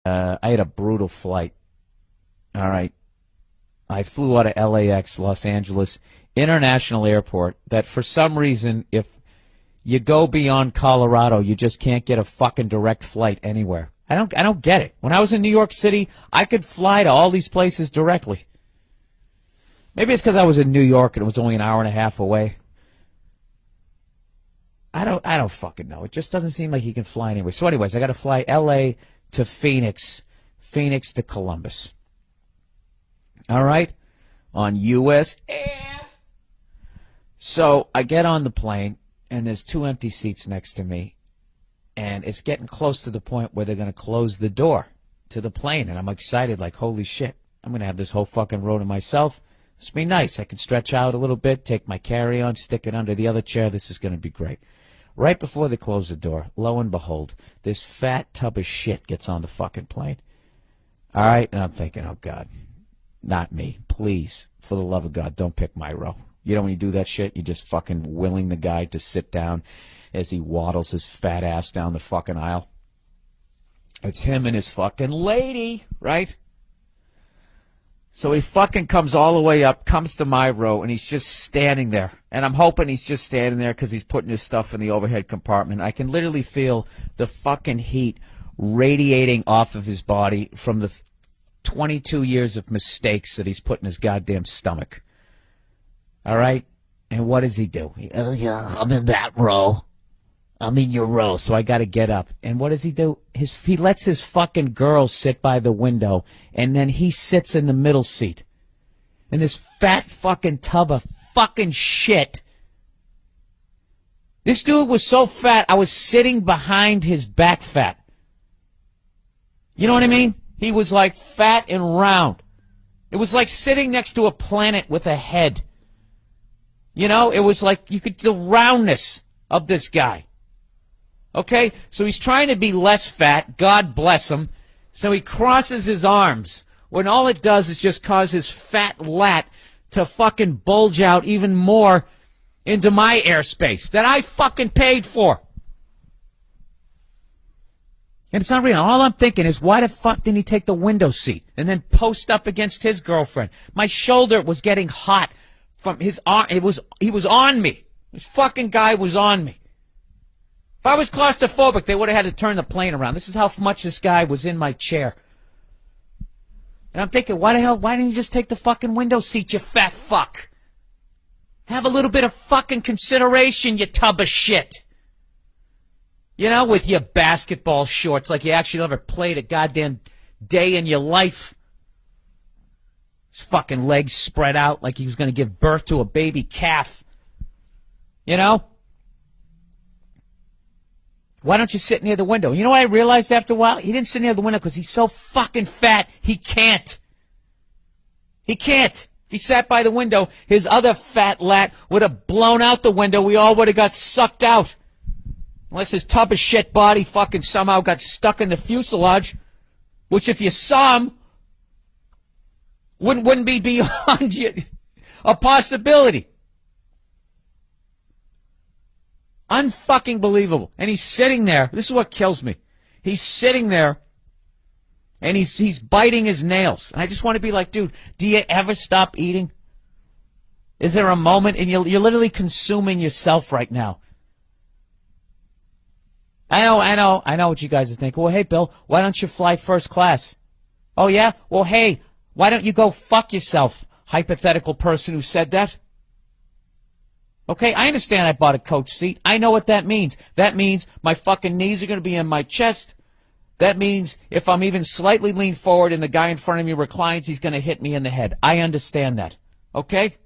I had a brutal flight. All right. I flew out of LAX, Los Angeles International Airport, that for some reason, if you go beyond Colorado, you just can't get a fucking direct flight anywhere. I don't get it. When I was in New York City, I could fly to all these places directly. Maybe it's because I was in New York and it was only an hour and a half away. I don't fucking know. It just doesn't seem like you can fly anywhere. So anyways, I got to fly LA to Phoenix, Phoenix to Columbus. All right? On U.S. Air. So I get on the plane, and there's 2 empty seats next to me, and it's getting close to the point where they're going to close the door to the plane, and I'm excited, like, holy shit, I'm going to have this whole fucking row to myself. This will be nice. I can stretch out a little bit, take my carry-on, stick it under the other chair. This is going to be great. Right before they close the door, lo and behold, this fat tub of shit gets on the fucking plane. All right? And I'm thinking, oh, God. Not me. Please, for the love of God, don't pick my row. You know when you do that shit, you're just fucking willing the guy to sit down as he waddles his fat ass down the fucking aisle. It's him and his fucking lady, right? So he fucking comes all the way up, comes to my row, and he's just standing there. And I'm hoping he's just standing there because he's putting his stuff in the overhead compartment. I can literally feel the fucking heat radiating off of his body from the 22 years of mistakes that he's put in his goddamn stomach. All right? And what does he do? Yeah, I'm in that row. I'm in your row, so I got to get up. And what does he do? He lets his fucking girl sit by the window, and then he sits in the middle seat. And this fat fucking tub of fucking shit. This dude was so fat, I was sitting behind his back fat. You know what I mean? He was like fat and round. It was like sitting next to a planet with a head. You know, it was like the roundness of this guy. Okay? So he's trying to be less fat. God bless him. So he crosses his arms when all it does is just cause his fat lat to fucking bulge out even more into my airspace that I fucking paid for. And it's not real. All I'm thinking is, why the fuck didn't he take the window seat and then post up against his girlfriend? My shoulder was getting hot from his arm. He was on me. This fucking guy was on me. If I was claustrophobic, they would have had to turn the plane around. This is how much this guy was in my chair. And I'm thinking, why didn't you just take the fucking window seat, you fat fuck? Have a little bit of fucking consideration, you tub of shit. You know, with your basketball shorts, like you actually never played a goddamn day in your life. His fucking legs spread out like he was going to give birth to a baby calf. You know? Why don't you sit near the window? You know what I realized after a while? He didn't sit near the window because he's so fucking fat, he can't. He can't. If he sat by the window, his other fat lat would have blown out the window. We all would have got sucked out. Unless his tub of shit body fucking somehow got stuck in the fuselage, which if you saw him, wouldn't be beyond you a possibility. Unfucking believable. And he's sitting there. This is what kills me. He's sitting there, and he's biting his nails. And I just want to be like, dude, do you ever stop eating? Is there a moment, and you're literally consuming yourself right now. I know what you guys are thinking. Well, hey, Bill, why don't you fly first class? Oh, yeah? Well, hey, why don't you go fuck yourself, hypothetical person who said that? Okay, I understand I bought a coach seat. I know what that means. That means my fucking knees are going to be in my chest. That means if I'm even slightly leaned forward and the guy in front of me reclines, he's going to hit me in the head. I understand that. Okay?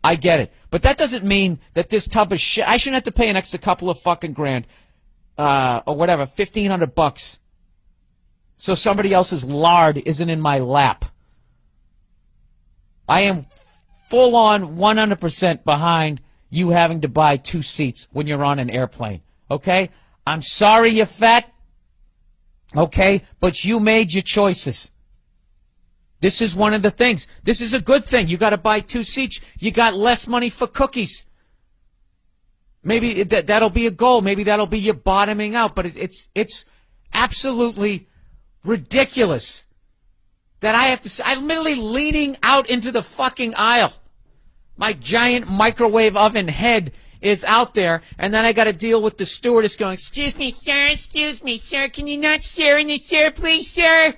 I get it. But that doesn't mean that this tub of shit, I shouldn't have to pay an extra couple of fucking grand. Or whatever, $1,500. So somebody else's lard isn't in my lap. I am full on 100% behind you having to buy 2 seats when you're on an airplane. Okay? I'm sorry you're fat. Okay? But you made your choices. This is one of the things. This is a good thing. You got to buy 2 seats. You got less money for cookies. Maybe that'll be a goal. Maybe that'll be your bottoming out. But it's absolutely Ridiculous. That I have to, I'm literally leaning out into the fucking aisle. My giant microwave oven head is out there, and then I got to deal with the stewardess going, excuse me, sir, can you not share in this, sir, please, sir?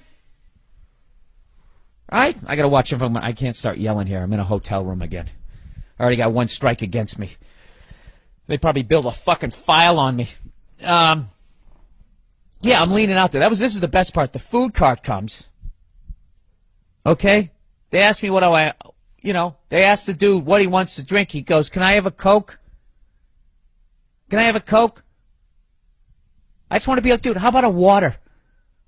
Right? I got to watch if I can't start yelling here. I'm in a hotel room again. I already got one strike against me. They probably built a fucking file on me. Yeah, I'm leaning out there. This is the best part. The food cart comes. Okay? They asked me what they asked the dude what he wants to drink. He goes, can I have a Coke? Can I have a Coke? I just want to be like, dude, how about a water?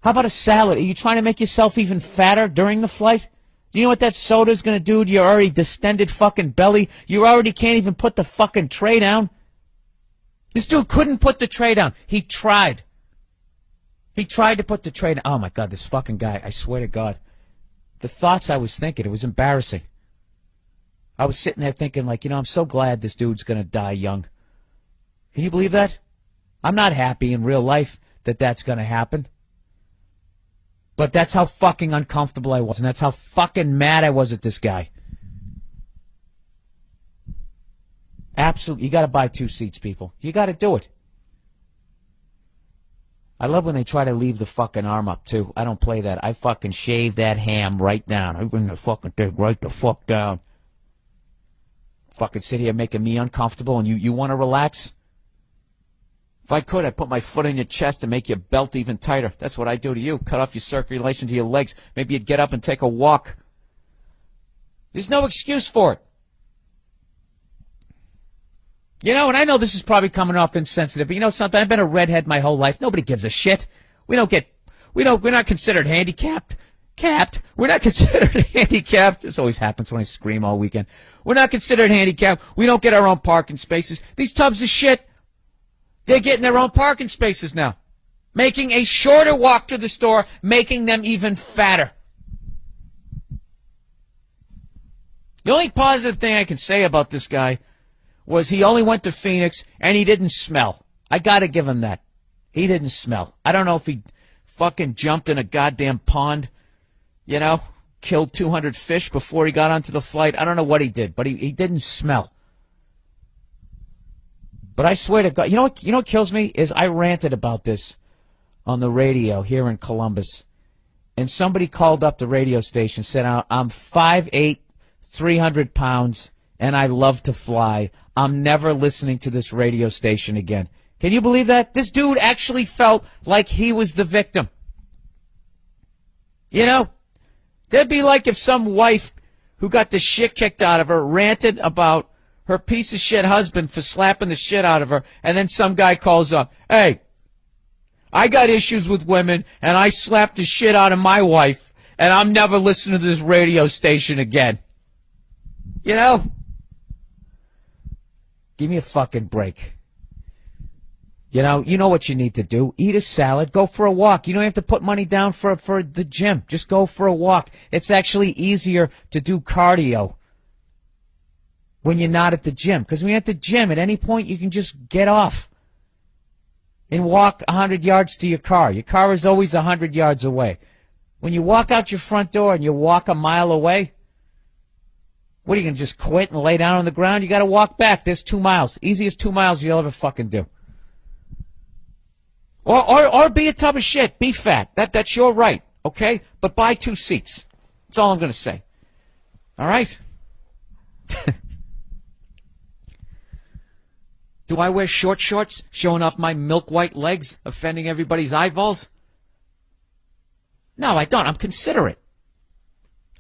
How about a salad? Are you trying to make yourself even fatter during the flight? Do you know what that soda's going to do to your already distended fucking belly? You already can't even put the fucking tray down. This dude couldn't put the tray down. He tried. He tried to put the tray down. Oh, my God, this fucking guy. I swear to God. The thoughts I was thinking, it was embarrassing. I was sitting there thinking, like, I'm so glad this dude's going to die young. Can you believe that? I'm not happy in real life that that's going to happen. But that's how fucking uncomfortable I was, and that's how fucking mad I was at this guy. Absolutely. You got to buy 2 seats, people. You got to do it. I love when they try to leave the fucking arm up, too. I don't play that. I fucking shave that ham right down. I bring the fucking thing right the fuck down. Fucking sit here making me uncomfortable, and you want to relax? If I could, I'd put my foot in your chest and make your belt even tighter. That's what I do to you. Cut off your circulation to your legs. Maybe you'd get up and take a walk. There's no excuse for it. And I know this is probably coming off insensitive, but you know something? I've been a redhead my whole life. Nobody gives a shit. We're not considered handicapped. We're not considered handicapped. This always happens when I scream all weekend. We're not considered handicapped. We don't get our own parking spaces. These tubs of shit, they're getting their own parking spaces now. Making a shorter walk to the store, making them even fatter. The only positive thing I can say about this guy was he only went to Phoenix and he didn't smell. I gotta give him that. He didn't smell. I don't know if he fucking jumped in a goddamn pond, killed 200 fish before he got onto the flight. I don't know what he did, but he didn't smell. But I swear to God, you know what kills me is I ranted about this on the radio here in Columbus. And somebody called up the radio station and said, I'm 5'8", 300 pounds, and I love to fly. I'm never listening to this radio station again. Can you believe that? This dude actually felt like he was the victim. That'd be like if some wife who got the shit kicked out of her ranted about her piece of shit husband for slapping the shit out of her, and then some guy calls up, hey, I got issues with women, and I slapped the shit out of my wife, and I'm never listening to this radio station again. Give me a fucking break. You know what you need to do. Eat a salad. Go for a walk. You don't have to put money down for the gym. Just go for a walk. It's actually easier to do cardio when you're not at the gym. Because when you're at the gym, at any point, you can just get off and walk 100 yards to your car. Your car is always 100 yards away. When you walk out your front door and you walk a mile away, what, are you going to just quit and lay down on the ground? You got to walk back. There's 2 miles. Easiest 2 miles you'll ever fucking do. Or be a tub of shit. Be fat. That's your right, okay? But buy 2 seats. That's all I'm going to say. All right? Do I wear short shorts, showing off my milk white legs, offending everybody's eyeballs? No, I don't. I'm considerate.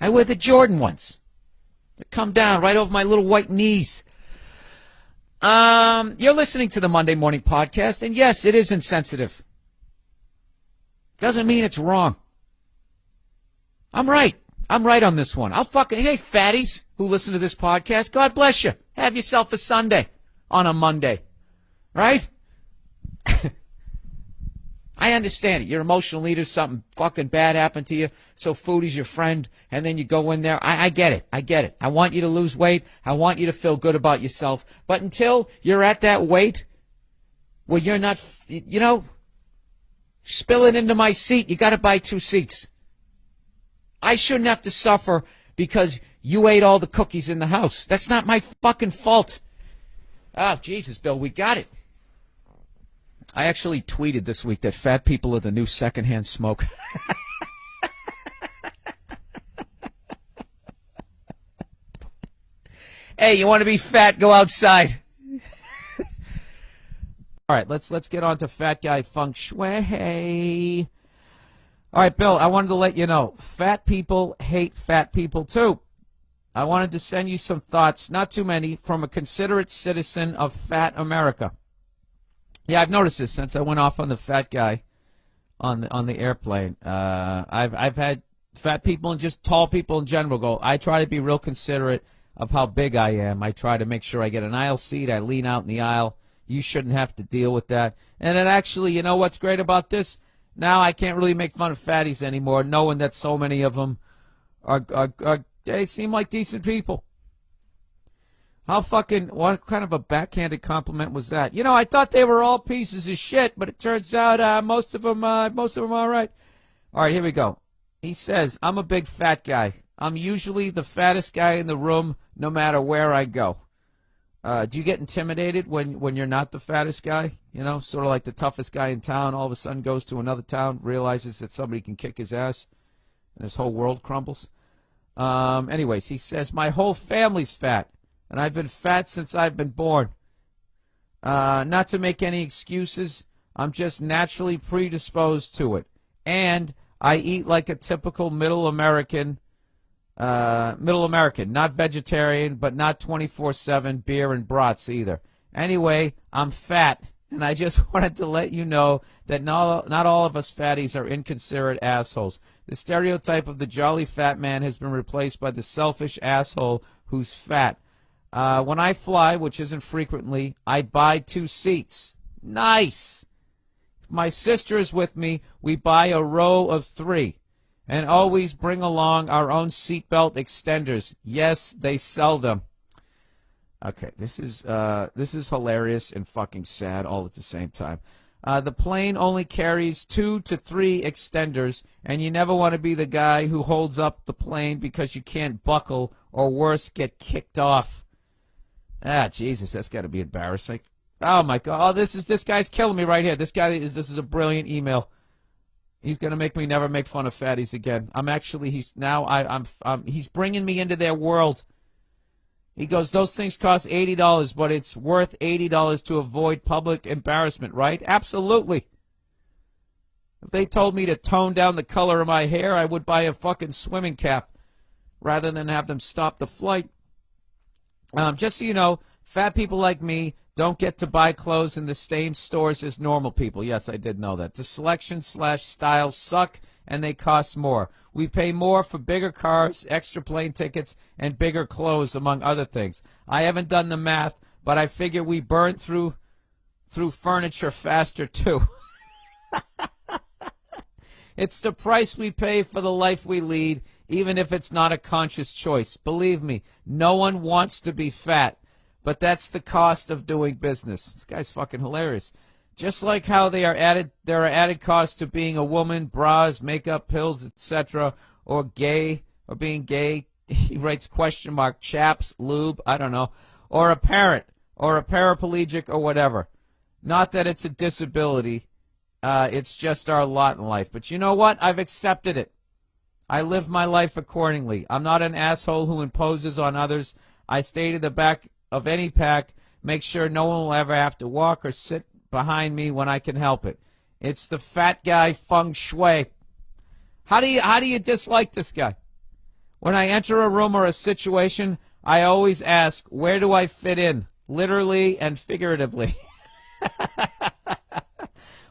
I wear the Jordan ones. They come down right over my little white knees. You're listening to the Monday Morning Podcast, and yes, it is insensitive. Doesn't mean it's wrong. I'm right. I'm right on this one. Hey, fatties who listen to this podcast, God bless you. Have yourself a Sunday on a Monday. Right? I understand it. You're an emotional leader, something fucking bad happened to you, so food is your friend, and then you go in there. I get it. I get it. I want you to lose weight. I want you to feel good about yourself. But until you're at that weight where you're not, spilling into my seat. You got to buy 2 seats. I shouldn't have to suffer because you ate all the cookies in the house. That's not my fucking fault. Oh, Jesus, Bill, we got it. I actually tweeted this week that fat people are the new secondhand smoke. Hey, you want to be fat? Go outside. All right, let's get on to fat guy feng shui. All right, Bill, I wanted to let you know, fat people hate fat people too. I wanted to send you some thoughts, not too many, from a considerate citizen of fat America. Yeah, I've noticed this since I went off on the fat guy on the airplane. I've had fat people and just tall people in general go, I try to be real considerate of how big I am. I try to make sure I get an aisle seat. I lean out in the aisle. You shouldn't have to deal with that. And then actually, you know what's great about this? Now I can't really make fun of fatties anymore, knowing that so many of them they seem like decent people. What kind of a backhanded compliment was that? You know, I thought they were all pieces of shit, but it turns out most of them are all right. All right, here we go. He says, I'm a big fat guy. I'm usually the fattest guy in the room, no matter where I go. Do you get intimidated when you're not the fattest guy? You know, sort of like the toughest guy in town all of a sudden goes to another town, realizes that somebody can kick his ass, and his whole world crumbles. Anyways, he says, my whole family's fat, and I've been fat since I've been born. Not to make any excuses, I'm just naturally predisposed to it. And I eat like a typical middle American, not vegetarian, but not 24/7 beer and brats either. Anyway, I'm fat, and I just wanted to let you know that not all of us fatties are inconsiderate assholes. The stereotype of the jolly fat man has been replaced by the selfish asshole who's fat. When I fly, which isn't frequently, I buy 2 seats. Nice! If my sister is with me, we buy a row of 3. And always bring along our own seatbelt extenders. Yes, they sell them. Okay, this is hilarious and fucking sad all at the same time. The plane only carries 2 to 3 extenders, and you never want to be the guy who holds up the plane because you can't buckle, or worse, get kicked off. Ah, Jesus, that's got to be embarrassing. Oh my God! Oh, this guy's killing me right here. This is a brilliant email. He's gonna make me never make fun of fatties again. He's bringing me into their world. He goes, those things cost $80, but it's worth $80 to avoid public embarrassment, right? Absolutely. If they told me to tone down the color of my hair, I would buy a fucking swimming cap rather than have them stop the flight. Just so you know, fat people like me don't get to buy clothes in the same stores as normal people. Yes, I did know that. The selection/styles suck, and they cost more. We pay more for bigger cars, extra plane tickets, and bigger clothes, among other things. I haven't done the math, but I figure we burn through furniture faster, too. It's the price we pay for the life we lead, even if it's not a conscious choice. Believe me, no one wants to be fat. But that's the cost of doing business. This guy's fucking hilarious. Just like how there are added costs to being a woman, bras, makeup, pills, etc., or gay, or being gay. He writes ? Chaps, lube, I don't know, or a parent, or a paraplegic, or whatever. Not that it's a disability. It's just our lot in life. But you know what? I've accepted it. I live my life accordingly. I'm not an asshole who imposes on others. I stay to the back of any pack, make sure no one will ever have to walk or sit behind me when I can help it. It's the fat guy feng shui. How do you dislike this guy? When I enter a room or a situation, I always ask, where do I fit in? Literally and figuratively.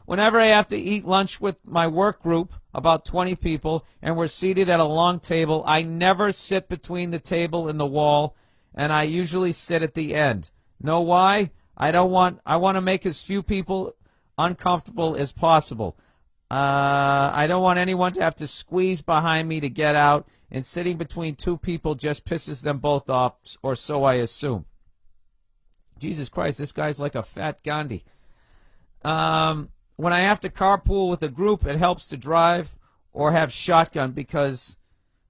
Whenever I have to eat lunch with my work group, about 20 people, and we're seated at a long table, I never sit between the table and the wall, and I usually sit at the end. Know why? I want to make as few people uncomfortable as possible. I don't want anyone to have to squeeze behind me to get out, and sitting between 2 people just pisses them both off, or so I assume. Jesus Christ, this guy's like a fat Gandhi. when I have to carpool with a group, it helps to drive or have shotgun because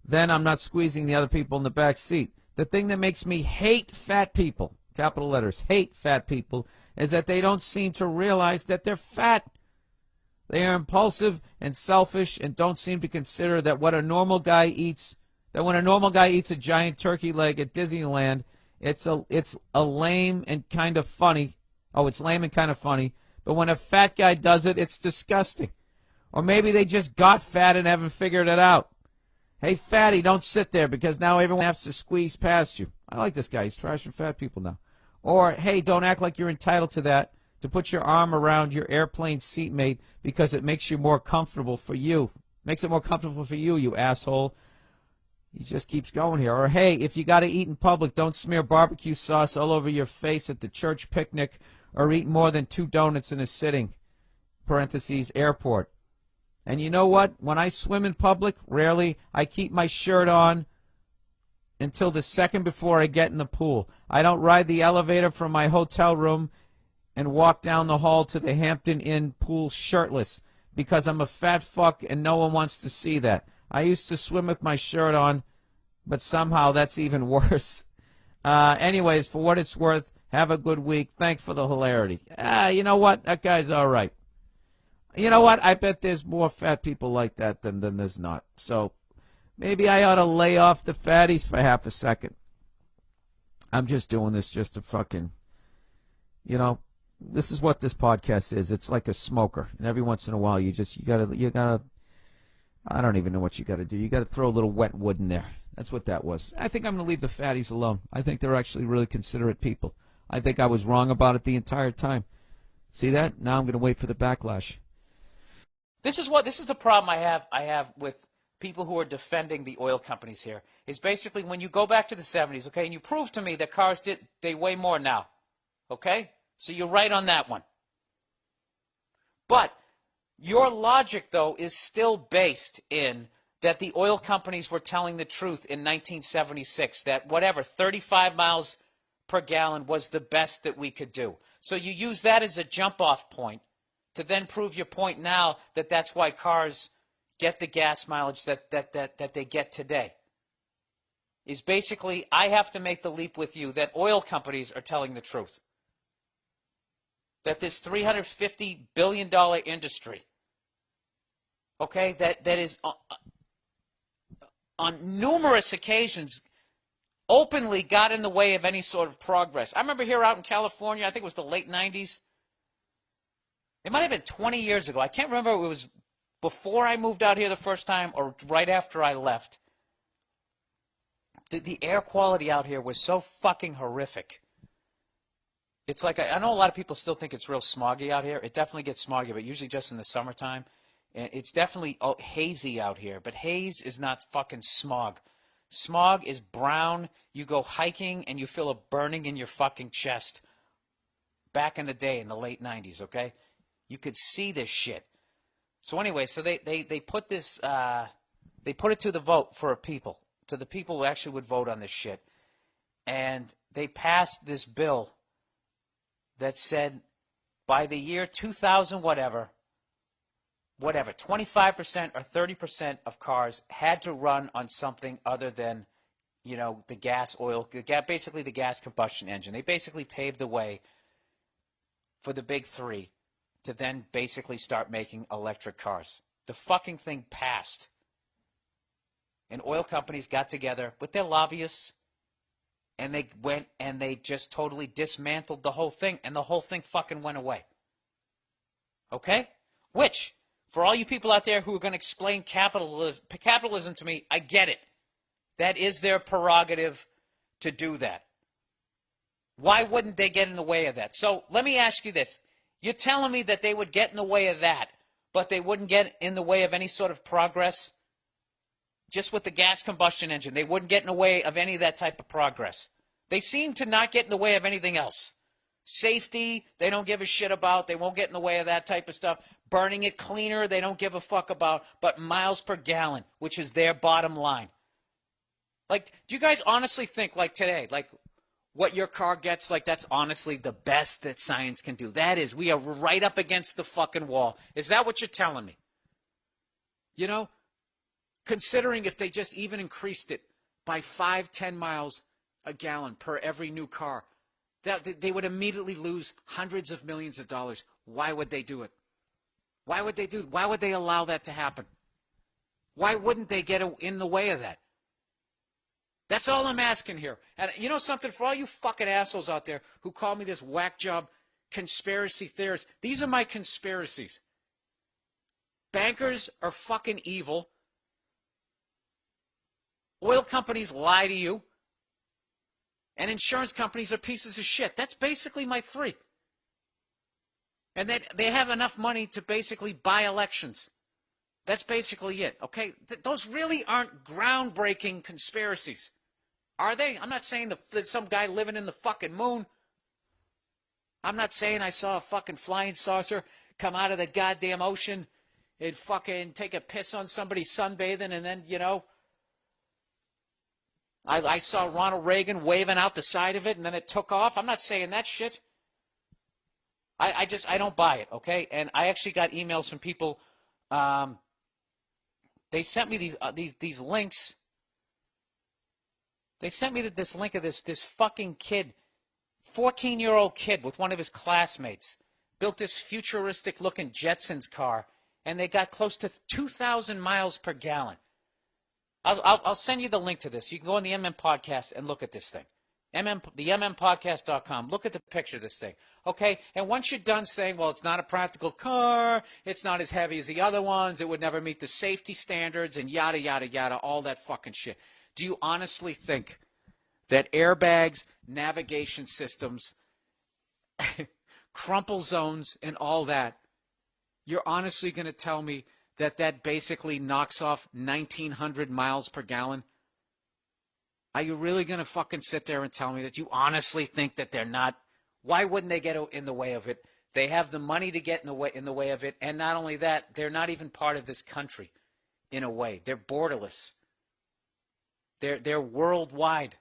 then I'm not squeezing the other people in the back seat. The thing that makes me hate fat people, capital letters, hate fat people, is that they don't seem to realize that they're fat. They are impulsive and selfish and don't seem to consider that when a normal guy eats a giant turkey leg at Disneyland, it's a lame and kind of funny. Oh, it's lame and kind of funny. But when a fat guy does it, it's disgusting. Or maybe they just got fat and haven't figured it out. Hey, fatty, don't sit there because now everyone has to squeeze past you. I like this guy. He's trashing fat people now. Or, hey, don't act like you're entitled to that, to put your arm around your airplane seatmate because it makes you more comfortable for you. Makes it more comfortable for you, you asshole. He just keeps going here. Or, hey, if you got to eat in public, don't smear barbecue sauce all over your face at the church picnic or eat more than 2 donuts in a sitting, parentheses, airport. And you know what? When I swim in public, rarely, I keep my shirt on until the second before I get in the pool. I don't ride the elevator from my hotel room and walk down the hall to the Hampton Inn pool shirtless because I'm a fat fuck and no one wants to see that. I used to swim with my shirt on, but somehow that's even worse. Anyways, for what it's worth, have a good week. Thanks for the hilarity. You know what? That guy's all right. You know what? I bet there's more fat people like that than there's not. So maybe I ought to lay off the fatties for half a second. I'm just doing this just to fucking, this is what this podcast is. It's like a smoker. And every once in a while you gotta, I don't even know what you gotta do. You gotta throw a little wet wood in there. That's what that was. I think I'm gonna leave the fatties alone. I think they're actually really considerate people. I think I was wrong about it the entire time. See that? Now I'm gonna wait for the backlash. This is the problem I have with people who are defending the oil companies here, is basically when you go back to the 70s, okay, and you prove to me that cars they weigh more now, okay? So you're right on that one. But your logic, though, is still based in that the oil companies were telling the truth in 1976, that 35 miles per gallon was the best that we could do. So you use that as a jump-off point to then prove your point now that that's why cars get the gas mileage that they get today. Is basically, I have to make the leap with you that oil companies are telling the truth. That this $350 billion industry, okay, that is on numerous occasions openly got in the way of any sort of progress. I remember here out in California, I think it was the late 90s, it might have been 20 years ago. I can't remember if it was before I moved out here the first time or right after I left. The air quality out here was so fucking horrific. It's like, I know a lot of people still think it's real smoggy out here. It definitely gets smoggy, but usually just in the summertime. And it's definitely hazy out here, but haze is not fucking smog. Smog is brown. You go hiking and you feel a burning in your fucking chest. Back in the day, in the late 90s, okay? You could see this shit. So anyway, so they put this, they put it to the vote for people, to the people who actually would vote on this shit. And they passed this bill that said by the year 2000 whatever, 25% or 30% of cars had to run on something other than, the gas, oil, basically the gas combustion engine. They basically paved the way for the big three to then basically start making electric cars. The fucking thing passed. And oil companies got together with their lobbyists, and they went and they just totally dismantled the whole thing, and the whole thing fucking went away. Okay? Which, for all you people out there who are going to explain capitalism to me, I get it. That is their prerogative to do that. Why wouldn't they get in the way of that? So let me ask you this. You're telling me that they would get in the way of that, but they wouldn't get in the way of any sort of progress? Just with the gas combustion engine, they wouldn't get in the way of any of that type of progress. They seem to not get in the way of anything else. Safety, they don't give a shit about. They won't get in the way of that type of stuff. Burning it cleaner, they don't give a fuck about. But miles per gallon, which is their bottom line. Like, do you guys honestly think, like today, like, what your car gets, like that's honestly the best that science can do. That is, we are right up against the fucking wall. Is that what you're telling me? You know, considering if they just even increased it by 5-10 miles a gallon per every new car, that they would immediately lose hundreds of millions of dollars. Why would they do it? Why would they allow that to happen? Why wouldn't they get in the way of that? That's all I'm asking here. And you know something? For all you fucking assholes out there who call me this whack job conspiracy theorist, these are my conspiracies. Bankers are fucking evil. Oil companies lie to you. And insurance companies are pieces of shit. That's basically my three. And they have enough money to basically buy elections. That's basically it, okay? Those really aren't groundbreaking conspiracies, are they? I'm not saying there's some guy living in the fucking moon. I'm not saying I saw a fucking flying saucer come out of the goddamn ocean and fucking take a piss on somebody sunbathing and then, you know, I saw Ronald Reagan waving out the side of it and then it took off. I'm not saying that shit. I don't buy it, okay? And I actually got emails from people. They sent me these links. They sent me this link of this fucking kid, 14-year-old kid with one of his classmates, built this futuristic-looking Jetsons car, and they got close to 2,000 miles per gallon. I'll send you the link to this. You can go on the MM Podcast and look at this thing. The MMPodcast.com. Look at the picture of this thing. Okay? And once you're done saying, well, it's not a practical car, it's not as heavy as the other ones, it would never meet the safety standards, and yada, yada, yada, all that fucking shit. Do you honestly think that airbags, navigation systems, crumple zones, and all that, you're honestly going to tell me that basically knocks off 1,900 miles per gallon? Are you really going to fucking sit there and tell me that you honestly think that they're not? Why wouldn't they get in the way of it? They have the money to get in the way of it. And not only that, they're not even part of this country in a way. They're borderless. They're worldwide.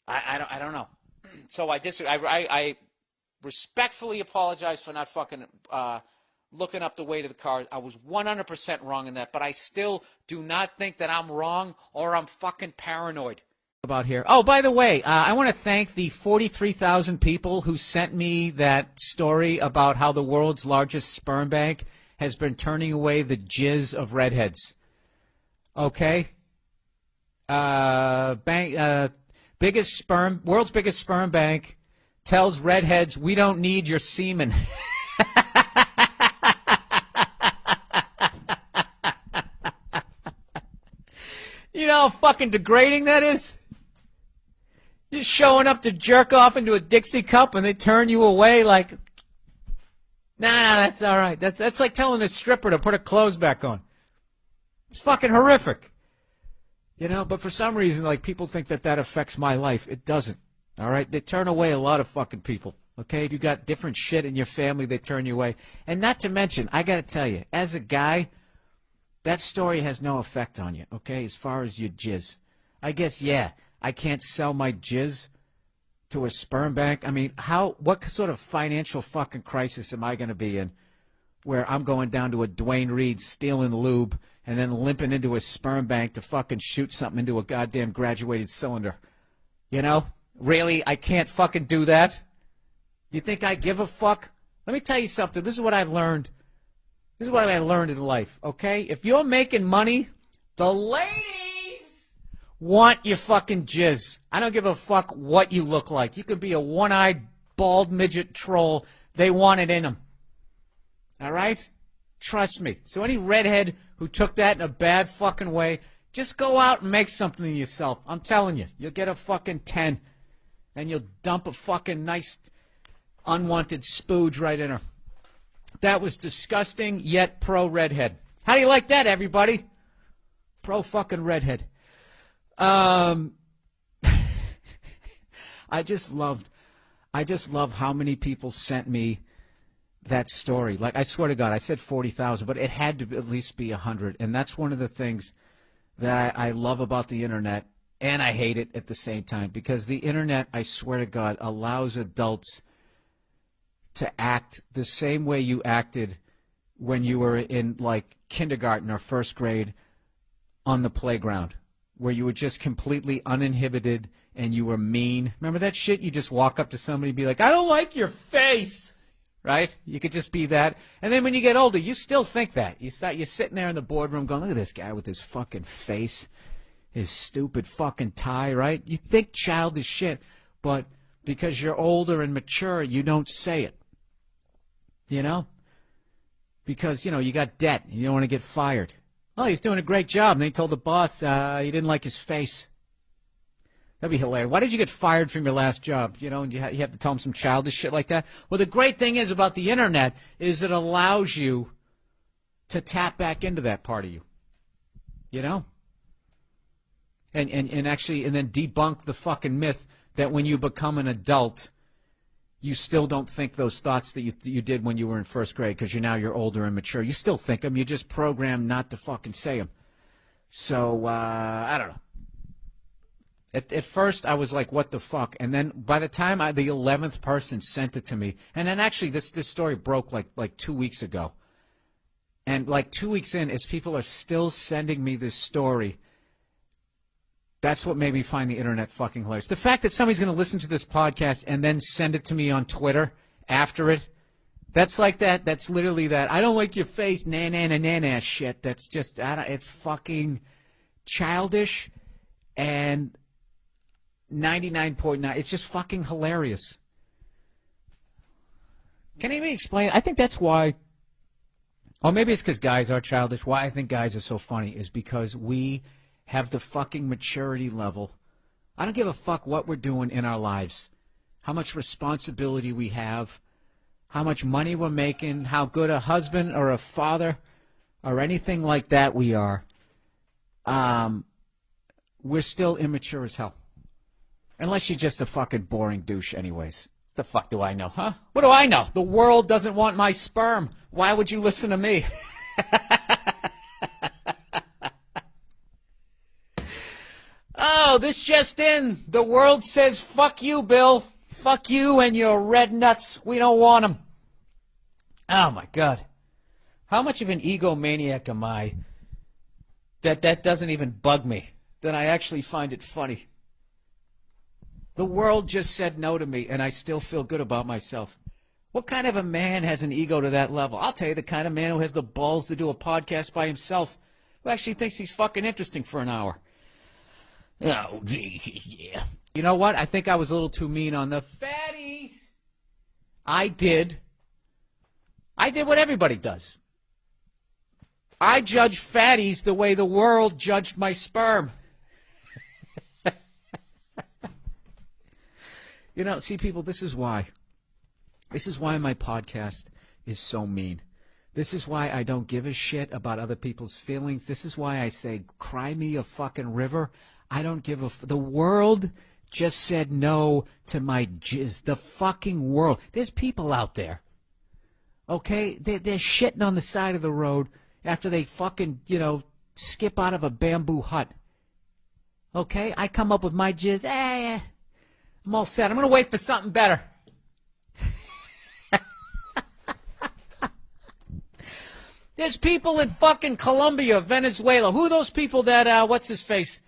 I don't know. So I disagree. I respectfully apologize for not fucking looking up the weight of the car. I was 100% wrong in that, but I still do not think that I'm wrong or I'm fucking paranoid about here. Oh, by the way, I want to thank the 43,000 people who sent me that story about how the world's largest sperm bank has been turning away the jizz of redheads. Okay? World's biggest sperm bank tells redheads, we don't need your semen. You know how fucking degrading that is? You're showing up to jerk off into a Dixie cup and they turn you away like, nah, that's all right. That's like telling a stripper to put her clothes back on. It's fucking horrific. You know, but for some reason, like, people think that affects my life. It doesn't. All right? They turn away a lot of fucking people. Okay? If you got different shit in your family, they turn you away. And not to mention, I got to tell you, as a guy, that story has no effect on you, okay, as far as your jizz. I guess, yeah, I can't sell my jizz to a sperm bank. I mean, what sort of financial fucking crisis am I going to be in where I'm going down to a Dwayne Reed stealing lube and then limping into a sperm bank to fucking shoot something into a goddamn graduated cylinder? You know? Really? I can't fucking do that? You think I give a fuck? Let me tell you something. This is what I've learned. This is what I learned in life, okay? If you're making money, the ladies want your fucking jizz. I don't give a fuck what you look like. You could be a one-eyed, bald midget troll. They want it in them. All right? Trust me. So any redhead who took that in a bad fucking way, just go out and make something of yourself. I'm telling you. You'll get a fucking 10, and you'll dump a fucking nice, unwanted spooge right in her. That was disgusting, yet pro-redhead. How do you like that, everybody? Pro-fucking redhead. I just love how many people sent me that story. Like, I swear to God, I said 40,000, but it had to at least be 100. And that's one of the things that I love about the Internet and I hate it at the same time because the internet, I swear to God, allows adults to act the same way you acted when you were in like kindergarten or first grade on the playground, where you were just completely uninhibited and you were mean. Remember that shit? You just walk up to somebody and be like, I don't like your face. Right? You could just be that. And then when you get older, you still think that. You're sitting there in the boardroom going, look at this guy with his fucking face, his stupid fucking tie, right? You think childish shit, but because you're older and mature, you don't say it. You know? Because, you know, you got debt and you don't want to get fired. Oh, he's doing a great job. And they told the boss he didn't like his face. That'd be hilarious. Why did you get fired from your last job? You know, and you have to tell them some childish shit like that. Well, the great thing is about the internet is it allows you to tap back into that part of you. You know? And actually, and then debunk the fucking myth that when you become an adult, you still don't think those thoughts that you did when you were in first grade because you're older and mature. You still think them. You're just programmed not to fucking say them. So, I don't know. At first, I was like, what the fuck? And then by the time the 11th person sent it to me, and then actually this story broke like 2 weeks ago. And like 2 weeks in, as people are still sending me this story, that's what made me find the internet fucking hilarious. The fact that somebody's going to listen to this podcast and then send it to me on Twitter after it, that's like that. That's literally that. I don't like your face, na shit. That's just, it's fucking childish and 99.9. It's just fucking hilarious. Can anybody explain? I think that's why, or maybe it's because guys are childish. Why I think guys are so funny is because we have the fucking maturity level. I don't give a fuck what we're doing in our lives, how much responsibility we have, how much money we're making, how good a husband or a father or anything like that we are. We're still immature as hell. Unless you're just a fucking boring douche anyways. The fuck do I know, huh? What do I know? The world doesn't want my sperm. Why would you listen to me? Oh, this just in. The world says, fuck you, Bill. Fuck you and your red nuts. We don't want them. Oh, my God. How much of an egomaniac am I that doesn't even bug me, that I actually find it funny? The world just said no to me, and I still feel good about myself. What kind of a man has an ego to that level? I'll tell you, the kind of man who has the balls to do a podcast by himself, who actually thinks he's fucking interesting for an hour. Oh, geez, yeah. You know what? I think I was a little too mean on the fatties. I did what everybody does. I judge fatties the way the world judged my sperm. You know, see, people, this is why my podcast is so mean. This is why I don't give a shit about other people's feelings. This is why I say, cry me a fucking river. I don't give a the world just said no to my jizz. The fucking world. There's people out there, okay? They're shitting on the side of the road after they fucking, skip out of a bamboo hut. Okay? I come up with my jizz. I'm all set. I'm going to wait for something better. There's people in fucking Colombia, Venezuela. Who are those people that, what's-his-face,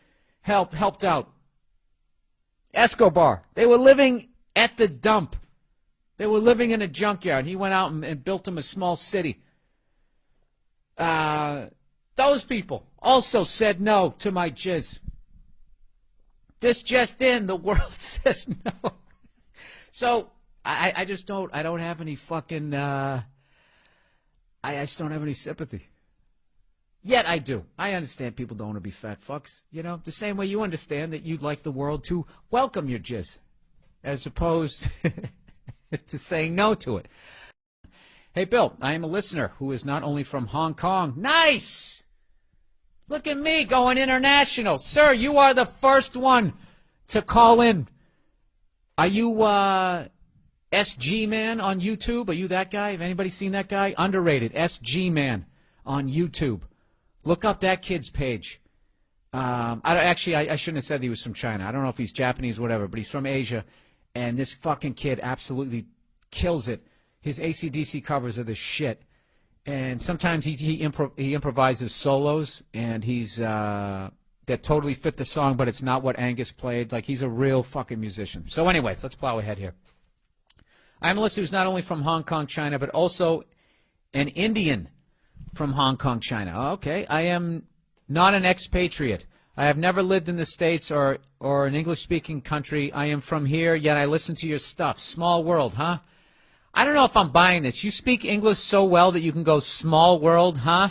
helped out? Escobar. They were living at the dump. They were living in a junkyard. He went out and built them a small city. Those people also said no to my jizz. This just in, the world says no. So I just don't have any fucking, I just don't have any sympathy. Yet I do. I understand people don't want to be fat fucks. The same way you understand that you'd like the world to welcome your jizz, as opposed to saying no to it. Hey, Bill, I am a listener who is not only from Hong Kong. Nice! Look at me going international. Sir, you are the first one to call in. Are you SG Man on YouTube? Are you that guy? Have anybody seen that guy? Underrated. SG Man on YouTube. Look up that kid's page. I shouldn't have said he was from China. I don't know if he's Japanese or whatever, but he's from Asia, and this fucking kid absolutely kills it. His AC/DC covers are the shit, and sometimes he improvises solos, and that totally fit the song, but it's not what Angus played. Like, he's a real fucking musician. So anyways, let's plow ahead here. I'm a listener who's not only from Hong Kong, China, but also an Indian from Hong Kong, China. Okay, I am not an expatriate. I have never lived in the States or an English-speaking country. I am from here, yet I listen to your stuff. Small world, huh? I don't know if I'm buying this. You speak English so well that you can go small world, huh?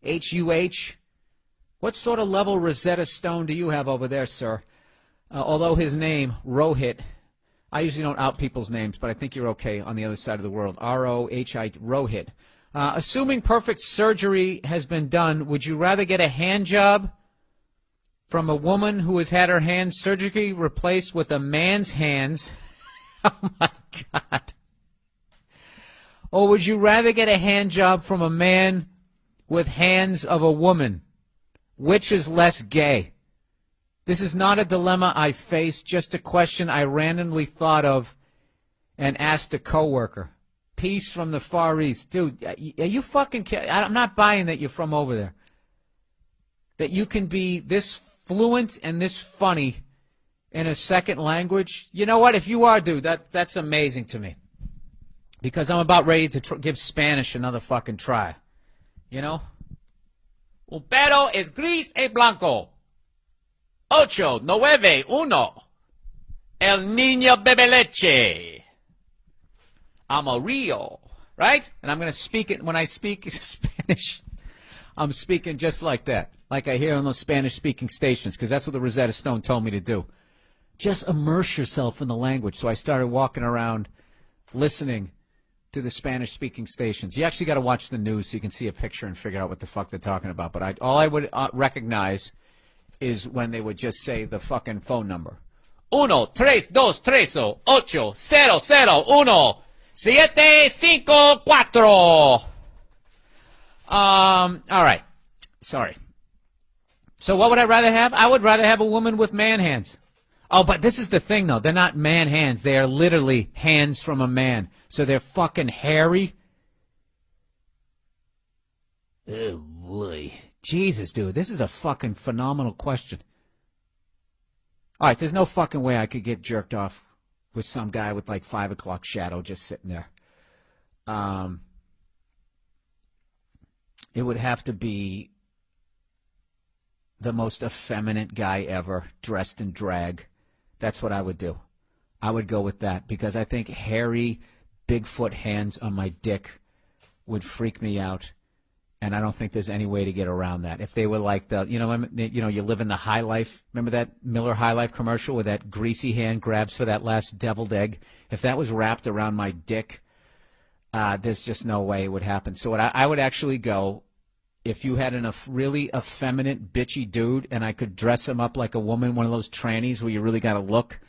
H-U-H. What sort of level Rosetta Stone do you have over there, sir? Although his name, Rohit, I usually don't out people's names, but I think you're okay on the other side of the world. R-O-H-I-T, Rohit. Assuming perfect surgery has been done, would you rather get a hand job from a woman who has had her hands surgically replaced with a man's hands? Oh, my God. Or would you rather get a hand job from a man with hands of a woman? Which is less gay? This is not a dilemma I face, just a question I randomly thought of and asked a coworker. Peace from the Far East. Dude, are you fucking kidding? I'm not buying that you're from over there. That you can be this fluent and this funny in a second language. You know what? If you are, dude, that's amazing to me. Because I'm about ready to give Spanish another fucking try. You know? Un perro es gris y blanco. 8, 9, 1. El niño bebe leche. Amarillo. Right? And I'm going to speak it, when I speak Spanish, I'm speaking just like that. Like I hear on those Spanish-speaking stations, because that's what the Rosetta Stone told me to do. Just immerse yourself in the language. So I started walking around listening to the Spanish-speaking stations. You actually got to watch the news so you can see a picture and figure out what the fuck they're talking about. But all I would recognize is when they would just say the fucking phone number. 1, 3, 2, 3, 8, 0, 0, 1, 7, 5, 4. All right. Sorry. So what would I rather have? I would rather have a woman with man hands. Oh, but this is the thing, though. They're not man hands. They are literally hands from a man. So they're fucking hairy. Oh, boy. Jesus, dude. This is a fucking phenomenal question. All right, there's no fucking way I could get jerked off with some guy with like 5 o'clock shadow just sitting there. It would have to be the most effeminate guy ever, dressed in drag. That's what I would do. I would go with that because I think hairy, Bigfoot hands on my dick would freak me out, and I don't think there's any way to get around that. If they were like you live in the High Life. Remember that Miller High Life commercial where that greasy hand grabs for that last deviled egg? If that was wrapped around my dick, there's just no way it would happen. So what I would actually go, if you had a really effeminate, bitchy dude, and I could dress him up like a woman, one of those trannies where you really got to look,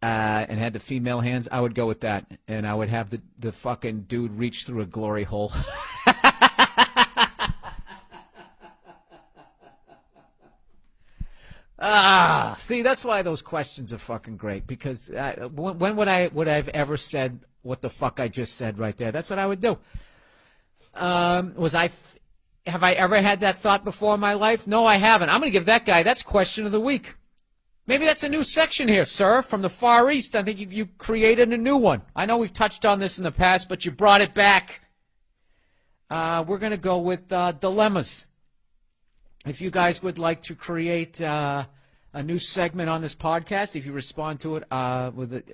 and had the female hands, I would go with that. And I would have the fucking dude reach through a glory hole. See, that's why those questions are fucking great. Because when would I have ever said what the fuck I just said right there? That's what I would do. Have I ever had that thought before in my life? No, I haven't. I'm going to give that guy, that's question of the week. Maybe that's a new section here, sir, from the Far East. I think you created a new one. I know we've touched on this in the past, but you brought it back. We're going to go with dilemmas. If you guys would like to create a new segment on this podcast, if you respond to it,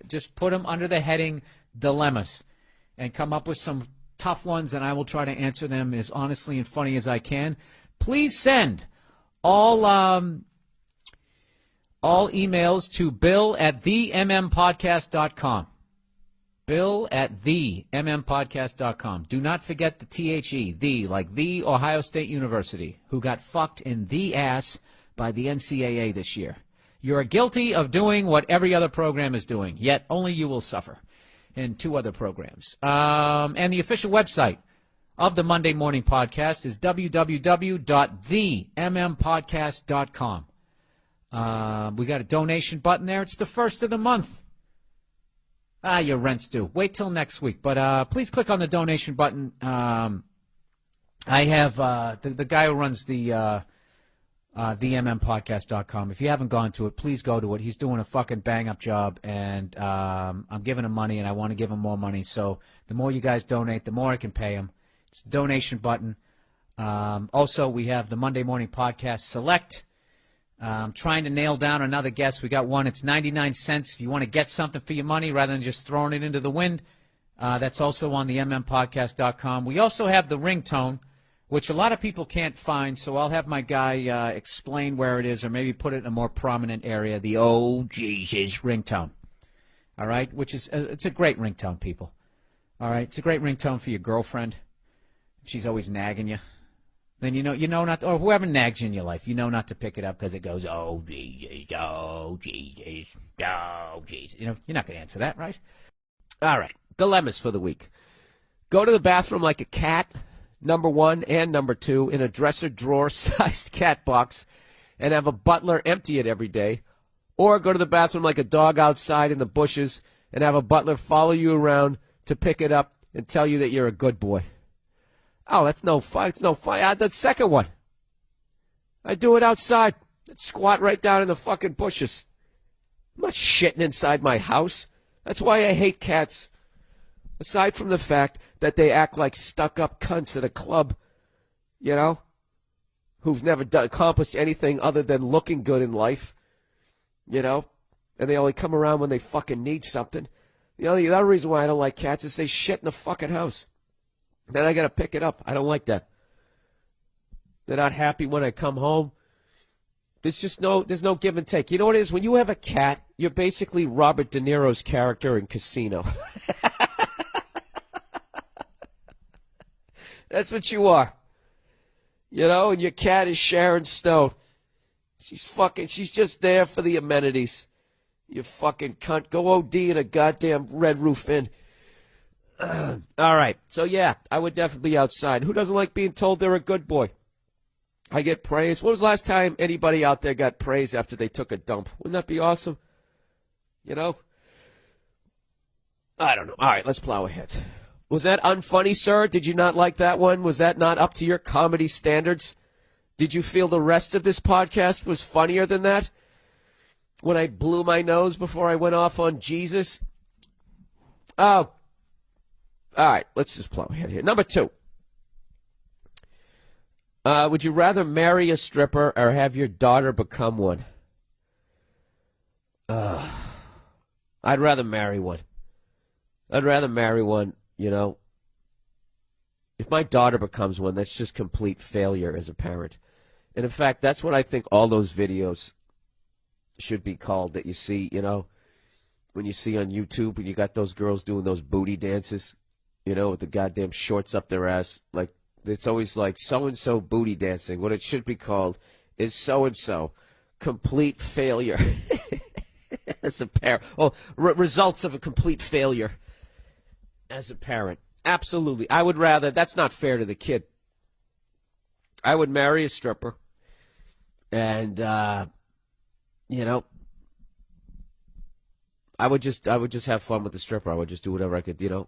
just put them under the heading dilemmas and come up with some tough ones, and I will try to answer them as honestly and funny as I can. Please send all emails to bill@themmpodcast.com. bill@themmpodcast.com. Do not forget the THE, like the Ohio State University, who got fucked in the ass by the NCAA this year. You are guilty of doing what every other program is doing, yet only you will suffer. And 2 other programs. And the official website of the Monday Morning Podcast is www.themmpodcast.com. We got a donation button there. It's the first of the month. Your rent's due. Wait till next week. But please click on the donation button. I have the guy who runs the themmpodcast.com. If you haven't gone to it, please go to it. He's doing a fucking bang-up job, and I'm giving him money, and I want to give him more money. So the more you guys donate, the more I can pay him. It's the donation button. Also, we have the Monday Morning Podcast Select. Trying to nail down another guest. We got one. It's 99 cents if you want to get something for your money rather than just throwing it into the wind. That's also on the mmpodcast.com. We also have the ringtone, which a lot of people can't find, so I'll have my guy explain where it is or maybe put it in a more prominent area, the Oh Jesus ringtone. All right, which is it's a great ringtone, people. All right, it's a great ringtone for your girlfriend. She's always nagging you. Then you know not to, or whoever nags you in your life, you know not to pick it up because it goes, oh Jesus, oh Jesus, oh Jesus. You know, you're not going to answer that, right? All right, dilemmas for the week. Go to the bathroom like a cat, number one and number two, in a dresser drawer-sized cat box, and have a butler empty it every day. Or go to the bathroom like a dog outside in the bushes and have a butler follow you around to pick it up and tell you that you're a good boy. Oh, that's no fun. It's no fun. That second one. I do it outside. I'd squat right down in the fucking bushes. I'm not shitting inside my house. That's why I hate cats. Aside from the fact that they act like stuck-up cunts at a club, you know, who've never accomplished anything other than looking good in life, you know, and they only come around when they fucking need something. The other reason why I don't like cats is they shit in the fucking house. Then I got to pick it up. I don't like that. They're not happy when I come home. There's no give and take. You know what it is? When you have a cat, you're basically Robert De Niro's character in Casino. That's what you are. You know, and your cat is Sharon Stone. She's just there for the amenities. You fucking cunt. Go OD in a goddamn Red Roof Inn. All right. So, yeah, I would definitely be outside. Who doesn't like being told they're a good boy? I get praise. When was the last time anybody out there got praise after they took a dump? Wouldn't that be awesome? You know? I don't know. All right, let's plow ahead. Was that unfunny, sir? Did you not like that one? Was that not up to your comedy standards? Did you feel the rest of this podcast was funnier than that? When I blew my nose before I went off on Jesus? Oh. All right, let's just plow ahead here. Number two. Would you rather marry a stripper or have your daughter become one? I'd rather marry one. I'd rather marry one, you know. If my daughter becomes one, that's just complete failure as a parent. And in fact, that's what I think all those videos should be called that you see, you know, when you see on YouTube when you got those girls doing those booty dances. You know, with the goddamn shorts up their ass. Like, it's always like so-and-so booty dancing. What it should be called is so-and-so. Complete failure. As a parent. Oh, results of a complete failure as a parent. Absolutely. I would rather, that's not fair to the kid. I would marry a stripper. And, you know, I would just have fun with the stripper. I would just do whatever I could, you know.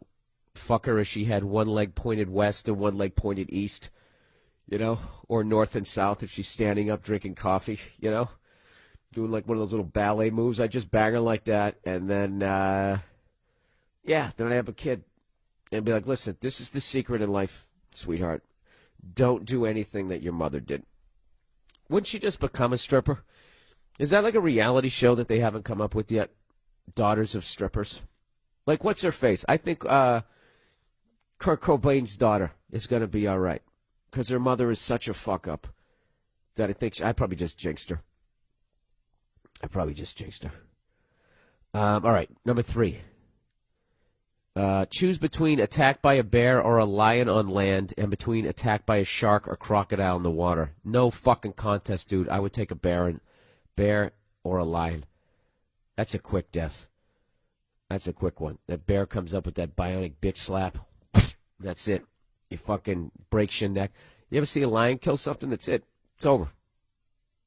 Fuck her as she had one leg pointed west and one leg pointed east, you know, or north and south if she's standing up drinking coffee, you know, doing like one of those little ballet moves. I just bang her like that, and then, yeah, then I have a kid and be like, listen, this is the secret in life, sweetheart. Don't do anything that your mother did. Wouldn't she just become a stripper? Is that like a reality show that they haven't come up with yet? Daughters of strippers? Like, what's her face? I think, Kurt Cobain's daughter is going to be all right because her mother is such a fuck-up that I think I probably just jinxed her. All right, number three. Choose between attacked by a bear or a lion on land and between attacked by a shark or crocodile in the water. No fucking contest, dude. I would take a bear or a lion. That's a quick death. That's a quick one. That bear comes up with that bionic bitch slap. That's it. It fucking breaks your neck. You ever see a lion kill something? That's it. It's over.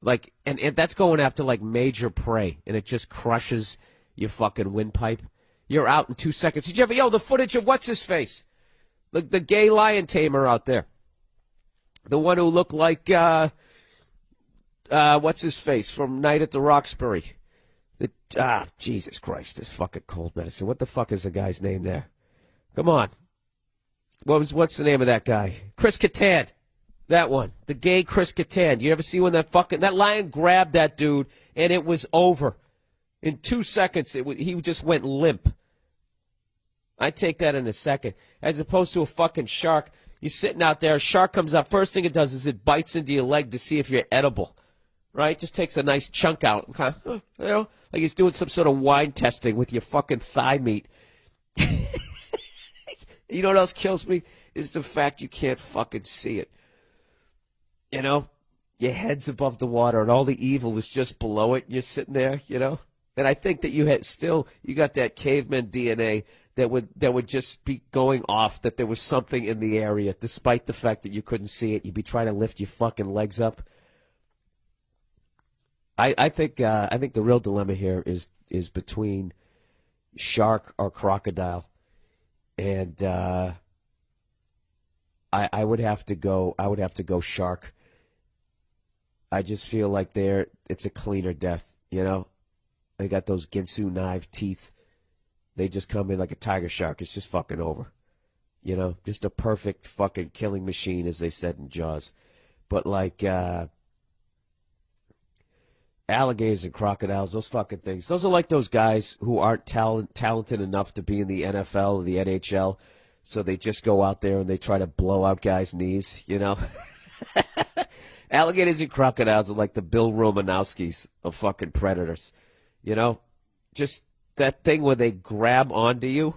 Like, and that's going after, like, major prey, and it just crushes your fucking windpipe. You're out in 2 seconds. Did you ever, the footage of what's-his-face? The gay lion tamer out there. The one who looked like, what's-his-face from Night at the Roxbury. Jesus Christ, this fucking cold medicine. What the fuck is the guy's name there? Come on. What's the name of that guy? Chris Kattan. That one. The gay Chris Kattan. You ever see when that lion grabbed that dude and it was over? In 2 seconds, he just went limp. I take that in a second. As opposed to a fucking shark. You're sitting out there, a shark comes up. First thing it does is it bites into your leg to see if you're edible. Right? Just takes a nice chunk out. You know, like he's doing some sort of wine testing with your fucking thigh meat. You know what else kills me? Is the fact you can't fucking see it. You know? Your head's above the water and all the evil is just below it and you're sitting there, you know? And I think that you got that caveman DNA that would just be going off, that there was something in the area, despite the fact that you couldn't see it. You'd be trying to lift your fucking legs up. I think the real dilemma here is between shark or crocodile, and I would have to go shark. I just feel like it's a cleaner death, you know. They got those Ginsu knife teeth. They just come in like a tiger shark. It's just fucking over, you know. Just a perfect fucking killing machine, as they said in Jaws. But like alligators and crocodiles, those fucking things. Those are like those guys who aren't talented enough to be in the NFL or the NHL, so they just go out there and they try to blow out guys' knees, you know? Alligators and crocodiles are like the Bill Romanowskis of fucking predators, you know? Just that thing where they grab onto you.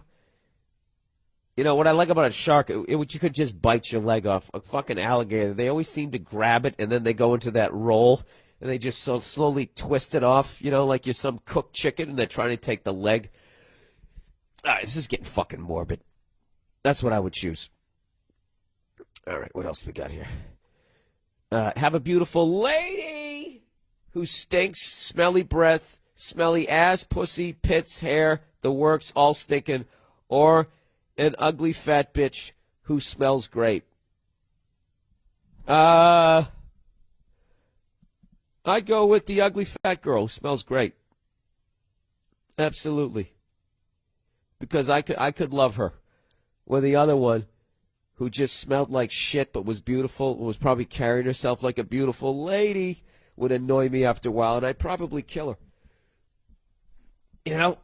You know, what I like about a shark, you could just bite your leg off. A fucking alligator, they always seem to grab it, and then they go into that roll, and they just so slowly twist it off, you know, like you're some cooked chicken, and they're trying to take the leg. All right, this is getting fucking morbid. That's what I would choose. All right, what else we got here? Have a beautiful lady who stinks, smelly breath, smelly ass, pussy, pits, hair, the works, all stinking, or an ugly fat bitch who smells great. I'd go with the ugly fat girl who smells great. Absolutely. Because I could love her. Or the other one who just smelled like shit but was beautiful and was probably carrying herself like a beautiful lady would annoy me after a while, and I'd probably kill her. You know?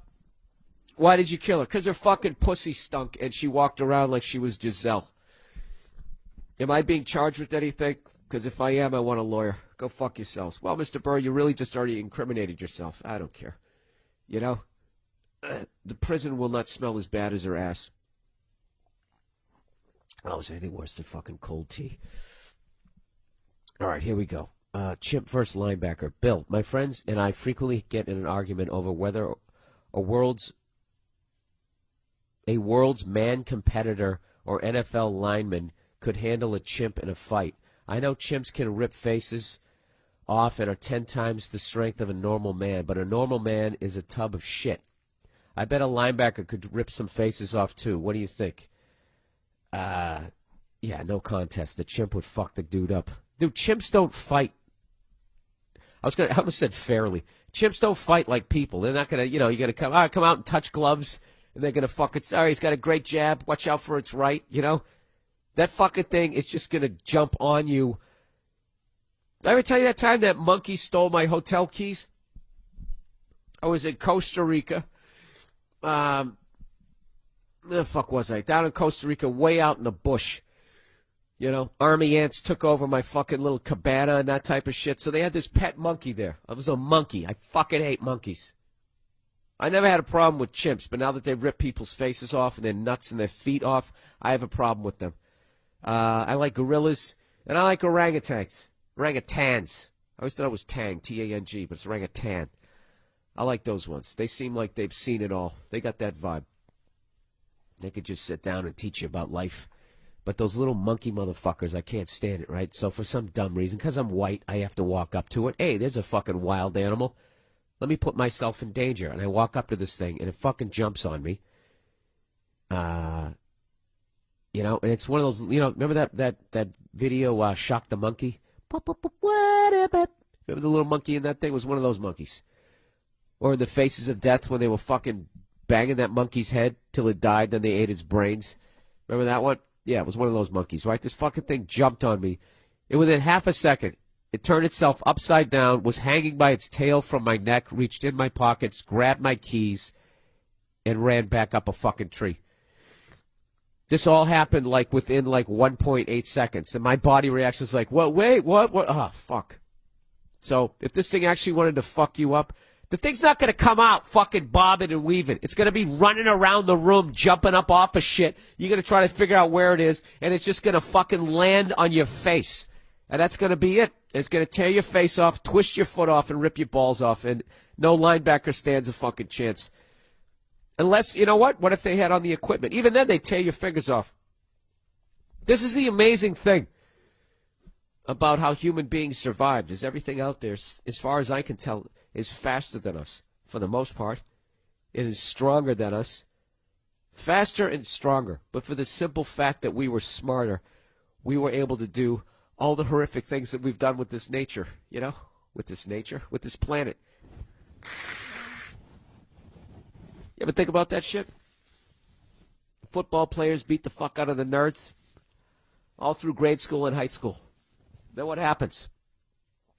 Why did you kill her? Because her fucking pussy stunk and she walked around like she was Giselle. Am I being charged with anything? Because if I am, I want a lawyer. Go fuck yourselves. Well, Mr. Burr, you really just already incriminated yourself. I don't care. You know? The prison will not smell as bad as her ass. Oh, is there anything worse than fucking cold tea? All right, here we go. Chimp first linebacker. Bill, my friends and I frequently get in an argument over whether a world's man competitor or NFL lineman could handle a chimp in a fight. I know chimps can rip faces off and are 10 times the strength of a normal man, but a normal man is a tub of shit. I bet a linebacker could rip some faces off too. What do you think? Yeah, no contest. The chimp would fuck the dude up. Dude, chimps don't fight. I almost said fairly. Chimps don't fight like people. They're not gonna, you gotta come out and touch gloves, and they're gonna fuck it. Sorry, he's got a great jab. Watch out for its right. You know, that fucking thing is just gonna jump on you. Did I ever tell you that time that monkey stole my hotel keys? I was in Costa Rica. Where the fuck was I? Down in Costa Rica, way out in the bush. You know, army ants took over my fucking little cabana and that type of shit. So they had this pet monkey there. I was a monkey. I fucking hate monkeys. I never had a problem with chimps, but now that they rip people's faces off and their nuts and their feet off, I have a problem with them. I like gorillas, and I like orangutans. Orangutans. I always thought it was tang, T-A-N-G, but it's orangutan. I like those ones. They seem like they've seen it all. They got that vibe. They could just sit down and teach you about life. But those little monkey motherfuckers, I can't stand it, right? So for some dumb reason, because I'm white, I have to walk up to it. Hey, there's a fucking wild animal. Let me put myself in danger. And I walk up to this thing, and it fucking jumps on me. You know, and it's one of those, you know, remember that video, Shock the Monkey? Remember the little monkey in that thing? It was one of those monkeys. Or in the Faces of Death when they were fucking banging that monkey's head till it died, then they ate its brains. Remember that one? Yeah, it was one of those monkeys, right? This fucking thing jumped on me. And within half a second, it turned itself upside down, was hanging by its tail from my neck, reached in my pockets, grabbed my keys, and ran back up a fucking tree. This all happened like within like 1.8 seconds, and my body reaction was like, "What? Wait, what? Oh, fuck!" So if this thing actually wanted to fuck you up, the thing's not going to come out fucking bobbing and weaving. It's going to be running around the room, jumping up off of shit. You're going to try to figure out where it is, and it's just going to fucking land on your face, and that's going to be it. It's going to tear your face off, twist your foot off, and rip your balls off, and no linebacker stands a fucking chance. Unless, you know what? What if they had on the equipment? Even then, they tear your fingers off. This is the amazing thing about how human beings survived, is everything out there, as far as I can tell, is faster than us, for the most part. It is stronger than us. Faster and stronger. But for the simple fact that we were smarter, we were able to do all the horrific things that we've done with this nature, you know? With this nature, with this planet. You ever think about that shit? Football players beat the fuck out of the nerds all through grade school and high school. Then what happens?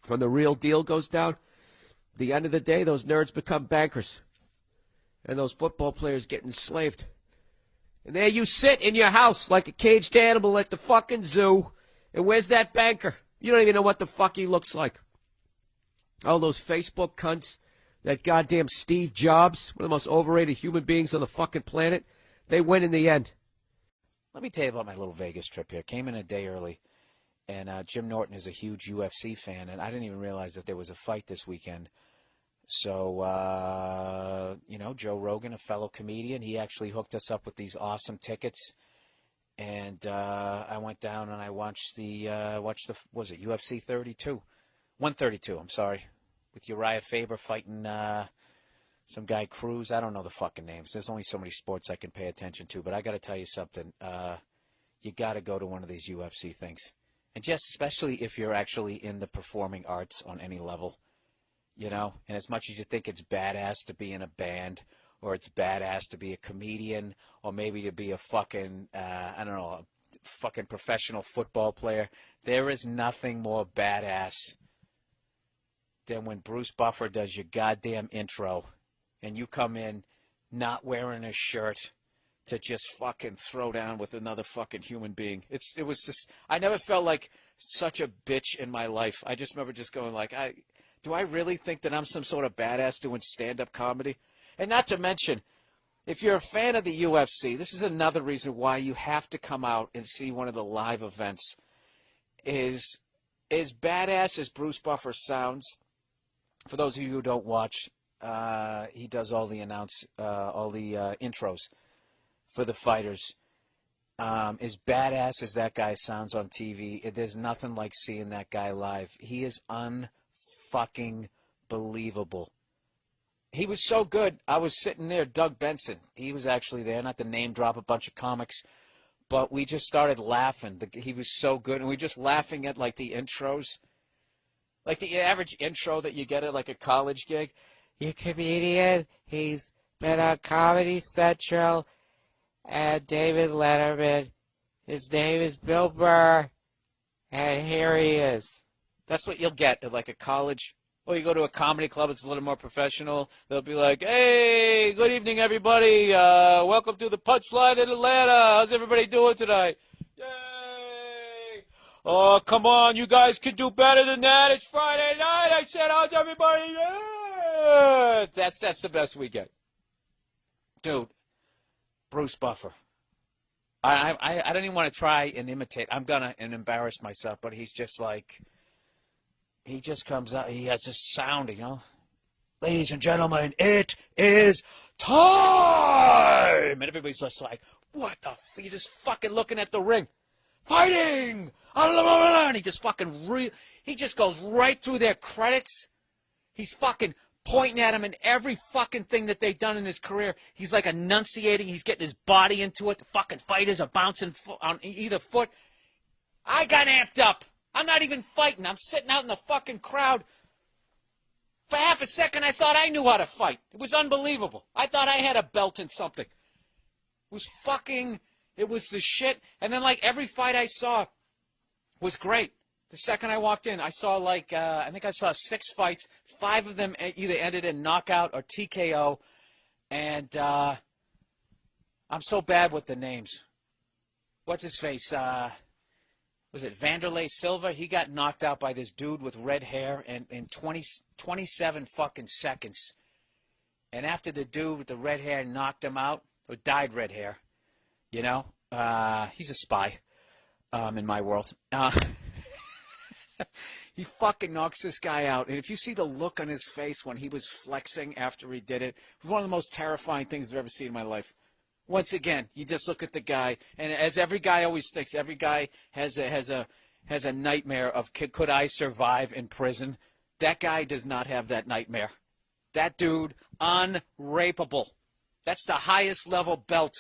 When the real deal goes down, at the end of the day, those nerds become bankers. And those football players get enslaved. And there you sit in your house like a caged animal at the fucking zoo. And where's that banker? You don't even know what the fuck he looks like. All those Facebook cunts. That goddamn Steve Jobs, one of the most overrated human beings on the fucking planet, they win in the end. Let me tell you about my little Vegas trip here. Came in a day early, and Jim Norton is a huge UFC fan, and I didn't even realize that there was a fight this weekend. So, you know, Joe Rogan, a fellow comedian, he actually hooked us up with these awesome tickets. And I went down and I watched was it UFC 32? 132, I'm sorry. With Uriah Faber fighting some guy Cruz. I don't know the fucking names. There's only so many sports I can pay attention to. But I got to tell you something. You got to go to one of these UFC things. And just especially if you're actually in the performing arts on any level. You know? And as much as you think it's badass to be in a band, or it's badass to be a comedian, or maybe to be a fucking, I don't know, a fucking professional football player, there is nothing more badass than when Bruce Buffer does your goddamn intro and you come in not wearing a shirt to just fucking throw down with another fucking human being. It was just, I never felt like such a bitch in my life. I just remember just going like, do I really think that I'm some sort of badass doing stand-up comedy? And not to mention, if you're a fan of the UFC, this is another reason why you have to come out and see one of the live events. Is as badass as Bruce Buffer sounds. For those of you who don't watch, he does all the intros for the fighters. As badass as that guy sounds on TV, there's nothing like seeing that guy live. He is unfucking believable. He was so good. I was sitting there, Doug Benson. He was actually there, not to name drop a bunch of comics, but we just started laughing. He was so good, and we were just laughing at like the intros. Like the average intro that you get at like a college gig. You're a comedian. He's been on Comedy Central and David Letterman. His name is Bill Burr. And here he is. That's what you'll get at like a college. Or you go to a comedy club, it's a little more professional. They'll be like, hey, good evening, everybody. Welcome to the Punchline in Atlanta. How's everybody doing tonight? Yay! Oh, come on, you guys can do better than that. It's Friday night. I said, how's everybody? Yeah. That's the best we get. Dude, Bruce Buffer. I don't even want to try and imitate. I'm going to embarrass myself, but he's just like, he just comes out. He has this sound, you know. Ladies and gentlemen, it is time. And everybody's just like, what the? You're just fucking looking at the ring. fighting, and he just fucking he just goes right through their credits. He's fucking pointing at him in every fucking thing that they've done in his career. He's like enunciating. He's getting his body into it. The fucking fighters are bouncing on either foot. I got amped up. I'm not even fighting. I'm sitting out in the fucking crowd. For half a second, I thought I knew how to fight. It was unbelievable. I thought I had a belt in something. It was the shit. And then, like, every fight I saw was great. The second I walked in, I saw, like, I think I saw 6 fights. 5 of them either ended in knockout or TKO. And I'm so bad with the names. What's his face? Was it Vanderlei Silva? He got knocked out by this dude with red hair in 27 fucking seconds. And after the dude with the red hair knocked him out, or dyed red hair, you know, he's a spy in my world. He fucking knocks this guy out. And if you see the look on his face when he was flexing after he did it, it was one of the most terrifying things I've ever seen in my life. Once again, you just look at the guy, and as every guy always thinks, every guy has a nightmare of could I survive in prison. That guy does not have that nightmare. That dude, unrapeable. That's the highest level belt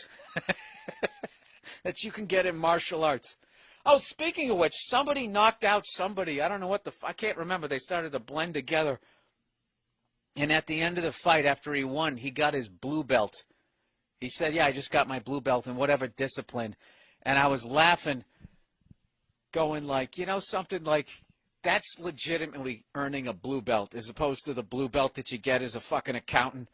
that you can get in martial arts. Oh, speaking of which, somebody knocked out somebody. I don't know what I can't remember. They started to blend together. And at the end of the fight, after he won, he got his blue belt. He said, yeah, I just got my blue belt in whatever discipline. And I was laughing, going like, you know, something like, that's legitimately earning a blue belt as opposed to the blue belt that you get as a fucking accountant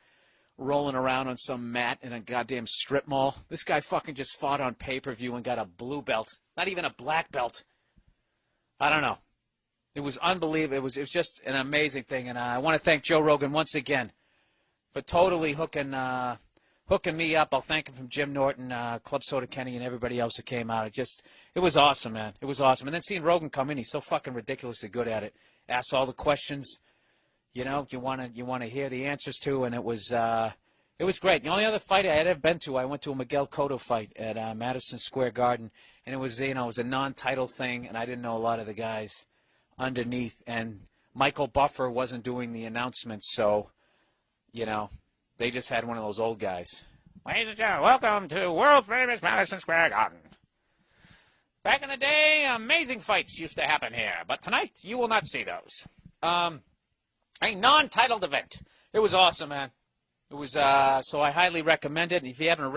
rolling around on some mat in a goddamn strip mall. This guy fucking just fought on pay-per-view and got a blue belt. Not even a black belt. I don't know. It was unbelievable. It was just an amazing thing. And I want to thank Joe Rogan once again for totally hooking me up. I'll thank him from Jim Norton, Club Soda Kenny, and everybody else who came out. It was awesome, man. It was awesome. And then seeing Rogan come in, he's so fucking ridiculously good at it. Asks all the questions, you know, you want to hear the answers to, and it was great. The only other fight I had ever been to, I went to a Miguel Cotto fight at Madison Square Garden, and it was, you know, it was a non-title thing, and I didn't know a lot of the guys underneath, and Michael Buffer wasn't doing the announcements, so, you know, they just had one of those old guys. Ladies and gentlemen, welcome to world-famous Madison Square Garden. Back in the day, amazing fights used to happen here, but tonight you will not see those. A non-titled event. It was awesome, man. It was so I highly recommend it. If you haven't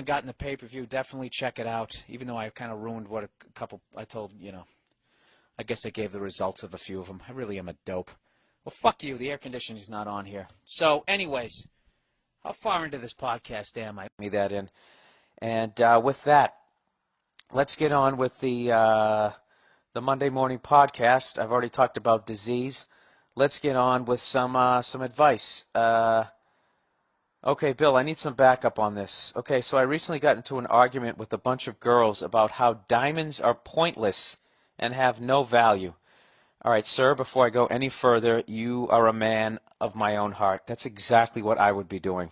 gotten the pay-per-view, definitely check it out. Even though I kind of ruined what a couple I told, you know. I guess I gave the results of a few of them. I really am a dope. Well, fuck you. The air conditioning's not on here. So, anyways, how far into this podcast am I? Me that in. And with that, let's get on with the Monday morning podcast. I've already talked about disease. Let's get on with some advice. Okay, Bill, I need some backup on this. Okay, so I recently got into an argument with a bunch of girls about how diamonds are pointless and have no value. All right, sir, before I go any further, you are a man of my own heart. That's exactly what I would be doing.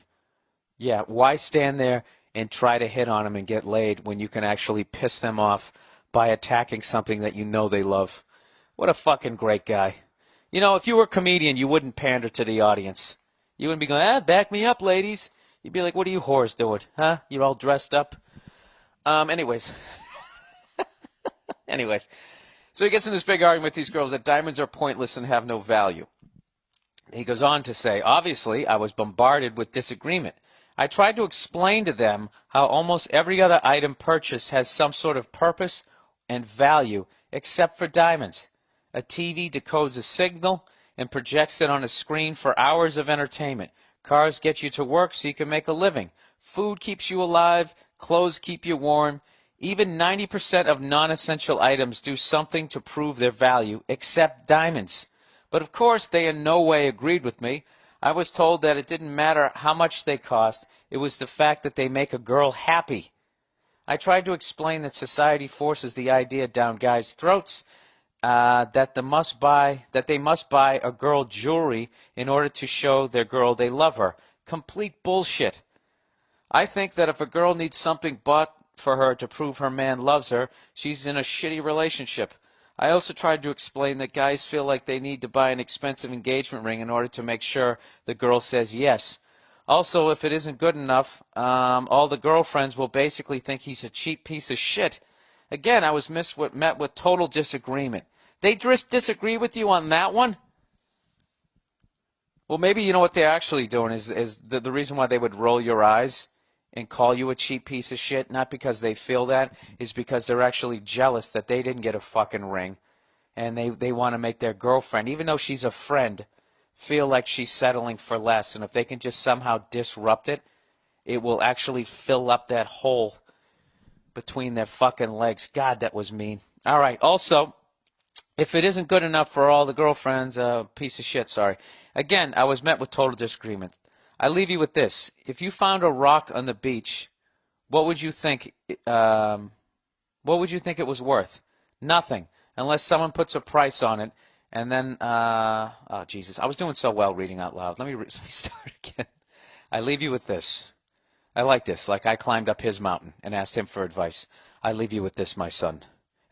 Yeah, why stand there and try to hit on them and get laid when you can actually piss them off by attacking something that you know they love? What a fucking great guy. You know, if you were a comedian, you wouldn't pander to the audience. You wouldn't be going, back me up, ladies. You'd be like, what are you whores doing? Huh? You're all dressed up? Anyways. So he gets in this big argument with these girls that diamonds are pointless and have no value. He goes on to say, obviously, I was bombarded with disagreement. I tried to explain to them how almost every other item purchased has some sort of purpose and value except for diamonds. A TV decodes a signal and projects it on a screen for hours of entertainment. Cars get you to work so you can make a living. Food keeps you alive. Clothes keep you warm. Even 90% of non-essential items do something to prove their value, except diamonds. But of course, they in no way agreed with me. I was told that it didn't matter how much they cost. It was the fact that they make a girl happy. I tried to explain that society forces the idea down guys' throats that they must buy a girl jewelry in order to show their girl they love her. Complete bullshit. I think that if a girl needs something bought for her to prove her man loves her, she's in a shitty relationship. I also tried to explain that guys feel like they need to buy an expensive engagement ring in order to make sure the girl says yes. Also, if it isn't good enough, all the girlfriends will basically think he's a cheap piece of shit. Again, I was met with total disagreement. They just disagree with you on that one? Well, maybe you know what they're actually doing is the reason why they would roll your eyes and call you a cheap piece of shit, not because they feel that, is because they're actually jealous that they didn't get a fucking ring. And they want to make their girlfriend, even though she's a friend, feel like she's settling for less. And if they can just somehow disrupt it, it will actually fill up that hole between their fucking legs. God, that was mean. All right, also, if it isn't good enough for all the girlfriends, piece of shit, sorry. Again, I was met with total disagreement. I leave you with this. If you found a rock on the beach, what would you think it was worth? Nothing, unless someone puts a price on it. And then, oh, Jesus, I was doing so well reading out loud. Let me start again. I leave you with this. I like this, like I climbed up his mountain and asked him for advice. I leave you with this, my son.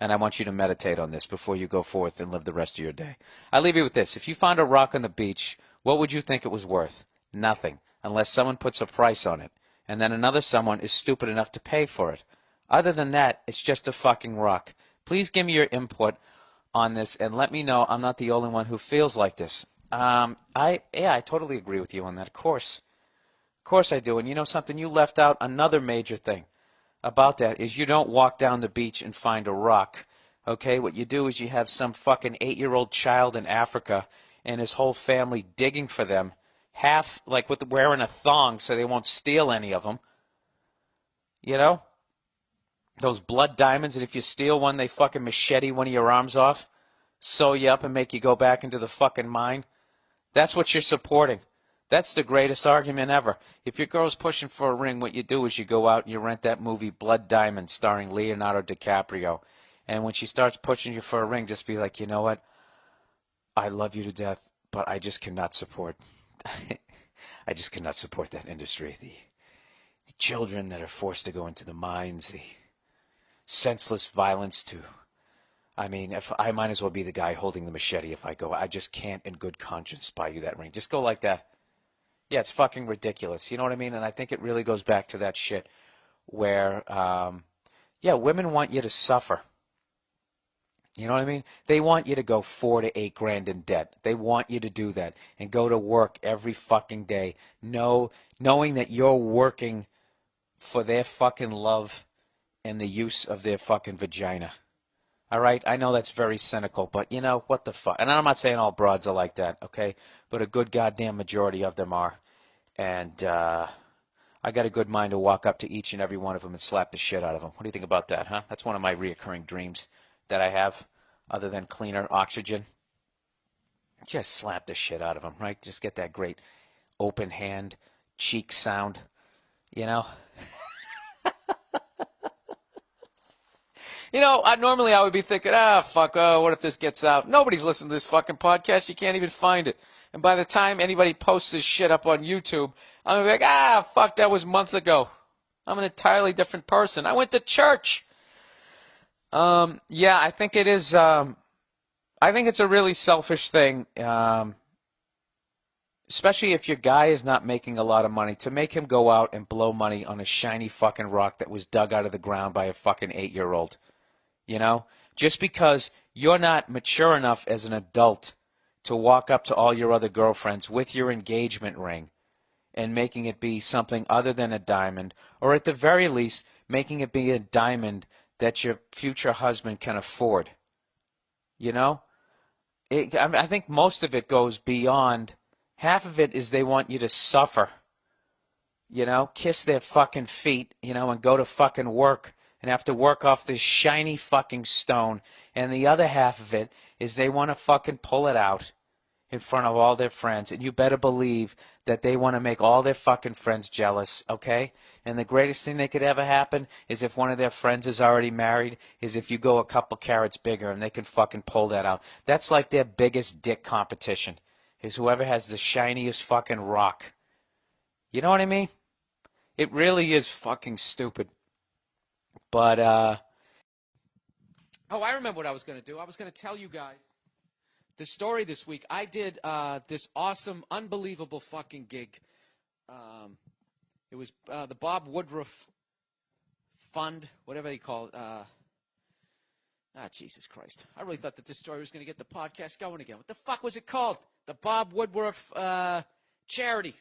And I want you to meditate on this before you go forth and live the rest of your day. I leave you with this. If you found a rock on the beach, what would you think it was worth? Nothing, unless someone puts a price on it. And then another someone is stupid enough to pay for it. Other than that, it's just a fucking rock. Please give me your input on this and let me know I'm not the only one who feels like this. I totally agree with you on that, of course. Of course I do. And you know something? You left out another major thing about that is you don't walk down the beach and find a rock. Okay? What you do is you have some fucking 8-year-old child in Africa and his whole family digging for them, half like with wearing a thong so they won't steal any of them. You know? Those blood diamonds, and if you steal one, they fucking machete one of your arms off, sew you up and make you go back into the fucking mine. That's what you're supporting. That's the greatest argument ever. If your girl's pushing for a ring, what you do is you go out and you rent that movie Blood Diamond starring Leonardo DiCaprio. And when she starts pushing you for a ring, just be like, you know what? I love you to death, but I just cannot support I just cannot support that industry. The children that are forced to go into the mines, the senseless violence if I might as well be the guy holding the machete if I go. I just can't in good conscience buy you that ring. Just go like that. Yeah, it's fucking ridiculous. You know what I mean? And I think it really goes back to that shit where, women want you to suffer. You know what I mean? They want you to go 4 to 8 grand in debt. They want you to do that and go to work every fucking day, knowing that you're working for their fucking love and the use of their fucking vagina. All right? I know that's very cynical, but you know, what the fuck? And I'm not saying all broads are like that, okay? But a good goddamn majority of them are. And I got a good mind to walk up to each and every one of them and slap the shit out of them. What do you think about that, huh? That's one of my reoccurring dreams that I have, other than cleaner oxygen. Just slap the shit out of them, right? Just get that great open hand cheek sound, you know? You know, normally I would be thinking, fuck, what if this gets out? Nobody's listening to this fucking podcast. You can't even find it. And by the time anybody posts this shit up on YouTube, I'm going to be like, fuck, that was months ago. I'm an entirely different person. I went to church. I think it is, I think it's a really selfish thing, especially if your guy is not making a lot of money, to make him go out and blow money on a shiny fucking rock that was dug out of the ground by a fucking 8-year-old. You know, just because you're not mature enough as an adult to walk up to all your other girlfriends with your engagement ring and making it be something other than a diamond, or at the very least, making it be a diamond that your future husband can afford. You know? I think most of it goes beyond. Half of it is they want you to suffer. You know? Kiss their fucking feet, you know, and go to fucking work and have to work off this shiny fucking stone. And the other half of it is they want to fucking pull it out in front of all their friends. And you better believe that they want to make all their fucking friends jealous, okay? And the greatest thing that could ever happen is if one of their friends is already married, is if you go a couple carats bigger and they can fucking pull that out. That's like their biggest dick competition, is whoever has the shiniest fucking rock. You know what I mean? It really is fucking stupid. But, oh, I remember what I was going to do. I was going to tell you guys the story this week. I did this awesome, unbelievable fucking gig. It was the Bob Woodruff Fund, whatever they call it. Jesus Christ. I really thought that this story was going to get the podcast going again. What the fuck was it called? The Bob Woodruff charity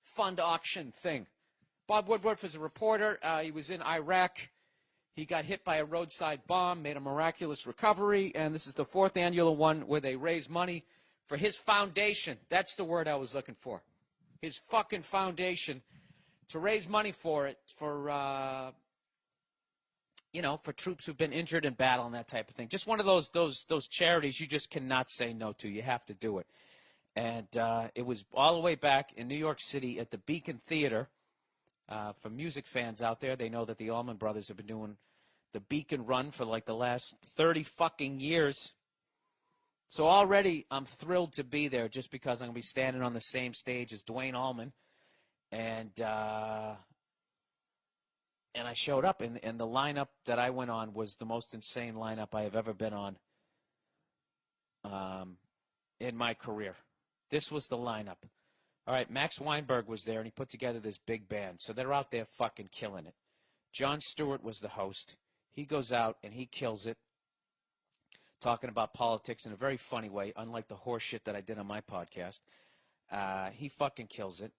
fund auction thing. Bob Woodruff is a reporter. He was in Iraq. He got hit by a roadside bomb, made a miraculous recovery, and this is the 4th annual one where they raise money for his foundation. That's the word I was looking for. His fucking foundation, to raise money for it, for for troops who've been injured in battle and that type of thing. Just one of those charities you just cannot say no to. You have to do it. And it was all the way back in New York City at the Beacon Theater. For music fans out there, they know that the Allman Brothers have been doing the Beacon Run for like the last 30 fucking years. So already I'm thrilled to be there just because I'm going to be standing on the same stage as Duane Allman. And I showed up, and the lineup that I went on was the most insane lineup I have ever been on in my career. This was the lineup. All right, Max Weinberg was there, and he put together this big band. So they're out there fucking killing it. Jon Stewart was the host. He goes out, and he kills it, talking about politics in a very funny way, unlike the horse shit that I did on my podcast. He fucking kills it.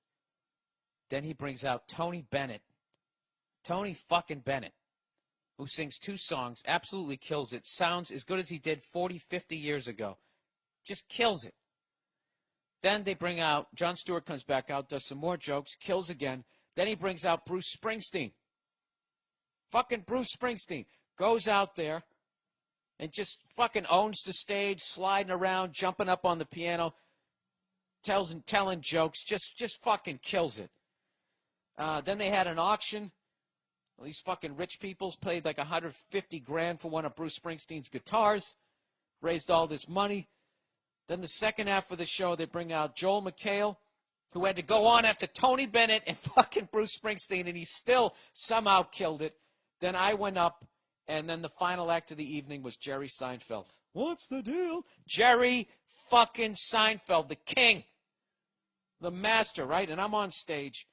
Then he brings out Tony Bennett. Tony fucking Bennett, who sings 2 songs, absolutely kills it. Sounds as good as he did 40, 50 years ago. Just kills it. Then they bring out, Jon Stewart comes back out, does some more jokes, kills again. Then he brings out Bruce Springsteen. Fucking Bruce Springsteen goes out there and just fucking owns the stage, sliding around, jumping up on the piano, telling jokes, just fucking kills it. Then they had an auction. These fucking rich peoples paid like $150,000 for one of Bruce Springsteen's guitars, raised all this money. Then the second half of the show, they bring out Joel McHale, who had to go on after Tony Bennett and fucking Bruce Springsteen, and he still somehow killed it. Then I went up, and then the final act of the evening was Jerry Seinfeld. What's the deal? Jerry fucking Seinfeld, the king, the master, right? And I'm on stage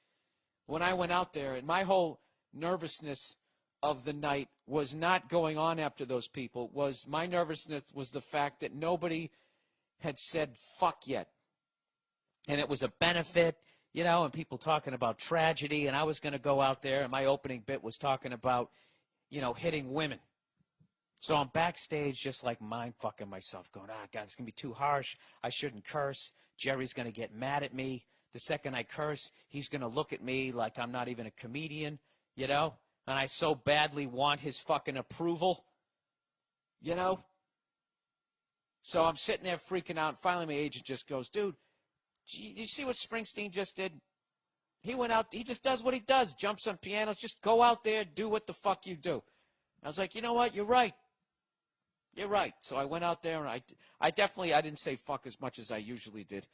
when I went out there, and my whole nervousness of the night was not going on after those people. My nervousness was the fact that nobody had said fuck yet. And it was a benefit, and people talking about tragedy, and I was going to go out there, and my opening bit was talking about, hitting women. So I'm backstage just like mind-fucking myself, going, God, it's going to be too harsh. I shouldn't curse. Jerry's going to get mad at me. The second I curse, he's going to look at me like I'm not even a comedian, and I so badly want his fucking approval, So I'm sitting there freaking out, and finally my agent just goes, dude, you see what Springsteen just did? He went out, he just does what he does, jumps on pianos, just go out there, do what the fuck you do. I was like, you know what, you're right. You're right. So I went out there, and I didn't say fuck as much as I usually did,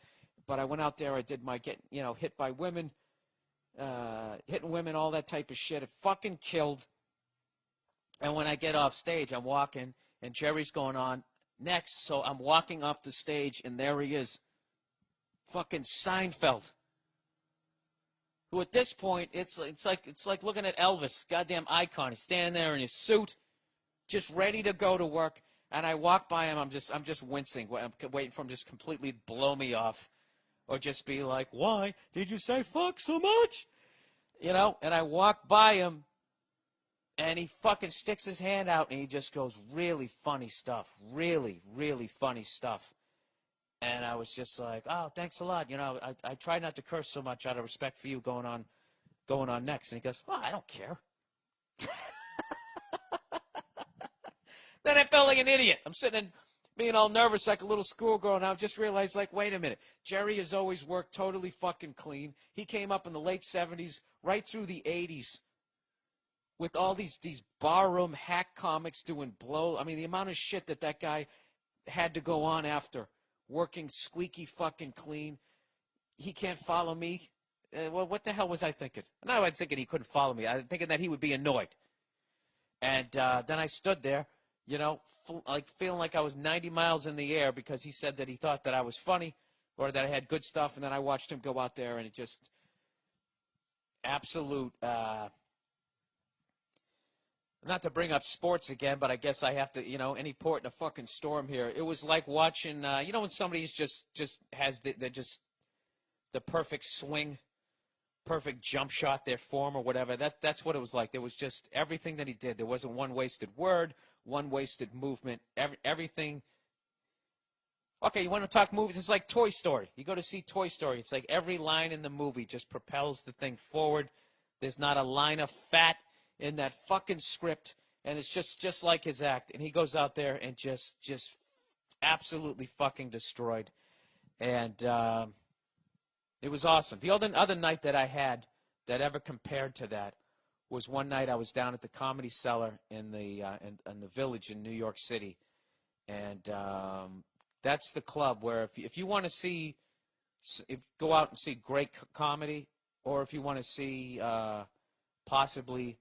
but I went out there, I did my hit by women, hitting women, all that type of shit. It fucking killed. And when I get off stage, I'm walking, and Jerry's going on next, so I'm walking off the stage, and there he is, fucking Seinfeld, who at this point, it's like looking at Elvis, goddamn icon. He's standing there in his suit, just ready to go to work, and I walk by him, I'm just wincing, I'm waiting for him to just completely blow me off, or just be like, why did you say fuck so much? And I walk by him, and he fucking sticks his hand out, and he just goes, really funny stuff, really, really funny stuff. And I was just like, oh, thanks a lot. I try not to curse so much out of respect for you going on next. And he goes, well, I don't care. Then I felt like an idiot. I'm sitting and being all nervous like a little schoolgirl, and I just realized, like, wait a minute. Jerry has always worked totally fucking clean. He came up in the late 70s, right through the 80s, with all these barroom hack comics doing blow. I mean, the amount of shit that guy had to go on after, working squeaky fucking clean. He can't follow me. Well, what the hell was I thinking? No, I was thinking he couldn't follow me. I was thinking that he would be annoyed. And then I stood there, like feeling like I was 90 miles in the air because he said that he thought that I was funny or that I had good stuff. And then I watched him go out there, and it just absolute. Not to bring up sports again, but I guess I have to, any port in a fucking storm here. It was like watching, when somebody's just has the perfect swing, perfect jump shot, their form or whatever. That's what it was like. There was just everything that he did. There wasn't one wasted word, one wasted movement, everything. Okay, you want to talk movies? It's like Toy Story. You go to see Toy Story. It's like every line in the movie just propels the thing forward. There's not a line of fat in that fucking script, and it's just like his act. And he goes out there and just absolutely fucking destroyed. And it was awesome. The other night that I had that ever compared to that was one night I was down at the Comedy Cellar in the Village in New York City, and that's the club where if you want to see, go out and see great comedy, or if you want to see possibly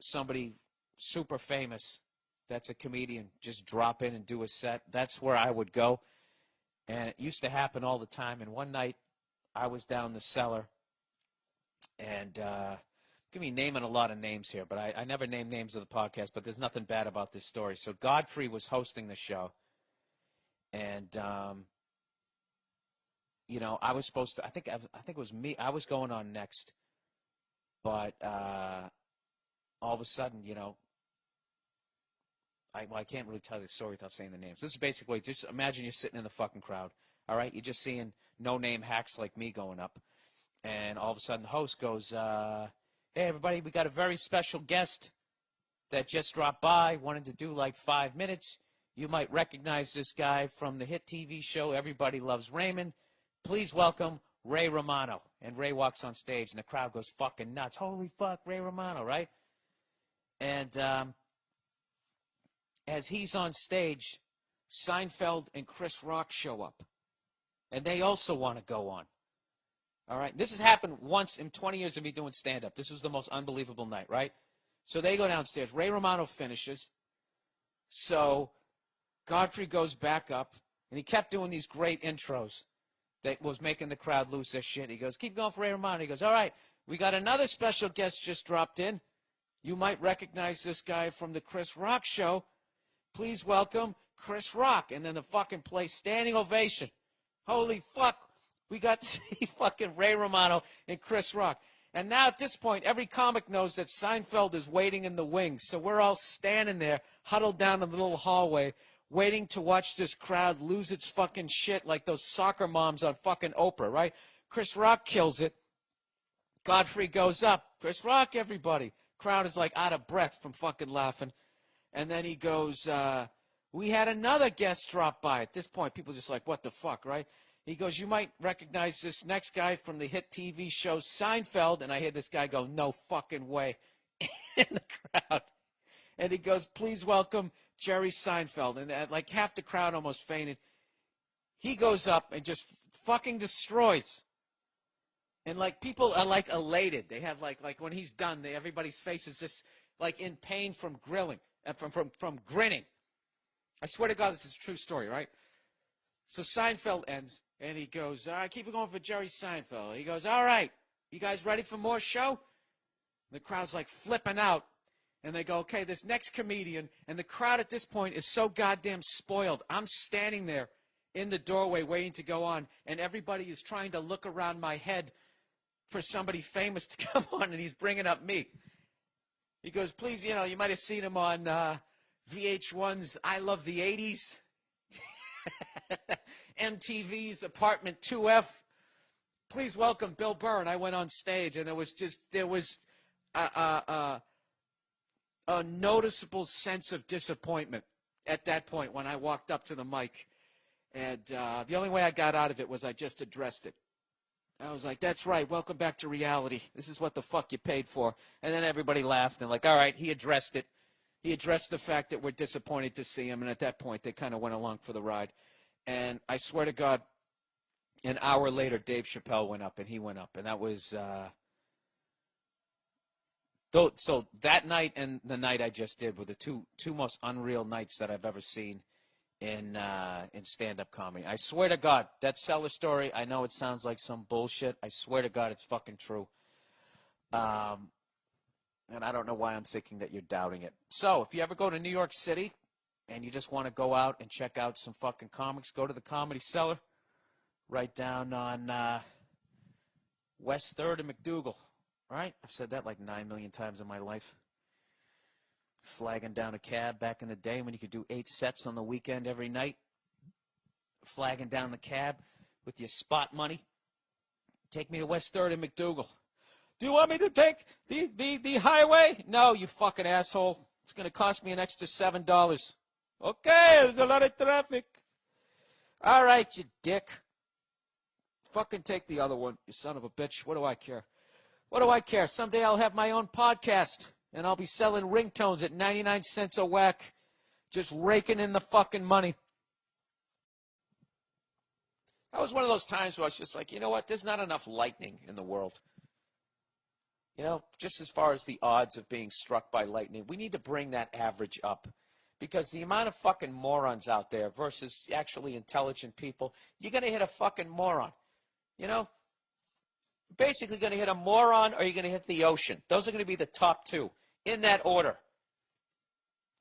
somebody super famous that's a comedian just drop in and do a set, that's where I would go. And it used to happen all the time. And one night I was down the cellar, and give me naming a lot of names here, but I never name names of the podcast, but there's nothing bad about this story. So Godfrey was hosting the show, and I was supposed to, I think it was me, I was going on next, but all of a sudden, I can't really tell you the story without saying the names. This is basically, just imagine you're sitting in the fucking crowd, all right? You're just seeing no-name hacks like me going up, and all of a sudden the host goes, hey, everybody, we got a very special guest that just dropped by, wanted to do like 5 minutes. You might recognize this guy from the hit TV show Everybody Loves Raymond. Please welcome Ray Romano. And Ray walks on stage, and the crowd goes fucking nuts. Holy fuck, Ray Romano, right? And as he's on stage, Seinfeld and Chris Rock show up. And they also want to go on. All right? This has happened once in 20 years of me doing stand-up. This was the most unbelievable night, right? So they go downstairs. Ray Romano finishes. So Godfrey goes back up, and he kept doing these great intros that was making the crowd lose their shit. He goes, keep going for Ray Romano. He goes, all right, we got another special guest just dropped in. You might recognize this guy from the Chris Rock show. Please welcome Chris Rock. And then the fucking place, standing ovation. Holy fuck, we got to see fucking Ray Romano and Chris Rock. And now at this point, every comic knows that Seinfeld is waiting in the wings. So we're all standing there, huddled down in the little hallway, waiting to watch this crowd lose its fucking shit like those soccer moms on fucking Oprah, right? Chris Rock kills it. Godfrey goes up. Chris Rock, everybody. Crowd is like out of breath from fucking laughing. And then he goes, we had another guest drop by. At this point, people are just like, what the fuck, right? He goes, you might recognize this next guy from the hit TV show Seinfeld. And I hear this guy go, no fucking way, in the crowd. And he goes, please welcome Jerry Seinfeld. And like half the crowd almost fainted. He goes up and just fucking destroys. And like people are like elated. They have like when he's done, everybody's face is just like in pain from grilling, from grinning. I swear to God, this is a true story, right? So Seinfeld ends, and he goes, all right, keep it going for Jerry Seinfeld. He goes, all right, you guys ready for more show? And the crowd's like flipping out. And they go, okay, this next comedian, and the crowd at this point is so goddamn spoiled. I'm standing there in the doorway waiting to go on, and everybody is trying to look around my head for somebody famous to come on, and he's bringing up me. He goes, please, you might have seen him on VH1's I Love the 80s, MTV's Apartment 2F. Please welcome Bill Burr. And I went on stage, and there was a noticeable sense of disappointment at that point when I walked up to the mic. And the only way I got out of it was I just addressed it. I was like, that's right, welcome back to reality. This is what the fuck you paid for. And then everybody laughed and like, all right, he addressed it. He addressed the fact that we're disappointed to see him. And at that point, they kind of went along for the ride. And I swear to God, an hour later, Dave Chappelle went up, and he went up. And that was So that night and the night I just did were the two most unreal nights that I've ever seen in stand-up comedy. I swear to God, that cellar story, I know it sounds like some bullshit. I swear to God, it's fucking true. And I don't know why I'm thinking that you're doubting it. So if you ever go to New York City and you just want to go out and check out some fucking comics, go to the Comedy Cellar right down on West 3rd and McDougal. Right? I've said that like 9 million times in my life. Flagging down a cab back in the day when you could do 8 sets on the weekend every night. Flagging down the cab with your spot money. Take me to West 3rd and McDougal. Do you want me to take the highway? No, you fucking asshole. It's going to cost me an extra $7. Okay, there's a lot of traffic. All right, you dick. Fucking take the other one, you son of a bitch. What do I care? What do I care? Someday I'll have my own podcast, and I'll be selling ringtones at 99 cents a whack, just raking in the fucking money. That was one of those times where I was just like, you know what? There's not enough lightning in the world. You know, just as far as the odds of being struck by lightning, we need to bring that average up. Because the amount of fucking morons out there versus actually intelligent people, you're going to hit a fucking moron. You know? Basically going to hit a moron or you're going to hit the ocean. Those are going to be the top two, in that order.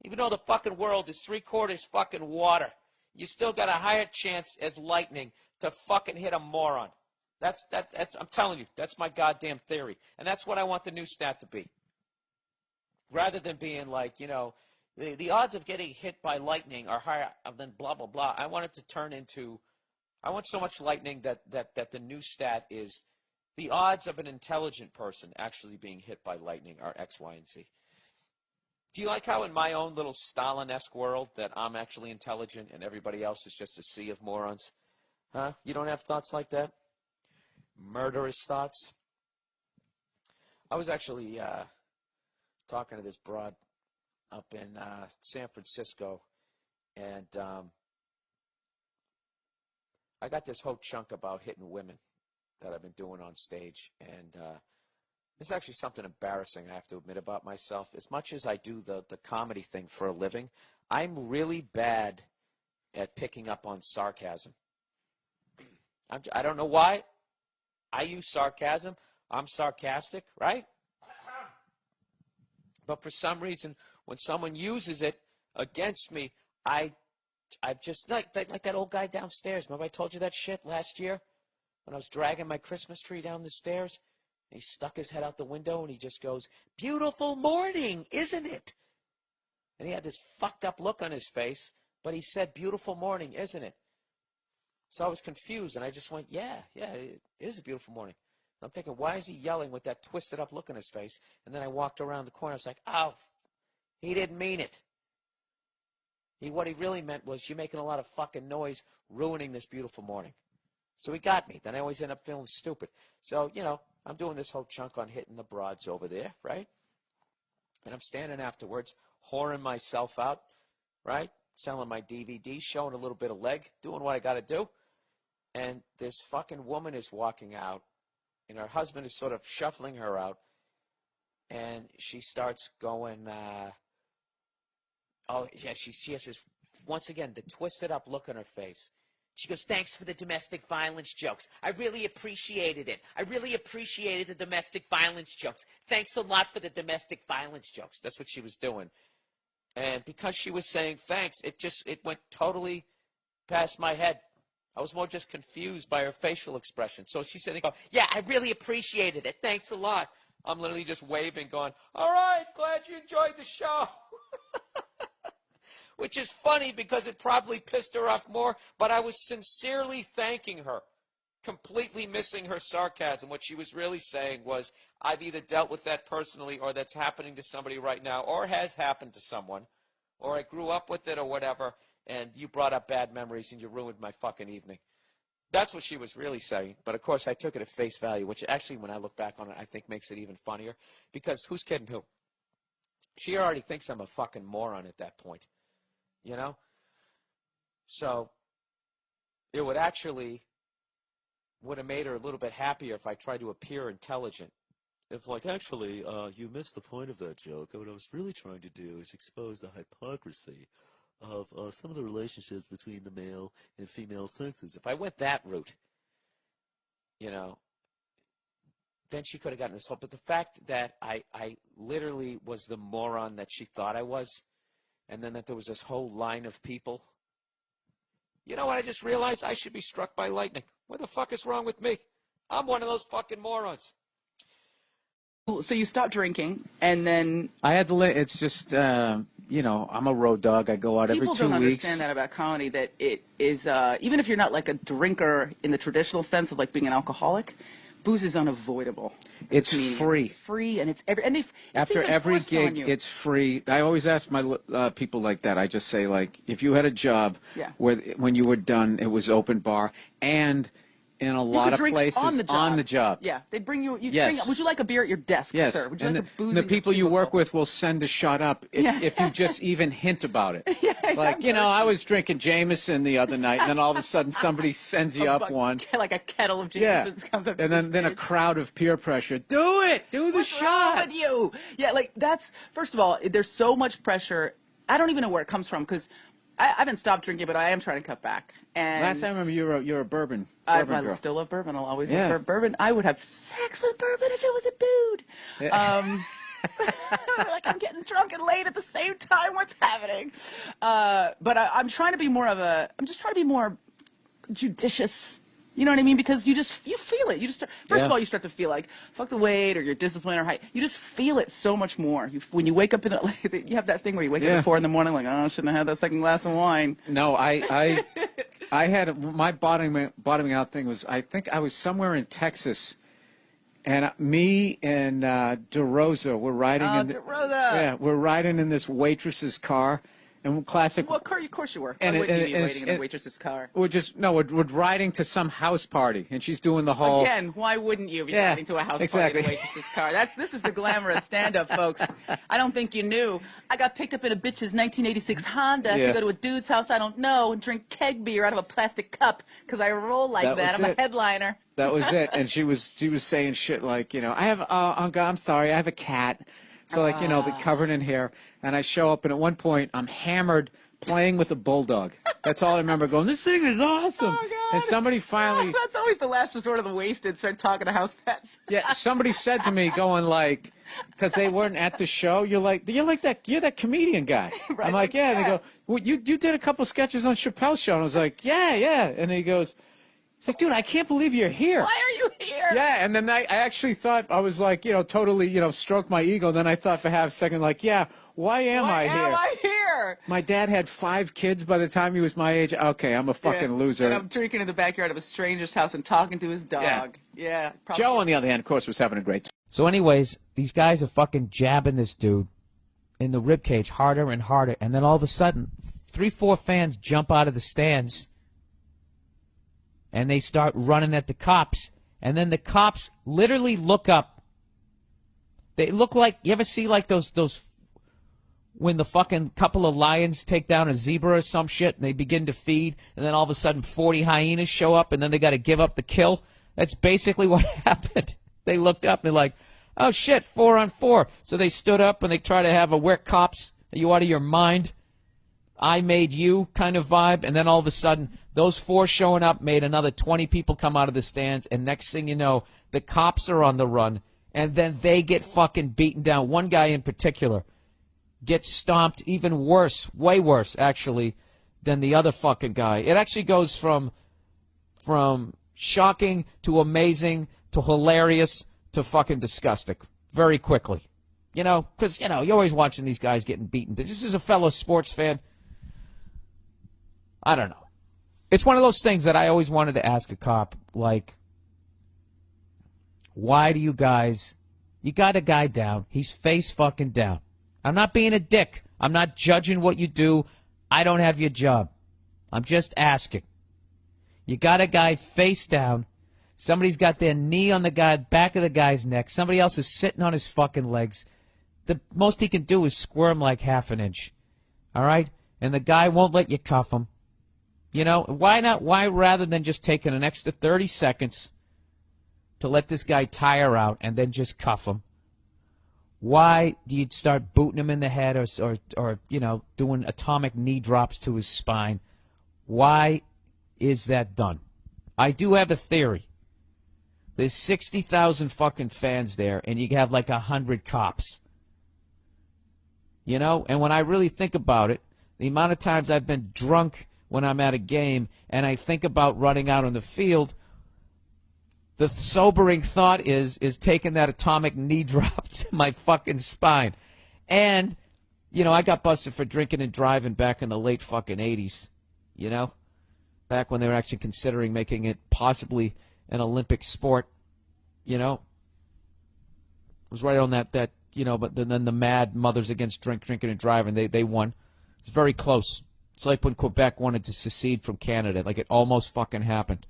Even though the fucking world is 3/4 fucking water, you still got a higher chance as lightning to fucking hit a moron. That's I'm telling you, that's my goddamn theory. And that's what I want the new stat to be. Rather than being like, you know, the odds of getting hit by lightning are higher than blah, blah, blah. I want it to turn into, I want so much lightning that the new stat is the odds of an intelligent person actually being hit by lightning are X, Y, and Z. Do you like how in my own little Stalin-esque world that I'm actually intelligent and everybody else is just a sea of morons? Huh? You don't have thoughts like that? Murderous thoughts? I was actually talking to this broad up in San Francisco, and I got this whole chunk about hitting women that I've been doing on stage, and it's actually something embarrassing I have to admit about myself. As much as I do the comedy thing for a living, I'm really bad at picking up on sarcasm. I don't know why. I use sarcasm. I'm sarcastic, right? But for some reason, when someone uses it against me, I've just, like that old guy downstairs. Remember I told you that shit last year? When I was dragging my Christmas tree down the stairs, he stuck his head out the window and he just goes, "Beautiful morning, isn't it?" And he had this fucked up look on his face, but he said, "Beautiful morning, isn't it?" So I was confused and I just went, yeah, it is a beautiful morning. And I'm thinking, why is he yelling with that twisted up look on his face? And then I walked around the corner. I was like, oh, he didn't mean it. What he really meant was, you're making a lot of fucking noise, ruining this beautiful morning. So he got me. Then I always end up feeling stupid. So, you know, I'm doing this whole chunk on hitting the broads over there, right? And I'm standing afterwards, whoring myself out, right? Selling my DVD, showing a little bit of leg, doing what I got to do. And this fucking woman is walking out, and her husband is sort of shuffling her out. And she starts going, oh, yeah, she has this, once again, the twisted up look on her face. She goes, "Thanks for the domestic violence jokes. I really appreciated it. I really appreciated the domestic violence jokes. Thanks a lot for the domestic violence jokes." That's what she was doing. And because she was saying thanks, it went totally past my head. I was more just confused by her facial expression. So she said, "Yeah, I really appreciated it. Thanks a lot." I'm literally just waving, going, "All right, glad you enjoyed the show." Which is funny because it probably pissed her off more, but I was sincerely thanking her, completely missing her sarcasm. What she was really saying was, I've either dealt with that personally, or that's happening to somebody right now, or has happened to someone, or I grew up with it or whatever, and you brought up bad memories and you ruined my fucking evening. That's what she was really saying. But, of course, I took it at face value, which actually, when I look back on it, I think makes it even funnier. Because who's kidding who? She already thinks I'm a fucking moron at that point. You know? So it would have made her a little bit happier if I tried to appear intelligent if like actually you missed the point of that joke. What I was really trying to do is expose the hypocrisy of some of the relationships between the male and female sexes. If I went that route, you know, then she could have gotten this whole. But the fact that I literally was the moron that she thought I was, and then that there was this whole line of people. You know what I just realized? I should be struck by lightning. What the fuck is wrong with me? I'm one of those fucking morons. So you stopped drinking, and then I had to. It's just, you know, I'm a road dog. I go out every 2 weeks. people don't understand that about comedy. That it is, even if you're not like a drinker in the traditional sense of like being an alcoholic, booze is unavoidable. It's Comedian. free. It's free, and it's every. And if, After it's even every forced on gig, you. it's free. I always ask my people like that. I just say, like, if you had a job Yeah. where when you were done, it was open bar, and in a You lot could of drink places on the job. job. Yeah, they'd bring you. Yes. Bring, would you like a beer at your desk, Yes, sir? Would you and like a booze? the in your people you work cubicle? with will send a shot up if, Yeah. if you just even hint about it. Yeah, Like, I'm you know, thirsty. I was drinking Jameson the other night, and then all of a sudden somebody sends you up one. Like a kettle of Yeah, Jameson's comes up. To and the then a stage. crowd of peer pressure. Do it, do the What's shot. wrong with you? Yeah, like that's first of all, there's so much pressure. I don't even know where it comes from because I haven't stopped drinking, but I am trying to cut back. And Last time I remember you're a bourbon I girl. still love bourbon. I'll always Yeah. love bourbon. I would have sex with bourbon if it was a dude. Yeah. Like I'm getting drunk and laid at the same time. What's happening? But I'm trying to be more of a. I'm just trying to be more judicious. You know what I mean? Because you feel it. You just first Yeah. of all, you start to feel like fuck the weight or your discipline or height. You just feel it so much more. When you wake up in the, like, you have that thing where you wake up Yeah. at 4 a.m. like, oh, I shouldn't have had that second glass of wine. No, I had my bottoming out thing was I think I was somewhere in Texas, and me and DeRosa were riding Oh, in. DeRosa. Yeah, we're riding in this waitress's car, and classic. Well, of course you were. And Why it- wouldn't and you be it's- waiting in the and- waitress's car? we're riding to some house party, and she's doing the whole. Again, why wouldn't you be Yeah, riding to a house exactly. party in a waitress's car? This is the glamour of stand-up, folks. I don't think you knew. I got picked up in a bitch's 1986 Honda Yeah. to go to a dude's house I don't know and drink keg beer out of a plastic cup because I roll like That that. was I'm it. a headliner. That was it, and she was saying shit like, you know, I have Uncle, I'm sorry, I have a cat, so like, you know, the covered in hair, and I show up, and at one point I'm hammered playing with a bulldog. That's all I remember going. This thing is awesome, Oh, God. and somebody finally. That's always the last resort of the wasted. Start talking to house pets. Yeah, somebody said to me, going like, because they weren't at the show. You're like that comedian guy. Right, I'm like, yeah. And they go, well, you did a couple sketches on Chappelle's show, and I was like, yeah. And he goes, it's like, dude, I can't believe you're here. Why are you here? Yeah, and then I actually thought I was like, you know, totally, you know, stroke my ego. Then I thought for half a second, like, yeah, why am Why I here? am I here? My dad had 5 kids by the time he was my age. Okay, I'm a fucking Yeah. loser. And I'm drinking in the backyard of a stranger's house and talking to his dog. Yeah. probably. Joe, on the other hand, of course, was having a great time. So anyways, these guys are fucking jabbing this dude in the ribcage harder and harder, and then all of a sudden, 3-4 fans jump out of the stands, and they start running at the cops, and then the cops literally look up. They look like, you ever see like those when the fucking couple of lions take down a zebra or some shit, and they begin to feed, and then all of a sudden 40 hyenas show up, and then they got to give up the kill? That's basically what happened. They looked up, and they're like, oh shit, 4 on 4. So they stood up, and they try to have a, we're cops, are you out of your mind? I made you kind of vibe, and then all of a sudden, those 4 showing up made another 20 people come out of the stands, and next thing you know, the cops are on the run, and then they get fucking beaten down. One guy in particular gets stomped even worse, way worse, actually, than the other fucking guy. It actually goes from shocking to amazing to hilarious to fucking disgusting very quickly. You know, because, you know, you're always watching these guys getting beaten. This is a fellow sports fan. I don't know. It's one of those things that I always wanted to ask a cop, like, why do you guys, you got a guy down, he's face fucking down. I'm not being a dick. I'm not judging what you do. I don't have your job. I'm just asking. You got a guy face down. Somebody's got their knee on the guy, back of the guy's neck. Somebody else is sitting on his fucking legs. The most he can do is squirm like half an inch. All right? And the guy won't let you cuff him. You know, why not? Why rather than just taking an extra 30 seconds to let this guy tire out and then just cuff him? Why do you start booting him in the head or doing atomic knee drops to his spine? Why is that done? I do have a theory. There's 60,000 fucking fans there, and you have like 100 cops. And when I really think about it, the amount of times I've been drunk when I'm at a game and I think about running out on the field, the sobering thought is taking that atomic knee drop to my fucking spine. And, I got busted for drinking and driving back in the late fucking 80s, back when they were actually considering making it possibly an Olympic sport, It was right on that but then the mad Mothers Against Drinking and Driving, they won. It's very close. It's like when Quebec wanted to secede from Canada. Like, it almost fucking happened.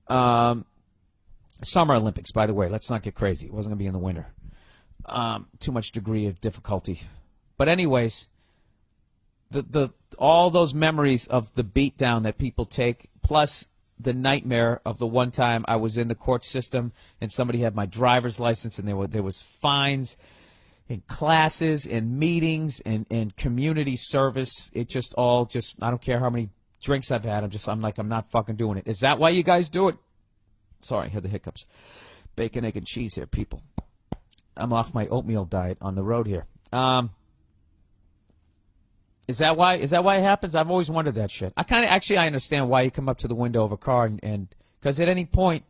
Summer Olympics, by the way. Let's not get crazy. It wasn't going to be in the winter. Too much degree of difficulty. But anyways, all those memories of the beatdown that people take, plus the nightmare of the one time I was in the court system and somebody had my driver's license and there was fines and classes and meetings and community service. It just I don't care how many drinks I've had. I'm not fucking doing it. Is that why you guys do it? Sorry, I had the hiccups. Bacon, egg, and cheese here, people. I'm off my oatmeal diet on the road here. Is that why it happens? I've always wondered that shit. I understand why you come up to the window of a car and because at any point,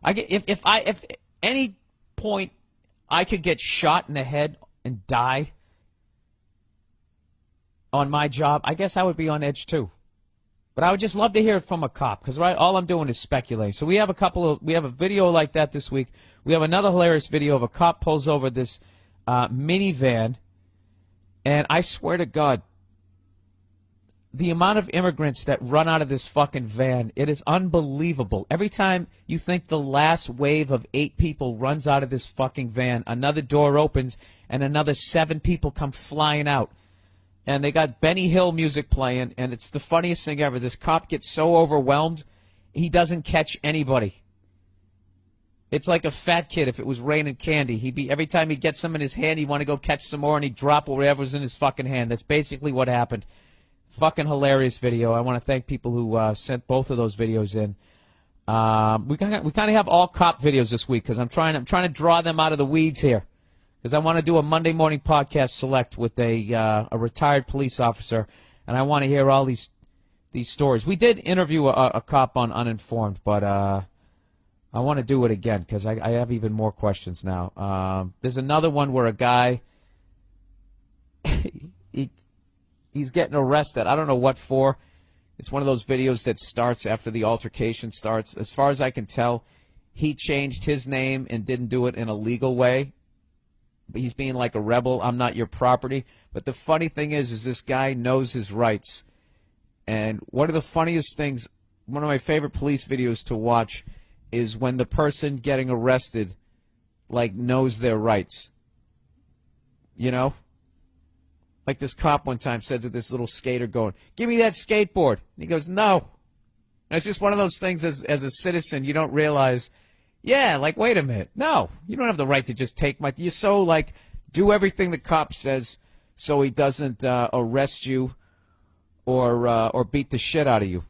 if any point I could get shot in the head and die on my job, I guess I would be on edge too. But I would just love to hear it from a cop because all I'm doing is speculating. So we have a video like that this week. We have another hilarious video of a cop pulls over this minivan, and I swear to God, the amount of immigrants that run out of this fucking van, it is unbelievable. Every time you think the last wave of 8 people runs out of this fucking van, another door opens and another 7 people come flying out. And they got Benny Hill music playing, and it's the funniest thing ever. This cop gets so overwhelmed, he doesn't catch anybody. It's like a fat kid if it was raining candy. Every time he gets some in his hand, he'd want to go catch some more, and he'd drop whatever's in his fucking hand. That's basically what happened. Fucking hilarious video. I want to thank people who sent both of those videos in. We kind of have all cop videos this week because I'm trying to draw them out of the weeds here because I want to do a Monday morning podcast select with a retired police officer, and I want to hear all these stories. We did interview a cop on Uninformed, but I want to do it again because I have even more questions now. There's another one where a guy he's getting arrested. I don't know what for. It's one of those videos that starts after the altercation starts. As far as I can tell, he changed his name and didn't do it in a legal way. He's being like a rebel. I'm not your property. But the funny thing is this guy knows his rights. And one of the funniest things, one of my favorite police videos to watch is when the person getting arrested, knows their rights. Like this cop one time said to this little skater going, "Give me that skateboard." And he goes, "No." And it's just one of those things as a citizen you don't realize, wait a minute. No, you don't have the right to just take you're so do everything the cop says so he doesn't arrest you or beat the shit out of you.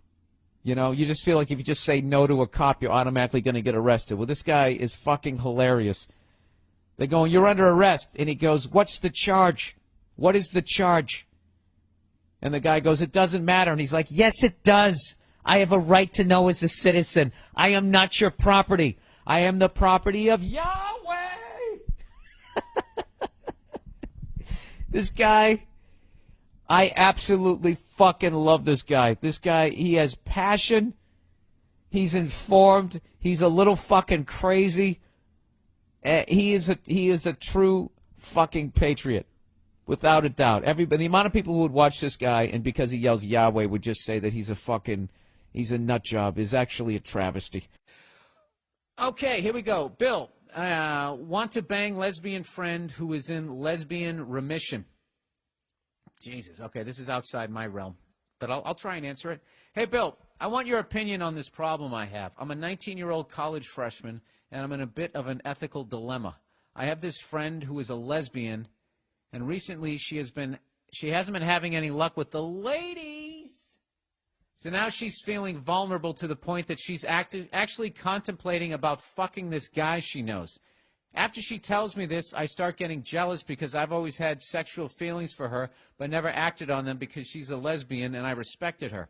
You just feel like if you just say no to a cop, you're automatically going to get arrested. Well, this guy is fucking hilarious. They're going, "You're under arrest." And he goes, "What's the charge? What is the charge?" And the guy goes, "It doesn't matter." And he's like, "Yes, it does. I have a right to know as a citizen. I am not your property. I am the property of Yahweh." This guy, I absolutely fucking love this guy. This guy, he has passion. He's informed. He's a little fucking crazy. He is a true fucking patriot. Without a doubt. The amount of people who would watch this guy and because he yells Yahweh would just say that he's a nut job is actually a travesty. Okay, here we go. Bill, want to bang lesbian friend who is in lesbian remission. Jesus, okay, this is outside my realm, but I'll try and answer it. Hey, Bill, I want your opinion on this problem I have. I'm a 19-year-old college freshman, and I'm in a bit of an ethical dilemma. I have this friend who is a lesbian, and recently she hasn't been having any luck with the ladies. So now she's feeling vulnerable to the point that she's actually contemplating about fucking this guy she knows. After she tells me this, I start getting jealous because I've always had sexual feelings for her, but never acted on them because she's a lesbian and I respected her.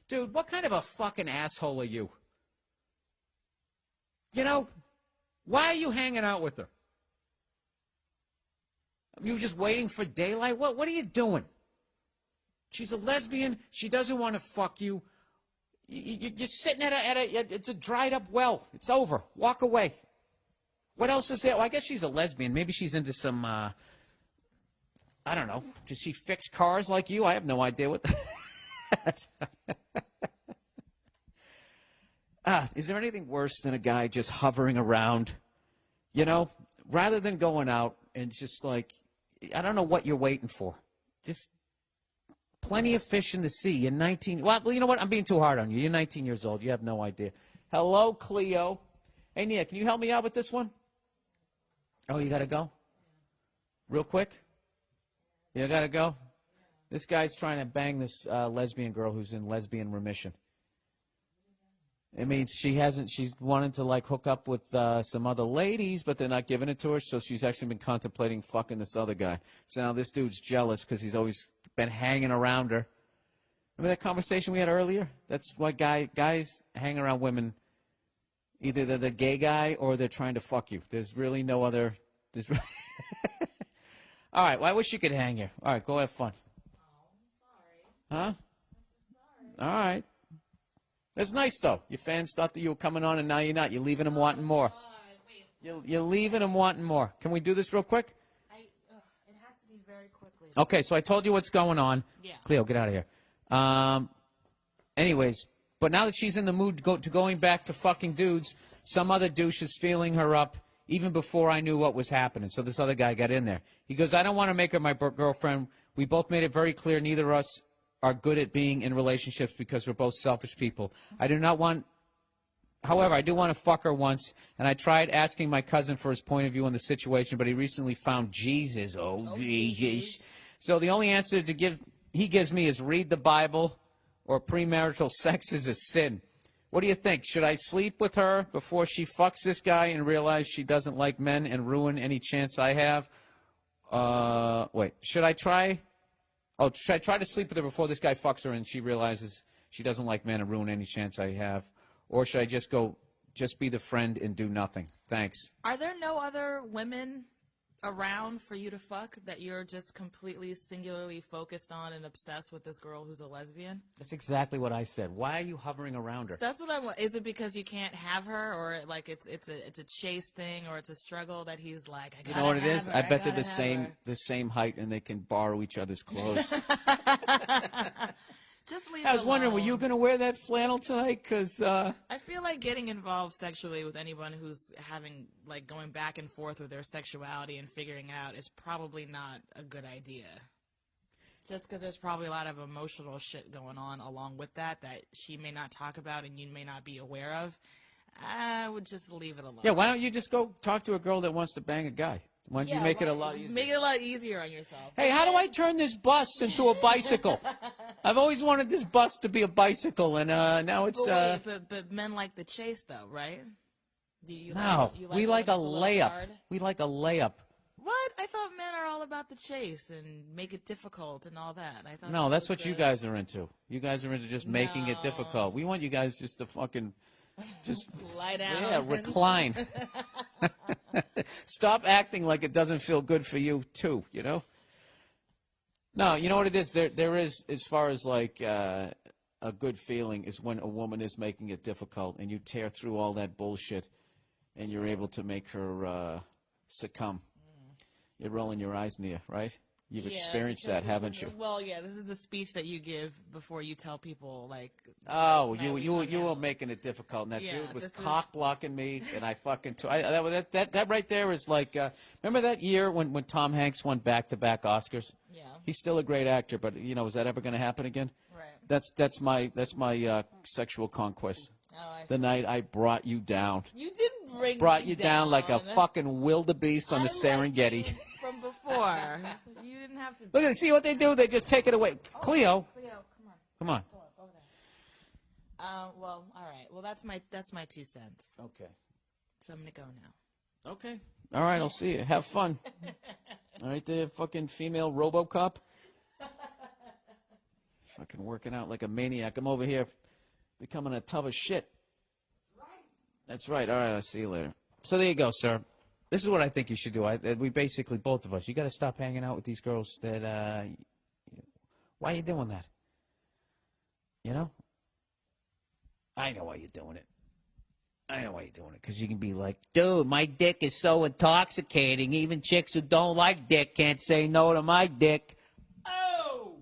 Dude, what kind of a fucking asshole are you? You know, why are you hanging out with her? You just waiting for daylight? What are you doing? She's a lesbian. She doesn't want to fuck you. You're sitting it's a dried up well. It's over. Walk away. What else is there? Well, I guess she's a lesbian. Maybe she's into some, I don't know. Does she fix cars like you? I have no idea what is there anything worse than a guy just hovering around? You know, rather than going out and just like, I don't know what you're waiting for. Just plenty of fish in the sea. You're 19. Well, you know what? I'm being too hard on you. You're 19 years old. You have no idea. Hello, Cleo. Hey, Nia, can you help me out with this one? Oh, you got to go? Real quick? You got to go? This guy's trying to bang this lesbian girl who's in lesbian remission. It means she's wanted to like hook up with some other ladies, but they're not giving it to her, so she's actually been contemplating fucking this other guy. So now this dude's jealous because he's always been hanging around her. Remember that conversation we had earlier? That's why guys hang around women. Either they're the gay guy or they're trying to fuck you. There's really no other. All right, well, I wish you could hang here. All right, go have fun. Oh, sorry. Huh? Sorry. All right. That's nice, though. Your fans thought that you were coming on, and now you're not. You're leaving them wanting more. Wait. You're leaving them wanting more. Can we do this real quick? It has to be very quickly. Okay, so I told you what's going on. Yeah. Cleo, get out of here. Anyways, but now that she's in the mood to going back to fucking dudes, some other douche is feeling her up even before I knew what was happening. So this other guy got in there. He goes, I don't want to make her my girlfriend. We both made it very clear neither of us are good at being in relationships because we're both selfish people. However, I do want to fuck her once, and I tried asking my cousin for his point of view on the situation, but he recently found Jesus. Oh, Jesus. So the only answer he gives me is read the Bible or premarital sex is a sin. What do you think? Should I sleep with her before she fucks this guy and realize she doesn't like men and ruin any chance I have? Should I try to sleep with her before this guy fucks her and she realizes she doesn't like men and ruin any chance I have? Or should I just be the friend and do nothing? Thanks. Are there no other women around for you to fuck that you're just completely singularly focused on and obsessed with this girl who's a lesbian? That's exactly what I said. Why are you hovering around her? That's what I want. Is it because you can't have her, or like it's a chase thing, or it's a struggle that he's like, I gotta You know what it have is? her, I bet they're gotta the same height and they can borrow each other's clothes. Just leave I was it wondering, were alone. you going to wear that flannel tonight? Because I feel like getting involved sexually with anyone who's going back and forth with their sexuality and figuring it out is probably not a good idea. Just because there's probably a lot of emotional shit going on along with that she may not talk about and you may not be aware of. I would just leave it alone. yeah, why don't you just go talk to a girl that wants to bang a guy? Why don't you make it a lot easier? Make it a lot easier on yourself. Hey, how do I turn this bus into a bicycle? I've always wanted this bus to be a bicycle, and now it's. But men like the chase, though, right? No, we like a layup. We like a layup. What? I thought men are all about the chase and make it difficult and all that. I thought No, that that's was what you guys are into. You guys are into just making it difficult. We want you guys just to fucking just lie down. Yeah, recline. Stop acting like it doesn't feel good for you too. You know. No, you know what it is. There is, as far as like a good feeling, is when a woman is making it difficult, and you tear through all that bullshit, and you're able to make her succumb. You're rolling your eyes, Nia, right? You've experienced that, haven't you? Well, yeah. This is the speech that you give before you tell people, like. Oh, you were making it difficult, and that dude was cock blocking me, and I fucking that right there is like. Remember that year when Tom Hanks won back-to-back Oscars? Yeah. He's still a great actor, but is that ever going to happen again? Right. That's my sexual conquest. Oh, The night I brought you down. You didn't Brought me you down like a fucking wildebeest on the Serengeti. liked you from before. You didn't have to. Look at see what they do. They just take it away. Cleo, Cleo, come on. come on. Go there. Well, all right. Well, that's my 2 cents. Okay. So I'm gonna go now. Okay. All right. I'll see you. Have fun. All right, there, fucking female RoboCop. Fucking working out like a maniac. I'm over here becoming a tub of shit. That's right. All right. I'll see you later. So there you go, sir. This is what I think you should do. We basically, both of us, you got to stop hanging out with these girls that, why are you doing that? You know? I know why you're doing it. I know why you're doing it. Because you can be like, dude, my dick is so intoxicating. Even chicks who don't like dick can't say no to my dick. Oh!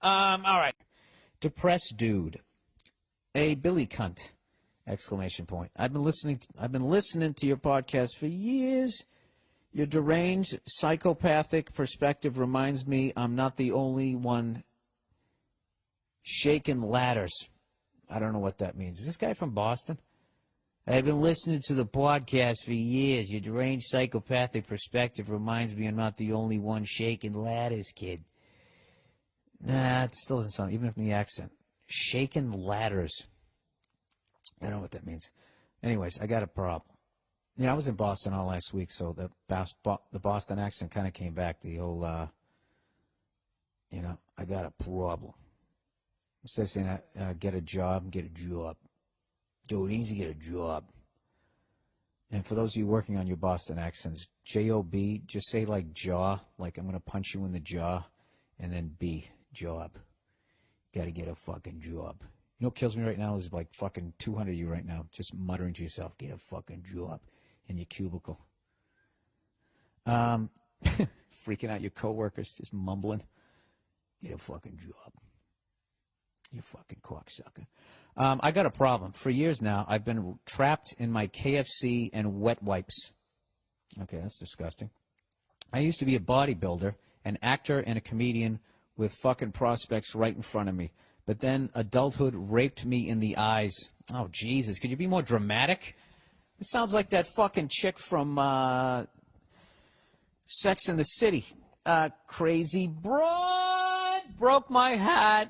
All right. Depressed dude. A Billy cunt. Exclamation point. I've been listening to your podcast for years. Your deranged, psychopathic perspective reminds me I'm not the only one shaking ladders. I don't know what that means. Is this guy from Boston? I've been listening to the podcast for years. Your deranged, psychopathic perspective reminds me I'm not the only one shaking ladders, kid. Nah, it still doesn't sound, even if in the accent. Shaking ladders. I don't know what that means. Anyways, I got a problem. You know, I was in Boston all last week, so the Boston accent kind of came back. The old, I got a problem. Instead of saying, get a job. Dude, it needs to get a job. And for those of you working on your Boston accents, J-O-B, just say like jaw, like I'm going to punch you in the jaw, and then B, job. Got to get a fucking job. You know what kills me right now is like fucking 200 of you right now just muttering to yourself, get a fucking job in your cubicle. Freaking out your coworkers, just mumbling, get a fucking job. You fucking cocksucker. I got a problem. For years now, I've been trapped in my KFC and wet wipes. Okay, that's disgusting. I used to be a bodybuilder, an actor, and a comedian with fucking prospects right in front of me. But then adulthood raped me in the eyes. Oh, Jesus. Could you be more dramatic? It sounds like that fucking chick from Sex and the City. Crazy broad broke my heart.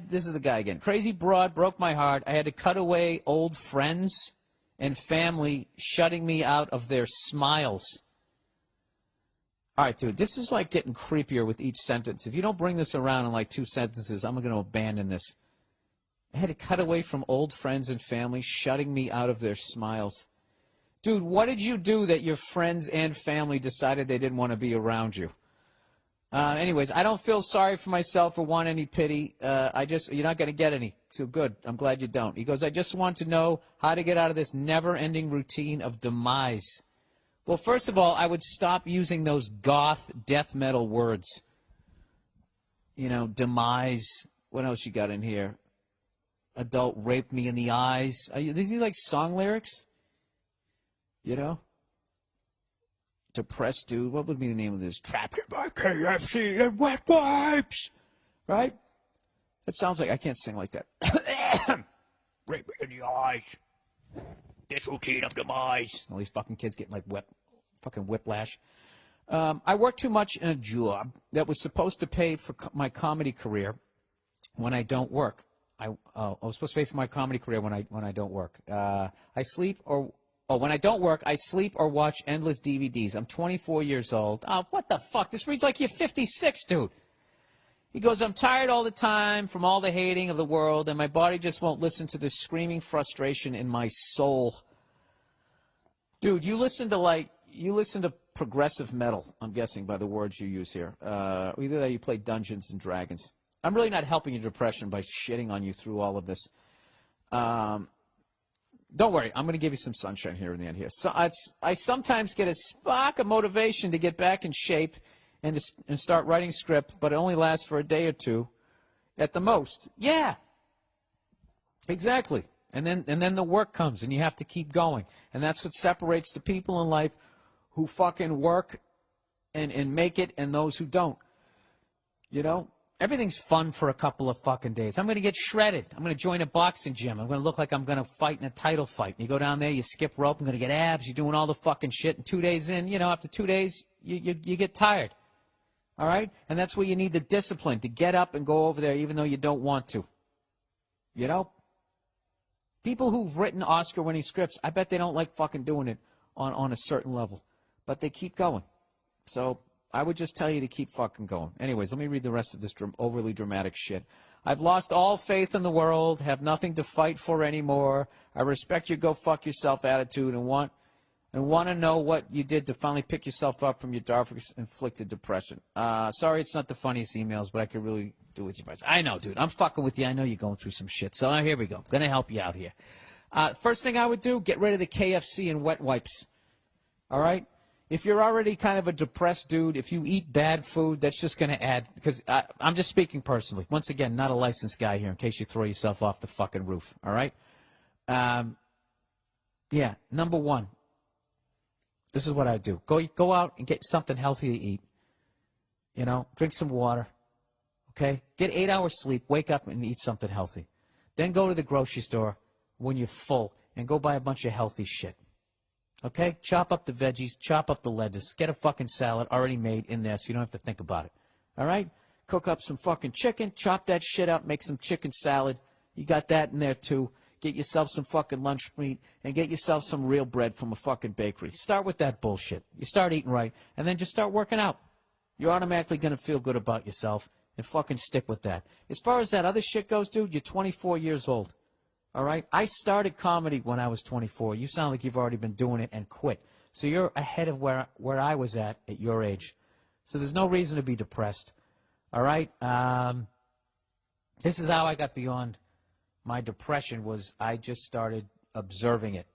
This is the guy again. Crazy broad broke my heart. I had to cut away old friends and family, shutting me out of their smiles. All right, dude, this is like getting creepier with each sentence. If you don't bring this around in like 2 sentences, I'm going to abandon this. I had to cut away from old friends and family, shutting me out of their smiles. Dude, what did you do that your friends and family decided they didn't want to be around you? Anyways, I don't feel sorry for myself or want any pity. You're not going to get any. So good. I'm glad you don't. He goes, I just want to know how to get out of this never-ending routine of demise. Well, first of all, I would stop using those goth death metal words. You know, demise. What else you got in here? Adult raped me in the eyes. These are like song lyrics? You know? Depressed dude. What would be the name of this? Trapped in my KFC and wet wipes. Right? That sounds like, I can't sing like that. Rape me in the eyes. This routine of demise. All these fucking kids getting like fucking whiplash. I work too much in a job that was supposed to pay for my comedy career when I don't work. I was supposed to pay for my comedy career when I don't work. When I don't work, I sleep or watch endless DVDs. I'm 24 years old. Oh, what the fuck? This reads like you're 56, dude. He goes, I'm tired all the time from all the hating of the world, and my body just won't listen to the screaming frustration in my soul. Dude, you listen to progressive metal, I'm guessing, by the words you use here. Either that or you play Dungeons and Dragons. I'm really not helping your depression by shitting on you through all of this. Don't worry, I'm going to give you some sunshine here in the end here. So I sometimes get a spark of motivation to get back in shape and start writing script, but it only lasts for a day or two at the most. Yeah, exactly. And then the work comes, and you have to keep going. And that's what separates the people in life who fucking work and make it and those who don't. You know? Everything's fun for a couple of fucking days. I'm going to get shredded. I'm going to join a boxing gym. I'm going to look like I'm going to fight in a title fight. You go down there, you skip rope, I'm going to get abs. You're doing all the fucking shit. And 2 days in, you know, after 2 days, you get tired. All right? And that's where you need the discipline to get up and go over there even though you don't want to. You know? People who've written Oscar-winning scripts, I bet they don't like fucking doing it on a certain level. But they keep going. So I would just tell you to keep fucking going. Anyways, let me read the rest of this overly dramatic shit. I've lost all faith in the world, have nothing to fight for anymore. I respect your go fuck yourself attitude and want to know what you did to finally pick yourself up from your dark-inflicted depression. Sorry it's not the funniest emails, but I could really do with you. I know, dude. I'm fucking with you. I know you're going through some shit. So here we go. I'm going to help you out here. First thing I would do, get rid of the KFC and wet wipes. All right? If you're already kind of a depressed dude, if you eat bad food, that's just going to add, because I'm just speaking personally. Once again, not a licensed guy here in case you throw yourself off the fucking roof, all right? Yeah, number one, this is what I do. Go out and get something healthy to eat. You know, drink some water, okay? Get 8 hours sleep, wake up and eat something healthy. Then go to the grocery store when you're full and go buy a bunch of healthy shit. Okay? Chop up the veggies, chop up the lettuce, get a fucking salad already made in there so you don't have to think about it. All right? Cook up some fucking chicken, chop that shit up, make some chicken salad. You got that in there too. Get yourself some fucking lunch meat and get yourself some real bread from a fucking bakery. Start with that bullshit. You start eating right and then just start working out. You're automatically going to feel good about yourself and fucking stick with that. As far as that other shit goes, dude, you're 24 years old. All right? I started comedy when I was 24. You sound like you've already been doing it and quit. So you're ahead of where I was at your age. So there's no reason to be depressed. All right? This is how I got beyond my depression was I just started observing it.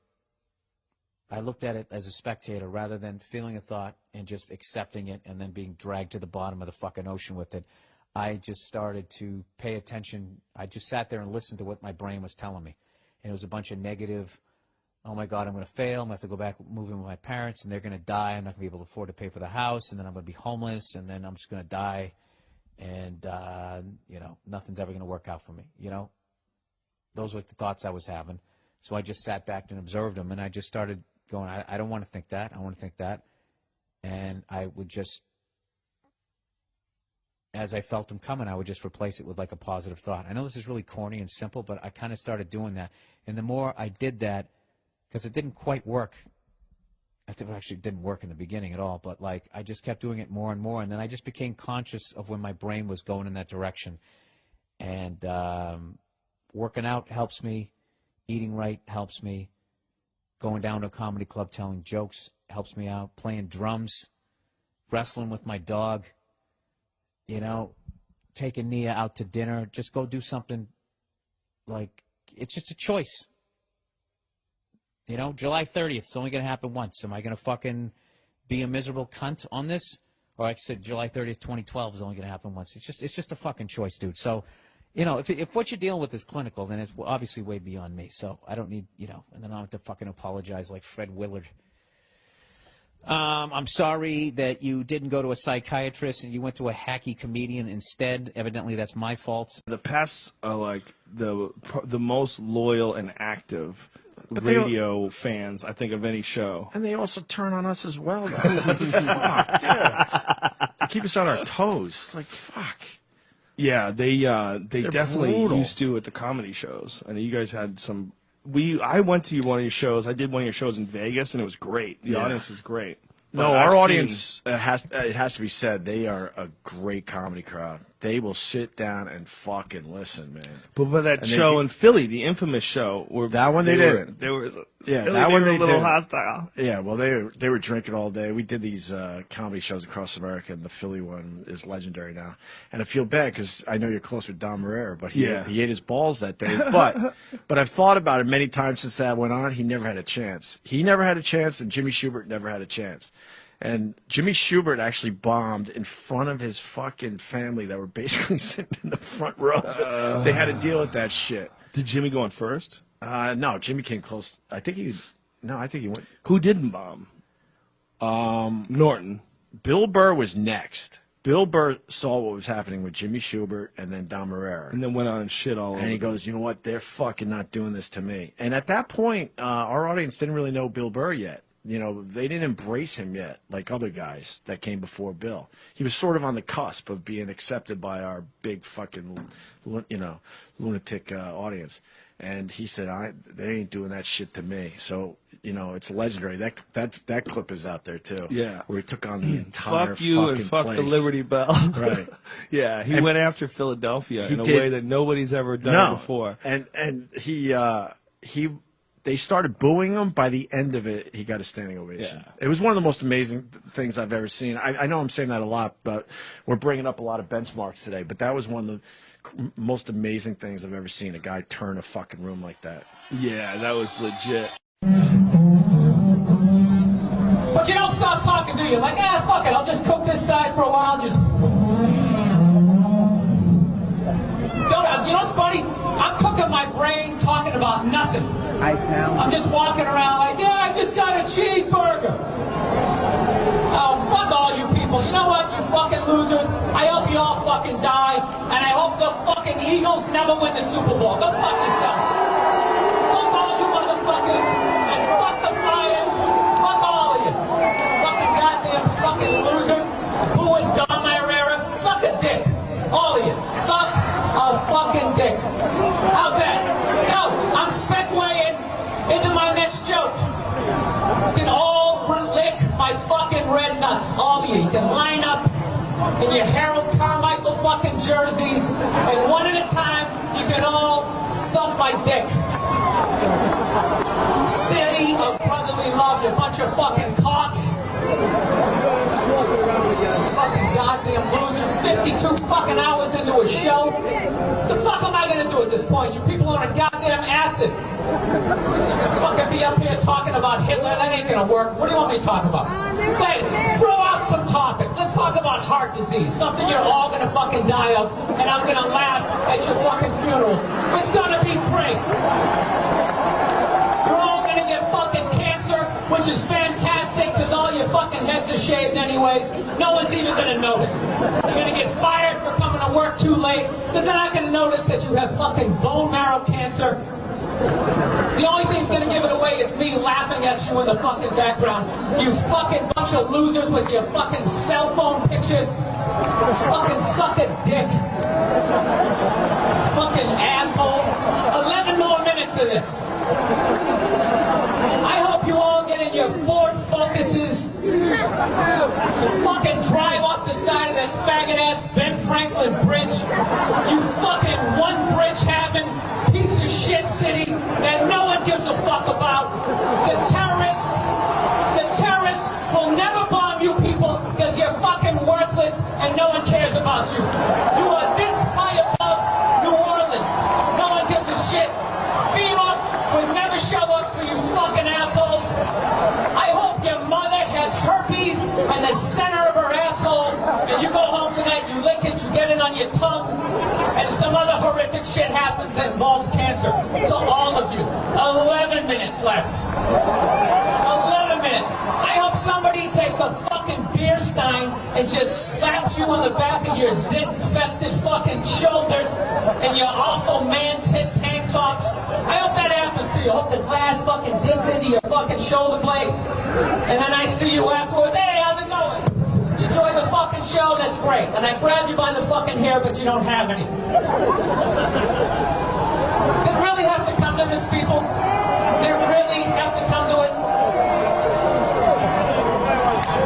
I looked at it as a spectator rather than feeling a thought and just accepting it and then being dragged to the bottom of the fucking ocean with it. I just started to pay attention. I just sat there and listened to what my brain was telling me. And it was a bunch of negative, oh, my God, I'm going to fail. I'm going to have to go back move in with my parents, and they're going to die. I'm not going to be able to afford to pay for the house, and then I'm going to be homeless, and then I'm just going to die. And, you know, nothing's ever going to work out for me, you know. Those were the thoughts I was having. So I just sat back and observed them, and I just started going, I don't want to think that. I want to think that. And I would just, as I felt them coming, I would just replace it with like a positive thought. I know this is really corny and simple, but I kind of started doing that. And the more I did that, because it didn't quite work. It actually didn't work in the beginning at all, but like I just kept doing it more and more. And then I just became conscious of when my brain was going in that direction. And working out helps me. Eating right helps me. Going down to a comedy club telling jokes helps me out. Playing drums. Wrestling with my dog. You know, taking Nia out to dinner. Just go do something like, it's just a choice. You know, July 30th, it's only going to happen once. Am I going to fucking be a miserable cunt on this? Or like I said, July 30th, 2012 is only going to happen once. It's just a fucking choice, dude. So, you know, if what you're dealing with is clinical, then it's obviously way beyond me. So I don't need, you know, and then I don't have to fucking apologize like Fred Willard. I'm sorry that you didn't go to a psychiatrist and you went to a hacky comedian instead. Evidently, that's my fault. The pests are like the most loyal and active radio fans, I think, of any show. And they also turn on us as well. Like, fuck, dude. They keep us on our toes. It's like, fuck. Yeah, they definitely brutal. used to at the comedy shows. And you guys had some. I went to one of your shows. I did one of your shows in Vegas, and it was great. The audience was great. No, But our I've audience it has to be said, they are a great comedy crowd. They will sit down and fucking listen, man. But that And show in Philly, the infamous show, where That one they didn't. They were Yeah, Philly, that one were they a little didn't. hostile. Yeah, well, they were drinking all day. We did these comedy shows across America, and the Philly one is legendary now. And I feel bad because I know you're close with Don Marrera, but he ate his balls that day. But I've thought about it many times since that went on. He never had a chance. He never had a chance, and Jimmy Schubert never had a chance. And Jimmy Schubert actually bombed in front of his fucking family that were basically sitting in the front row. They had to deal with that shit. Did Jimmy go on first? No, Jimmy came close. I think he went. Who didn't bomb? Norton. Bill Burr was next. Bill Burr saw what was happening with Jimmy Schubert and then Don Herrera. And then went on and shit all over. And he goes, you know what? They're fucking not doing this to me. And at that point, our audience didn't really know Bill Burr yet. You know, they didn't embrace him yet, like other guys that came before Bill. He was sort of on the cusp of being accepted by our big fucking, lunatic audience. And he said, they ain't doing that shit to me. So, you know, it's legendary. That clip is out there, too. Yeah. Where he took on the entire fuck you and fucking fuck place. the Liberty Bell. Right. Yeah, he went after Philadelphia in a way that nobody's ever done before. And they started booing him. By the end of it, he got a standing ovation. Yeah. It was one of the most amazing things I've ever seen. I know I'm saying that a lot, but we're bringing up a lot of benchmarks today. But that was one of the most amazing things I've ever seen. A guy turn a fucking room like that. Yeah, that was legit. But you don't stop talking, do you? Like, fuck it, I'll just cook this side for a while, just... You know what's funny? I'm cooking my brain talking about nothing. I'm just walking around like, I just got a cheeseburger. Oh, fuck all you people. You know what, you fucking losers? I hope you all fucking die, and I hope the fucking Eagles never win the Super Bowl. Go fuck yourselves. Fuck all you motherfuckers, and fuck the Flyers. Fuck all of you. Fucking goddamn fucking losers. Boo and Don Herrera. Suck a dick. All of you. Suck a fucking dick. How's that? No, I'm segueing into my next joke. You can all lick my fucking red nuts. All of you. You can line up in your Harold Carmichael fucking jerseys, and one at a time, you can all suck my dick. City of brotherly love, you bunch of fucking cocks. Just walking around again. Fucking goddamn losers. 52 fucking hours into a show. The fuck am I gonna do at this point? You people are on a goddamn acid. Fucking be up here talking about Hitler. That ain't gonna work. What do you want me to talk about? Wait, throw out some topics. Let's talk about heart disease. Something you're all gonna fucking die of, and I'm gonna laugh at your fucking funerals. It's gonna be great. You're all gonna get fucking cancer, which is fantastic because all your fucking heads are shaved anyways. No one's even gonna notice. You're gonna get fired for coming to work too late because they're not gonna notice that you have fucking bone marrow cancer. The only thing that's gonna give it away is me laughing at you in the fucking background. You fucking bunch of losers with your fucking cell phone pictures. Fucking suck a dick. Fucking assholes. 11 more minutes of this. I hope you all get in your Ford Focuses and fucking drive off the side of that faggot-ass Ben Franklin Bridge. You fucking one-bridge having piece of shit city that no one gives a fuck about. The terrorists will never bomb you people because you're fucking worthless and no one cares about you. You are this high above New Orleans. No one gives a shit. FEMA would never show up for you fucking assholes. I hope your mother has herpes in the center of her asshole and you go home tonight, you lick it, you get it on your tongue, and some other horrific shit happens that involves cancer. So all of you, 11 minutes left. 11 minutes. I hope somebody takes a fucking beer stein and just slaps you on the back of your zit-infested fucking shoulders and your awful man-tit tank tops. I hope that happens to you. I hope the glass fucking digs into your fucking shoulder blade. And then I see you afterwards. Hey, how's it going? You enjoy the fucking show? That's great. And I grab you by the fucking hair, but you don't have any. Did it really have to come to this, people? Did it really have to come to it?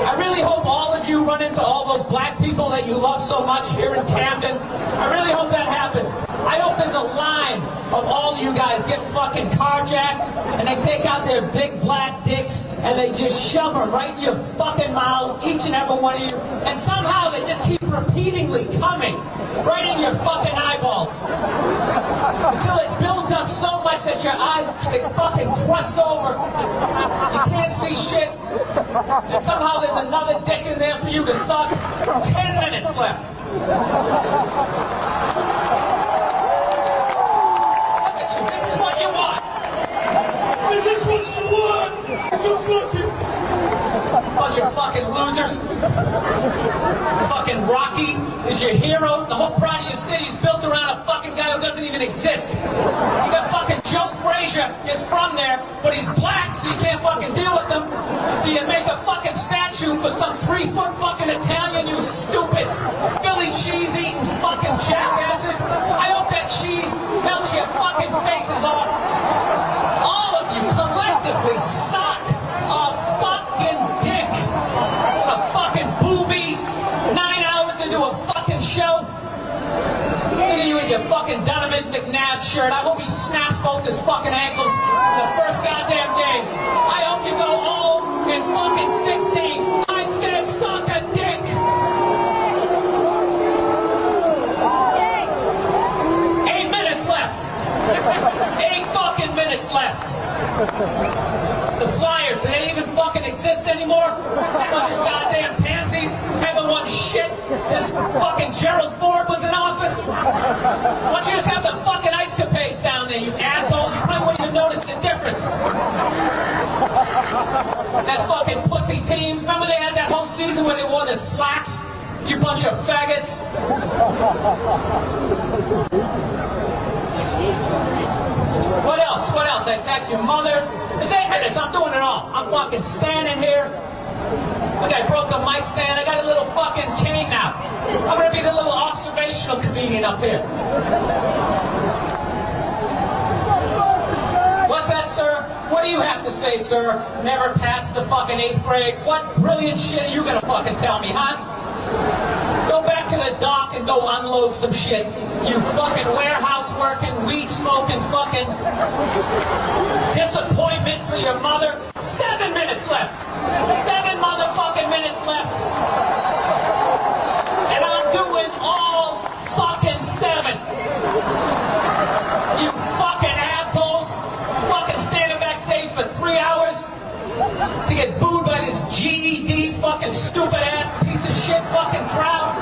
I really hope all of you run into all those black people that you love so much here in Camden. I really hope that happens. I hope there's a line of all of you guys getting fucking carjacked and they take out their big black dicks and they just shove them right in your fucking mouths, each and every one of you, and somehow they just keep repeatedly coming right in your fucking eyeballs until it builds up so much that your eyes they fucking crust over. You can't see shit. And somehow there's another dick in there for you to suck. 10 minutes left. Look at you. This is what you want. This is what you want. So fuck you. Bunch of fucking fucking losers. Fucking Rocky is your hero. The whole pride of your city is built around a fucking guy who doesn't even exist. You got fucking Joe Frazier is from there, but he's black, so you can't fucking deal with him. So you make a fucking statue for some 3-foot fucking Italian, you stupid Philly cheese eating fucking jackasses. I hope that cheese melts your fucking faces off. All of you collectively suck a fucking dick. What a fucking booby. 9 hours into a fucking show. Look at you in your fucking Donovan McNabb shirt. I hope he snaps both his fucking ankles the first goddamn game. I hope you go 0 in fucking 16. I said suck a dick. 8 minutes left. 8 fucking minutes left. The Flyers, do they even fucking exist anymore? Bunch of goddamn pansies. Haven't won shit since fucking Gerald Ford was in office. Why don't you just have the fucking ice capades down there, you assholes? You probably wouldn't even notice the difference. That fucking pussy teams. Remember they had that whole season where they wore the slacks? You bunch of faggots. What else? What else? I attacked your mothers. It's 8 minutes. I'm doing it all. I'm fucking standing here. Look, I broke the mic stand. I got a little fucking cane now. I'm going to be the little observational comedian up here. What's that, sir? What do you have to say, sir? Never passed the fucking 8th grade. What brilliant shit are you going to fucking tell me, huh? Go back to the dock and go unload some shit. You fucking warehouse working, weed smoking fucking disappointment for your mother. 7 minutes left. 7 motherfucking minutes left. And I'm doing all fucking 7. You fucking assholes. Fucking standing backstage for 3 hours to get booed by this GED fucking stupid ass piece of shit fucking crowd.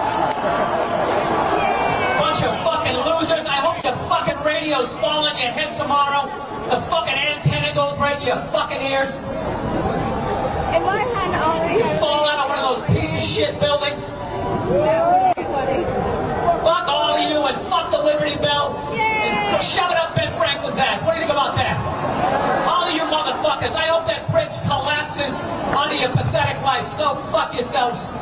Bunch of fucking losers. I hope your fucking radios fall on your head tomorrow. The fucking antenna goes right in your fucking ears. In my hand already. You fall out of one of those piece of shit buildings. Fuck all of you and fuck the Liberty Bell. And shove it up Ben Franklin's ass. What do you think about that? All of you motherfuckers, I hope that bridge collapses onto your pathetic lives. Go fuck yourselves.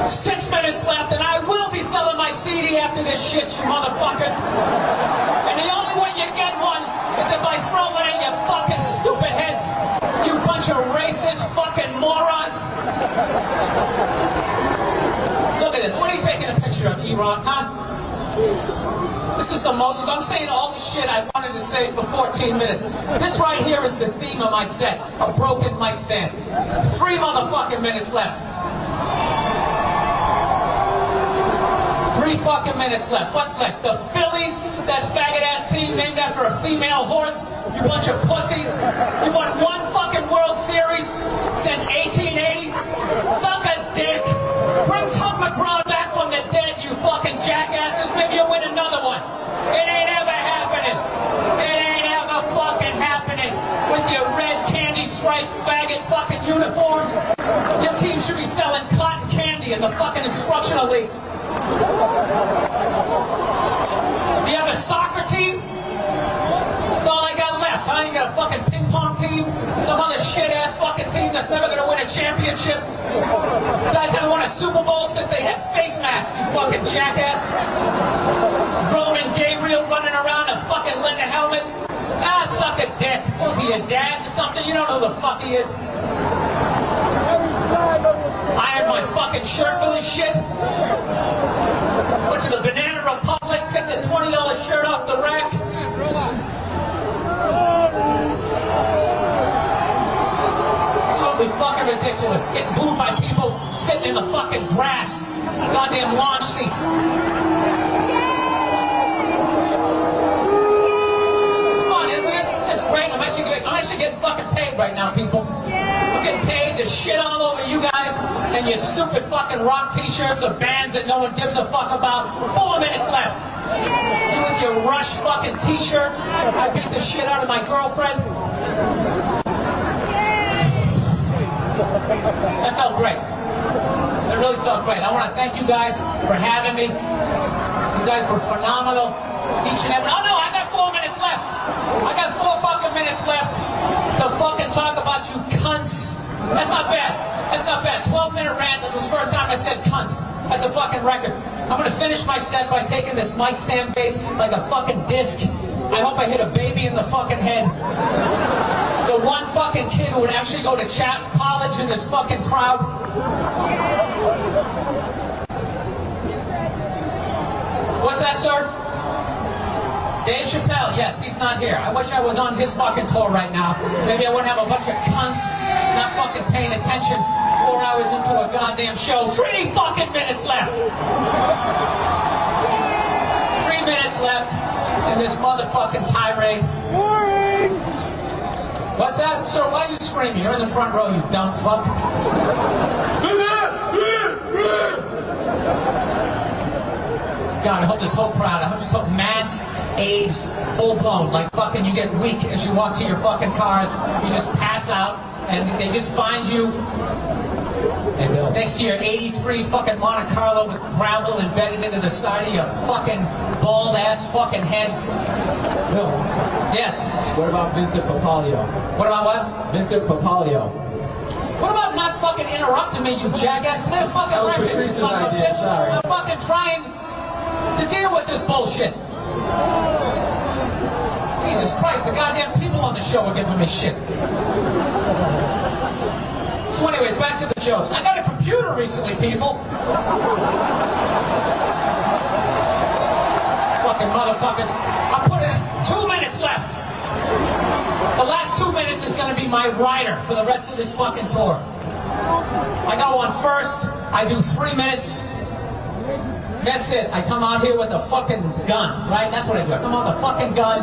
6 minutes left, and I will be selling my CD after this shit, you motherfuckers. And the only way you get one is if I throw one at your fucking stupid heads. You bunch of racist fucking morons. Look at this. What are you taking a picture of, E-Rock, huh? This is the most, I'm saying all the shit I wanted to say for 14 minutes. This right here is the theme of my set, a broken mic stand. 3 motherfucking minutes left. 3 fucking minutes left. What's left? The Phillies, that faggot-ass team named after a female horse. You bunch of pussies. You won 1 fucking World Series since 1880s. Suck a dick. Bring Tug McGraw back from the dead, you fucking jackasses. Maybe you'll win another one. It ain't ever happening. It ain't ever fucking happening with your red candy stripe faggot fucking uniforms. Your team should be selling cotton candy in the fucking instructional leagues. Do you have a soccer team? That's all I got left. Huh? You got a fucking ping pong team? Some other shit-ass fucking team that's never going to win a championship? You guys haven't won a Super Bowl since they had face masks, you fucking jackass. Roman Gabriel running around a fucking leather helmet. Ah, suck a dick. Was he a dad or something? You don't know who the fuck he is. Ironed my fucking shirt for this shit. Went to the Banana Republic, picked a $20 shirt off the rack. Absolutely fucking ridiculous. Getting booed by people sitting in the fucking grass. Goddamn launch seats. It's fun, isn't it? It's great. I'm actually getting fucking paid right now, people. I'm getting paid to shit all over you guys and your stupid fucking rock t-shirts of bands that no one gives a fuck about. 4 minutes left. You with your Rush fucking t-shirts. I beat the shit out of my girlfriend. That felt great. It really felt great. I want to thank you guys for having me. You guys were phenomenal. Each and every... Oh, no, I got 4 minutes left. I got 4 fucking minutes left to fucking talk about you cunts. That's not bad. That's not bad. 12-minute rant. That was the first time I said cunt. That's a fucking record. I'm going to finish my set by taking this mic stand base like a fucking disc. I hope I hit a baby in the fucking head. The one fucking kid who would actually go to Chapman College in this fucking crowd. What's that, sir? Dave Chappelle, yes, he's not here. I wish I was on his fucking tour right now. Maybe I wouldn't have a bunch of cunts not fucking paying attention 4 hours into a goddamn show. 3 fucking minutes left. 3 minutes left in this motherfucking tirade. Boring. What's that? Sir, why are you screaming? You're in the front row, you dumb fuck. God, I hope this whole crowd, I just hope mass AIDS full blown, like fucking you get weak as you walk to your fucking cars, you just pass out, and they just find you next to your 83 fucking Monte Carlo with gravel embedded into the side of your fucking bald ass fucking heads. Bill. Yes. What about Vincent Papalio? What about what? Vincent Papalio. What about not fucking interrupting me, you jackass? Play a fucking record, you son of a bitch. Sorry. I'm fucking trying to deal with this bullshit. Jesus Christ, the goddamn people on the show are giving me shit. So anyways, back to the jokes. I got a computer recently, people. Fucking motherfuckers. I put in 2 minutes left. The last 2 minutes is going to be my rider for the rest of this fucking tour. I go on first. I do 3 minutes. That's it. I come out here with a fucking gun, right? That's what I do. I come out with a fucking gun,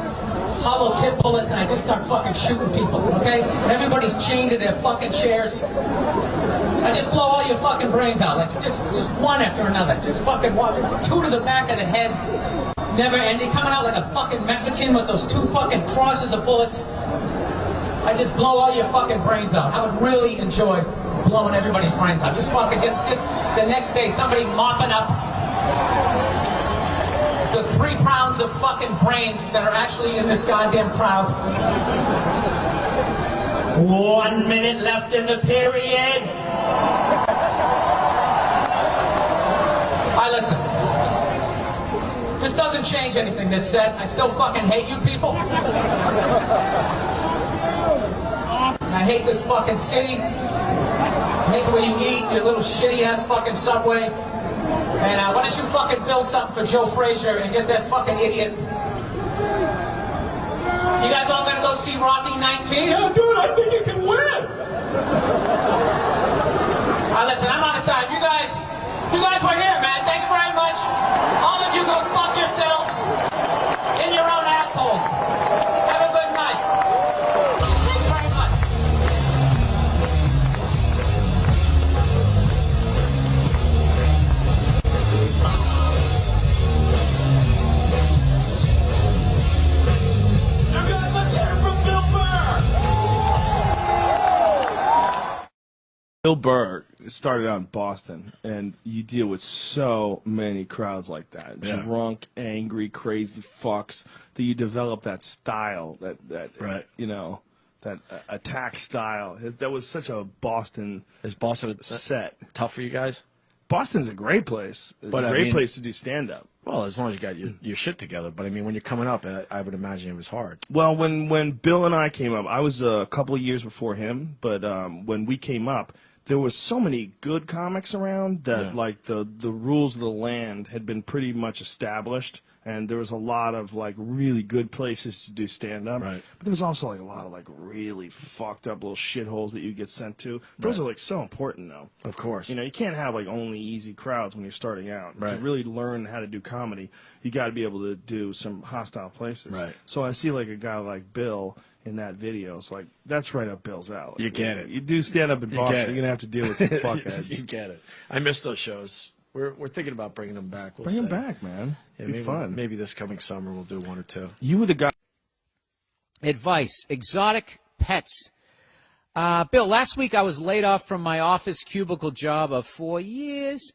hollow tip bullets, and I just start fucking shooting people, okay? And everybody's chained to their fucking chairs. I just blow all your fucking brains out, like just one after another. Just fucking one. 2 to the back of the head. Never ending. Coming out like a fucking Mexican with those 2 fucking crosses of bullets. I just blow all your fucking brains out. I would really enjoy blowing everybody's brains out. Just fucking, just the next day, somebody mopping up the 3 pounds of fucking brains that are actually in this goddamn crowd. 1 minute left in the period. Alright, listen. This doesn't change anything, this set. I still fucking hate you people. I hate this fucking city. I hate the way you eat, your little shitty ass fucking Subway. And why don't you fucking build something for Joe Frazier and get that fucking idiot. You guys all gonna go see Rocky 19? Oh, dude, I think you can win. Listen, I'm out of time. You guys were here, man. Thank you very much. All of you go fuck yourselves in your own assholes. Have a good night. Thank you very much. You guys, let's hear it from Bill Burr. Bill Burr started out in Boston, and you deal with so many crowds like that. Yeah. Drunk, angry, crazy fucks, that you develop that style, that Right. you know, that attack style. That was such a Boston Is Boston set. tough for you guys? Boston's a great place. It's But a I great mean- place to do stand-up. Well, as long as you got your shit together. But I mean, when you're coming up, I would imagine it was hard. Well, when Bill and I came up, I was a couple of years before him, but when we came up, there was so many good comics around that like the rules of the land had been pretty much established, and there was a lot of like really good places to do stand up. Right. But there was also like a lot of like really fucked up little shitholes that you get sent to. Those are like so important though. Of course. You know, you can't have like only easy crowds when you're starting out. To Right. really learn how to do comedy, you got to be able to do some hostile places. Right. So I see like a guy like Bill in that video. It's like, that's right up Bill's alley. You get it. You do stand up in You Boston, get it. you're going to have to deal with some fuckheads. You get it. I miss those shows. We're thinking about bringing them back. We'll Bring see. him back, man. Yeah, Be maybe, fun. Maybe this coming summer we'll do 1 or 2. You were the guy. Advice: exotic pets. Bill, last week I was laid off from my office cubicle job of 4 years.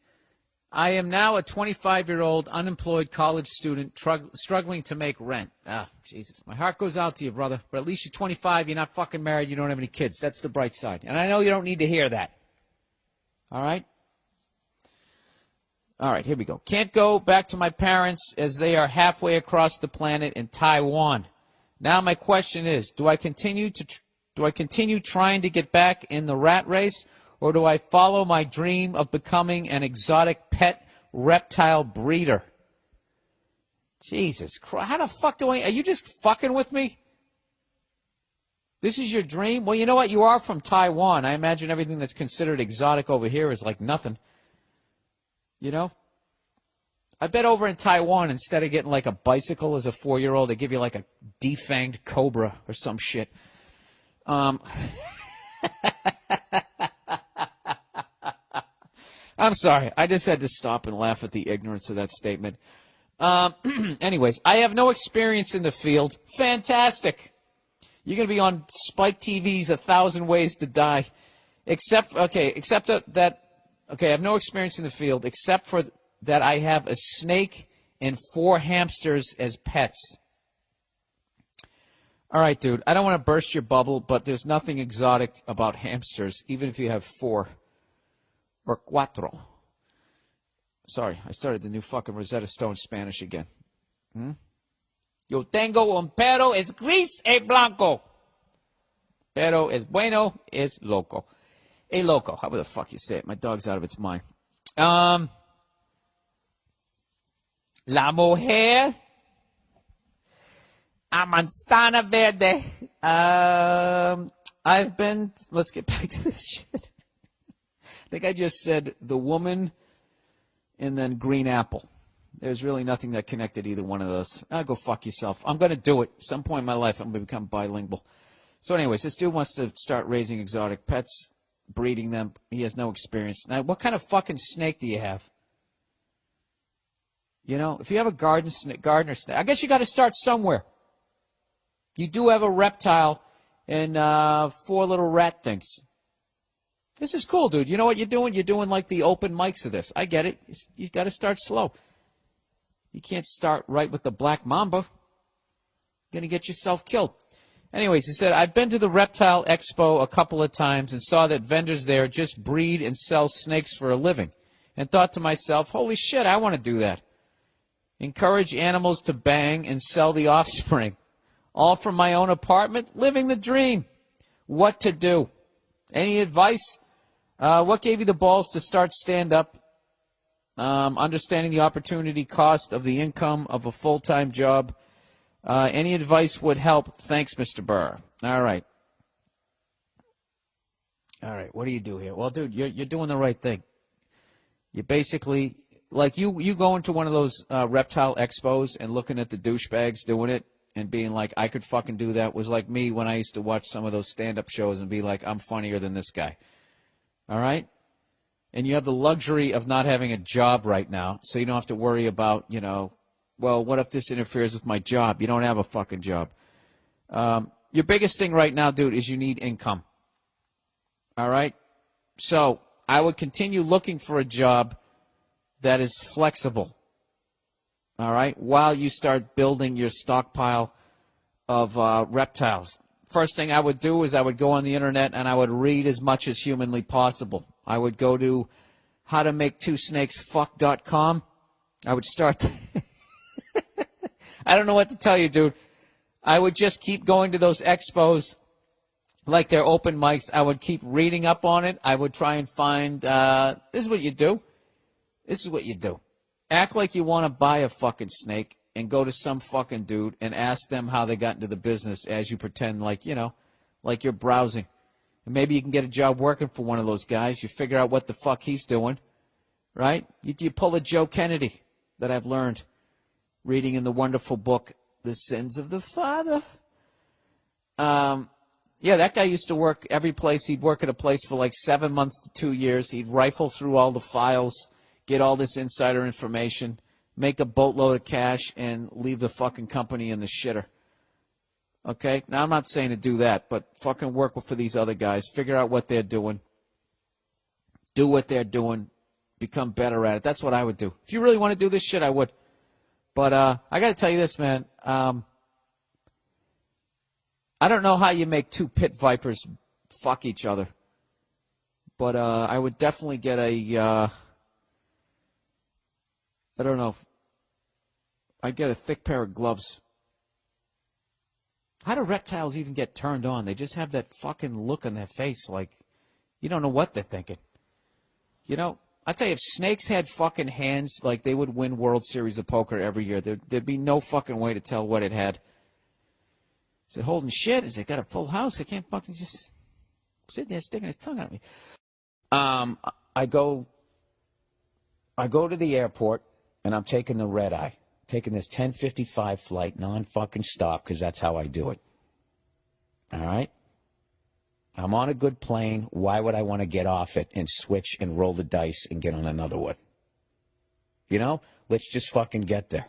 I am now a 25-year-old unemployed college student struggling to make rent. Ah, Jesus. My heart goes out to you, brother. But at least you're 25, you're not fucking married, you don't have any kids. That's the bright side. And I know you don't need to hear that. All right? All right, here we go. Can't go back to my parents as they are halfway across the planet in Taiwan. Now my question is, do I continue trying to get back in the rat race, or do I follow my dream of becoming an exotic pet reptile breeder? Jesus Christ, how the fuck are you just fucking with me? This is your dream? Well, you know what? You are from Taiwan. I imagine everything that's considered exotic over here is like nothing. You know? I bet over in Taiwan, instead of getting like a bicycle as a 4-year-old, they give you like a defanged cobra or some shit. I'm sorry. I just had to stop and laugh at the ignorance of that statement. Anyways, I have no experience in the field. Fantastic. You're going to be on Spike TV's 1,000 Ways to Die. I have no experience in the field, except for that I have a snake and 4 hamsters as pets. All right, dude, I don't want to burst your bubble, but there's nothing exotic about hamsters, even if you have 4 or cuatro. Sorry, I started the new fucking Rosetta Stone Spanish again. Yo tengo un perro, es gris y blanco. Pero es bueno, es loco. A loco, however the fuck you say it. My dog's out of its mind. La mujer a manzana verde. Let's get back to this shit. I think I just said the woman and then green apple. There's really nothing that connected either one of those. Go fuck yourself. I'm going to do it. Some point in my life, I'm going to become bilingual. So anyways, this dude wants to start raising exotic pets, breeding them. He has no experience. Now, what kind of fucking snake do you have? You know, if you have a gardener snake, I guess you got to start somewhere. You do have a reptile and 4 little rat things. This is cool, dude. You know what you're doing? You're doing like the open mics of this. I get it. You got to start slow. You can't start right with the black mamba. You're going to get yourself killed. Anyways, he said, I've been to the Reptile Expo a couple of times and saw that vendors there just breed and sell snakes for a living, and thought to myself, holy shit, I want to do that. Encourage animals to bang and sell the offspring. All from my own apartment, living the dream. What to do? Any advice? What gave you the balls to start stand-up? Understanding the opportunity cost of the income of a full-time job. Any advice would help. Thanks, Mr. Burr. All right. What do you do here? Well, dude, you're doing the right thing. You basically, like you go into one of those reptile expos and looking at the douchebags doing it and being like, I could fucking do that, was like me when I used to watch some of those stand-up shows and be like, I'm funnier than this guy. All right? And you have the luxury of not having a job right now, so you don't have to worry about, well, what if this interferes with my job? You don't have a fucking job. Your biggest thing right now, dude, is you need income. All right? So I would continue looking for a job that is flexible. All right? While you start building your stockpile of reptiles. First thing I would do is I would go on the internet and I would read as much as humanly possible. I would go to howtomaketwosnakesfuck.com. I would start... I don't know what to tell you, dude. I would just keep going to those expos like they're open mics. I would keep reading up on it. I would try and find, this is what you do. This is what you do. Act like you want to buy a fucking snake and go to some fucking dude and ask them how they got into the business as you pretend like, like you're browsing. And maybe you can get a job working for one of those guys. You figure out what the fuck he's doing, right? You pull a Joe Kennedy that I've learned reading in the wonderful book, The Sins of the Father. Yeah, that guy used to work every place. He'd work at a place for like 7 months to 2 years. He'd rifle through all the files, get all this insider information, make a boatload of cash, and leave the fucking company in the shitter. Okay? Now, I'm not saying to do that, but fucking work for these other guys. Figure out what they're doing. Do what they're doing. Become better at it. That's what I would do. If you really want to do this shit, I would. But I got to tell you this, man. I don't know how you make two pit vipers fuck each other. But I would definitely get I don't know. I'd get a thick pair of gloves. How do reptiles even get turned on? They just have that fucking look on their face like you don't know what they're thinking. You know, I tell you, if snakes had fucking hands, like they would win World Series of Poker every year. There'd be no fucking way to tell what it had. Is it holding shit? Is it got a full house? It can't fucking just sit there sticking his tongue out at me. I go to the airport, and I'm taking the red eye. Taking this 10:55 flight, non-fucking stop, because that's how I do it. All right? I'm on a good plane. Why would I want to get off it and switch and roll the dice and get on another one? You know? Let's just fucking get there.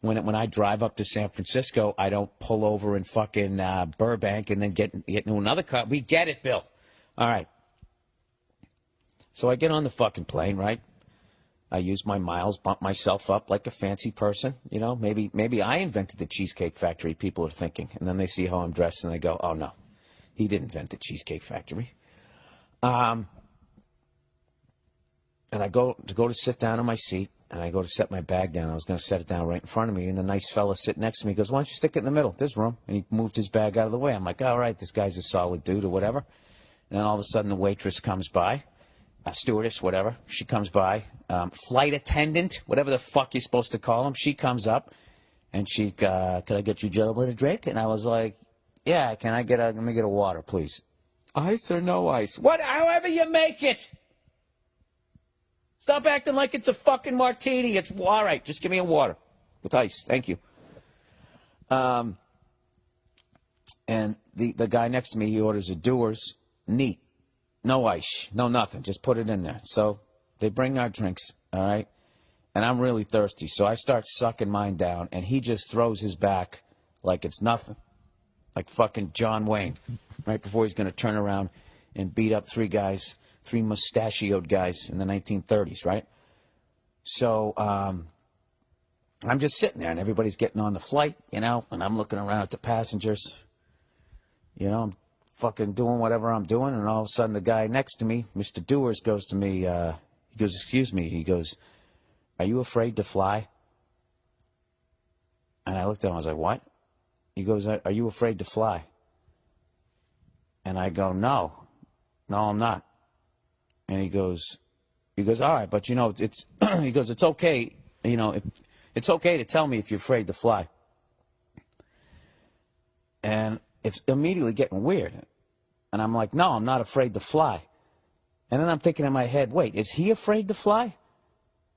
When I drive up to San Francisco, I don't pull over in fucking Burbank and then get into another car. We get it, Bill. All right. So I get on the fucking plane, right? I use my miles, bump myself up like a fancy person. You know, maybe I invented the Cheesecake Factory, people are thinking. And then they see how I'm dressed and they go, oh, no, he didn't invent the Cheesecake Factory. And I go to sit down in my seat, and I go to set my bag down. I was going to set it down right in front of me, and the nice fella sitting next to me goes, why don't you stick it in the middle? There's room. And he moved his bag out of the way. I'm like, all right, this guy's a solid dude or whatever. And then all of a sudden the waitress comes by. A stewardess, whatever. She comes by. Flight attendant, whatever the fuck you're supposed to call them. She comes up, and she, can I get you gentlemen a drink? And I was like, yeah, let me get a water, please. Ice or no ice? However you make it. Stop acting like it's a fucking martini. It's all right. Just give me a water with ice. Thank you. And the guy next to me, he orders a Dewar's neat. No ice, no nothing. Just put it in there. So they bring our drinks, all right? And I'm really thirsty, so I start sucking mine down, and he just throws his back like it's nothing. Like fucking John Wayne, right before he's going to turn around and beat up three mustachioed guys in the 1930s, right? So I'm just sitting there, and everybody's getting on the flight, you know, and I'm looking around at the passengers. You know, I'm fucking doing whatever I'm doing, and all of a sudden the guy next to me, Mr. Dewars, goes to me, he goes, excuse me, he goes, are you afraid to fly? And I looked at him, I was like, what? He goes, are you afraid to fly? And I go, no, I'm not. And he goes, all right, but you know, he goes, it's okay, you know, it's okay to tell me if you're afraid to fly. And it's immediately getting weird. And I'm like, no, I'm not afraid to fly. And then I'm thinking in my head, wait, is he afraid to fly?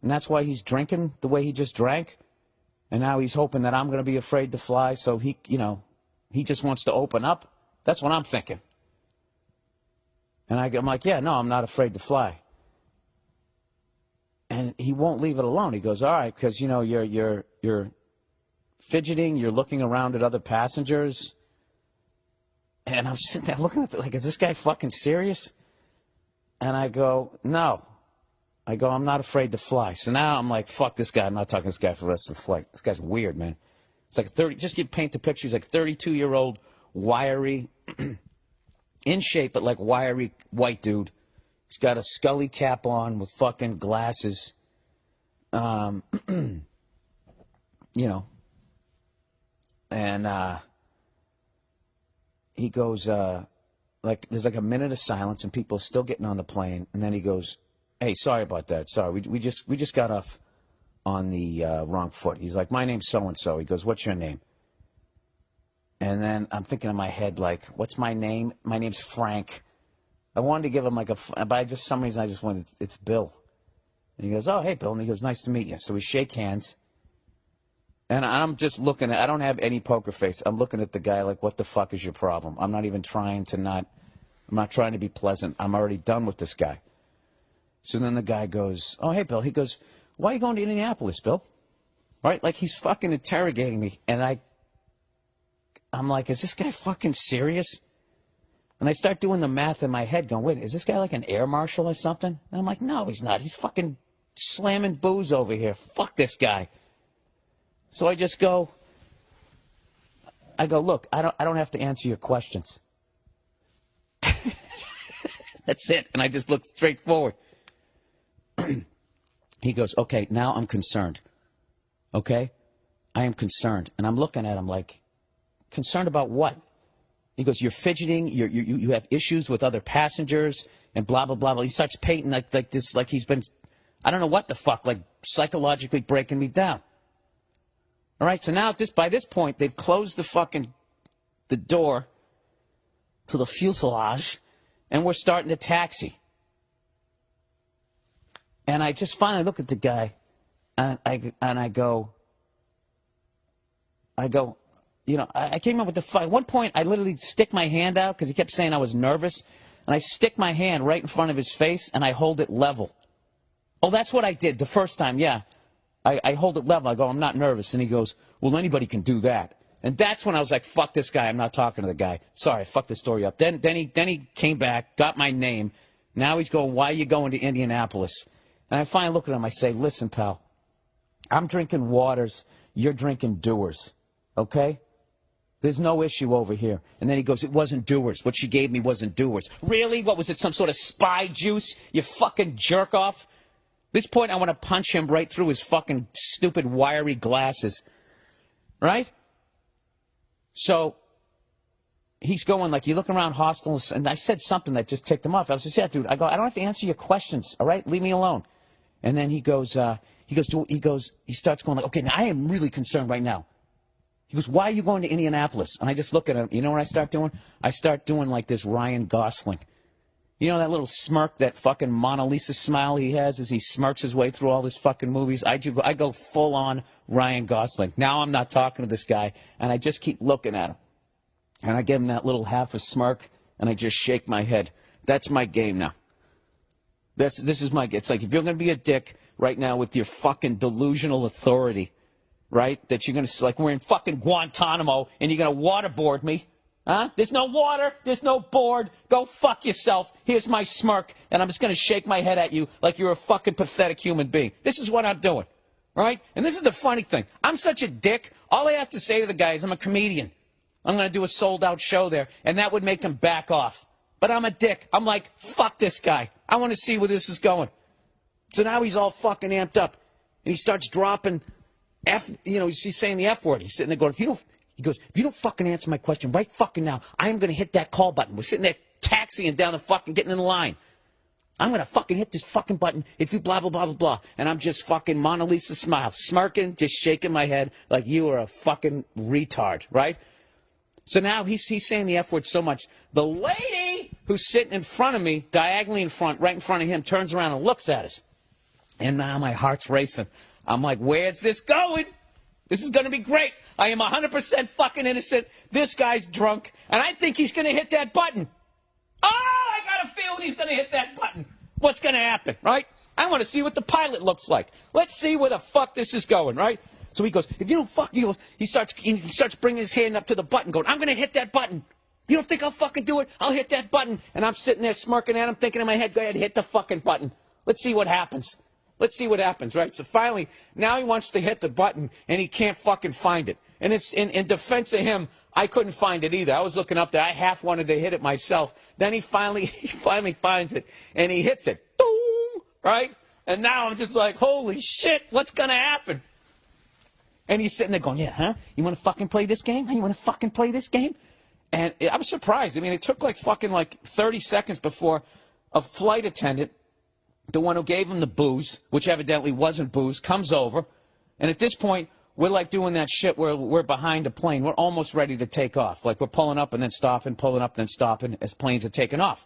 And that's why he's drinking the way he just drank? And now he's hoping that I'm going to be afraid to fly, so he, you know, he just wants to open up? That's what I'm thinking. And I'm like, yeah, no, I'm not afraid to fly. And he won't leave it alone. He goes, all right, because, you know, you're fidgeting, you're looking around at other passengers. And I'm sitting there looking at it like, is this guy fucking serious? And I go, no. I go, I'm not afraid to fly. So now I'm like, fuck this guy. I'm not talking to this guy for the rest of the flight. This guy's weird, man. It's like just paint the picture. He's like 32-year-old, wiry, in shape, but like wiry white dude. He's got a Scully cap on with fucking glasses. You know. And he goes, like, there's like a minute of silence and people are still getting on the plane. And then he goes, hey, sorry about that. Sorry, we just got off on the wrong foot. He's like, my name's so-and-so. He goes, what's your name? And then I'm thinking in my head, like, what's my name? My name's Frank. I wanted to give him like but for some reason I just wanted, it's Bill. And he goes, oh, hey, Bill. And he goes, nice to meet you. So we shake hands. And I'm just looking I don't have any poker face. I'm looking at the guy like, what the fuck is your problem? I'm not even trying to I'm not trying to be pleasant. I'm already done with this guy. So then the guy goes, oh, hey, Bill. He goes, why are you going to Indianapolis, Bill? Right? Like he's fucking interrogating me. And I'm like, is this guy fucking serious? And I start doing the math in my head going, wait, is this guy like an air marshal or something? And I'm like, no, he's not. He's fucking slamming booze over here. Fuck this guy. So I just go, look, I don't have to answer your questions. That's it. And I just look straight forward. He goes, okay, now I'm concerned. Okay? I am concerned. And I'm looking at him like, concerned about what? He goes, you're fidgeting, you have issues with other passengers, and blah, blah, blah, blah. He starts painting like this, like he's been, I don't know what the fuck, like psychologically breaking me down. All right, so now by this point, they've closed the door to the fuselage, and we're starting to taxi. And I just finally look at the guy, and I go, you know, I came up with the fight. At one point, I literally stick my hand out because he kept saying I was nervous. And I stick my hand right in front of his face, and I hold it level. Oh, that's what I did the first time, yeah. I hold it level. I go, I'm not nervous. And he goes, well, anybody can do that. And that's when I was like, fuck this guy. I'm not talking to the guy. Sorry, I fucked the story up. Then he came back, got my name. Now he's going, why are you going to Indianapolis? And I finally look at him. I say, listen, pal, I'm drinking waters. You're drinking Dewar's. Okay? There's no issue over here. And then he goes, it wasn't Dewar's. What she gave me wasn't Dewar's. Really? What was it, some sort of spy juice? You fucking jerk off? This point, I want to punch him right through his fucking stupid wiry glasses. Right? So, he's going like, you look around hostile, and I said something that just ticked him off. I was just, yeah, dude, I don't have to answer your questions, all right? Leave me alone. And then he starts going like, okay, now I am really concerned right now. He goes, why are you going to Indianapolis? And I just look at him. You know what I start doing? I start doing like this Ryan Gosling. You know that little smirk, that fucking Mona Lisa smile he has as he smirks his way through all his fucking movies? I go full on Ryan Gosling. Now I'm not talking to this guy, and I just keep looking at him. And I give him that little half a smirk, and I just shake my head. That's my game now. This is my game. It's like, if you're going to be a dick right now with your fucking delusional authority, right, that you're going to, like, we're in fucking Guantanamo, and you're going to waterboard me, huh? There's no water. There's no board. Go fuck yourself. Here's my smirk, and I'm just going to shake my head at you like you're a fucking pathetic human being. This is what I'm doing, right? And this is the funny thing. I'm such a dick. All I have to say to the guy is I'm a comedian. I'm going to do a sold-out show there, and that would make him back off. But I'm a dick. I'm like, fuck this guy. I want to see where this is going. So now he's all fucking amped up, and he starts dropping he's saying the F word. He's sitting there going, if you don't fucking answer my question right fucking now, I am going to hit that call button. We're sitting there taxiing down the fucking, getting in the line. I'm going to fucking hit this fucking button if you blah, blah, blah, blah, blah. And I'm just fucking Mona Lisa smile, smirking, just shaking my head like you are a fucking retard, right? So now he's saying the F word so much. The lady who's sitting in front of me, diagonally in front, right in front of him, turns around and looks at us. And now my heart's racing. I'm like, where's this going? This is going to be great. I am 100% fucking innocent. This guy's drunk, and I think he's going to hit that button. Oh, I got a feeling he's going to hit that button. What's going to happen, right? I want to see what the pilot looks like. Let's see where the fuck this is going, right? So he goes, if you don't fuck, he starts bringing his hand up to the button, going, I'm going to hit that button. You don't think I'll fucking do it? I'll hit that button. And I'm sitting there smirking at him, thinking in my head, go ahead, hit the fucking button. Let's see what happens. Let's see what happens, right? So finally, now he wants to hit the button, and he can't fucking find it. And it's in defense of him, I couldn't find it either. I was looking up there. I half wanted to hit it myself. Then he finally finds it, and he hits it. Boom! Right? And now I'm just like, holy shit, what's going to happen? And he's sitting there going, yeah, huh? You want to fucking play this game? You want to fucking play this game? And I was surprised. I mean, it took like 30 seconds before a flight attendant, the one who gave him the booze, which evidently wasn't booze, comes over. And at this point, we're like doing that shit where we're behind a plane. We're almost ready to take off. Like we're pulling up and then stopping, pulling up and then stopping as planes are taking off.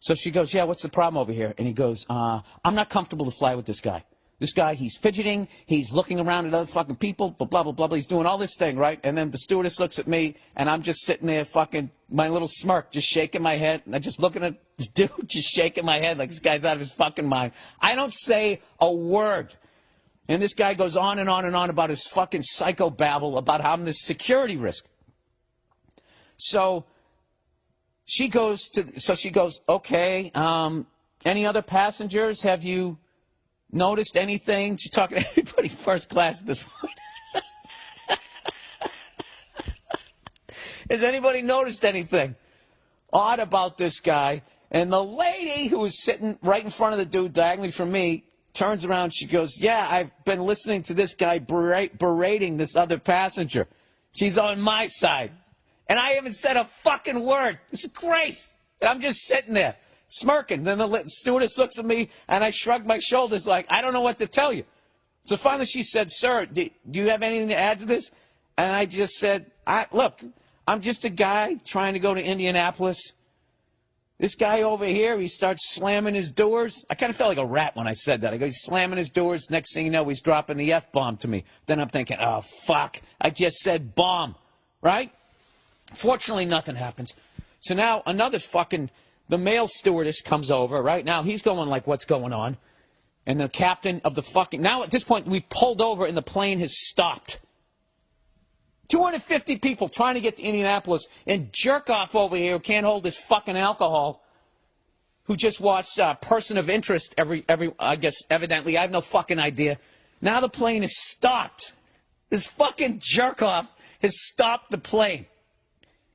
So she goes, yeah, what's the problem over here? And he goes, I'm not comfortable to fly with this guy. This guy, he's fidgeting, he's looking around at other fucking people, blah, blah, blah, blah. He's doing all this thing, right? And then the stewardess looks at me, and I'm just sitting there fucking, my little smirk, just shaking my head. And I'm just looking at the dude, just shaking my head like this guy's out of his fucking mind. I don't say a word. And this guy goes on and on and on about his fucking psychobabble about how I'm this security risk. So she goes, okay, any other passengers? Have you noticed anything? She's talking to everybody first class at this point. Has anybody noticed anything odd about this guy? And the lady who was sitting right in front of the dude diagonally from me turns around. She goes, yeah, I've been listening to this guy berating this other passenger. She's on my side. And I haven't said a fucking word. This is great. And I'm just sitting there smirking. Then the stewardess looks at me, and I shrug my shoulders like, I don't know what to tell you. So finally she said, sir, do you have anything to add to this? And I just said, look, I'm just a guy trying to go to Indianapolis. This guy over here, he starts slamming his doors. I kind of felt like a rat when I said that. I go, he's slamming his doors. Next thing you know, he's dropping the F-bomb to me. Then I'm thinking, oh, fuck. I just said bomb, right? Fortunately, nothing happens. So now the male stewardess comes over, right? Now he's going like, what's going on? And the captain of now at this point, we pulled over and the plane has stopped. 250 people trying to get to Indianapolis, and jerk off over here who can't hold his fucking alcohol, who just watched Person of Interest I guess, evidently. I have no fucking idea. Now the plane is stopped. This fucking jerk off has stopped the plane,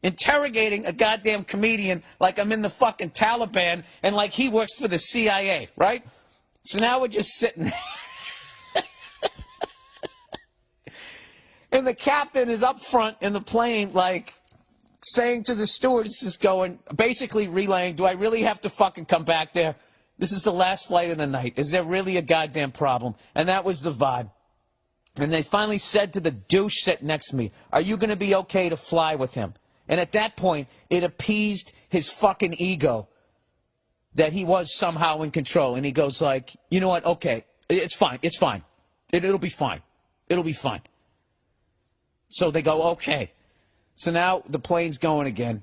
interrogating a goddamn comedian like I'm in the fucking Taliban and like he works for the CIA, right? So now we're just sitting there. And the captain is up front in the plane, like, saying to the stewardess, basically relaying, do I really have to fucking come back there? This is the last flight of the night. Is there really a goddamn problem? And that was the vibe. And they finally said to the douche sitting next to me, are you going to be okay to fly with him? And at that point, it appeased his fucking ego that he was somehow in control. And he goes like, you know what, okay, it's fine, it's fine. It'll be fine. It'll be fine. So they go, okay. So now the plane's going again.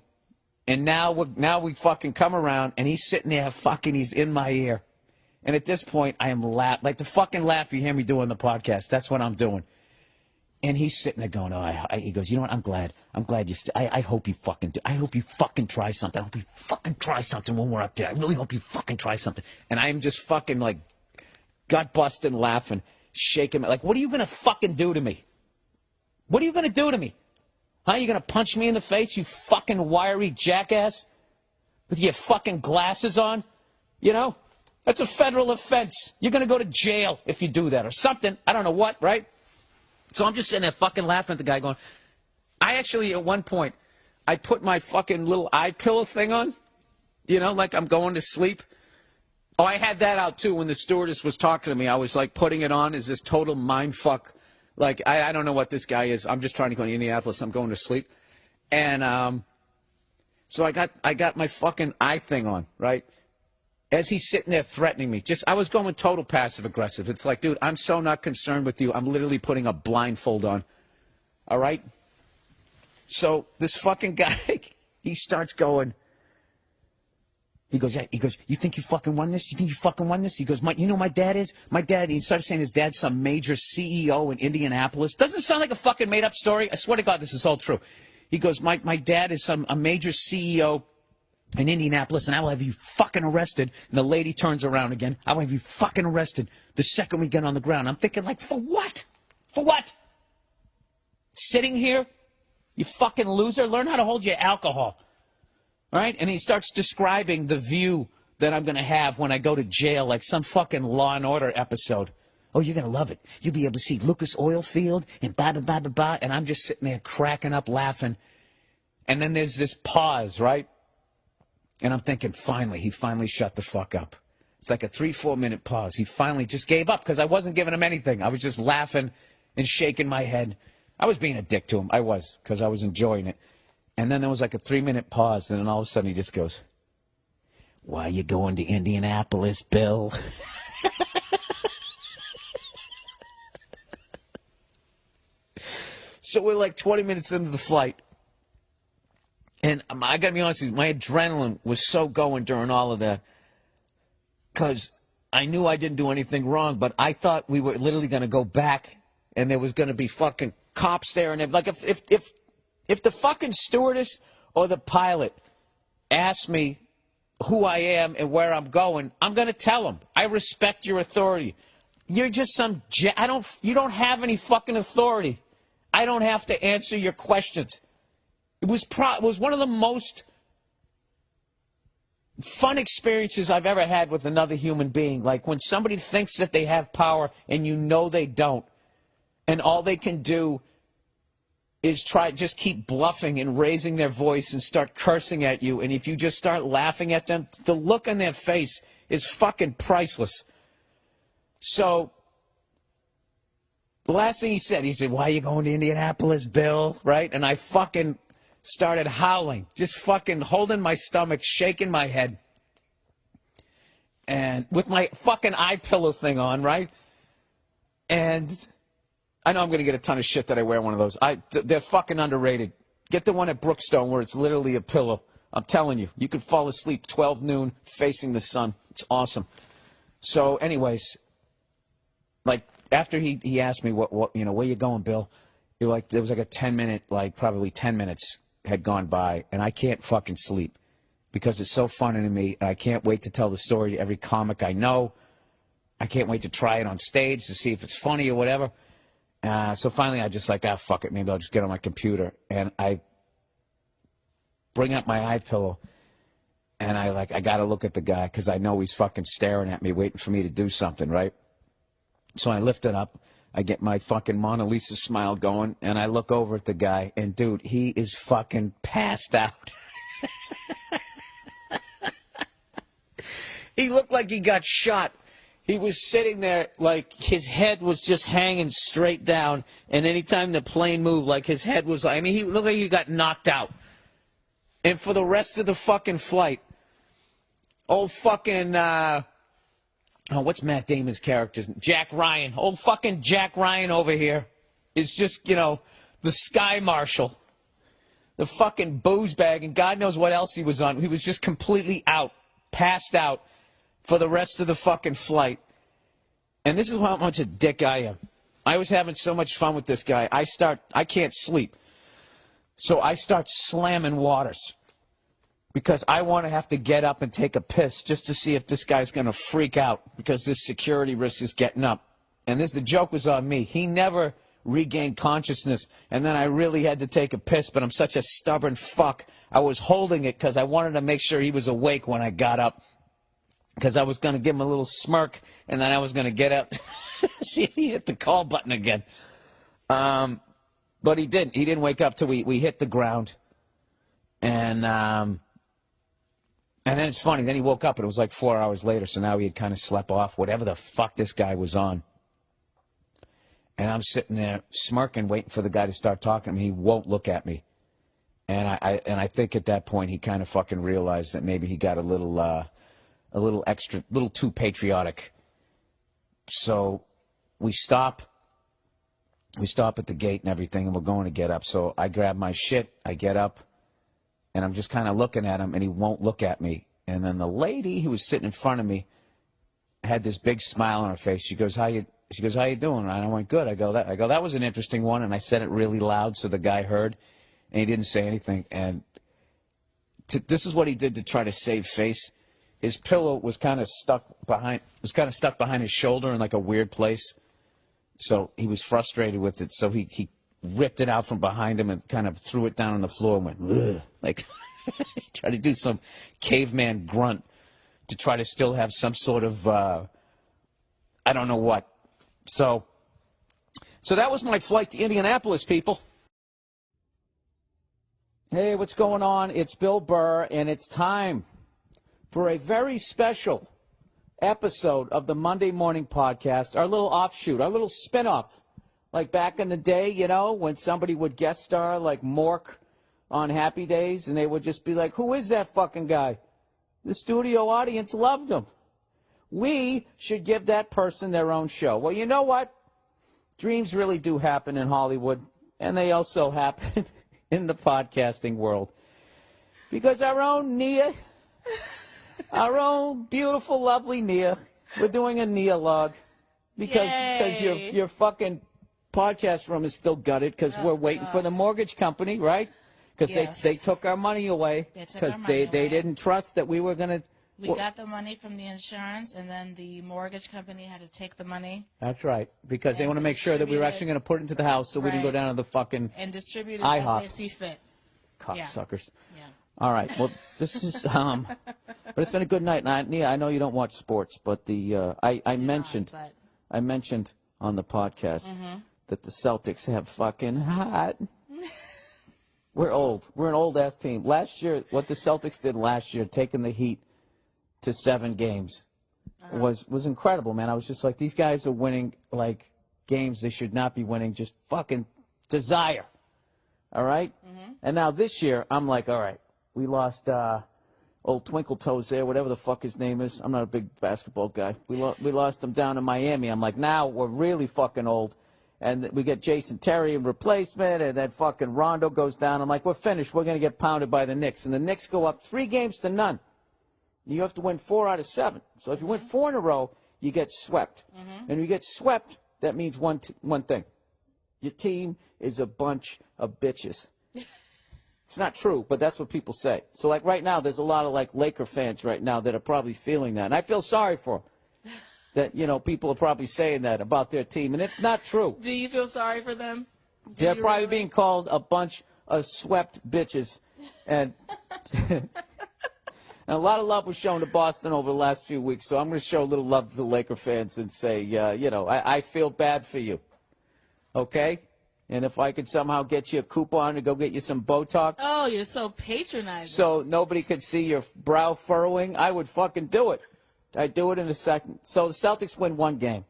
And now we fucking come around, and he's sitting there he's in my ear. And at this point, I am like the fucking laugh you hear me do on the podcast. That's what I'm doing. And he's sitting there going, he goes, you know what, I'm glad you, I hope you fucking do. I hope you fucking try something. I hope you fucking try something when we're up there. I really hope you fucking try something. And I am just fucking like gut busting laughing, shaking, like, what are you going to fucking do to me? What are you going to do to me? Huh? You going to punch me in the face, you fucking wiry jackass? With your fucking glasses on? You know? That's a federal offense. You're going to go to jail if you do that or something. I don't know what, right? So I'm just sitting there fucking laughing at the guy going, I actually, at one point, I put my fucking little eye pillow thing on, you know, like I'm going to sleep. Oh, I had that out too when the stewardess was talking to me. I was like putting it on as this total mind fuck. Like, I don't know what this guy is. I'm just trying to go to Indianapolis. I'm going to sleep. And so I got my fucking eye thing on, right? As he's sitting there threatening me. I was going total passive aggressive. It's like, dude, I'm so not concerned with you. I'm literally putting a blindfold on. All right? So this fucking guy, he starts going. He goes, you think you fucking won this? You think you fucking won this? He goes, you know who my dad is? My dad, he started saying his dad's some major CEO in Indianapolis. Doesn't it sound like a fucking made-up story? I swear to God, this is all true. He goes, my dad is a major CEO in Indianapolis, and I will have you fucking arrested. And the lady turns around again. I will have you fucking arrested the second we get on the ground. I'm thinking, like, for what? For what? Sitting here? You fucking loser. Learn how to hold your alcohol. Right? And he starts describing the view that I'm going to have when I go to jail, like some fucking Law and Order episode. Oh, you're going to love it. You'll be able to see Lucas Oil Field and blah, blah, blah, blah, blah. And I'm just sitting there cracking up laughing. And then there's this pause, right? And I'm thinking, he finally shut the fuck up. It's like a 3-4 minute pause. He finally just gave up because I wasn't giving him anything. I was just laughing and shaking my head. I was being a dick to him. I was, because I was enjoying it. And then there was like a 3-minute pause, and then all of a sudden he just goes, why are you going to Indianapolis, Bill? So we're like 20 minutes into the flight. And I got to be honest with you, my adrenaline was so going during all of that. Because I knew I didn't do anything wrong, but I thought we were literally going to go back, and there was going to be fucking cops there. And like if the fucking stewardess or the pilot asks me who I am and where I'm going, I'm going to tell them. I respect your authority. You're just some... You don't have any fucking authority. I don't have to answer your questions. It was one of the most fun experiences I've ever had with another human being. Like when somebody thinks that they have power and you know they don't, and all they can do is just keep bluffing and raising their voice and start cursing at you. And if you just start laughing at them, the look on their face is fucking priceless. So the last thing he said, why are you going to Indianapolis, Bill? Right? And I fucking started howling, just fucking holding my stomach, shaking my head, and with my fucking eye pillow thing on, right? And I know I'm going to get a ton of shit that I wear one of those. They're fucking underrated. Get the one at Brookstone where it's literally a pillow. I'm telling you, you could fall asleep 12 noon facing the sun. It's awesome. So anyways, like after he asked me what where you going, Bill? There was like a 10-minute, probably 10 minutes had gone by, and I can't fucking sleep because it's so funny to me, and I can't wait to tell the story to every comic I know. I can't wait to try it on stage to see if it's funny or whatever. So finally I just fuck it. Maybe I'll just get on my computer. And I bring up my eye pillow, and I got to look at the guy because I know he's fucking staring at me, waiting for me to do something, right? So I lift it up. I get my fucking Mona Lisa smile going, and I look over at the guy, and dude, he is fucking passed out. He looked like he got shot. He was sitting there like his head was just hanging straight down, and anytime the plane moved, like his head was, he looked like he got knocked out. And for the rest of the fucking flight, old fucking, what's Matt Damon's character? Jack Ryan. Old fucking Jack Ryan over here is just, the sky marshal. The fucking booze bag, and God knows what else he was on. He was just completely out, passed out for the rest of the fucking flight. And this is how much a dick I am. I was having so much fun with this guy. I can't sleep. So I start slamming waters because I want to have to get up and take a piss just to see if this guy's going to freak out because this security risk is getting up. And the joke was on me. He never regained consciousness, and then I really had to take a piss, but I'm such a stubborn fuck. I was holding it because I wanted to make sure he was awake when I got up because I was going to give him a little smirk, and then I was going to get up see if he hit the call button again. But he didn't. He didn't wake up till we hit the ground. And then it's funny. Then he woke up, and it was like 4 hours later, so now he had kind of slept off whatever the fuck this guy was on. And I'm sitting there smirking, waiting for the guy to start talking to me. He won't look at me. And I think at that point he kind of fucking realized that maybe he got a little too patriotic. So we stop at the gate and everything, and we're going to get up. So I grab my shit, I get up, and I'm just kind of looking at him, and he won't look at me. And then the lady who was sitting in front of me had this big smile on her face. She goes, how you doing? And I went, good. I go, that was an interesting one. And I said it really loud so the guy heard, and he didn't say anything. And this is what he did to try to save face. His pillow was kind of stuck behind his shoulder in like a weird place. So he was frustrated with it. So he ripped it out from behind him and kind of threw it down on the floor and went, ugh, like he tried to do some caveman grunt to try to still have some sort of, I don't know what. So that was my flight to Indianapolis, people. Hey, what's going on? It's Bill Burr, and it's time for a very special episode of the Monday Morning Podcast, our little offshoot, our little spinoff. Like back in the day, when somebody would guest star like Mork on Happy Days, and they would just be like, who is that fucking guy? The studio audience loved him. We should give that person their own show. Well, you know what? Dreams really do happen in Hollywood, and they also happen in the podcasting world. Because our own Nia, our own beautiful, lovely Nia, we're doing a Nia-log. Because your fucking podcast room is still gutted because we're waiting for the mortgage company, right? Because Yes. they took our money away. They took our Because money they away. didn't trust that we were going to. We got the money from the insurance, and then the mortgage company had to take the money That's right. Because they And want to make sure that we were distribute actually it. going to put it into the house so we didn't go Right. down to the fucking and distribute it IHOP. as they see fit. cocksuckers. Yeah. All right. Well, this is but it's been a good night. And Nia, I know you don't watch sports, but I mentioned but- I mentioned on the podcast that the Celtics have fucking hot. We're old. We're an old ass team. Last year, what the Celtics did last year, taking the Heat to 7 games, was incredible, man. I was just like, these guys are winning like games they should not be winning. Just fucking desire. All right? And now this year, I'm like, all right, we lost old Twinkle Toes there, whatever the fuck his name is. I'm not a big basketball guy. We lost him down in Miami. I'm like, now we're really fucking old. And we get Jason Terry in replacement, and then fucking Rondo goes down. I'm like, we're finished. We're going to get pounded by the Knicks. And the Knicks go up 3-0. You have to win 4 out of 7. So if you win 4 in a row, you get swept. And if you get swept, that means one thing. Your team is a bunch of bitches. It's not true, but that's what people say. So, like, right now, there's a lot of, like, Laker fans right now that are probably feeling that. And I feel sorry for them. That, you know, people are probably saying that about their team. And it's not true. Do you feel sorry for them? They're you probably really? being called a bunch of swept bitches. And, and a lot of love was shown to Boston over the last few weeks. So I'm going to show a little love to the Laker fans and say, you know, I feel bad for you. Okay? And if I could somehow get you a coupon to go get you some Botox Oh, you're so patronizing. so nobody could see your brow furrowing, I would fucking do it. I'd do it in a second. So the Celtics win 1 game.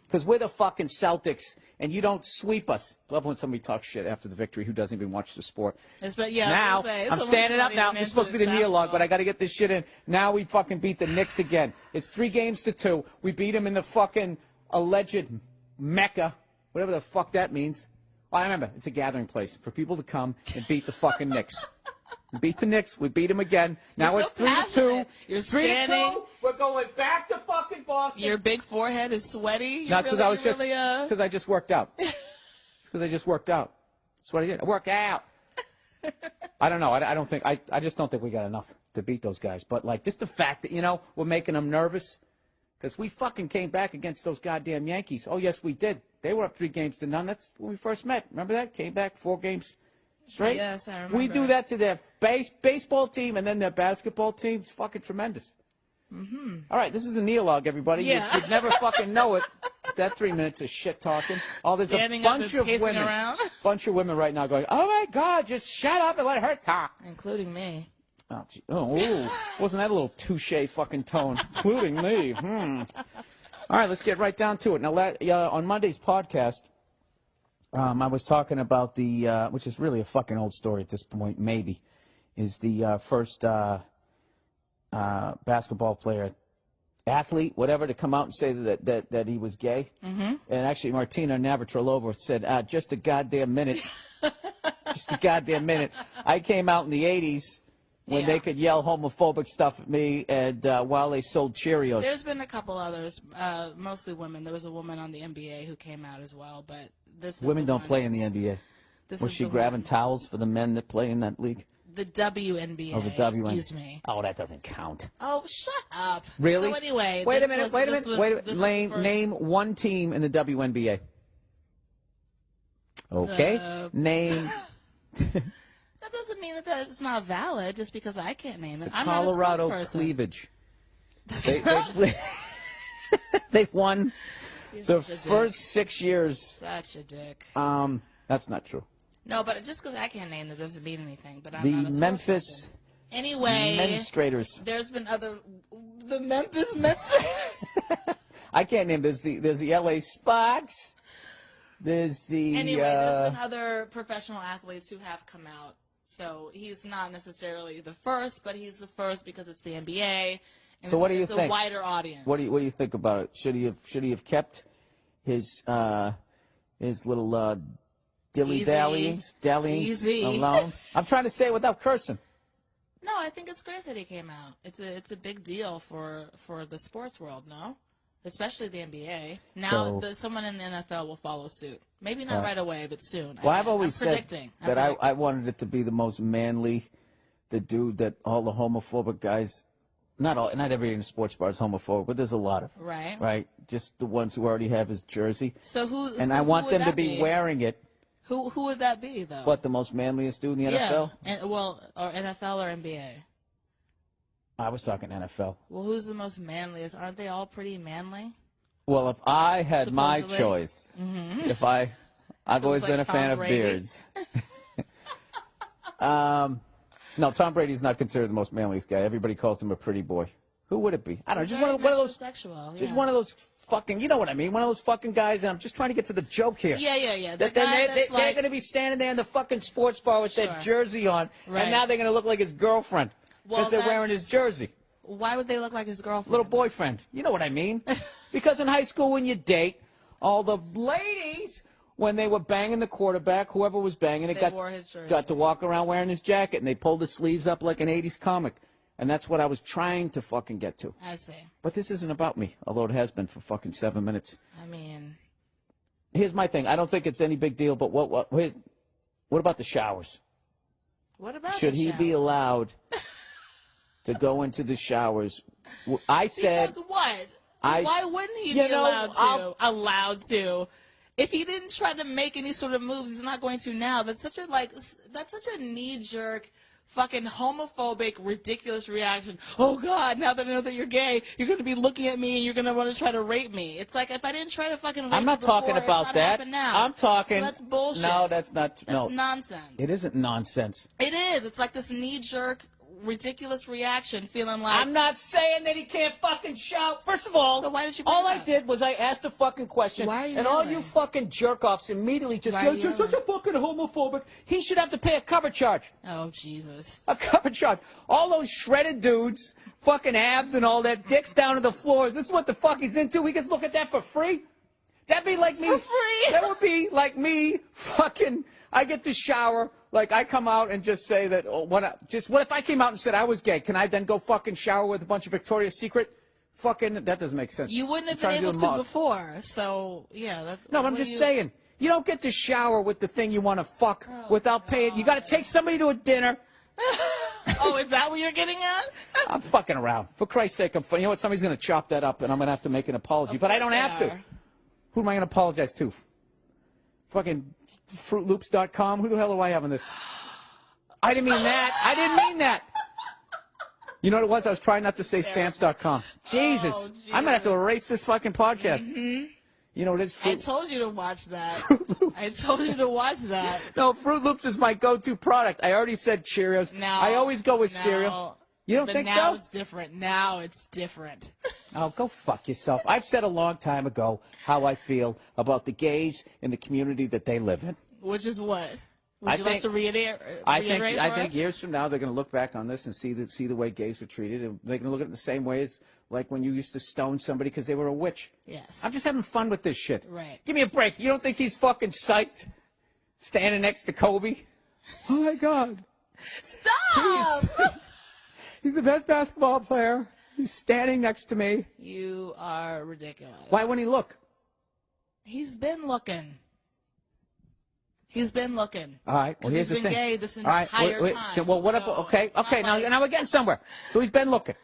Because we're the fucking Celtics, and you don't sweep us. Love when somebody talks shit after the victory who doesn't even watch the sport. Yeah, Now, I was gonna say, I'm someone's standing not up now. even It's supposed to be the into Neologue, but I basketball. got to get this shit in. Now we fucking beat the Knicks again. It's 3-2. We beat them in the fucking alleged Mecca, whatever the fuck that means. Oh, I remember. It's a gathering place for people to come and beat the fucking Knicks. We beat the Knicks. We beat them again. Now You're it's so 3-2. passionate. You're 3-2. standing. We're going back to fucking Boston. Your big forehead is sweaty. No, it's because I was just really, because I just worked out. Because I just worked out. That's what I did. I worked out. I don't know. I don't think. I just don't think we got enough to beat those guys. But like just the fact that we're making them nervous because we fucking came back against those goddamn Yankees. Oh yes, we did. They were up 3-0. That's when we first met. Remember that? Came back 4 games straight. Yes, I remember. We do that to their baseball team and then their basketball team. It's fucking tremendous. All right, this is the Neologue, everybody. Yeah. You'd never fucking know it. That 3 minutes of shit talking. Oh, there's Standing a up bunch and of pacing women. around. Bunch of women right now going, oh my God, just shut up and let her talk. Including me. Oh, gee. Ooh. Wasn't that a little touche fucking tone? Including me. All right, let's get right down to it. Now, on Monday's podcast, I was talking about the, which is really a fucking old story at this point, maybe, is the first basketball player, athlete, whatever, to come out and say that he was gay. And actually, Martina Navratilova said, just a goddamn minute. Just a goddamn minute. I came out in the 80s when they could yell homophobic stuff at me and while they sold Cheerios. There's been a couple others, mostly women. There was a woman on the NBA who came out as well, but this is Women the don't one play in the that's- NBA. This Was is she the grabbing one. towels for the men that play in that league? The WNBA. Oh, the WNBA. Excuse me. Oh, that doesn't count. Oh, shut up. Really? So anyway, Wait a this minute. was- Wait a this minute. was- Wait a this minute. was the first- Name one team in the WNBA. Okay. Name That doesn't mean that it's not valid just because I can't name it. the I'm Colorado not a spokesperson. Cleavage. They've won You're the such a dick. first 6 years. Such a dick. That's not true. No, but just because I can't name it doesn't mean anything. But I'm The not a Memphis spokesperson. Anyway, Menstruators. there's been the Memphis Menstruators. I can't name. There's the LA Sparks. There's the. Anyway, there's been other professional athletes who have come out. So he's not necessarily the first, but he's the first because it's the NBA. And So what do you it's think? a wider audience. What do you think about it? Should he have kept his little dallyings Easy. alone? I'm trying to say it without cursing. No, I think it's great that he came out. It's a big deal for the sports world. No, Especially the NBA. Now, So- someone in the NFL will follow suit. Maybe not right away, but soon. Well, I've always I'm said predicting. that I wanted it to be the most manly, the dude that all the homophobic guys, not everybody in the sports bar is homophobic, but there's a lot of them, Right. right? Just the ones who already have his jersey. So who? And so I who want would them to that be wearing it. Who would that be though? What, the most manliest dude in the NFL? Yeah. And, well, or NFL or NBA. I was talking NFL. Well, who's the most manliest? Aren't they all pretty manly? Well, if I had my Supposedly. choice, if I've always like been a Tom fan Brady. of beards. No, Tom Brady's not considered the most manliest guy. Everybody calls him a pretty boy. Who would it be? I don't know. Just one of those. Metrosexual, Just yeah. one of those fucking. You know what I mean? One of those fucking guys. And I'm just trying to get to the joke here. Yeah. The That guy they're that's like, going to be standing there in the fucking sports bar with Sure. that jersey on, Right. and now they're going to look like his girlfriend because Well, they're wearing that's- his jersey. Why would they look like his girlfriend? Little boyfriend. You know what I mean? Because in high school, when you date, all the ladies, when they were banging the quarterback, whoever was banging it, They got wore his jersey. to walk around wearing his jacket, and they pulled the sleeves up like an 80s comic. And that's what I was trying to fucking get to. I see. But this isn't about me, although it has been for fucking 7 minutes. I mean, Here's my thing. I don't think it's any big deal, but what about the showers? what about Should the he be showers? allowed to go into the showers? I said... Because what? I- Why wouldn't he You be know, allowed to? I'll- Allowed to. If he didn't try to make any sort of moves, he's not going to now. That's such a knee-jerk, fucking homophobic, ridiculous reaction. Oh God! Now that I know that you're gay, you're going to be looking at me and you're going to want to try to rape me. It's like if I didn't try to fucking rape I'm not you before, talking it's about not that. happening Now. I'm talking. So that's bullshit. No, that's not. That's no, nonsense. it isn't nonsense. It is. It's like this knee-jerk, ridiculous reaction, feeling like I'm not saying that he can't fucking shout. First of all, So why did you bring all it I up? did was I asked a fucking question, Why are you and all yelling? you fucking jerk-offs immediately just Why go, are you "You're such a fucking homophobic." He should have to pay a cover charge. Oh Jesus! A cover charge. All those shredded dudes, fucking abs and all that, dicks down to the floor. This is what the fuck he's into. He gets look at that for free. That'd be like me. For free? That would be like me. Fucking. I get to shower. Like I come out and just say that. Oh, what if I came out and said I was gay? Can I then go fucking shower with a bunch of Victoria's Secret? Fucking. That doesn't make sense. You wouldn't have I'm been trying able do to them all. before, so yeah. That's No, but I'm what just do you- saying. You don't get to shower with the thing you want to fuck without paying. You got to take somebody to a dinner. Oh, is that what you're getting at? I'm fucking around. For Christ's sake, I'm funny. You know what? Somebody's going to chop that up, and I'm going to have to make an apology. But I don't course have they to. are. Who am I going to apologize to? Fucking FruitLoops.com? Who the hell do I have on this? I didn't mean that. I didn't mean that. You know what it was? I was trying not to say Stamps.com. Jesus. Oh, I'm going to have to erase this fucking podcast. Mm-hmm. You know what it is? I told you to watch that. I told you to watch that. No, Fruit Loops is my go-to product. I already said Cheerios. Now, I always go with now- cereal. You don't but think now so? it's different. Now it's different. Oh, go fuck yourself. I've said a long time ago how I feel about the gays in the community that they live in. Which is what? Would I you like think- to reiterate? I think for us? years from now they're going to look back on this and see the way gays were treated, and they're going to look at it the same way as like when you used to stone somebody because they were a witch. Yes. I'm just having fun with this shit. Right. Give me a break. You don't think he's fucking psyched standing next to Kobe? Oh my God. Stop! He's the best basketball player. He's standing next to me. You are ridiculous. Why wouldn't he look? He's been looking. He's been looking. All right. Well, 'Cause here's he's the been thing. gay this All right, entire time. Well, what? So Okay. it's not Okay. Now like- we're getting somewhere. So he's been looking.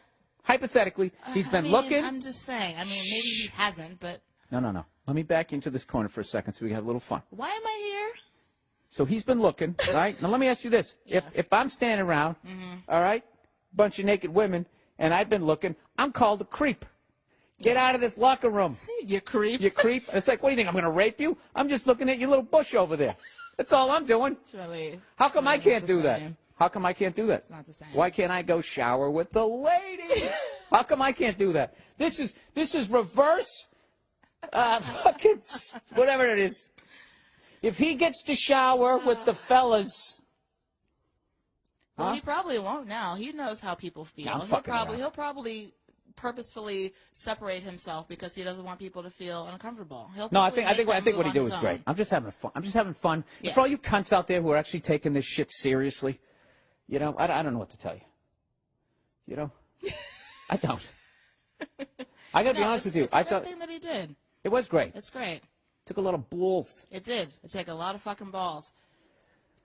Hypothetically, he's been looking. I'm just saying. I mean, maybe he hasn't, but No. Let me back into this corner for a second so we can have a little fun. why am I here? So he's been looking, right? Now let me ask you this: Yes. if I'm standing around, all right, bunch of naked women, and I've been looking, I'm called a creep. Get out of this locker room. You creep. You creep. And it's like, what do you think? I'm going to rape you? I'm just looking at your little bush over there. That's all I'm doing. It's really. How come I it's not can't the do that? same. How come I can't do that? It's not the same. Why can't I go shower with the ladies? How come I can't do that? This is reverse, fucking whatever it is. If he gets to shower with the fellas, Well, Huh? he probably won't now. He knows how people feel. I'm fucking around. He'll probably purposefully separate himself because he doesn't want people to feel uncomfortable. He'll no, I probably think make that what move he on do his is own. great. I'm just having fun. And Yes. for all you cunts out there who are actually taking this shit seriously, you know, I don't know what to tell you. You know, I don't. I got to be No, honest with it's- you. It's I a good thought thing that he did. it was great. It's great. Took a lot of balls. It did. It took a lot of fucking balls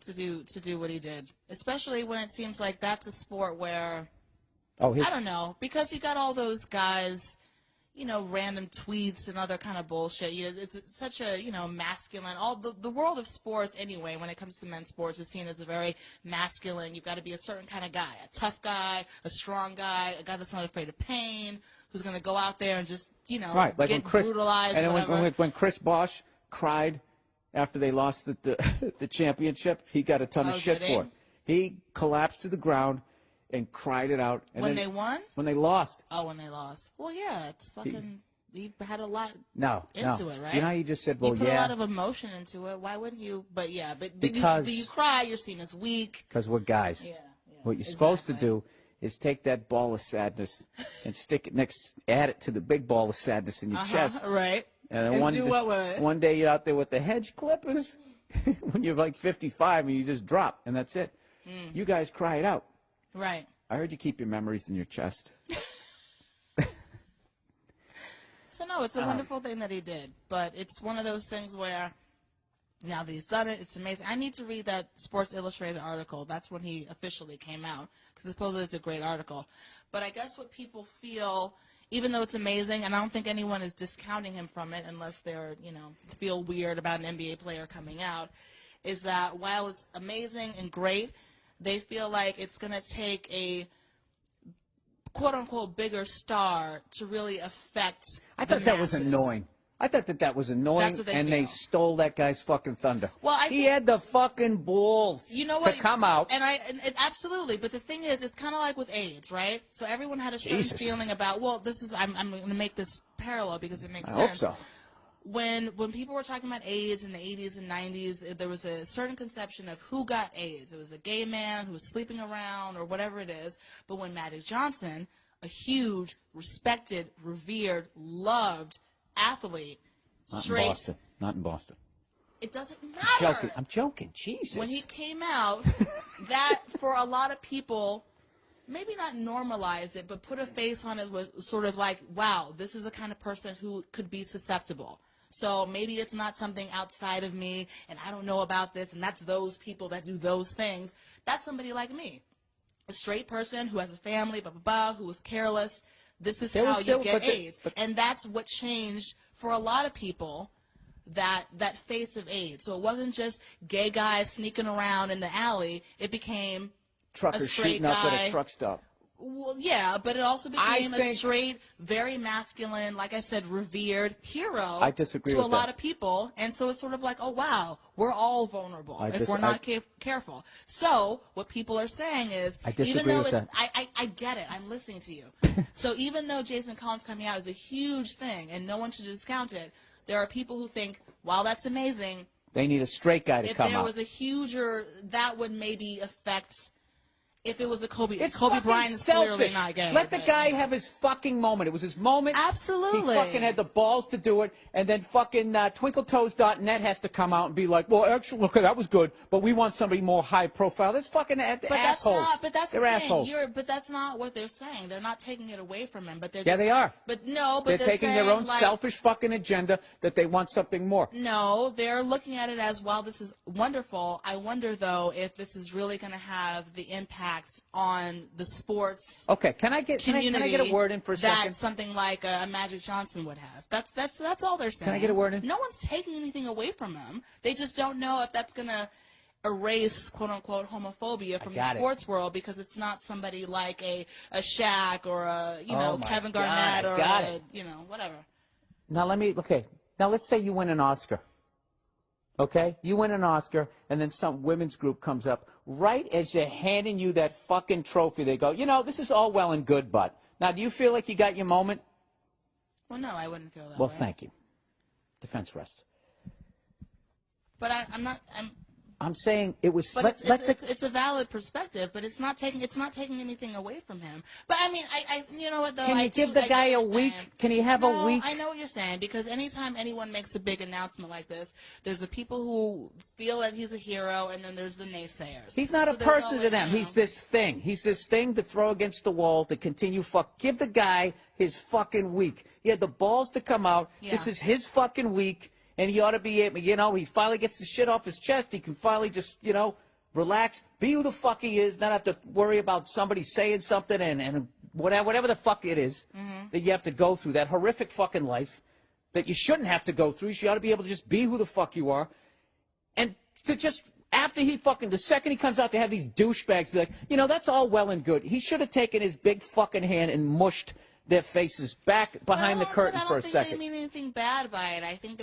to do what he did. Especially when it seems like that's a sport where Oh, his, I don't know, because you got all those guys, random tweets and other kind of bullshit. It's such a, masculine. All the world of sports anyway, when it comes to men's sports, is seen as a very masculine. You've got to be a certain kind of guy, a tough guy, a strong guy, a guy that's not afraid of pain, who's going to go out there and just, right, like get when Chris, brutalized. and whatever. when Chris Bosh cried after they lost the championship, he got a ton of shit did he? for it. He collapsed to the ground and cried it out. And When then, they won? When they lost. Oh, when they lost. Well, yeah, it's fucking. He had a lot No, into no. it, right? You know how you just said, well, you put yeah. a lot of emotion into it. Why wouldn't you? But yeah, but Because- you cry. You're seen as weak. Because we're guys. Yeah. What you're supposed to do is take that ball of sadness and stick it add it to the big ball of sadness in your chest. Right. And then And do what with it? one day you're out there with the hedge clippers when you're like 55 and you just drop, and that's it. You guys cry it out. Right. I heard you keep your memories in your chest. So no, it's a wonderful thing that he did, but it's one of those things where now that he's done it, it's amazing. I need to read that Sports Illustrated article. That's when he officially came out, because supposedly it's a great article. But I guess what people feel, even though it's amazing, and I don't think anyone is discounting him from it unless they're, feel weird about an NBA player coming out, is that while it's amazing and great, they feel like it's going to take a quote-unquote bigger star to really affect I thought that was annoying. I thought that was annoying, That's what they and they feel. stole that guy's fucking thunder. Well, I he think- had the fucking balls You know what? to come out. And absolutely. But the thing is, it's kind of like with AIDS, right? So everyone had a certain Jesus. feeling about, well, I'm going to make this parallel because it makes I sense. hope so. When people were talking about AIDS in the 80s and 90s, there was a certain conception of who got AIDS. It was a gay man who was sleeping around or whatever it is. But when Magic Johnson, a huge, respected, revered, loved athlete, Not in straight, Boston. Not in Boston. it doesn't matter. I'm joking. Jesus. When he came out, that for a lot of people, maybe not normalize it, but put a face on it was sort of like, wow, this is a kind of person who could be susceptible. So maybe it's not something outside of me, and I don't know about this, and that's those people that do those things. That's somebody like me, a straight person who has a family, blah, blah, blah, who is careless. This is how you get AIDS. And that's what changed for a lot of people, that face of AIDS. So it wasn't just gay guys sneaking around in the alley. It became Truckers a straight shooting up at guy. a truck stop. Well, yeah, but it also I became a think- straight, very masculine, like I said, revered hero I disagree to with a lot that. of people. And so it's sort of like, oh, wow, we're all vulnerable if we're not careful. So what people are saying is, I disagree even though with it's, that. I get it, I'm listening to you. So even though Jason Collins coming out is a huge thing and no one should discount it, there are people who think, while that's amazing, They need a straight guy to if come there out. was a huger, that would maybe affect. If it was a Kobe, It's Kobe fucking Bryant is selfish. clearly not gay. Let the but, guy have his fucking moment. It was his moment. Absolutely. He fucking had the balls to do it, and then fucking TwinkleToes.net has to come out and be like, well, actually, look, that was good, but we want somebody more high profile. That's fucking But assholes. that's They're the assholes. thing. But that's not what they're saying. They're not taking it away from him. But they're Yeah, just, they are. But no, They're but taking saying, their own like, selfish fucking agenda that they want something more. No, they're looking at it as, while this is wonderful, I wonder, though, if this is really going to have the impact on the sports Okay, can I get community a word in for a that second? something like a Magic Johnson would have. That's all they're saying. Can I get a word in? No one's taking anything away from him. They just don't know if that's going to erase quote unquote homophobia from the got it. sports world, because it's not somebody like a Shaq or a Oh my Kevin God, Garnett I or got a, it. whatever. Now let's say you win an Oscar. Okay? You win an Oscar, and then some women's group comes up. Right as they're handing you that fucking trophy, they go, this is all well and good, but. Now, do you feel like you got your moment? Well, no, I wouldn't feel that Well, way. thank you. Defense rest. But I'm not. I'm saying it was. But it's a valid perspective, but it's not taking anything away from him. But I mean, I you know what though? Can you give the guy a week? Can he have a week? I know what you're saying, because anytime anyone makes a big announcement like this, there's the people who feel that he's a hero, and then there's the naysayers. He's not a person to them. He's this thing. He's this thing to throw against the wall to continue. Give the guy his fucking week. He had the balls to come out. Yeah. This is his fucking week. And he ought to be able, he finally gets the shit off his chest. He can finally just, relax, be who the fuck he is, not have to worry about somebody saying something and whatever the fuck it is that you have to go through, that horrific fucking life that you shouldn't have to go through. You ought to be able to just be who the fuck you are. And to just, after the second he comes out, to have these douchebags be like, that's all well and good. He should have taken his big fucking hand and mushed their faces back behind the curtain for a second. I don't think they mean anything bad by it. I think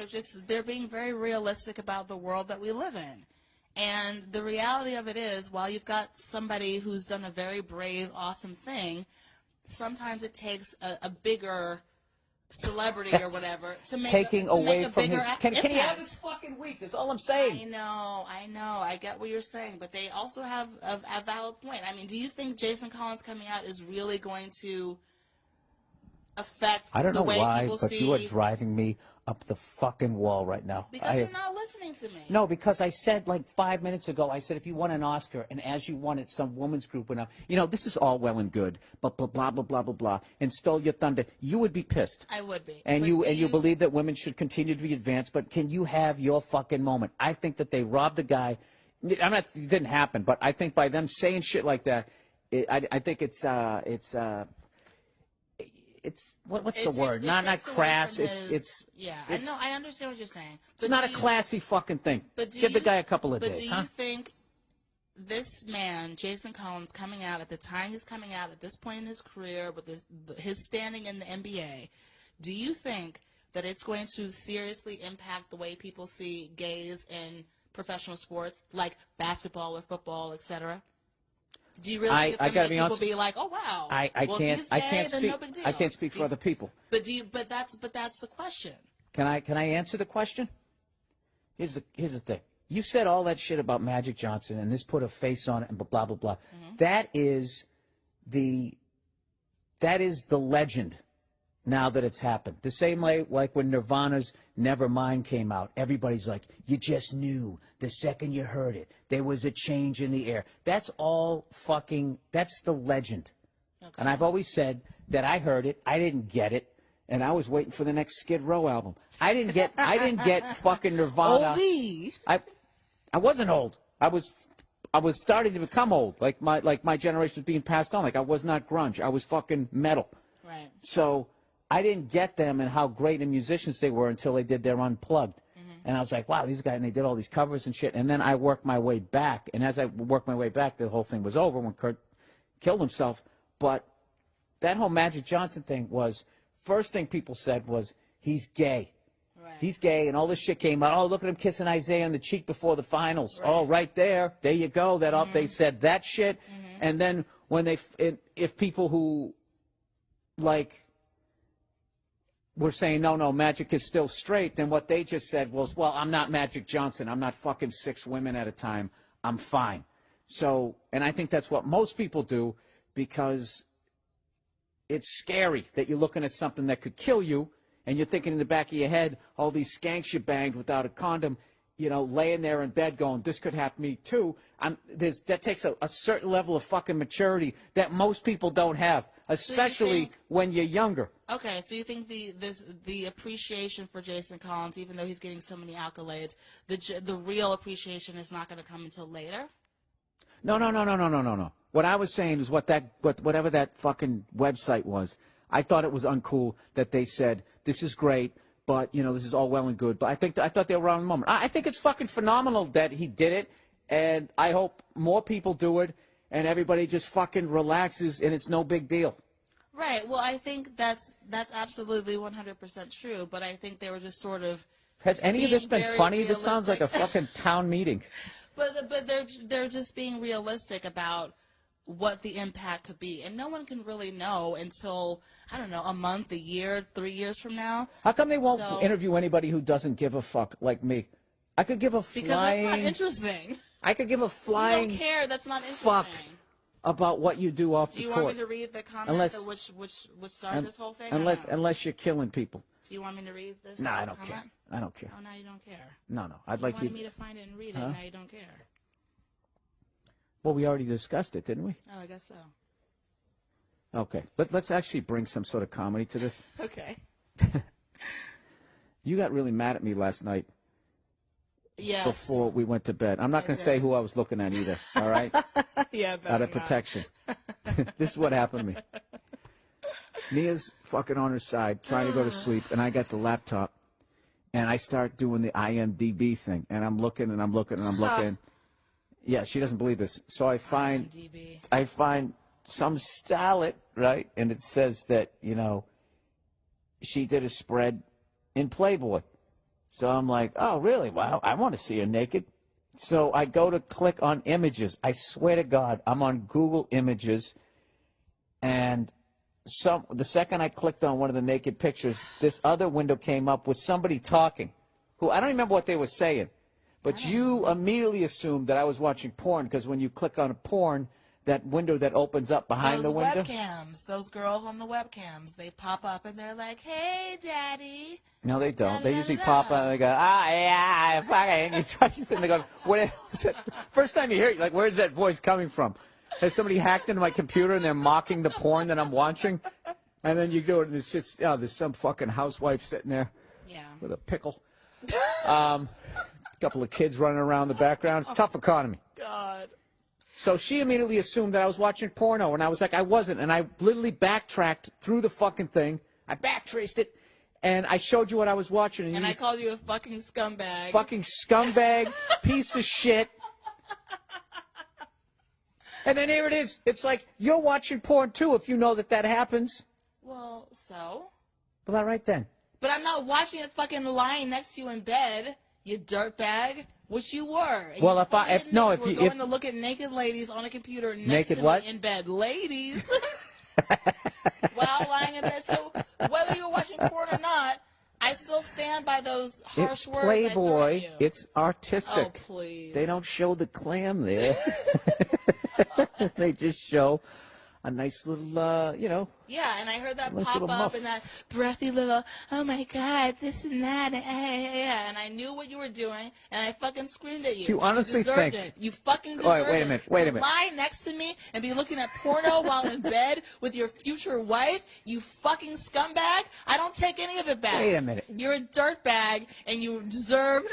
they're being very realistic about the world that we live in. And the reality of it is, while you've got somebody who's done a very brave, awesome thing, sometimes it takes a bigger celebrity or whatever to make taking to away make a from bigger his. Can he have his fucking week? Is all I'm saying. I know. I get what you're saying, but they also have a valid point. I mean, do you think Jason Collins coming out is really going to affect I don't the know way why, people but see? you are driving me up the fucking wall right now. Because you're not listening to me. No, because I said like 5 minutes ago, I said if you won an Oscar and as you won it, some woman's group went up, this is all well and good, but blah, blah, blah, blah, blah, blah, and stole your thunder, you would be pissed. I would be. And But you believe that women should continue to be advanced, but can you have your fucking moment? I think that they robbed the guy. It didn't happen, but I think by them saying shit like that, I think it's what's the word? Not crass. I know. I understand what you're saying. It's not a classy fucking thing. Give the guy a couple of days. But do you think this man, Jason Collins, coming out at the time he's coming out at this point in his career with his standing in the NBA, do you think that it's going to seriously impact the way people see gays in professional sports like basketball or football, etc.? Do you really think it's going to make people be like, "Oh wow"? I can't speak. No big deal. I can't speak for other people. But that's the question. Can I answer the question? Here's the thing. You said all that shit about Magic Johnson and this put a face on it and blah blah blah. That is the legend. Now that it's happened, the same way like when Nirvana's Nevermind came out, everybody's like, you just knew the second you heard it, there was a change in the air. That's all that's the legend. Okay. And I've always said that I heard it, I didn't get it, and I was waiting for the next Skid Row album. I didn't get fucking Nirvana. Oldie. I wasn't old. I was starting to become old. Like my generation was being passed on. Like I was not grunge. I was fucking metal. Right. So I didn't get them and how great of musicians they were until they did their Unplugged. And I was like, wow, these guys, and they did all these covers and shit. And then I worked my way back. And as I worked my way back, the whole thing was over when Kurt killed himself. But that whole Magic Johnson thing was, first thing people said was, he's gay. Right. He's gay, and all this shit came out. Oh, look at him kissing Isaiah on the cheek before the finals. Right. Oh, right there. There you go. They said that shit. And then when if people who, like, were saying, no, Magic is still straight, then what they just said was, well, I'm not Magic Johnson. I'm not fucking 6 women at a time. I'm fine. So, and I think that's what most people do because it's scary that you're looking at something that could kill you and you're thinking in the back of your head, all these skanks you banged without a condom, laying there in bed going, this could happen to me too. That takes a certain level of fucking maturity that most people don't have, especially when you're younger. Okay, so you think the appreciation for Jason Collins, even though he's getting so many accolades, the real appreciation is not going to come until later? No. What I was saying is whatever that fucking website was, I thought it was uncool that they said, this is great, but, this is all well and good. But I thought they were wrong in the moment. I think it's fucking phenomenal that he did it, and I hope more people do it, and everybody just fucking relaxes, and it's no big deal. Right. Well, I think that's absolutely 100% true, but I think they were just sort of. Has any of this been funny? Realistic. This sounds like a fucking town meeting. But they're just being realistic about what the impact could be, and no one can really know until, I don't know, a month, a year, 3 years from now. How come they won't interview anybody who doesn't give a fuck like me? I could give a flying. Because that's not interesting. I could give a You flying don't care. That's not interesting. fuck about what you do off Do the you court. want me to read the comment Unless- that which started this whole thing? or Unless no? unless you're killing people. Do you want me to read this? No, I don't comment? care. I don't care. Oh, now you don't care. No. I'd You like wanted you. me to find it and read it. Huh? Now you don't care. Well, we already discussed it, didn't we? Oh, I guess so. Okay. Let's actually bring some sort of comedy to this. Okay. You got really mad at me last night Yes. before we went to bed. I'm not going to say who I was looking at either, all right? Yeah. Out of protection. This is what happened to me. Mia's fucking on her side, trying to go to sleep, and I got the laptop, and I start doing the IMDb thing, and I'm looking, and I'm looking, and I'm looking. Yeah, she doesn't believe this. So I find some starlet, right? And it says that, she did a spread in Playboy. So I'm like, oh, really? Wow, I want to see her naked. So I go to click on images. I swear to God, I'm on Google Images, and the second I clicked on one of the naked pictures, this other window came up with somebody talking, who I don't remember what they were saying, but you immediately assumed that I was watching porn because when you click on a porn, that window that opens up behind the window. Those webcams, those girls on the webcams, they pop up and they're like, "Hey, Daddy." No, they don't. They usually pop out and they go, yeah, fucking. And you try to sit and they go, what is that? First time you hear it, you're like, where's that voice coming from? Has somebody hacked into my computer and they're mocking the porn that I'm watching? And then you do it and it's just, there's some fucking housewife sitting there with a pickle. A couple of kids running around the background. It's a tough economy. God. So she immediately assumed that I was watching porno, and I was like, I wasn't. And I literally backtracked through the fucking thing. I backtraced it, and I showed you what I was watching. And I called you a fucking scumbag. Fucking scumbag, piece of shit. And then here it is. It's like, you're watching porn, too, if you know that happens. Well, so? Well, all right then. But I'm not watching it fucking lying next to you in bed, you dirtbag. Which you were. And Well, you if we're going to look at naked ladies on a computer next naked to what? me in bed, ladies, while lying in bed. So whether you're watching porn or not, I still stand by those harsh It's words. Playboy. I threw at you. It's artistic. Oh, please. They don't show the clam there. They just show a nice little, Yeah, and I heard that nice pop little up muff. and that breathy little, oh my God, this and that, and I knew what you were doing, and I fucking screamed at you. Do you honestly deserved think- it. You fucking deserved All right, wait a it. minute, wait a To minute. lie next to me and be looking at porno while in bed with your future wife, you fucking scumbag. I don't take any of it back. Wait a minute. You're a dirtbag, and you deserve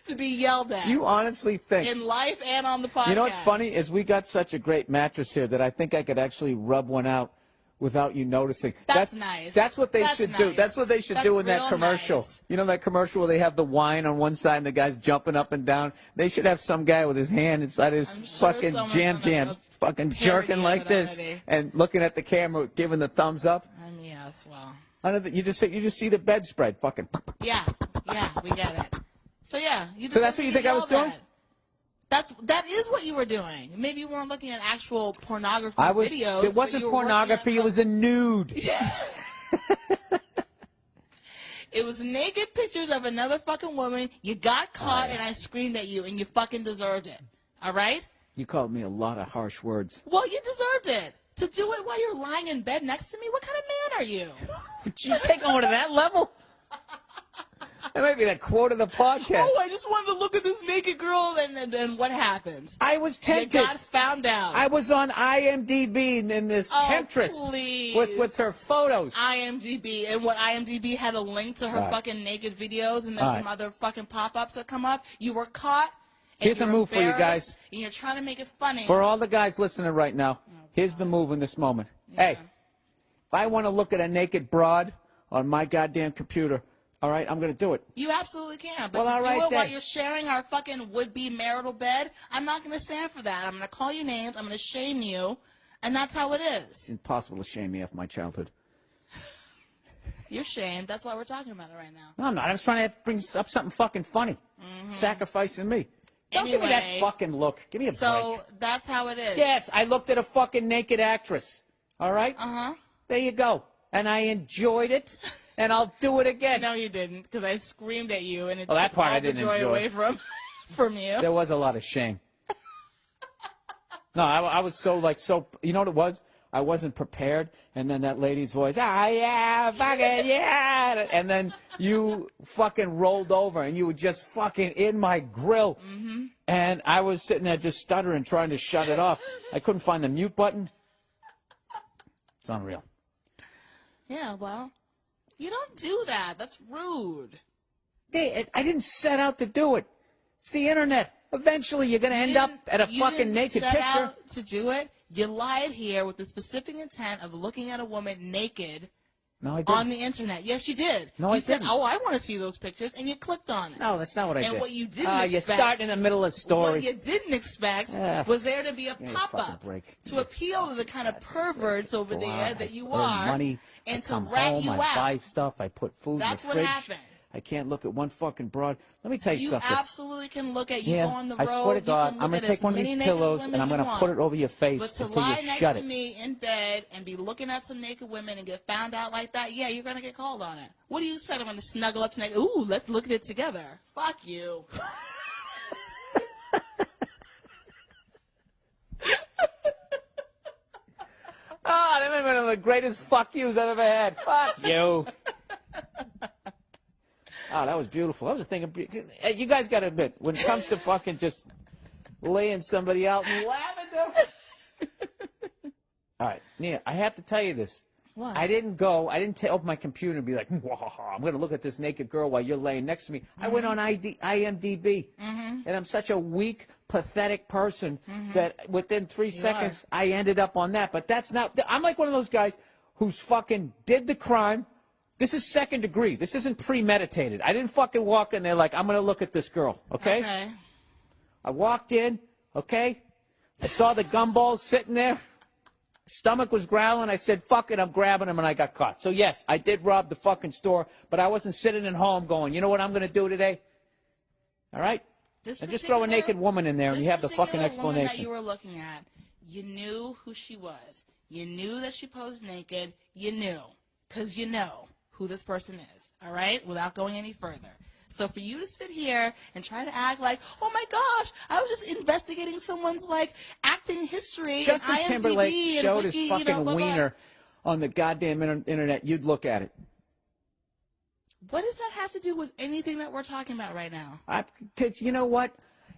to be yelled at. Do you honestly think? In life and on the podcast. You know what's funny is we got such a great mattress here that I think I could actually rub one out without you noticing. That's nice. That's what they That's should do. nice. That's what they should That's do in that real commercial. nice. You know that commercial where they have the wine on one side and the guy's jumping up and down? They should have some guy with his hand inside his I'm sure fucking someone's jams, gonna fucking parody jerking of like it this already. and looking at the camera, giving the thumbs up. Yes, well. You just see the bedspread, fucking. Yeah, we get it. So yeah, you So that's what you think I was doing? That is what you were doing. Maybe you weren't looking at actual pornography I was. videos. It wasn't but you were working pornography. at It was a nude. It was naked pictures of another fucking woman. You got caught, and I screamed at you, and you fucking deserved it. All right? You called me a lot of harsh words. Well, you deserved it. To do it while you're lying in bed next to me? What kind of man are you? Did you take on to that level? That might be that quote of the podcast. Oh, I just wanted to look at this naked girl, and then what happens? I was tempted. You got found out. I was on IMDb in this temptress please. with her photos. IMDb, and what IMDb had a link to her All right. fucking naked videos, and there's All some right. other fucking pop-ups that come up. You were caught. And Here's a you're move for you guys. embarrassed, And you're trying to make it funny. For all the guys listening right now, here's the move in this moment. Hey, if I want to look at a naked broad on my goddamn computer, all right, I'm going to do it. You absolutely can, but Well, all to do right it while then. you're sharing our fucking would-be marital bed, I'm not going to stand for that. I'm going to call you names. I'm going to shame you, and that's how it is. It's impossible to shame me off my childhood. You're shamed. That's why we're talking about it right now. No, I'm not. I was trying to bring up something fucking funny. Sacrificing me. Don't give me that Anyway, fucking look. Give me a So break. that's how it is. Yes, I looked at a fucking naked actress. All right? Uh-huh. There you go. And I enjoyed it, and I'll do it again. No, you didn't, because I screamed at you, and it Oh, that took part all I the didn't joy enjoy. away from from you. There was a lot of shame. No, I was so, you know what it was? I wasn't prepared, and then that lady's voice, yeah, fucking, yeah, and then you fucking rolled over, and you were just fucking in my grill, and I was sitting there just stuttering, trying to shut it off. I couldn't find the mute button. It's unreal. Yeah, well, you don't do that. That's rude. Hey, I didn't set out to do it. It's the internet. Eventually, you're going to end up at a fucking naked set picture. Out to do it. You lied here with the specific intent of looking at a woman naked No, I didn't. on the internet. Yes, you did. No, you I said, didn't. "Oh, I want to see those pictures," and you clicked on it. No, that's not what I did. And what you didn't expect. You start in the middle of the story. What you didn't expect was there to be a pop-up to appeal to the kind of perverts over there that you are, money, and I to come rat home, you I out. buy stuff, I put food That's in the what fridge. happened. I can't look at one fucking broad. Let me tell you You something. absolutely can look at you Yeah, go on the I road. swear to you God, can look I'm gonna at take as one of these many naked pillows women and I'm as you gonna want. put it over your face But to until you lie next shut to it. me in bed and be looking at some naked women and get found out like that, yeah, you're gonna get called on it. What do you expect? I'm gonna snuggle up to naked. Ooh, let's look at it together. Fuck you. Oh, that might have been one of the greatest fuck yous I've ever had. Fuck you. Oh, that was beautiful. That was a thing of you guys got to admit, when it comes to fucking just laying somebody out in lavender. All right, Nia, I have to tell you this. What? I didn't open my computer and be like, I'm going to look at this naked girl while you're laying next to me. I went on IMDb, and I'm such a weak, pathetic person that within 3 seconds I ended up on that. But that's not. I'm like one of those guys who's fucking did the crime. This is second degree. This isn't premeditated. I didn't fucking walk in there like, I'm going to look at this girl, okay? I walked in, okay? I saw the gumballs sitting there. Stomach was growling. I said, fuck it, I'm grabbing them, and I got caught. So, yes, I did rob the fucking store, but I wasn't sitting at home going, you know what I'm going to do today? All right? And just throw a naked woman in there, and you have the fucking Woman that explanation. you were looking at, you knew who she was. You knew that she posed naked. You knew. Because you know who this person is, all right, without going any further. So for you to sit here and try to act like, oh my gosh, I was just investigating someone's like acting history. Justin and IMDb Timberlake and showed Wiki, his fucking blah, blah. wiener on the goddamn internet. You'd look at it. What does that have to do with anything that we're talking about right now? Because you know what?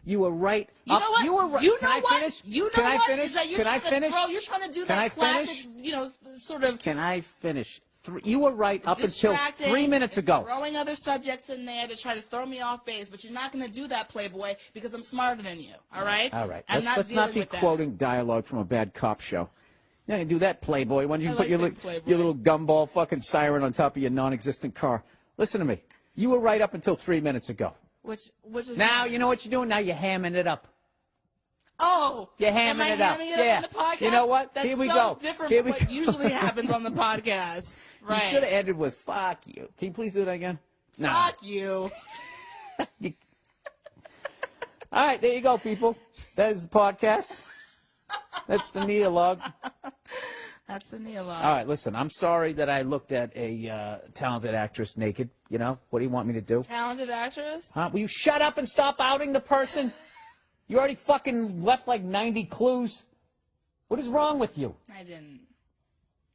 You were right. You know what? You were right. You Can know I what? finish? You know Can I what? finish? Is that you're Can I trying to finish? throw- you're trying to do Can I that classic, finish? Sort of. Can I finish? You were right up until distracting 3 minutes ago. Throwing other subjects in there to try to throw me off base, but you're not going to do that, Playboy, because I'm smarter than you. All right? All right. I'm Let's dealing not be with that. quoting dialogue from a bad cop show. You're not going to do that, Playboy. Why don't you I put like your, that, Playboy. your little gumball fucking siren on top of your non-existent car? Listen to me. You were right up until 3 minutes ago. Which is Now, you know what you're doing? Now you're hamming it up. Oh, You're am I hamming it up. hamming it Yeah. on the podcast? You know what? That's Here we so go. different Here from we what go. usually happens on the podcast. Right. You should have ended with "fuck you." Can you please do that again? No. Fuck you. All right, there you go, people. That is the podcast. That's the Neolog. That's the Neolog. All right, listen. I'm sorry that I looked at a talented actress naked. You know, what do you want me to do? Talented actress? Will you shut up and stop outing the person? You already fucking left like 90 clues. What is wrong with you? I didn't.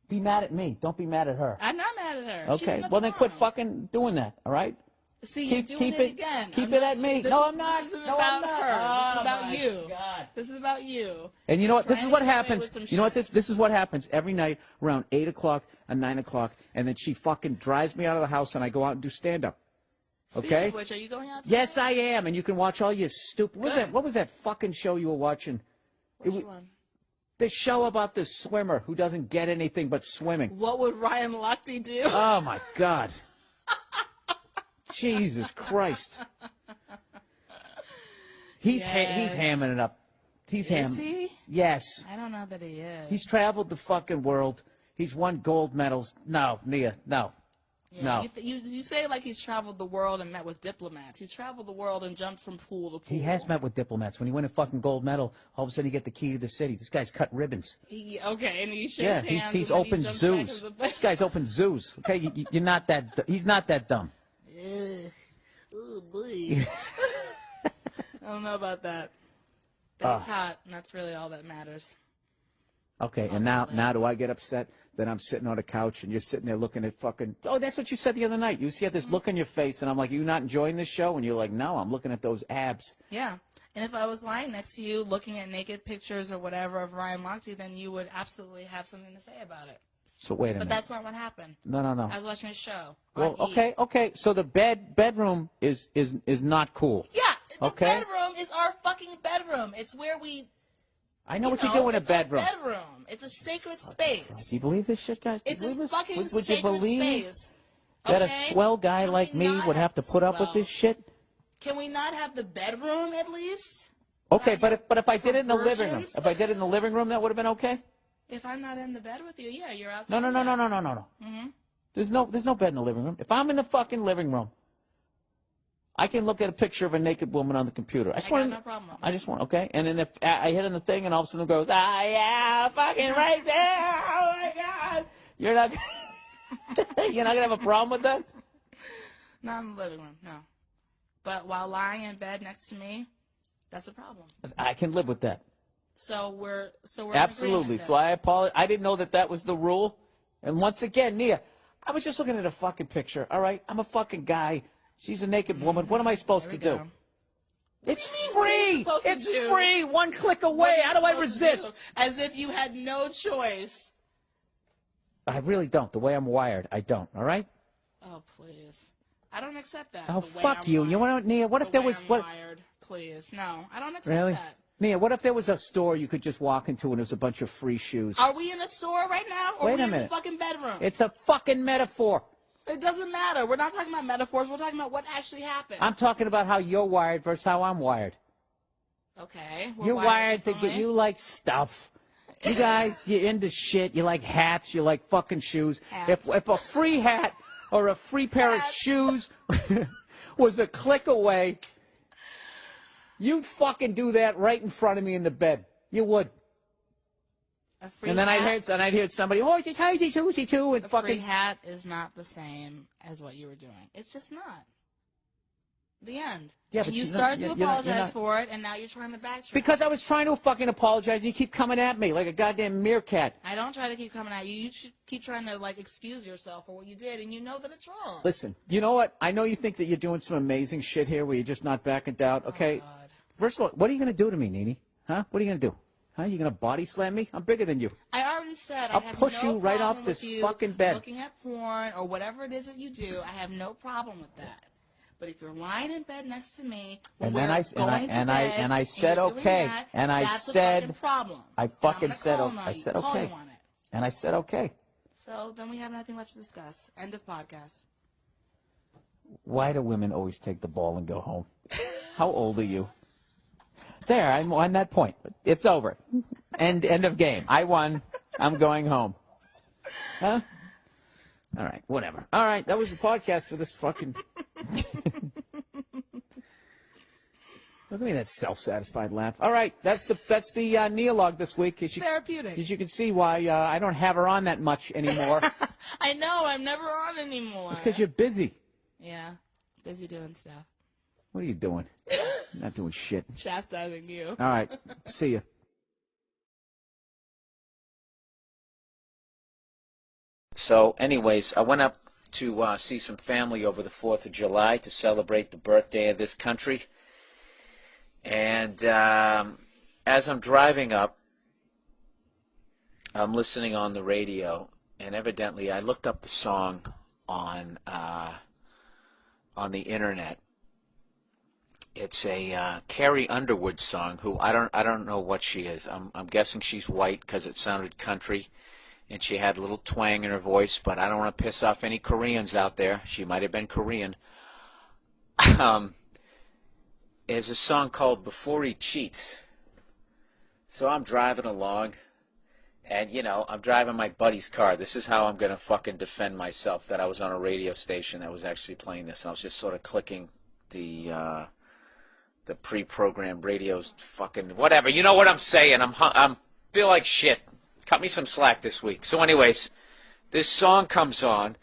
Be mad at me. Don't be mad at her. I'm not mad at her. She did Okay, nothing well then quit wrong. fucking doing that, all right? See, you're doing it again. Keep I'm it not at me. this No, is- I'm not. This isn't No, about I'm not. her. Oh, This is about my you. God. This is about you. And you know what? This is Trying what to get away happens. with some You know what? shit. This is what happens every night around 8 o'clock and 9 o'clock, and then she fucking drives me out of the house, and I go out and do stand-up. Speaking Okay? of which, are you going out Yes, I am, and you can watch all your stupid. Good. What was that fucking show you were watching? Which one? The show about the swimmer who doesn't get anything but swimming. What would Ryan Lochte do? Oh my God. Jesus Christ. He's Yes. hamming it up. He's Is he? Yes. I don't know that he is. He's traveled the fucking world. He's won gold medals. No, Nia, no. Yeah, No. you say like he's traveled the world and met with diplomats. He's traveled the world and jumped from pool to pool. He has met with diplomats. When he win a fucking gold medal, all of a sudden you get the key to the city. This guy's cut ribbons. Okay, and he shakes Yeah, hands. he's and then opened he jumps back zoos. into the- This guy's opened zoos. Okay, you're not that. He's not that dumb. Oh boy. don't know about that. But it's hot, and that's really all that matters. Okay, and now do I get upset that I'm sitting on a couch and you're sitting there looking at fucking... Oh, that's what you said the other night. You had this look on your face, and I'm like, you not enjoying this show? And you're like, no, I'm looking at those abs. Yeah. And if I was lying next to you looking at naked pictures or whatever of Ryan Lochte, then you would absolutely have something to say about it. So wait a But minute. that's not what happened. No. I was watching a show. Well, on E! okay. So the bedroom is not cool. Yeah, the Okay. bedroom is our fucking bedroom. It's where we... I know what you do in a it's our bedroom. bedroom. It's a sacred space. Do you believe this shit, guys? Do you It's a believe this? fucking Would you sacred believe space. that a Okay? swell guy Can like we me not would have to put up with swell? this shit? Can we not have the bedroom at least? Okay, but if I did it in the living room, perversions? if I did it in the living room, that would have been okay. If I'm not in the bed with you, yeah, you're outside. No. Mm-hmm. There's no bed in the living room. If I'm in the fucking living room, I can look at a picture of a naked woman on the computer. I got no problem with I just want, okay? And then I hit on the thing, and all of a sudden it goes, yeah, fucking right there. Oh, my God. You're not going to have a problem with that? Not in the living room, no. But while lying in bed next to me, that's a problem. I can live with that. So we're in Absolutely. agreement So I apologize. I didn't know that was the rule. And once again, Nia, I was just looking at a fucking picture, all right? I'm a fucking guy. She's a naked woman. What am I supposed to do? It's free. It's free. One click away. How do I resist? As if you had no choice. I really don't. The way I'm wired, I don't. All right? Oh, please. I don't accept that. Oh, the way fuck I'm you. wired. You want to, Nia? What if The there way was I'm what? wired. Please, no. I don't accept Really? that. Nia, what if there was a store you could just walk into and there was a bunch of free shoes? Are we in a store right now, or Wait are we a in minute. the fucking bedroom? It's a fucking metaphor. It doesn't matter. We're not talking about metaphors. We're talking about what actually happened. I'm talking about how you're wired versus how I'm wired. Okay. We're You're wired to get, differently. you like stuff. You guys, you're into shit. You like hats. You like fucking shoes. Hats. If a free hat or a free pair of shoes was a click away, you'd fucking do that right in front of me in the bed. You would. A free And then hat? I'd hear somebody, oh, it's a too, and A fucking. free hat is not the same as what you were doing. It's just not. The end. Yeah, and but you you're not- started to you're not- apologize for it, and now you're trying to backtrack. Because I was trying to fucking apologize, and you keep coming at me like a goddamn meerkat. I don't try to keep coming at you. You should keep trying to excuse yourself for what you did, and you know that it's wrong. Listen, you know what? I know you think that you're doing some amazing shit here where you're just not backing down. Okay? First of all, what are you going to do to me, Nene? Huh? What are you going to do? Huh? You going to body slam me? I'm bigger than you. I already said I'll I have push no you right problem off this with you fucking bed. looking at porn or whatever it is that you do. I have no problem with that. But if you're lying in bed next to me, when And then we're I going to bed, and I said you're doing okay, that, and I that's a said fucking problem. I And I'm fucking gonna said call okay. on I you, said call okay, you on it. and I said okay. So then we have nothing left to discuss. End of podcast. Why do women always take the ball and go home? How old are you? There, I'm on that point. It's over. End of game. I won. I'm going home. Huh? All right, whatever. All right, that was the podcast for this fucking. Look at me, that self-satisfied laugh. All right, that's the Neolog this week. Therapeutic. As you can see why I don't have her on that much anymore. I know. I'm never on anymore. It's because you're busy. Yeah. Busy doing stuff. What are you doing? Not doing shit. Chastising you. All right, see ya. So, anyways, I went up to see some family over the 4th of July to celebrate the birthday of this country. And as I'm driving up, I'm listening on the radio, and evidently I looked up the song on the internet. It's a Carrie Underwood song. Who I don't know what she is. I'm guessing she's white because it sounded country. And she had a little twang in her voice, but I don't want to piss off any Koreans out there. She might have been Korean. There's a song called Before He Cheats. So I'm driving along, and, I'm driving my buddy's car. This is how I'm going to fucking defend myself, that I was on a radio station that was actually playing this. And I was just sort of clicking the pre-programmed radio's fucking whatever. You know what I'm saying. I'm feel like shit. Cut me some slack this week. So anyways, this song comes on,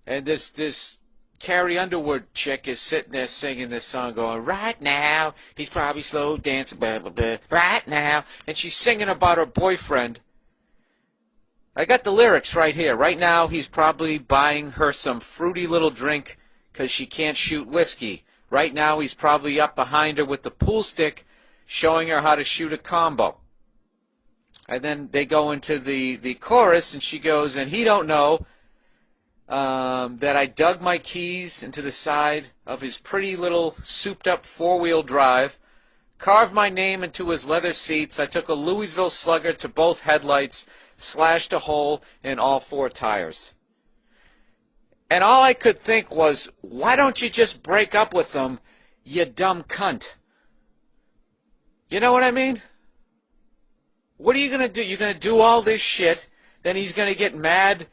and this Carrie Underwood chick is sitting there singing this song going, right now, he's probably slow dancing, blah, blah, blah, right now. And she's singing about her boyfriend. I got the lyrics right here. Right now, he's probably buying her some fruity little drink because she can't shoot whiskey. Right now, he's probably up behind her with the pool stick showing her how to shoot a combo. And then they go into the chorus, and she goes, and he don't know that I dug my keys into the side of his pretty little souped-up four-wheel drive, carved my name into his leather seats. I took a Louisville Slugger to both headlights, slashed a hole in all four tires. And all I could think was, why don't you just break up with them, you dumb cunt? You know what I mean? What are you going to do? You're going to do all this shit, then he's going to get mad,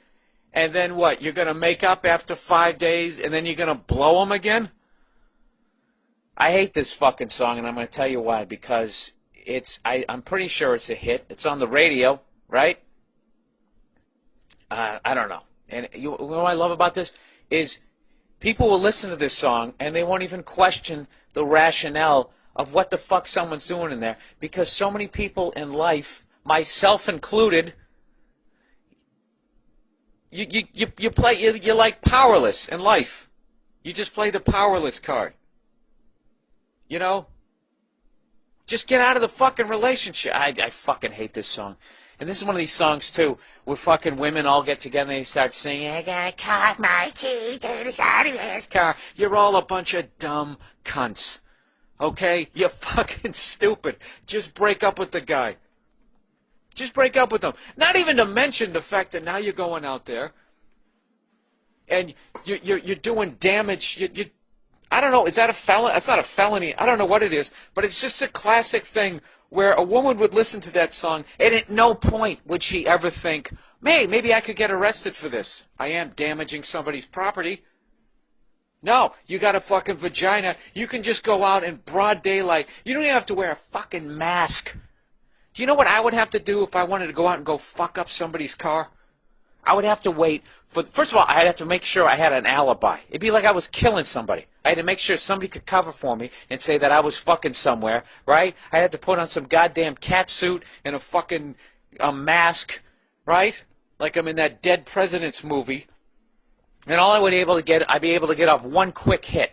and then what? You're going to make up after 5 days, and then you're going to blow him again? I hate this fucking song, and I'm going to tell you why. Because I'm pretty sure it's a hit. It's on the radio, right? I don't know. And you know what I love about this is people will listen to this song, and they won't even question the rationale of what the fuck someone's doing in there. Because so many people in life, myself included, you're like powerless in life. You just play the powerless card. You know? Just get out of the fucking relationship. I fucking hate this song. And this is one of these songs, too, where fucking women all get together and they start singing, I got caught my key to the side of his car. You're all a bunch of dumb cunts. Okay? You're fucking stupid. Just break up with the guy. Just break up with him. Not even to mention the fact that now you're going out there and you're doing damage. I don't know. Is that a felony? That's not a felony. I don't know what it is. But it's just a classic thing where a woman would listen to that song and at no point would she ever think, maybe I could get arrested for this. I am damaging somebody's property. No, you got a fucking vagina. You can just go out in broad daylight. You don't even have to wear a fucking mask. Do you know what I would have to do if I wanted to go out and go fuck up somebody's car? I would have to wait for, first of all, I'd have to make sure I had an alibi. It'd be like I was killing somebody. I had to make sure somebody could cover for me and say that I was fucking somewhere, right? I had to put on some goddamn cat suit and a fucking mask, right? Like I'm in that Dead Presidents movie. And all I would be able to get, I'd be able to get off one quick hit,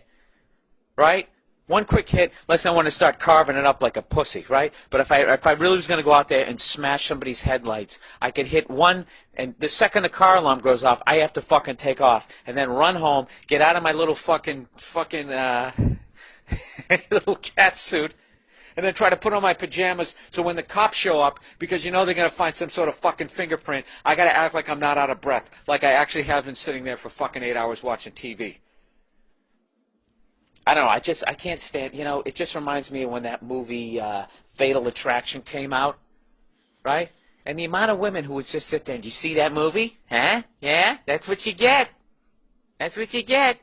right? One quick hit, unless I want to start carving it up like a pussy, right? But if I really was going to go out there and smash somebody's headlights, I could hit one, and the second the car alarm goes off, I have to fucking take off, and then run home, get out of my little fucking little cat suit, and then try to put on my pajamas so when the cops show up, because you know they're going to find some sort of fucking fingerprint, I got to act like I'm not out of breath, like I actually have been sitting there for fucking 8 hours watching TV. I don't know, I can't stand, you know, it just reminds me of when that movie Fatal Attraction came out, right? And the amount of women who would just sit there and, do you see that movie? Huh? Yeah? That's what you get. That's what you get.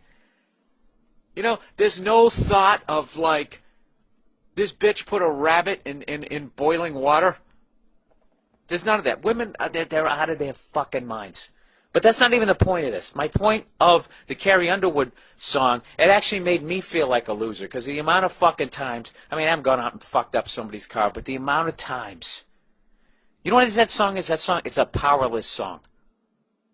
You know, there's no thought of, like, this bitch put a rabbit in boiling water. There's none of that. Women, they're out of their fucking minds. But that's not even the point of this. My point of the Carrie Underwood song, it actually made me feel like a loser, because the amount of fucking times, I mean, I haven't gone out and fucked up somebody's car, but the amount of times. You know what that song is? That song, it's a powerless song.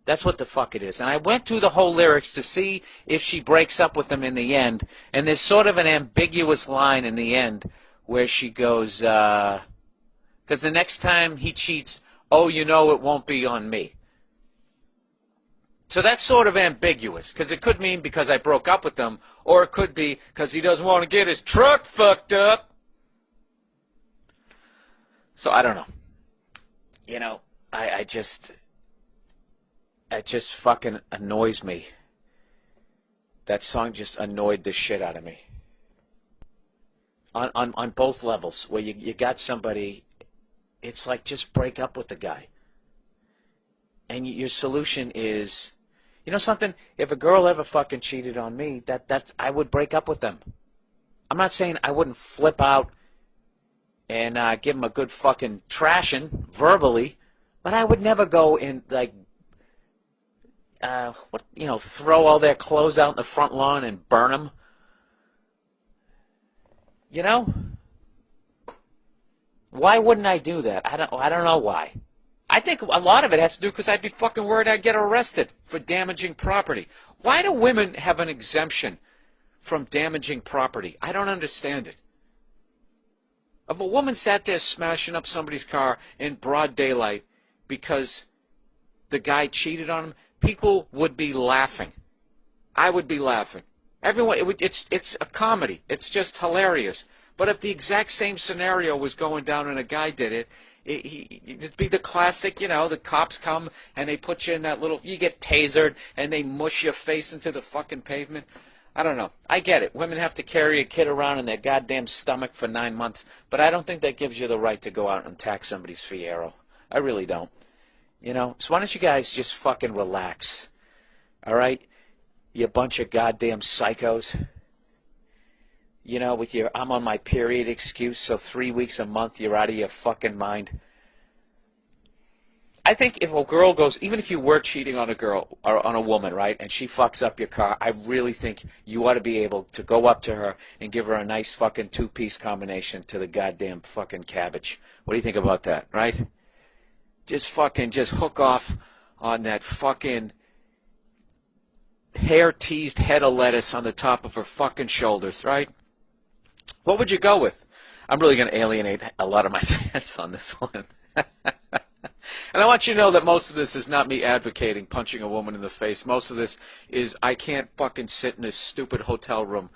That's what the fuck it is. And I went through the whole lyrics to see if she breaks up with him in the end, and there's sort of an ambiguous line in the end where she goes, because the next time he cheats, oh, you know it won't be on me. So that's sort of ambiguous, because it could mean because I broke up with him, or it could be because he doesn't want to get his truck fucked up. So I don't know. You know, it just fucking annoys me. That song just annoyed the shit out of me. On both levels, where you got somebody, it's like just break up with the guy. And your solution is, you know something? If a girl ever fucking cheated on me, that I would break up with them. I'm not saying I wouldn't flip out and give them a good fucking trashing verbally, but I would never go in like. throw all their clothes out in the front lawn and burn them. You know? Why wouldn't I do that? I don't know why. I think a lot of it has to do because I'd be fucking worried I'd get arrested for damaging property. Why do women have an exemption from damaging property? I don't understand it. If a woman sat there smashing up somebody's car in broad daylight because the guy cheated on him, people would be laughing. I would be laughing. Everyone, it's a comedy. It's just hilarious. But if the exact same scenario was going down and a guy did it, it'd be the classic, the cops come and they put you in that you get tasered and they mush your face into the fucking pavement. I don't know. I get it. Women have to carry a kid around in their goddamn stomach for 9 months, but I don't think that gives you the right to go out and attack somebody's Fiero. I really don't. So why don't you guys just fucking relax? All right? You bunch of goddamn psychos. With your I'm on my period excuse, so 3 weeks a month you're out of your fucking mind. I think if a girl goes, even if you were cheating on a girl or on a woman, right, and she fucks up your car, I really think you ought to be able to go up to her and give her a nice fucking two-piece combination to the goddamn fucking cabbage. What do you think about that, right? Just hook off on that fucking hair-teased head of lettuce on the top of her fucking shoulders, right? What would you go with? I'm really going to alienate a lot of my fans on this one. And I want you to know that most of this is not me advocating punching a woman in the face. Most of this is I can't fucking sit in this stupid hotel room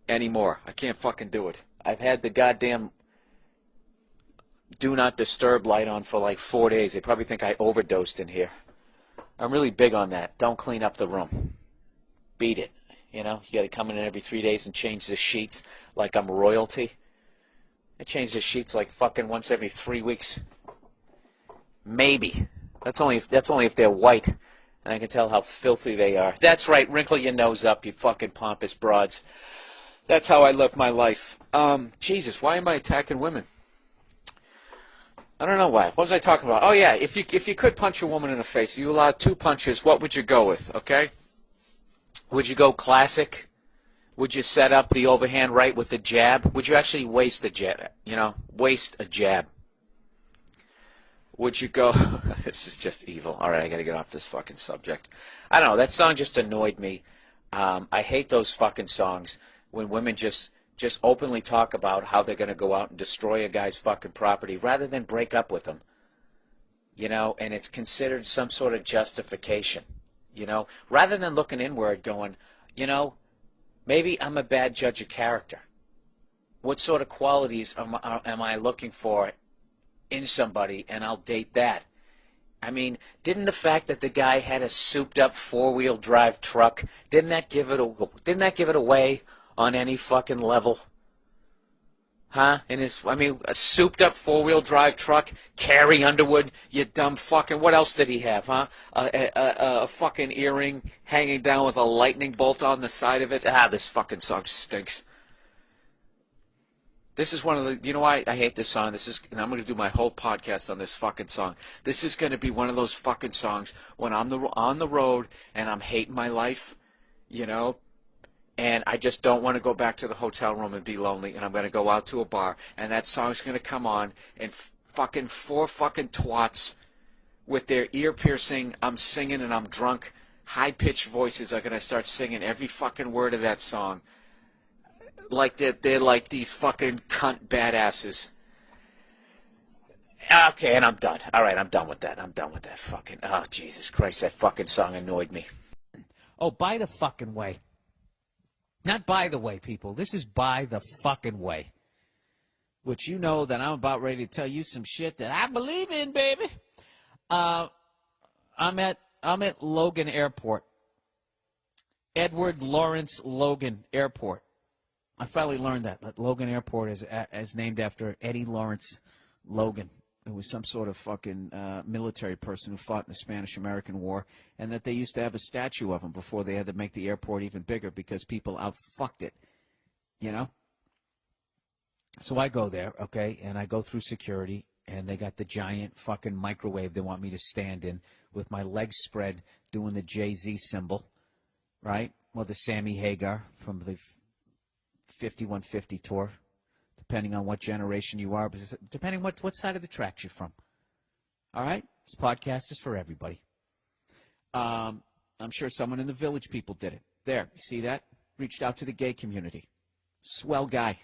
anymore. I can't fucking do it. I've had the goddamn do not disturb light on for like 4 days. They probably think I overdosed in here. I'm really big on that. Don't clean up the room. Beat it. You got to come in every 3 days and change the sheets like I'm royalty. I change the sheets like fucking once every 3 weeks. Maybe. That's only if they're white, and I can tell how filthy they are. That's right. Wrinkle your nose up, you fucking pompous broads. That's how I live my life. Jesus, why am I attacking women? I don't know why. What was I talking about? Oh yeah, if you could punch a woman in the face, you allowed 2 punches, what would you go with? Okay. Would you go classic? Would you set up the overhand right with the jab? Would you actually waste a jab? Waste a jab. Would you go... This is just evil. All right, I got to get off this fucking subject. I don't know. That song just annoyed me. I hate those fucking songs when women just openly talk about how they're going to go out and destroy a guy's fucking property rather than break up with him. And it's considered some sort of justification. Rather than looking inward going, maybe I'm a bad judge of character. What sort of qualities am I looking for in somebody, and I'll date that. I mean, didn't the fact that the guy had a souped-up 4-wheel drive truck, didn't that give it away on any fucking level? Huh? A souped-up 4-wheel drive truck, Carrie Underwood, you dumb fucking... What else did he have, huh? A fucking earring hanging down with a lightning bolt on the side of it. This fucking song stinks. This is one of the... You know why I hate this song? And I'm going to do my whole podcast on this fucking song. This is going to be one of those fucking songs when I'm on the road and I'm hating my life, and I just don't want to go back to the hotel room and be lonely, and I'm going to go out to a bar, and that song's going to come on, and fucking 4 fucking twats with their ear-piercing, I'm singing and I'm drunk, high-pitched voices are going to start singing every fucking word of that song. Like they're like these fucking cunt badasses. Okay, and I'm done. All right, I'm done with that. Fucking... Oh, Jesus Christ, that fucking song annoyed me. Oh, by the fucking way. Not by the way, people. This is by the fucking way. Which you know that I'm about ready to tell you some shit that I believe in, baby. I'm at Logan Airport. Edward Lawrence Logan Airport. I finally learned that Logan Airport is named after Eddie Lawrence Logan, who was some sort of fucking military person who fought in the Spanish-American War, and that they used to have a statue of him before they had to make the airport even bigger because people outfucked it, So I go there, okay, and I go through security, And they got the giant fucking microwave they want me to stand in with my legs spread doing the Jay-Z symbol, right? Well, the Sammy Hagar from the 5150 tour, depending on what generation you are, depending what side of the tracks you're from. All right? This podcast is for everybody. I'm sure someone in the Village People did it. There, you see that? Reached out to the gay community. Swell guy.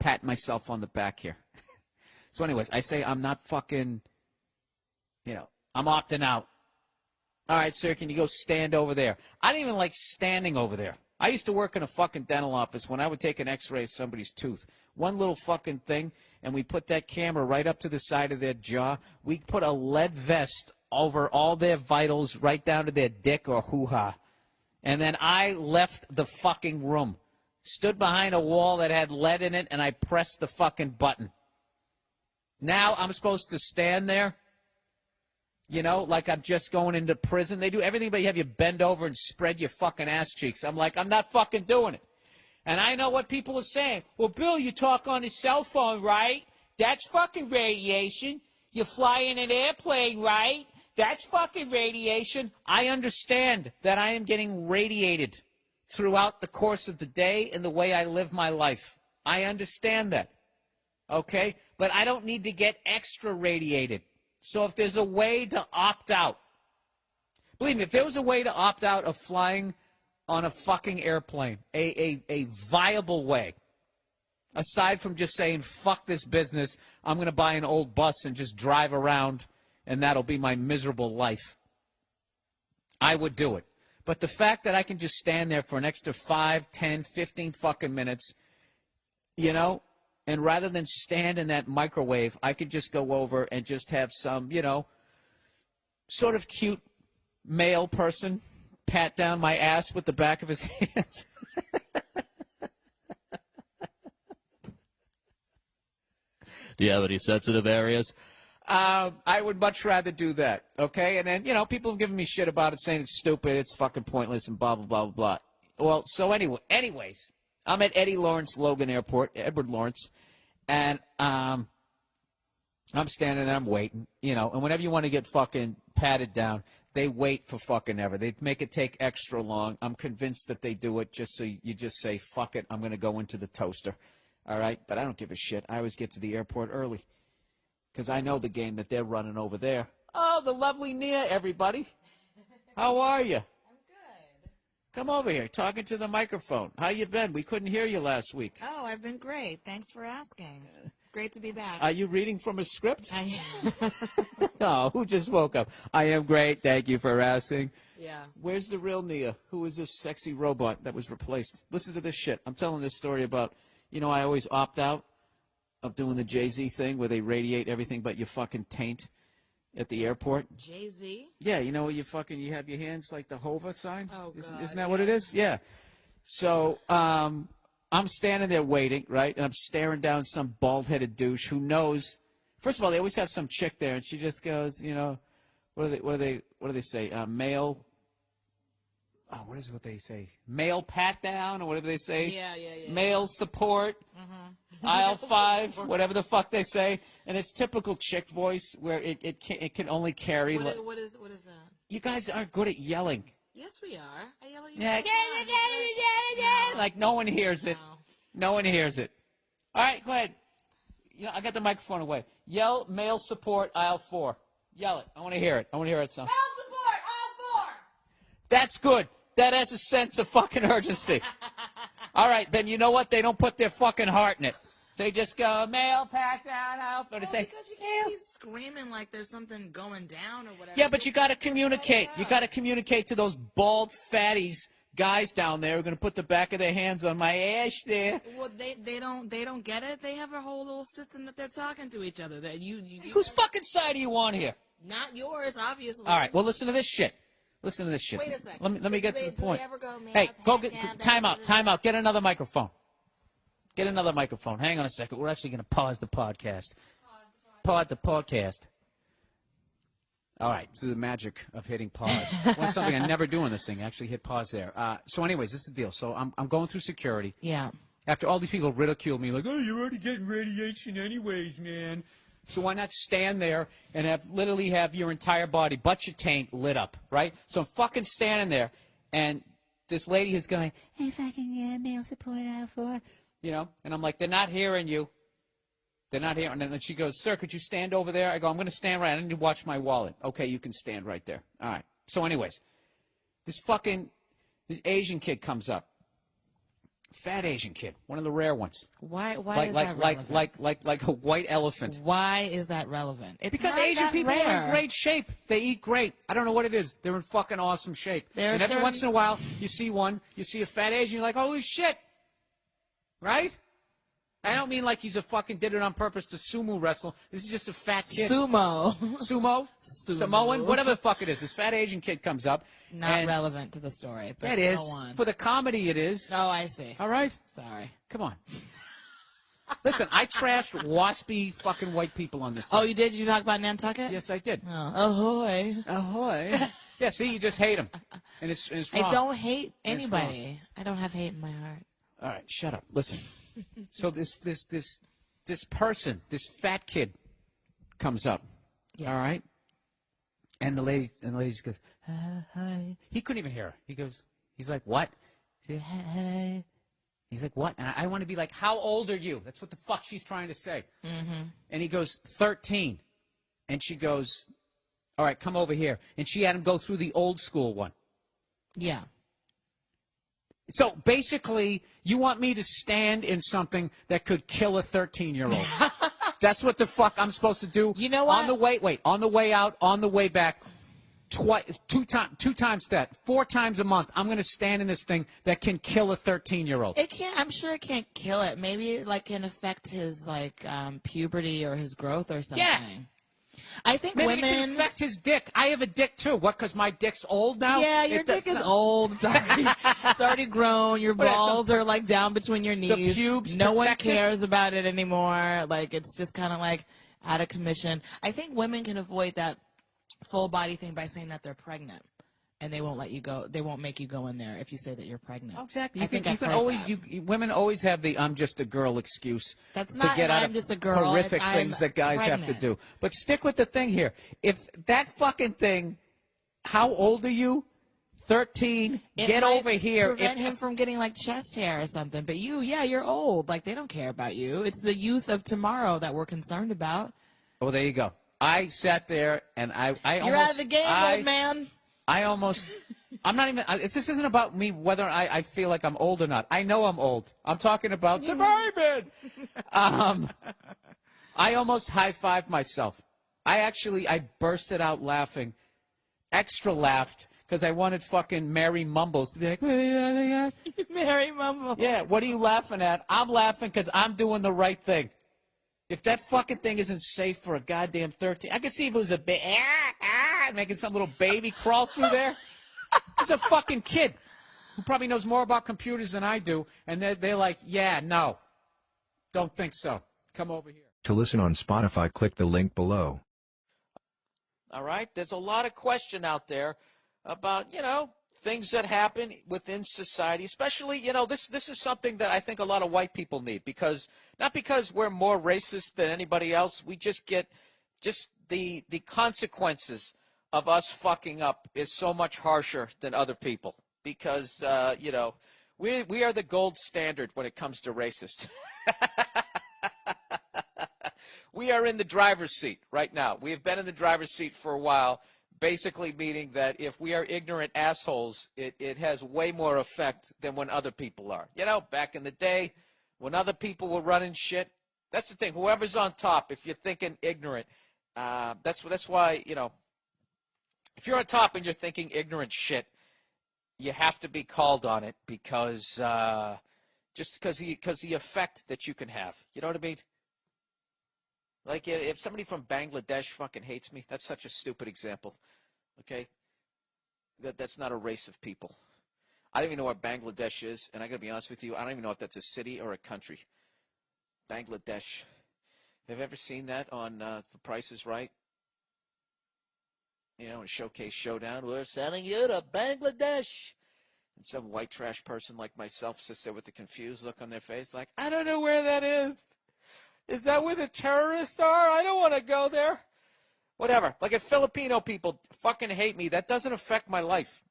Pat myself on the back here. So anyways, I say I'm not fucking, I'm opting out. All right, sir, can you go stand over there? I didn't even like standing over there. I used to work in a fucking dental office when I would take an x-ray of somebody's tooth. One little fucking thing, and we put that camera right up to the side of their jaw. We put a lead vest over all their vitals right down to their dick or hoo-ha. And then I left the fucking room, stood behind a wall that had lead in it, and I pressed the fucking button. Now I'm supposed to stand there, like I'm just going into prison. They do everything but you have you bend over and spread your fucking ass cheeks. I'm like, I'm not fucking doing it. And I know what people are saying. Well, Bill, you talk on a cell phone, right? That's fucking radiation. You fly in an airplane, right? That's fucking radiation. I understand that I am getting radiated throughout the course of the day and the way I live my life. I understand that. Okay? But I don't need to get extra radiated. So if there's a way to opt out, believe me, if there was a way to opt out of flying on a fucking airplane, a viable way, aside from just saying, fuck this business, I'm going to buy an old bus and just drive around, and that'll be my miserable life, I would do it. But the fact that I can just stand there for an extra 5, 10, 15 fucking minutes, and rather than stand in that microwave, I could just go over and just have some, sort of cute male person pat down my ass with the back of his hands. Do you have any sensitive areas? I would much rather do that, okay? And then, people have given me shit about it, saying it's stupid, it's fucking pointless, and blah, blah, blah, blah, blah. Well, so anyways, I'm at Eddie Lawrence Logan Airport, Edward Lawrence, and I'm standing there, I'm waiting, and whenever you want to get fucking patted down, they wait for fucking ever. They make it take extra long. I'm convinced that they do it just so you just say, fuck it, I'm going to go into the toaster, all right? But I don't give a shit. I always get to the airport early because I know the game that they're running over there. Oh, the lovely Nia, everybody. How are you? Come over here, talking to the microphone. How you been? We couldn't hear you last week. Oh, I've been great. Thanks for asking. Great to be back. Are you reading from a script? I am. Oh, who just woke up? I am great. Thank you for asking. Yeah. Where's the real Nia? Who is this sexy robot that was replaced? Listen to this shit. I'm telling this story about, I always opt out of doing the Jay-Z thing where they radiate everything but your fucking taint at the airport. Jay-Z? Yeah, you know where you have your hands like the Hova sign? Oh, God. Isn't that what it is? Yeah. So, I'm standing there waiting, right? And I'm staring down some bald-headed douche who knows. First of all, they always have some chick there, and she just goes, what do they say? Male. Oh, what is it? What they say? Male pat down, or whatever they say. Yeah. Male support. Mm-hmm. Aisle 5, whatever the fuck they say, and it's typical chick voice where it can only carry. What is that? You guys aren't good at yelling. Yes, we are. I yell at you. Yeah. Like no one hears it. No one hears it. All right, go ahead. I got the microphone away. Yell male support aisle 4. Yell it. I want to hear it. Son. Male support aisle 4. That's good. That has a sense of fucking urgency. All right, then you know what? They don't put their fucking heart in it. They just go, male, pack down, out. Because you can't be screaming like there's something going down or whatever. Yeah, but you got to communicate. You got to communicate to those bald fatties guys down there who are going to put the back of their hands on my ass there. Well, they don't get it. They have a whole little system that they're talking to each other. That you Whose fucking side do you want here? Not yours, obviously. All right, well, listen to this shit. Wait a second. Let me get to the point. Hey, go get time out. Get another microphone. Hang on a second. We're actually going to pause the podcast. Pause the podcast. All right, through the magic of hitting pause. That's something I never do in this thing. Actually hit pause there. So anyways, this is the deal. So I'm going through security. Yeah. After all these people ridicule me like, oh, you're already getting radiation anyways, man. So why not stand there and literally have your entire body, but your taint, lit up, right? So I'm fucking standing there, and this lady is going, hey, fucking male support out for, you know, and I'm like, they're not hearing you. They're not hearing. And then she goes, sir, could you stand over there? I go, I'm going to stand right. I need to watch my wallet. Okay, you can stand right there. All right. So anyways, this Asian kid comes up. Fat Asian kid, one of the rare ones. Why like is that relevant? like a white elephant. Why is that relevant? It's because not Asian that people are rare. in great shape. They eat great. I don't know what it is. They're in fucking awesome shape. And every once in a while, you see a fat Asian, you're like, holy shit, right? I don't mean like he's did it on purpose to sumo wrestle. This is just a fat kid. Sumo. Samoan, whatever the fuck it is. This fat Asian kid comes up. Not relevant to the story. But it is. go on. For the comedy, it is. Oh, I see. All right? Sorry. Come on. Listen, I trashed waspy fucking white people on this thing. Oh, you did? Did you talk about Nantucket? Yes, I did. Oh. Ahoy. Ahoy. Yeah, see, you just hate him. And it's wrong. I don't hate anybody. I don't have hate in my heart. All right, shut up. Listen. So this person, this fat kid, comes up. Yeah. All right, and the lady just goes, hi. He couldn't even hear her. He's like, what? Hi. He's like, what? And I want to be like, how old are you? That's what the fuck she's trying to say. Mm-hmm. And he goes, 13. And she goes, all right, come over here. And she had him go through the old school one. Yeah. So basically, you want me to stand in something that could kill a 13-year-old. That's what the fuck I'm supposed to do. You know what? On the way out, on the way back, two times that, 4 times a month, I'm going to stand in this thing that can kill a 13-year-old. It can't. I'm sure it can't kill it. Maybe it can affect his puberty or his growth or something. Yeah. I think Maybe women. it can affect his dick. I have a dick too. What? Because my dick's old now? Yeah, your dick is old. It's already grown. Your balls are down between your knees. The pubes. No one cares about it anymore. It's just kind of out of commission. I think women can avoid that full body thing by saying that they're pregnant. And they won't let you go. They won't make you go in there if you say that you're pregnant. Oh, exactly. Women always have the "I'm just a girl" excuse to get out of horrific things that guys have to do. But stick with the thing here. If that fucking thing, how old are you? 13. Get over here. Prevent him from getting chest hair or something. But you're old. They don't care about you. It's the youth of tomorrow that we're concerned about. Oh, there you go. I sat there and I you're out of the game, old man. I'm not even, this isn't about me whether I feel like I'm old or not. I know I'm old. I'm talking about surviving. I almost high-fived myself. I bursted out laughing, extra laughed, because I wanted fucking Mary Mumbles to be like, Mary Mumbles. Yeah, what are you laughing at? I'm laughing because I'm doing the right thing. If that fucking thing isn't safe for a goddamn 13, I could see if it was a making some little baby crawl through there. It's a fucking kid who probably knows more about computers than I do, and they're like, yeah, no, don't think so. Come over here. To listen on Spotify, click the link below. All right? There's a lot of question out there about, things that happen within society, especially, this is something that I think a lot of white people need, not because we're more racist than anybody else, we just get the consequences of us fucking up is so much harsher than other people because, we are the gold standard when it comes to racist. We are in the driver's seat right now. We have been in the driver's seat for a while, basically meaning that if we are ignorant assholes, it has way more effect than when other people are. Back in the day, when other people were running shit, that's the thing. Whoever's on top, if you're thinking ignorant, that's why, if you're on top and you're thinking ignorant shit, you have to be called on it because just because the effect that you can have. You know what I mean? Like if somebody from Bangladesh fucking hates me, that's such a stupid example. Okay? That's not a race of people. I don't even know what Bangladesh is, and I got to be honest with you, I don't even know if that's a city or a country. Bangladesh. Have you ever seen that on The Price is Right? In Showcase Showdown, we're sending you to Bangladesh. And some white trash person like myself sits there with a confused look on their face like, I don't know where that is. Is that where the terrorists are? I don't want to go there. Whatever. Like if Filipino people fucking hate me, that doesn't affect my life.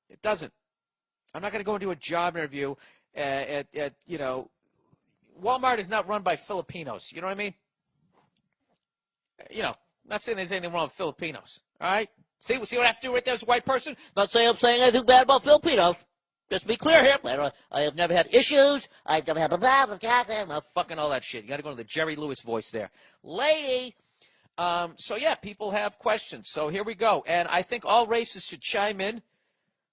It doesn't. I'm not going to go into a job interview at Walmart is not run by Filipinos. You know what I mean? I'm not saying there's anything wrong with Filipinos. All right? See what I have to do right there as a white person? Not saying I'm saying anything bad about Filipinos. Just to be clear here. I have never had issues. I've never had fucking all that shit. You got to go to the Jerry Lewis voice there. Lady. So, yeah, people have questions. So here we go. And I think all races should chime in.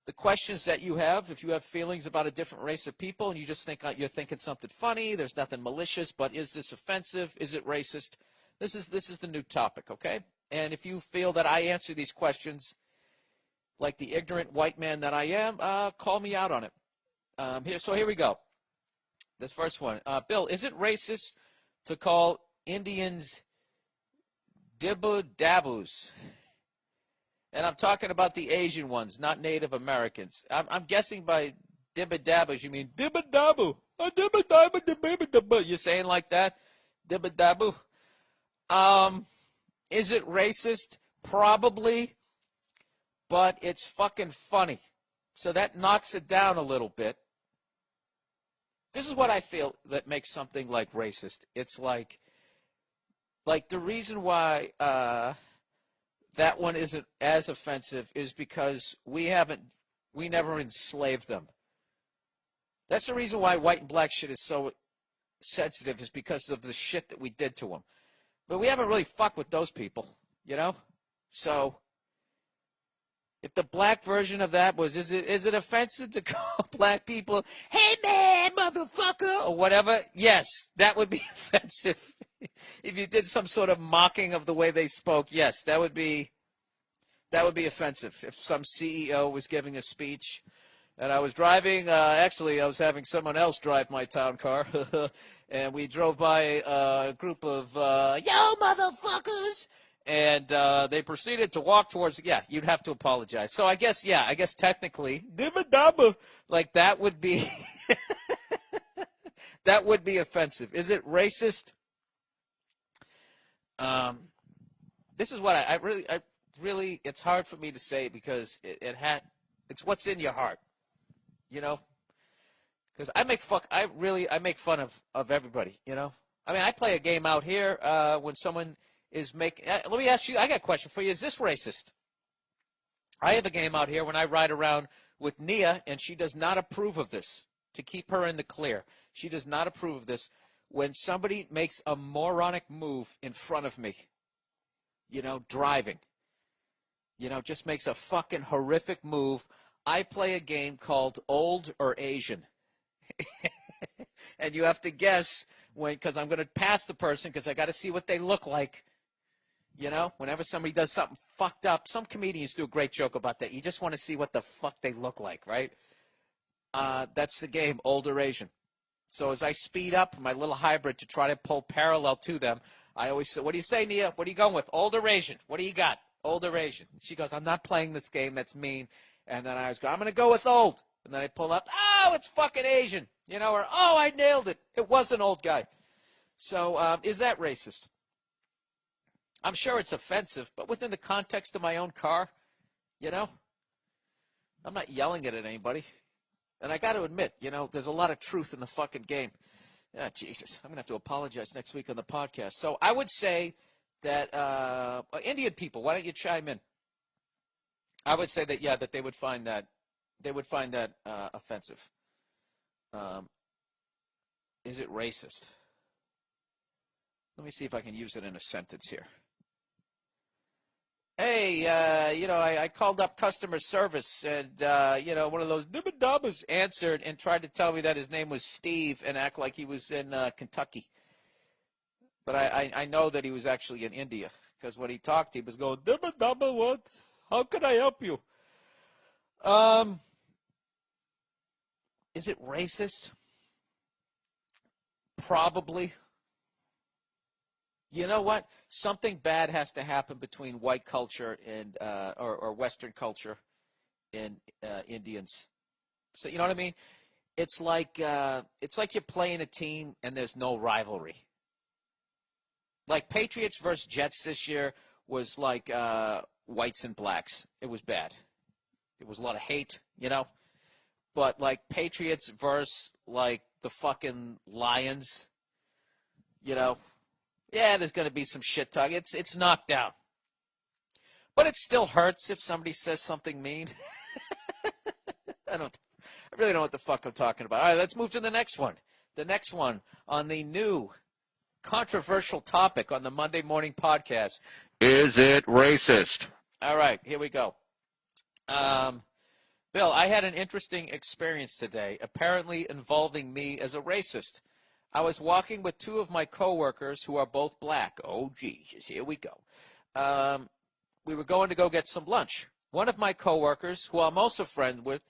The questions that you have, if you have feelings about a different race of people and you just think you're thinking something funny, there's nothing malicious, but is this offensive? Is it racist? This is the new topic, okay? And if you feel that I answer these questions like the ignorant white man that I am, call me out on it. Here we go. This first one. Bill, is it racist to call Indians dibbo-dabbos? And I'm talking about the Asian ones, not Native Americans. I'm guessing by dibba-dabbos, you mean dibba-dabbo. Dibba-dabba. You're saying like that? Dibba-dabbo. Is it racist? Probably. But it's fucking funny. So that knocks it down a little bit. This is what I feel that makes something like racist. It's like the reason why that one isn't as offensive is because we never enslaved them. That's the reason why white and black shit is so sensitive, is because of the shit that we did to them. But we haven't really fucked with those people, So if the black version of that was, is it offensive to call black people, hey man, motherfucker, or whatever? Yes, that would be offensive. If you did some sort of mocking of the way they spoke, yes, that would be offensive. If some CEO was giving a speech and I was driving, actually I was having someone else drive my town car, and we drove by a group of, yo motherfuckers, and they proceeded to walk towards, you'd have to apologize. So I guess technically, dibba-dabba, like that would be, that would be offensive. Is it racist? This is what I really, it's hard for me to say because it's what's in your heart, because I make fun of everybody, I mean, I play a game out here, when someone is making, let me ask you, I got a question for you. Is this racist? I have a game out here when I ride around with Nia, and she does not approve of this, to keep her in the clear. She does not approve of this. When somebody makes a moronic move in front of me, driving, just makes a fucking horrific move, I play a game called Old or Asian. And you have to guess because I'm going to pass the person because I got to see what they look like. Whenever somebody does something fucked up, some comedians do a great joke about that. You just want to see what the fuck they look like, right? That's the game, Old or Asian. So as I speed up my little hybrid to try to pull parallel to them, I always say, what do you say, Nia? What are you going with? Old or Asian? What do you got? Old or Asian? She goes, I'm not playing this game. That's mean. And then I always go, I'm going to go with old. And then I pull up, oh, it's fucking Asian. Or, oh, I nailed it. It was an old guy. So is that racist? I'm sure it's offensive, but within the context of my own car, I'm not yelling it at anybody. And I got to admit, there's a lot of truth in the fucking game. Jesus, I'm going to have to apologize next week on the podcast. So I would say that Indian people, why don't you chime in? I would say that, that they would find that offensive. Is it racist? Let me see if I can use it in a sentence here. Hey, I called up customer service and, one of those dibba-dabbas answered and tried to tell me that his name was Steve and act like he was in Kentucky. But I know that he was actually in India because when he talked, he was going, dibba-dabba, what? How can I help you? Is it racist? Probably. You know what? Something bad has to happen between white culture and or Western culture and Indians. So you know what I mean? It's like you're playing a team and there's no rivalry. Like Patriots versus Jets this year was like whites and blacks. It was bad. It was a lot of hate, you know. But like Patriots versus like the fucking Lions, you know. Yeah, there's going to be some shit talk. It's knocked out. But it still hurts if somebody says something mean. I really don't know what the fuck I'm talking about. All right, let's move to the next one. The next one on the new controversial topic on the Monday Morning Podcast. Is it racist? All right, here we go. Bill, I had an interesting experience today, apparently involving me as a racist. I was walking with two of my coworkers who are both black. Oh, Jesus, here we go. We were going to go get some lunch. One of my coworkers, who I'm also friends with,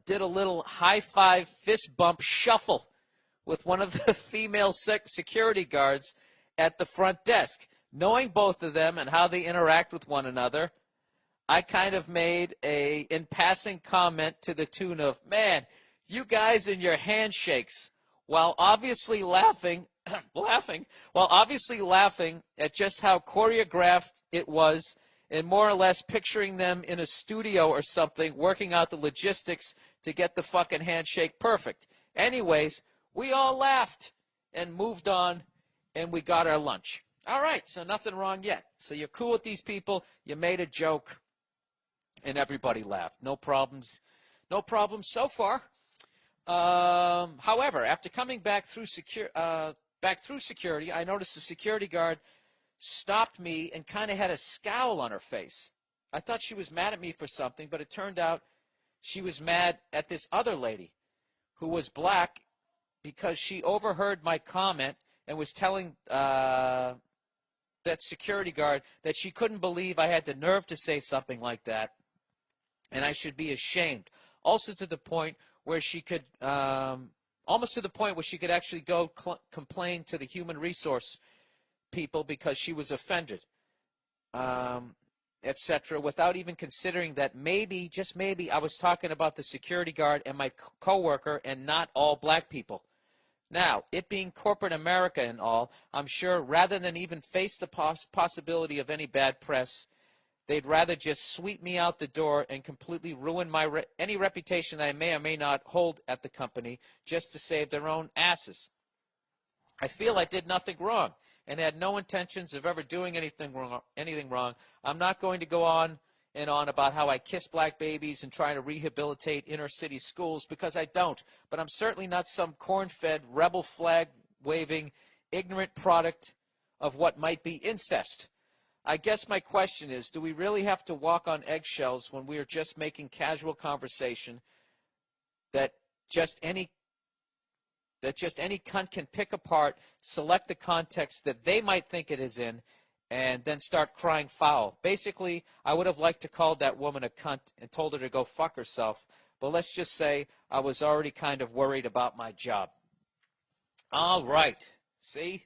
did a little high-five fist bump shuffle with one of the female security guards at the front desk. Knowing both of them and how they interact with one another, I kind of made a in passing comment to the tune of, man, you guys and your handshakes, while obviously laughing at just how choreographed it was, and more or less picturing them in a studio or something, working out the logistics to get the fucking handshake perfect. Anyways, we all laughed and moved on, and we got our lunch. All right, so nothing wrong yet. So you're cool with these people, you made a joke, and everybody laughed. No problems so far. However, after coming back through security, I noticed the security guard stopped me and kind of had a scowl on her face. I thought she was mad at me for something, but it turned out she was mad at this other lady who was black because she overheard my comment and was telling that security guard that she couldn't believe I had the nerve to say something like that, and I should be ashamed. Also to the point where she could, almost to the point where she could actually go complain to the human resource people because she was offended, etc., without even considering that maybe, just maybe, I was talking about the security guard and my coworker and not all black people. Now, it being corporate America and all, I'm sure rather than even face the possibility of any bad press, they'd rather just sweep me out the door and completely ruin my any reputation that I may or may not hold at the company just to save their own asses. I feel I did nothing wrong and had no intentions of ever doing anything wrong. I'm not going to go on and on about how I kiss black babies and try to rehabilitate inner city schools, because I don't. But I'm certainly not some corn-fed, rebel flag-waving, ignorant product of what might be incest. I guess my question is, do we really have to walk on eggshells when we are just making casual conversation that just any cunt can pick apart, select the context that they might think it is in, and then start crying foul? Basically, I would have liked to call that woman a cunt and told her to go fuck herself, but let's just say I was already kind of worried about my job. All right. See?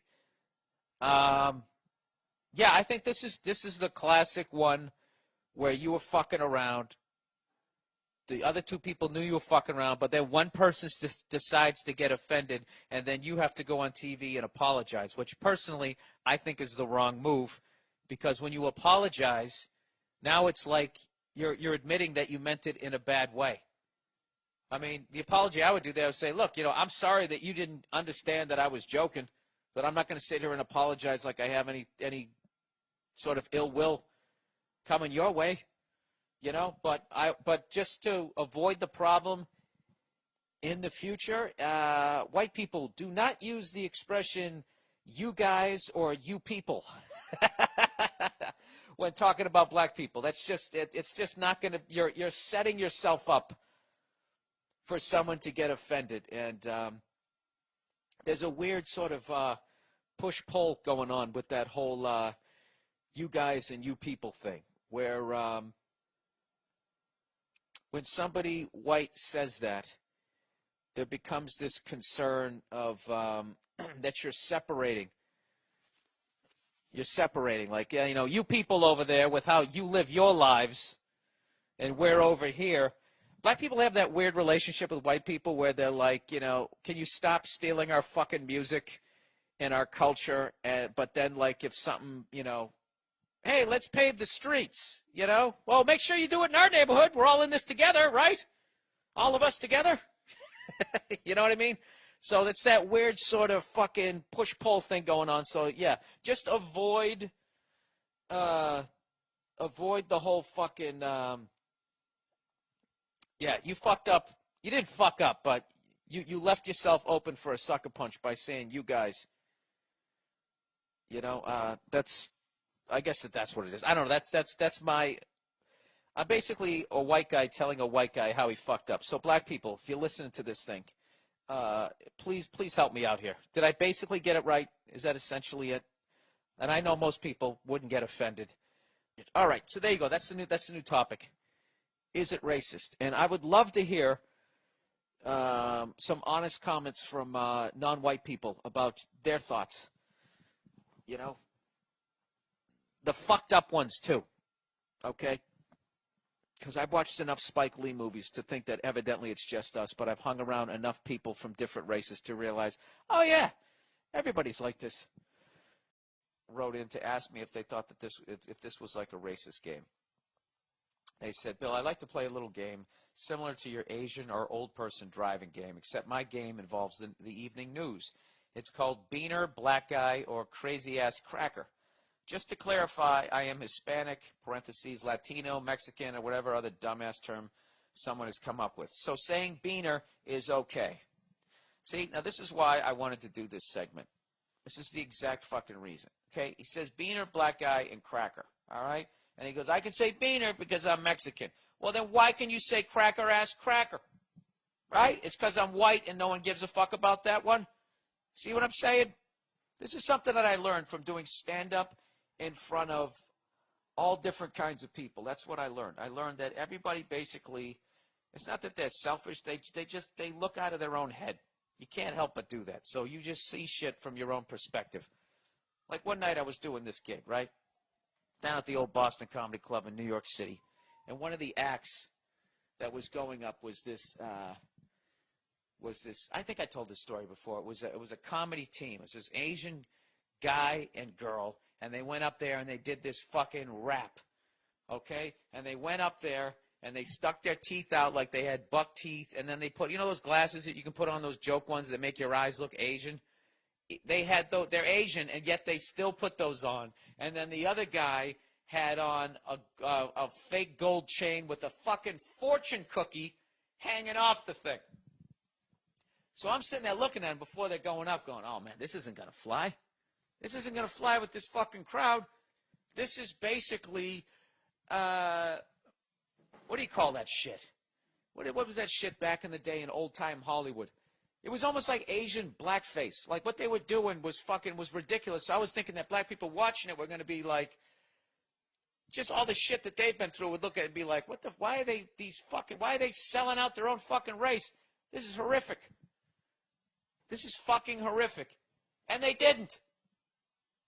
Yeah, I think this is the classic one where you were fucking around. The other two people knew you were fucking around, but then one person just decides to get offended, and then you have to go on TV and apologize, which personally I think is the wrong move, because when you apologize, now it's like you're admitting that you meant it in a bad way. I mean, the apology I would do there would say, look, I'm sorry that you didn't understand that I was joking, but I'm not going to sit here and apologize like I have any sort of ill will coming your way. But just to avoid the problem in the future, white people do not use the expression "you guys" or "you people" when talking about black people. That's just it's just not going to. You're setting yourself up for someone to get offended, and there's a weird sort of push-pull going on with that whole "you guys" and "you people" thing, where when somebody white says that, there becomes this concern of that you're separating. You're separating, like, you people over there with how you live your lives, and we're over here. Black people have that weird relationship with white people where they're like, you know, can you stop stealing our fucking music and our culture? But then, like, if something, you know, hey, let's pave the streets, you know? Well, make sure you do it in our neighborhood. We're all in this together, right? All of us together. You know what I mean? So it's that weird sort of fucking push-pull thing going on. So, yeah, just avoid the whole fucking, yeah, you fucked up. You didn't fuck up, but you left yourself open for a sucker punch by saying you guys. You know, I guess that's what it is. I don't know. That's my. I'm basically a white guy telling a white guy how he fucked up. So black people, if you're listening to this thing, please help me out here. Did I basically get it right? Is that essentially it? And I know most people wouldn't get offended. All right, so there you go. That's the new topic. Is it racist? And I would love to hear some honest comments from non-white people about their thoughts. You know, the fucked up ones too. Okay? Because I've watched enough Spike Lee movies to think that evidently it's just us, but I've hung around enough people from different races to realize, oh yeah, everybody's like this. Wrote in to ask me if they thought that if this was like a racist game. They said, Bill, I like to play a little game similar to your Asian or old person driving game, except my game involves the evening news. It's called Beaner, Black Guy, or Crazy Ass Cracker. Just to clarify, I am Hispanic, parentheses, Latino, Mexican, or whatever other dumbass term someone has come up with. So saying Beaner is okay. See, now this is why I wanted to do this segment. This is the exact fucking reason. Okay, he says Beaner, Black Guy, and Cracker. All right? And he goes, I can say Beaner because I'm Mexican. Well, then why can you say Cracker Ass Cracker? Right? It's because I'm white and no one gives a fuck about that one? See what I'm saying? This is something that I learned from doing stand-up in front of all different kinds of people. That's what I learned. I learned that everybody basically, it's not that they're selfish. They look out of their own head. You can't help but do that. So you just see shit from your own perspective. Like one night I was doing this gig, right? Down at the old Boston Comedy Club in New York City. And one of the acts that was going up was this, I think I told this story before. It was a comedy team. It was this Asian guy and girl, and they went up there and they did this fucking rap, okay? And they went up there and they stuck their teeth out like they had buck teeth, and then they put, you know those glasses that you can put on, those joke ones that make your eyes look Asian? They had those, they're Asian, and yet they still put those on. And then the other guy had on a fake gold chain with a fucking fortune cookie hanging off the thing. So I'm sitting there looking at them before they're going up, going, oh, man, this isn't going to fly. This isn't going to fly with this fucking crowd. This is basically, what do you call that shit? What was that shit back in the day in old-time Hollywood? It was almost like Asian blackface. Like, what they were doing was ridiculous. So I was thinking that black people watching it were going to be like, just all the shit that they've been through would look at it and be like, why are they selling out their own fucking race? This is horrific. This is fucking horrific. And they didn't.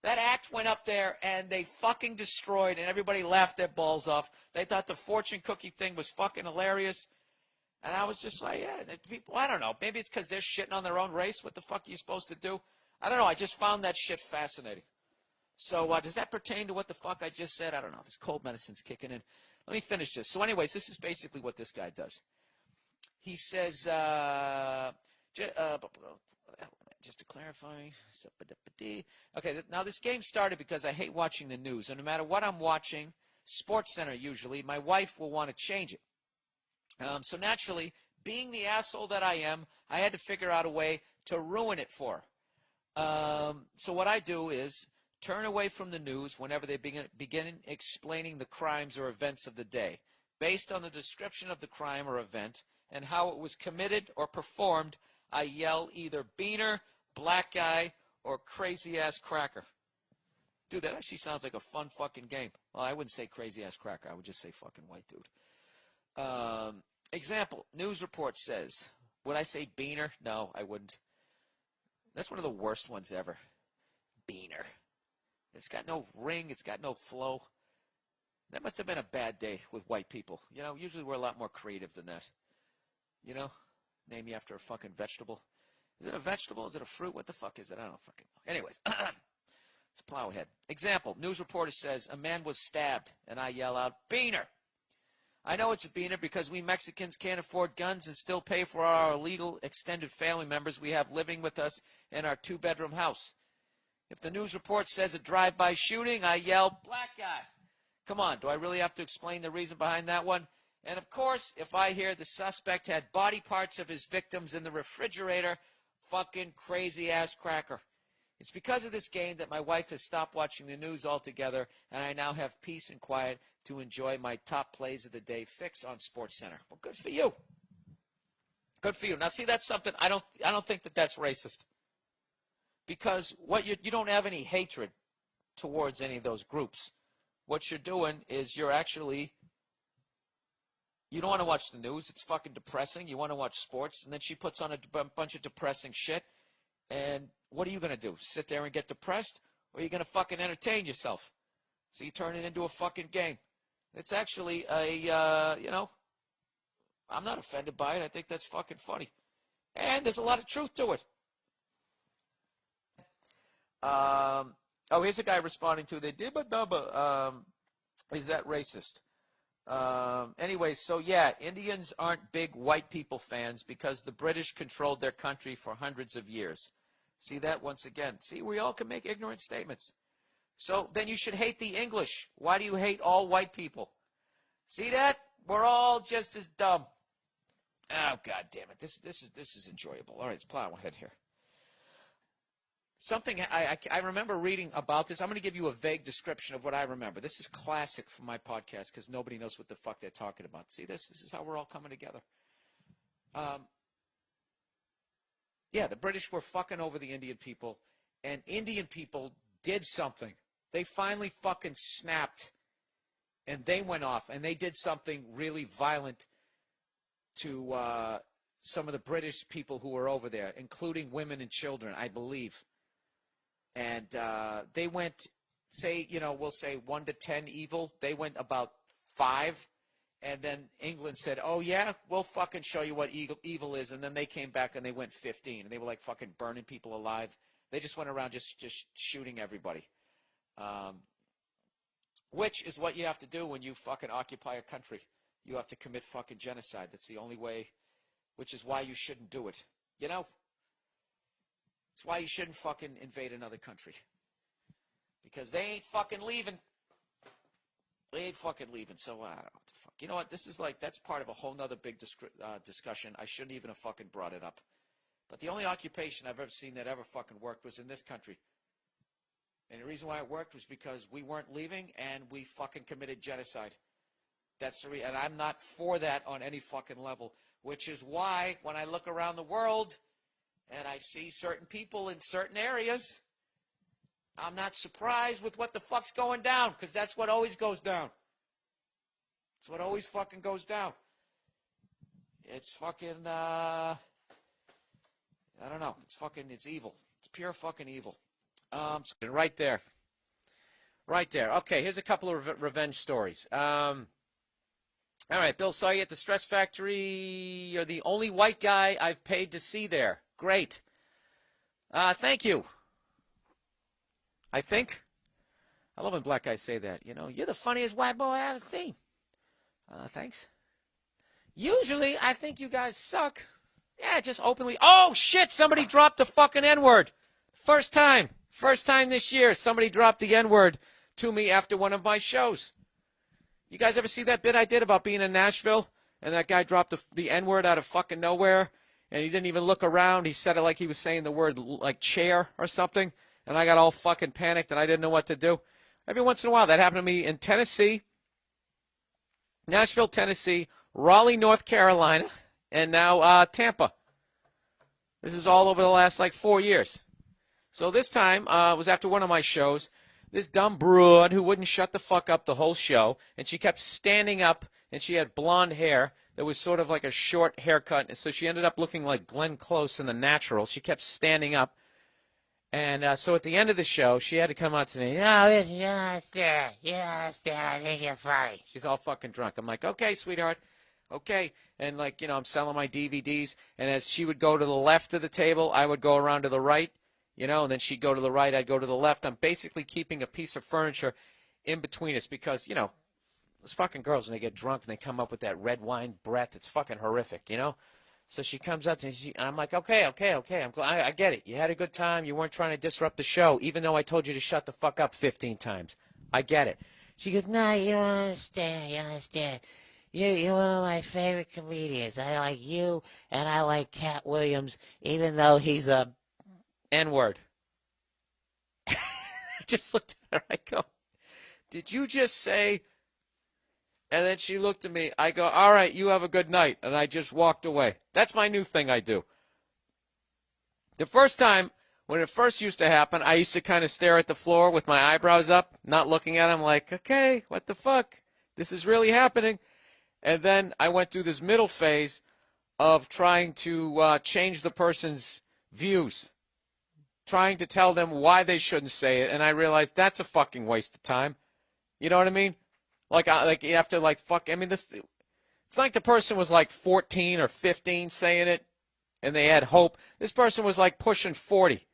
That act went up there and they fucking destroyed, and everybody laughed their balls off. They thought the fortune cookie thing was fucking hilarious. And I was just like, yeah, people, I don't know. Maybe it's because they're shitting on their own race. What the fuck are you supposed to do? I don't know. I just found that shit fascinating. So does that pertain to what the fuck I just said? I don't know. This cold medicine's kicking in. Let me finish this. So anyways, this is basically what this guy does. He says, just to clarify, okay, now this game started because I hate watching the news. And no matter what I'm watching, SportsCenter usually, my wife will want to change it. So naturally, being the asshole that I am, I had to figure out a way to ruin it for her. So what I do is turn away from the news whenever they begin explaining the crimes or events of the day, based on the description of the crime or event and how it was committed or performed. I yell either Beaner, Black Guy, or Crazy Ass Cracker. Dude, that actually sounds like a fun fucking game. Well, I wouldn't say Crazy Ass Cracker. I would just say fucking white dude. Example, news report says, would I say Beaner? No, I wouldn't. That's one of the worst ones ever. Beaner. It's got no ring. It's got no flow. That must have been a bad day with white people. You know, usually we're a lot more creative than that. You know, name you after a fucking vegetable. Is it a vegetable? Is it a fruit? What the fuck is it? I don't fucking know. Anyways, let's plow ahead. Example, news reporter says a man was stabbed, and I yell out, "Beaner!" I know it's a beaner because we Mexicans can't afford guns and still pay for our illegal extended family members we have living with us in our 2-bedroom house. If the news report says a drive-by shooting, I yell, "Black guy." Come on, do I really have to explain the reason behind that one? And of course, if I hear the suspect had body parts of his victims in the refrigerator, fucking crazy-ass cracker. It's because of this game that my wife has stopped watching the news altogether, and I now have peace and quiet to enjoy my top plays of the day fix on SportsCenter. Well, good for you. Good for you. Now, see, that's something I don't think that that's racist, because what you don't have any hatred towards any of those groups. What you're doing is you don't want to watch the news. It's fucking depressing. You want to watch sports, and then she puts on a bunch of depressing shit. And what are you going to do? Sit there and get depressed? Or are you going to fucking entertain yourself? So you turn it into a fucking game. It's actually I'm not offended by it. I think that's fucking funny. And there's a lot of truth to it. Here's a guy responding to the Dibba Dubba. Is that racist? Anyway, so yeah, Indians aren't big white people fans because the British controlled their country for hundreds of years. See that once again? See, we all can make ignorant statements. So then you should hate the English. Why do you hate all white people? See that? We're all just as dumb. Oh, God damn it. This is enjoyable. All right, let's plow ahead here. Something I remember reading about this. I'm going to give you a vague description of what I remember. This is classic for my podcast because nobody knows what the fuck they're talking about. See this? This is how we're all coming together. Yeah, the British were fucking over the Indian people, and Indian people did something. They finally fucking snapped, and they went off, and they did something really violent to some of the British people who were over there, including women and children, I believe. And they went, we'll say 1 to 10 evil. They went about 5. And then England said, "Oh, yeah, we'll fucking show you what evil is." And then they came back and they went 15. And they were like fucking burning people alive. They just went around just shooting everybody. Which is what you have to do when you fucking occupy a country. You have to commit fucking genocide. That's the only way, which is why you shouldn't do it. You know? It's why you shouldn't fucking invade another country. Because they ain't fucking leaving. They ain't fucking leaving, so I don't know what the fuck. You know what? This is that's part of a whole nother big discussion. I shouldn't even have fucking brought it up. But the only occupation I've ever seen that ever fucking worked was in this country. And the reason why it worked was because we weren't leaving and we fucking committed genocide. That's the reason. And I'm not for that on any fucking level. Which is why when I look around the world and I see certain people in certain areas, I'm not surprised with what the fuck's going down, because that's what always goes down. It's what always fucking goes down. It's fucking, I don't know. It's evil. It's pure fucking evil. Right there. Right there. Okay, here's a couple of revenge stories. All right, Bill, saw you at the Stress Factory. You're the only white guy I've paid to see there. Great. Thank you. I think. I love when black guys say that. You know, you're the funniest white boy I've ever seen. Thanks. Usually, I think you guys suck. Yeah, just openly. Oh, shit, somebody dropped the fucking N-word. First time this year, somebody dropped the N-word to me after one of my shows. You guys ever see that bit I did about being in Nashville? And that guy dropped the N-word out of fucking nowhere, and he didn't even look around. He said it like he was saying the word like chair or something. And I got all fucking panicked and I didn't know what to do. Every once in a while, that happened to me in Tennessee, Nashville, Tennessee, Raleigh, North Carolina, and now Tampa. This is all over the last 4 years. So this time was after one of my shows. This dumb broad who wouldn't shut the fuck up the whole show, and she kept standing up, and she had blonde hair that was sort of like a short haircut, and so she ended up looking like Glenn Close in The Natural. She kept standing up. And so at the end of the show, she had to come out to me. Oh, I think you're funny. She's all fucking drunk. I'm like, okay, sweetheart, Okay, and like, I'm selling my DVDs, and as she would go to the left of the table, I would go around to the right, and then she'd go to the right, I'd go to the left. I'm basically keeping a piece of furniture in between us because, those fucking girls, when they get drunk and they come up with that red wine breath, it's fucking horrific, So she comes up to me, and I'm like, okay, I get it. You had a good time. You weren't trying to disrupt the show, even though I told you to shut the fuck up 15 times. I get it. She goes, no, you don't understand. You don't understand. You're one of my favorite comedians. I like you, and I like Cat Williams, even though he's a N-word. I just looked at her. I go, did you just say? And then she looked at me. I go, all right, you have a good night. And I just walked away. That's my new thing I do. The first time, when it first used to happen, I used to kind of stare at the floor with my eyebrows up, not looking at him like, okay, what the fuck? This is really happening. And then I went through this middle phase of trying to change the person's views, trying to tell them why they shouldn't say it. And I realized that's a fucking waste of time. You know what I mean? Like you have to fuck. I mean, it's like the person was like 14 or 15 saying it, and they had hope. This person was like pushing 40.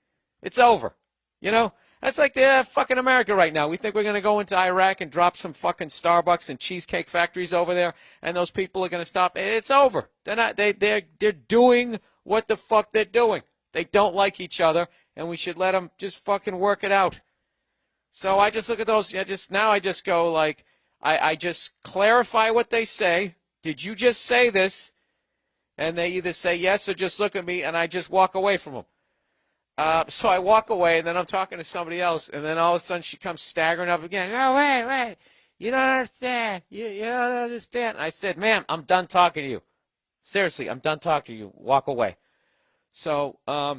It's over. That's like the fucking America right now. We think we're going to go into Iraq and drop some fucking Starbucks and cheesecake factories over there, and those people are going to stop. It's over. They're not. They're doing what the fuck they're doing. They don't like each other, and we should let them just fucking work it out. So I just look at those. I just go like, I just clarify what they say. Did you just say this? And they either say yes or just look at me, and I just walk away from them. So I walk away, and then I'm talking to somebody else, and then all of a sudden she comes staggering up again. No, wait. You don't understand. You don't understand. I said, ma'am, I'm done talking to you. Seriously, I'm done talking to you. Walk away. So, I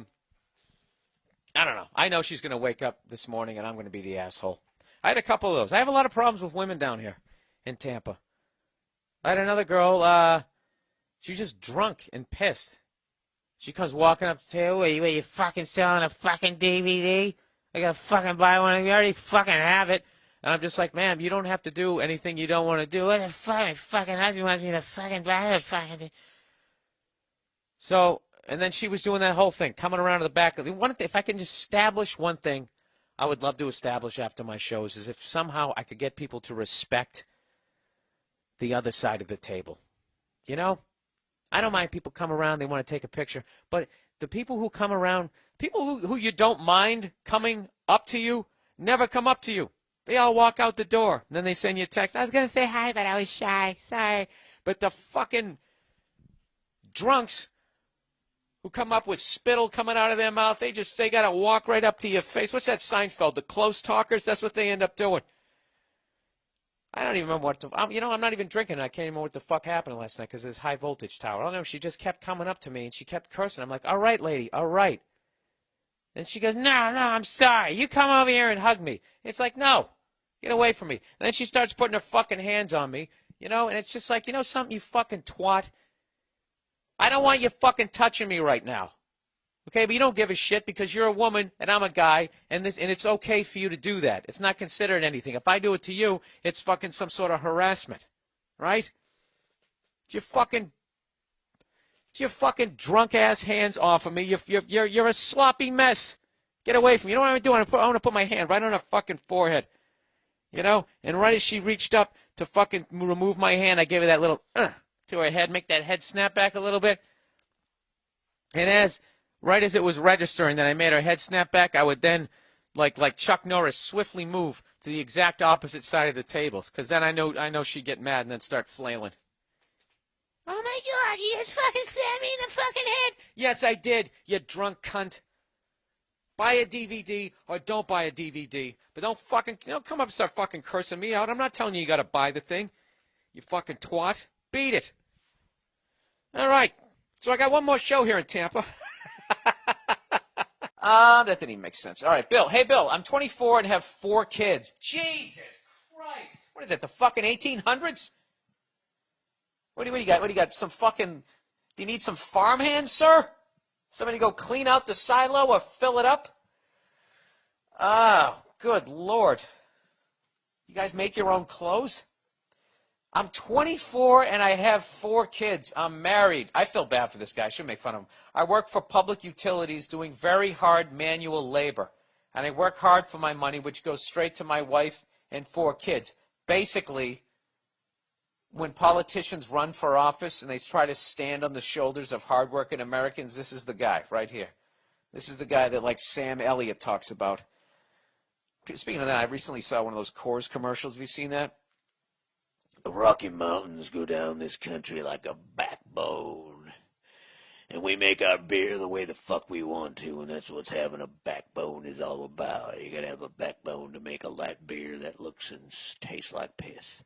don't know. I know she's going to wake up this morning, and I'm going to be the asshole. I had a couple of those. I have a lot of problems with women down here in Tampa. I had another girl, she was just drunk and pissed. She comes walking up to the table, wait, you fucking selling a fucking DVD? I gotta fucking buy one. You already fucking have it. And I'm just like, ma'am, you don't have to do anything you don't want to do. What the fuck? My fucking husband wants me to fucking buy it. So, and then she was doing that whole thing, coming around to the back. If I can just establish one thing I would love to establish after my shows is if somehow I could get people to respect the other side of the table. I don't mind people come around, they want to take a picture, but the people who come around, people who you don't mind coming up to you, never come up to you. They all walk out the door, and then they send you a text. I was going to say hi, but I was shy. Sorry. But the fucking drunks who come up with spittle coming out of their mouth, they got to walk right up to your face. What's that Seinfeld? The close talkers? That's what they end up doing. I don't even remember I'm not even drinking. I can't even remember what the fuck happened last night because there's high voltage tower. I don't know. She just kept coming up to me and she kept cursing. I'm like, all right, lady, all right. And she goes, no, I'm sorry. You come over here and hug me. It's like, no, get away from me. And then she starts putting her fucking hands on me, and it's just like, something, you fucking twat? I don't want you fucking touching me right now. Okay, but you don't give a shit because you're a woman and I'm a guy, and it's okay for you to do that. It's not considered anything. If I do it to you, it's fucking some sort of harassment, right? Get your fucking drunk ass hands off of me. You're a sloppy mess. Get away from me. You know what I'm doing? I want to put my hand right on her fucking forehead, And right as she reached up to fucking remove my hand, I gave her that little to her head, make that head snap back a little bit, and right as it was registering that I made her head snap back, I would then, like Chuck Norris, swiftly move to the exact opposite side of the tables, because then I know she'd get mad and then start flailing. Oh my God, you just fucking stabbed me in the fucking head. Yes, I did, you drunk cunt. Buy a DVD or don't buy a DVD, but don't fucking come up and start fucking cursing me out. I'm not telling you got to buy the thing, you fucking twat. Beat it. All right, so I got one more show here in Tampa. That didn't even make sense. All right, Bill. Hey, Bill, I'm 24 and have 4 kids. Jesus Christ. What is that, the fucking 1800s? What do you got? What do you got? Some fucking, do you need some farmhands, sir? Somebody go clean out the silo or fill it up? Oh, good Lord. You guys make your own clothes? I'm 24 and I have 4 kids. I'm married. I feel bad for this guy. I shouldn't make fun of him. I work for public utilities doing very hard manual labor. And I work hard for my money, which goes straight to my wife and 4 kids. Basically, when politicians run for office and they try to stand on the shoulders of hardworking Americans, this is the guy right here. This is the guy that, like, Sam Elliott talks about. Speaking of that, I recently saw one of those Coors commercials. Have you seen that? The Rocky Mountains go down this country like a backbone. And we make our beer the way the fuck we want to, and that's what having a backbone is all about. You gotta have a backbone to make a light beer that looks and tastes like piss.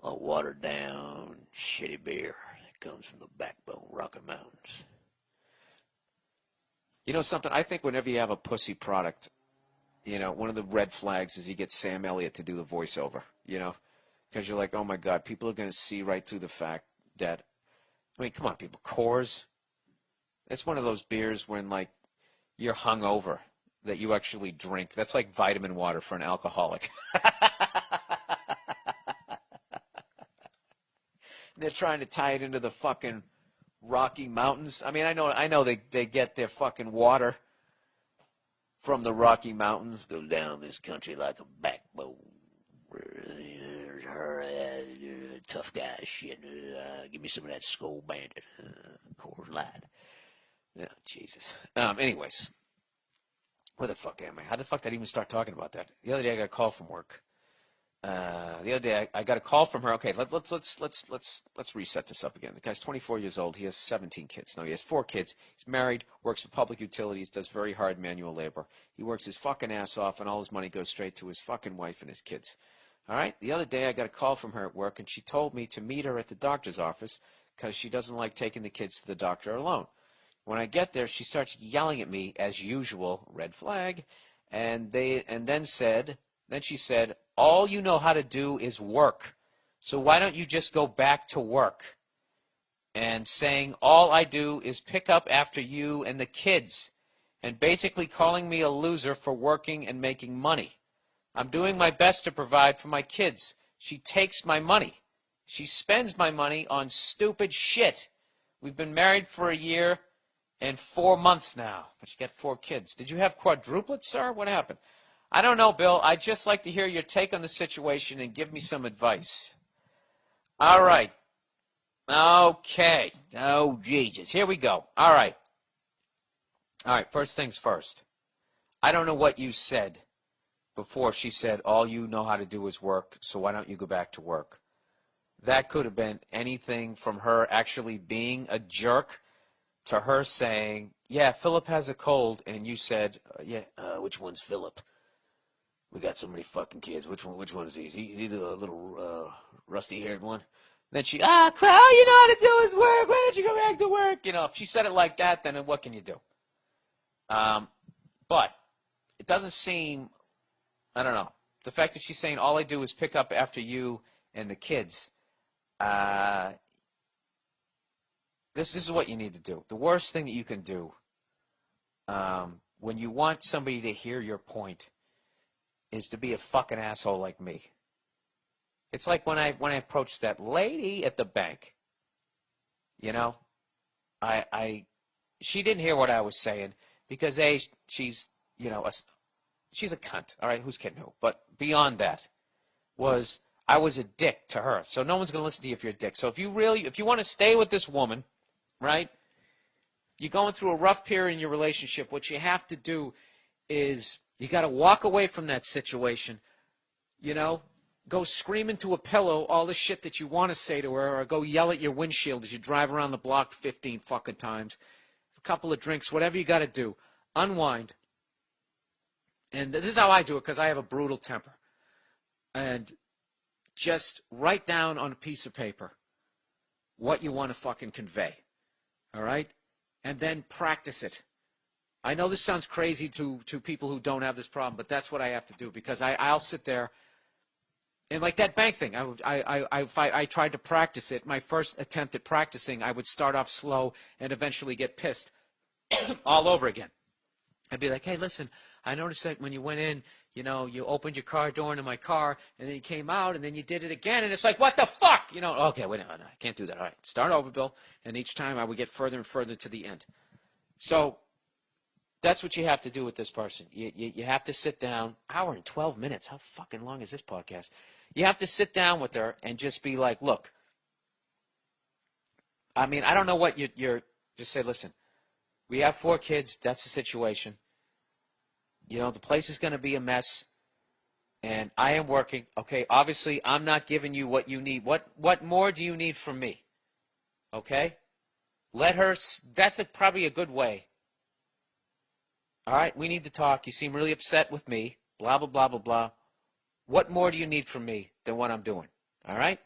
A watered down, shitty beer that comes from the backbone, Rocky Mountains. You know something? I think whenever you have a pussy product, you know, one of the red flags is you get Sam Elliott to do the voiceover, you know? Because you're like, oh my God, people are going to see right through the fact that, I mean, come on, people, Coors. It's one of those beers when, like, you're hungover that you actually drink. That's like vitamin water for an alcoholic. They're trying to tie it into the fucking Rocky Mountains. I mean, I know they get their fucking water from the Rocky Mountains. Goes down this country like a backbone. Tough guy shit. Give me some of that Skull Bandit. Coors Light. Oh, Jesus. Anyways. Where the fuck am I? How the fuck did I even start talking about that? The other day I got a call from work. The other day I got a call from her. Okay, let's reset this up again. The guy's 24 years old. He has 17 kids. No, he has 4 kids. He's married, works for public utilities, does very hard manual labor. He works his fucking ass off, and all his money goes straight to his fucking wife and his kids. All right? The other day I got a call from her at work, and she told me to meet her at the doctor's office because she doesn't like taking the kids to the doctor alone. When I get there, she starts yelling at me, as usual, red flag, and then she said, all you know how to do is work, so why don't you just go back to work? And saying, all I do is pick up after you and the kids, and basically calling me a loser for working and making money. I'm doing my best to provide for my kids. She takes my money. She spends my money on stupid shit. We've been married for a year and 4 months now, but you got 4 kids. Did you have quadruplets, sir? What happened? I don't know, Bill. I'd just like to hear your take on the situation and give me some advice. All right. Okay. Oh, Jesus. Here we go. All right. First things first. I don't know what you said before she said, all you know how to do is work, so why don't you go back to work? That could have been anything from her actually being a jerk to her saying, yeah, Philip has a cold, and you said, which one's Philip? We got so many fucking kids. Which one is he? Is he the little rusty-haired one? Then she, all you know how to do is work. Why don't you go back to work? You know, if she said it like that, then what can you do? But it doesn't seem, I don't know. The fact that she's saying all I do is pick up after you and the kids, this is what you need to do. The worst thing that you can do when you want somebody to hear your point is to be a fucking asshole like me. It's like when I approached that lady at the bank. You know, she didn't hear what I was saying because she's she's a cunt. All right, who's kidding who? But beyond that, I was a dick to her. So no one's gonna listen to you if you're a dick. So if you want to stay with this woman, right? You're going through a rough period in your relationship. What you have to do is you got to walk away from that situation. You know, go scream into a pillow all the shit that you want to say to her, or go yell at your windshield as you drive around the block 15 fucking times. A couple of drinks, whatever you got to do. Unwind. And this is how I do it because I have a brutal temper. And just write down on a piece of paper what you want to fucking convey. All right? And then practice it. I know this sounds crazy to people who don't have this problem, but that's what I have to do because I'll sit there and like that bank thing. I tried to practice it. My first attempt at practicing, I would start off slow and eventually get pissed all over again. I'd be like, hey, listen, I noticed that when you went in, you know, you opened your car door into my car, and then you came out, and then you did it again, and it's like, what the fuck? You know, okay, wait a minute, I can't do that. All right, start over, Bill. And each time I would get further and further to the end. So that's what you have to do with this person. You have to sit down. Hour and 12 minutes. How fucking long is this podcast? You have to sit down with her and just be like, look, I mean, I don't know what you're just say, listen, we have 4 kids. That's the situation. You know, the place is going to be a mess, and I am working. Okay, obviously, I'm not giving you what you need. What more do you need from me? Okay? Let her, that's probably a good way. All right, we need to talk. You seem really upset with me. Blah, blah, blah, blah, blah. What more do you need from me than what I'm doing? All right?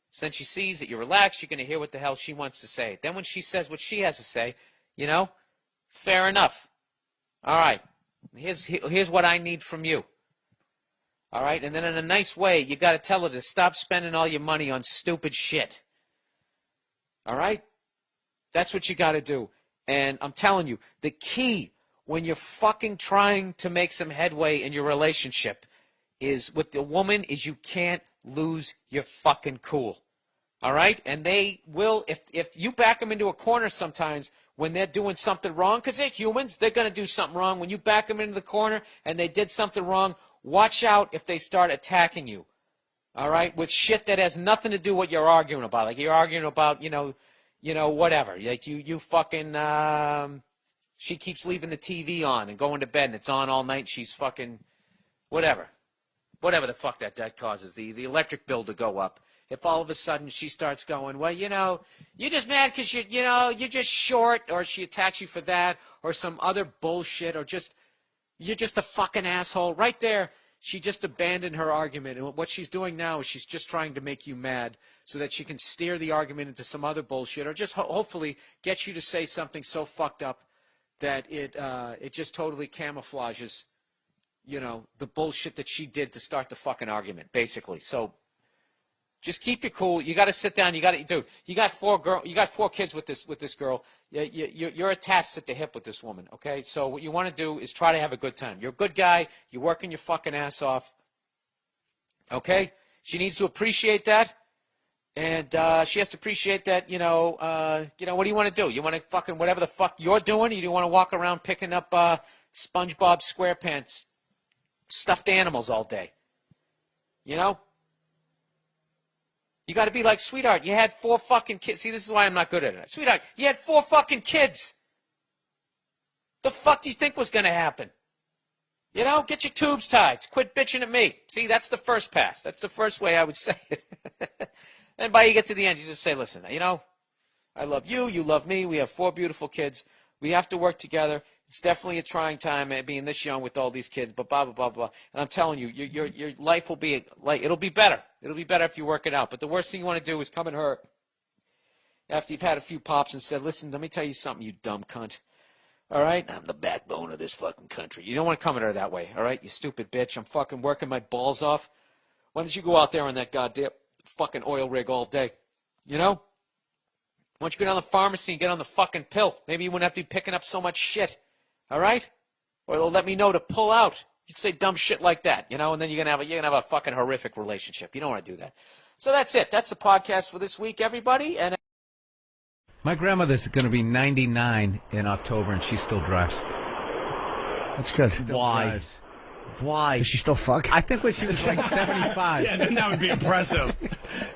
Since she sees that you're relaxed, you're going to hear what the hell she wants to say. Then when she says what she has to say, you know, fair enough. All right. Here's what I need from you. All right? And then in a nice way, you got to tell her to stop spending all your money on stupid shit. All right? That's what you got to do. And I'm telling you, the key when you're fucking trying to make some headway in your relationship is with the woman is you can't lose your fucking cool. All right? And they will, if you back them into a corner sometimes when they're doing something wrong, because they're humans, they're going to do something wrong. When you back them into the corner and they did something wrong, watch out if they start attacking you. All right? With shit that has nothing to do with what you're arguing about. Like you're arguing about, you know, whatever. Like you fucking, she keeps leaving the TV on and going to bed and it's on all night. She's fucking, whatever. Whatever the fuck that causes. The electric bill to go up. If all of a sudden she starts going, well, you know, you're just mad because you're just short, or she attacks you for that, or some other bullshit, or you're just a fucking asshole. Right there, she just abandoned her argument. And what she's doing now is she's just trying to make you mad so that she can steer the argument into some other bullshit, or just hopefully get you to say something so fucked up that it just totally camouflages, you know, the bullshit that she did to start the fucking argument, basically. So just keep it cool. You got to sit down. You got 4 kids with this girl. You're attached at the hip with this woman. Okay. So what you want to do is try to have a good time. You're a good guy. You're working your fucking ass off. Okay. She needs to appreciate that, and she has to appreciate that. You know. What do you want to do? You want to fucking whatever the fuck you're doing. You don't want to walk around picking up SpongeBob SquarePants stuffed animals all day. You know. You got to be like, sweetheart, you had 4 fucking kids. See, this is why I'm not good at it. Sweetheart, you had 4 fucking kids. The fuck do you think was going to happen? You know, get your tubes tied. Quit bitching at me. See, that's the first pass. That's the first way I would say it. And by you get to the end, you just say, listen, you know, I love you. You love me. We have 4 beautiful kids. We have to work together. It's definitely a trying time being this young with all these kids, but blah, blah, blah, blah. And I'm telling you, your life will be, like, it'll be better. It'll be better if you work it out. But the worst thing you want to do is come at her after you've had a few pops and said, listen, let me tell you something, you dumb cunt. All right? I'm the backbone of this fucking country. You don't want to come at her that way, all right? You stupid bitch. I'm fucking working my balls off. Why don't you go out there on that goddamn fucking oil rig all day? You know? Why don't you go down to the pharmacy and get on the fucking pill? Maybe you wouldn't have to be picking up so much shit. All right? Or they'll let me know to pull out. You'd say dumb shit like that, you know, and then you're gonna have a fucking horrific relationship. You don't want to do that. So that's it. That's the podcast for this week, everybody. And my grandmother's going to be 99 in October, and she still drives. That's good. Why? Drives. Why? Does she still fuck? I think when she was like 75. Yeah, then that would be impressive.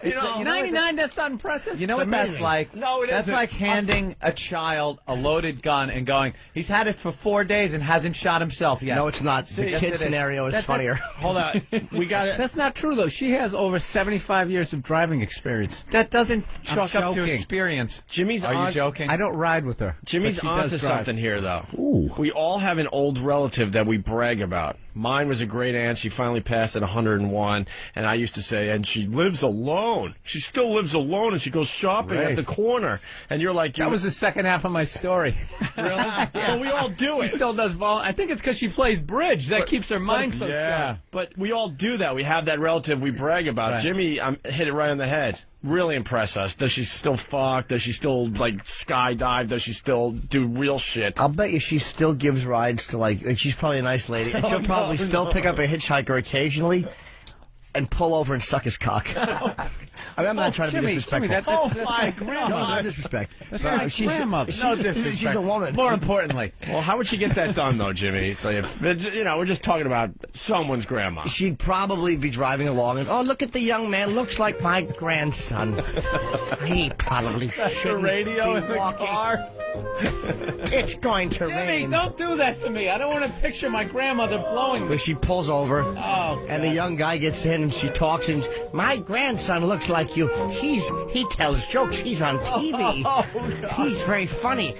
You know, 99, that's not impressive. You know what that's like? No, it that's isn't. like handing a child a loaded gun and going, he's had it for 4 days and hasn't shot himself yet. No, it's not. The Yes, kid it is. scenario is funnier. Hold on. We got it. That's not true, though. She has over 75 years of driving experience. That doesn't chalk up to experience. Jimmy's Are on. you joking? I don't ride with her. Jimmy's but she on does to drive. something here, though. Ooh. We all have an old relative that we brag about. Mine was a great aunt. She finally passed at 101. And I used to say, and she lives alone. She still lives alone, and she goes shopping Right. at the corner. And you're like, That was the second half of my story. really? Well, we all do She it. still does I think it's because she plays bridge. That keeps her mind so sharp. But we all do that. We have that relative we brag about. Right. Jimmy hit it right on the head. really impress us? Does she still fuck? Does she still, like, skydive? Does she still do real shit? I'll bet you she still gives rides to, like she's probably a nice lady. And she'll probably still pick up a hitchhiker occasionally and pull over and suck his cock. I mean, I'm not trying to be disrespectful. That's my grandma. No disrespect. That's my grandmother. No disrespect. She's a woman. More importantly. Well, how would she get that done, though, Jimmy? You know, we're just talking about someone's grandma. She'd probably be driving along and, oh, look at the young man. Looks like my grandson. He probably shouldn't radio be in the walking. car. It's going to rain. Jimmy, don't do that to me. I don't want to picture my grandmother blowing me. But she pulls over, and the young guy gets in, and she talks, and my grandson looks like you. He tells jokes. He's on TV. He's very funny.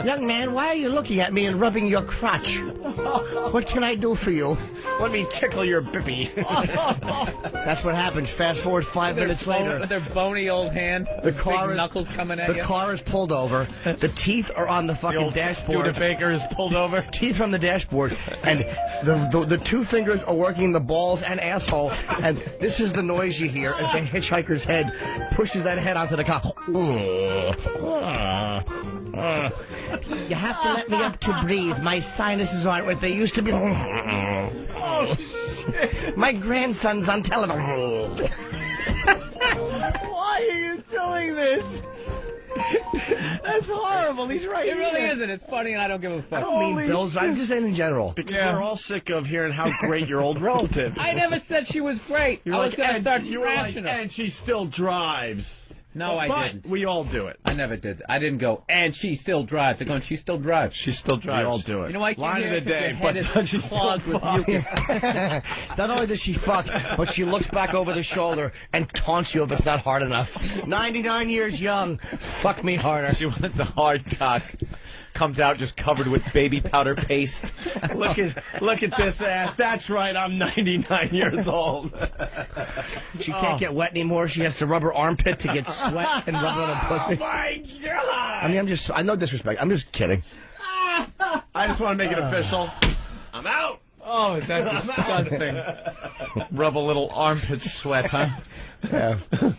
Young man, why are you looking at me and rubbing your crotch? What can I do for you? Let me tickle your bippy. That's what happens. Fast forward 5 minutes later. With their bony old hand. The car big knuckles coming at you. The car is pulled over. The teeth are on the fucking dashboard. Studebaker is pulled over. Teeth on the dashboard, and the two fingers are working the balls and asshole, and this is the noise you hear as the hitchhiker's head pushes that head onto the car. You have to let me up to breathe. My sinuses aren't what they used to be. My grandson's on television. Why are you doing this? That's horrible. He's right. It really isn't. It's funny, and I don't give a fuck. I don't mean Bill's. I'm just saying in general. Because we're all sick of hearing how great your old relative is. I never said she was great. I was going to start trashing her. And she still drives. No, I didn't. We all do it. I never did. I didn't go, and she still drives. I'm going, she still drives. She still drives. We all do it. You know why? Line of the day, but she's clogged with mucus. Not only does she fuck, but she looks back over the shoulder and taunts you if it's not hard enough. 99 years young. Fuck me harder. She wants a hard cock. Comes out just covered with baby powder paste. Look at this ass. That's right. I'm 99 years old. She can't get wet anymore. She has to rub her armpit to get sweat and rub it on her pussy. Oh my God! I mean, I know disrespect. I'm just kidding. I just want to make it official. I'm out. Oh, that's disgusting. Rub a little armpit sweat, huh? Yeah.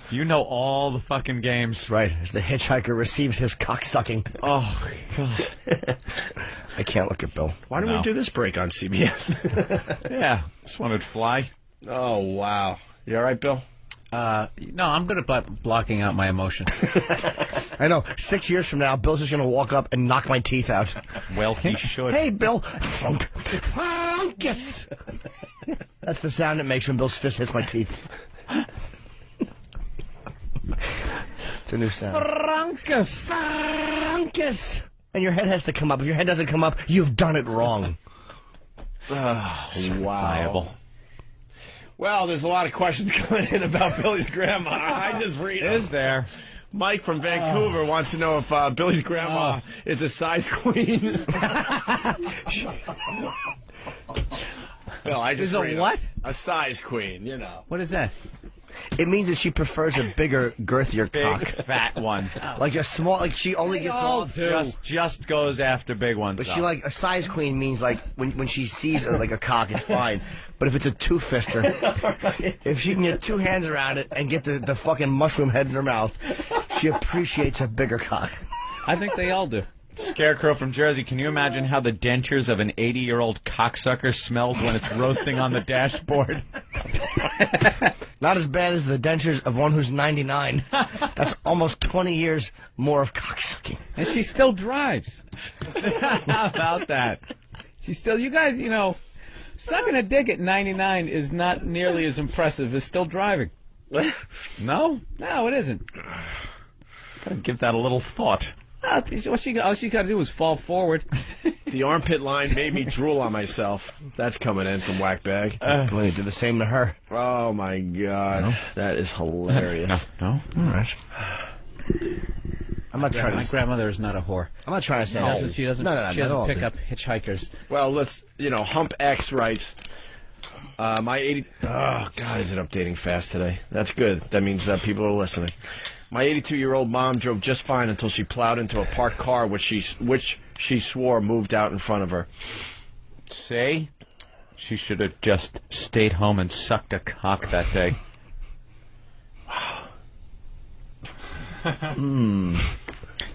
You know all the fucking games. Right, as the hitchhiker receives his cocksucking. Oh, God. I can't look at Bill. Why don't we do this break on CBS? Yeah, just wanted to fly. Oh, wow. You all right, Bill? No, I'm good at blocking out my emotions. I know. 6 years from now, Bill's just going to walk up and knock my teeth out. Well, he should. Hey, Bill. Funkus. That's the sound it makes when Bill's fist hits my teeth. It's a new sound. Frankus. Frankus. And your head has to come up. If your head doesn't come up, you've done it wrong. Wow. Well, there's a lot of questions coming in about Billy's grandma. I just read them. Is there? Mike from Vancouver wants to know if Billy's grandma is a size queen. Bill, I just read a what? A size queen, you know. What is that? It means that she prefers a bigger, girthier cock. Big, fat one. Like a small, like she only gets off. Just goes after big ones. But she like, a size queen means like, when she sees like a cock, it's fine. But if it's a two-fister, if she can get two hands around it and get the fucking mushroom head in her mouth, she appreciates a bigger cock. I think they all do. Scarecrow from Jersey, can you imagine how the dentures of an 80-year-old cocksucker smells when it's roasting on the dashboard? Not as bad as the dentures of one who's 99. That's almost 20 years more of cocksucking. And she still drives. How about that? She still, you guys, you know, sucking a dick at 99 is not nearly as impressive as still driving. No? No, it isn't. Gotta give that a little thought. All she got to do is fall forward. The armpit line made me drool on myself. That's coming in from Whackbag. Well, you did the same to her. Oh, my God. No. That is hilarious. No? All right. I'm not trying to... My grandmother is not a whore. I'm not trying to say... No. She doesn't pick up hitchhikers. Well, let's, Hump X writes... my 80... Oh, God, is it updating fast today? That's good. That means people are listening. My 82-year-old mom drove just fine until she plowed into a parked car, which she swore moved out in front of her. See? She should have just stayed home and sucked a cock that day.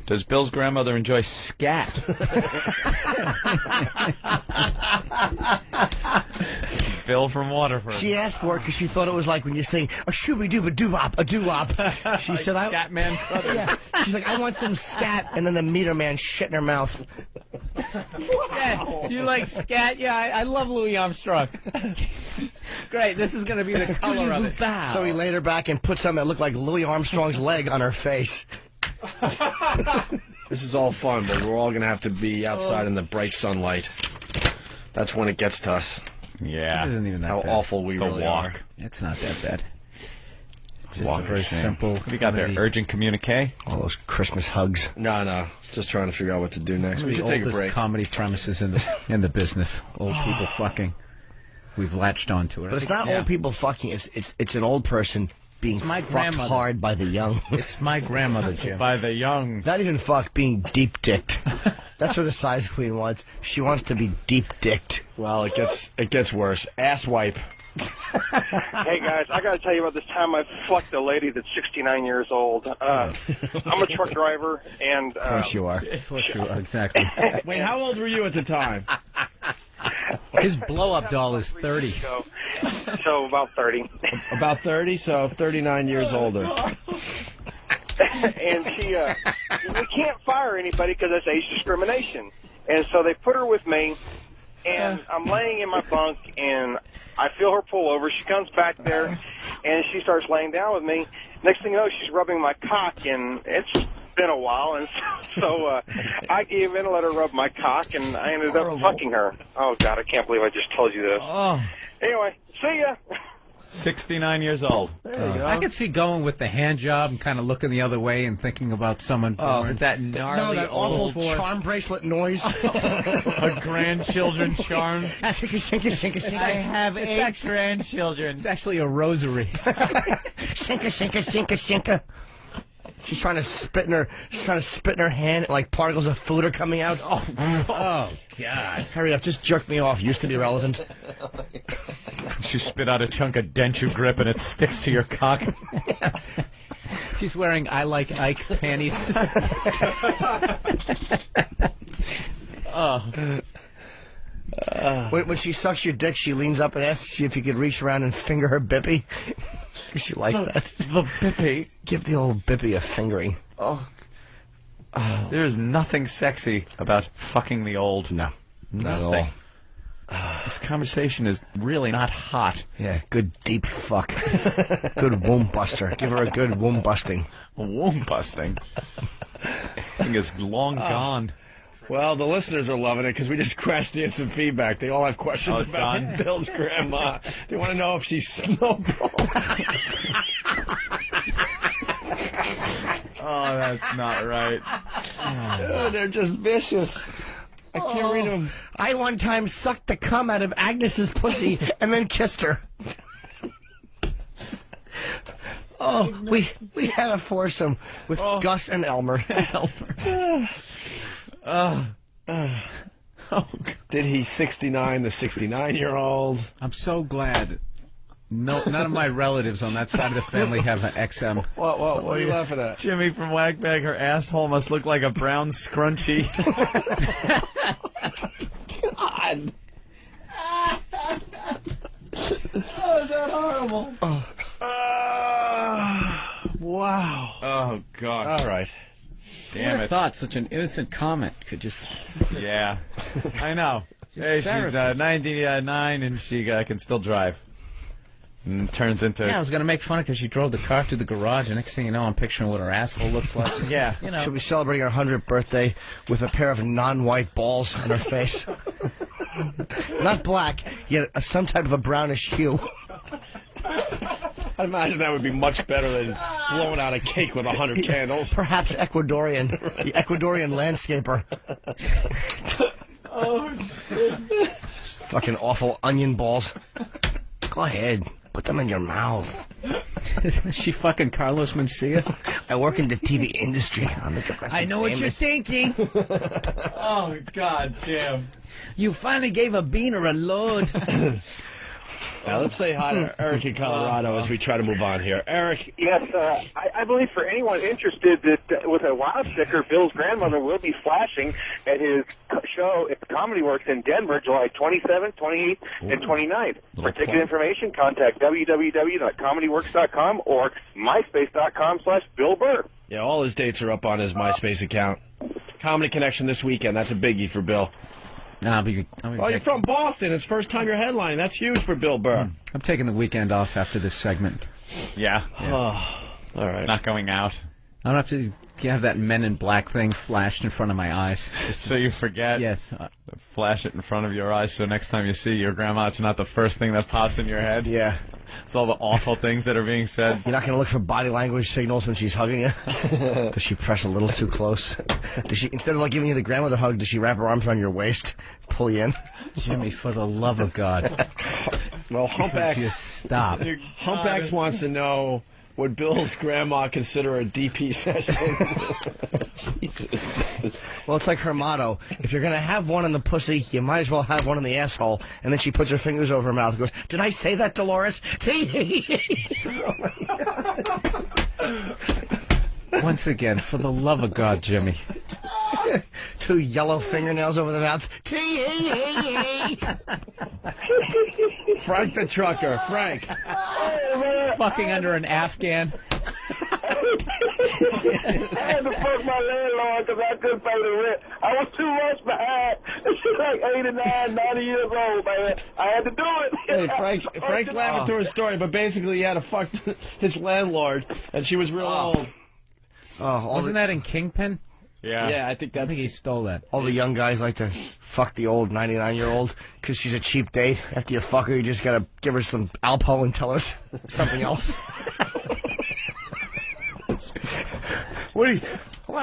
Does Bill's grandmother enjoy scat? Bill from Waterford. She asked for it because she thought it was like when you sing a shooby-dooba-doo-wop, a doo-wop. She said, Scat Man Brothers. Yeah. She's like, I want some scat, and then the meter man shit in her mouth. Yeah, you like scat? Yeah, I love Louis Armstrong. Great, this is going to be the color of it. So he laid her back and put something that looked like Louis Armstrong's leg on her face. This is all fun, but we're all going to have to be outside in the bright sunlight. That's when it gets to us. Yeah. This isn't even that How bad. awful we really are. It's not that bad. It's just Walk a very of shame. simple. What do you got there? Urgent communique? All those Christmas hugs. No. Just trying to figure out what to do next. One We of should the take a oldest break. comedy premises in the business. Old people fucking. We've latched onto it. But it's not old people fucking. It's an old person being my fucked grandmother. hard by the young. It's my grandmother, Jim. By the young. Not even fuck, being deep-dicked. That's what a size queen wants. She wants to be deep-dicked. Well, it gets worse. Ass wipe. Hey guys, I gotta tell you about this time I fucked a lady that's 69 years old. I'm a truck driver, and Of course you are. Of course you are, exactly. Wait, how old were you at the time? His blow-up doll is 30. So about 30. About 30, so 39 years older. And she, we can't fire anybody because that's age discrimination. And so they put her with me, and I'm laying in my bunk, and I feel her pull over. She comes back there, and she starts laying down with me. Next thing you know, she's rubbing my cock, and it's been a while, and so I gave in and let her rub my cock, and I ended up fucking her. Oh, God, I can't believe I just told you this. Oh. Anyway, see ya. 69 years old. I could see going with the hand job and kind of looking the other way and thinking about someone born. That gnarly that old awful charm bracelet noise. a grandchildren charm. I have 8 grandchildren. It's actually a rosary. Shinka. She's trying to spit in her hand, like particles of food are coming out. Oh God! Hurry up, just jerk me off. Used to be relevant. She spit out a chunk of denture grip and it sticks to your cock. She's wearing I Like Ike panties. When she sucks your dick, she leans up and asks you if you could reach around and finger her bippy. She likes that. The bippy. Give the old bippy a fingering. There is nothing sexy about fucking the old. No, not at Nothing. all. This conversation is really not hot. Yeah, good deep fuck. Good womb buster. Give her a good womb busting. Womb busting. Thing is long gone. Well, the listeners are loving it because we just crashed in some feedback. They all have questions about Don? Bill's grandma. They want to know if she's snowball. Oh, that's not right. Oh, they're just vicious. I can't read them. I one time sucked the cum out of Agnes's pussy and then kissed her. Oh, we had a foursome with Gus and Elmer. Did he 69 the 69-year-old? I'm so glad. No, none of my relatives on that side of the family have an XM. What are you laughing at? Jimmy from Wagbag, her asshole must look like a brown scrunchie. God. Oh, is that horrible? Wow. Oh, God. All right. Damn it. I thought such an innocent comment could just... Yeah. I know. Hey, she's 99 and she can still drive. And turns into... Yeah, I was going to make fun of because she drove the car through the garage, and next thing you know, I'm picturing what her asshole looks like. Yeah. You know. She'll be celebrating her 100th birthday with a pair of non-white balls on her face. Not black, yet some type of a brownish hue. I imagine that would be much better than blowing out a cake with 100 candles. Perhaps Ecuadorian. The Ecuadorian landscaper. Oh, shit. Fucking awful onion balls. Go ahead. Put them in your mouth. Is she fucking Carlos Mencia? I work in the TV industry. I'll make a person I know what you're famous. thinking. Oh, God damn. You finally gave a beaner a load. Now let's say hi to Eric in Colorado as we try to move on here. Eric. Yes, I believe for anyone interested that with a wow sticker, Bill's grandmother will be flashing at his show at the Comedy Works in Denver, July 27th, 28th, and 29th. For ticket information, contact www.comedyworks.com or myspace.com/Bill Burr. Yeah, all his dates are up on his MySpace account. Comedy Connection this weekend. That's a biggie for Bill. You're from Boston. It's first time you're headlining. That's huge for Bill Burr. I'm taking the weekend off after this segment. Yeah. All right. Not going out. I don't have to have that Men in Black thing flashed in front of my eyes. So you forget? Yes. Flash it in front of your eyes so next time you see your grandma, it's not the first thing that pops in your head? Yeah. It's all the awful things that are being said. You're not going to look for body language signals when she's hugging you? Does she press a little too close? Does she, instead of like giving you the grandmother hug, does she wrap her arms around your waist, pull you in? Jimmy, for the love of God. Well, Humpbacks. Just stop. Humpbacks wants to know, would Bill's grandma consider a DP session? Well, it's like her motto. If you're going to have one in the pussy, you might as well have one in the asshole. And then she puts her fingers over her mouth and goes, did I say that, Dolores? Once again, for the love of God, Jimmy. 2 yellow fingernails over the mouth. Frank the trucker. Frank. Fucking under an Afghan. I had to fuck my landlord because I couldn't pay the rent. I was 2 months behind. She's like 89, 90 years old, man. I had to do it. Hey, Frank's laughing through his story, but basically he had to fuck his landlord, and she was real old. Wasn't that in Kingpin? Yeah. Yeah, I think he stole that. All the young guys like to fuck the old 99-year-old because she's a cheap date. After you fuck her, you just got to give her some Alpo and tell her something else. What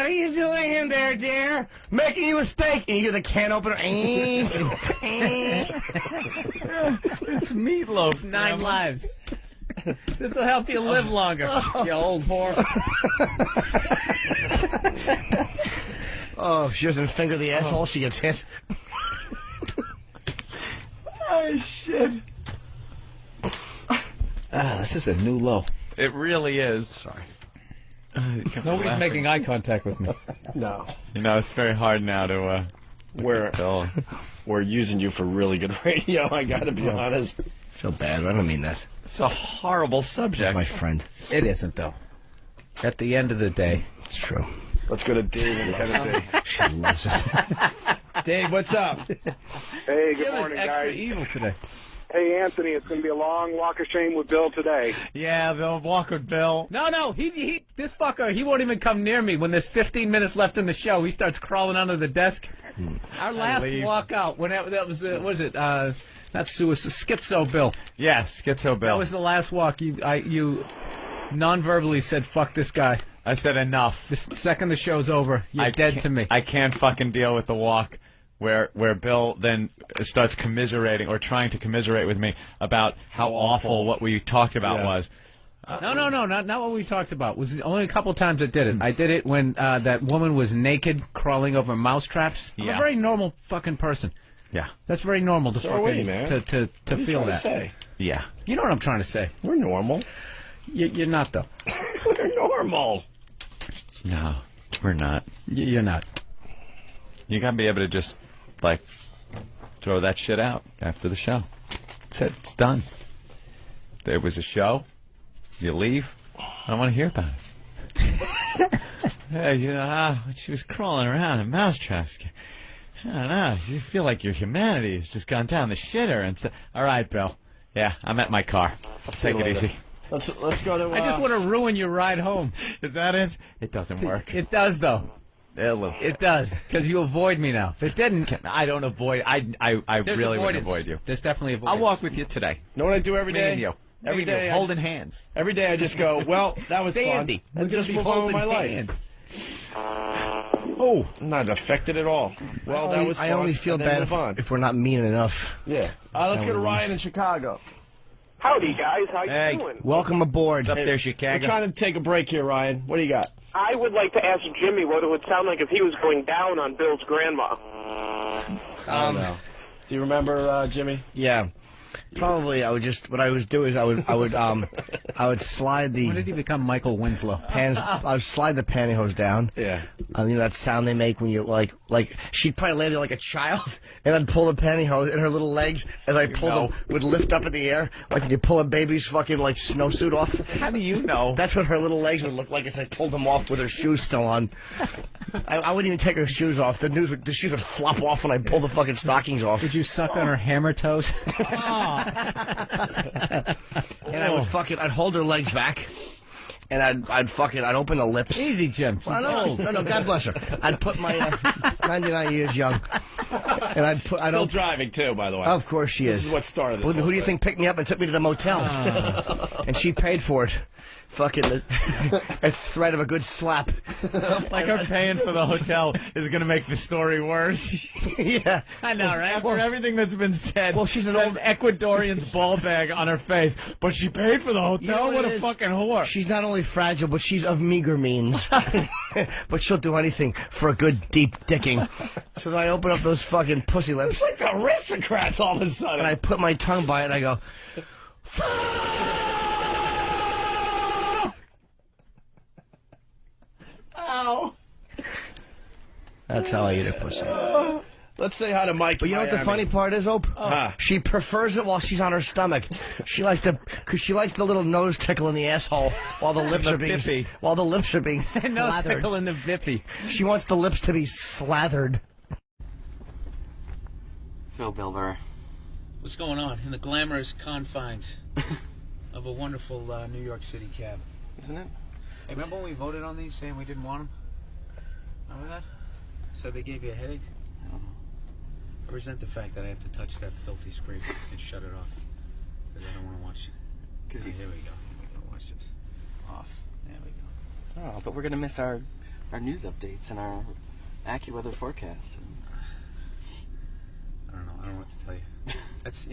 are you doing in there, dear? Making you a steak. And you hear the can opener. It's Meatloaf. 9 lives. This will help you live longer, you old whore. Oh, if she doesn't finger the asshole, she gets hit. Oh, shit. This is a new low. It really is. Sorry. Nobody's making eye contact with me. No. You know, it's very hard now to, We're using you for really good radio, I gotta be honest. Feel bad, I don't mean that. It's a horrible subject. My friend. It isn't, though. At the end of the day. It's true. Let's go to Dave in Tennessee. She loves it. Dave, what's up? Hey, good Jim morning, is extra guys. evil today. Hey, Anthony, it's going to be a long walk of shame with Bill today. Yeah, Bill, walk with Bill. No, this fucker, he won't even come near me. When there's 15 minutes left in the show, he starts crawling under the desk. Our last walk out, when that was, not suicide, Schizo Bill. Yeah, Schizo Bill. That was the last walk. You non-verbally said, fuck this guy. I said enough. The second the show's over, you're dead to me. I can't fucking deal with the walk where Bill then starts commiserating or trying to commiserate with me about how awful what we talked about was. No, not what we talked about. It was only a couple times I did it. I did it when that woman was naked, crawling over mouse traps. I'm a very normal fucking person. Yeah. That's very normal to So are we, man. to feel that. Say? Yeah. You know what I'm trying to say. We're normal. You're not, though. We're normal. No, we're not. You're not. You gotta be able to just, like, throw that shit out after the show. That's it. It's done. There was a show. You leave. I don't want to hear about it. Hey, you know, she was crawling around in mousetraps. I don't know. You feel like your humanity has just gone down the shitter and stuff. All right, Bill. Yeah, I'm at my car. Take it easy. Let's go to. I just want to ruin your ride home. Is that it? It doesn't work. It does, though. It does, because you avoid me now. If it didn't, I don't avoid. I really wouldn't avoid you. There's definitely avoidance. I'll walk with you today. Know what I do every day? Me and you. Every day, holding hands. Every day I just go, well, that was Sandy. fun. And just move on with my life. Oh, I'm not affected at all. Well, that was fun. I only feel bad if we're not mean enough. Yeah. Let's go to Ryan in Chicago. Howdy, guys. How you doing? Welcome aboard. What's up there, Chicago? We're trying to take a break here, Ryan. What do you got? I would like to ask Jimmy what it would sound like if he was going down on Bill's grandma. No. Do you remember, Jimmy? Yeah. Probably, I would just. What I would do is I would slide the. When did he become Michael Winslow? I would slide the pantyhose down. Yeah. You know that sound they make when you like she'd probably lay there like a child, and I'd pull the pantyhose, and her little legs, as I pulled them, would lift up in the air like when you pull a baby's fucking like snowsuit off. How do you know? That's what her little legs would look like as I pulled them off with her shoes still on. I wouldn't even take her shoes off. The shoes would flop off when I pulled the fucking stockings off. Did you suck on her hammer toes? And I'd hold her legs back, and I'd open the lips. Easy, Jim. Well, no, God bless her. I'd put my 99 years young, and I'd Still driving too, by the way. Of course she is. This is what started this. Who do you think picked me up and took me to the motel? And she paid for it. Fucking a threat of a good slap. Like her paying for the hotel is going to make the story worse. Yeah. I know, right? After everything that's been said. Well, she's an old Ecuadorian's ball bag on her face. But she paid for the hotel? You know what a fucking whore. She's not only fragile, but she's of meager means. But she'll do anything for a good deep dicking. So then I open up those fucking pussy lips. It's like aristocrats all of a sudden. And I put my tongue by it and I go... Ow. That's how I eat a pussy. Let's say hi to Mike. But you know what the funny part is, Ope? She prefers it while she's on her stomach. She likes the little nose tickle in the asshole while the lips are being slathered. Nose tickle in the vippy. She wants the lips to be slathered. So, Bill Burr, what's going on in the glamorous confines of a wonderful New York City cab? Isn't it? Hey, remember when we voted on these saying we didn't want them? Remember that? So they gave you a headache? I don't know. I resent the fact that I have to touch that filthy screen and shut it off. Because I don't want to watch it. Here we go. Watch this. Off. There we go. Oh, but we're going to miss our news updates and our AccuWeather forecasts. I don't know. I don't know what to tell you. That's,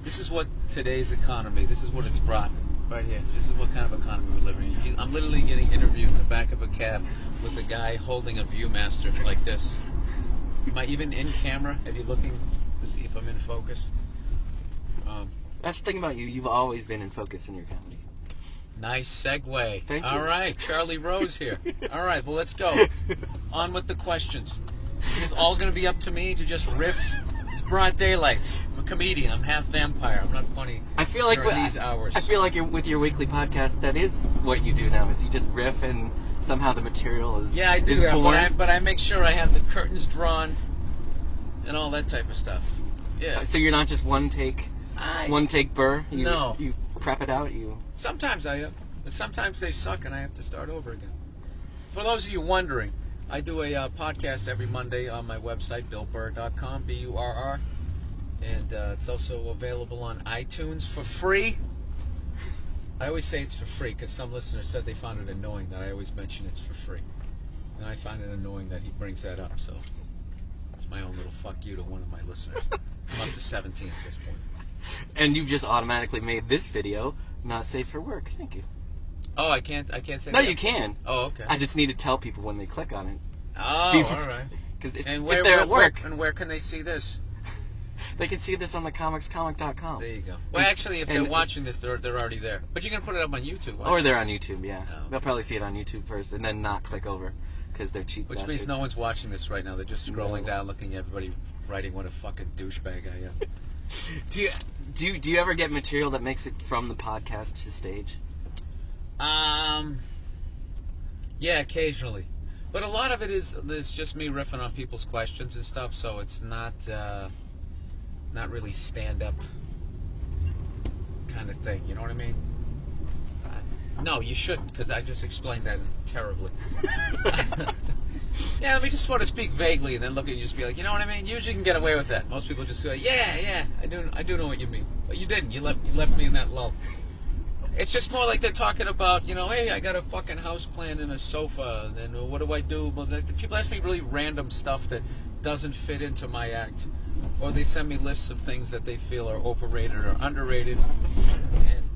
this is what today's economy, this is what it's brought. Right here. This is what kind of economy we're living in. I'm literally getting interviewed in the back of a cab with a guy holding a Viewmaster like this. Am I even in camera? Are you looking to see if I'm in focus? That's the thing about you. You've always been in focus in your comedy. Nice segue. Thank you. All right. Charlie Rose here. All right. Well, let's go. On with the questions. It's all going to be up to me to just riff. It's broad daylight. I'm a comedian. I'm half vampire. I'm not funny. I feel like during these hours. I feel like with your weekly podcast, that is what you do now. Is you just riff and somehow the material is I do that, but I make sure I have the curtains drawn and all that type of stuff. Yeah. So you're not just one take Burr. No. You prep it out. Sometimes I am, but sometimes they suck and I have to start over again. For those of you wondering, I do a podcast every Monday on my website, BillBurr.com, BURR. And it's also available on iTunes for free. I always say it's for free because some listeners said they found it annoying that I always mention it's for free. And I find it annoying that he brings that up, so it's my own little fuck you to one of my listeners. I'm up to 17 at this point. And you've just automatically made this video not safe for work. Thank you. Oh, I can't say No, that? you can. Oh, okay. I just need to tell people when they click on it. Oh, all right. Because if where, they're at work... And where can they see this? They can see this on thecomicscomic.com. There you go. Well, actually, if they're watching this, they're already there. But you can put it up on YouTube. Or they're on YouTube, yeah. Oh. They'll probably see it on YouTube first and then not click over because they're cheap Which bastards. means no one's watching this right now. They're just scrolling down, looking at everybody writing what a fucking douchebag I am. Do you ever get material that makes it from the podcast to stage? Yeah, occasionally. But a lot of it is just me riffing on people's questions and stuff, so it's not really stand-up kind of thing, you know what I mean? No, you shouldn't, because I just explained that terribly. Yeah, let me just sort of speak vaguely and then look at you and just be like, you know what I mean? Usually you can get away with that. Most people just go, yeah, I do know what you mean. But you didn't. You left me in that lull. It's just more like they're talking about, hey, I got a fucking house plan and a sofa, and then what do I do? Well, people ask me really random stuff that doesn't fit into my act. Or they send me lists of things that they feel are overrated or underrated. And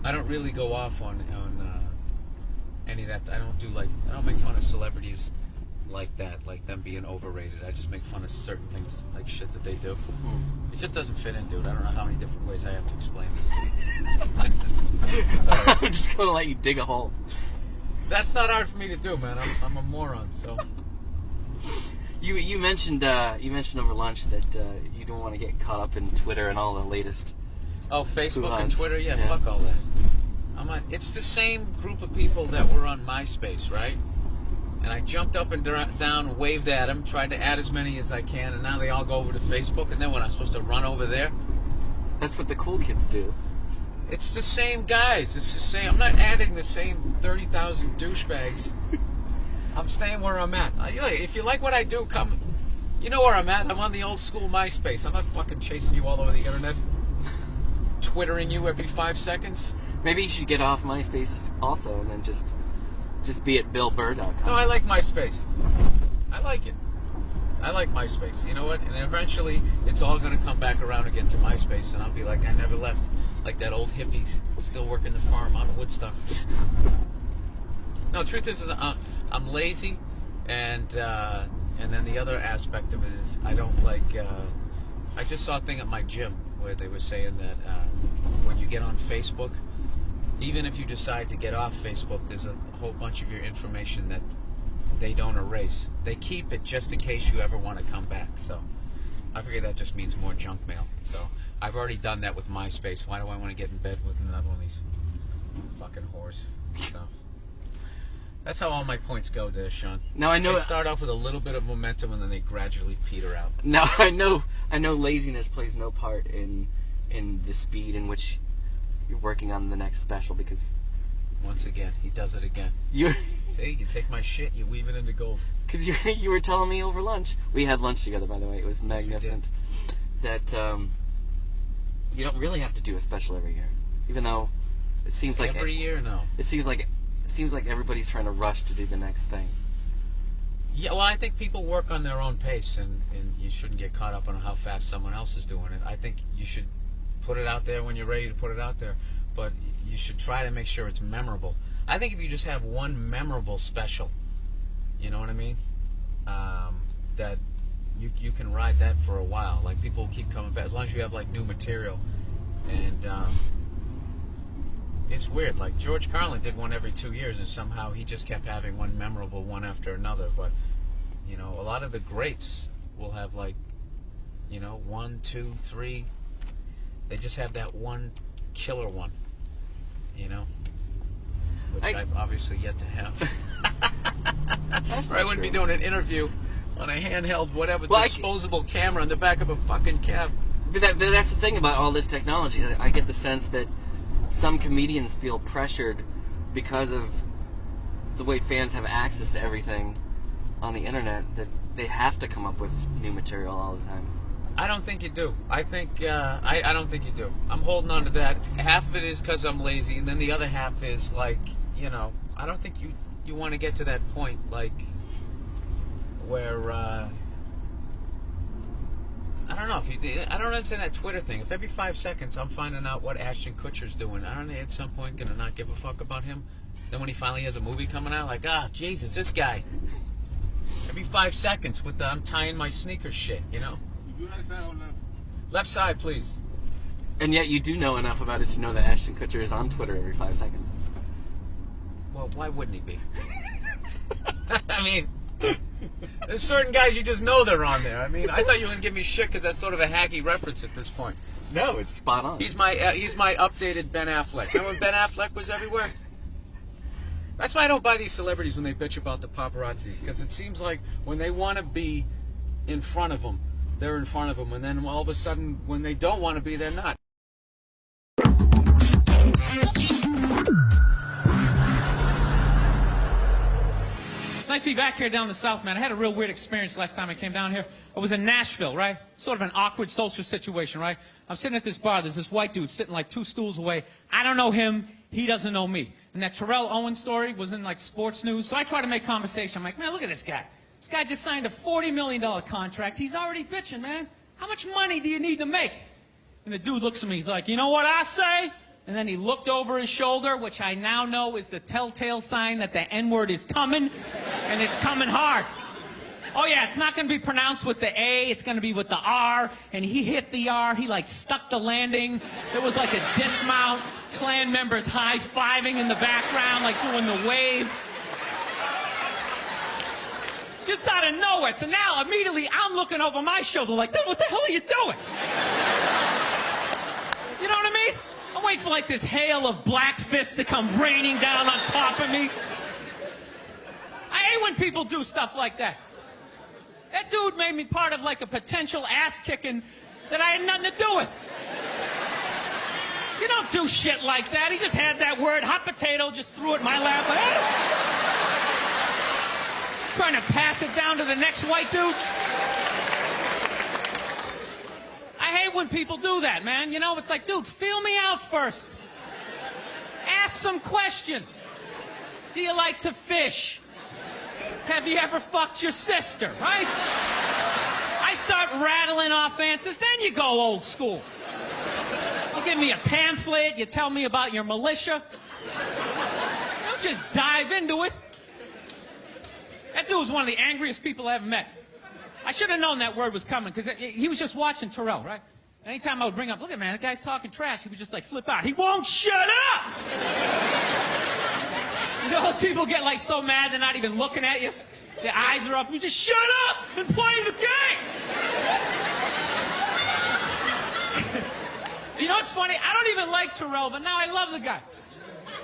I don't really go off on any of that. I don't make fun of celebrities like that, like them being overrated. I just make fun of certain things, like shit that they do. It just doesn't fit in, dude. I don't know how many different ways I have to explain this to you. Sorry. I'm just gonna let you dig a hole. That's not hard for me to do, man. I'm a moron, so. You mentioned over lunch that you don't want to get caught up in Twitter and all the latest. Oh, Facebook hoo-has. and Twitter? Yeah, fuck all that. It's the same group of people that were on MySpace, right? And I jumped up and down, waved at them, tried to add as many as I can, and now they all go over to Facebook, and then when I'm supposed to run over there? That's what the cool kids do. It's the same guys. It's the same. I'm not adding the same 30,000 douchebags. I'm staying where I'm at. If you like what I do, come. You know where I'm at. I'm on the old school MySpace. I'm not fucking chasing you all over the internet. Twittering you every 5 seconds. Maybe you should get off MySpace also and then just be at BillBurr.com. No, I like MySpace. I like it. I like MySpace. You know what? And eventually, it's all going to come back around again to MySpace, and I'll be like, I never left. Like that old hippie still working the farm on Woodstock. No, truth is, I'm lazy, and then the other aspect of it is I don't like. I just saw a thing at my gym where they were saying that when you get on Facebook, even if you decide to get off Facebook, there's a whole bunch of your information that they don't erase. They keep it just in case you ever want to come back. So I figure that just means more junk mail. So I've already done that with MySpace. Why do I want to get in bed with another one of these fucking whores? So that's how all my points go there, Sean. Now I know they start off with a little bit of momentum and then they gradually peter out. Now I know laziness plays no part in the speed in which you're working on the next special, because once again he does it again. See, you take my shit, you weave it into gold. Because you were telling me over lunch. We had lunch together, by the way. It was magnificent. That you don't really have to do a special every year, even though it seems like every year. No, it seems like everybody's trying to rush to do the next thing. Yeah, well, I think people work on their own pace, and you shouldn't get caught up on how fast someone else is doing it. I think you should put it out there when you're ready to put it out there, but you should try to make sure it's memorable. I think if you just have one memorable special, you know what I mean, that you can ride that for a while. Like, people will keep coming back as long as you have like new material. And it's weird. Like, George Carlin did one every 2 years, and somehow he just kept having one memorable one after another. But you know, a lot of the greats will have like, you know, 1, 2, 3. They just have that one killer one, you know, which I've obviously yet to have. Or I wouldn't be doing an interview on a handheld, whatever, disposable camera in the back of a fucking cab. But that's the thing about all this technology. I get the sense that some comedians feel pressured because of the way fans have access to everything on the internet, that they have to come up with new material all the time. I don't think you do. I think I don't think you do. I'm holding on to that. Half of it is because I'm lazy, and then the other half is like, you know, I don't think you want to get to that point, like, where I don't know if you. I don't understand that Twitter thing. If every 5 seconds I'm finding out what Ashton Kutcher's doing, I don't know, at some point gonna not give a fuck about him. Then when he finally has a movie coming out, like, Jesus, this guy. Every 5 seconds with the I'm tying my sneakers shit, you know. Left side, please. And yet you do know enough about it to know that Ashton Kutcher is on Twitter every 5 seconds. Well, why wouldn't he be? I mean, there's certain guys you just know they're on there. I mean, I thought you were going to give me shit because that's sort of a hacky reference at this point. No, it's spot on. He's my updated Ben Affleck. Remember when Ben Affleck was everywhere? That's why I don't buy these celebrities when they bitch about the paparazzi, because it seems like when they want to be in front of them, they're in front of them, and then all of a sudden, when they don't want to be, they're not. It's nice to be back here down in the South, man. I had a real weird experience last time I came down here. I was in Nashville, right? Sort of an awkward social situation, right? I'm sitting at this bar. There's this white dude sitting like 2 stools away. I don't know him. He doesn't know me. And that Terrell Owens story was in like sports news. So I try to make conversation. I'm like, man, look at this guy. This guy just signed a $40 million contract. He's already bitching, man. How much money do you need to make? And the dude looks at me. He's like, you know what I say? And then he looked over his shoulder, which I now know is the telltale sign that the N-word is coming, and it's coming hard. Oh yeah, it's not going to be pronounced with the A, it's going to be with the R, and he hit the R, he like stuck the landing. There was like a dismount, Klan members high-fiving in the background, like doing the wave. Just out of nowhere. So now, immediately, I'm looking over my shoulder like, dude, what the hell are you doing? You know what I mean? I'm waiting for like this hail of black fists to come raining down on top of me. I hate when people do stuff like that. That dude made me part of like a potential ass-kicking that I had nothing to do with. You don't do shit like that. He just had that word, hot potato, just threw it in my lap. Like, hey. Trying to pass it down to the next white dude. I hate when people do that, man. You know, it's like, dude, feel me out first. Ask some questions. Do you like to fish? Have you ever fucked your sister, right? I start rattling off answers, then you go old school. You give me a pamphlet, you tell me about your militia. Don't just dive into it. That dude was one of the angriest people I ever met. I should have known that word was coming, because he was just watching Terrell, right? Anytime I would bring up, look at man, that guy's talking trash, he would just like flip out. He won't shut up! You know those people get like so mad they're not even looking at you? Their eyes are up, you just shut up and play the game! You know what's funny? I don't even like Terrell, but now I love the guy.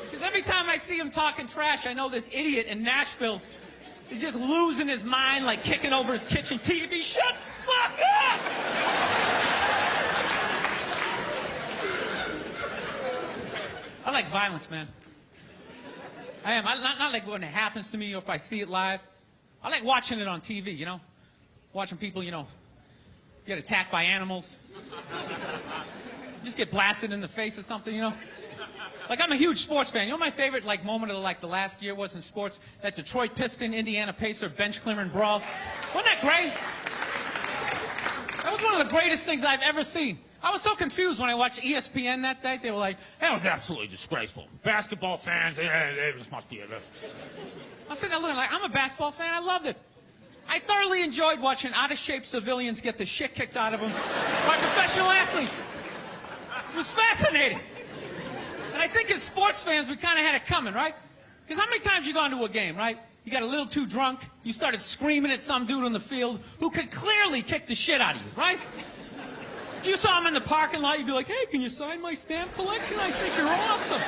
Because every time I see him talking trash, I know this idiot in Nashville is just losing his mind, like kicking over his kitchen TV. Shut the fuck up! I like violence, man. I am. Not like when it happens to me or if I see it live. I like watching it on TV, you know? Watching people, you know, get attacked by animals. Just get blasted in the face or something, you know? Like, I'm a huge sports fan. You know my favorite, like, moment of, like, the last year was in sports? That Detroit Piston, Indiana Pacer bench clearing brawl. Wasn't that great? That was one of the greatest things I've ever seen. I was so confused when I watched ESPN that day. They were like, that was absolutely disgraceful. Basketball fans, they just must be... I'm sitting there looking like, I'm a basketball fan. I loved it. I thoroughly enjoyed watching out-of-shape civilians get the shit kicked out of them by professional athletes. It was fascinating. And I think as sports fans, we kind of had it coming, right? Because how many times you gone to a game, right? You got a little too drunk, you started screaming at some dude on the field who could clearly kick the shit out of you, right? If you saw him in the parking lot, you'd be like, hey, can you sign my stamp collection? I think you're awesome.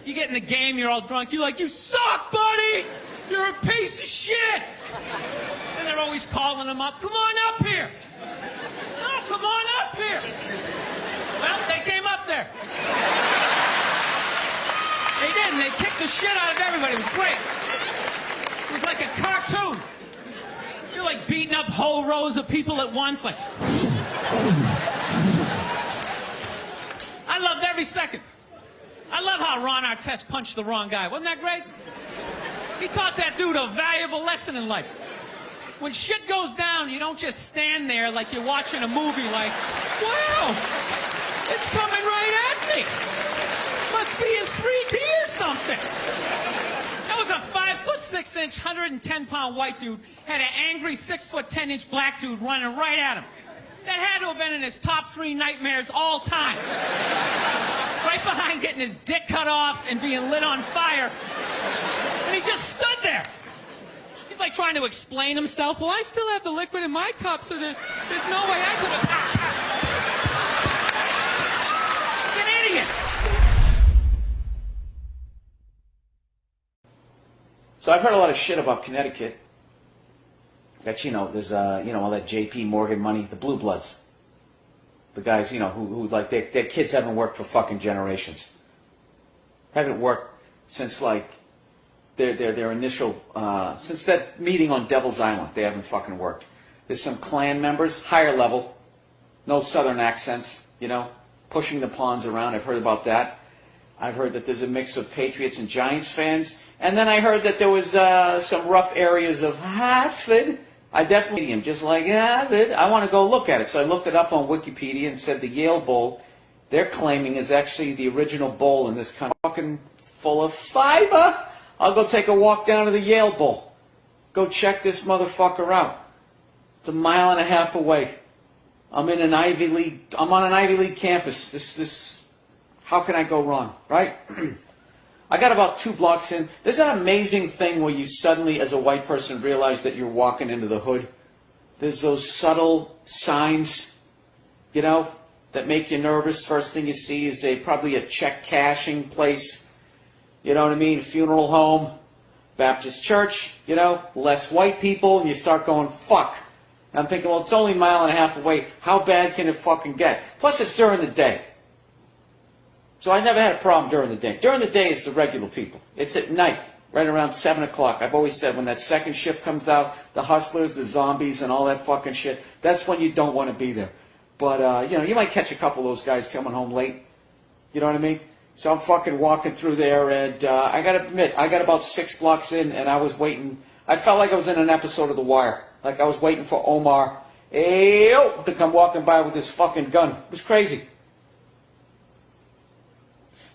You get in the game, you're all drunk, you're like, you suck, buddy! You're a piece of shit! And they're always calling him up, come on up here! No, come on up here! Well, they came up there. They did, and they kicked the shit out of everybody. It was great. It was like a cartoon. You're like beating up whole rows of people at once, like... I loved every second. I love how Ron Artest punched the wrong guy. Wasn't that great? He taught that dude a valuable lesson in life. When shit goes down, you don't just stand there like you're watching a movie like, wow, it's coming right at me. Must be in 3D or something. That was a 5'6", 110-pound white dude, had an angry 6'10" black dude running right at him. That had to have been in his top 3 nightmares all time. Right behind getting his dick cut off and being lit on fire. And he just stood there. He's like trying to explain himself. Well, I still have the liquid in my cup, so there's no way I could have... He's an idiot. So I've heard a lot of shit about Connecticut. That, you know, there's, all that J.P. Morgan money, the blue bloods. The guys, who like, their kids haven't worked for fucking generations. Haven't worked since, like, their initial, since that meeting on Devil's Island, they haven't fucking worked. There's some Klan members, higher level, no southern accents, pushing the pawns around. I've heard about that. I've heard that there's a mix of Patriots and Giants fans. And then I heard that there was some rough areas of Hartford. I definitely am just like, Hartford. I want to go look at it. So I looked it up on Wikipedia and said the Yale Bowl, they're claiming is actually the original bowl in this country. Fucking full of fiber. I'll go take a walk down to the Yale Bowl. Go check this motherfucker out. It's a mile and a half away. I'm on an Ivy League campus. How can I go wrong, right? I got about 2 blocks in. There's that amazing thing where you suddenly, as a white person, realize that you're walking into the hood. There's those subtle signs, you know, that make you nervous. First thing you see is probably a check cashing place. You know what I mean? Funeral home, Baptist church, you know, less white people, and you start going, fuck. And I'm thinking, well, it's only a mile and a half away. How bad can it fucking get? Plus, it's during the day. So I never had a problem during the day. During the day, it's the regular people. It's at night, right around 7 o'clock. I've always said when that second shift comes out, the hustlers, the zombies, and all that fucking shit, that's when you don't want to be there. But, you know, you might catch a couple of those guys coming home late. You know what I mean? So I'm fucking walking through there, and I got to admit, I got about 6 blocks in, and I was waiting. I felt like I was in an episode of The Wire. Like I was waiting for Omar to come walking by with his fucking gun. It was crazy.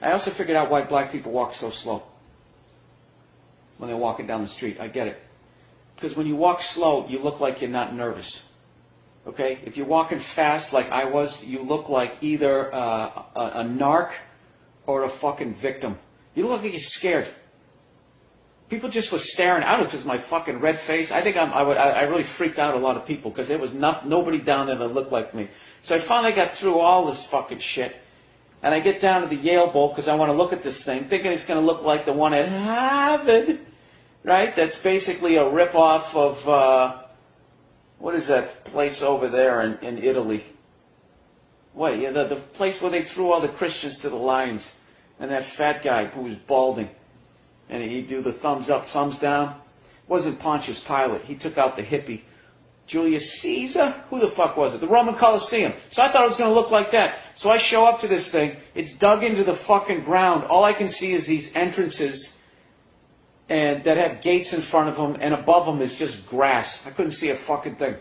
I also figured out why black people walk so slow when they're walking down the street. I get it. Because when you walk slow, you look like you're not nervous. Okay? If you're walking fast like I was, you look like either a narc or a fucking victim. You look like you're scared. People just were staring out because my fucking red face. I think I really freaked out a lot of people because there was nobody down there that looked like me. So I finally got through all this fucking shit. And I get down to the Yale Bowl because I want to look at this thing, thinking it's going to look like the one at Harvard, right? That's basically a rip-off of, what is that place over there in Italy? What, yeah, the place where they threw all the Christians to the lions. And that fat guy who was balding. And he'd do the thumbs up, thumbs down. It wasn't Pontius Pilate. He took out the hippie. Julius Caesar? Who the fuck was it? The Roman Colosseum. So I thought it was going to look like that. So I show up to this thing. It's dug into the fucking ground. All I can see is these entrances and that have gates in front of them, and above them is just grass. I couldn't see a fucking thing.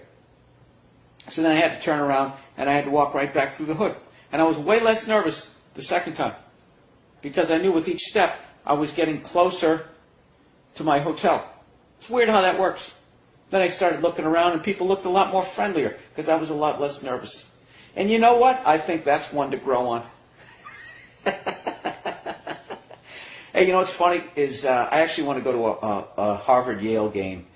So then I had to turn around, and I had to walk right back through the hood. And I was way less nervous the second time because I knew with each step I was getting closer to my hotel. It's weird how that works. Then I started looking around, and people looked a lot more friendlier because I was a lot less nervous. And you know what? I think that's one to grow on. Hey, you know what's funny is I actually want to go to a Harvard-Yale game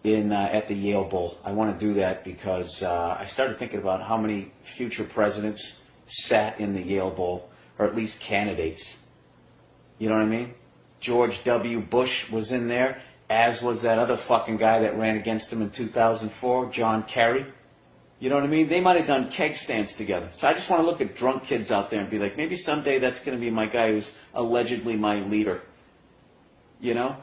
at the Yale Bowl. I want to do that because I started thinking about how many future presidents sat in the Yale Bowl, or at least candidates. You know what I mean? George W. Bush was in there, as was that other fucking guy that ran against him in 2004, John Kerry. You know what I mean? They might have done keg stands together. So I just want to look at drunk kids out there and be like, maybe someday that's going to be my guy who's allegedly my leader. You know?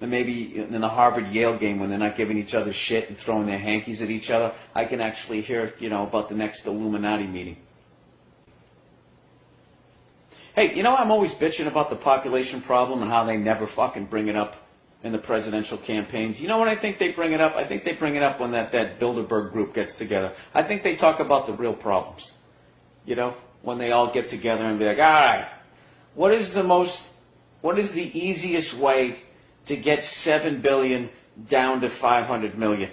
And maybe in the Harvard-Yale game, when they're not giving each other shit and throwing their hankies at each other, I can actually hear, you know, about the next Illuminati meeting. Hey, you know, I'm always bitching about the population problem and how they never fucking bring it up in the presidential campaigns. You know when I think they bring it up? I think they bring it up when that Bilderberg group gets together. I think they talk about the real problems. You know, when they all get together and be like, all right, what is the easiest way to get 7 billion down to 500 million?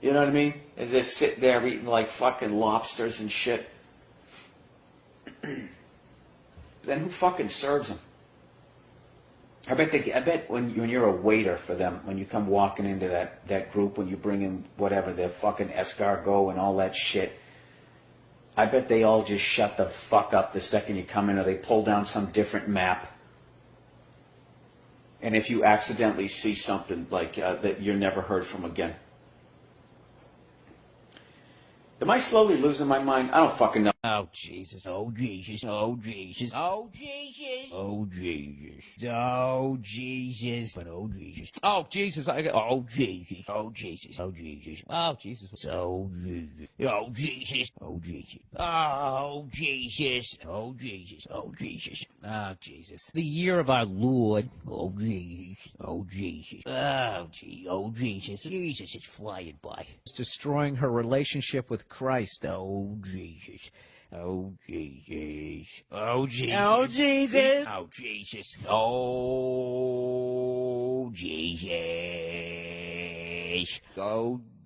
You know what I mean? As they sit there eating like fucking lobsters and shit. Then who fucking serves them? I bet when you're a waiter for them, when you come walking into that group, when you bring in whatever, their fucking escargot and all that shit, I bet they all just shut the fuck up the second you come in, or they pull down some different map. And if you accidentally see something like that you're never heard from again. Am I slowly losing my mind? I don't fucking know. Oh, Jesus. Oh, Jesus. Oh, Jesus. Oh, Jesus. Oh, Jesus. Oh, Jesus. But oh, Jesus. Oh, Jesus. Oh, Jesus. Oh, Jesus. Oh, Jesus. Oh, Jesus. So, Jesus. Oh, Jesus. Oh, Jesus. Oh, Jesus. Oh, Jesus. Oh, Jesus. Oh, Jesus. The year of our Lord. Oh, Jesus. Oh, Jesus. Oh, Jesus. Oh, Jesus. Jesus is flying by. It's destroying her relationship with Christ. Oh, Jesus. Oh, Jesus. Oh, Jesus. Oh, Jesus. Oh, Jesus. Oh, Jesus. Oh,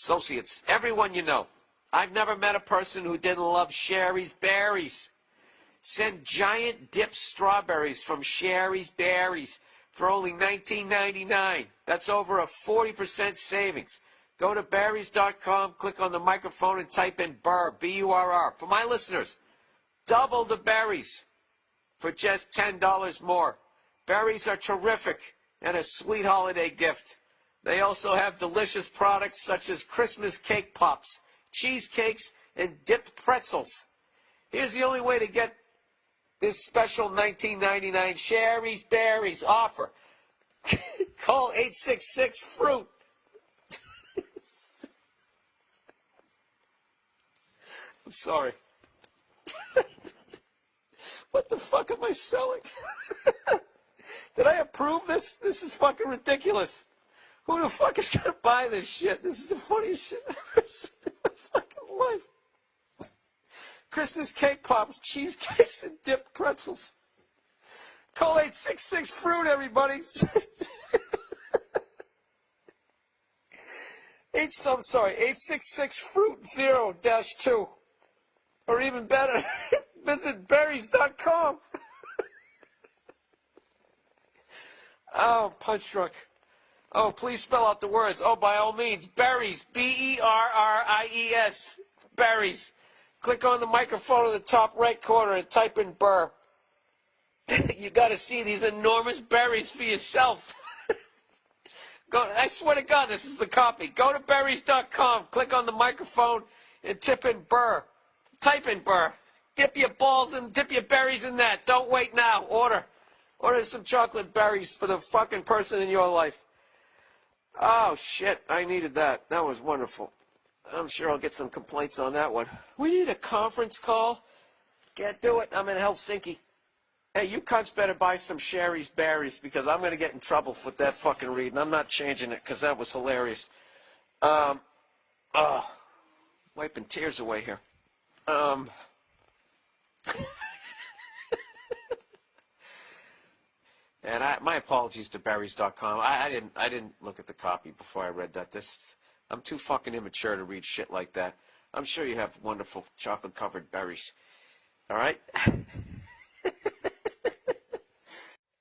associates, everyone you know. I've never met a person who didn't love Sherry's Berries. Send giant dipped strawberries from Sherry's Berries for only $19.99. That's over a 40% savings. Go to berries.com, click on the microphone, and type in Burr, B-U-R-R. For my listeners, double the berries for just $10 more. Berries are terrific and a sweet holiday gift. They also have delicious products such as Christmas cake pops, cheesecakes, and dipped pretzels. Here's the only way to get this special $19.99 Sherry's Berries offer. Call 866-FRUIT. I'm sorry. What the fuck am I selling? Did I approve this? This is fucking ridiculous. Who the fuck is gonna buy this shit? This is the funniest shit I've ever seen in my fucking life. Christmas cake pops, cheesecakes, and dipped pretzels. Call 866-FRUIT, everybody. 866-FRUIT-0-2. Or even better, visit berries.com. Oh, punch drunk. Oh, please spell out the words. Oh, by all means, berries. B-E-R-R-I-E-S. Berries. Click on the microphone in the top right corner and type in Burr. You got to see these enormous berries for yourself. I swear to God, this is the copy. Go to berries.com, click on the microphone, and type in Burr. Type in Burr. Dip your balls and dip your berries in that. Don't wait now. Order some chocolate berries for the fucking person in your life. Oh, shit. I needed that. That was wonderful. I'm sure I'll get some complaints on that one. We need a conference call. Can't do it. I'm in Helsinki. Hey, you cunts better buy some Sherry's Berries because I'm going to get in trouble with that fucking read, and I'm not changing it because that was hilarious. Wiping tears away here. And my apologies to berries.com. I didn't look at the copy before I read that. I'm too fucking immature to read shit like that. I'm sure you have wonderful chocolate-covered berries. All right?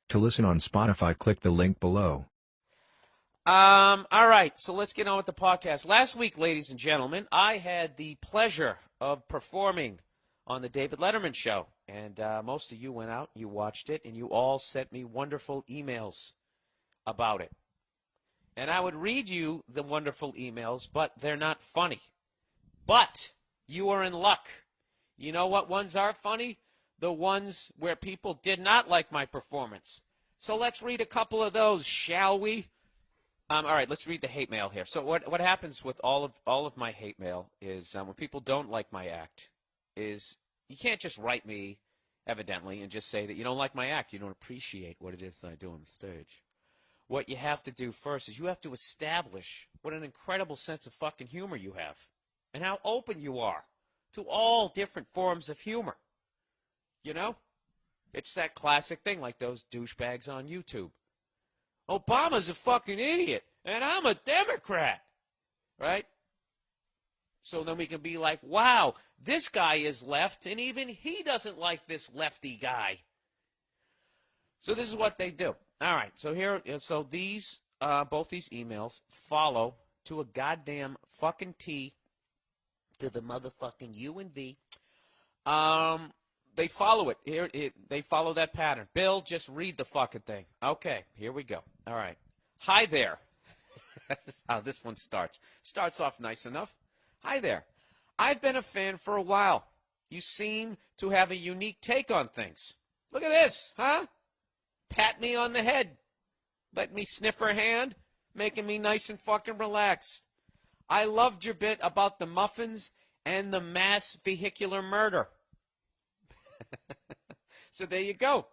To listen on Spotify, click the link below. All right, so let's get on with the podcast. Last week, ladies and gentlemen, I had the pleasure of performing on the David Letterman Show. And most of you went out, you watched it, and you all sent me wonderful emails about it. And I would read you the wonderful emails, but they're not funny. But you are in luck. You know what ones are funny? The ones where people did not like my performance. So let's read a couple of those, shall we? All right, let's read the hate mail here. So what happens with all of my hate mail is when people don't like my act is you can't just write me, evidently, and just say that you don't like my act. You don't appreciate what it is that I do on the stage. What you have to do first is you have to establish what an incredible sense of fucking humor you have and how open you are to all different forms of humor. You know? It's that classic thing like those douchebags on YouTube. Obama's a fucking idiot, and I'm a Democrat. Right? So then we can be like, wow, this guy is left, and even he doesn't like this lefty guy. So this is what they do. All right, so these, both these emails follow to a goddamn fucking T to the motherfucking U and V. They follow it. They follow that pattern. Bill, just read the fucking thing. Okay, here we go. All right. Hi there. That's how this one starts. Starts off nice enough. Hi there. I've been a fan for a while. You seem to have a unique take on things. Look at this, huh? Pat me on the head. Let me sniff her hand, making me nice and fucking relaxed. I loved your bit about the muffins and the mass vehicular murder. So there you go.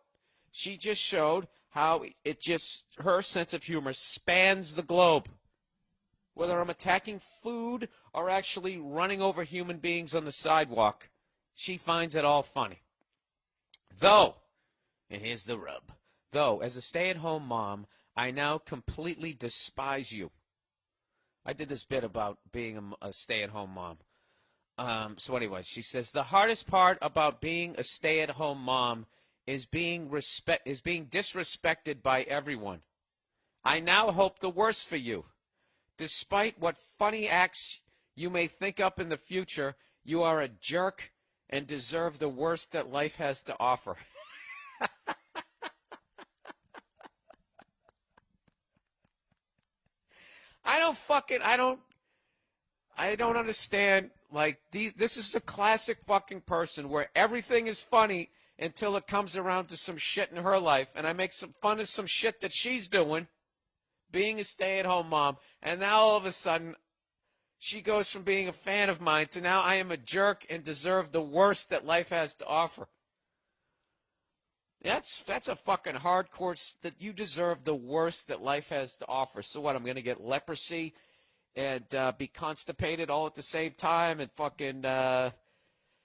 She just showed how her sense of humor spans the globe. Whether I'm attacking food or actually running over human beings on the sidewalk, she finds it all funny. Though, and here's the rub, though, as a stay-at-home mom, I now completely despise you. I did this bit about being a stay-at-home mom. So anyway, she says, the hardest part about being a stay-at-home mom is being disrespected by everyone. I now hope the worst for you. Despite what funny acts you may think up in the future, you are a jerk and deserve the worst that life has to offer. I don't understand, like, this is the classic fucking person where everything is funny until it comes around to some shit in her life, and I make some fun of some shit that she's doing, being a stay-at-home mom, and now all of a sudden, she goes from being a fan of mine to now I am a jerk and deserve the worst that life has to offer. That's a fucking hardcore, that you deserve the worst that life has to offer. So what, I'm going to get leprosy and be constipated all at the same time and fucking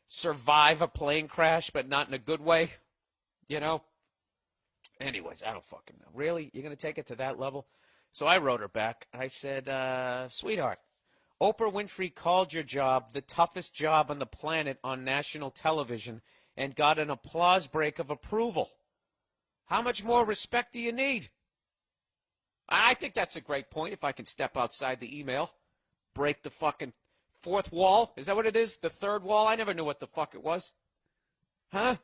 survive a plane crash, but not in a good way, you know? Anyways, I don't fucking know. Really? You're going to take it to that level? So I wrote her back. I said, sweetheart, Oprah Winfrey called your job the toughest job on the planet on national television and got an applause break of approval. How much more respect do you need? I think that's a great point, if I can step outside the email. Break the fucking fourth wall. Is that what it is? The third wall? I never knew what the fuck it was. Huh?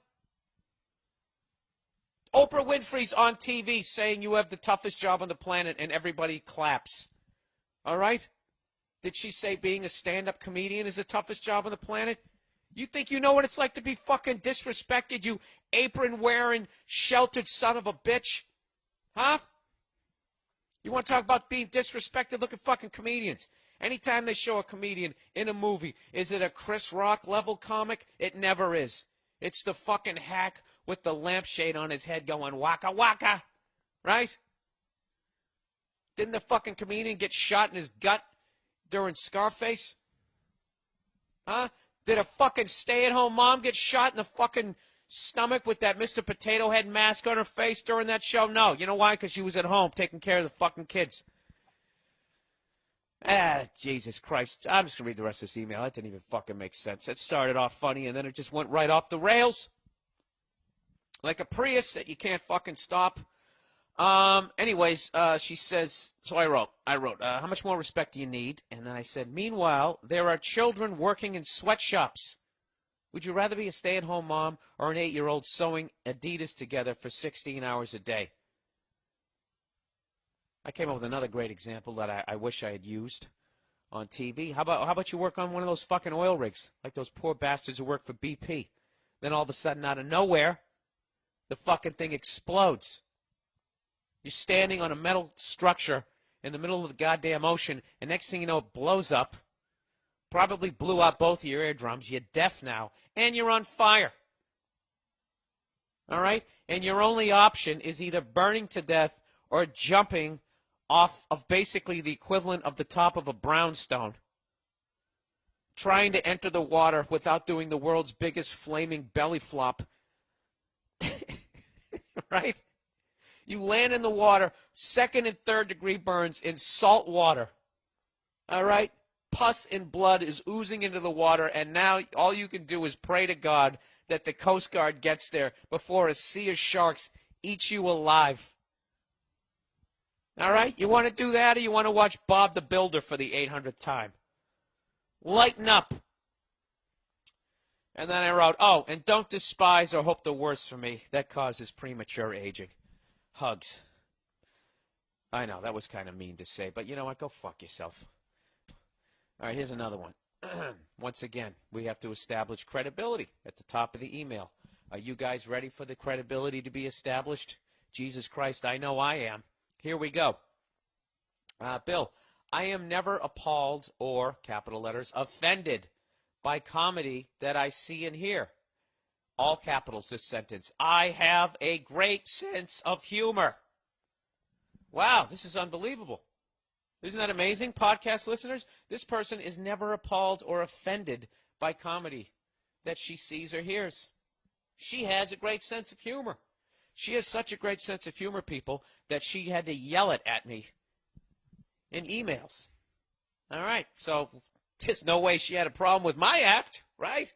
Oprah Winfrey's on TV saying you have the toughest job on the planet and everybody claps. All right? Did she say being a stand-up comedian is the toughest job on the planet? You think you know what it's like to be fucking disrespected, you apron-wearing, sheltered son of a bitch? Huh? You want to talk about being disrespected? Look at fucking comedians. Anytime they show a comedian in a movie, is it a Chris Rock level comic? It never is. It's the fucking hack with the lampshade on his head going waka waka. Right? Didn't the fucking comedian get shot in his gut during Scarface? Huh? Did a fucking stay-at-home mom get shot in the fucking stomach with that Mr. Potato Head mask on her face during that show? No. You know why? Because she was at home taking care of the fucking kids. Jesus Christ. I'm just going to read the rest of this email. That didn't even fucking make sense. It started off funny, and then it just went right off the rails. Like a Prius that you can't fucking stop. Anyways, she says, so I wrote, how much more respect do you need? And then I said, meanwhile, there are children working in sweatshops. Would you rather be a stay-at-home mom or an 8-year-old sewing Adidas together for 16 hours a day? I came up with another great example that I wish I had used on TV. How about you work on one of those fucking oil rigs, like those poor bastards who work for BP? Then all of a sudden, out of nowhere, the fucking thing explodes. You're standing on a metal structure in the middle of the goddamn ocean, and next thing you know, it blows up. Probably blew out both of your eardrums. You're deaf now, and you're on fire. All right? And your only option is either burning to death or jumping off of basically the equivalent of the top of a brownstone, trying to enter the water without doing the world's biggest flaming belly flop. Right? You land in the water, 2nd and 3rd degree burns in salt water. All right? Pus and blood is oozing into the water, and now all you can do is pray to God that the Coast Guard gets there before a sea of sharks eats you alive. All right? You want to do that, or you want to watch Bob the Builder for the 800th time? Lighten up. And then I wrote, oh, and don't despise or hope the worst for me. That causes premature aging. Hugs. I know, that was kind of mean to say, but you know what? Go fuck yourself. All right, here's another one. Once again, we have to establish credibility at the top of the email. Are you guys ready for the credibility to be established? Jesus Christ, I know I am. Here we go. Bill, I am never appalled or, capital letters, offended by comedy that I see and hear. All capitals, this sentence. I have a great sense of humor. Wow, this is unbelievable. Isn't that amazing, podcast listeners? This person is never appalled or offended by comedy that she sees or hears. She has a great sense of humor. She has such a great sense of humor, people, that she had to yell it at me in emails. All right, so there's no way she had a problem with my act, right?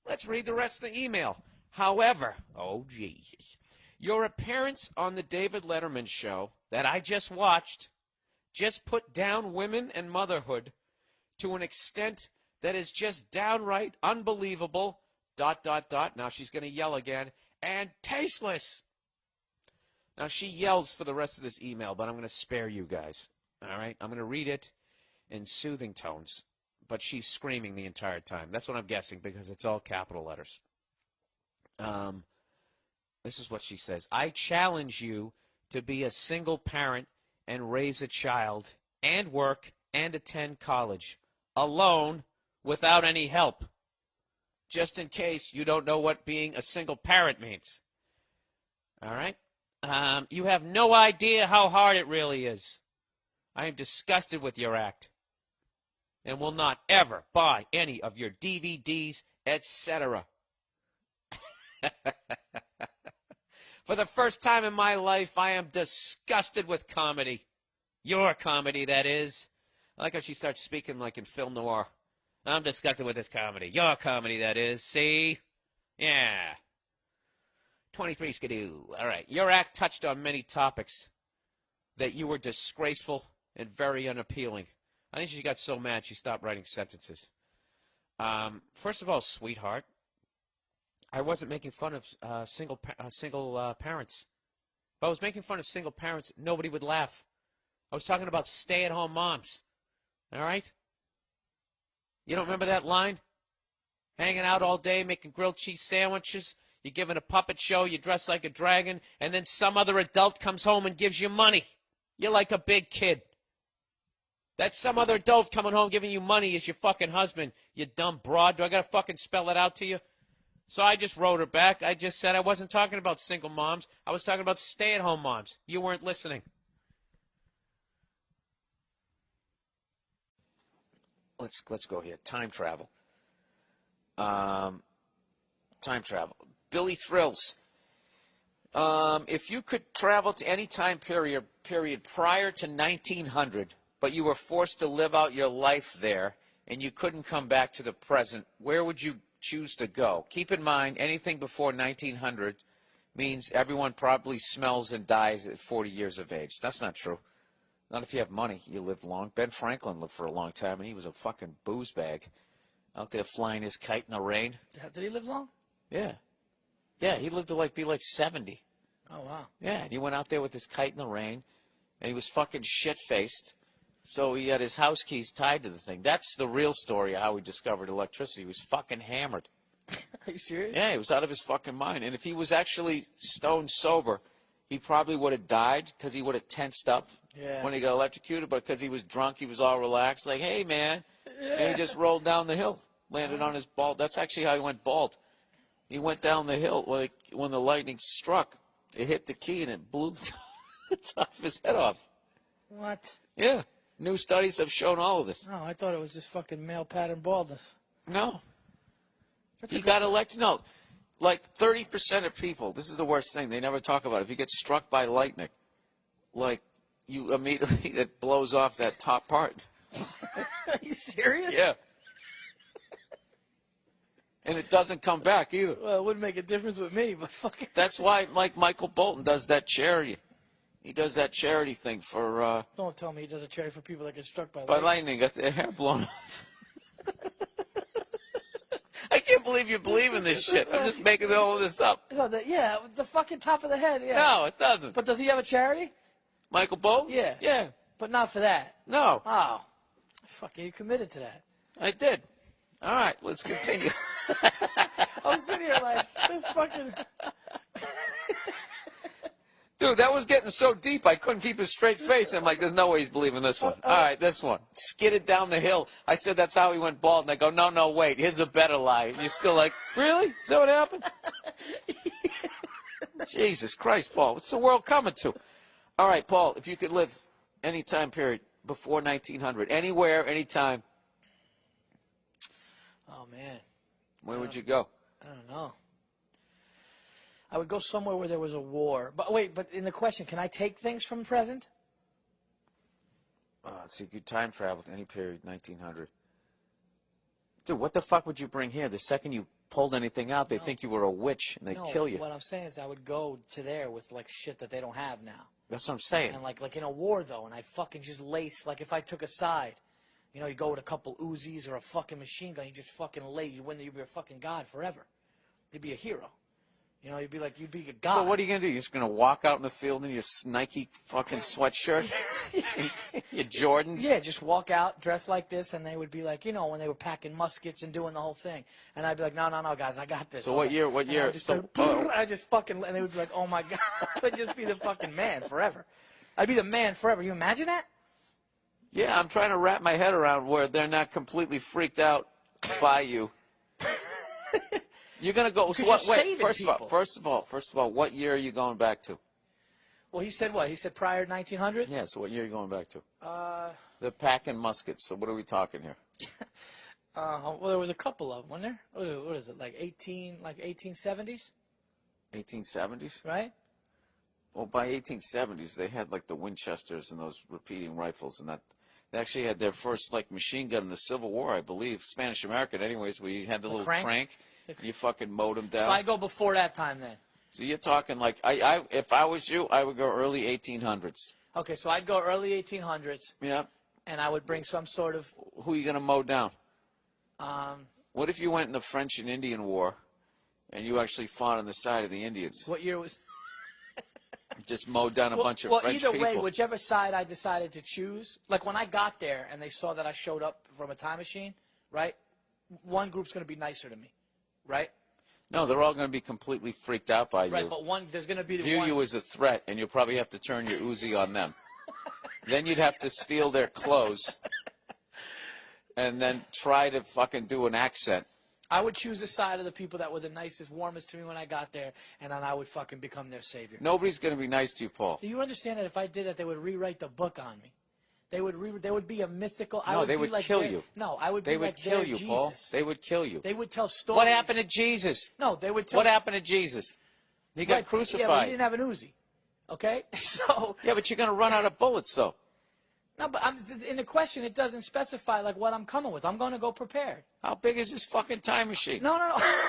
Let's read the rest of the email. However, oh, Jesus, your appearance on the David Letterman show that I just watched just put down women and motherhood to an extent that is just downright unbelievable, ... Now she's going to yell again, and tasteless. Now she yells for the rest of this email, but I'm going to spare you guys. All right? I'm going to read it in soothing tones, but she's screaming the entire time. That's what I'm guessing because it's all capital letters. This is what she says. I challenge you to be a single parent and raise a child and work and attend college alone without any help. Just in case you don't know what being a single parent means. All right? You have no idea how hard it really is. I am disgusted with your act and will not ever buy any of your DVDs, etc. For the first time in my life, I am disgusted with comedy. Your comedy, that is. I like how she starts speaking like in film noir. I'm disgusted with this comedy. Your comedy, that is. See? Yeah. 23 skidoo. All right. Your act touched on many topics that you were disgraceful and very unappealing. I think she got so mad she stopped writing sentences. First of all, sweetheart, I wasn't making fun of single parents. If I was making fun of single parents, nobody would laugh. I was talking about stay-at-home moms. All right? You don't remember that line? Hanging out all day, making grilled cheese sandwiches. You're giving a puppet show. You dress like a dragon. And then some other adult comes home and gives you money. You're like a big kid. That some other adult coming home giving you money is your fucking husband, you dumb broad. Do I got to fucking spell it out to you? So I just wrote her back. I just said I wasn't talking about single moms. I was talking about stay-at-home moms. You weren't listening. Let's go here. Time travel. Time travel. Billy Thrills. If you could travel to any time period prior to 1900, but you were forced to live out your life there, and you couldn't come back to the present, where would you choose to go? Keep in mind, anything before 1900 means everyone probably smells and dies at 40 years of age. That's not true. Not if you have money. You live long. Ben Franklin lived for a long time, and he was a fucking booze bag out there flying his kite in the rain. Did he live long? Yeah. Yeah, he lived to be like 70. Oh, wow. Yeah, and he went out there with his kite in the rain, and he was fucking shit-faced. So he had his house keys tied to the thing. That's the real story of how he discovered electricity. He was fucking hammered. Are you serious? Yeah, he was out of his fucking mind. And if he was actually stone sober, he probably would have died because he would have tensed up when he got electrocuted. But because he was drunk, he was all relaxed, like, hey, man. Yeah. And he just rolled down the hill, landed on his bald. That's actually how he went bald. He went down the hill when the lightning struck. It hit the key and it blew the top of his head off. What? Yeah. New studies have shown all of this. No, I thought it was just fucking male pattern baldness. No. He got elected. No. Like 30% of people, this is the worst thing. They never talk about it. If you get struck by lightning, like you immediately, it blows off that top part. Are you serious? Yeah. And it doesn't come back either. Well, it wouldn't make a difference with me, but fucking. That's why Michael Bolton does that charity. He does that charity thing for... Don't tell me he does a charity for people that get struck by lightning. By lightning, got their hair blown off. I can't believe you believe in this shit. I'm just making all of this up. No, yeah, the fucking top of the head, yeah. No, it doesn't. But does he have a charity? Michael Bolton? Yeah. Yeah. But not for that? No. Oh. Fucking, you committed to that. I did. All right, let's continue. I was sitting here like, this fucking... Dude, that was getting so deep, I couldn't keep a straight face. I'm like, there's no way he's believing this one. All right, this one. Skidded down the hill. I said that's how he went bald. And they go, no, wait, here's a better lie. And you're still like, really? Is that what happened? Jesus Christ, Paul. What's the world coming to? All right, Paul, if you could live any time period before 1900, anywhere, anytime. Oh, man. Where would you go? I don't know. I would go somewhere where there was a war. But wait, but in the question, can I take things from present? Let's see, you time traveled any period, 1900. Dude, what the fuck would you bring here? The second you pulled anything out, they'd think you were a witch and they'd kill you. What I'm saying is I would go to there with like shit that they don't have now. That's what I'm saying. And like in a war though, and I fucking just lace, like if I took a side, you know, you go with a couple Uzis or a fucking machine gun, you just fucking lay, you'd be a fucking god forever. You'd be a hero. You know, you'd be a god. So what are you going to do? You're just going to walk out in the field in your Nike fucking sweatshirt? Your Jordans? Yeah, just walk out, dress like this, and they would be like, you know, when they were packing muskets and doing the whole thing. And I'd be like, no, guys, I got this. So what year? I just fucking, and they would be like, oh my God. I'd just be the fucking man forever. I'd be the man forever. You imagine that? Yeah, I'm trying to wrap my head around where they're not completely freaked out by you. You're gonna go. So what, wait. First of all, what year are you going back to? Well, he said what? He said prior 1900. Yeah. So what year are you going back to? The packing muskets. So what are we talking here? Well, there was a couple of them, wasn't there? What is it? Like 1870s. 1870s. Right. Well, by 1870s, they had like the Winchesters and those repeating rifles, and that they actually had their first like machine gun in the Civil War, I believe, Spanish American, anyways, where you had the little crank. You fucking mowed them down. So I go before that time then. So you're talking like if I was you, I would go early 1800s. Okay, so I'd go early 1800s. Yeah. And I would bring some sort of. Who are you gonna mow down? What if you went in the French and Indian War, and you actually fought on the side of the Indians? What year was? Just mowed down a bunch of French people. Well, either way, whichever side I decided to choose, like when I got there and they saw that I showed up from a time machine, right? One group's going to be nicer to me, right? No, they're all going to be completely freaked out by you. Right, but there's going to be view you as a threat, and you'll probably have to turn your Uzi on them. Then you'd have to steal their clothes, and then try to fucking do an accent. I would choose the side of the people that were the nicest, warmest to me when I got there, and then I would fucking become their savior. Nobody's going to be nice to you, Paul. Do you understand that if I did that, they would rewrite the book on me? They would be a mythical. No, they would kill you. No, I would be like their Jesus. They would kill you, Paul. They would kill you. They would tell stories. What happened to Jesus? No, they would tell. What happened to Jesus? He got crucified. Yeah, but he didn't have an Uzi. Okay, so. Yeah, but you're going to run out of bullets, though. No, but in the question, it doesn't specify like what I'm coming with. I'm going to go prepared. How big is this fucking time machine? No.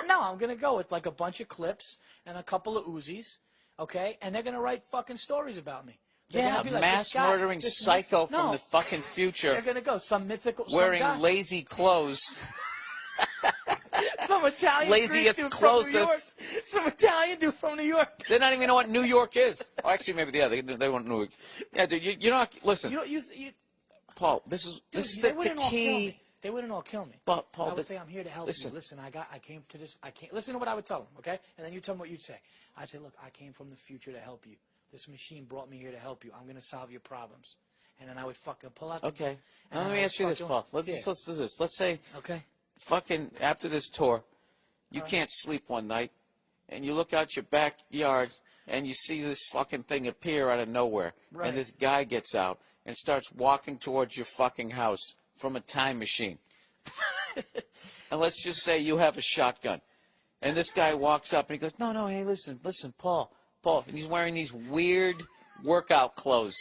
No, I'm going to go with like a bunch of clips and a couple of Uzis, okay? And they're going to write fucking stories about me. Yeah, a mass-murdering psycho from the fucking future. They're going to go, some mythical... Wearing lazy clothes. Some Italian laziest clothes. From New York. Some Italian dude from New York. They don't even know what New York is. Oh, actually, maybe they won't know. Yeah, dude, you're not... Listen. Paul, this is the key... They wouldn't all kill me. But Paul, I would say, I'm here to help you. Listen, I came to this... Listen to what I would tell them, okay? And then you tell them what you'd say. I'd say, look, I came from the future to help you. This machine brought me here to help you. I'm going to solve your problems. And then I would fucking pull out the... Okay. Now let me ask you this, Paul. Let's do this. Let's say... Okay. Fucking after this tour, you can't sleep one night, and you look out your backyard, and you see this fucking thing appear out of nowhere. Right. And this guy gets out and starts walking towards your fucking house from a time machine. And let's just say you have a shotgun. And this guy walks up and he goes, no, hey, listen, Paul. And he's wearing these weird workout clothes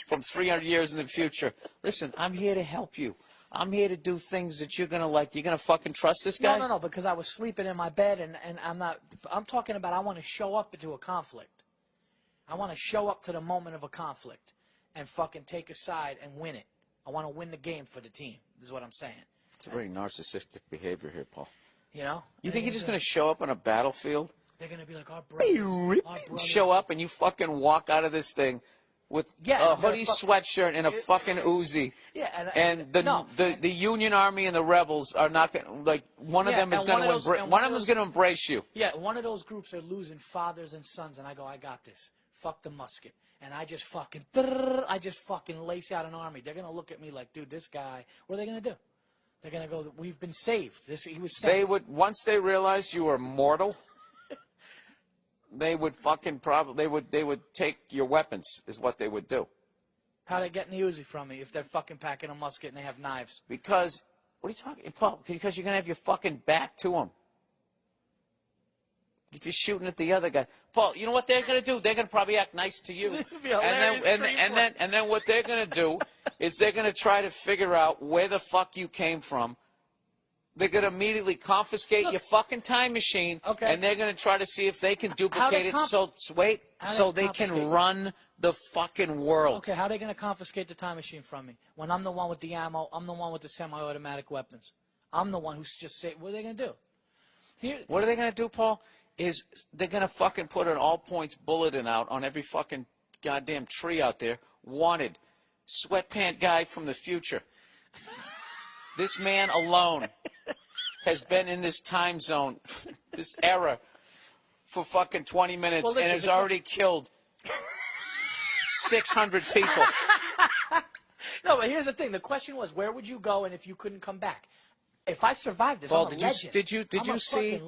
from 300 years in the future. Listen, I'm here to help you. I'm here to do things that you're going to like. You're going to fucking trust this guy? No, because I was sleeping in my bed, and I'm talking about I want to show up to a conflict. I want to show up to the moment of a conflict and fucking take a side and win it. I want to win the game for the team. This is what I'm saying. It's a very narcissistic behavior here,All. You know? You think you're just going to show up on a battlefield? They're going to be like, our brothers. Show up and you fucking walk out of this thing with a hoodie sweatshirt and a fucking Uzi. Yeah, and the Union Army and the rebels are not going to, like, one of them is going to embrace you. Yeah, one of those groups are losing fathers and sons, and I go, I got this. Fuck the musket. And I just fucking lace out an army. They're going to look at me like, dude, this guy, what are they going to do? They're going to go, we've been saved. He was saved. They would, once they realize you are mortal, they would fucking they would take your weapons, is what they would do. How they getting the Uzi from me if they're fucking packing a musket and they have knives? Because, what are you talking, Paul? Because you're going to have your fucking back to them. If you're shooting at the other guy. Paul, you know what they're going to do? They're going to probably act nice to you. This would be hilarious. And then what they're going to do is they're going to try to figure out where the fuck you came from. They're going to immediately confiscate your fucking time machine, and they're going to try to see if they can duplicate it so they can run the fucking world. Okay, how are they going to confiscate the time machine from me when I'm the one with the ammo? I'm the one with the semi-automatic weapons. I'm the one who's just saying, what are they going to do? What are they going to do, Paul? Is they're going to fucking put an all-points bulletin out on every fucking goddamn tree out there. Wanted. Sweatpant guy from the future. This man alone has been in this time zone, this era, for fucking 20 minutes and has already killed 600 people. No, but here's the thing. The question was, where would you go and if you couldn't come back? If I survived this, I'm a legend. Did you see?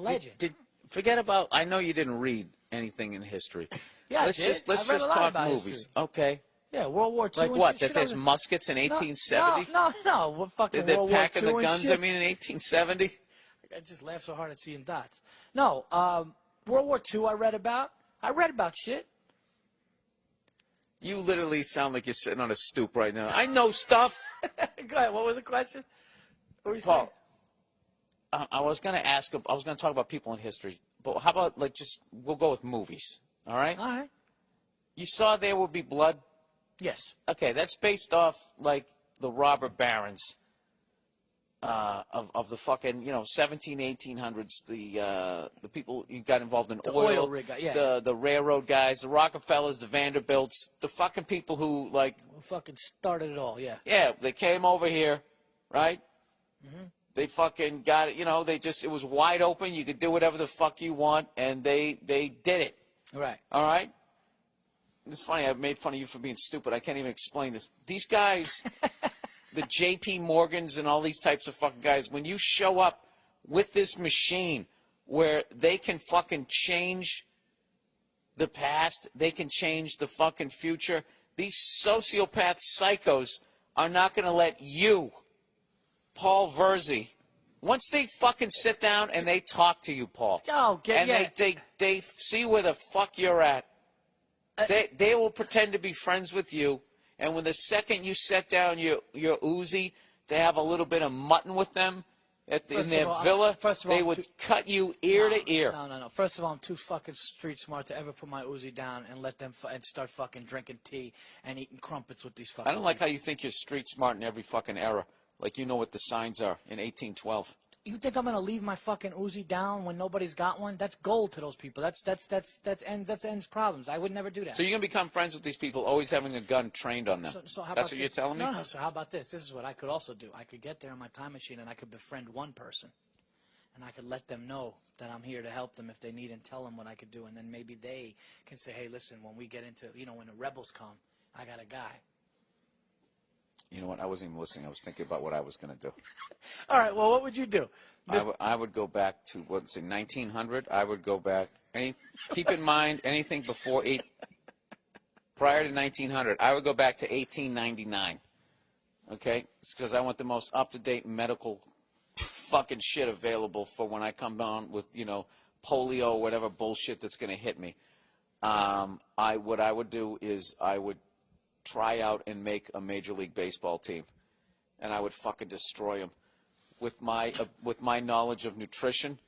Forget about. I know you didn't read anything in history. Yeah, let's just talk movies, history. Okay? Yeah, World War II. Like what? That there's muskets in 1870? No. What fucking They're World War II packing the guns. shit? I mean, in 1870. I just laugh so hard at seeing dots. No, World War II. I read about shit. You literally sound like you're sitting on a stoop right now. I know stuff. Go ahead. What was the question? What were you Paul, I was going to ask. I was going to talk about people in history, but how about we'll go with movies. All right. All right. You saw There Will Be Blood. Yes. Okay, that's based off like the robber barons of the fucking 1800s. The people who got involved in The oil rig guy, yeah. the railroad guys, the Rockefellers, the Vanderbilts, the fucking people who Who fucking started it all? Yeah. Yeah, they came over here, right? Mm-hmm. They fucking got it. It was wide open. You could do whatever the fuck you want, and they did it. Right. All right. It's funny. I made fun of you for being stupid. I can't even explain this. These guys, the J.P. Morgans and all these types of fucking guys, when you show up with this machine where they can fucking change the past, they can change the fucking future, these sociopath psychos are not going to let you, Paul Verzi, once they fucking sit down and they talk to you, Paul, they see where the fuck you're at, they will pretend to be friends with you, and when the second you set down your Uzi to have a little bit of mutton with them in their villa, they would cut you ear to ear. No. First of all, I'm too fucking street smart to ever put my Uzi down and let them and start fucking drinking tea and eating crumpets with these fucking I don't like how you think you're street smart in every fucking era. Like you know what the signs are in 1812. You think I'm gonna leave my fucking Uzi down when nobody's got one? That's gold to those people. That ends problems. I would never do that. So you're gonna become friends with these people, always having a gun trained on them. So how That's about what you're telling me? No. So how about this? This is what I could also do. I could get there in my time machine and I could befriend one person, and I could let them know that I'm here to help them if they need and tell them what I could do, and then maybe they can say, hey, listen, when we get into when the rebels come, I got a guy. You know what? I wasn't even listening. I was thinking about what I was going to do. All right. Well, what would you do? I would go back to, 1900? I would go back. Keep in mind, anything prior to 1900, I would go back to 1899. Okay? It's because I want the most up-to-date medical fucking shit available for when I come down with, polio or whatever bullshit that's going to hit me. What I would do is I would try out and make a Major League Baseball team, and I would fucking destroy them with my knowledge of nutrition,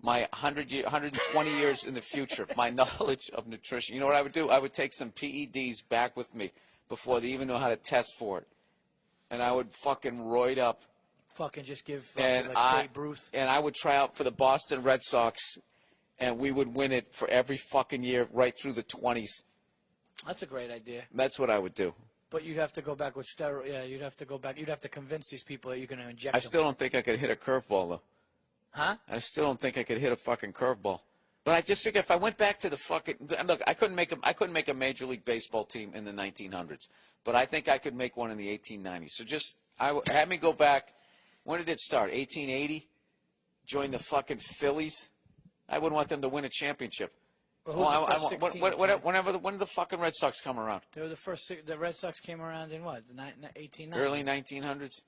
my 120 years in the future, my knowledge of nutrition. You know what I would do? I would take some PEDs back with me before they even know how to test for it, and I would fucking roid up. Fucking just give Babe Ruth. And I would try out for the Boston Red Sox, and we would win it for every fucking year right through the 20s. That's a great idea. That's what I would do. But you'd have to go back with steroids. Yeah, you'd have to go back. You'd have to convince these people that you're going to inject I still don't think I could hit a curveball, though. Huh? I still don't think I could hit a fucking curveball. But I just figure if I went back to the fucking look, I couldn't make a Major League Baseball team in the 1900s, but I think I could make one in the 1890s. So just have me go back. When did it start? 1880. Join the fucking Phillies. I wouldn't want them to win a championship. Well, when did the fucking Red Sox come around? They were the first. The Red Sox came around in what? The 1890s? Early 1900s.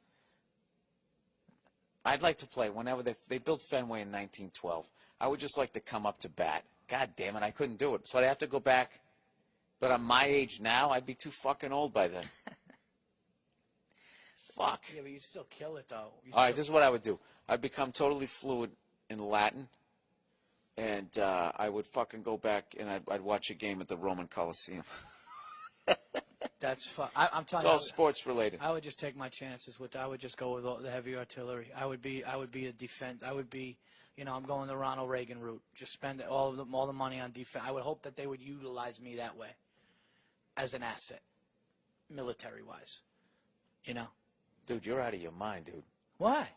I'd like to play whenever they built Fenway in 1912. I would just like to come up to bat. God damn it, I couldn't do it. So I'd have to go back. But I'm my age now. I'd be too fucking old by then. fuck? Yeah, but you still kill it though. All right, this is what I would do. I'd become totally fluent in Latin, and I would fucking go back and I'd watch a game at the Roman Coliseum. That's fun. I'm telling It's you, all sports related. I would just take my chances with. I would just go with all the heavy artillery. I would be a defense. I would be, I'm going the Ronald Reagan route. Just spend all the money on defense. I would hope that they would utilize me that way, as an asset, military wise. Dude, you're out of your mind, dude. Why?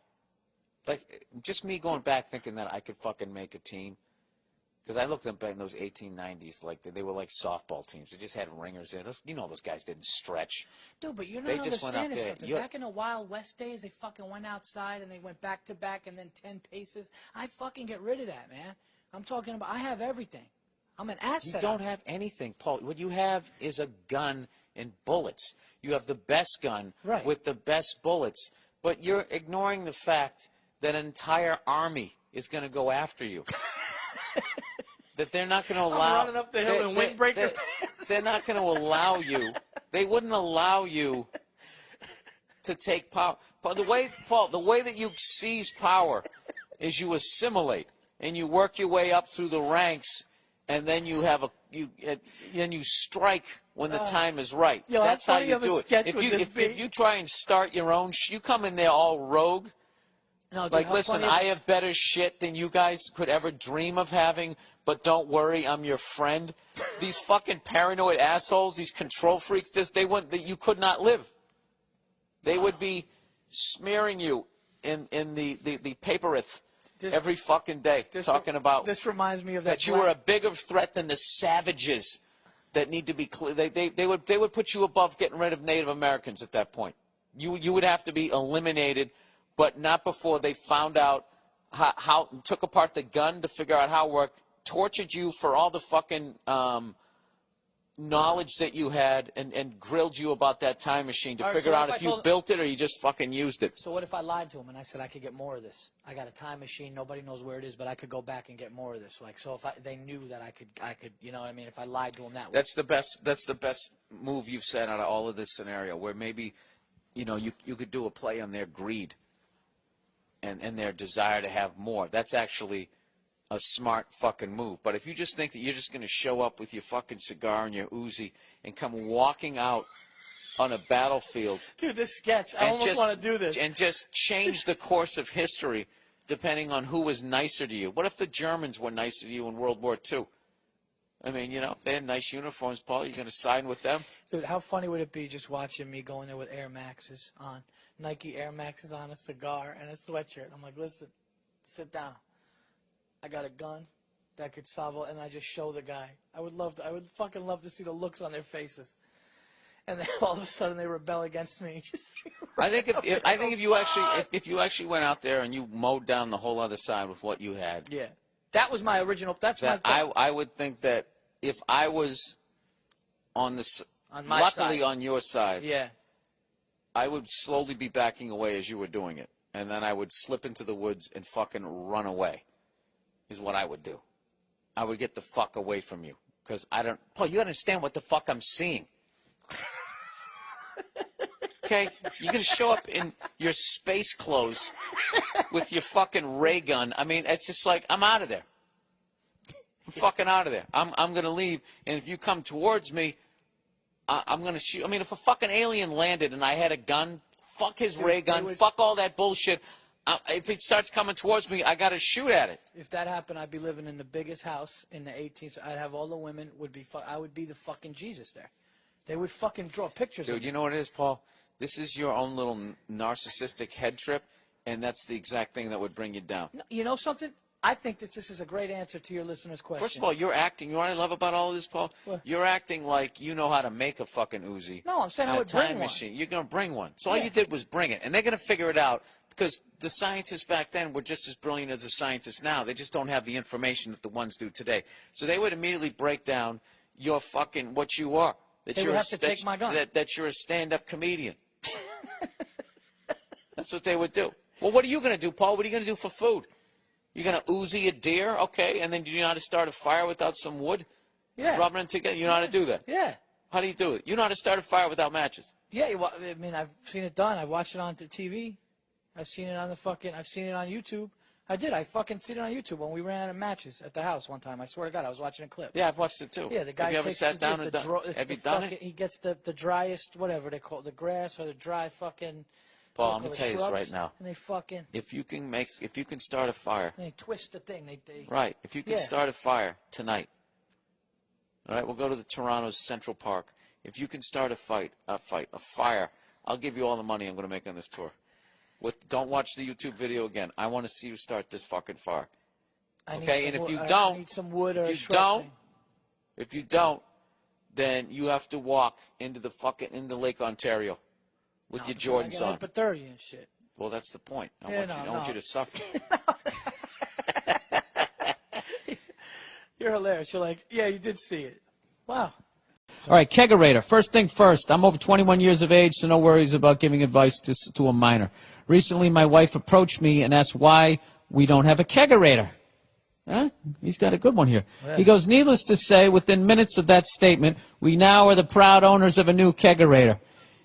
Like, just me going back thinking that I could fucking make a team. Because I looked up in those 1890s, like they were like softball teams. They just had ringers in. Those guys didn't stretch. Dude, but you're They not just went up understanding there. something. Back in the Wild West days, they fucking went outside and they went back to back and then 10 paces. I fucking get rid of that, man. I'm talking about, I have everything. I'm an asset. You don't have anything, Paul. What you have is a gun and bullets. You have the best gun with the best bullets. But you're ignoring the fact that an entire army is going to go after you. That they're not going to allow. I'm running up the hill in windbreaker pants. They're not going to allow you. They wouldn't allow you to take power. The way that you seize power is you assimilate and you work your way up through the ranks, and then you have then you strike when the time is right. That's how you do it. If you try and start your own, you come in there all rogue. No, dude, like, listen, I have better shit than you guys could ever dream of having, but don't worry, I'm your friend. These fucking paranoid assholes, these control freaks, you could not live. They would be smearing you in the papereth every fucking day, talking about this reminds me of that you were a bigger threat than the savages that need to be clear. They would put you above getting rid of Native Americans at that point. You would have to be eliminated. But not before they found out how took apart the gun to figure out how it worked, tortured you for all the fucking knowledge that you had, and grilled you about that time machine to figure out if you built it or you just fucking used it. So what if I lied to him and I said I could get more of this? I got a time machine. Nobody knows where it is, but I could go back and get more of this. Like, so if they knew that I could, you know what I mean? If I lied to him that way. That's the best move you've said out of all of this scenario, where maybe, you could do a play on their greed. And their desire to have more. That's actually a smart fucking move. But if you just think that you're just going to show up with your fucking cigar and your Uzi and come walking out on a battlefield. Dude, this sketch, I almost want to do this. And just change the course of history depending on who was nicer to you. What if the Germans were nicer to you in World War II? I mean, if they had nice uniforms, Paul, you going to side with them? Dude, how funny would it be just watching me going there with Air Maxes on, Nike Air Maxes on, a cigar and a sweatshirt. I'm like, listen, sit down. I got a gun that could solve it, and I just show the guy. I would fucking love to see the looks on their faces. And then all of a sudden they rebel against me. I think if you actually went out there and you mowed down the whole other side with what you had. Yeah. That was my original. I would think that if I was luckily on your side, yeah, I would slowly be backing away as you were doing it, and then I would slip into the woods and fucking run away. Is what I would do. I would get the fuck away from you because Paul, you understand what the fuck I'm seeing. Okay, you're gonna show up in your space clothes with your fucking ray gun. I mean, it's just like I'm out of there. I'm fucking out of there. I'm gonna leave, and if you come towards me, I'm gonna shoot. I mean, if a fucking alien landed and I had a gun, fuck his ray gun, fuck all that bullshit. If it starts coming towards me, I gotta shoot at it. If that happened, I'd be living in the biggest house in the 18th. I'd have all the women I would be the fucking Jesus there. They would fucking draw pictures. Dude, you know what it is, Paul? This is your own little narcissistic head trip, and that's the exact thing that would bring you down. You know something? I think that this is a great answer to your listener's question. First of all, you're acting. You know what I love about all of this, Paul? What? You're acting like you know how to make a fucking Uzi. No, I'm saying I would bring one. Machine. You're going to bring one. So all you did was bring it, and they're going to figure it out because the scientists back then were just as brilliant as the scientists now. They just don't have the information that the ones do today. So they would immediately break down your fucking what you are. They would have to take my gun. That you're a stand-up comedian. That's what they would do. Well, what are you going to do, Paul? What are you going to do for food? You're going to Uzi a deer? Okay. And then do you know how to start a fire without some wood? Yeah. Rubbing it together? You know how to do that? Yeah. How do you do it? You know how to start a fire without matches. Yeah, well, I mean, I've seen it done. I've watched it on TV. I've seen it on I've seen it on YouTube. I did. I fucking seen it on YouTube when we ran out of matches at the house one time. I swear to God, I was watching a clip. Yeah, I've watched it too. Yeah, the guy have you ever takes sat down and done? Have you done it? He gets the driest, whatever they call it, the grass or the dry fucking. Paul, I'm gonna tell you this right now. And they fucking. If you can start a fire. And they twist the thing. They Right. If you can start a fire tonight. All right, we'll go to the Toronto's Central Park. If you can start a fire, I'll give you all the money I'm going to make on this tour. Don't watch the YouTube video again. I want to see you start this fucking fire. Okay, and if you don't, I need some wood or if you don't, then you have to walk into Lake Ontario with your Jordans on. But 30 and shit. Well, that's the point. I want you to suffer. You're hilarious. You're like, yeah, you did see it. Wow. All right, kegerator. First thing first, I'm over 21 years of age, so no worries about giving advice to a minor. Recently, my wife approached me and asked why we don't have a kegerator. Huh? He's got a good one here. Yeah. He goes, needless to say, within minutes of that statement, we now are the proud owners of a new kegerator.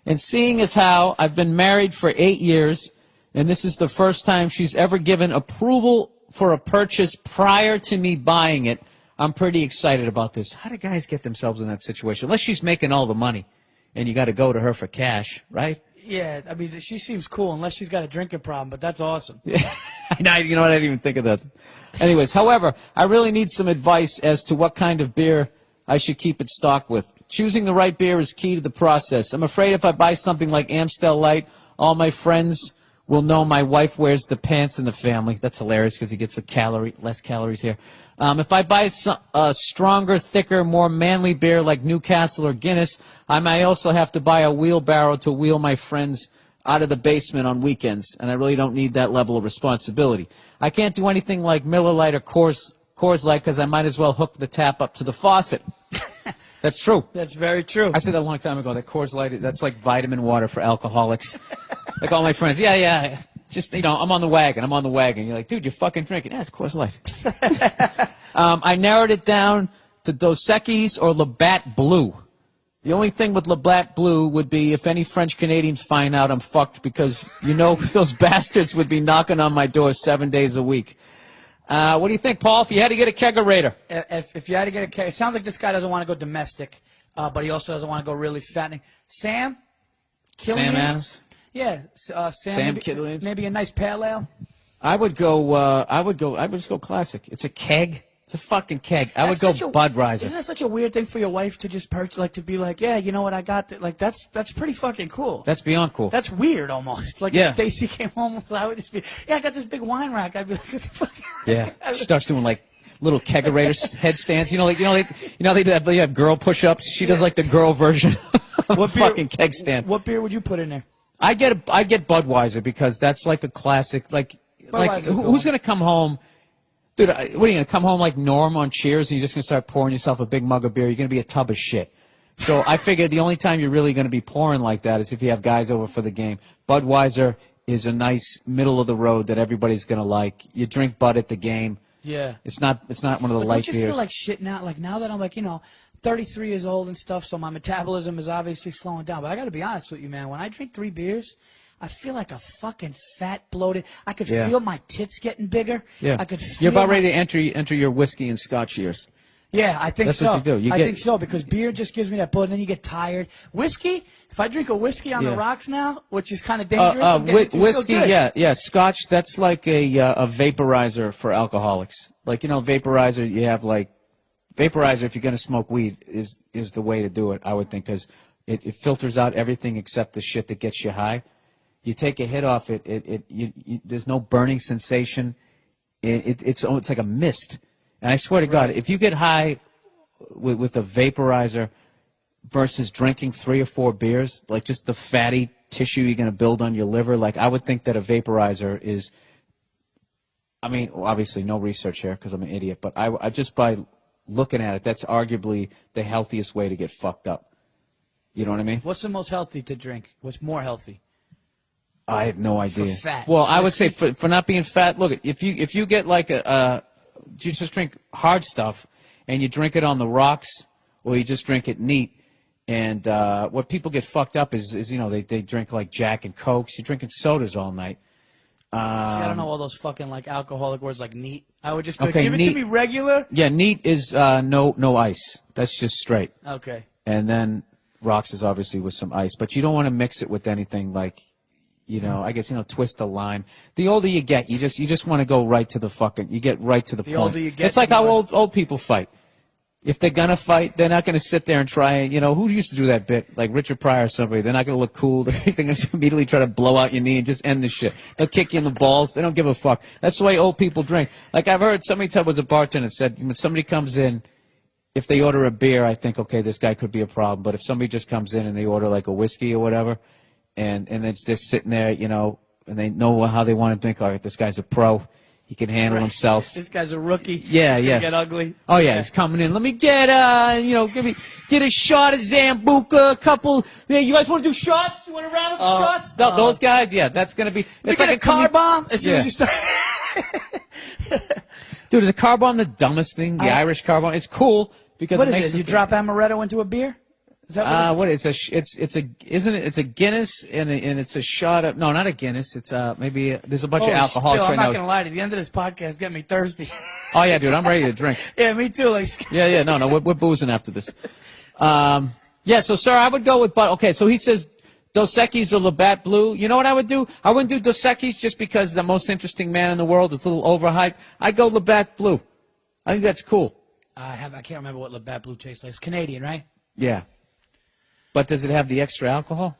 And seeing as how I've been married for 8 years, and this is the first time she's ever given approval for a purchase prior to me buying it, I'm pretty excited about this. How do guys get themselves in that situation? Unless she's making all the money, and you got to go to her for cash, right? Yeah, I mean, she seems cool, unless she's got a drinking problem, but that's awesome. You know what? I didn't even think of that. Anyways, however, I really need some advice as to what kind of beer I should keep it stocked with. Choosing the right beer is key to the process. I'm afraid if I buy something like Amstel Light, all my friends will know my wife wears the pants in the family. That's hilarious because he gets less calories here. If I buy a stronger, thicker, more manly beer like Newcastle or Guinness, I may also have to buy a wheelbarrow to wheel my friends out of the basement on weekends, and I really don't need that level of responsibility. I can't do anything like Miller Lite or Coors Light because I might as well hook the tap up to the faucet. That's true. That's very true. I said that a long time ago. That Coors Light, that's like vitamin water for alcoholics. Like all my friends, yeah. Just, I'm on the wagon. You're like, dude, you're fucking drinking. Yeah, it's Coors Light. I narrowed it down to Dos Equis or Labatt Blue. The only thing with Labatt Blue would be if any French Canadians find out I'm fucked because, those bastards would be knocking on my door 7 days a week. What do you think, Paul, if you had to get a kegerator? If you had to get a keg, it sounds like this guy doesn't want to go domestic, but he also doesn't want to go really fattening. Sam Adams? Yeah, Sam maybe a nice pale ale. I would just go classic. It's a keg. It's a fucking keg. I would go Budweiser. Isn't that such a weird thing for your wife to just purchase, to be like, yeah, you know what, I got that's pretty fucking cool. That's beyond cool. That's weird almost. If Stacy came home, I would just be, I got this big wine rack. I'd be like, what the fuck? Yeah. She starts doing little kegerator headstands. They have girl push-ups. She does the girl version of a fucking keg stand. What beer would you put in there? I get Budweiser because that's a classic. Who's gonna come home? Dude, what are you going to come home like Norm on Cheers and you're just going to start pouring yourself a big mug of beer? You're going to be a tub of shit. So I figured the only time you're really going to be pouring like that is if you have guys over for the game. Budweiser is a nice middle of the road that everybody's going to like. You drink Bud at the game. Yeah. It's not one of the light beers. Don't you feel like shit now? Now that I'm 33 years old and stuff, so my metabolism is obviously slowing down. But I got to be honest with you, man. When I drink 3 beers, I feel like a fucking fat, bloated. I could feel my tits getting bigger. Yeah. I could feel You're about ready to enter your whiskey and scotch years. Yeah, I think so. That's what you do. I think so because beer just gives me that bloat, and then you get tired. Whiskey, if I drink a whiskey on the rocks now, which is kind of dangerous. Whiskey, yeah. Scotch, that's like a vaporizer for alcoholics. Vaporizer, you have vaporizer. If you're going to smoke weed, is the way to do it. I would think because it filters out everything except the shit that gets you high. You take a hit off it, there's no burning sensation. It's like a mist. And I swear to God, if you get high with a vaporizer versus drinking 3 or 4 beers, just the fatty tissue you're going to build on your liver, I would think that a vaporizer is, obviously no research here because I'm an idiot, but I just by looking at it, that's arguably the healthiest way to get fucked up. You know what I mean? What's the most healthy to drink? What's more healthy? I have no idea. For fat. Well, I would say for not being fat. Look, if you get you just drink hard stuff, and you drink it on the rocks, or you just drink it neat, And what people get fucked up is they drink like Jack and Cokes. You're drinking sodas all night. See, I don't know all those fucking like alcoholic words like neat. I would just be like, Okay, give it neat. to me regular. Yeah, neat is no ice. That's just straight. Okay. And then rocks is obviously with some ice, but you don't want to mix it with anything like, I guess twist the lime. The older you get, you just want to go right to the fucking. You get right to the point. older you get, It's like how old people fight. If they're gonna fight, they're not gonna sit there and try and who used to do that bit, like Richard Pryor or somebody. They're not gonna look cool. They're gonna immediately try to blow out your knee and just end the shit. They'll kick you in the balls. They don't give a fuck. That's the way old people drink. Like I've heard somebody was a bartender said when somebody comes in, if they order a beer, I think okay, this guy could be a problem. But if somebody just comes in and they order like a whiskey or whatever, and it's just sitting there, and they know how they want to drink. Like this guy's a pro. He can handle himself. This guy's a rookie. Yeah, He's yeah. gonna get ugly. Oh yeah, he's coming in. Let me get get a shot of Zambuca, a couple. Yeah, you guys want to do shots? You want to round up shots? No, those guys, yeah, that's gonna be. It's like a car bomb as soon Yeah. as you start. Dude, is a car bomb the dumbest thing? The Irish car bomb. It's cool because What it is makes it? You drop amaretto into a beer? Is that what it is? It's a Guinness and it's a shot of not a Guinness. It's maybe there's a bunch of Holy alcoholics Bill, right I'm not now. gonna lie to you. The end of this podcast get me thirsty. Oh yeah, dude, I'm ready to drink. Yeah, me too. Like, Yeah, no, we're boozing after this. Yeah, so sir, I would go with okay. So he says Dos Equis or Labatt Blue. You know what I would do? I wouldn't do Dos Equis just because the most interesting man in the world is a little overhyped. I'd go Labatt Blue. I think that's cool. I can't remember what Labatt Blue tastes like. It's Canadian, right? Yeah. But does it have the extra alcohol?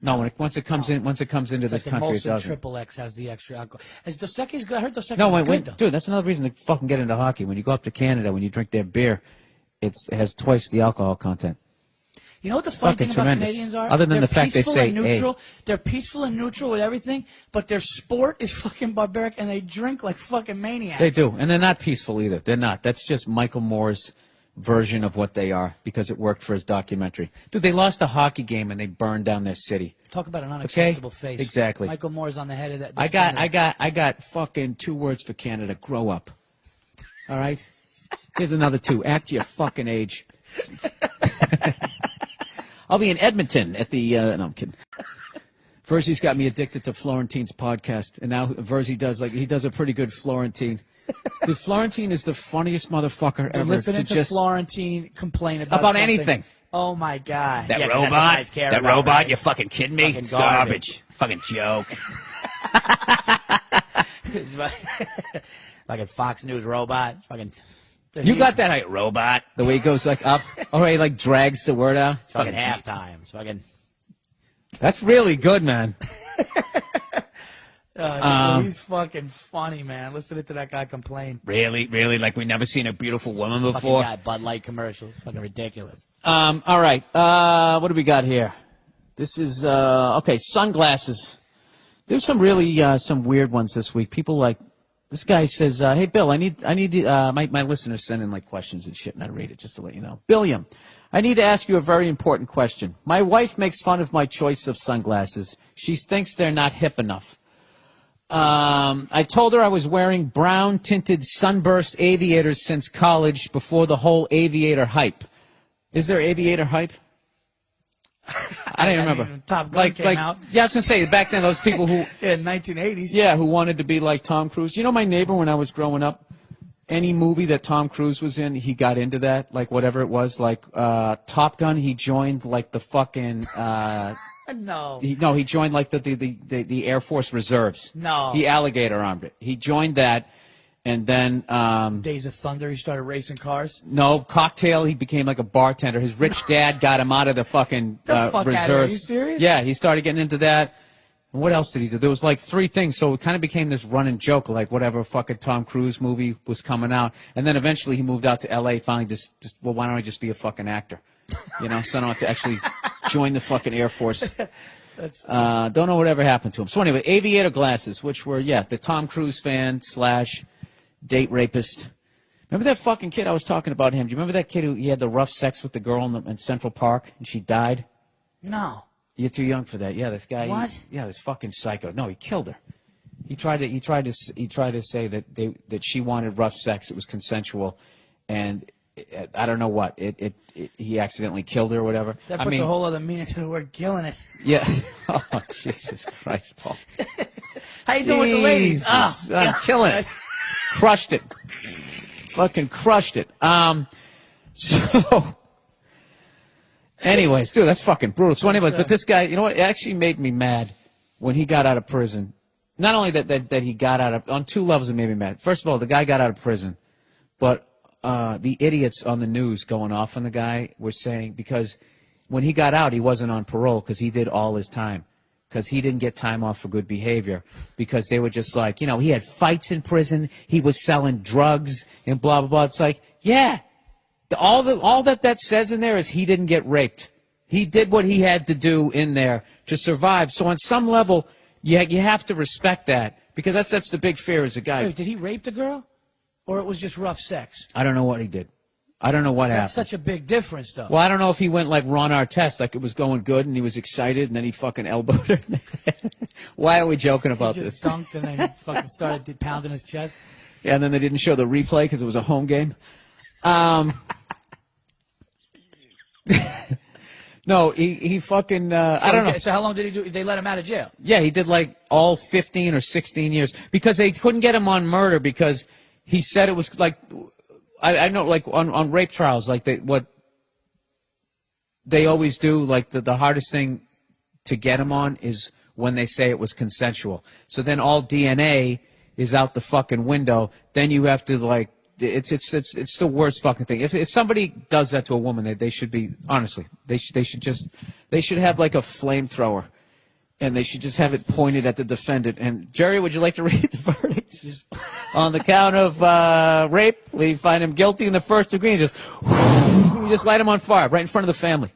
No, once it comes into It's this like the country, it Molson doesn't. Triple X has the extra alcohol. Is Dos Equis good? I heard Dos Equis No, is good, though. dude, that's another reason to fucking get into hockey. When you go up to Canada, when you drink their beer, it has twice the alcohol content. You know what the funny Fucking thing about tremendous. Canadians are? Other than They're the fact they peaceful say, and neutral. They're peaceful and neutral with everything, but their sport is fucking barbaric, and they drink like fucking maniacs. They do, and they're not peaceful either. They're not. That's just Michael Moore's version of what they are because it worked for his documentary. Dude, they lost a hockey game and they burned down their city. Talk about an unacceptable face. Exactly. Michael Moore's on the head of that. I got fucking 2 words for Canada. Grow up. All right? Here's another 2. Act your fucking age. I'll be in Edmonton at the, no, I'm kidding. Verzi's got me addicted to Florentine's podcast, and now Verzi he does a pretty good Florentine. Dude, Florentine is the funniest motherfucker ever. Listening to Florentine complain about something. Anything. Oh my god! That Yeah, 'cause robot, that's what guys care that about, robot, right? you fucking kidding me? Fucking It's garbage. Fucking joke. Fucking Fox News robot. Fucking. You got that right, robot. The way he goes like up, or he like drags the word out. It's fucking halftime. It's fucking. That's really good, man. He's fucking funny, man. Listening to that guy complain. Really, like we've never seen a beautiful woman Fucking before. guy, Bud Light commercials. Fucking ridiculous. All right. What do we got here? This is okay. Sunglasses. There's some really some weird ones this week. People like this guy says, "Hey Bill, I need my listeners send in like questions and shit, and I read it just to let you know." Billiam, I need to ask you a very important question. My wife makes fun of my choice of sunglasses. She thinks they're not hip enough. I told her I was wearing brown tinted sunburst aviators since college before the whole aviator hype. Is there aviator hype? I don't remember. mean, Top Gun came out. Yeah, I was going to say, back then, those people who... in 1980s. Yeah, who wanted to be like Tom Cruise. You know my neighbor when I was growing up? Any movie that Tom Cruise was in, he got into that, like whatever it was. Like Top Gun, he joined like the fucking... No. He joined like the Air Force Reserves. No. He alligator armed it. He joined that, and then Days of Thunder, he started racing cars. no Cocktail. He became like a bartender. His rich dad got him out of the fucking The fuck outta here. reserves. Are you serious? Yeah, he started getting into that. And what else did he do? There was like 3 things, so it kind of became this running joke, like whatever fucking Tom Cruise movie was coming out, and then eventually he moved out to L.A. Finally, just well, why don't I just be a fucking actor? You know, so I don't have to actually join the fucking Air Force. That's Don't know whatever happened to him. So anyway, aviator glasses, which were, the Tom Cruise fan / date rapist. Remember that fucking kid I was talking about him? Do you remember that kid who he had the rough sex with the girl in Central Park and she died? No. You're too young for that. Yeah, this guy. What? This fucking psycho. No, he killed her. He tried to say that she wanted rough sex. It was consensual, and I don't know what he accidentally killed her or whatever. That puts a whole other meaning to the word killing it. Yeah. Oh, Jesus Christ, Paul. How you doing with the ladies? Jesus, I'm killing it. Crushed it. Fucking crushed it. So, anyways, dude, that's fucking brutal. So anyways, but this guy, you know what? It actually made me mad when he got out of prison. Not only that he got out of, on two levels it made me mad. First of all, the guy got out of prison, but the idiots on the news going off on the guy were saying, because when he got out, he wasn't on parole because he did all his time. Because he didn't get time off for good behavior. Because they were just like, he had fights in prison. He was selling drugs and blah, blah, blah. It's like, yeah. All that says in there is he didn't get raped. He did what he had to do in there to survive. So on some level, you have to respect that. Because that's the big fear as a guy. Wait, did he rape the girl? Or it was just rough sex? I don't know what he did. I don't know what happened. That's such a big difference, though. Well, I don't know if he went like Ron Artest, like it was going good and he was excited and then he fucking elbowed her. Why are we joking about he this? just dunked and then fucking started pounding his chest. Yeah, and then they didn't show the replay because it was a home game. No, he fucking, I don't know. So how long did he do? They let him out of jail? Yeah, he did like all 15 or 16 years because they couldn't get him on murder because he said it was like, I know, like on rape trials, like what they always do, like the hardest thing to get him on is when they say it was consensual. So then all DNA is out the fucking window. Then you have to like, it's the worst fucking thing. If somebody does that to a woman, they should be, honestly, they should have like a flamethrower. And they should just have it pointed at the defendant. And, Jerry, would you like to read the verdict? On the count of rape, we find him guilty in the first degree. And just light him on fire right in front of the family.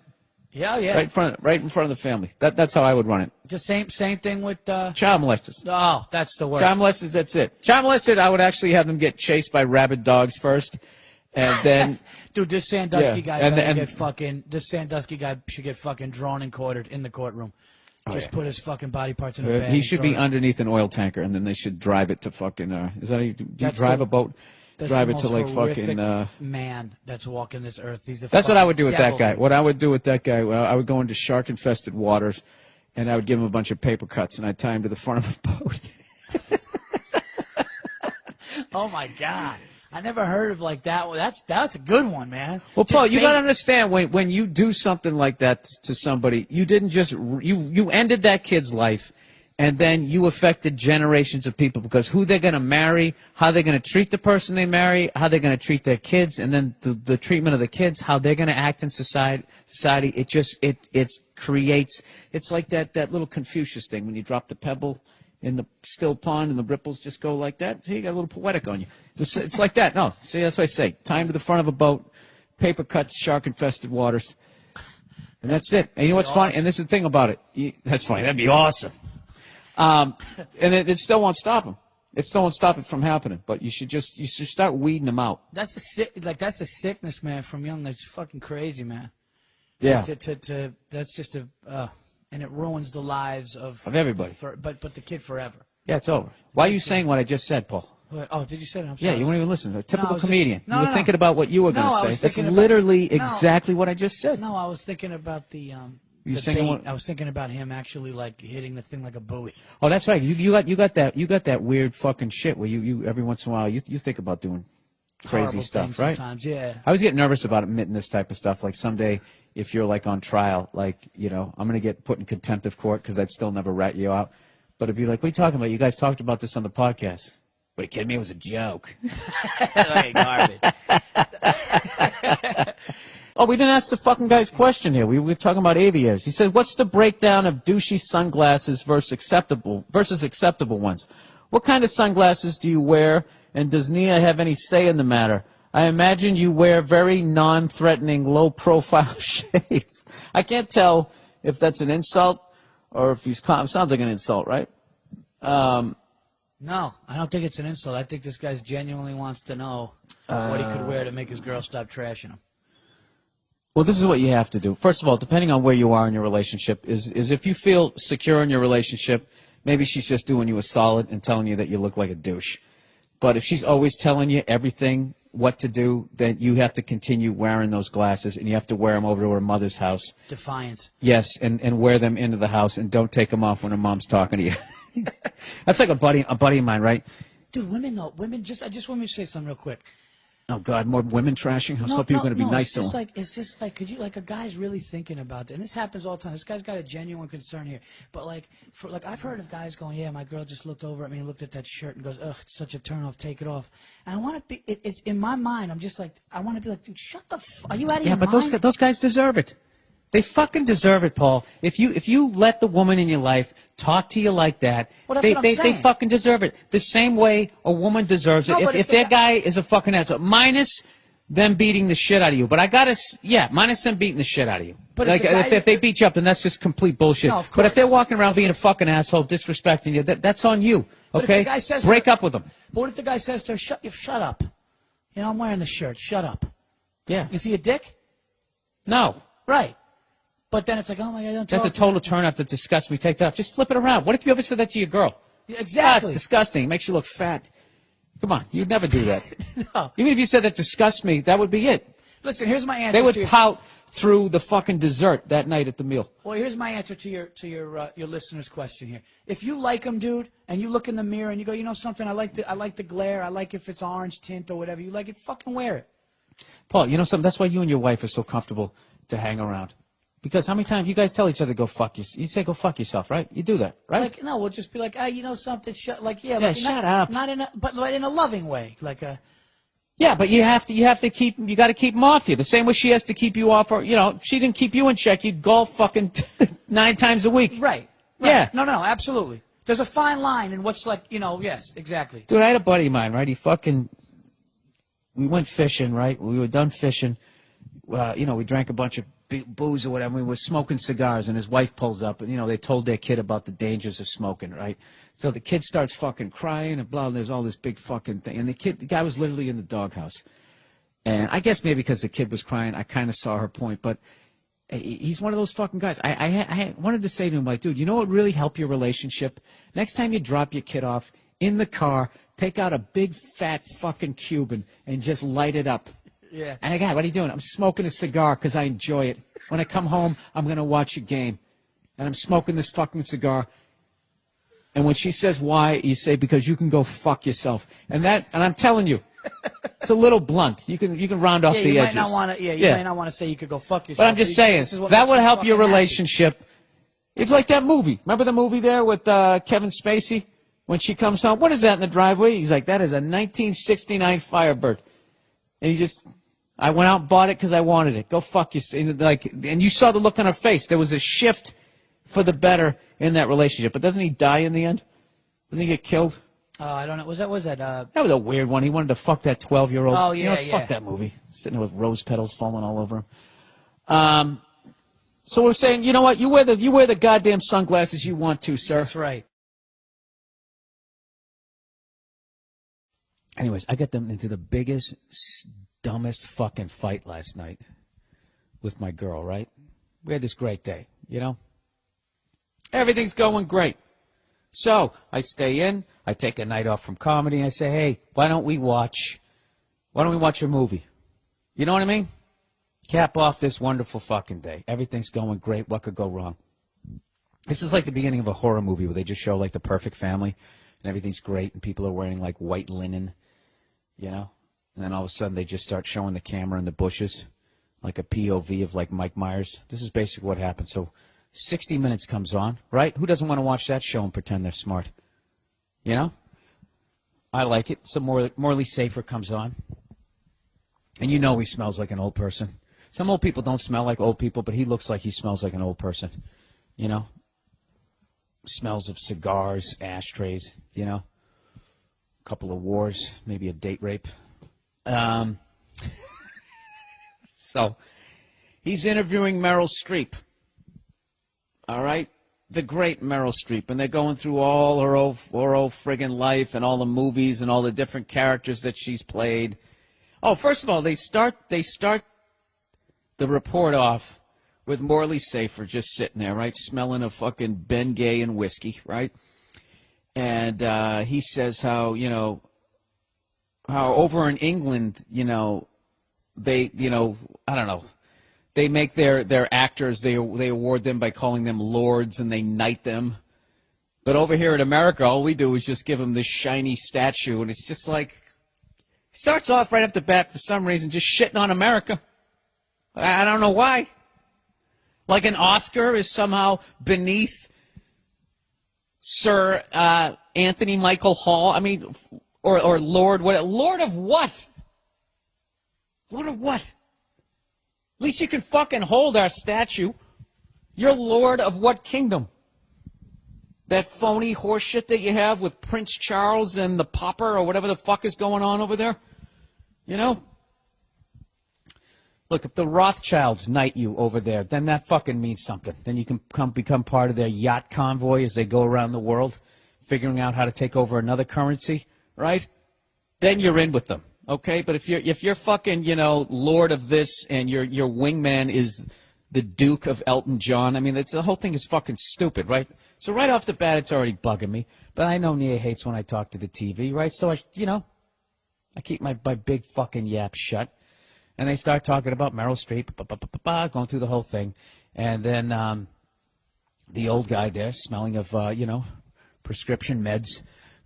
Yeah, yeah. Right in front of the family. That's how I would run it. Just same thing with... Child molesters. Oh, that's the worst. Child molesters, that's it. Child molested, I would actually have them get chased by rabid dogs first. And then... Dude, this Sandusky guy this Sandusky guy should get fucking drawn and quartered in the courtroom. Oh, Just put his fucking body parts in a bag. He should be underneath an oil tanker, and then they should drive it to fucking. Is that how you drive a boat? Drive it to like fucking. Man, that's walking this earth. That's what I would do with devil. that guy. What I would do with that guy, well, I would go into shark-infested waters, and I would give him a bunch of paper cuts, and I'd tie him to the front of a boat. Oh my God. I never heard of like that. That's a good one, man. Well, Paul, you got to understand when you do something like that to somebody, you didn't just you ended that kid's life, and then you affected generations of people because who they're going to marry, how they're going to treat the person they marry, how they're going to treat their kids, and then the treatment of the kids, how they're going to act in society. It creates. It's like that little Confucius thing when you drop the pebble in the still pond and the ripples just go like that. See, you got a little poetic on you. It's like that. No, see, that's what I say. Time to the front of a boat, paper cuts, shark-infested waters. And that's it. And you know what's funny? And this is the thing about it. That's funny. That'd be awesome. And it still won't stop him. It still won't stop it from happening. But you should start weeding them out. That's a sickness, man, from young. That's fucking crazy, man. Yeah. That's just and it ruins the lives of everybody. But the kid forever. Yeah, it's over. Why are you saying what I just said, Paul? Oh, did you say that? I'm sorry. Yeah, you won't even listen. A typical No, comedian. no, you were no. thinking about what you were going to say. That's literally exactly what I just said. No, I was thinking about the singing bait. what? I was thinking about him actually like hitting the thing like a buoy. Oh, that's right. You got that weird fucking shit where you every once in a while you think about doing crazy Horrible stuff, things right? Sometimes, yeah. I always get nervous about admitting this type of stuff. Like someday, if you're like on trial, like I'm going to get put in contempt of court because I'd still never rat you out. But it'd be like, what are you talking about? You guys talked about this on the podcast. What, are you kidding me? It was a joke. Like garbage. Oh, we didn't ask the fucking guy's question here. We were talking about aviators. He said, what's the breakdown of douchey sunglasses versus acceptable ones? What kind of sunglasses do you wear, and does Nia have any say in the matter? I imagine you wear very non-threatening, low-profile shades. I can't tell if that's an insult or if he's sounds like an insult, right? No, I don't think it's an insult. I think this guy genuinely wants to know what he could wear to make his girl stop trashing him. Well, this is what you have to do. First of all, depending on where you are in your relationship, is if you feel secure in your relationship, maybe she's just doing you a solid and telling you that you look like a douche. But if she's always telling you everything what to do, then you have to continue wearing those glasses, and you have to wear them over to her mother's house. Defiance. Yes, and wear them into the house, and don't take them off when her mom's talking to you. That's like a buddy of mine, right? Dude, women though, I just want me to say something real quick. Oh God, more women trashing. I was hoping you were going to be nice to them. It's just like, could you, like, a guy's really thinking about it, and this happens all the time. This guy's got a genuine concern here, but I've heard of guys going, yeah, my girl just looked over at me and looked at that shirt and goes, ugh, it's such a turn off, take it off. And I want to be, it's in my mind, I'm just like, I want to be like, dude, shut the are you out of your mind? Yeah, but those guys deserve it. They fucking deserve it, Paul. If you let the woman in your life talk to you like that, Well, that's what I'm they saying. fucking deserve it. The same way a woman deserves it. No, but if if their the guy is a fucking asshole, minus them beating the shit out of you. But I gotta, minus them beating the shit out of you. But like, if they beat you up, then that's just complete bullshit. No, of but if course. they're walking around being a fucking asshole, disrespecting you, that's on you. But if Okay? the guy says Break up with them. But what if the guy says to her, shut up? You know, I'm wearing the shirt. Shut up. Yeah. You see a dick? No. Right. But then it's like, oh my God, don't That's a talk to total me. turn up that disgusts me. Take that off. Just flip it around. What if you ever said that to your girl? Yeah, Ah, exactly. it's disgusting. It makes you look fat. Come on, you'd never do that. No. Even if you said that disgusts me, that would be it. Listen, here's my answer. They would to your, pout through the fucking dessert that night at the meal. Well, here's my answer to your listener's question here. If you like him, dude, and you look in the mirror and you go, you know something, I like the glare. I like if it's orange tint or whatever. You like it, fucking wear it. Paul, you know something? That's why you and your wife are so comfortable to hang around. Because how many times you guys tell each other go fuck yourself? You say go fuck yourself, right? You do that, right? Like, no, we'll just be like, you know something, Yeah, like, shut up. Not in a, but like in a loving way, like a. Yeah, but you have to keep them off you. The same way she has to keep you off, or, if she didn't keep you in check, you'd golf fucking 9 times a week. Right. Yeah. No, absolutely. There's a fine line in what's like, yes, exactly. Dude, I had a buddy of mine, right? We went fishing, right? We were done fishing. We drank a bunch of booze or whatever. We were smoking cigars, and his wife pulls up, and, they told their kid about the dangers of smoking, right? So the kid starts fucking crying and blah, and there's all this big fucking thing. And the guy was literally in the doghouse. And I guess maybe because the kid was crying, I kind of saw her point, but he's one of those fucking guys. I wanted to say to him, like, dude, you know what would really help your relationship? Next time you drop your kid off in the car, take out a big fat fucking Cuban and just light it up. Yeah. And I go, what are you doing? I'm smoking a cigar because I enjoy it. When I come home, I'm going to watch a game. And I'm smoking this fucking cigar. And when she says why, you say, because you can go fuck yourself. And I'm telling you, it's a little blunt. You can round off the you edges. might not want to. You might not want to say you could go fuck yourself. But I'm just saying, that would help your relationship. It's like that movie. Remember the movie there with Kevin Spacey? When she comes home, what is that in the driveway? He's like, that is a 1969 Firebird. And I went out and bought it because I wanted it. Go fuck yourself. And you saw the look on her face. There was a shift for the better in that relationship. But doesn't he die in the end? Doesn't he get killed? I don't know. Was that? That was a weird one. He wanted to fuck that 12-year-old. Oh, yeah, Fuck that movie. Sitting there with rose petals falling all over him. So we're saying, you know what? You wear the goddamn sunglasses you want to, sir. That's right. Anyways, I got them into the biggest, dumbest fucking fight last night with my girl, right? We had this great day, Everything's going great. So I stay in, I take a night off from comedy, and I say, hey, why don't we watch a movie? You know what I mean? Cap off this wonderful fucking day. Everything's going great. What could go wrong? This is like the beginning of a horror movie where they just show like the perfect family and everything's great and people are wearing like white linen, And then all of a sudden they just start showing the camera in the bushes, like a POV of like Mike Myers. This is basically what happened. So 60 Minutes comes on, right? Who doesn't want to watch that show and pretend they're smart? I like it. So Morley Safer comes on. And he smells like an old person. Some old people don't smell like old people, but he looks like he smells like an old person. Smells of cigars, ashtrays, a couple of wars, maybe a date rape. So he's interviewing Meryl Streep. All right? The great Meryl Streep. And they're going through all her old friggin' life and all the movies and all the different characters that she's played. Oh, first of all, they start the report off with Morley Safer just sitting there, right, smelling of fucking Bengay and whiskey, right? And he says how, how over in England, they, I don't know, they make their actors, they award them by calling them lords and they knight them. But over here in America, all we do is just give them this shiny statue, and it's just like, starts off right off the bat for some reason just shitting on America. I don't know why. Like an Oscar is somehow beneath Sir Anthony Michael Hall. I mean, or Lord, what? Lord of what? Lord of what? At least you can fucking hold our statue. You're Lord of what kingdom? That phony horseshit that you have with Prince Charles and the Popper or whatever the fuck is going on over there? Look, if the Rothschilds knight you over there, then that fucking means something. Then you can become part of their yacht convoy as they go around the world, figuring out how to take over another currency, right? Then you're in with them, okay? But if you're fucking, Lord of this and your wingman is the Duke of Elton John, I mean, the whole thing is fucking stupid, right? So right off the bat, it's already bugging me. But I know Nia hates when I talk to the TV, right? So, I keep my big fucking yap shut. And they start talking about Meryl Streep, going through the whole thing. And then the old guy there, smelling of, prescription meds,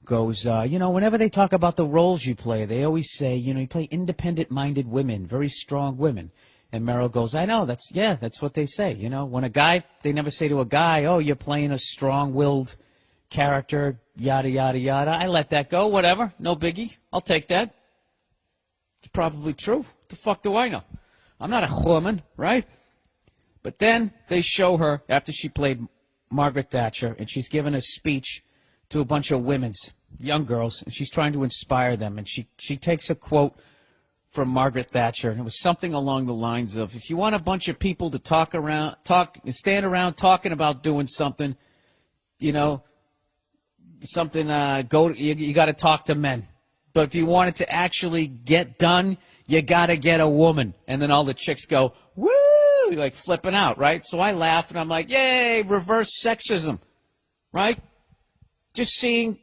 goes, whenever they talk about the roles you play, they always say, you play independent-minded women, very strong women. And Meryl goes, I know, that's what they say. When a guy, they never say to a guy, oh, you're playing a strong-willed character, yada, yada, yada. I let that go, whatever, no biggie. I'll take that. It's probably true. What the fuck do I know? I'm not a woman, right? But then they show her, after she played Margaret Thatcher, and she's given a speech to a bunch of young girls, and she's trying to inspire them. And she takes a quote from Margaret Thatcher, and it was something along the lines of, if you want a bunch of people to stand around talking about doing something, you got to talk to men. But if you want it to actually get done, you got to get a woman. And then all the chicks go, woo, like flipping out, right? So I laugh, and I'm like, yay, reverse sexism, right? Just seeing,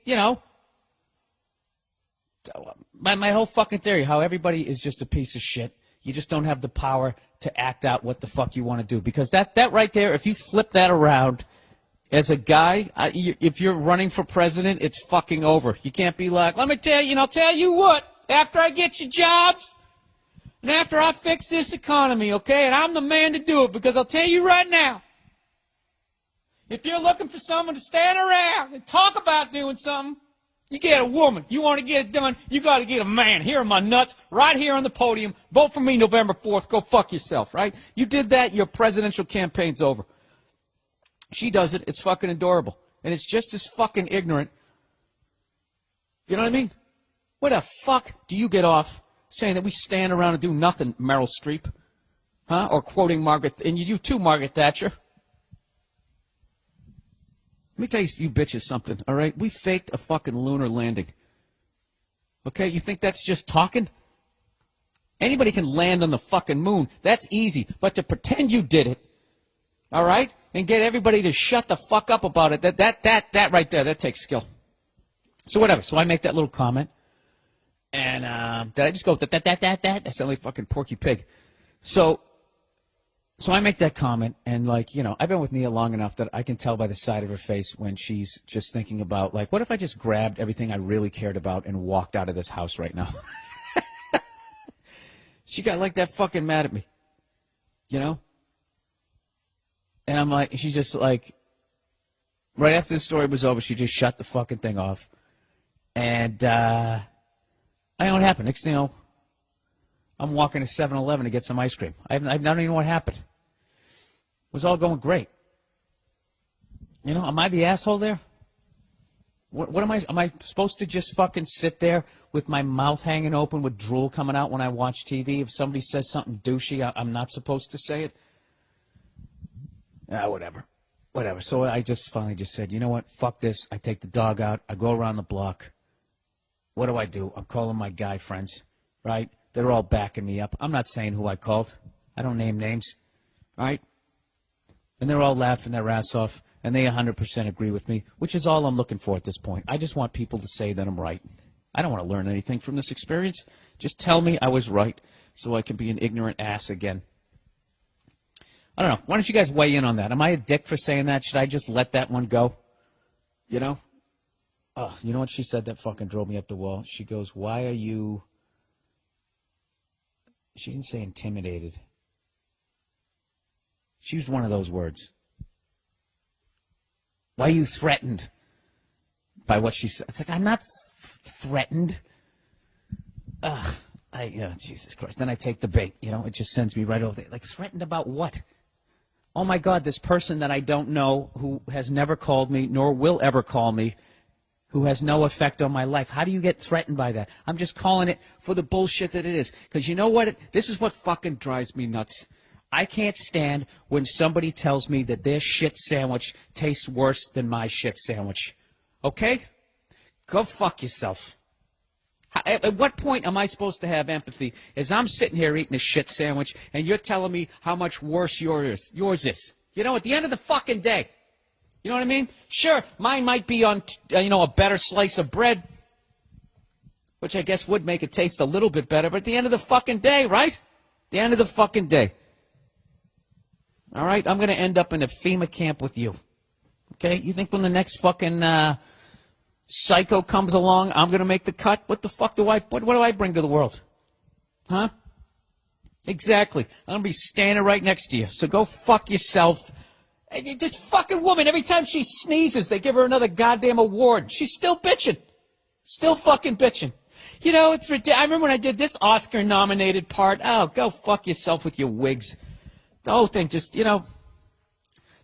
my whole fucking theory, how everybody is just a piece of shit. You just don't have the power to act out what the fuck you want to do. Because that right there, if you flip that around as a guy, if you're running for president, it's fucking over. You can't be like, let me tell you, I'll tell you what, after I get you jobs, and after I fix this economy, okay, and I'm the man to do it, because I'll tell you right now, if you're looking for someone to stand around and talk about doing something, you get a woman. You want to get it done, you got to get a man. Here are my nuts, right here on the podium. Vote for me November 4th. Go fuck yourself, right? You did that, your presidential campaign's over. She does it. It's fucking adorable. And it's just as fucking ignorant. You know what I mean? What the fuck do you get off saying that we stand around and do nothing, Meryl Streep? Huh? Or quoting Margaret, and you too, Margaret Thatcher. Let me tell you bitches something, all right? We faked a fucking lunar landing. Okay? You think that's just talking? Anybody can land on the fucking moon. That's easy. But to pretend you did it, all right, and get everybody to shut the fuck up about it, that right there, that takes skill. So whatever. So I make that little comment. And did I just go, that? I sound like fucking Porky Pig. So I make that comment, and I've been with Nia long enough that I can tell by the side of her face when she's just thinking about, what if I just grabbed everything I really cared about and walked out of this house right now? She got that fucking mad at me, And I'm like, she's just like, right after the story was over, she just shut the fucking thing off. And I don't know what happened. Next thing you know, I'm walking to 7-Eleven to get some ice cream. I don't even know what happened. It was all going great. Am I the asshole there? What am I supposed to just fucking sit there with my mouth hanging open with drool coming out when I watch TV? If somebody says something douchey, I'm not supposed to say it? Whatever. So I just finally just said, you know what? Fuck this. I take the dog out. I go around the block. What do? I'm calling my guy friends, right? They're all backing me up. I'm not saying who I called. I don't name names, right? And they're all laughing their ass off, and they 100% agree with me, which is all I'm looking for at this point. I just want people to say that I'm right. I don't want to learn anything from this experience. Just tell me I was right so I can be an ignorant ass again. I don't know. Why don't you guys weigh in on that? Am I a dick for saying that? Should I just let that one go? You know? Oh, you know what she said that fucking drove me up the wall? She goes, why are you... She didn't say intimidated. She used one of those words. Why are you threatened by what she said? It's like, I'm not threatened. Jesus Christ. Then I take the bait, you know? It just sends me right over there. Like, threatened about what? Oh, my God, this person that I don't know, who has never called me, nor will ever call me, who has no effect on my life. How do you get threatened by that? I'm just calling it for the bullshit that it is. Because you know what? This is what fucking drives me nuts. I can't stand when somebody tells me that their shit sandwich tastes worse than my shit sandwich. Okay? Go fuck yourself. At what point am I supposed to have empathy as I'm sitting here eating a shit sandwich and you're telling me how much worse yours is? You know, at the end of the fucking day. You know what I mean? Sure, mine might be on, a better slice of bread, which I guess would make it taste a little bit better, but at the end of the fucking day, right? The end of the fucking day. All right? I'm going to end up in a FEMA camp with you. Okay? You think when the next fucking psycho comes along, I'm going to make the cut? What the fuck what do I bring to the world? Huh? Exactly. I'm going to be standing right next to you. So go fuck yourself. This fucking woman, every time she sneezes, they give her another goddamn award. She's still bitching. Still fucking bitching. You know, it's ridiculous. I remember when I did this Oscar-nominated part. Oh, go fuck yourself with your wigs. The whole thing just,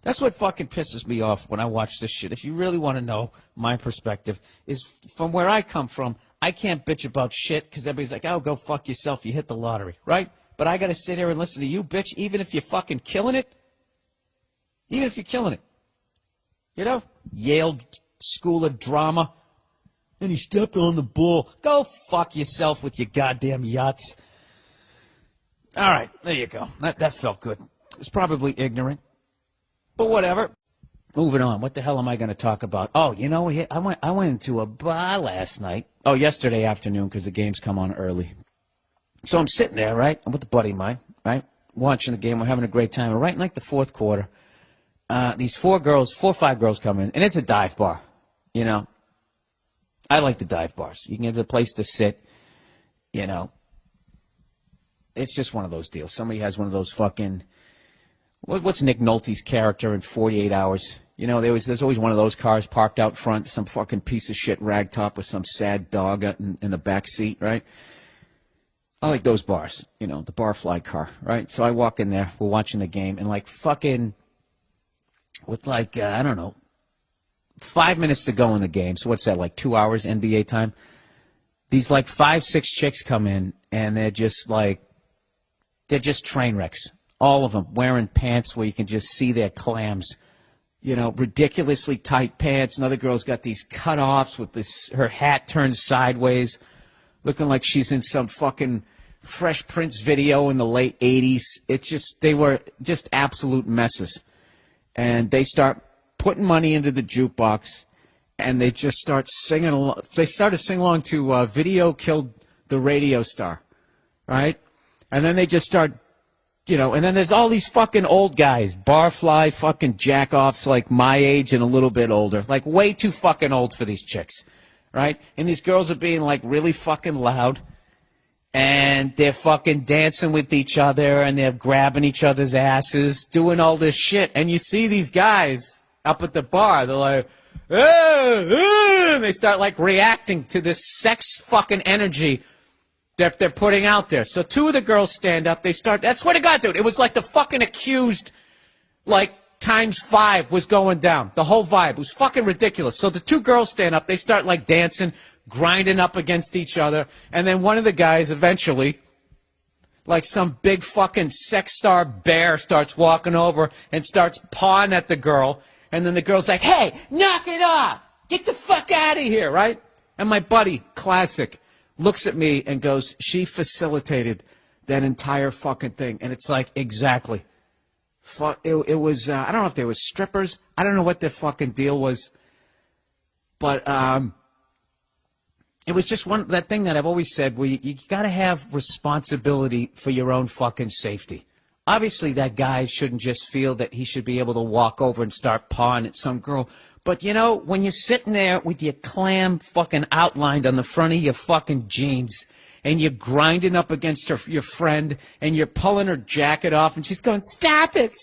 that's what fucking pisses me off when I watch this shit. If you really want to know my perspective, is from where I come from, I can't bitch about shit because everybody's like, oh, go fuck yourself. You hit the lottery, right? But I got to sit here and listen to you, bitch, even if you're fucking killing it. Even if you're killing it. You know? Yale School of Drama. And he stepped on the ball. Go fuck yourself with your goddamn yachts. All right, there you go. That felt good. It's probably ignorant. But whatever. Moving on. What the hell am I going to talk about? Oh, I went into a bar last night. Oh, yesterday afternoon because the games come on early. So I'm sitting there, right? I'm with a buddy of mine, right? Watching the game. We're having a great time. We're right in like the fourth quarter. These 4 or 5 girls come in, and it's a dive bar, you know. I like the dive bars. You can get a place to sit, you know. It's just one of those deals. Somebody has one of those fucking, what's Nick Nolte's character in 48 Hours? You know, there's always one of those cars parked out front, some fucking piece of shit ragtop with some sad dog in the back seat, right? I like those bars, you know, the barfly car, right? So I walk in there, we're watching the game, and like fucking, with like, I don't know, 5 minutes to go in the game. So what's that, like 2 hours NBA time? These like 5-6 chicks come in, and they're just train wrecks. All of them wearing pants where you can just see their clams. You know, ridiculously tight pants. Another girl's got these cutoffs with her hat turned sideways, looking like she's in some fucking Fresh Prince video in the late 80s. They were just absolute messes. And they start putting money into the jukebox, and they just start singing along. They started singing along to Video Killed the Radio Star, right? And then they just start, and then there's all these fucking old guys, barfly fucking jack-offs like my age and a little bit older, like way too fucking old for these chicks, right? And these girls are being like really fucking loud. And they're fucking dancing with each other, and they're grabbing each other's asses, doing all this shit. And you see these guys up at the bar, they're like, and they start like reacting to this sex fucking energy that they're putting out there. So 2 of the girls stand up, that's what it got, dude. It was like the fucking Accused, like, ×5 was going down. The whole vibe. It was fucking ridiculous. So the 2 girls stand up, they start like dancing, grinding up against each other, and then one of the guys eventually, like some big fucking sex star bear, starts walking over and starts pawing at the girl, and then the girl's like, hey, knock it off! Get the fuck out of here, right? And my buddy, classic, looks at me and goes, she facilitated that entire fucking thing. And it's like, exactly. It was, I don't know if they were strippers. I don't know what their fucking deal was. But, It was just that thing that I've always said where you got to have responsibility for your own fucking safety. Obviously, that guy shouldn't just feel that he should be able to walk over and start pawing at some girl. But, you know, when you're sitting there with your clam fucking outlined on the front of your fucking jeans and you're grinding up against your friend and you're pulling her jacket off and she's going, stop it,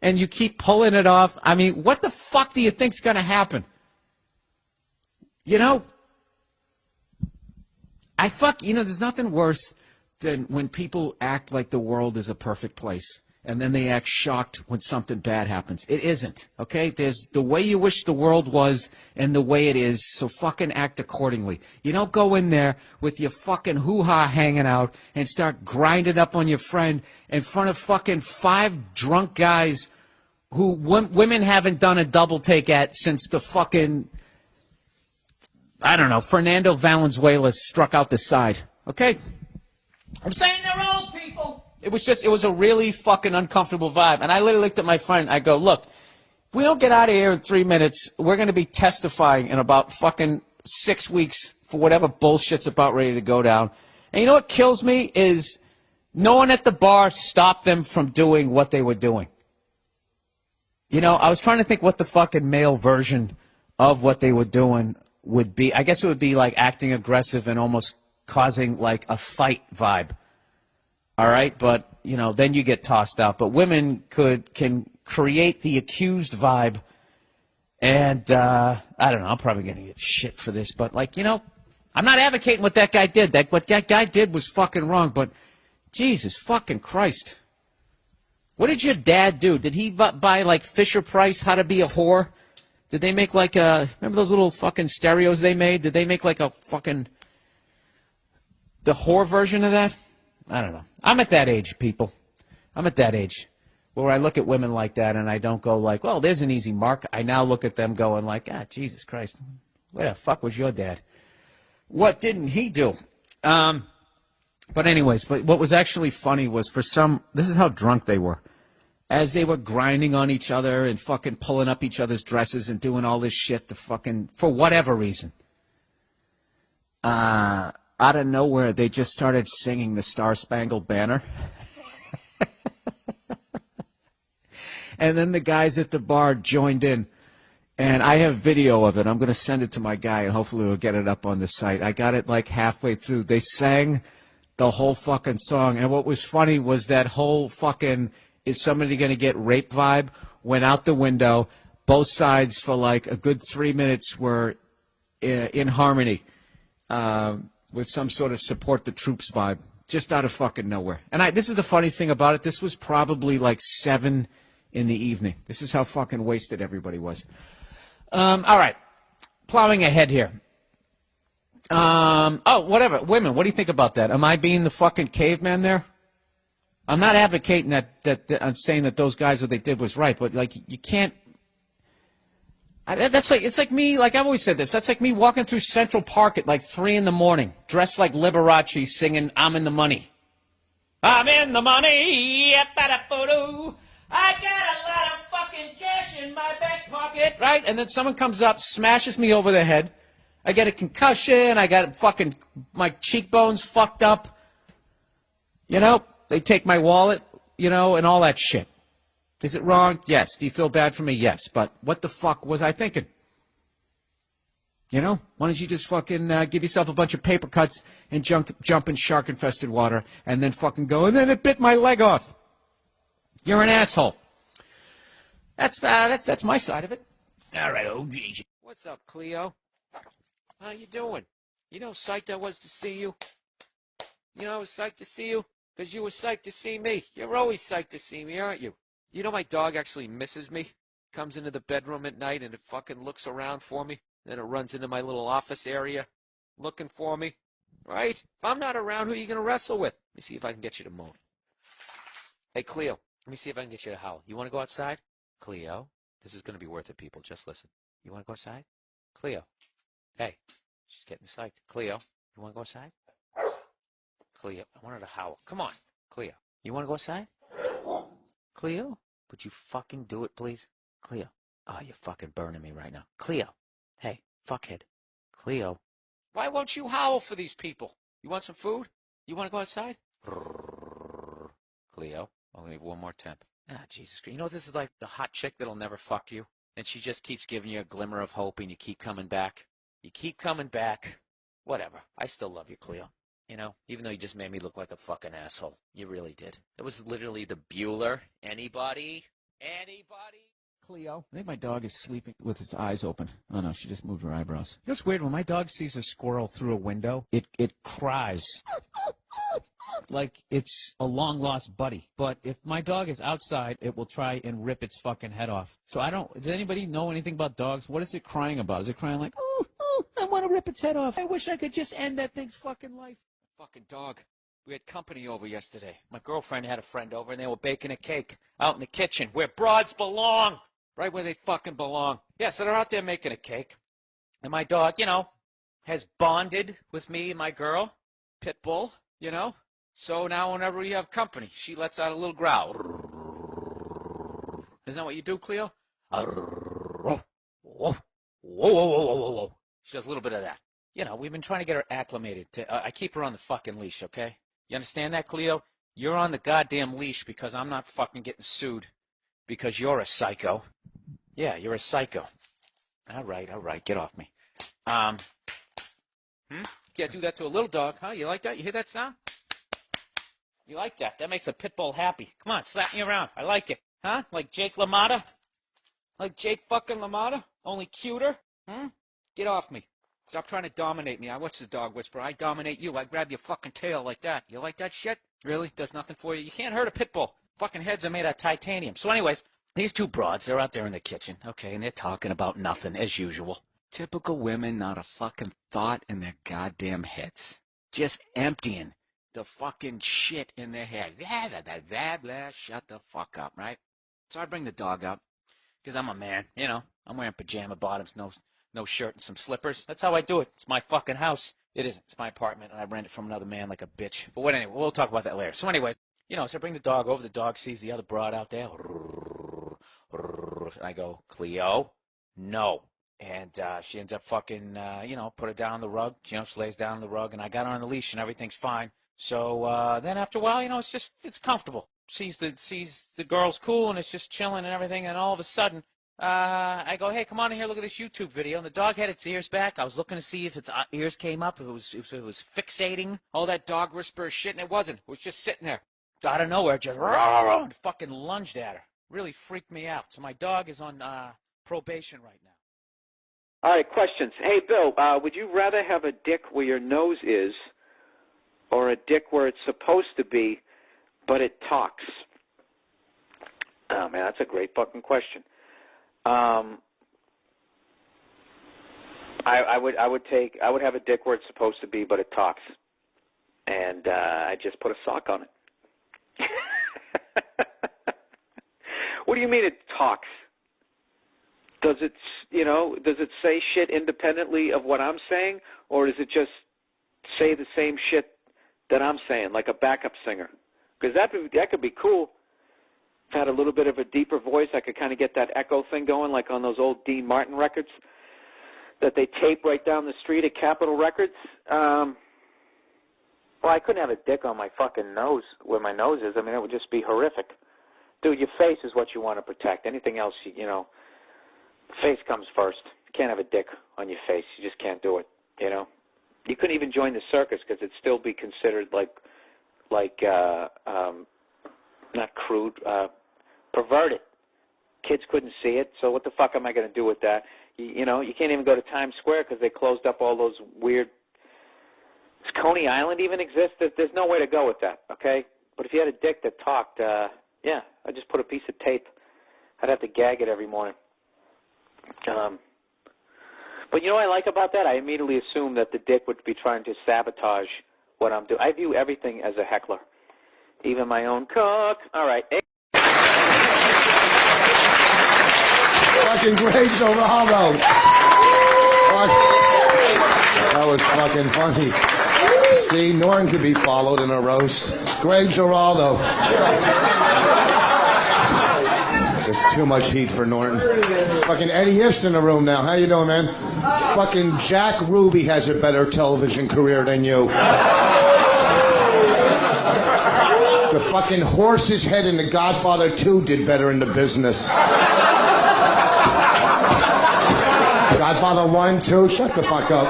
and you keep pulling it off, I mean, what the fuck do you think's going to happen? You know? There's nothing worse than when people act like the world is a perfect place and then they act shocked when something bad happens. It isn't, okay? There's the way you wish the world was and the way it is, so fucking act accordingly. You don't go in there with your fucking hoo-ha hanging out and start grinding up on your friend in front of fucking 5 drunk guys who women haven't done a double take at since the fucking, I don't know, Fernando Valenzuela struck out the side, okay? I'm saying they're old people. It was a really fucking uncomfortable vibe. And I literally looked at my friend. I go, look, if we don't get out of here in 3 minutes, we're going to be testifying in about fucking 6 weeks for whatever bullshit's about ready to go down. And you know what kills me is no one at the bar stopped them from doing what they were doing. You know, I was trying to think what the fucking male version of what they were doing would be. I guess it would be like acting aggressive and almost causing like a fight vibe. All right, but you know, then you get tossed out. But women can create the accused vibe, and I don't know. I'm probably gonna get shit for this, but like, you know, I'm not advocating what that guy did. What that guy did was fucking wrong. But Jesus fucking Christ, what did your dad do? Did he buy like Fisher Price How to Be a Whore? Did they make like remember those little fucking stereos they made? Did they make like a fucking the whore version of that? I don't know. I'm at that age, people. I'm at that age where I look at women like that and I don't go like, well, there's an easy mark. I now look at them going like, Jesus Christ, where the fuck was your dad? What didn't he do? But what was actually funny was this is how drunk they were. As they were grinding on each other and fucking pulling up each other's dresses and doing all this shit for whatever reason. Out of nowhere, they just started singing the Star-Spangled Banner. And then the guys at the bar joined in. And I have video of it. I'm going to send it to my guy, and hopefully we'll get it up on the site. I got it like halfway through. They sang the whole fucking song. And what was funny was that whole fucking is somebody going to get raped vibe went out the window. Both sides for like a good 3 minutes were in harmony. With some sort of support the troops vibe, just out of fucking nowhere. And this is the funniest thing about it. This was probably like 7 in the evening. This is how fucking wasted everybody was. All right. Plowing ahead here. Whatever. Women, what do you think about that? Am I being the fucking caveman there? I'm not advocating that I'm saying that those guys, what they did was right, but like you can't. It's like me, like I've always said this, that's like me walking through Central Park at like 3 a.m, dressed like Liberace singing I'm in the money. I'm in the money, I got a lot of fucking cash in my back pocket, right? And then someone comes up, smashes me over the head, I get a concussion, I got fucking, my cheekbones fucked up, you know, they take my wallet, you know, and all that shit. Is it wrong? Yes. Do you feel bad for me? Yes. But what the fuck was I thinking? You know, why don't you just fucking give yourself a bunch of paper cuts and jump in shark-infested water and then fucking go, and then it bit my leg off. You're an asshole. That's my side of it. All right, OG. What's up, Cleo? How you doing? You know how psyched I was to see you? You know I was psyched to see you? Because you were psyched to see me. You're always psyched to see me, aren't you? You know my dog actually misses me? Comes into the bedroom at night and it fucking looks around for me. Then it runs into my little office area looking for me. Right? If I'm not around, who are you going to wrestle with? Let me see if I can get you to moan. Hey, Cleo, let me see if I can get you to howl. You want to go outside? Cleo, this is going to be worth it, people. Just listen. You want to go outside? Cleo. Hey, she's getting psyched. Cleo, you want to go outside? Cleo, I want her to howl. Come on. Cleo, you want to go outside? Cleo, would you fucking do it, please? Cleo. Oh, you're fucking burning me right now. Cleo. Hey, fuckhead. Cleo. Why won't you howl for these people? You want some food? You want to go outside? Cleo, I'll give you one more temp. Ah, Jesus Christ. You know what this is like? The hot chick that'll never fuck you. And she just keeps giving you a glimmer of hope and you keep coming back. You keep coming back. Whatever. I still love you, Cleo. You know, even though you just made me look like a fucking asshole. You really did. It was literally the Bueller. Anybody? Anybody? Cleo. I think my dog is sleeping with its eyes open. Oh, no, she just moved her eyebrows. You know what's weird? When my dog sees a squirrel through a window, it cries. Like it's a long-lost buddy. But if my dog is outside, it will try and rip its fucking head off. So does anybody know anything about dogs? What is it crying about? Is it crying like, oh, I want to rip its head off. I wish I could just end that thing's fucking life. Fucking dog. We had company over yesterday. My girlfriend had a friend over, and they were baking a cake out in the kitchen where broads belong. Right where they fucking belong. Yeah, so they're out there making a cake. And my dog, you know, has bonded with me and my girl, Pitbull, you know. So now whenever we have company, she lets out a little growl. Isn't that what you do, Cleo? Whoa, whoa, whoa, whoa, whoa, whoa. She does a little bit of that. You know, we've been trying to get her acclimated to. I keep her on the fucking leash, okay? You understand that, Cleo? You're on the goddamn leash because I'm not fucking getting sued because you're a psycho. Yeah, you're a psycho. All right, get off me. Can't do that to a little dog, huh? You like that? You hear that sound? You like that? That makes a pit bull happy. Come on, slap me around. I like it. Huh? Like Jake LaMotta? Like Jake fucking LaMotta? Only cuter? Get off me. Stop trying to dominate me. I watch the dog whisperer. I dominate you. I grab your fucking tail like that. You like that shit? Really? Does nothing for you? You can't hurt a pit bull. Fucking heads are made out of titanium. So anyways, these two broads, they're out there in the kitchen, okay, and they're talking about nothing, as usual. Typical women, not a fucking thought in their goddamn heads. Just emptying the fucking shit in their head. Blah, blah, blah, blah, shut the fuck up, right? So I bring the dog up, because I'm a man, you know. I'm wearing pajama bottoms, no shirt, and some slippers. That's how I do it. It's my fucking house. It isn't. It's my apartment, and I rent it from another man like a bitch. But anyway, we'll talk about that later. So anyways, you know, so I bring the dog over. The dog sees the other broad out there. And I go, Cleo, no. And she ends up fucking, you know, put her down on the rug. You know, she lays down on the rug, and I got her on the leash, and everything's fine. So then after a while, you know, it's comfortable. Sees the girl's cool, and it's just chilling and everything, and all of a sudden, I go, hey, come on in here, look at this YouTube video. And the dog had its ears back. I was looking to see if its ears came up, if it was fixating all that dog whisperer shit, and it wasn't. It was just sitting there. Out of nowhere, just and fucking lunged at her. Really freaked me out. So my dog is on probation right now. All right, questions. Hey, Bill, would you rather have a dick where your nose is or a dick where it's supposed to be, but it talks? Oh, man, that's a great fucking question. I would have a dick where it's supposed to be, but it talks, and I just put a sock on it. What do you mean it talks? Does it say shit independently of what I'm saying, or does it just say the same shit that I'm saying, like a backup singer? Because that could be cool. If I had a little bit of a deeper voice, I could kind of get that echo thing going, like on those old Dean Martin records that they tape right down the street at Capitol Records. Well, I couldn't have a dick on my fucking nose, where my nose is. I mean, it would just be horrific. Dude, your face is what you want to protect. Anything else, you know, face comes first. You can't have a dick on your face. You just can't do it, you know. You couldn't even join the circus because it'd still be considered like not crude, perverted. Kids couldn't see it, so what the fuck am I going to do with that? You know, you can't even go to Times Square because they closed up all those weird... Does Coney Island even exist? There's no way to go with that, okay? But if you had a dick that talked, yeah, I'd just put a piece of tape. I'd have to gag it every morning. But you know what I like about that? I immediately assume that the dick would be trying to sabotage what I'm doing. I view everything as a heckler, even my own cock. All right. Fucking Greg Giraldo. That was fucking funny. See, Norton could be followed in a roast. Greg Giraldo. There's too much heat for Norton. Fucking Eddie Iff's in the room now. How you doing, man? Fucking Jack Ruby has a better television career than you. The fucking horse's head in The Godfather 2 did better in the business. Godfather 1, 2, shut the fuck up.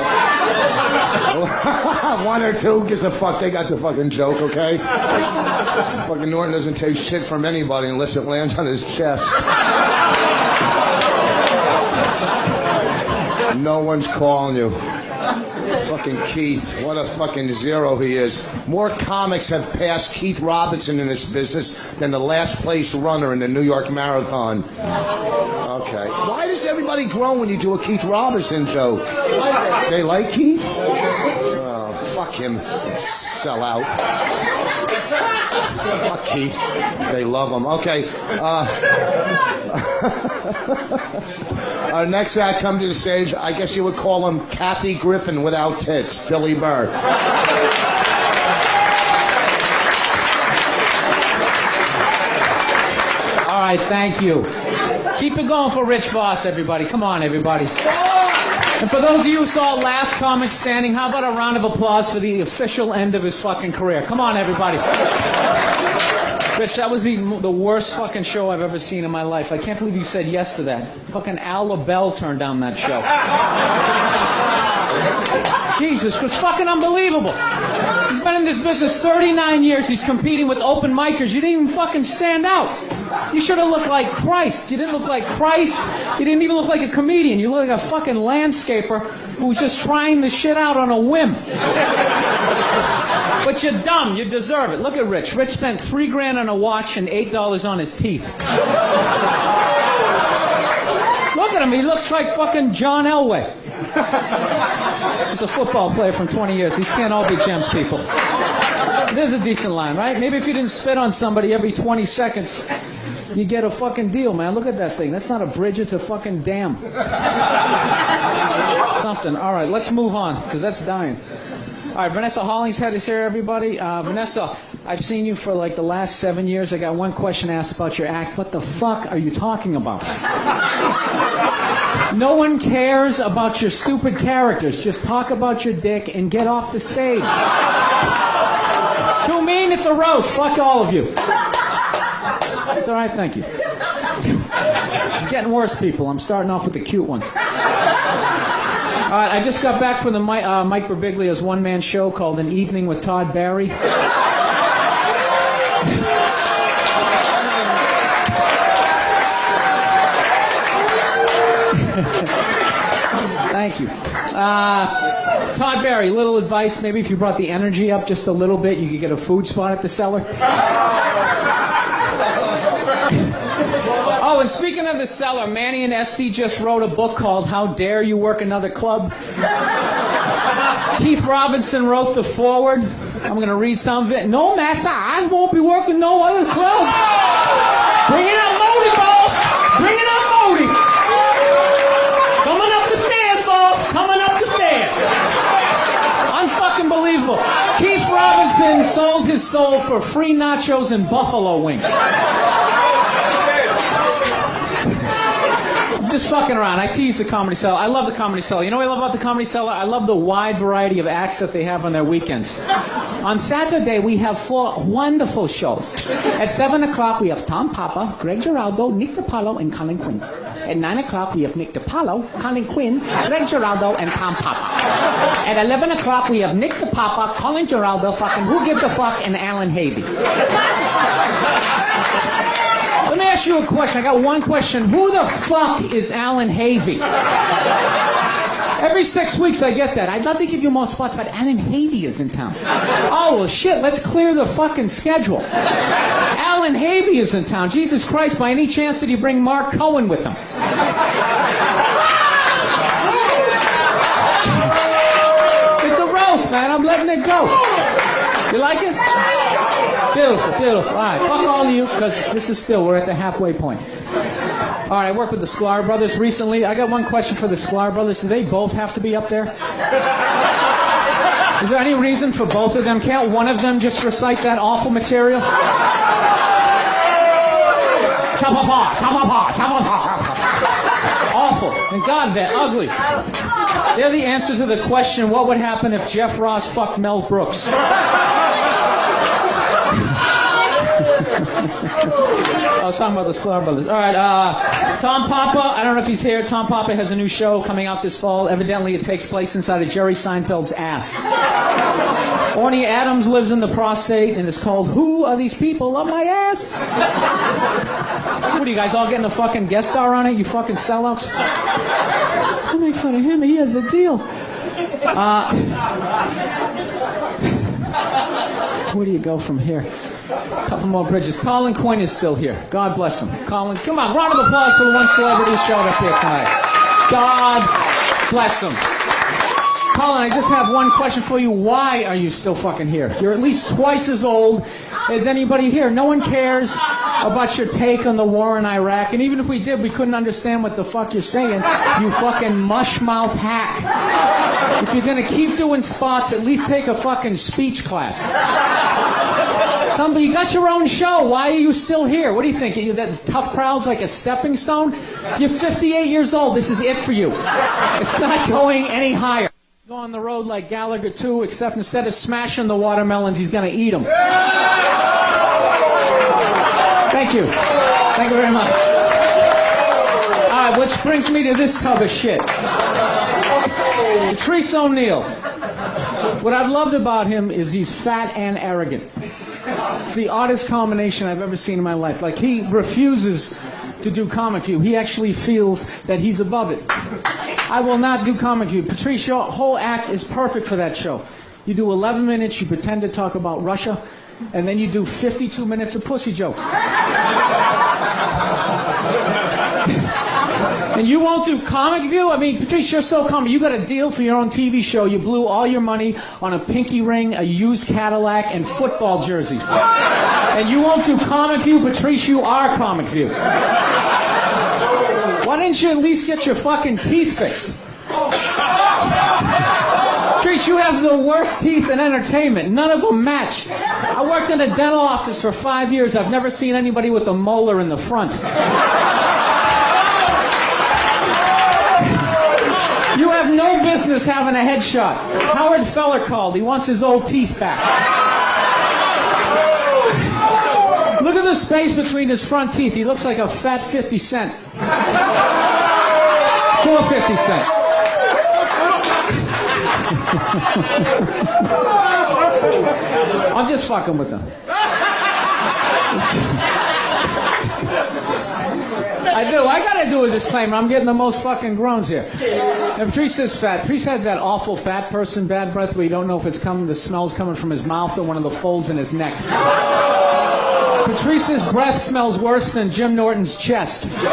1 or 2 gives a fuck. They got the fucking joke, okay? Fucking Norton doesn't take shit from anybody unless it lands on his chest. No one's calling you. Fucking Keith, what a fucking zero he is. More comics have passed Keith Robinson in this business than the last place runner in the New York Marathon. Okay. Why does everybody groan when you do a Keith Robinson joke? They like Keith? Oh, fuck him. Sell out. Fuck Keith. They love him. Okay. Our next act come to the stage, I guess you would call him Kathy Griffin without tits, Billy Burr. All right, thank you. Keep it going for Rich Voss, everybody. Come on, everybody. And for those of you who saw Last Comic Standing, how about a round of applause for the official end of his fucking career? Come on, everybody. Rich, that was the worst fucking show I've ever seen in my life. I can't believe you said yes to that. Fucking Al LaBelle turned down that show. Jesus, it was fucking unbelievable. He's been in this business 39 years. He's competing with open micers. You didn't even fucking stand out. You should have looked like Christ. You didn't look like Christ. You didn't even look like a comedian. You look like a fucking landscaper who was just trying the shit out on a whim. But you're dumb. You deserve it. Look at Rich. Rich spent $3,000 on a watch and $8 on his teeth. Look at him. He looks like fucking John Elway. He's a football player from 20 years. These can't all be gems, people. There's a decent line, right? Maybe if you didn't spit on somebody every 20 seconds, you get a fucking deal, man. Look at that thing. That's not a bridge. It's a fucking dam. Something. All right, let's move on, because that's dying. All right, Vanessa Hollingshead is here, everybody. Vanessa, I've seen you for like the last 7 years. I got one question asked about your act. What the fuck are you talking about? No one cares about your stupid characters. Just talk about your dick and get off the stage. Too mean, it's a roast. Fuck all of you. It's all right, thank you. It's getting worse, people. I'm starting off with the cute ones. All right, I just got back from the Mike Birbiglia's one-man show called An Evening with Todd Barry. Thank you. Todd Barry, little advice. Maybe if you brought the energy up just a little bit, you could get a food spot at the Cellar. Oh, and speaking of the Cellar, Manny and Esty just wrote a book called How Dare You Work Another Club? Keith Robinson wrote the foreword. I'm going to read some of it. No, master, I won't be working no other club. Bring it up, Modi, boss. Bring it up, Modi. Coming up the stairs, boss. Coming up the stairs. Unfucking believable. Keith Robinson sold his soul for free nachos and buffalo wings. Just fucking around. I tease the Comedy Cellar. I love the Comedy Cellar. You know what I love about the Comedy Cellar? I love the wide variety of acts that they have on their weekends. On Saturday, we have 4 wonderful shows. At 7 o'clock, we have Tom Papa, Greg Giraldo, Nick DiPaolo, and Colin Quinn. At 9 o'clock, we have Nick DiPaolo, Colin Quinn, Greg Giraldo, and Tom Papa. At 11 o'clock, we have Nick DiPapa, Colin Giraldo, fucking Who Gives a Fuck, and Alan Havey. Let me ask you a question. I got one question. Who the fuck is Alan Havey? Every 6 weeks I get that. I'd love to give you more spots, but Alan Havey is in town. Oh, well, shit, let's clear the fucking schedule. Alan Havey is in town. Jesus Christ, by any chance did he bring Mark Cohen with him? It's a roast, man. I'm letting it go. You like it? Beautiful, beautiful. All right, fuck all of you, because we're at the halfway point. All right, I worked with the Sklar brothers recently. I got one question for the Sklar brothers. Do they both have to be up there? Is there any reason for both of them? Can't one of them just recite that awful material? Awful. And God, they're ugly. They're the answer to the question, what would happen if Jeff Ross fucked Mel Brooks? I was talking about the Sklar Brothers. All right, Tom Papa. I don't know if he's here. Tom Papa has a new show coming out this fall. Evidently, it takes place inside of Jerry Seinfeld's ass. Orny Adams lives in the prostate, and it's called Who Are These People Up My Ass? What are you guys all getting a fucking guest star on it? You fucking sellouts. Don't make fun of him. He has a deal. Where do you go from here? A couple more bridges. Colin Quinn is still here. God bless him. Colin, come on, round of applause for the one celebrity who showed up here tonight. God bless him. Colin, I just have one question for you. Why are you still fucking here? You're at least twice as old as anybody here. No one cares about your take on the war in Iraq. And even if we did, we couldn't understand what the fuck you're saying. You fucking mush-mouth hack. If you're going to keep doing spots, at least take a fucking speech class. Somebody, you got your own show. Why are you still here? What do you think? That tough crowd's like a stepping stone? You're 58 years old. This is it for you. It's not going any higher. Go on the road like Gallagher 2, except instead of smashing the watermelons, he's going to eat them. Thank you. Thank you very much. All right, which brings me to this tub of shit. Patrice O'Neal. What I've loved about him is he's fat and arrogant. It's the oddest combination I've ever seen in my life. Like, he refuses to do Comic View. He actually feels that he's above it. I will not do Comic View. Patrice, your whole act is perfect for that show. You do 11 minutes, you pretend to talk about Russia, and then you do 52 minutes of pussy jokes. And you won't do Comic View? I mean, Patrice, you're so common. You got a deal for your own TV show. You blew all your money on a pinky ring, a used Cadillac, and football jerseys. And you won't do Comic View? Patrice, you are Comic View. Why didn't you at least get your fucking teeth fixed? Patrice, you have the worst teeth in entertainment. None of them match. I worked in a dental office for 5 years. I've never seen anybody with a molar in the front. You have no business having a headshot. Howard Feller called. He wants his old teeth back. Look at the space between his front teeth. He looks like a fat 50 Cent. Poor 50 Cent. I'm just fucking with them. I do. I gotta do a disclaimer. I'm getting the most fucking groans here. Now, Patrice is fat. Patrice has that awful fat person bad breath where you don't know if it's coming, the smell's coming from his mouth or one of the folds in his neck. Patrice's breath smells worse than Jim Norton's chest. But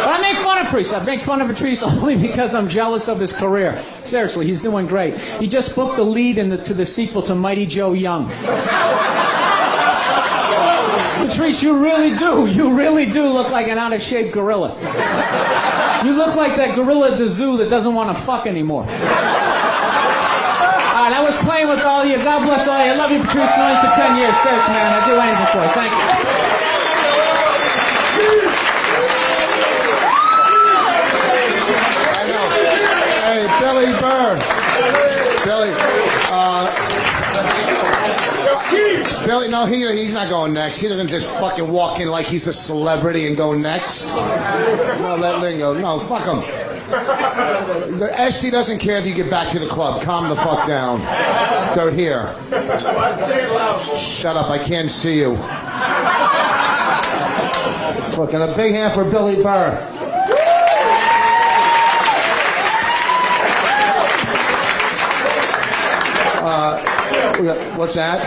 I make fun of Patrice. I make fun of Patrice only because I'm jealous of his career. Seriously, he's doing great. He just booked the lead to the sequel to Mighty Joe Young. Patrice, you really do look like an out-of-shape gorilla. You look like that gorilla at the zoo that doesn't want to fuck anymore. All right, I was playing with all of you. God bless all of you. I love you, Patrice. Known you for 10 years. Seriously, man. I'd do anything for you. Thank you. Hey, Billy Burr. Billy, no, he's not going next. He doesn't just fucking walk in like he's a celebrity and go next. No, let Lynn go. No, fuck him. The SC doesn't care if you get back to the club. Calm the fuck down. They're here. Say it loud. Shut up, I can't see you. Fucking a big hand for Billy Burr. What's that?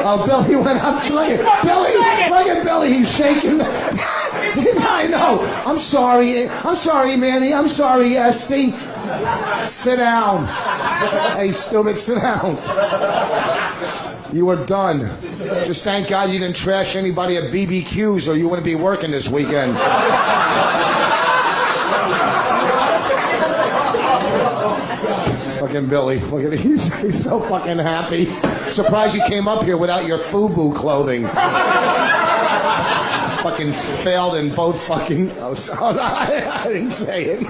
Oh, Billy went up. Look at Billy. He's shaking. I know. I'm sorry, Manny. I'm sorry, SC. Sit down. Hey, stupid, sit down. You were done. Just thank God you didn't trash anybody at BBQs or you wouldn't be working this weekend. Fucking Billy. Look at him. He's so fucking happy. Surprised you came up here without your FUBU clothing. Fucking failed in both fucking... Oh, sorry. I didn't say it.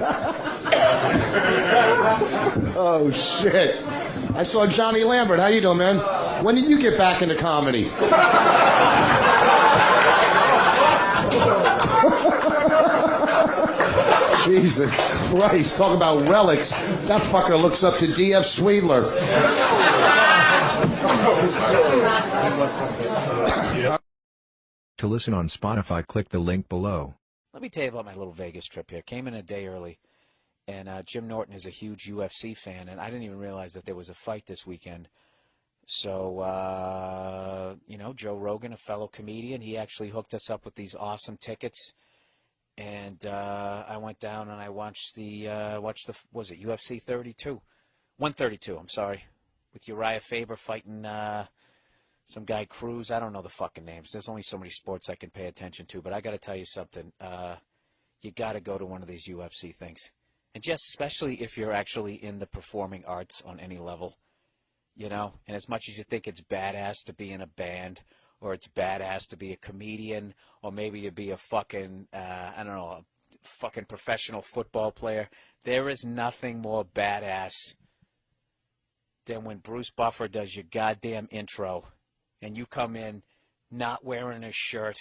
Oh, shit. I saw Johnny Lambert. How you doing, man? When did you get back into comedy? Jesus Christ, talk about relics. That fucker looks up to D.F. Sweedler. To listen on Spotify, click the link below. Let me tell you about my little Vegas trip here. Came in a day early, and Jim Norton is a huge UFC fan, and I didn't even realize that there was a fight this weekend. So, Joe Rogan, a fellow comedian, he actually hooked us up with these awesome tickets. And I went down and I watched was it UFC 32? 132, I'm sorry, with Uriah Faber fighting some guy Cruz. I don't know the fucking names. There's only so many sports I can pay attention to. But I got to tell you something. You got to go to one of these UFC things. And just especially if you're actually in the performing arts on any level, And as much as you think it's badass to be in a band, or it's badass to be a comedian, or maybe you be a fucking, a fucking professional football player. There is nothing more badass than when Bruce Buffer does your goddamn intro, and you come in not wearing a shirt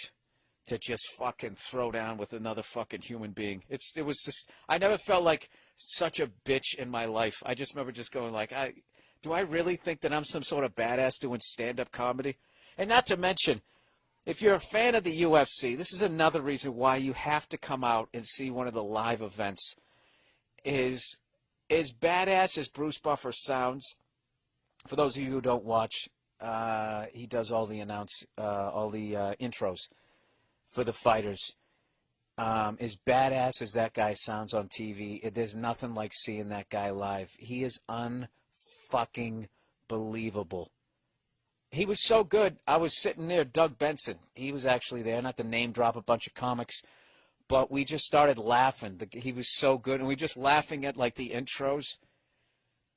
to just fucking throw down with another fucking human being. It was just, I never felt like such a bitch in my life. I just remember just going like, do I really think that I'm some sort of badass doing stand-up comedy? And not to mention, if you're a fan of the UFC, this is another reason why you have to come out and see one of the live events. Is as badass as Bruce Buffer sounds, for those of you who don't watch, he does all the intros for the fighters. As badass as that guy sounds on TV, there's nothing like seeing that guy live. He is unfucking believable. He was so good. I was sitting near Doug Benson. He was actually there, not to name drop a bunch of comics, but we just started laughing. He was so good, and we just laughing at like the intros,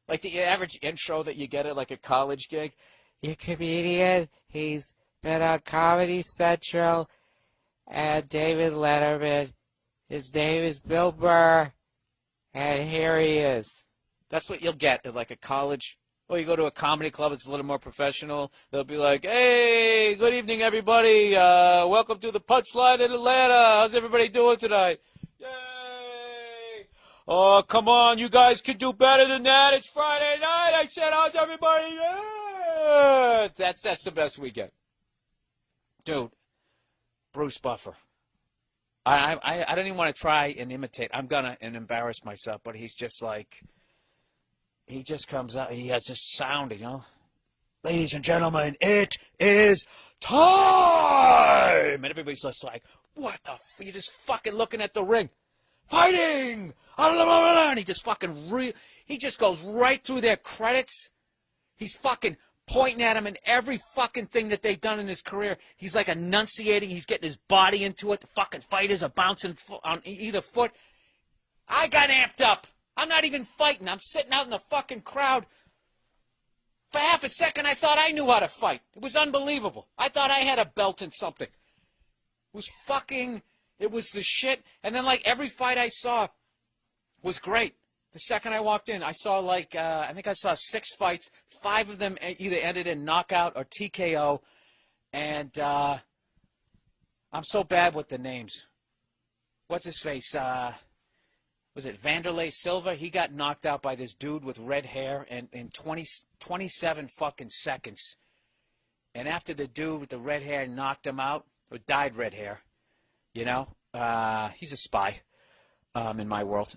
like the average intro that you get at like a college gig. You're a comedian. He's been on Comedy Central and David Letterman. His name is Bill Burr, and here he is. That's what you'll get at like a college. Or you go to a comedy club, it's a little more professional. They'll be like, hey, good evening, everybody. Welcome to the Punchline in Atlanta. How's everybody doing tonight? Yay! Oh, come on, you guys can do better than that. It's Friday night. I said, how's everybody? Yeah! That's the best we get. Dude, Bruce Buffer. I don't even want to try and imitate. I'm going to and embarrass myself, but he's just like... He just comes out. He has this sound, Ladies and gentlemen, it is time! And everybody's just like, what the you're just fucking looking at the ring. Fighting! And he just fucking he just goes right through their credits. He's fucking pointing at them in every fucking thing that they've done in his career. He's like enunciating. He's getting his body into it. The fucking fighters are bouncing on either foot. I got amped up. I'm not even fighting. I'm sitting out in the fucking crowd. For half a second, I thought I knew how to fight. It was unbelievable. I thought I had a belt in something. It was the shit. And then, like, every fight I saw was great. The second I walked in, I saw, I think I saw 6 fights. 5 of them either ended in knockout or TKO. And I'm so bad with the names. What's his face? Was it Vanderlei Silva? He got knocked out by this dude with red hair in 27 fucking seconds. And after the dude with the red hair knocked him out, or dyed red hair, he's a spy in my world.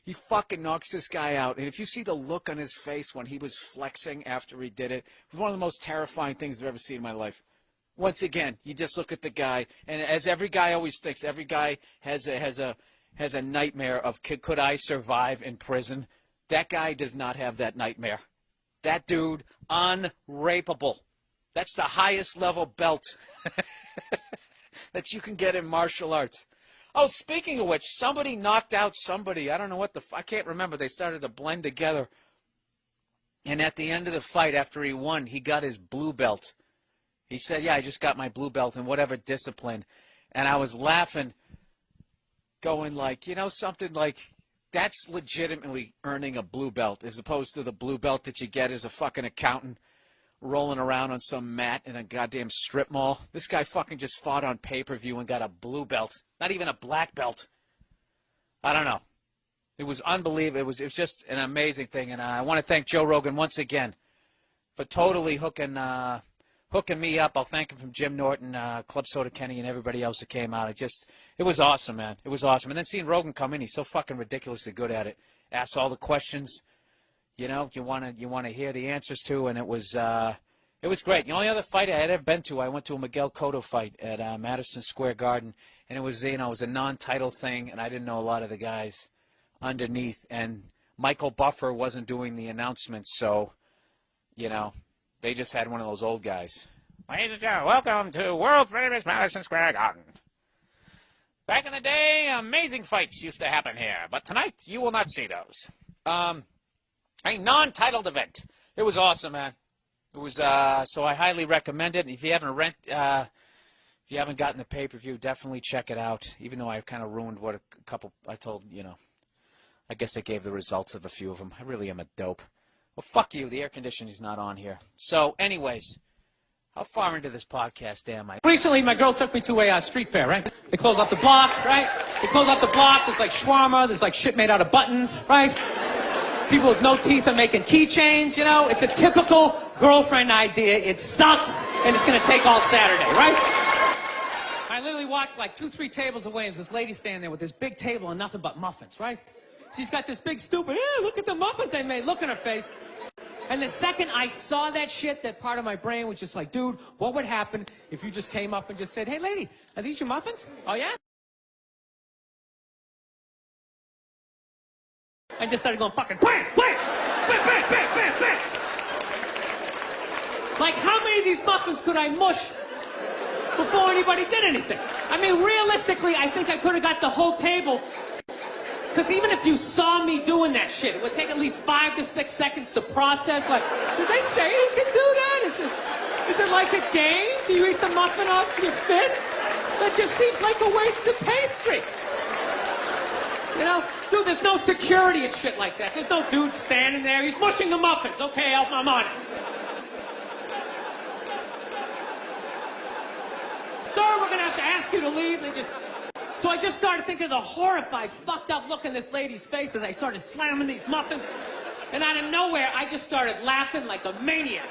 He fucking knocks this guy out. And if you see the look on his face when he was flexing after he did it, it was one of the most terrifying things I've ever seen in my life. Once again, you just look at the guy, and as every guy always thinks, every guy has a nightmare of could I survive in prison? That guy does not have that nightmare. That dude, unrapeable. That's the highest level belt that you can get in martial arts. Oh, speaking of which, somebody knocked out somebody. I don't know what I can't remember. They started to blend together. And at the end of the fight, after he won, he got his blue belt. He said, yeah, I just got my blue belt in whatever discipline. And I was laughing, going like, you know, something like, that's legitimately earning a blue belt as opposed to the blue belt that you get as a fucking accountant rolling around on some mat in a goddamn strip mall. This guy fucking just fought on pay-per-view and got a blue belt, not even a black belt. I don't know. It was unbelievable. It was just an amazing thing, and I want to thank Joe Rogan once again for totally hooking me up. I'll thank him from Jim Norton, Club Soda Kenny, and everybody else that came out. It was awesome, man. It was awesome. And then seeing Rogan come in, he's so fucking ridiculously good at it. Asks all the questions, you know, you want to hear the answers to, and it was great. The only other fight I had ever been to, I went to a Miguel Cotto fight at Madison Square Garden, and it was, you know, it was a non-title thing, and I didn't know a lot of the guys underneath, and Michael Buffer wasn't doing the announcements, so, you know, they just had one of those old guys. Ladies and gentlemen, welcome to world famous Madison Square Garden. Back in the day, amazing fights used to happen here, but tonight you will not see those. A non-titled event. It was awesome, man. It was so I highly recommend it. If you haven't gotten the pay-per-view, definitely check it out. Even though I kind of ruined what a couple I told, you know. I guess I gave the results of a few of them. I really am a dope. Well, fuck you. The air conditioning's not on here. So, anyways, how far into this podcast am I? Recently, my girl took me to a street fair, right? They close off the block, right? They close off the block. There's like shawarma. There's like shit made out of buttons, right? People with no teeth are making keychains, you know? It's a typical girlfriend idea. It sucks, and it's going to take all Saturday, right? I literally walked like 2-3 tables away, and there's this lady standing there with this big table and nothing but muffins, right? She's got this big stupid, look at the muffins I made, look in her face. And the second I saw that shit, that part of my brain was just like, dude, what would happen if you just came up and just said, hey, lady, are these your muffins? Oh, yeah? And just started going fucking bang, bang, bang, bang, bang, bang, bang. Like, how many of these muffins could I mush before anybody did anything? I mean, realistically, I think I could have got the whole table. Because even if you saw me doing that shit, it would take at least 5 to 6 seconds to process. Like, did they say you can do that? Is it like a game? Do you eat the muffin off your fist? That just seems like a waste of pastry. You know, dude, there's no security and shit like that. There's no dude standing there. He's mushing the muffins. Okay, I'm on it. Sir, we're going to have to ask you to leave. So I just started thinking of the horrified, fucked up look in this lady's face as I started slamming these muffins. And out of nowhere, I just started laughing like a maniac.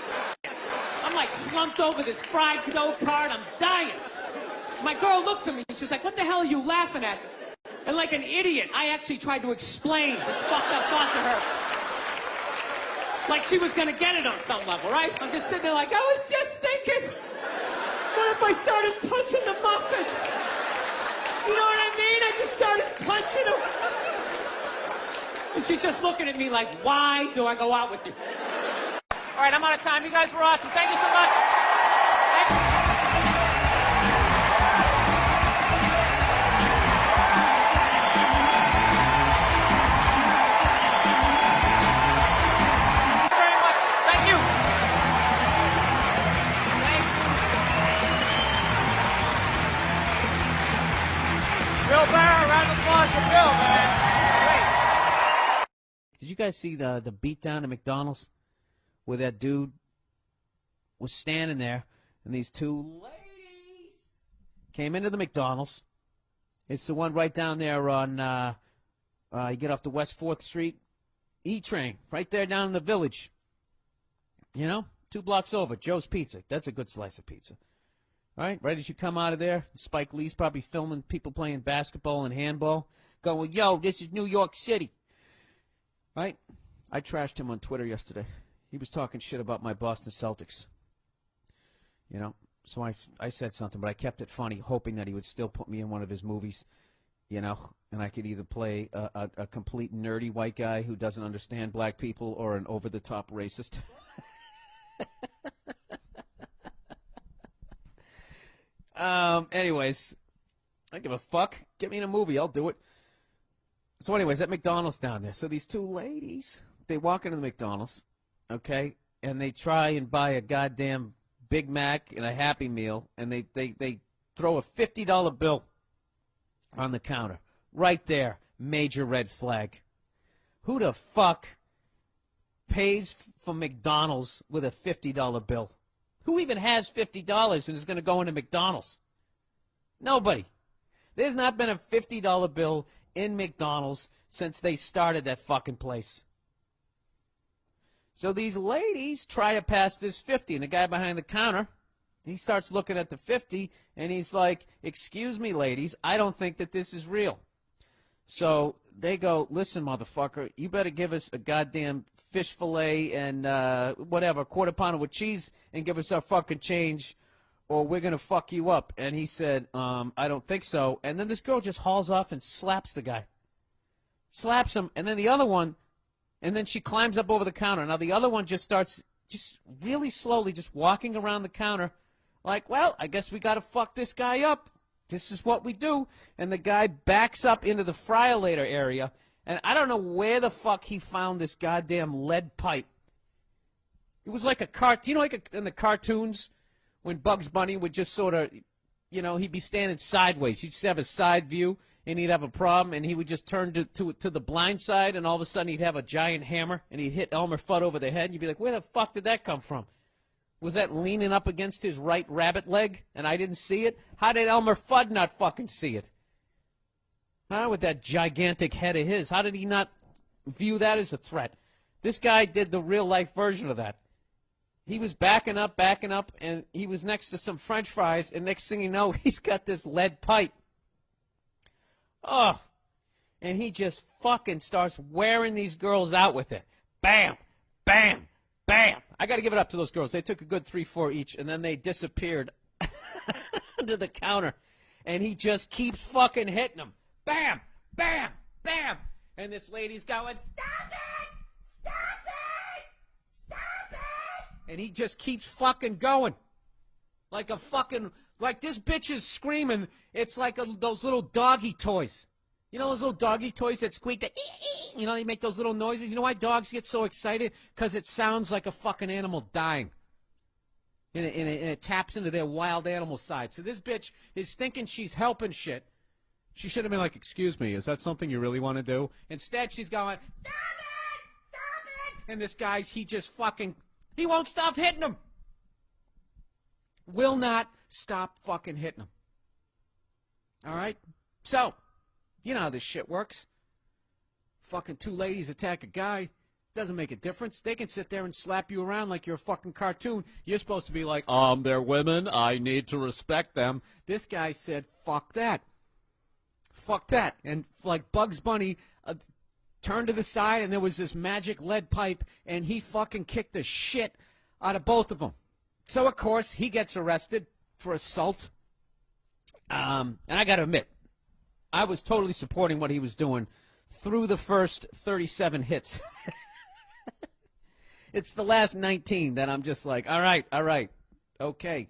I'm like slumped over this fried dough cart. I'm dying. My girl looks at me and she's like, what the hell are you laughing at? And like an idiot, I actually tried to explain this fucked up thought to her. Like she was going to get it on some level, right? I'm just sitting there like, I was just thinking, what if I started punching the muffins? You know what I mean? I just started punching him. And she's just looking at me like, why do I go out with you? All right, I'm out of time. You guys were awesome. Thank you so much. Bill Barr, round of applause for Bill, man. Did you guys see the beatdown at McDonald's where that dude was standing there and these two ladies came into the McDonald's? It's the one right down there on, you get off the West 4th Street E-Train, right there down in the Village. You know, 2 blocks over, Joe's Pizza. That's a good slice of pizza. Right as you come out of there, Spike Lee's probably filming people playing basketball and handball, going, yo, this is New York City. Right? I trashed him on Twitter yesterday. He was talking shit about my Boston Celtics. You know, so I said something, but I kept it funny, hoping that he would still put me in one of his movies, you know, and I could either play a complete nerdy white guy who doesn't understand black people or an over-the-top racist. Anyways, I don't give a fuck. Get me in a movie. I'll do it. So anyways, at McDonald's down there. So these two ladies, they walk into the McDonald's, okay, and they try and buy a goddamn Big Mac and a Happy Meal, and they throw a $50 bill on the counter. Right there, major red flag. Who the fuck pays for McDonald's with a $50 bill? Who even has $50 and is going to go into McDonald's? Nobody. There's not been a $50 bill in McDonald's since they started that fucking place. So these ladies try to pass this 50, and the guy behind the counter, he starts looking at the 50, and he's like, "Excuse me, ladies, I don't think that this is real." So they go, "Listen, motherfucker, you better give us a goddamn fish fillet and whatever, quarter pounder with cheese, and give us our fucking change, or we're going to fuck you up." And he said, "I don't think so." And then this girl just hauls off and slaps the guy. Slaps him, and then the other one, and then she climbs up over the counter. Now the other one just starts just really slowly just walking around the counter like, "Well, I guess we got to fuck this guy up. This is what we do." And the guy backs up into the fryolator area, and I don't know where the fuck he found this goddamn lead pipe. It was like you know, like in the cartoons when Bugs Bunny would just sort of, you know, he'd be standing sideways. You'd just have a side view, and he'd have a problem, and he would just turn to the blind side, and all of a sudden he'd have a giant hammer, and he'd hit Elmer Fudd over the head, and you'd be like, "Where the fuck did that come from? Was that leaning up against his right rabbit leg, and I didn't see it? How did Elmer Fudd not fucking see it? Huh? With that gigantic head of his, how did he not view that as a threat?" This guy did the real-life version of that. He was backing up, and he was next to some French fries, and next thing you know, he's got this lead pipe. Oh, and he just fucking starts wearing these girls out with it. Bam, bam, bam. I got to give it up to those girls. They took a good 3-4 each, and then they disappeared under the counter. And he just keeps fucking hitting them. Bam, bam, bam. And this lady's going, "Stop it! Stop it! Stop it!" And he just keeps fucking going. Like this bitch is screaming. It's like those little doggy toys. You know those little doggy toys that squeak? You know, they make those little noises. You know why dogs get so excited? Because it sounds like a fucking animal dying. And it taps into their wild animal side. So this bitch is thinking she's helping shit. She should have been like, "Excuse me, is that something you really want to do?" Instead, she's going, "Stop it! Stop it!" And this guy's, he won't stop hitting him. Will not stop fucking hitting him. All right? So, you know how this shit works. Fucking two ladies attack a guy. Doesn't make a difference. They can sit there and slap you around like you're a fucking cartoon. You're supposed to be like, "They're women. I need to respect them." This guy said, "Fuck that. Fuck that." And like Bugs Bunny turned to the side, and there was this magic lead pipe, and he fucking kicked the shit out of both of them. So, of course, he gets arrested for assault. And I got to admit, I was totally supporting what he was doing through the first 37 hits. It's the last 19 that I'm just like, all right, okay.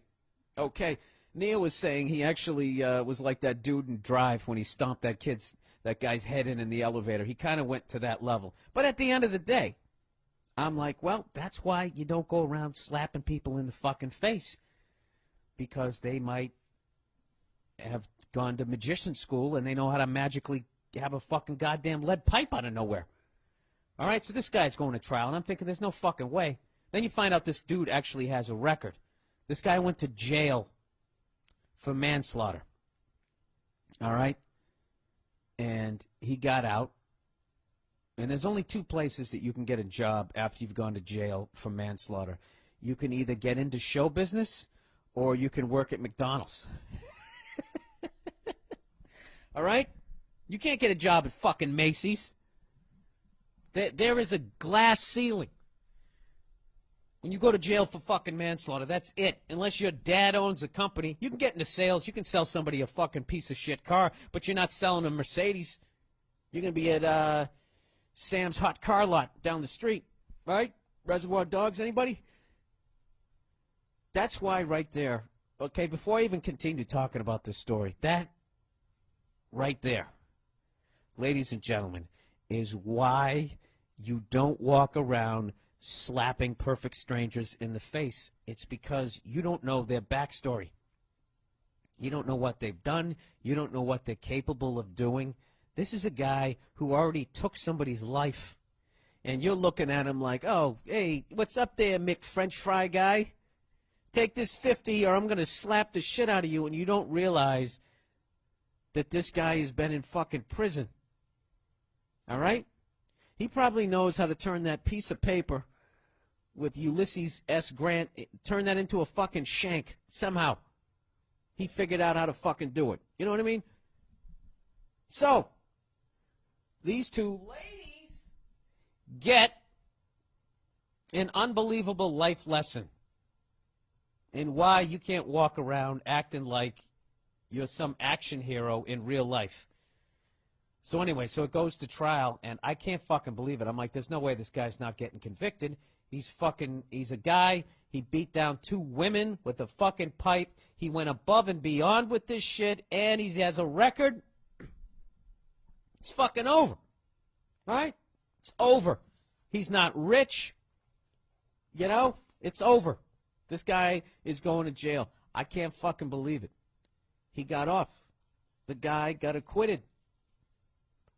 Neil was saying he actually was like that dude in Drive when he stomped that guy's head in the elevator. He kind of went to that level. But at the end of the day, I'm like, well, that's why you don't go around slapping people in the fucking face, because they might have gone to magician school and they know how to magically have a fucking goddamn lead pipe out of nowhere. All right, so this guy's going to trial, and I'm thinking there's no fucking way. Then you find out this dude actually has a record. This guy went to jail for manslaughter. All right? And he got out. And there's only two places that you can get a job after you've gone to jail for manslaughter. You can either get into show business or you can work at McDonald's. All right? You can't get a job at fucking Macy's. There is a glass ceiling. When you go to jail for fucking manslaughter, that's it. Unless your dad owns a company, you can get into sales. You can sell somebody a fucking piece of shit car, but you're not selling a Mercedes. You're going to be at Sam's Hot Car Lot down the street, right? Reservoir Dogs, anybody? That's why right there, okay, before I even continue talking about this story, that right there, ladies and gentlemen, is why you don't walk around slapping perfect strangers in the face. It's because you don't know their backstory. You don't know what they've done. You don't know what they're capable of doing. This is a guy who already took somebody's life. And you're looking at him like, oh, hey, what's up there, Mick French Fry guy? Take this 50 or I'm going to slap the shit out of you. And you don't realize that this guy has been in fucking prison. All right? He probably knows how to turn that piece of paper with Ulysses S. Grant, turn that into a fucking shank somehow. He figured out how to fucking do it. You know what I mean? So, these two ladies get an unbelievable life lesson in why you can't walk around acting like you're some action hero in real life. So anyway, so it goes to trial, and I can't fucking believe it. I'm like, there's no way this guy's not getting convicted. He's a guy, he beat down 2 women with a fucking pipe. He went above and beyond with this shit, and he has a record. It's fucking over. All right? It's over. He's not rich. You know? It's over. This guy is going to jail. I can't fucking believe it. He got off. The guy got acquitted.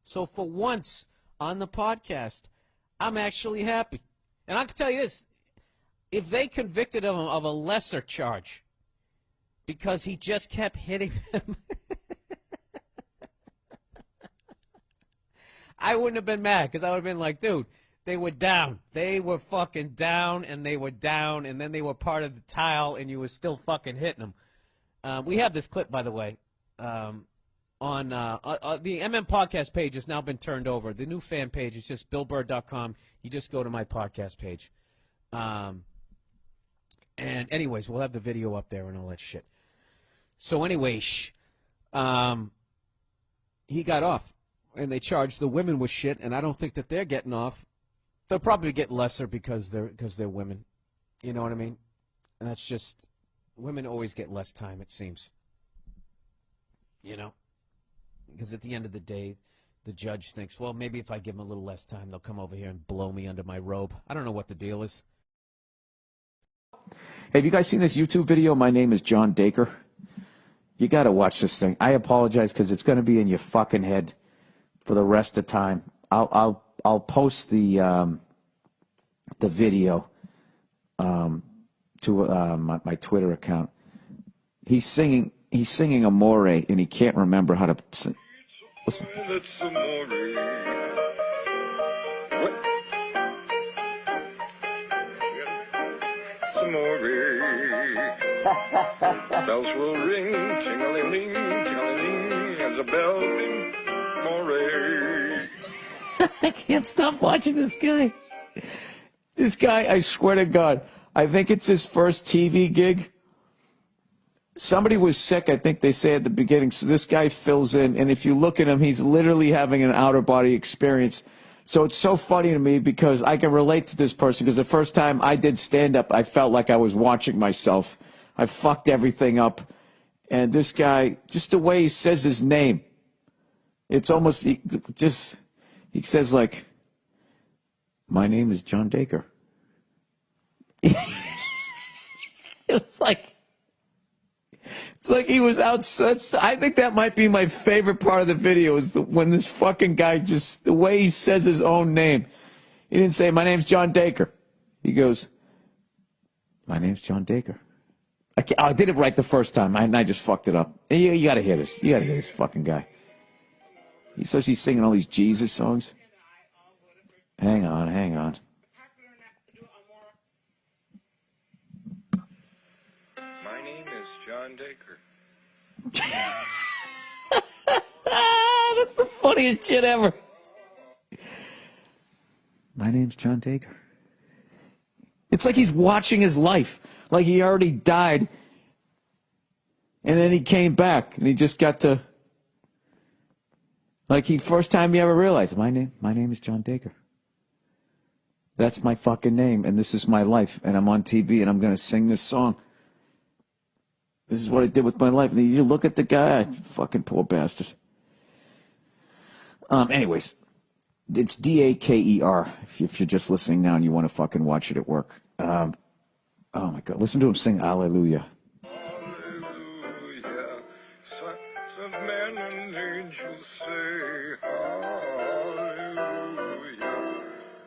So for once on the podcast, I'm actually happy. And I can tell you this, if they convicted him of a lesser charge because he just kept hitting them, I wouldn't have been mad because I would have been like, dude, they were down. They were fucking down, and they were down, and then they were part of the tile, and you were still fucking hitting them. We have this clip, by the way, on the MM podcast page has now been turned over. The new fan page is just BillBurr.com. You just go to my podcast page. And anyways, we'll have the video up there and all that shit. So anyway, he got off, and they charged the women with shit, and I don't think that they're getting off. They'll probably get lesser because they're women. You know what I mean? And that's just, women always get less time, it seems. You know? Because at the end of the day, the judge thinks, well, maybe if I give them a little less time, they'll come over here and blow me under my robe. I don't know what the deal is. Hey, have you guys seen this YouTube video? My name is John Dacre. You got to watch this thing. I apologize because it's going to be in your fucking head for the rest of time. I'll post the video to my Twitter account. He's singing Amore, and he can't remember how to sing. Listen. That's Amore. What? It's Amore. Bells will ring, ting-a-ling-ling, ting-a-ling-ling, as a bell ring, Amore. I can't stop watching this guy. This guy, I swear to God, I think it's his first TV gig. Somebody was sick, I think they say at the beginning, so this guy fills in, and if you look at him, he's literally having an outer-body experience. So it's so funny to me because I can relate to this person, because the first time I did stand-up, I felt like I was watching myself. I fucked everything up. And this guy, just the way he says his name, it's almost, he says like, my name is John Dacre. It's like he was outside. I think that might be my favorite part of the video is when this fucking guy just, the way he says his own name. He didn't say, my name's John Dacre. He goes, my name's John Dacre. I did it right the first time, and I just fucked it up. You got to hear this. You got to hear this fucking guy. He says he's singing all these Jesus songs. Hang on. My name is John Dacre. That's the funniest shit ever. My name's John Dacre. It's like he's watching his life. Like he already died. And then he came back. And he just got to... Like first time you ever realized, my name is John Dacre. That's my fucking name. And this is my life. And I'm on TV and I'm going to sing this song. This is what I did with my life. And you look at the guy, fucking poor bastard. Anyways, It's Daker. If you're just listening now and you want to fucking watch it at work. Oh my God! Listen to him sing Hallelujah. Sons of men and angels say hallelujah.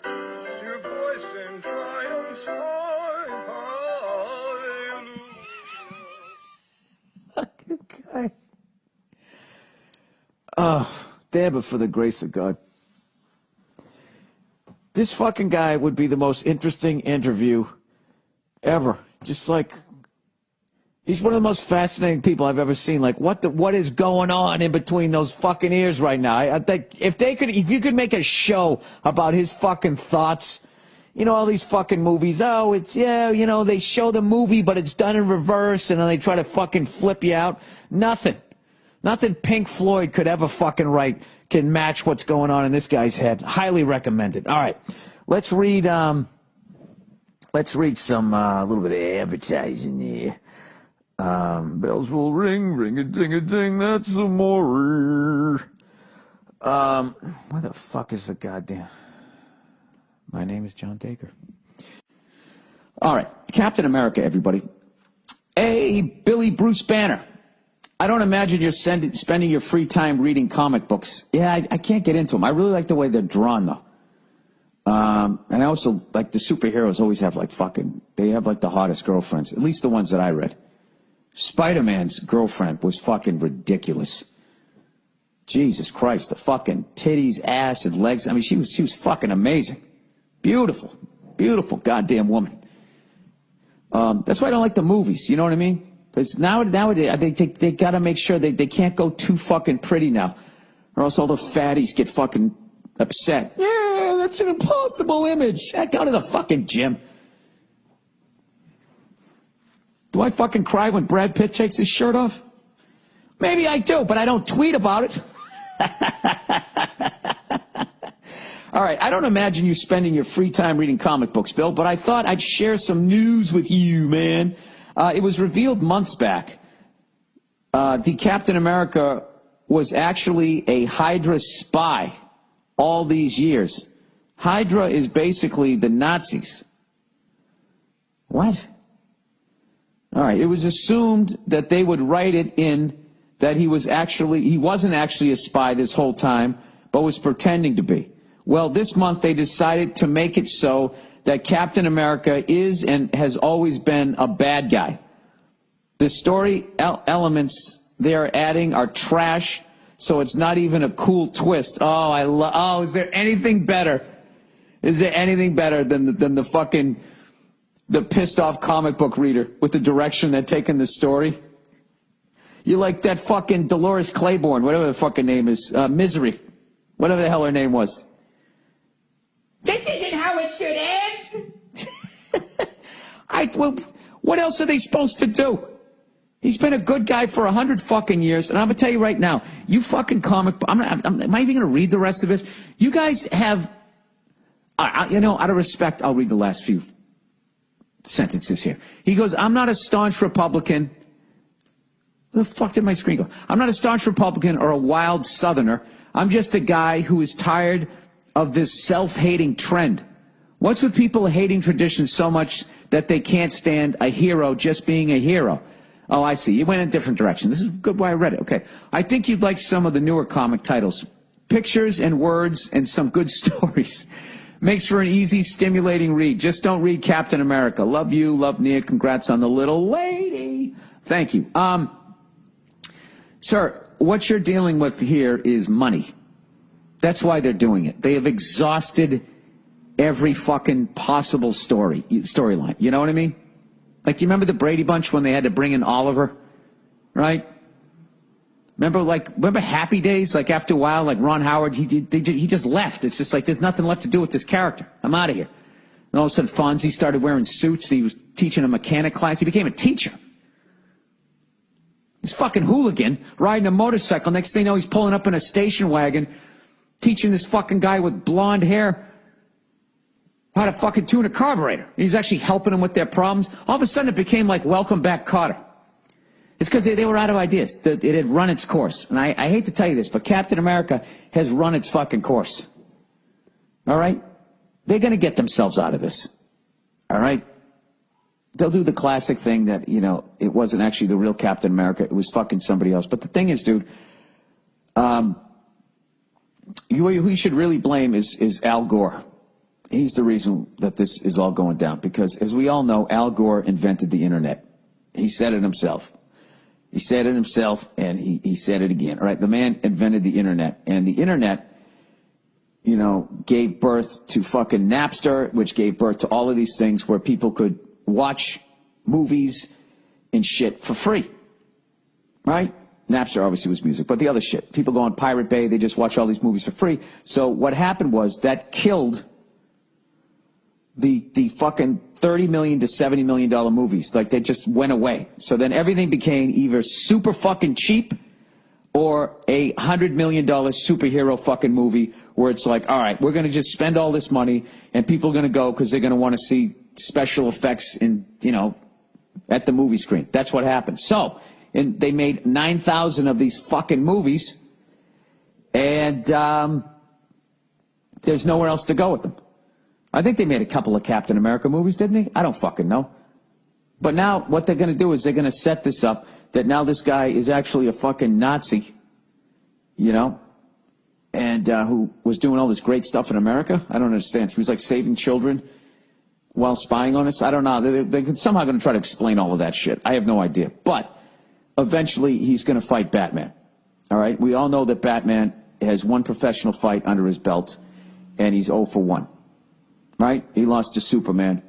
It's your voice in triumph's high, hallelujah. Fucking guy. There, but for the grace of God. This fucking guy would be the most interesting interview ever. Just like, he's one of the most fascinating people I've ever seen. Like, what is going on in between those fucking ears right now? I think if you could make a show about his fucking thoughts, you know, all these fucking movies. Oh, it's, yeah, you know, they show the movie, but it's done in reverse, and then they try to fucking flip you out. Nothing Pink Floyd could ever fucking write can match what's going on in this guy's head. Highly recommended. All right, let's read some a little bit of advertising here. Bells will ring, ring-a-ding-a-ding, that's some more. Where the fuck is the goddamn... My name is John Daker. All right, Captain America, everybody. Hey, Billy Bruce Banner. I don't imagine you're spending your free time reading comic books. Yeah, I can't get into them. I really like the way they're drawn, though. And I also, like, the superheroes always have, like, they have, like, the hottest girlfriends. At least the ones that I read. Spider-Man's girlfriend was fucking ridiculous. Jesus Christ, the fucking titties, ass, and legs. I mean, she was fucking amazing. Beautiful. Beautiful goddamn woman. That's why I don't like the movies, you know what I mean? Because nowadays, they got to make sure they can't go too fucking pretty now. Or else all the fatties get fucking upset. Yeah, that's an impossible image. Go to the fucking gym. Do I fucking cry when Brad Pitt takes his shirt off? Maybe I do, but I don't tweet about it. All right, I don't imagine you spending your free time reading comic books, Bill, but I thought I'd share some news with you, man. It was revealed months back. The Captain America was actually a Hydra spy all these years. Hydra is basically the Nazis. What? All right, it was assumed that they would write it in that he wasn't actually a spy this whole time, but was pretending to be. Well, this month they decided to make it so that Captain America is and has always been a bad guy. The story elements they are adding are trash, so it's not even a cool twist. Is there anything better? Is there anything better than the pissed off comic book reader with the direction they're taking the story? You like that fucking Dolores Claiborne, whatever the fucking name is, Misery, whatever the hell her name was. This isn't how it should end. What else are they supposed to do? He's been a good guy for 100 fucking years, and I'm gonna tell you right now, you fucking comic. Am I even gonna read the rest of this? You guys have, out of respect, I'll read the last few sentences here. He goes, I'm not a staunch Republican. Where the fuck did my screen go? I'm not a staunch Republican or a wild Southerner. I'm just a guy who is tired of this self-hating trend. What's with people hating tradition so much that they can't stand a hero just being a hero? Oh, I see. You went in a different direction. This is good why I read it. Okay. I think you'd like some of the newer comic titles. Pictures and words and some good stories. Makes for an easy, stimulating read. Just don't read Captain America. Love you. Love Nia. Congrats on the little lady. Thank you. Sir, what you're dealing with here is money. That's why they're doing it. They have exhausted every fucking possible storyline. You know what I mean? Like, do you remember the Brady Bunch when they had to bring in Oliver? Right? Remember Happy Days? Like, after a while, like Ron Howard, he just left. It's just like, there's nothing left to do with this character. I'm out of here. And all of a sudden, Fonzie started wearing suits, and he was teaching a mechanic class. He became a teacher. This fucking hooligan riding a motorcycle. Next thing you know, he's pulling up in a station wagon, teaching this fucking guy with blonde hair how to fucking tune a carburetor. He's actually helping them with their problems. All of a sudden, it became like Welcome Back, Kotter. It's because they were out of ideas. It had run its course. And I hate to tell you this, but Captain America has run its fucking course. All right? They're going to get themselves out of this. All right? They'll do the classic thing that, it wasn't actually the real Captain America. It was fucking somebody else. But the thing is, dude, who you should really blame is Al Gore. He's the reason that this is all going down. Because, as we all know, Al Gore invented the Internet. He said it himself. He said it himself, and he said it again. All right? The man invented the Internet. And the Internet, gave birth to fucking Napster, which gave birth to all of these things where people could watch movies and shit for free. Right? Napster obviously was music, but the other shit. People go on Pirate Bay, they just watch all these movies for free. So what happened was that killed the fucking $30 million to $70 million movies. Like, they just went away. So then everything became either super fucking cheap or a $100 million superhero fucking movie where it's like, all right, we're going to just spend all this money and people are going to go because they're going to want to see special effects at the movie screen. That's what happened. So, and they made 9,000 of these fucking movies, and there's nowhere else to go with them. I think they made a couple of Captain America movies, didn't they? I don't fucking know. But now what they're going to do is they're going to set this up that now this guy is actually a fucking Nazi, and who was doing all this great stuff in America. I don't understand. He was like saving children while spying on us. I don't know. They're somehow going to try to explain all of that shit. I have no idea. But eventually he's going to fight Batman. All right? We all know that Batman has one professional fight under his belt, and he's 0 for 1. Right? He lost to Superman.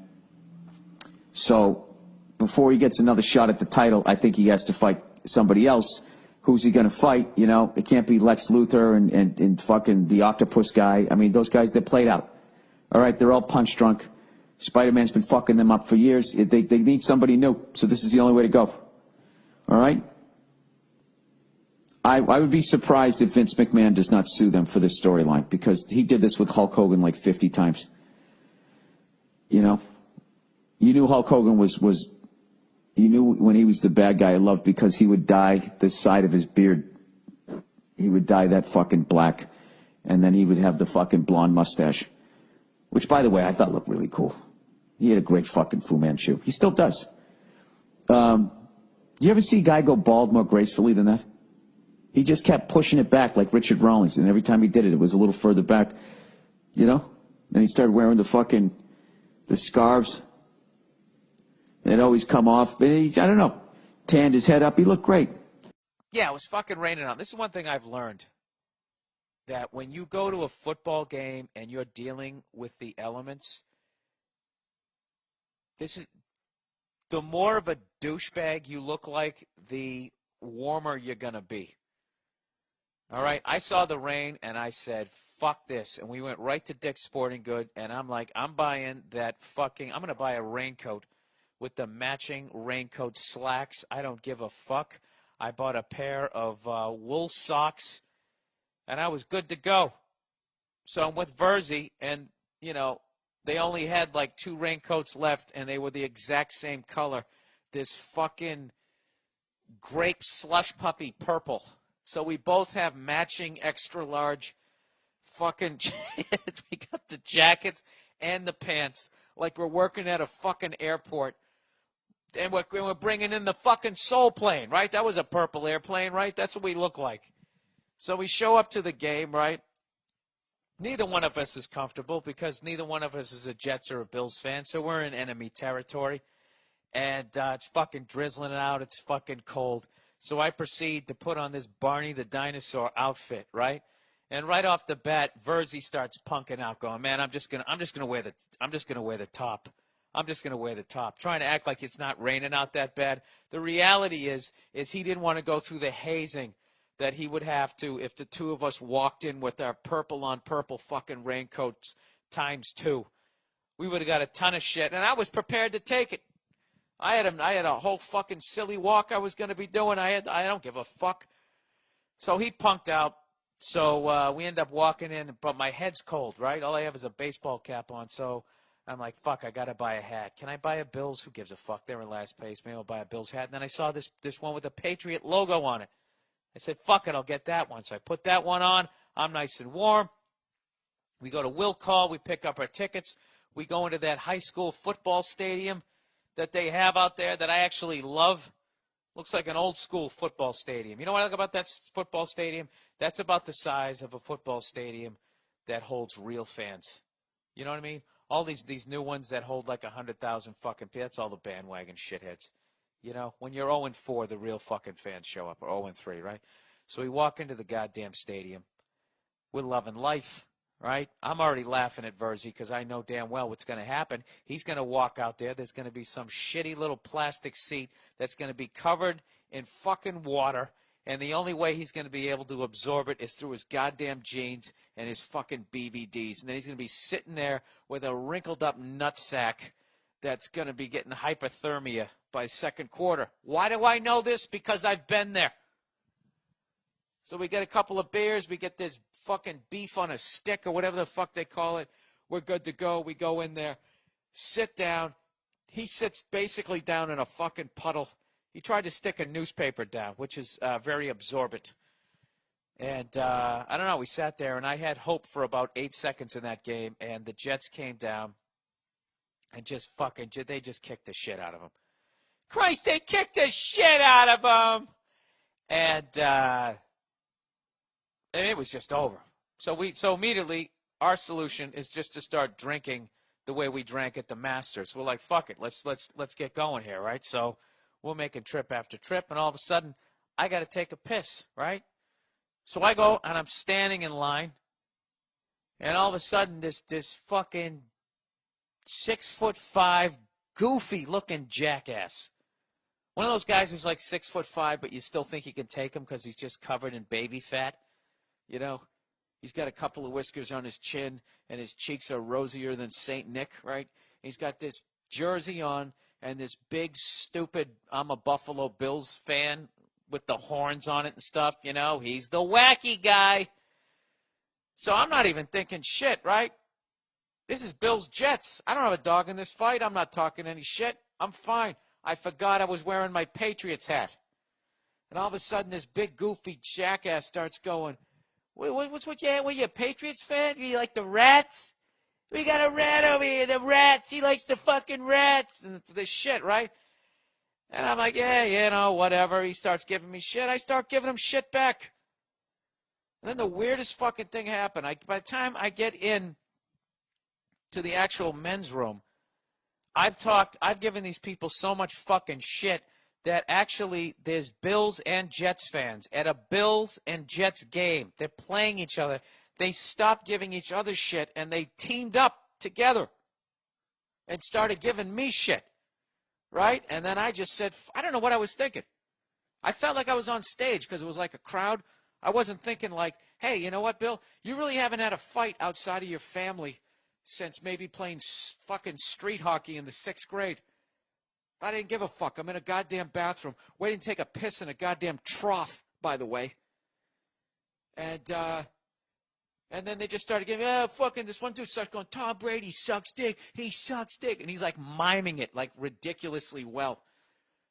So before he gets another shot at the title, I think he has to fight somebody else. Who's he going to fight? It can't be Lex Luthor and fucking the octopus guy. I mean, those guys, they're played out. All right? They're all punch drunk. Spider-Man's been fucking them up for years. They need somebody new. So this is the only way to go. All right? I would be surprised if Vince McMahon does not sue them for this storyline, because he did this with Hulk Hogan like 50 times. You knew Hulk Hogan was you knew when he was the bad guy I loved, because he would dye the side of his beard. He would dye that fucking black, and then he would have the fucking blonde mustache, which, by the way, I thought looked really cool. He had a great fucking Fu Manchu. He still does. Do you ever see a guy go bald more gracefully than that? He just kept pushing it back like Richard Rawlings, and every time he did it, it was a little further back, And he started wearing the scarves. They'd always come off. And he, I don't know, tanned his head up. He looked great. Yeah, it was fucking raining on. This is one thing I've learned. That when you go to a football game and you're dealing with the elements, the more of a douchebag you look like, the warmer you're going to be. All right, I saw the rain and I said, fuck this. And we went right to Dick's Sporting Good, and I'm like, I'm buying that fucking, I'm going to buy a raincoat with the matching raincoat slacks. I don't give a fuck. I bought a pair of wool socks, and I was good to go. So I'm with Verzi, and, they only had like 2 raincoats left, and they were the exact same color. This fucking grape slush puppy purple. So we both have matching extra large fucking we got the jackets and the pants like we're working at a fucking airport. And we're bringing in the fucking Soul plane, right? That was a purple airplane, right? That's what we look like. So we show up to the game, right? Neither one of us is comfortable because neither one of us is a Jets or a Bills fan, so we're in enemy territory. And it's fucking drizzling out. It's fucking cold. So I proceed to put on this Barney the Dinosaur outfit, right? And right off the bat, Verzi starts punking out, going, "Man, I'm just gonna wear the top. I'm just gonna wear the top," trying to act like it's not raining out that bad. The reality is he didn't want to go through the hazing that he would have to if the two of us walked in with our purple on purple fucking raincoats ×2. We would have got a ton of shit, and I was prepared to take it. I had a whole fucking silly walk I was going to be doing. I don't give a fuck. So he punked out. So we end up walking in, but my head's cold, right? All I have is a baseball cap on. So I'm like, fuck, I got to buy a hat. Can I buy a Bills? Who gives a fuck? They're in last place. Maybe I'll buy a Bills hat. And then I saw this one with a Patriot logo on it. I said, fuck it, I'll get that one. So I put that one on. I'm nice and warm. We go to will call. We pick up our tickets. We go into that high school football stadium that they have out there that I actually love. Looks like an old school football stadium. You know what I like about that football stadium? That's about the size of a football stadium that holds real fans. You know what I mean? All these new ones that hold like 100,000 fucking people, that's all the bandwagon shitheads. You know, when you're 0-4, the real fucking fans show up, or 0-3, right? So we walk into the goddamn stadium. We're loving life, right? I'm already laughing at Verzi because I know damn well what's going to happen. He's going to walk out there. There's going to be some shitty little plastic seat that's going to be covered in fucking water, and the only way he's going to be able to absorb it is through his goddamn jeans and his fucking BVDs. And then he's going to be sitting there with a wrinkled-up nutsack that's going to be getting hypothermia by second quarter. Why do I know this? Because I've been there. So we get a couple of beers. We get this fucking beef on a stick or whatever the fuck they call it. We're good to go. We go in there, sit down. He sits basically down in a fucking puddle. He tried to stick a newspaper down, which is very absorbent. And I don't know. We sat there, and I had hope for about 8 seconds in that game, and the Jets came down and just fucking, they just kicked the shit out of him. Christ, they kicked the shit out of him! And it was just over. So immediately, our solution is just to start drinking the way we drank at the Masters. We're like, fuck it, let's get going here, right? So we're making trip after trip, and all of a sudden, I got to take a piss, right? So I go, and I'm standing in line, and all of a sudden, this fucking 6'5", goofy-looking jackass. One of those guys who's like 6'5", but you still think you can take him because he's just covered in baby fat. You know, he's got a couple of whiskers on his chin, and his cheeks are rosier than St. Nick, right? He's got this jersey on and this big, stupid, I'm a Buffalo Bills fan with the horns on it and stuff, you know. He's the wacky guy. So I'm not even thinking shit, right? This is Bills Jets. I don't have a dog in this fight. I'm not talking any shit. I'm fine. I forgot I was wearing my Patriots hat. And all of a sudden, this big, goofy jackass starts going, what's what you a Patriots fan? You like the Rats? We got a rat over here, the Rats. He likes the fucking Rats. And this shit, right? And I'm like, yeah, you know, whatever. He starts giving me shit. I start giving him shit back. And then the weirdest fucking thing happened. By the time I get in to the actual men's room, I've given these people so much fucking shit that actually there's Bills and Jets fans at a Bills and Jets game. They're playing each other. They stopped giving each other shit, and they teamed up together and started giving me shit, right? And then I just said, I don't know what I was thinking. I felt like I was on stage because it was like a crowd. I wasn't thinking like, hey, you know what, Bill? You really haven't had a fight outside of your family since maybe playing fucking street hockey in the 6th grade. I didn't give a fuck. I'm in a goddamn bathroom waiting to take a piss in a goddamn trough, by the way. And then they just started giving me, fucking, this one dude starts going, Tom Brady sucks dick. He sucks dick. And he's like miming it like ridiculously well.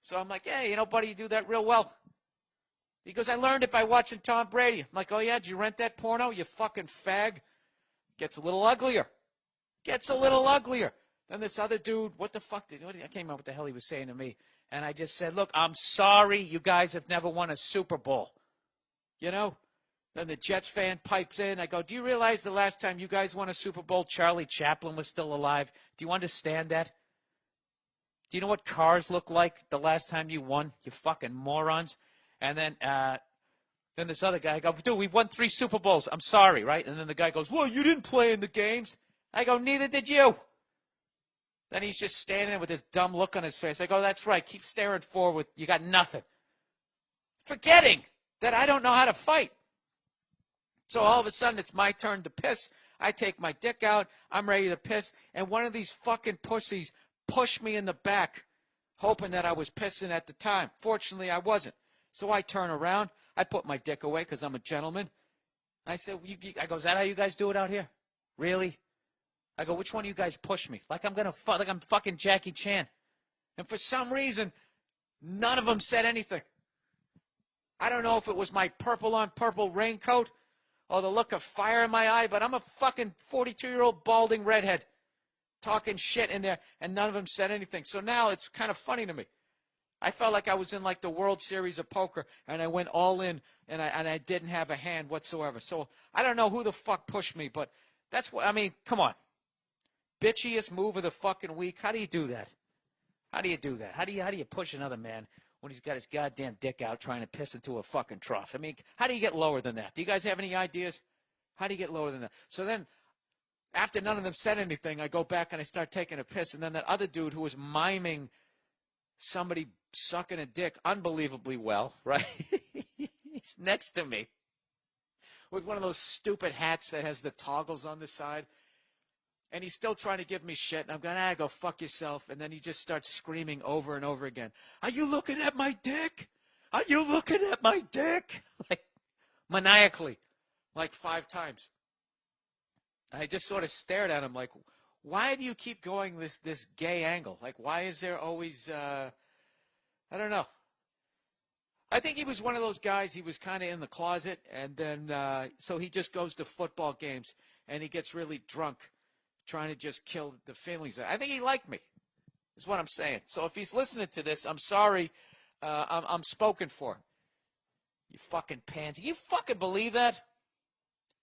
So I'm like, hey, you know, buddy, you do that real well. He goes, I learned it by watching Tom Brady. I'm like, oh, yeah, did you rent that porno, you fucking fag? Gets a little uglier. Then this other dude, I can't remember what the hell he was saying to me. And I just said, look, I'm sorry you guys have never won a Super Bowl. You know? Then the Jets fan pipes in. I go, do you realize the last time you guys won a Super Bowl, Charlie Chaplin was still alive? Do you understand that? Do you know what cars look like the last time you won, you fucking morons? And then this other guy, I go, dude, we've won 3 Super Bowls. I'm sorry, right? And then the guy goes, well, you didn't play in the games. I go, neither did you. Then he's just standing there with this dumb look on his face. I go, that's right. Keep staring forward. You got nothing. Forgetting that I don't know how to fight. So all of a sudden, it's my turn to piss. I take my dick out. I'm ready to piss. And one of these fucking pussies pushed me in the back, hoping that I was pissing at the time. Fortunately, I wasn't. So I turn around. I put my dick away because I'm a gentleman. I said, I go, is that how you guys do it out here? Really? I go, which one of you guys pushed me? Like I'm fucking Jackie Chan. And for some reason, none of them said anything. I don't know if it was my purple on purple raincoat or the look of fire in my eye, but I'm a fucking 42-year-old balding redhead talking shit in there, and none of them said anything. So now it's kind of funny to me. I felt like I was in like the World Series of Poker, and I went all in, and I didn't have a hand whatsoever. So I don't know who the fuck pushed me, but that's what, I mean, come on. Bitchiest move of the fucking week. How do you do that? How do you do that? How do you push another man when he's got his goddamn dick out trying to piss into a fucking trough? I mean, how do you get lower than that? Do you guys have any ideas? How do you get lower than that? So then, after none of them said anything, I go back and I start taking a piss, and then that other dude who was miming somebody sucking a dick unbelievably well, right? He's next to me with one of those stupid hats that has the toggles on the side. And he's still trying to give me shit. And I'm going, go fuck yourself. And then he just starts screaming over and over again. Are you looking at my dick? Are you looking at my dick? Like, maniacally. Like 5 times. I just sort of stared at him like, why do you keep going this gay angle? Like, why is there always, I don't know. I think he was one of those guys, he was kind of in the closet. And then, so he just goes to football games. And he gets really drunk. Trying to just kill the feelings. I think he liked me, is what I'm saying. So if he's listening to this, I'm sorry. I'm spoken for. You fucking pansy. You fucking believe that?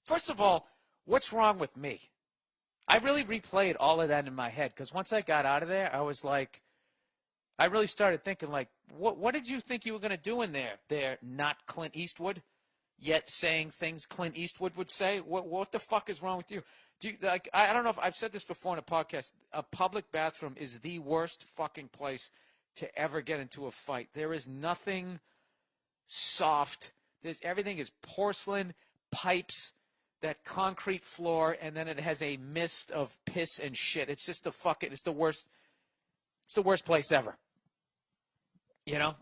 First of all, what's wrong with me? I really replayed all of that in my head, because once I got out of there, I was like, I really started thinking, like, what did you think you were going to do in there? They're not Clint Eastwood, yet saying things Clint Eastwood would say? What the fuck is wrong with you? I don't know if I've said this before in a podcast. A public bathroom is the worst fucking place to ever get into a fight. There is nothing soft. Everything is porcelain, pipes, that concrete floor, and then it has a mist of piss and shit. It's just it's the worst. It's the worst place ever. You know?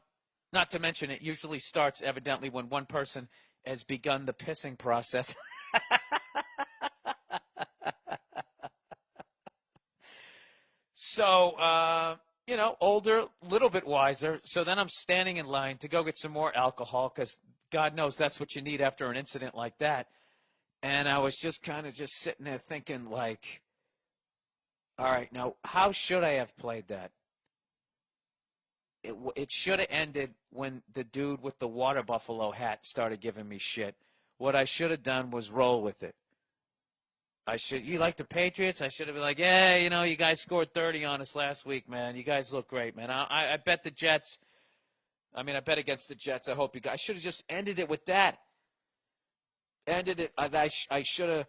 Not to mention it usually starts evidently when one person has begun the pissing process. So, older, little bit wiser. So then I'm standing in line to go get some more alcohol, because God knows that's what you need after an incident like that. And I was just kind of just sitting there thinking, like, all right, now, how should I have played that? It should have ended when the dude with the water buffalo hat started giving me shit. What I should have done was roll with it. You like the Patriots? I should have been like, yeah, you guys scored 30 on us last week, man. You guys look great, man. I bet the Jets. I bet against the Jets. I hope you guys. I should have just ended it with that. Ended it. I should have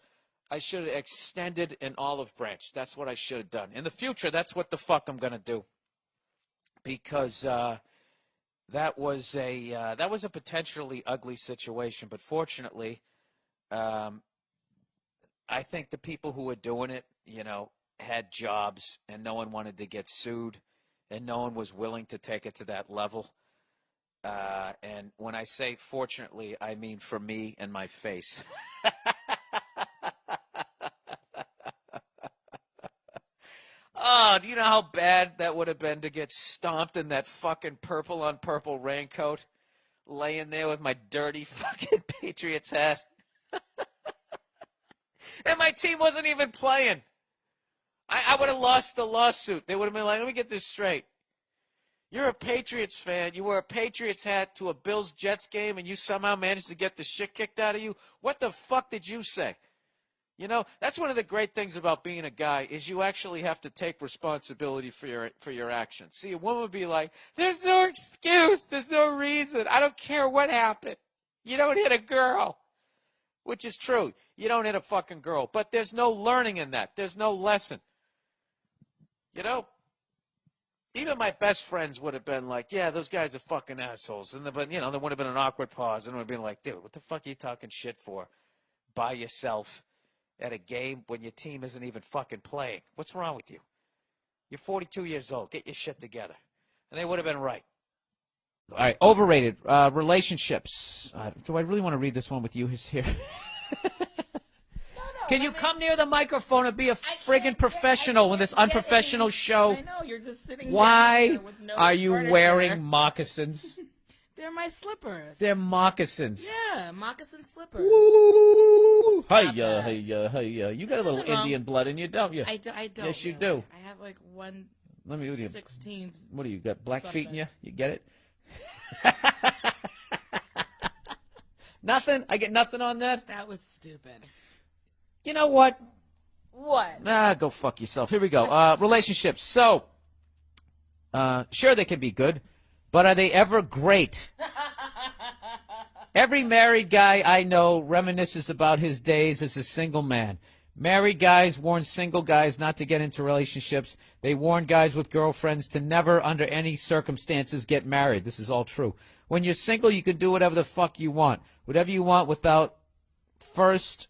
extended an olive branch. That's what I should have done. In the future, that's what the fuck I'm gonna do. Because that was a potentially ugly situation, but fortunately, I think the people who were doing it, had jobs, and no one wanted to get sued, and no one was willing to take it to that level. And when I say fortunately, I mean for me and my face. Oh, do you know how bad that would have been to get stomped in that fucking purple on purple raincoat, laying there with my dirty fucking Patriots hat? And my team wasn't even playing. I would have lost the lawsuit. They would have been like, let me get this straight. You're a Patriots fan. You wear a Patriots hat to a Bills-Jets game, and you somehow managed to get the shit kicked out of you? What the fuck did you say? That's one of the great things about being a guy, is you actually have to take responsibility for your actions. See, a woman would be like, there's no excuse. There's no reason. I don't care what happened. You don't hit a girl. Which is true. You don't hit a fucking girl. But there's no learning in that. There's no lesson. Even my best friends would have been like, yeah, those guys are fucking assholes. But, there would have been an awkward pause. And it would have been like, dude, what the fuck are you talking shit for? By yourself at a game when your team isn't even fucking playing. What's wrong with you? You're 42 years old. Get your shit together. And they would have been right. All right, overrated relationships. Do I really want to read this one with you here? Can you come near the microphone and be a friggin' professional in this unprofessional show? I know, you're just sitting Why there with no are you furniture. wearing moccasins? They're my slippers. They're moccasins. Yeah, moccasin slippers. Hiya, hiya, hiya. You got a little Nothing wrong. Indian blood in you, don't you? I don't. Yes, you really. do. I have like 1/16. What do you got? Black feet in you? You get it? Nothing? I get nothing on that? That was stupid. You know what? What? Go fuck yourself. Here we go. Relationships. So, sure they can be good, but are they ever great? Every married guy I know reminisces about his days as a single man. Married guys warn single guys not to get into relationships. They warn guys with girlfriends to never, under any circumstances, get married. This is all true. When you're single, you can do whatever the fuck you want. Whatever you want without first...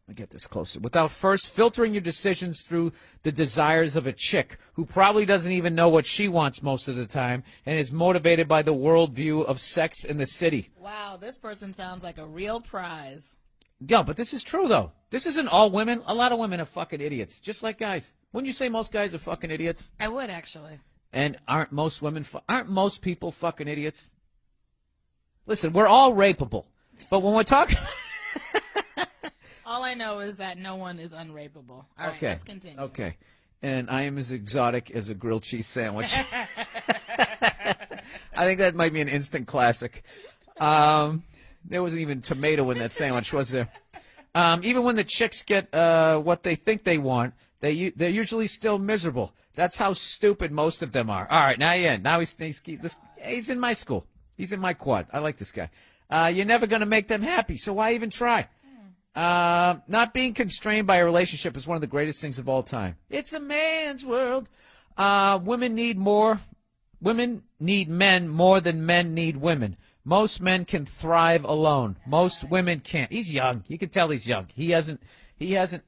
Let me get this closer. Without first filtering your decisions through the desires of a chick who probably doesn't even know what she wants most of the time and is motivated by the worldview of Sex in the City. Wow, this person sounds like a real prize. Yeah, but this is true, though. This isn't all women. A lot of women are fucking idiots, just like guys. Wouldn't you say most guys are fucking idiots? I would, actually. And aren't most people fucking idiots? Listen, we're all rapeable. But when we're talking... All I know is that no one is unrapeable. All right, Okay. let's continue. Okay. And I am as exotic as a grilled cheese sandwich. I think that might be an instant classic. There wasn't even tomato in that sandwich, was there? Even when the chicks get what they think they want, they're usually still miserable. That's how stupid most of them are. All right, now he's in my school. He's in my quad. I like this guy. You're never going to make them happy, so why even try? Not being constrained by a relationship is one of the greatest things of all time. It's a man's world. Women need men more than men need women. Most men can thrive alone. Most women can't. He's young. You can tell he's young. He hasn't,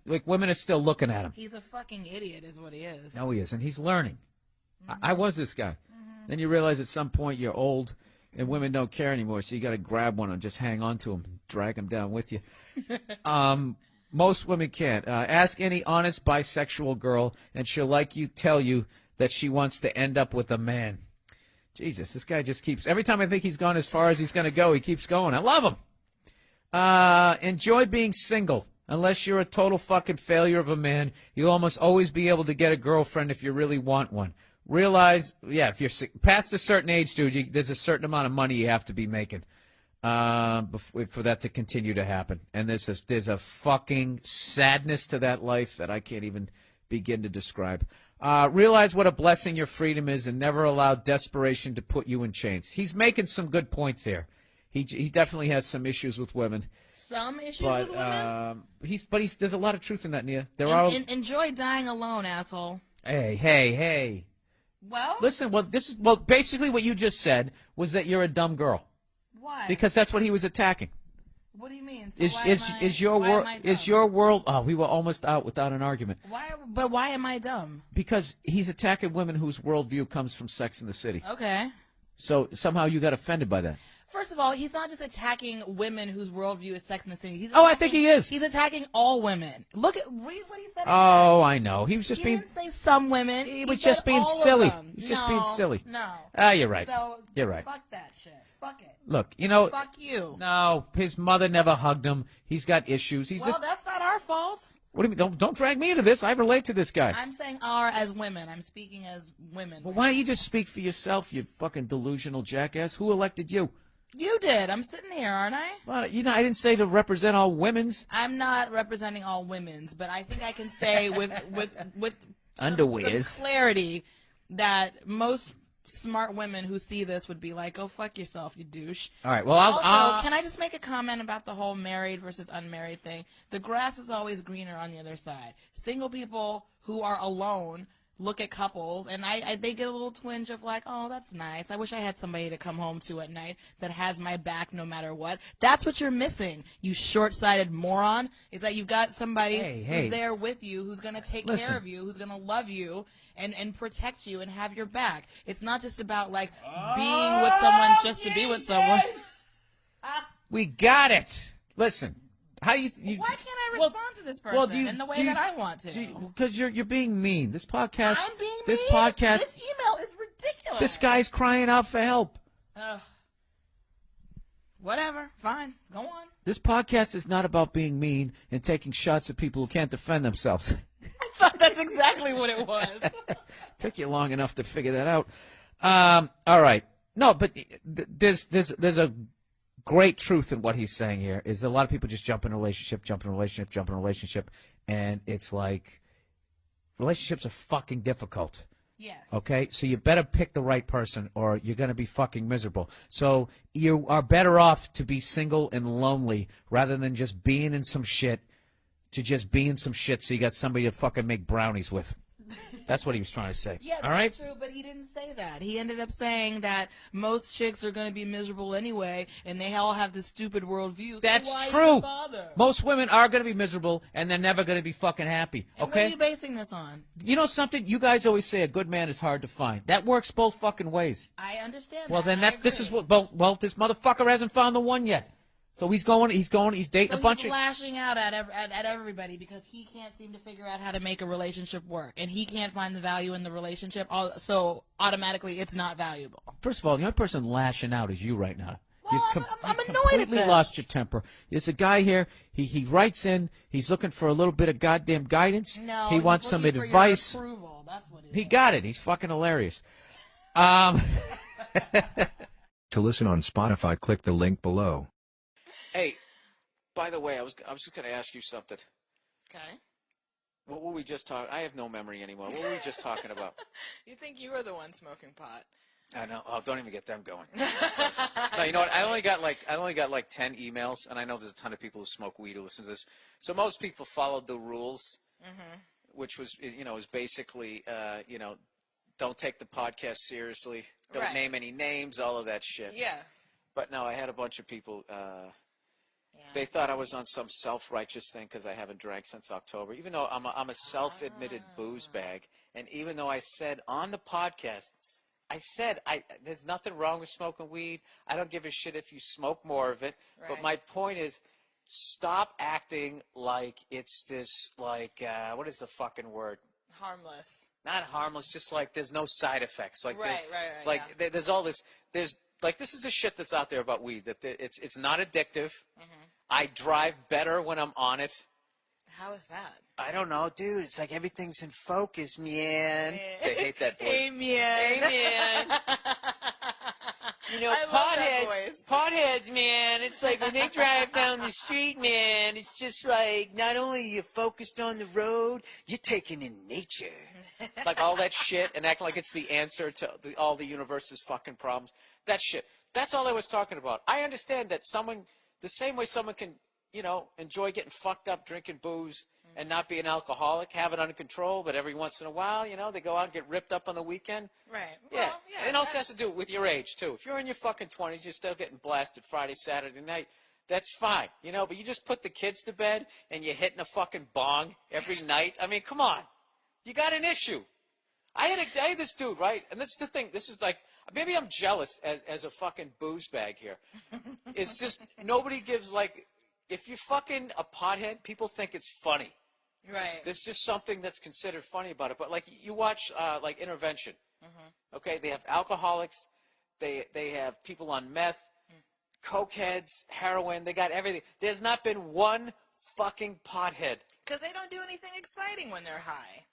like, women are still looking at him. He's a fucking idiot is what he is. No, he isn't. He's learning. I was this guy. Then you realize at some point you're old and women don't care anymore, so you got to grab one and just hang on to him, drag him down with you. Most women can't. Ask any honest bisexual girl, and she'll tell you that she wants to end up with a man. Jesus, this guy just keeps... Every time I think he's gone as far as he's going to go, he keeps going. I love him. Enjoy being single. Unless you're a total fucking failure of a man, you'll almost always be able to get a girlfriend if you really want one. Realize, if you're past a certain age, dude, there's a certain amount of money you have to be making for that to continue to happen. And there's a fucking sadness to that life that I can't even begin to describe. Realize what a blessing your freedom is and never allow desperation to put you in chains. He's making some good points here. He definitely has some issues with women. Some issues with women? There's a lot of truth in that, Nia. Enjoy dying alone, asshole. Hey. Well? Listen, basically what you just said was that you're a dumb girl. Why? Because that's what he was attacking. What do you mean? So Is your world? Oh, we were almost out without an argument. Why am I dumb? Because he's attacking women whose worldview comes from Sex in the City. Okay. So somehow you got offended by that. First of all, he's not just attacking women whose worldview is Sex in the City. I think he is. He's attacking all women. Read what he said. Oh, I know. He was just He didn't say some women. He was just being silly. He was just being silly. No. You're right. So you're right. Fuck that shit. Fuck it. Look, Fuck you. No, his mother never hugged him. He's got issues. That's not our fault. What do you mean? Don't drag me into this. I relate to this guy. I'm saying "our" as women. I'm speaking as women. Well, why don't you just speak for yourself, you fucking delusional jackass? Who elected you? You did. I'm sitting here, aren't I? Well, I didn't say to represent all women's. I'm not representing all women's, but I think I can say with underwears some clarity that most smart women who see this would be like, "Go fuck yourself, you douche." All right. Well, also, can I just make a comment about the whole married versus unmarried thing? The grass is always greener on the other side. Single people who are alone look at couples, and they get a little twinge of like, oh, that's nice. I wish I had somebody to come home to at night that has my back no matter what. That's what you're missing, you short-sighted moron, is that you've got somebody who's there with you, who's going to take care of you, who's going to love you, and protect you and have your back. It's not just about, like, being with someone just to be with someone. We got it. Listen. How do you why can't I respond to this person in the way that I want to? Because you're being mean. This podcast. I'm being this mean. Podcast. This email is ridiculous. This guy's crying out for help. Whatever. Fine. Go on. This podcast is not about being mean and taking shots at people who can't defend themselves. I thought that's exactly what it was. Took you long enough to figure that out. All right. No, but there's a great truth in what he's saying here. Is that a lot of people just jump in a relationship, and it's like relationships are fucking difficult. Yes. Okay? So you better pick the right person or you're going to be fucking miserable. So you are better off to be single and lonely rather than just being in some shit to just be in some shit so you got somebody to fucking make brownies with. That's what he was trying to say. Yeah, all right? that's true, but he didn't say that. He ended up saying that most chicks are going to be miserable anyway, and they all have this stupid worldview. So That's why true. even bother? Most women are going to be miserable, and they're never going to be fucking happy. And Okay? what are you basing this on? You know something? You guys always say a good man is hard to find. That works both fucking ways. I understand Well, that. then I this is agree. what this motherfucker hasn't found the one yet. So he's dating So a bunch he's of. lashing out at everybody because he can't seem to figure out how to make a relationship work, and he can't find the value in the relationship. So automatically, it's not valuable. First of all, the only person lashing out is you right now. Well, You've I'm you've annoyed at completely this. lost your temper. There's a guy here. He writes in. He's looking for a little bit of goddamn guidance. No, he he's wants some looking for your advice. approval. That's what it He is. got it. He's fucking hilarious. To listen on Spotify, click the link below. Hey, by the way, I was just going to ask you something. Okay. What were we just talking? I have no memory anymore. What were we just talking about? You think you were the one smoking pot? I know. Oh, don't even get them going. No, you know what? I only got like 10 emails, and I know there's a ton of people who smoke weed who listen to this. So most people followed the rules, which was was basically don't take the podcast seriously, don't Right. name any names, all of that shit. Yeah. But no, I had a bunch of people. They thought I was on some self-righteous thing because I haven't drank since October, even though I'm a self-admitted booze bag. And even though I said on the podcast, there's nothing wrong with smoking weed. I don't give a shit if you smoke more of it. But Right. my point is, stop acting like it's this, like, what is the fucking word? Harmless. Not harmless, just like there's no side effects. Like Right. like yeah. there's all this. There's like this is the shit that's out there about weed. That it's not addictive. I drive better when I'm on it. How is that? I don't know, dude. It's like everything's in focus, man. They hate that voice. Hey, man. Hey, man. You know, I love that voice. potheads, man. It's like when they drive down the street, man, it's just like not only are you focused on the road, you're taking in nature. Like all that shit and acting like it's the answer to all the universe's fucking problems. That shit. That's all I was talking about. I understand that the same way someone can, enjoy getting fucked up, drinking booze, and not be an alcoholic, have it under control, but every once in a while, they go out and get ripped up on the weekend. Right. Yeah. Well, yeah. It also has to do with your age, too. If you're in your fucking 20s, you're still getting blasted Friday, Saturday night, that's fine, but you just put the kids to bed and you're hitting a fucking bong every night. I mean, come on. You got an issue. I had this dude, right? And that's the thing. This is like, maybe I'm jealous as a fucking booze bag here. It's just, nobody gives, like, if you're fucking a pothead, people think it's funny. Right. There's just something that's considered funny about it. But, like, you watch, like, Intervention. Okay? They have alcoholics. They have people on meth, cokeheads, heroin. They got everything. There's not been one fucking pothead. Because they don't do anything exciting when they're high.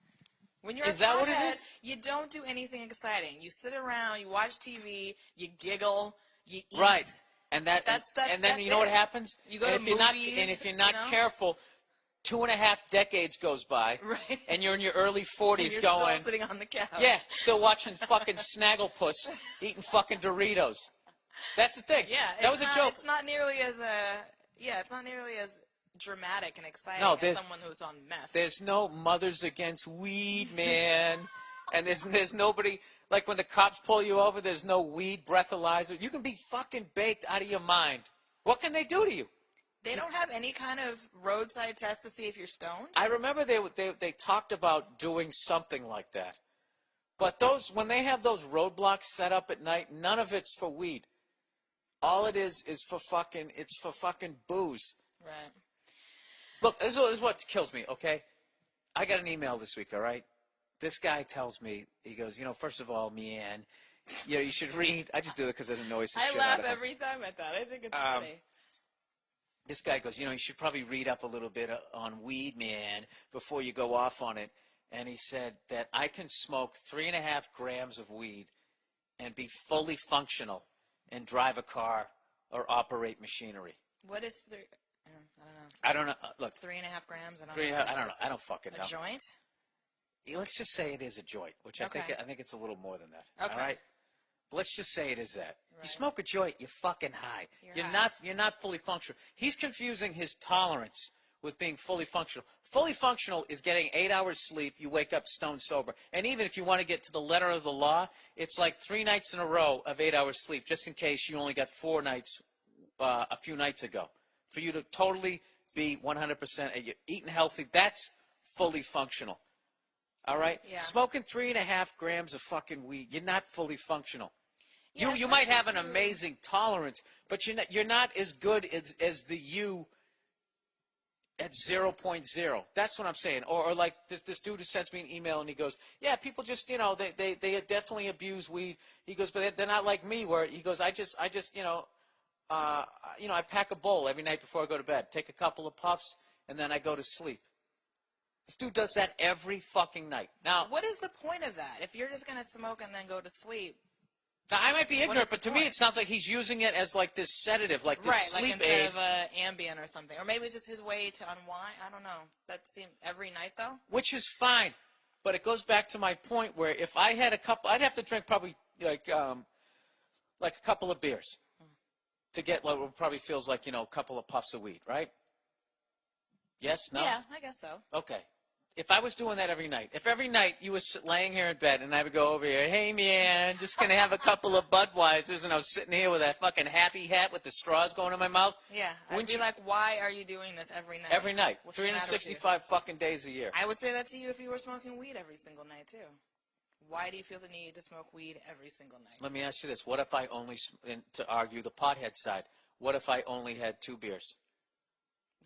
When you're Is a that what it pothead, is? you don't do anything exciting. You sit around, you watch TV, you giggle, you eat. Right. And then that's you know what it. happens? You go and to if you're not movies, and if you're not you know? careful, 2.5 decades goes by, Right. and you're in your early 40s And you're going, still sitting on the couch. yeah, still watching fucking Snagglepuss, eating fucking Doritos. That's the thing. Yeah. that was a joke. It's not nearly as it's not nearly as dramatic and exciting No, as there's- someone who's on meth. There's no mothers against weed, man. And there's nobody, like when the cops pull you over, there's no weed breathalyzer. You can be fucking baked out of your mind. What can they do to you? They don't have any kind of roadside test to see if you're stoned? I remember they talked about doing something like that. But when they have those roadblocks set up at night, none of it's for weed. All it is for fucking booze. Right. Look, this is what kills me, okay? I got an email this week, all right? This guy tells me, he goes, first of all, Mian, you should read. I just do it because it annoys the I shit laugh out of him. every time at that. I think it's funny. This guy goes, you should probably read up a little bit on weed, man, before you go off on it. And he said that I can smoke 3.5 grams of weed and be fully functional and drive a car or operate machinery. What is I don't know. I don't know. Look, 3.5 grams. I don't 3.5. know. I don't know. I don't fucking know. A joint? Let's just say it is a joint, which I think it's a little more than that. Okay. All right. But let's just say it is that. Right. You smoke a joint, you're fucking high. You're high. You're not fully functional. He's confusing his tolerance with being fully functional. Fully functional is getting 8 hours sleep. You wake up stone sober. And even if you want to get to the letter of the law, it's like 3 nights in a row of 8 hours sleep, just in case you only got 4 nights a few nights ago. For you to totally be 100%, you're eating healthy, that's fully functional. All right? Yeah. Smoking 3.5 grams of fucking weed, you're not fully functional. Yeah, you might have an amazing tolerance, but you're not as good as the you at 0.0. That's what I'm saying. Or like this dude who sends me an email and he goes, yeah, people just, they definitely abuse weed. He goes, but they're not like me where he goes, I just I pack a bowl every night before I go to bed, take a couple of puffs, and then I go to sleep. This dude does that every fucking night. Now, what is the point of that? If you're just going to smoke and then go to sleep. Now, I might be ignorant, but to me it sounds like he's using it as like this sedative, like this sleep like instead aid. of Ambien or something. Or maybe it's just his way to unwind. I don't know. That seemed every night, though? Which is fine. But it goes back to my point where if I had a couple, I'd have to drink probably like a couple of beers to get what probably feels like, a couple of puffs of weed, right? Yes? No? Yeah, I guess so. Okay. If I was doing that every night, if every night you was laying here in bed and I would go over here, hey man, just going to have a couple of Budweisers, and I was sitting here with that fucking happy hat with the straws going in my mouth. Yeah, I'd be like, why are you doing this every night? Every night. What's the matter with you? 365 fucking days a year. I would say that to you if you were smoking weed every single night, too. Why do you feel the need to smoke weed every single night? Let me ask you this. What if I only, to argue the pothead side, what if I only had 2 beers?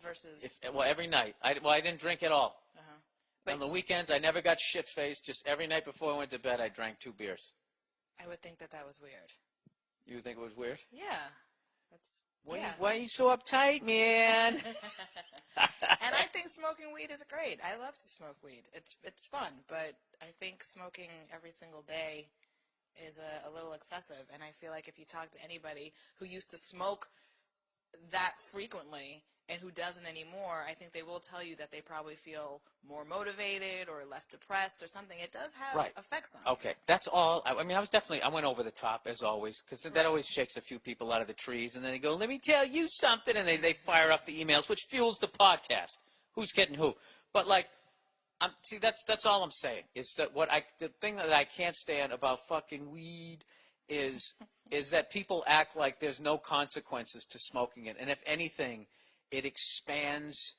Versus? Every night. I didn't drink at all. But on the weekends, I never got shit-faced. Just every night before I went to bed, I drank 2 beers. I would think that was weird. You think it was weird? Yeah. Why are you so uptight, man? And I think smoking weed is great. I love to smoke weed. It's fun, but I think smoking every single day is a little excessive. And I feel like if you talk to anybody who used to smoke that frequently and who doesn't anymore, I think they will tell you that they probably feel more motivated or less depressed or something. It does have effects on you. Okay, that's all. I went over the top, as always, because that always shakes a few people out of the trees, and then they go, let me tell you something, and they fire up the emails, which fuels the podcast. Who's kidding who? But, that's all I'm saying, is that the thing that I can't stand about fucking weed is that people act like there's no consequences to smoking it, and if anything, it expands,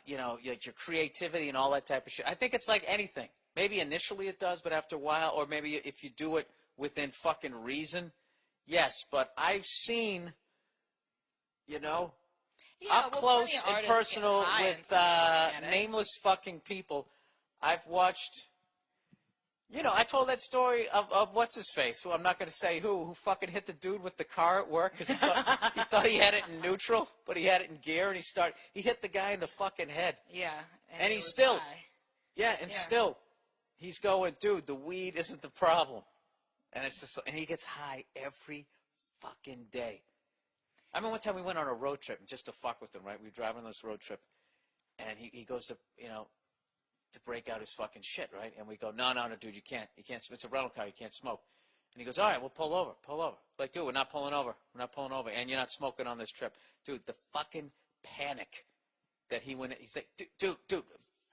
your creativity and all that type of shit. I think it's like anything. Maybe initially it does, but after a while, or maybe if you do it within fucking reason, yes. But I've seen, up close and personal with nameless fucking people. I've watched. I told that story of what's-his-face, who I'm not going to say who fucking hit the dude with the car at work because he thought he had it in neutral, but he had it in gear, and he hit the guy in the fucking head. Yeah. And he's still, still, he's going, dude, the weed isn't the problem. And it's just, and he gets high every fucking day. I remember one time we went on a road trip, just to fuck with him, right? We were driving on this road trip, and he goes to, to break out his fucking shit, right? And we go, no, dude, you can't, it's a rental car, you can't smoke. And he goes, all right, well, pull over. Like, dude, we're not pulling over, and you're not smoking on this trip. Dude, the fucking panic that he went, he's like, dude,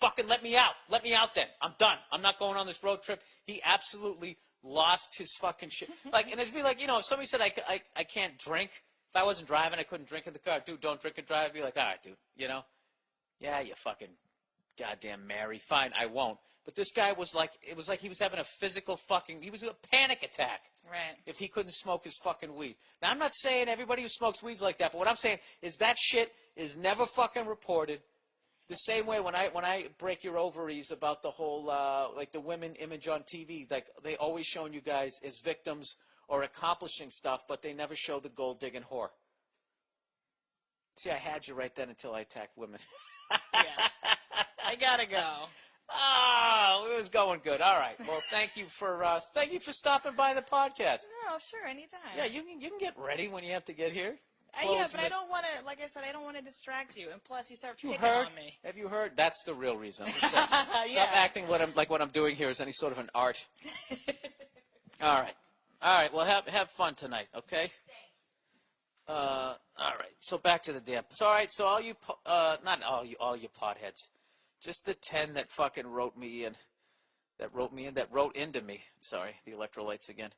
fucking let me out then, I'm done, I'm not going on this road trip. He absolutely lost his fucking shit. And it'd be like, if somebody said I can't drink, if I wasn't driving, I couldn't drink in the car. Dude, don't drink and drive. I'd be like, all right, dude, yeah, you fucking goddamn Mary, fine, I won't. But this guy was like, it was like he was having a physical he was a panic attack. Right. If he couldn't smoke his fucking weed. Now, I'm not saying everybody who smokes weed's like that, but what I'm saying is that shit is never fucking reported. The same way when I break your ovaries about the whole like the women image on TV, like they always showing you guys as victims or accomplishing stuff, but they never show the gold digging whore. See, I had you right then until I attacked women. I gotta go. Oh, it was going good. All right. Well, thank you for stopping by the podcast. No, sure, anytime. Yeah, you can get ready when you have to get here. Yeah, but I don't want to. Like I said, I don't want to distract you. And plus, you start picking on me. Have you heard? That's the real reason. I'm just saying. Stop acting like what I'm doing here is any sort of an art. All right. Well, have fun tonight. Okay. All right. So back to the damn. So all right. So all you, not all you potheads, just the 10 that fucking wrote into me. Sorry, the electrolytes again.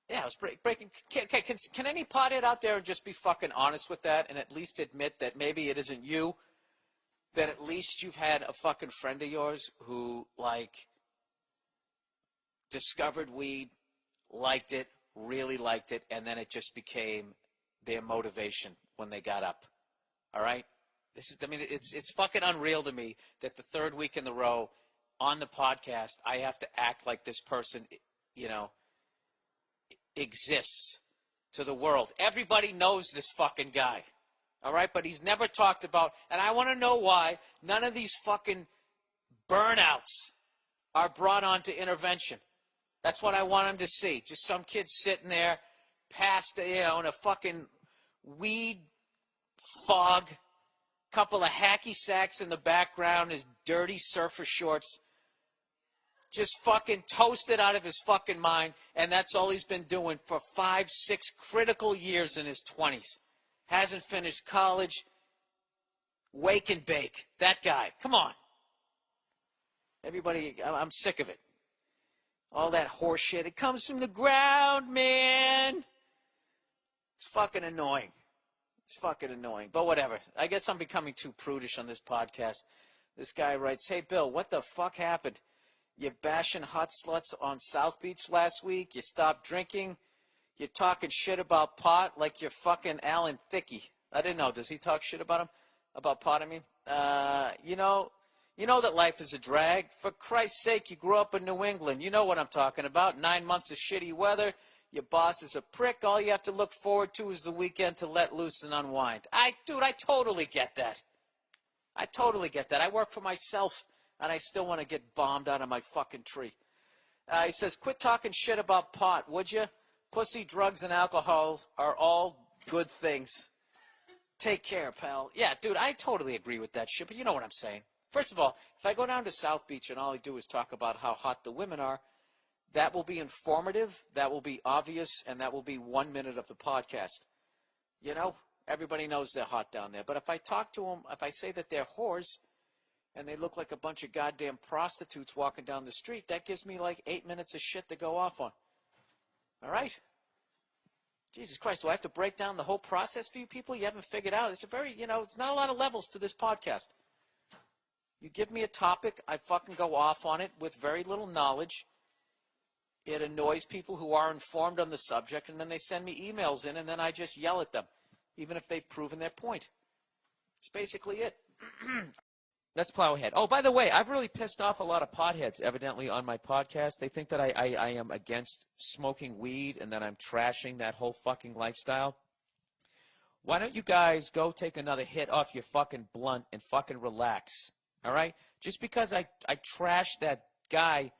Yeah, I was breaking. Can any pothead out there just be fucking honest with that and at least admit that maybe it isn't you, that at least you've had a fucking friend of yours who, like, discovered weed, liked it, really liked it, and then it just became their motivation when they got up. All right? It's fucking unreal to me that the third week in a row on the podcast I have to act like this person, exists to the world. Everybody knows this fucking guy. All right? But he's never talked about, and I want to know why none of these fucking burnouts are brought on to intervention. That's what I want him to see. Just some kid sitting there past, in a fucking weed fog, couple of hacky sacks in the background, his dirty surfer shorts, just fucking toasted out of his fucking mind, and that's all he's been doing for 5, 6 critical years in his 20s. Hasn't finished college. Wake and bake. That guy. Come on. Everybody, I'm sick of it. All that horse shit. It comes from the ground, man. It's fucking annoying. It's fucking annoying. But whatever. I guess I'm becoming too prudish on this podcast. This guy writes, "Hey, Bill, what the fuck happened? You bashing hot sluts on South Beach last week. You stopped drinking. You're talking shit about pot like you're fucking Alan Thicke." I didn't know. Does he talk shit about him? About pot, I mean? You know that life is a drag. For Christ's sake, you grew up in New England. You know what I'm talking about. 9 months of shitty weather. Your boss is a prick. All you have to look forward to is the weekend to let loose and unwind. Dude, I totally get that. I totally get that. I work for myself, and I still want to get bombed out of my fucking tree. He says, "Quit talking shit about pot, would you? Pussy, drugs, and alcohol are all good things. Take care, pal." Yeah, dude, I totally agree with that shit, but you know what I'm saying. First of all, if I go down to South Beach and all I do is talk about how hot the women are, that will be informative, that will be obvious, and that will be 1 minute of the podcast. Everybody knows they're hot down there. But if I talk to them, if I say that they're whores, and they look like a bunch of goddamn prostitutes walking down the street, that gives me like 8 minutes of shit to go off on. All right? Jesus Christ, do I have to break down the whole process for you people? You haven't figured out. It's it's not a lot of levels to this podcast. You give me a topic, I fucking go off on it with very little knowledge. It annoys people who are informed on the subject, and then they send me emails in, and then I just yell at them, even if they've proven their point. That's basically it. Let's plow ahead. Oh, by the way, I've really pissed off a lot of potheads, evidently, on my podcast. They think that I am against smoking weed and that I'm trashing that whole fucking lifestyle. Why don't you guys go take another hit off your fucking blunt and fucking relax, all right? Just because I trashed that guy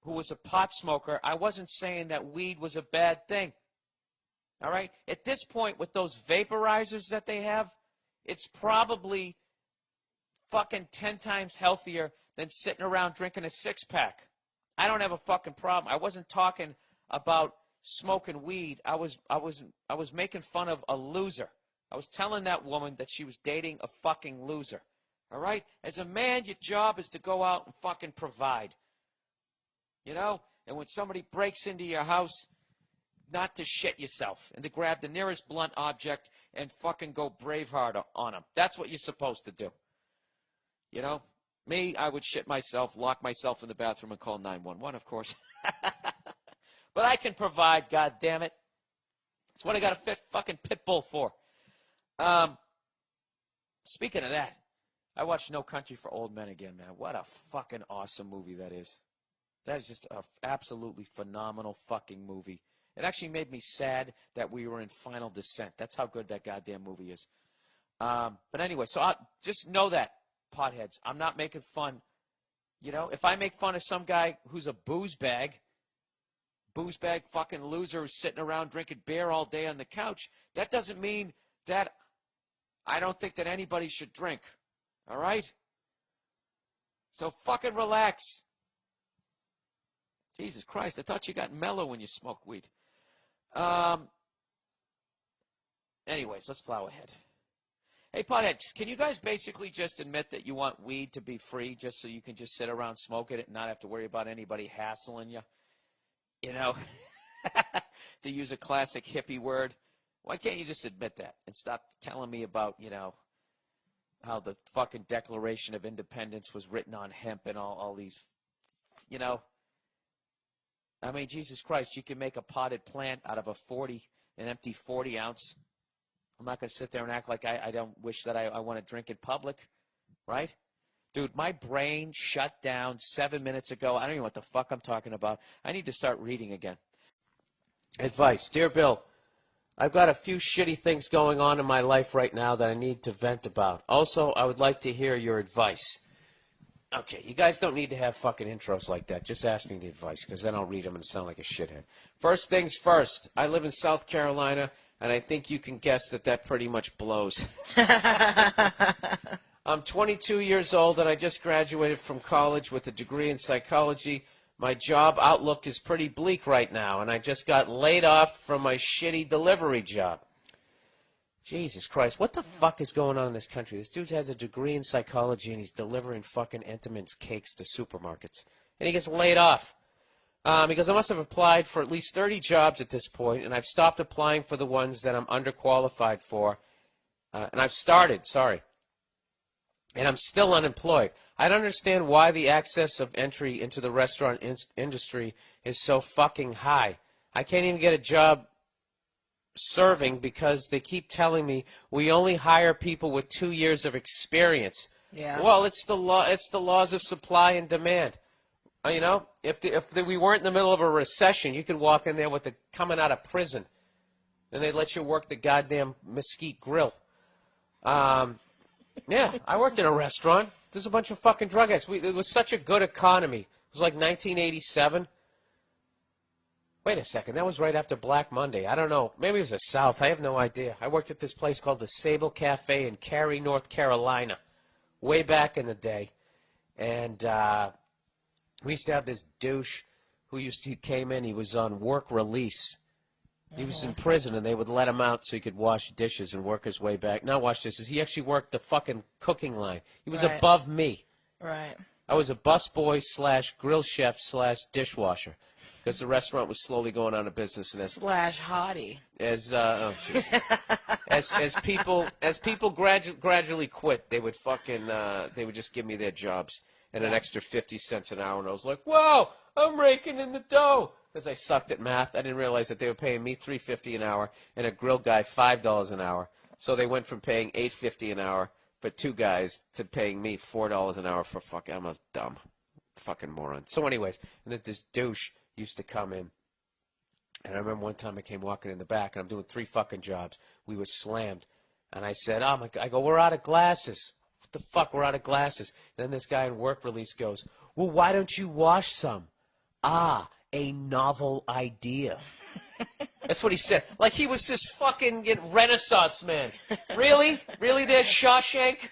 who was a pot smoker, I wasn't saying that weed was a bad thing, all right? At this point, with those vaporizers that they have, it's probably fucking 10 times healthier than sitting around drinking a 6-pack. I don't have a fucking problem. I wasn't talking about smoking weed. I was making fun of a loser. I was telling that woman that she was dating a fucking loser. All right? As a man, your job is to go out and fucking provide. And when somebody breaks into your house, not to shit yourself and to grab the nearest blunt object and fucking go Braveheart on them. That's what you're supposed to do. Me, I would shit myself, lock myself in the bathroom, and call 911, of course. But I can provide, goddammit. That's what I got a fucking pit bull for. Speaking of that, I watched No Country for Old Men again, man. What a fucking awesome movie that is. That is just an absolutely phenomenal fucking movie. It actually made me sad that we were in Final Descent. That's how good that goddamn movie is. But anyway, so just know that, potheads. I'm not making fun. You know, if I make fun of some guy who's a booze bag fucking loser who's sitting around drinking beer all day on the couch, that doesn't mean that I don't think that anybody should drink. All right? So fucking relax. Jesus Christ, I thought you got mellow when you smoked weed. Anyways, let's plow ahead. Hey, potheads, can you guys basically just admit that you want weed to be free just so you can just sit around smoking it and not have to worry about anybody hassling you? You know, to use a classic hippie word. Why can't you just admit that and stop telling me about, you know, how the fucking Declaration of Independence was written on hemp and all these, you know. I mean, Jesus Christ, you can make a potted plant out of an empty 40 ounce. I'm not going to sit there and act like I don't wish that I want to drink in public, right? Dude, my brain shut down 7 minutes ago. I don't even know what the fuck I'm talking about. I need to start reading again. Advice. Dear Bill, I've got a few shitty things going on in my life right now that I need to vent about. Also, I would like to hear your advice. Okay, you guys don't need to have fucking intros like that. Just ask me the advice, because then I'll read them and sound like a shithead. First things first, I live in South Carolina, and I think you can guess that pretty much blows. I'm 22 years old, and I just graduated from college with a degree in psychology. My job outlook is pretty bleak right now, and I just got laid off from my shitty delivery job. Jesus Christ, what the fuck is going on in this country? This dude has a degree in psychology, and he's delivering fucking Entenmann's cakes to supermarkets. And he gets laid off. Because I must have applied for at least 30 jobs at this point, and I've stopped applying for the ones that I'm underqualified for. And I've started, and I'm still unemployed. I don't understand why the access of entry into the restaurant industry is so fucking high. I can't even get a job serving because they keep telling me we only hire people with 2 years of experience. Yeah. Well, it's the law. It's the laws of supply and demand. You know, if we weren't in the middle of a recession, you could walk in there with coming out of prison, and they'd let you work the goddamn mesquite grill. Yeah, I worked in a restaurant. There's a bunch of fucking drug addicts. It was such a good economy. It was like 1987. Wait a second. That was right after Black Monday. I don't know. Maybe it was the South. I have no idea. I worked at this place called the Sable Cafe in Cary, North Carolina, way back in the day. And we used to have this douche who came in. He was on work release. He was in prison, and they would let him out so he could wash dishes and work his way back. Not wash dishes. He actually worked the fucking cooking line. He was above me. Right. I was a busboy / grill chef / dishwasher because the restaurant was slowly going out of business. And /hottie. As people gradually quit, they would just give me their jobs and an extra 50 cents an hour, and I was like, whoa, I'm raking in the dough. Because I sucked at math, I didn't realize that they were paying me $3.50 an hour and a grill guy $5 an hour. So they went from paying $8.50 an hour for two guys to paying me $4 an hour for fucking. I'm a dumb fucking moron. So, anyways, and then this douche used to come in, and I remember one time I came walking in the back, and I'm doing 3 fucking jobs. We were slammed, and I said, "Oh my God!" I go, "We're out of glasses." What the fuck? We're out of glasses. And then this guy in work release goes, "Well, why don't you wash some?" A novel idea. That's what he said. Like he was this fucking Renaissance man. Really? Really there, Shawshank?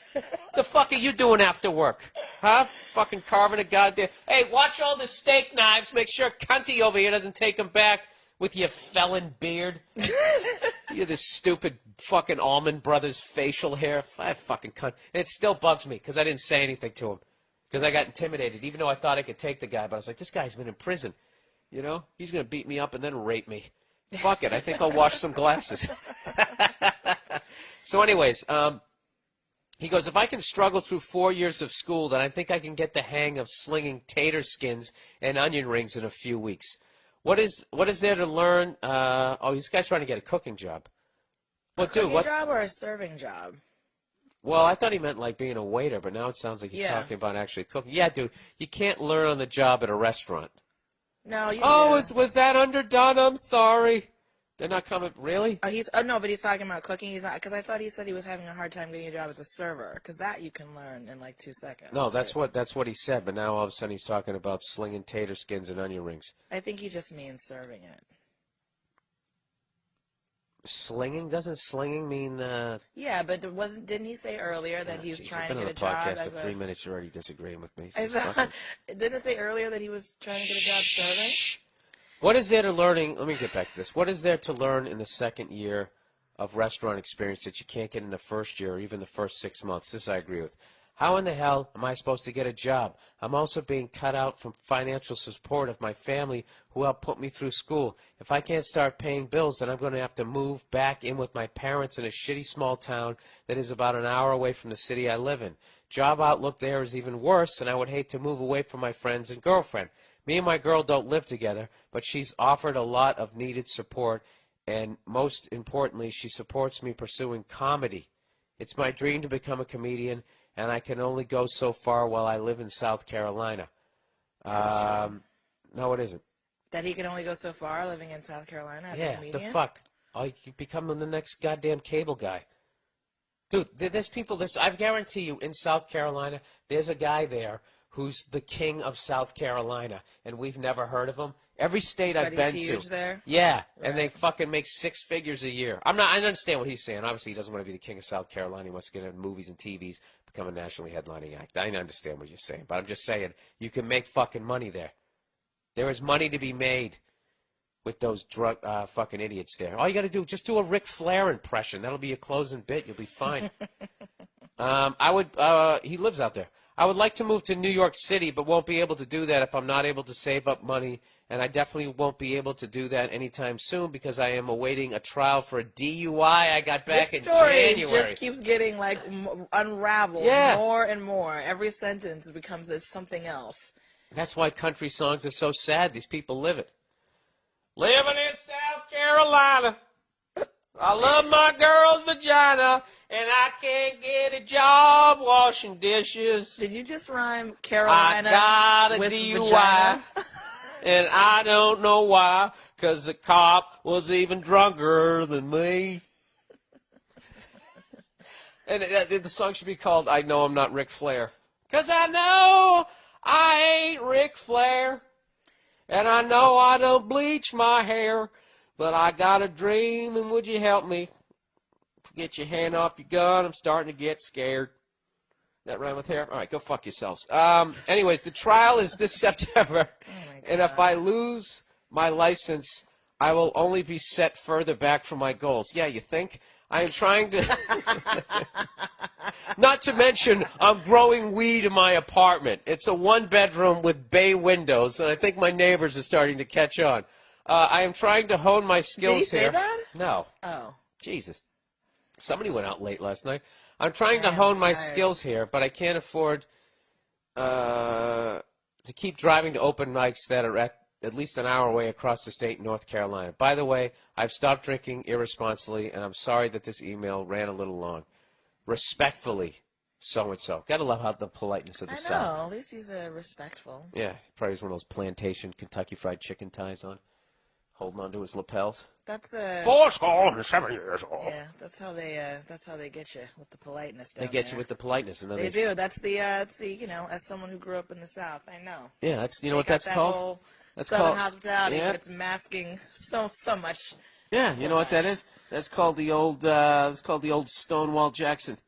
The fuck are you doing after work? Huh? Fucking carving a goddamn... Hey, watch all the steak knives. Make sure Cunty over here doesn't take them back with your felon beard. You're this stupid fucking Allman Brothers facial hair. Fucking cunt. And it still bugs me because I didn't say anything to him. Because I got intimidated, even though I thought I could take the guy. But I was like, this guy's been in prison. You know, he's going to beat me up and then rape me. Fuck it. I think I'll wash some glasses. So anyways, he goes, if I can struggle through 4 years of school, then I think I can get the hang of slinging tater skins and onion rings in a few weeks. What is there to learn? This guy's trying to get a cooking job. A cooking job or a serving job? Well, I thought he meant like being a waiter, but now it sounds like he's Yeah. talking about actually cooking. Yeah, dude, you can't learn on the job at a restaurant. No, you Oh, do. was that underdone? I'm sorry. They're not coming. Really? No, but he's talking about cooking. He's not, because I thought he said he was having a hard time getting a job as a server, because that you can learn in like 2 seconds. No, that's what he said. But now all of a sudden he's talking about slinging tater skins and onion rings. I think he just means serving it. Slinging? Doesn't slinging mean? Yeah, but didn't he say earlier that he was trying to I've get a been on job the podcast as for a? 3 minutes. You're already disagreeing with me. I thought, didn't it say earlier that he was trying to get a job serving? What is there to learning? Let me get back to this. What is there to learn in the second year of restaurant experience that you can't get in the first year or even the first 6 months? This I agree with. How in the hell am I supposed to get a job? I'm also being cut out from financial support of my family who helped put me through school. If I can't start paying bills, then I'm going to have to move back in with my parents in a shitty small town that is about an hour away from the city I live in. Job outlook there is even worse, and I would hate to move away from my friends and girlfriend. Me and my girl don't live together, but she's offered a lot of needed support, and most importantly, she supports me pursuing comedy. It's my dream to become a comedian, and I can only go so far while I live in South Carolina. No, it isn't. That he can only go so far living in South Carolina as a Yeah, comedian? the fuck. Oh, you become the next goddamn cable guy. Dude, there's people, I guarantee you, in South Carolina, there's a guy there who's the king of South Carolina, and we've never heard of him. Every state I've been he's to. huge there? Yeah, and they fucking make 6 figures a year. I understand what he's saying. Obviously, he doesn't want to be the king of South Carolina. He wants to get into movies and TVs, become a nationally headlining act. I understand what you're saying, but I'm just saying, you can make fucking money there. There is money to be made with those drug fucking idiots there. All you got to do, just do a Ric Flair impression. That'll be your closing bit. You'll be fine. He lives out there. I would like to move to New York City, but won't be able to do that if I'm not able to save up money, and I definitely won't be able to do that anytime soon because I am awaiting a trial for a DUI I got back in January. This story just keeps getting, like, unraveled more and more. Every sentence becomes something else. That's why country songs are so sad. These people live it. Living in South Carolina. I love my girl's vagina, and I can't get a job washing dishes. Did you just rhyme Carolina I got a with DUI, vagina? and I don't know why, because the cop was even drunker than me. And the song should be called I Know I'm Not Ric Flair. Because I know I ain't Ric Flair, and I know I don't bleach my hair. But I got a dream, and would you help me? Get your hand off your gun. I'm starting to get scared. That rhyme with hair? All right, go fuck yourselves. Anyways, the trial is this September, and if I lose my license, I will only be set further back from my goals. Yeah, you think? I am trying to... Not to mention, I'm growing weed in my apartment. It's a 1-bedroom with bay windows, and I think my neighbors are starting to catch on. I am trying to hone my skills Did he here. say that? No. Oh. Jesus. Somebody went out late last night. I'm trying to hone my skills here, but I can't afford to keep driving to open mics that are at least an hour away across the state in North Carolina. By the way, I've stopped drinking irresponsibly, and I'm sorry that this email ran a little long. Respectfully, so-and-so. Gotta love how the politeness of the South. I know. At least he's respectful. Yeah, probably has one of those plantation Kentucky Fried Chicken ties on, holding onto his lapels. That's 407 years old. Yeah, that's how they get you with the politeness. They get you with the politeness, and then they do. That's the as someone who grew up in the South, I know. Yeah, that's what got that's that called. Whole That's Southern called hospitality. Yeah. It's masking so much. Yeah, you know what that is? That's called the old Stonewall Jackson.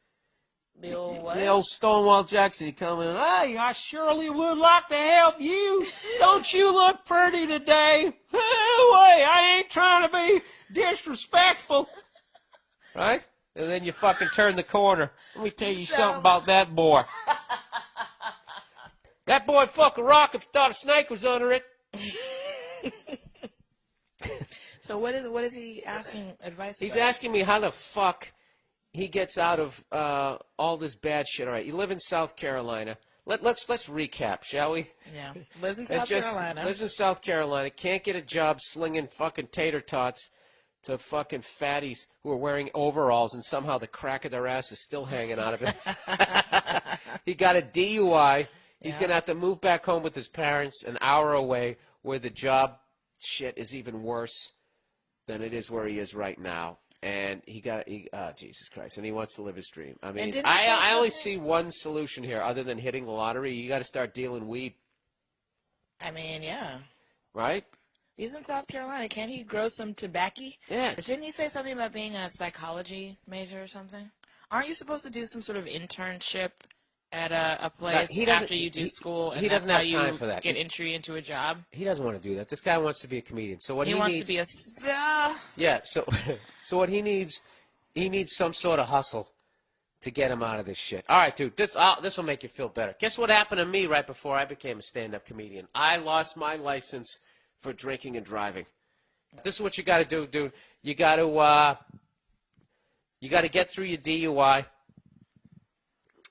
The old what? The old Stonewall Jackson. You come in, hey, I surely would like to help you. Don't you look pretty today? Hey, I ain't trying to be disrespectful. Right? And then you fucking turn the corner. Let me tell you something about that boy. That boy fuck a rock if he thought a snake was under it. So what is he asking advice He's about? asking me how the fuck he gets out of all this bad shit. All right, you live in South Carolina. Let's recap, shall we? Yeah, lives in South Carolina. Lives in South Carolina. Can't get a job slinging fucking tater tots to fucking fatties who are wearing overalls and somehow the crack of their ass is still hanging out of it. He got a DUI. He's going to have to move back home with his parents an hour away where the job shit is even worse than it is where he is right now. And Jesus Christ, and he wants to live his dream. I mean, I only see one solution here other than hitting the lottery. You got to start dealing weed. I mean, yeah. Right? He's in South Carolina. Can't he grow some tobacco? Yeah. But didn't he say something about being a psychology major or something? Aren't you supposed to do some sort of internship at a place after you do school, and that's how you get entry into a job? He doesn't want to do that. This guy wants to be a comedian. So what he wants needs, to be a star. Yeah. So what he needs some sort of hustle to get him out of this shit. All right, dude. This will make you feel better. Guess what happened to me right before I became a stand-up comedian? I lost my license for drinking and driving. This is what you got to do, dude. You got to get through your DUI.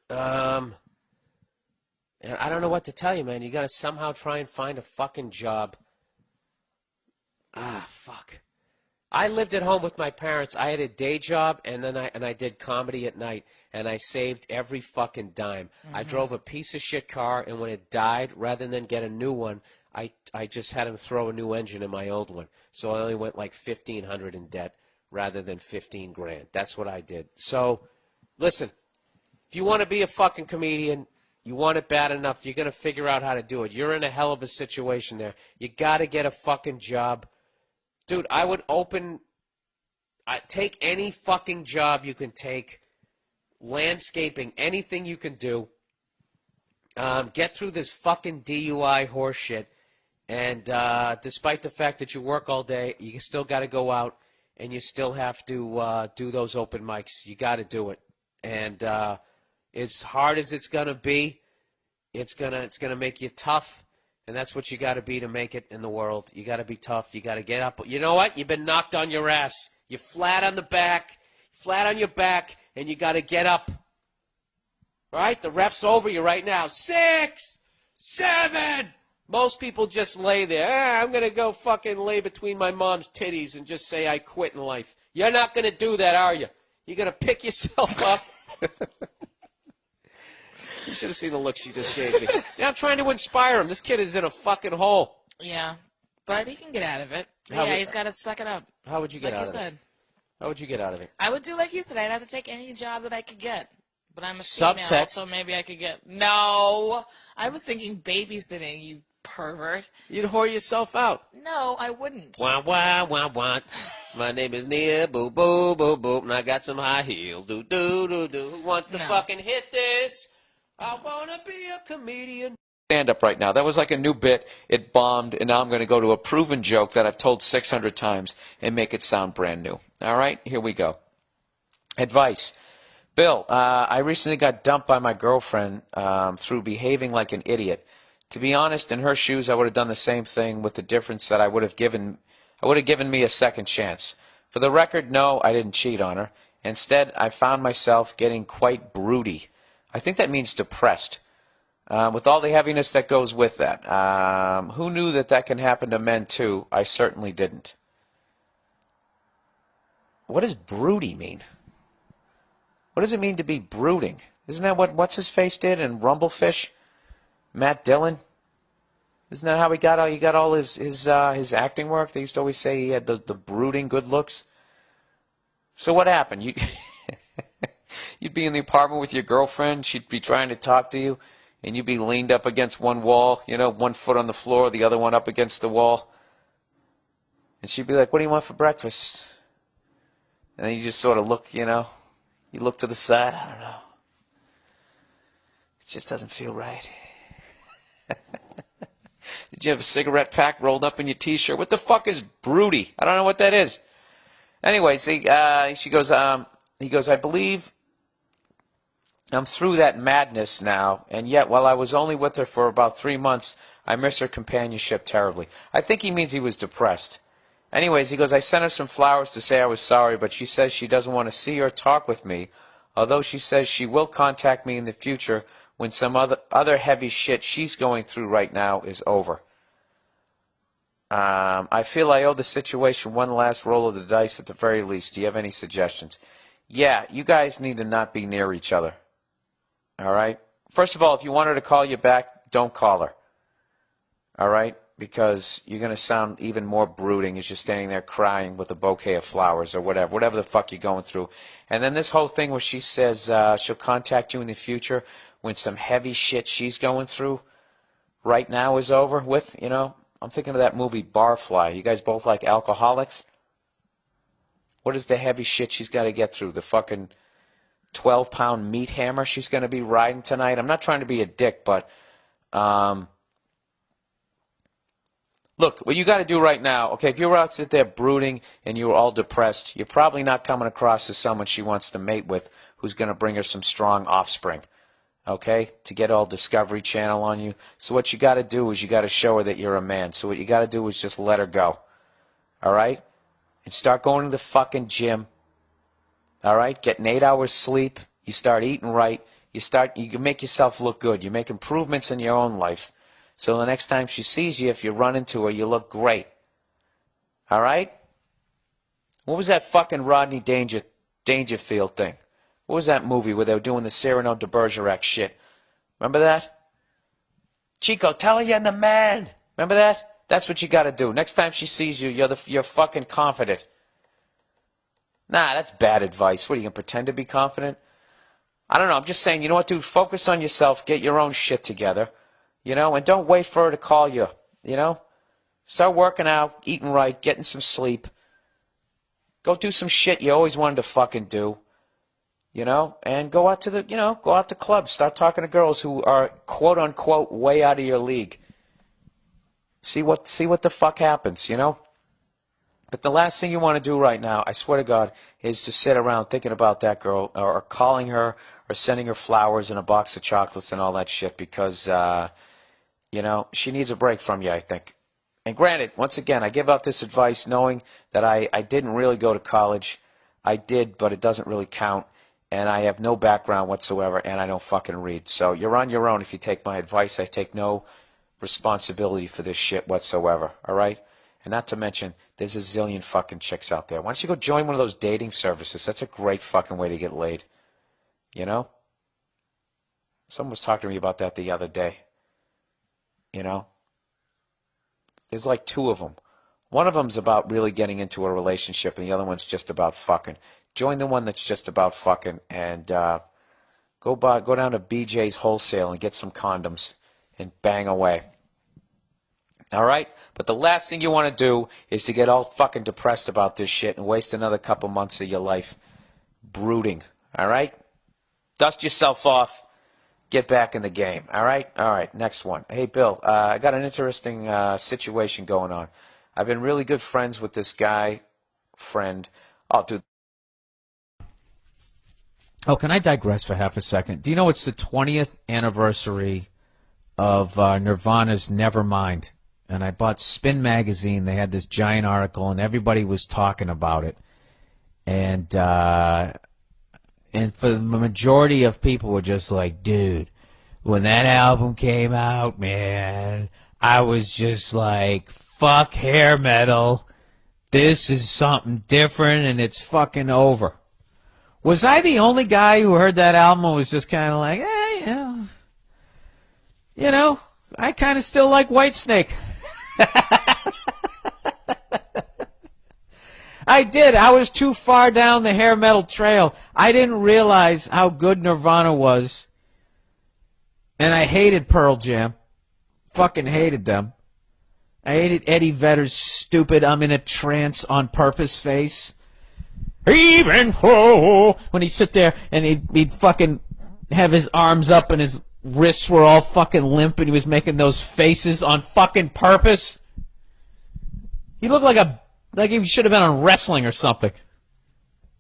And I don't know what to tell you, man. You got to somehow try and find a fucking job. Fuck. I lived at home with my parents. I had a day job, and then I did comedy at night, and I saved every fucking dime. I drove a piece of shit car, and when it died, rather than get a new one, I just had him throw a new engine in my old one. So I only went like $1,500 in debt rather than $15,000. That's what I did. So, listen. If you want to be a fucking comedian, you want it bad enough, you're going to figure out how to do it. You're in a hell of a situation there. You got to get a fucking job. Dude, I would take any fucking job you can take, landscaping, anything you can do. Get through this fucking DUI horse shit. And despite the fact that you work all day, you still got to go out and you still have to do those open mics. You got to do it. And as hard as it's gonna be, it's gonna make you tough, and that's what you got to be to make it in the world. You got to be tough. You got to get up. You know what? You've been knocked on your ass. You're flat on the back, flat on your back, and you got to get up. Right? The ref's over you right now. 6, 7. Most people just lay there. I'm gonna go fucking lay between my mom's titties and just say I quit in life. You're not gonna do that, are you? You're gonna pick yourself up. You should have seen the look she just gave me. Yeah, I'm trying to inspire him. This kid is in a fucking hole. Yeah, but he can get out of it. He's got to suck it up. How would you get out of it? Like you said. How would you get out of it? I would do like you said. I'd have to take any job that I could get. But I'm a female, Subtext. so maybe I could get... No! I was thinking babysitting, you pervert. You'd whore yourself out. No, I wouldn't. Wah, wah, wah, wah. My name is Nia, boo, boo, boo, boo, and I got some high heels. Do, do, do, do. Who wants to fucking hit this? I want to be a comedian. Stand up right now. That was like a new bit. It bombed, and now I'm going to go to a proven joke that I've told 600 times and make it sound brand new. All right? Here we go. Advice. Bill, I recently got dumped by my girlfriend through behaving like an idiot. To be honest, in her shoes, I would have done the same thing, with the difference that I would have given me a second chance. For the record, no, I didn't cheat on her. Instead, I found myself getting quite broody. I think that means depressed, with all the heaviness that goes with that. Who knew that can happen to men, too? I certainly didn't. What does broody mean? What does it mean to be brooding? Isn't that what What's-His-Face did in Rumblefish? Matt Dillon? Isn't that how he got all his acting work? They used to always say he had the brooding good looks. So what happened? You'd be in the apartment with your girlfriend, she'd be trying to talk to you, and you'd be leaned up against one wall, one foot on the floor, the other one up against the wall. And she'd be like, "What do you want for breakfast?" And then you just sort of look, you look to the side. I don't know. It just doesn't feel right. Did you have a cigarette pack rolled up in your T-shirt? What the fuck is broody? I don't know what that is. Anyway, he goes, I believe I'm through that madness now, and yet while I was only with her for about 3 months, I miss her companionship terribly. I think he means he was depressed. Anyways, he goes, I sent her some flowers to say I was sorry, but she says she doesn't want to see or talk with me, although she says she will contact me in the future when some other heavy shit she's going through right now is over. I feel I owe the situation one last roll of the dice at the very least. Do you have any suggestions? Yeah, you guys need to not be near each other. All right? First of all, if you want her to call you back, don't call her. All right? Because you're going to sound even more brooding as you're standing there crying with a bouquet of flowers or whatever the fuck you're going through. And then this whole thing where she says she'll contact you in the future when some heavy shit she's going through right now is over with, you know. I'm thinking of that movie Barfly. You guys both like Alcoholics? What is the heavy shit she's got to get through? The fucking 12-pound meat hammer she's going to be riding tonight? I'm not trying to be a dick, but look, what you got to do right now, okay, if you're out there brooding and you're all depressed, you're probably not coming across as someone she wants to mate with who's going to bring her some strong offspring, okay, to get all Discovery Channel on you. So what you got to do is you got to show her that you're a man. So what you got to do is just let her go, all right? And start going to the fucking gym, all right? Getting 8 hours sleep. You start eating right. You make yourself look good. You make improvements in your own life. So the next time she sees you, if you run into her, you look great. All right? What was that fucking Rodney Dangerfield thing? What was that movie where they were doing the Cyrano de Bergerac shit? Remember that? Chico, tell her you're the man. Remember that? That's what you got to do. Next time she sees you, you're fucking confident. Nah, that's bad advice. What, are you going to pretend to be confident? I don't know. I'm just saying, you know what, dude? Focus on yourself. Get your own shit together. You know, and don't wait for her to call you, you know? Start working out, eating right, getting some sleep. Go do some shit you always wanted to fucking do, you know? And go out to clubs. Start talking to girls who are, quote-unquote, way out of your league. See what the fuck happens, you know? But the last thing you want to do right now, I swear to God, is to sit around thinking about that girl or calling her or sending her flowers and a box of chocolates and all that shit because, you know, she needs a break from you, I think. And granted, once again, I give out this advice knowing that I didn't really go to college. I did, but it doesn't really count. And I have no background whatsoever, and I don't fucking read. So you're on your own if you take my advice. I take no responsibility for this shit whatsoever, all right? And not to mention, there's a zillion fucking chicks out there. Why don't you go join one of those dating services? That's a great fucking way to get laid. You know? Someone was talking to me about that the other day. You know? There's like 2 of them. One of them's about really getting into a relationship, and the other one's just about fucking. Join the one that's just about fucking, and go down to BJ's Wholesale and get some condoms and bang away. All right? But the last thing you want to do is to get all fucking depressed about this shit and waste another couple months of your life brooding. All right? Dust yourself off. Get back in the game. All right? All right. Next one. Hey, Bill, I got an interesting situation going on. I've been really good friends with this friend. Oh, dude. Oh, can I digress for half a second? Do you know it's the 20th anniversary of Nirvana's Nevermind? And I bought Spin Magazine. They had this giant article, and everybody was talking about it. And for the majority of people were just like, dude, when that album came out, man, I was just like, fuck hair metal. This is something different, and it's fucking over. Was I the only guy who heard that album and was just kind of like, yeah, you know, I kind of still like Whitesnake. I did. I was too far down the hair metal trail. I didn't realize how good Nirvana was. And I hated Pearl Jam. Fucking hated them. I hated Eddie Vedder's stupid I'm in a trance on purpose face. Even when he'd sit there and he'd fucking have his arms up and his wrists were all fucking limp and he was making those faces on fucking purpose. He looked like he should have been on wrestling or something.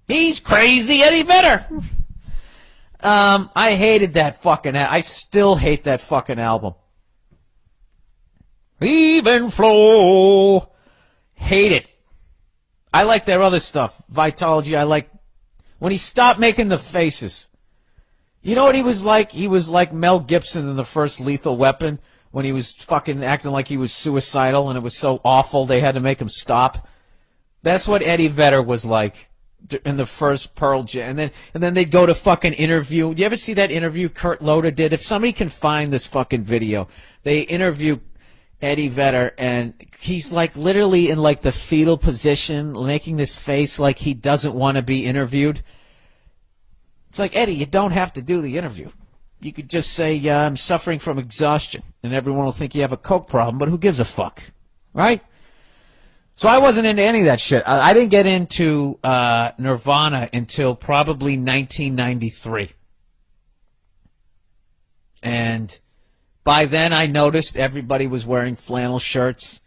He's crazy Eddie Vedder. I hated that fucking I still hate that fucking album. Even flow. Hate it. I like their other stuff. Vitology, I like when he stopped making the faces. You know what he was like? He was like Mel Gibson in the first Lethal Weapon when he was fucking acting like he was suicidal and it was so awful they had to make him stop. That's what Eddie Vedder was like in the first Pearl Jam. And then they'd go to fucking interview. Do you ever see that interview Kurt Loder did? If somebody can find this fucking video, they interview Eddie Vedder, and he's like literally in like the fetal position, making this face like he doesn't want to be interviewed. It's like, Eddie, you don't have to do the interview. You could just say, I'm suffering from exhaustion, and everyone will think you have a coke problem, but who gives a fuck, right? So I wasn't into any of that shit. I didn't get into Nirvana until probably 1993. And by then I noticed everybody was wearing flannel shirts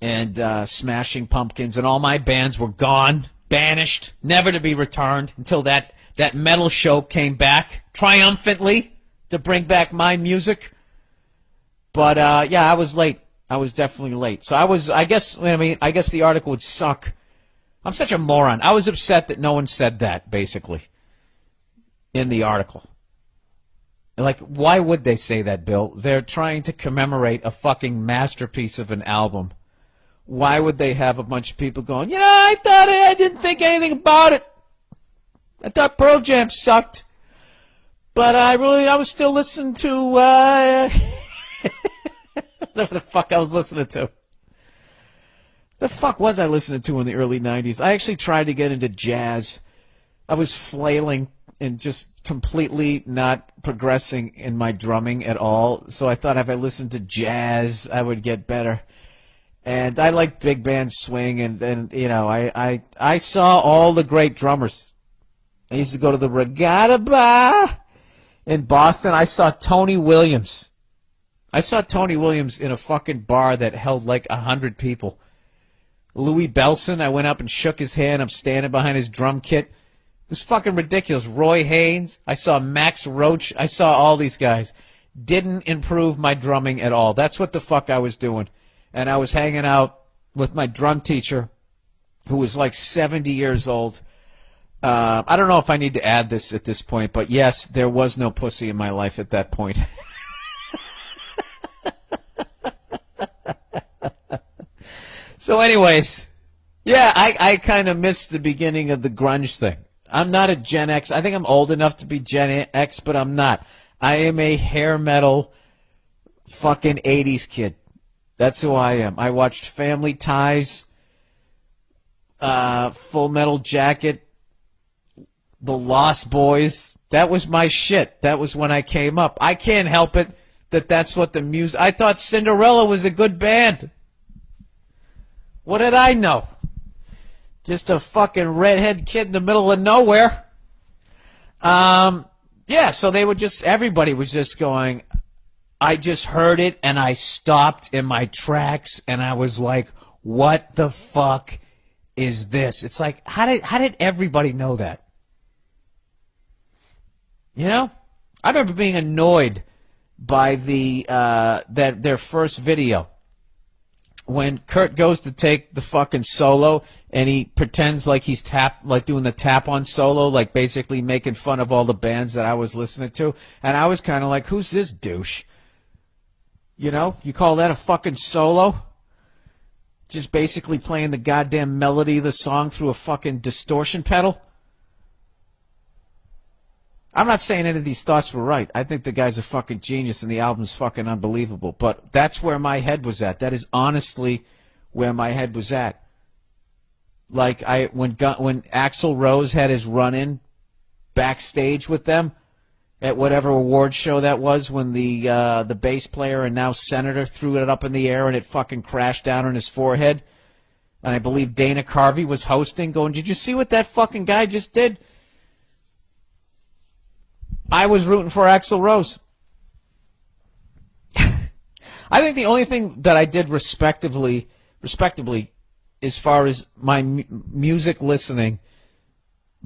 and Smashing Pumpkins, and all my bands were gone, banished, never to be returned until that metal show came back triumphantly to bring back my music. But yeah, I was late. I was definitely late. So I guess the article would suck. I'm such a moron. I was upset that no one said that, basically, in the article. Like, why would they say that, Bill? They're trying to commemorate a fucking masterpiece of an album. Why would they have a bunch of people going, I didn't think anything about it. I thought Pearl Jam sucked. But I was still listening to, whatever the fuck I was listening to. The fuck was I listening to in the early 90s? I actually tried to get into jazz. I was flailing and just completely not progressing in my drumming at all. So I thought if I listened to jazz, I would get better. And I like big band swing, and I saw all the great drummers. I used to go to the Regatta Bar in Boston. I saw Tony Williams. I saw Tony Williams in a fucking bar that held like 100 people. Louis Belson, I went up and shook his hand. I'm standing behind his drum kit. It was fucking ridiculous. Roy Haynes. I saw Max Roach. I saw all these guys. Didn't improve my drumming at all. That's what the fuck I was doing. And I was hanging out with my drum teacher, who was like 70 years old. I don't know if I need to add this at this point, but yes, there was no pussy in my life at that point. So anyways, yeah, I kind of missed the beginning of the grunge thing. I'm not a Gen X. I think I'm old enough to be Gen X, but I'm not. I am a hair metal fucking 80s kid. That's who I am. I watched Family Ties, Full Metal Jacket, The Lost Boys. That was my shit. That was when I came up. I can't help it that that's what the music... I thought Cinderella was a good band. What did I know? Just a fucking redhead kid in the middle of nowhere. Yeah, so they would just... Everybody was just going... I just heard it, and I stopped in my tracks, and I was like, what the fuck is this? It's like, how did everybody know that? You know? I remember being annoyed by their first video. When Kurt goes to take the fucking solo, and he pretends like he's doing the tap-on solo, like basically making fun of all the bands that I was listening to, and I was kind of like, who's this douche? You know, you call that a fucking solo? Just basically playing the goddamn melody of the song through a fucking distortion pedal? I'm not saying any of these thoughts were right. I think the guy's a fucking genius and the album's fucking unbelievable. But that's where my head was at. That is honestly where my head was at. Like when Axl Rose had his run-in backstage with them, at whatever award show that was, when the bass player and now senator threw it up in the air and it fucking crashed down on his forehead. And I believe Dana Carvey was hosting, going, did you see what that fucking guy just did? I was rooting for Axl Rose. I think the only thing that I did respectively, as far as my music listening,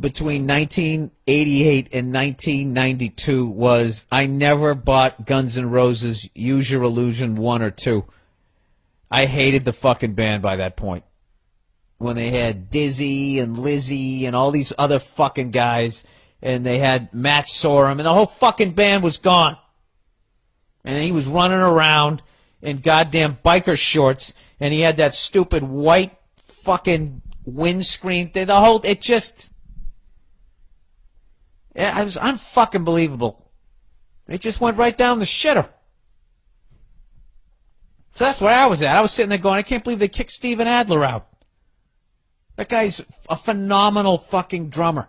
between 1988 and 1992 was I never bought Guns N' Roses' Use Your Illusion 1 or 2. I hated the fucking band by that point. When they had Dizzy and Lizzy and all these other fucking guys, and they had Matt Sorum, and the whole fucking band was gone. And he was running around in goddamn biker shorts, and he had that stupid white fucking windscreen thing. It was unfucking believable. It just went right down the shitter. So that's where I was at. I was sitting there going, I can't believe they kicked Steven Adler out. That guy's a phenomenal fucking drummer.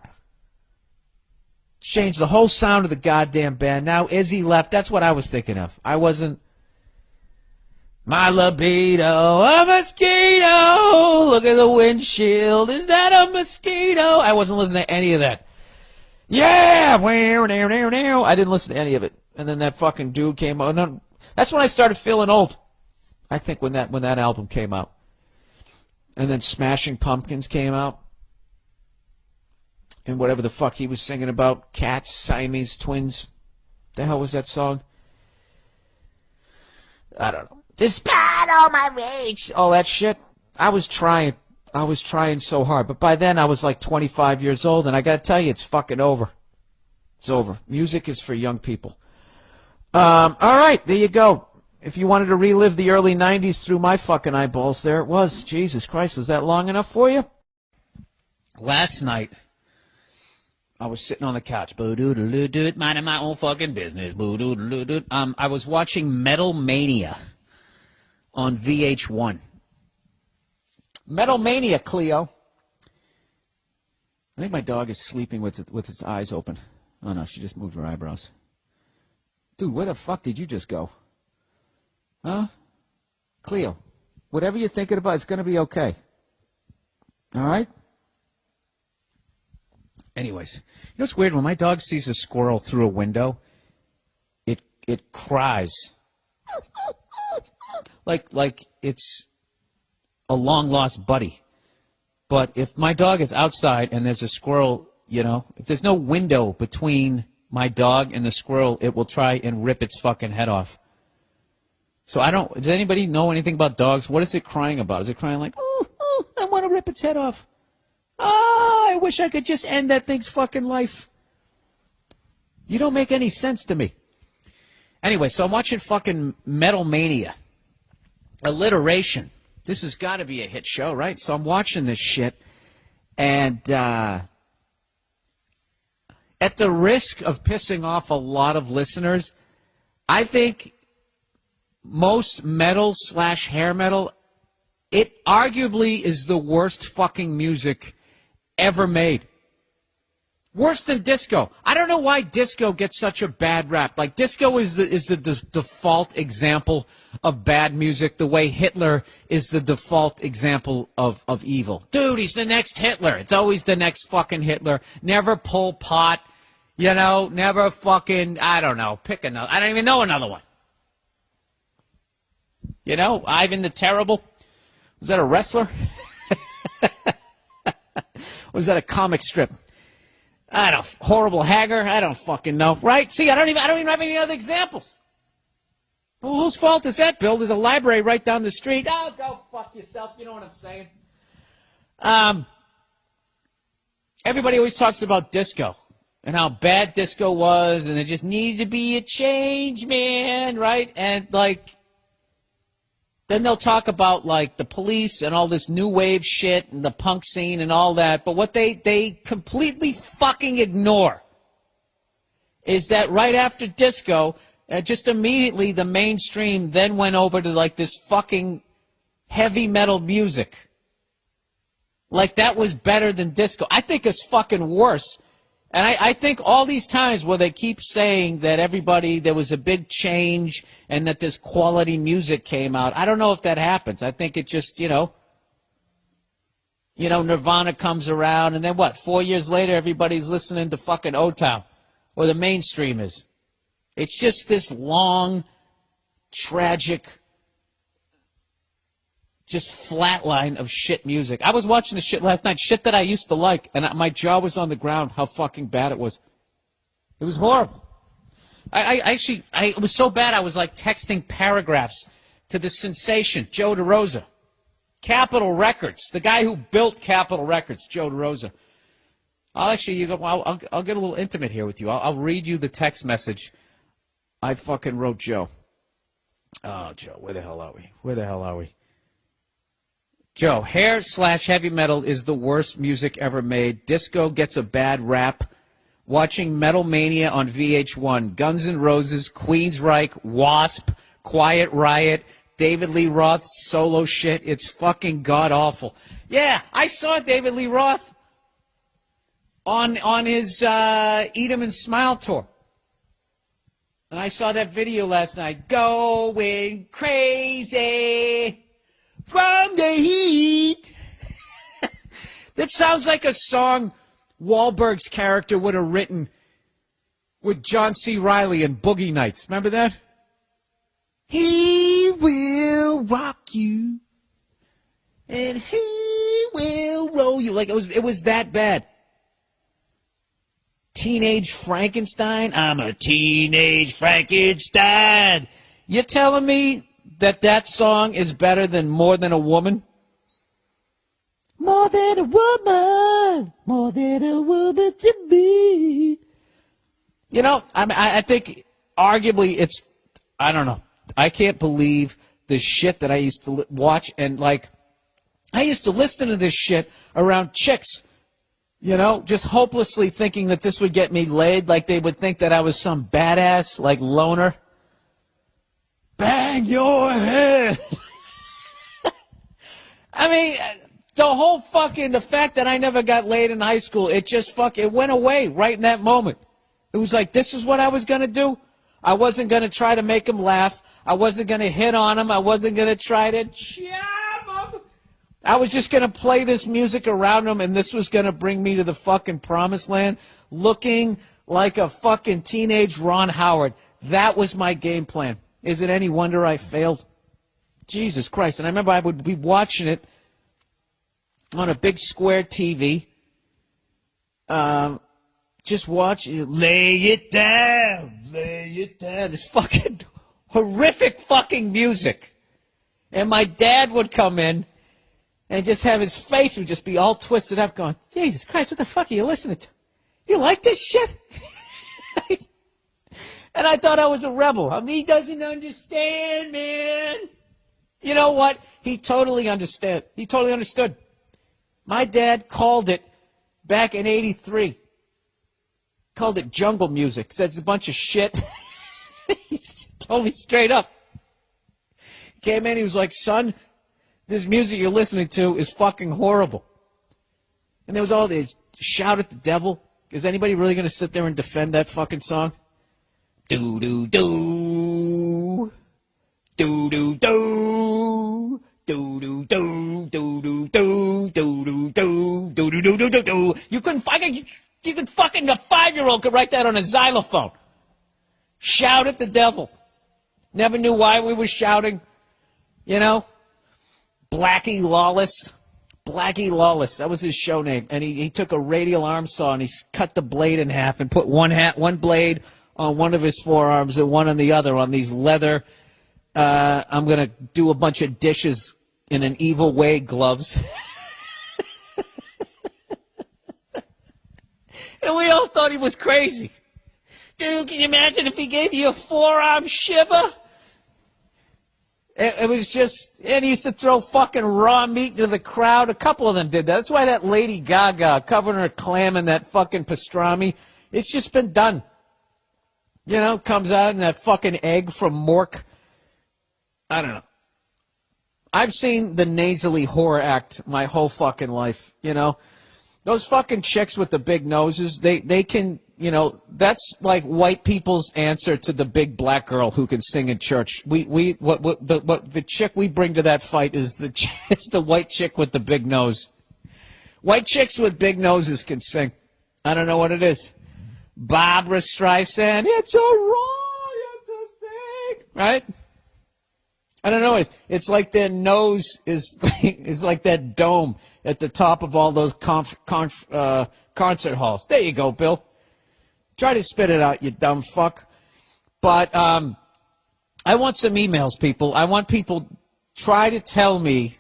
Changed the whole sound of the goddamn band. Now Izzy left. That's what I was thinking of. I wasn't... My libido, a mosquito. Look at the windshield. Is that a mosquito? I wasn't listening to any of that. Yeah! I didn't listen to any of it. And then that fucking dude came out. No, that's when I started feeling old. I think when that album came out. And then Smashing Pumpkins came out. And whatever the fuck he was singing about. Cats, Siamese twins. The hell was that song? I don't know. Despite all my rage. All that shit. I was trying so hard. But by then I was like 25 years old. And I gotta tell you, it's fucking over. It's over. Music is for young people. All right, there you go. If you wanted to relive the early 90s through my fucking eyeballs, there it was. Jesus Christ, was that long enough for you? Last night, I was sitting on the couch, minding my own fucking business. I was watching Metal Mania on VH1. Metal Mania, Cleo. I think my dog is sleeping with its eyes open. Oh no, she just moved her eyebrows. Dude, where the fuck did you just go? Huh? Cleo, whatever you're thinking about, it's going to be okay. All right? Anyways, you know what's weird? When my dog sees a squirrel through a window, it cries. like it's a long-lost buddy. But if my dog is outside and there's a squirrel, if there's no window between my dog and the squirrel, it will try and rip its fucking head off. So does anybody know anything about dogs? What is it crying about? Is it crying like, oh, I want to rip its head off. Oh, I wish I could just end that thing's fucking life. You don't make any sense to me. Anyway, so I'm watching fucking Metal Mania. Alliteration. This has got to be a hit show, right? So I'm watching this shit, and at the risk of pissing off a lot of listeners, I think most metal / hair metal, it arguably is the worst fucking music ever made. Worse than disco. I don't know why disco gets such a bad rap. Like, disco is the default example of bad music, the way Hitler is the default example of evil. Dude, he's the next Hitler. It's always the next fucking Hitler. Never Pol Pot. Never fucking, I don't know, pick another. I don't even know another one. Ivan the Terrible. Was that a wrestler? Or was that a comic strip? I don't. Horrible Haggard. I don't fucking know. Right? See, I don't even have any other examples. Well, whose fault is that, Bill? There's a library right down the street. Oh, go fuck yourself. You know what I'm saying? Everybody always talks about disco and how bad disco was, and there just needed to be a change, man. Right? And then they'll talk about, the Police and all this new wave shit and the punk scene and all that. But what they completely fucking ignore is that right after disco, just immediately the mainstream then went over to, this fucking heavy metal music. That was better than disco. I think it's fucking worse. And I think all these times where they keep saying that there was a big change and that this quality music came out, I don't know if that happens. I think it just, Nirvana comes around and then 4 years later everybody's listening to fucking O-Town, or the mainstream is. It's just this long, tragic, just flat line of shit music. I was watching the shit last night, shit that I used to like, and my jaw was on the ground how fucking bad it was. It was horrible. It was so bad I was texting paragraphs to the sensation, Joe DeRosa. Capitol Records, the guy who built Capitol Records, Joe DeRosa. I'll get a little intimate here with you. I'll read you the text message I fucking wrote Joe. Oh, Joe, where the hell are we? Where the hell are we? Joe, hair/heavy metal is the worst music ever made. Disco gets a bad rap. Watching Metal Mania on VH1, Guns N' Roses, Queensryche, Wasp, Quiet Riot, David Lee Roth solo shit. It's fucking god-awful. Yeah, I saw David Lee Roth on his Eat 'em and Smile tour. And I saw that video last night. Going crazy from the heat. That sounds like a song Wahlberg's character would have written with John C. Reilly in Boogie Nights. Remember that? He will rock you, and he will roll you. Like it was that bad. Teenage Frankenstein? I'm a teenage Frankenstein. You're telling me that song is better than More Than a Woman? More than a woman to me. You know, I think arguably I don't know. I can't believe the shit that I used to watch, and like, I used to listen to this shit around chicks, you know, just hopelessly thinking that this would get me laid, like they would think that I was some badass, like, loner. Bang your head. I mean, the fact that I never got laid in high school, it went away right in that moment. It was like, this is what I was going to do. I wasn't going to try to make them laugh. I wasn't going to hit on them. I wasn't going to try to jab them. I was just going to play this music around them, and this was going to bring me to the fucking promised land, looking like a fucking teenage Ron Howard. That was my game plan. Is it any wonder I failed? Jesus Christ. And I remember I would be watching it on a big square TV. Just watch it. Lay it down. This fucking horrific fucking music. And my dad would come in and just have his face would just be all twisted up going, Jesus Christ, what the fuck are you listening to? You like this shit? And I thought I was a rebel. I mean, he doesn't understand, man. You know what? He totally understood. My dad called it back in '83. Called it jungle music. Said it's a bunch of shit. He told me straight up. He came in, he was like, son, this music you're listening to is fucking horrible. And there was all this shout at the devil. Is anybody really going to sit there and defend that fucking song? Do-do-do. Do-do-do. Do-do-do. Do-do-do. Do-do-do. Do-do-do-do-do. You couldn't fucking a 5-year-old could write that on a xylophone. Shout at the devil. Never knew why we were shouting. You know? Blackie Lawless. That was his show name. And he took a radial arm saw and he cut the blade in half and put one blade on one of his forearms and one on the other on these leather, I'm going to do a bunch of dishes in an evil way gloves. And we all thought he was crazy. Dude, can you imagine if he gave you a forearm shiver? It was just, and he used to throw fucking raw meat into the crowd. A couple of them did that. That's why that Lady Gaga covering her clam in that fucking pastrami, it's just been done. You know, comes out in that fucking egg from Mork. I don't know. I've seen the nasally horror act my whole fucking life, you know. Those fucking chicks with the big noses, they can, you know, that's like white people's answer to the big black girl who can sing in church. The chick we bring to that fight is it's the white chick with the big nose. White chicks with big noses can sing. I don't know what it is. Barbra Streisand, it's a royal thing, right? I don't know. It's like their nose is like that dome at the top of all those concert halls. There you go, Bill. Try to spit it out, you dumb fuck. But I want some emails, people. I want people try to tell me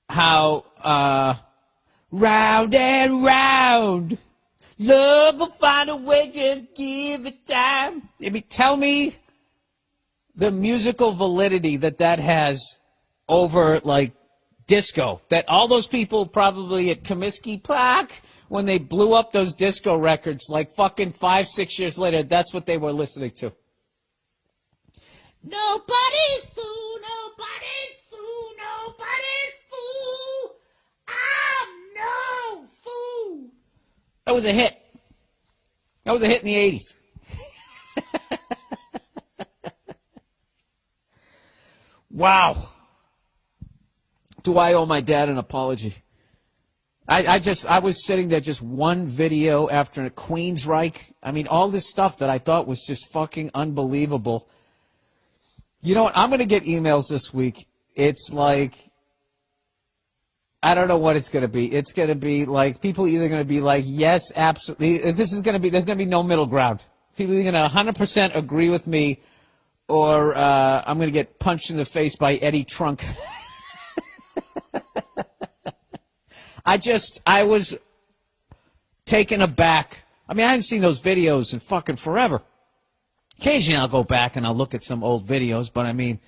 how round and round love will find a way, just give it time. I mean, tell me the musical validity that has over, like, disco. That all those people probably at Comiskey Park, when they blew up those disco records, like fucking 5-6 years later, that's what they were listening to. Nobody's fool, nobody's fool, nobody's fool. I'm no fool. That was a hit. That was a hit in the 80s. Wow. Do I owe my dad an apology? I was sitting there just one video after a Queensryche. I mean, all this stuff that I thought was just fucking unbelievable. You know what? I'm going to get emails this week. It's like, I don't know what it's going to be. It's going to be like, people either going to be like, yes, absolutely. There's going to be no middle ground. People are going to 100% agree with me, or I'm going to get punched in the face by Eddie Trunk. I was taken aback. I mean, I hadn't seen those videos in fucking forever. Occasionally I'll go back and I'll look at some old videos, but I mean,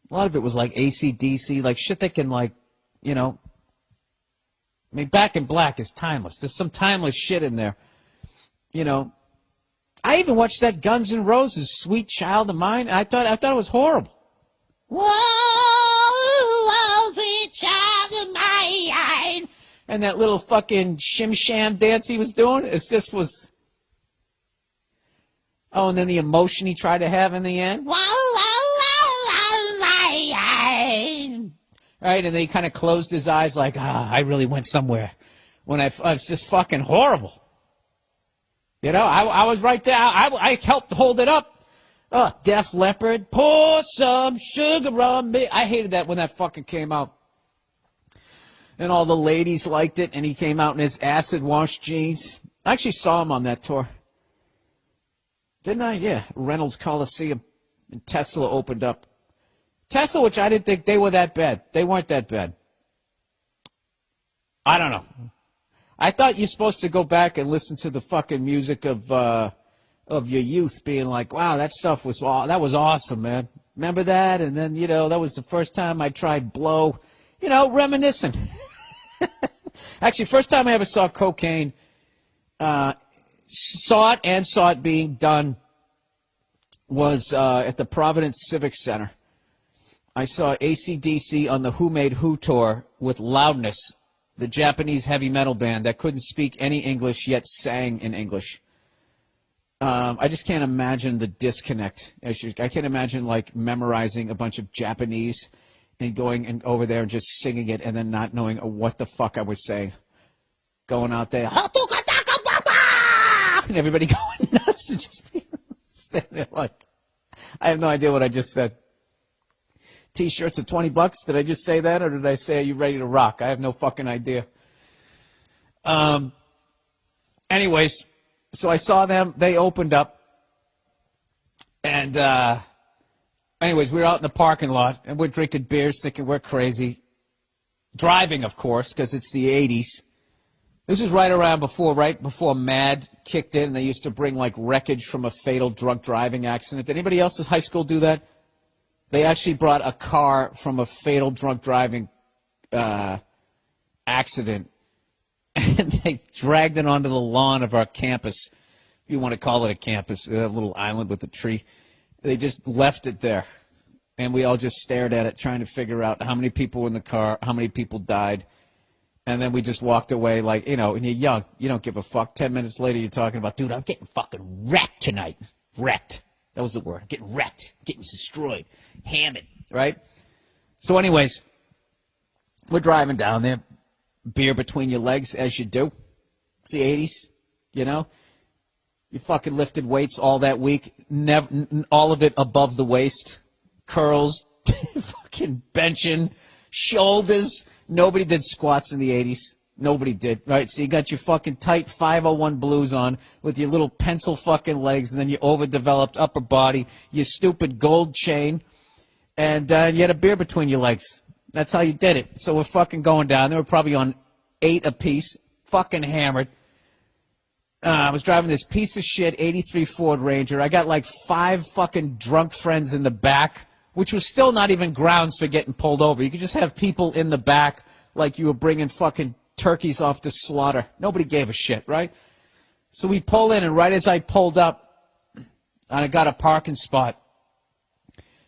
a lot of it was like AC/DC, like shit that can, like, you know, I mean, Back in Black is timeless. There's some timeless shit in there. You know, I even watched that Guns N' Roses, Sweet Child of Mine, and I thought it was horrible. Whoa, whoa, sweet child of mine. And that little fucking shim-sham dance he was doing, it just was... Oh, and then the emotion he tried to have in the end. Whoa, whoa, whoa, whoa, right, and then he kind of closed his eyes like, I really went somewhere. When I was just fucking horrible. You know, I was right there. I helped hold it up. Oh, Def Leppard, pour some sugar on me. I hated that when that fucking came out. And all the ladies liked it, and he came out in his acid-wash jeans. I actually saw him on that tour. Didn't I? Yeah, Reynolds Coliseum. And Tesla opened up. Tesla, which I didn't think they were that bad. They weren't that bad. I don't know. I thought you're supposed to go back and listen to the fucking music of your youth, being like, wow, that was awesome, man. Remember that? And then, you know, that was the first time I tried blow. You know, reminiscing. Actually, first time I ever saw cocaine, saw it being done, was at the Providence Civic Center. I saw AC/DC on the Who Made Who tour with Loudness, the Japanese heavy metal band that couldn't speak any English yet sang in English. I just can't imagine the disconnect. I can't imagine, like, memorizing a bunch of Japanese and going and over there and just singing it and then not knowing what the fuck I was saying. Going out there, and everybody going nuts and just standing there like, I have no idea what I just said. T-shirts are $20. Did I just say that, or did I say, are you ready to rock? I have no fucking idea. Anyways, so I saw them. They opened up. And anyways, we were out in the parking lot, and we're drinking beers, thinking we're crazy. Driving, of course, because it's the 80s. This was right before MAD kicked in. They used to bring, like, wreckage from a fatal drunk driving accident. Did anybody else in high school do that? They actually brought a car from a fatal drunk driving accident, and they dragged it onto the lawn of our campus. If you want to call it a campus, a little island with a tree. They just left it there, and we all just stared at it, trying to figure out how many people were in the car, how many people died. And then we just walked away like, you know, and you're young. You don't give a fuck. 10 minutes later, you're talking about, dude, I'm getting fucking wrecked tonight. Wrecked. That was the word. I'm getting wrecked. Getting destroyed. Hammered. Right? So anyways, we're driving down there. Beer between your legs, as you do. It's the 80s, you know. You fucking lifted weights all that week. Never, all of it above the waist. Curls. Fucking benching. Shoulders. Nobody did squats in the 80s. Nobody did, right? So you got your fucking tight 501 blues on with your little pencil fucking legs, and then your overdeveloped upper body, your stupid gold chain, and you had a beer between your legs. That's how you did it. So we're fucking going down. They were probably on 8 apiece, fucking hammered. I was driving this piece of shit 83 Ford Ranger. I got like 5 fucking drunk friends in the back, which was still not even grounds for getting pulled over. You could just have people in the back like you were bringing fucking turkeys off the slaughter. Nobody gave a shit, right? So we pull in, and right as I pulled up, and I got a parking spot,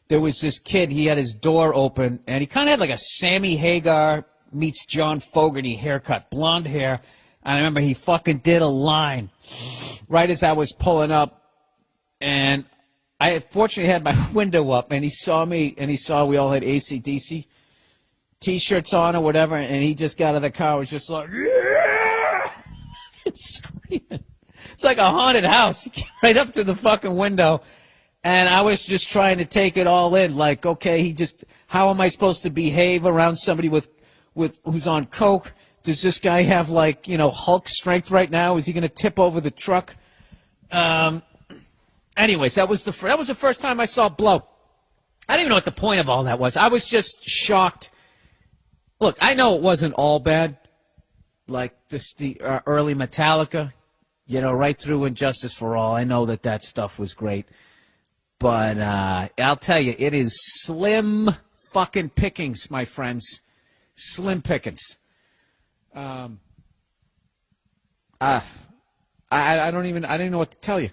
there was this kid. He had his door open, and he kind of had like a Sammy Hagar meets John Fogerty haircut, blonde hair. And I remember he fucking did a line right as I was pulling up, and I fortunately had my window up, and he saw me, and he saw we all had AC/DC T-shirts on or whatever, and he just got out of the car, was just like, yeah! Screaming. It's like a haunted house. He came right up to the fucking window, and I was just trying to take it all in, like, okay, how am I supposed to behave around somebody with who's on coke? Does this guy have, like, Hulk strength right now? Is he going to tip over the truck? Anyways, that was the first time I saw Blow. I don't even know what the point of all that was. I was just shocked. Look, I know it wasn't all bad, like the early Metallica, right through Injustice for All. I know that stuff was great. But I'll tell you, it is slim fucking pickings, my friends. Slim pickings. I don't know what to tell you.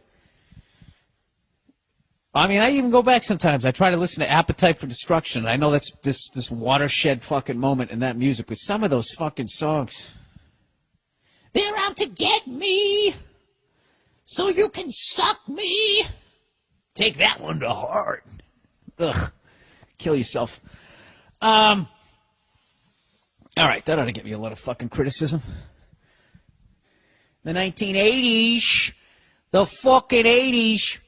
I mean, I even go back sometimes. I try to listen to Appetite for Destruction. I know that's this watershed fucking moment in that music, but some of those fucking songs. They're out to get me, so you can suck me. Take that one to heart. Ugh. Kill yourself. All right, that ought to get me a lot of fucking criticism. The 1980s. The fucking 80s.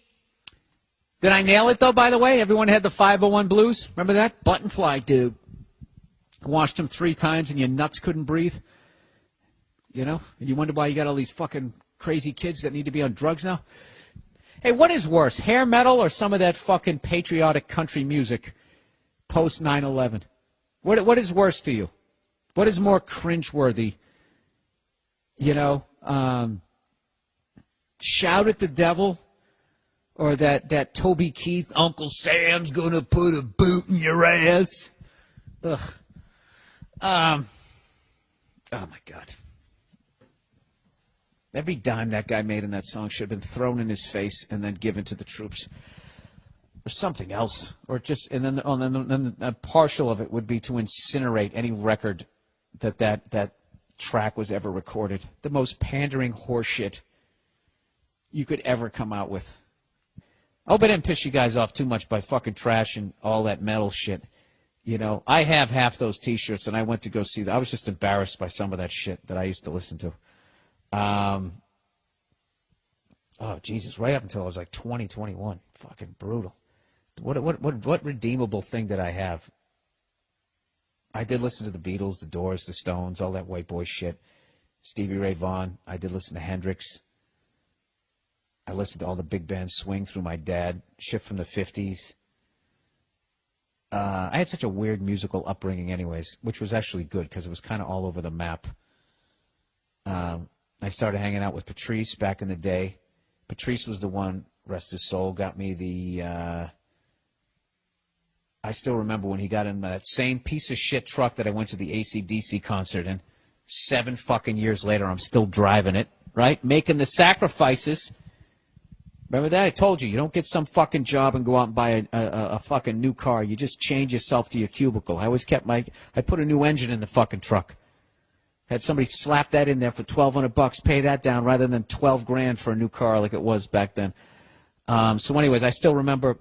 Did I nail it, though, by the way? Everyone had the 501 blues. Remember that? Buttonfly, dude. Washed them 3 times and your nuts couldn't breathe. And you wonder why you got all these fucking crazy kids that need to be on drugs now. Hey, what is worse, hair metal or some of that fucking patriotic country music post 9/11? What is worse to you? What is more cringeworthy? Shout at the Devil, or that Toby Keith, Uncle Sam's gonna put a boot in your ass? Ugh. Oh my God. Every dime that guy made in that song should have been thrown in his face and then given to the troops. Or something else. Or just, and then a partial of it would be to incinerate any record that track was ever recorded. The most pandering horseshit you could ever come out with. I hope I didn't piss you guys off too much by fucking trash and all that metal shit. I have half those T-shirts, and I went to go see that. I was just embarrassed by some of that shit that I used to listen to. Oh, Jesus, right up until I was like 20, 21. Fucking brutal. What redeemable thing did I have? I did listen to the Beatles, the Doors, the Stones, all that white boy shit. Stevie Ray Vaughan. I did listen to Hendrix. I listened to all the big band swing through my dad. Shit from the 50s. I had such a weird musical upbringing anyways, which was actually good because it was kind of all over the map. I started hanging out with Patrice back in the day. Patrice was the one, rest his soul, got me the... I still remember when he got in that same piece of shit truck that I went to the AC/DC concert in. 7 fucking years later, I'm still driving it, right? Making the sacrifices. Remember that? I told you, you don't get some fucking job and go out and buy a fucking new car. You just change yourself to your cubicle. I always kept I put a new engine in the fucking truck. Had somebody slap that in there for $1,200, pay that down rather than $12,000 for a new car like it was back then. So anyways, I still remember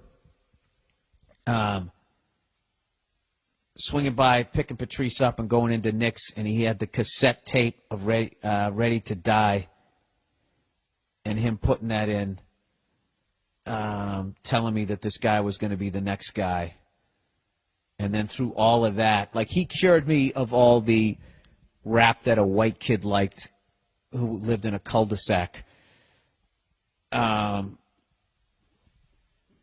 swinging by, picking Patrice up and going into Nick's, and he had the cassette tape of Ready to Die, and him putting that in, telling me that this guy was going to be the next guy. And then through all of that, like, he cured me of all the rap that a white kid liked who lived in a cul-de-sac.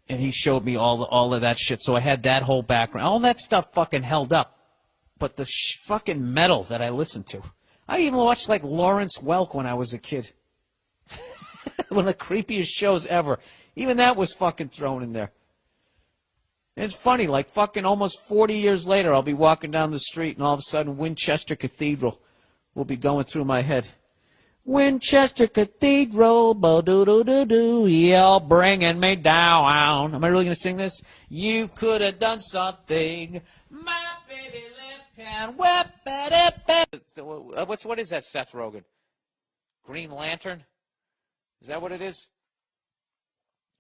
And he showed me all of that shit. So I had that whole background. All that stuff fucking held up. But the fucking metal that I listened to. I even watched, like, Lawrence Welk when I was a kid. One of the creepiest shows ever. Even that was fucking thrown in there. And it's funny, like fucking almost 40 years later, I'll be walking down the street and all of a sudden Winchester Cathedral will be going through my head. Winchester Cathedral, bo-do-do-do-do, you're bringing me down. Am I really going to sing this? You could have done something. My baby left town. What is that, Seth Rogen? Green Lantern? Is that what it is?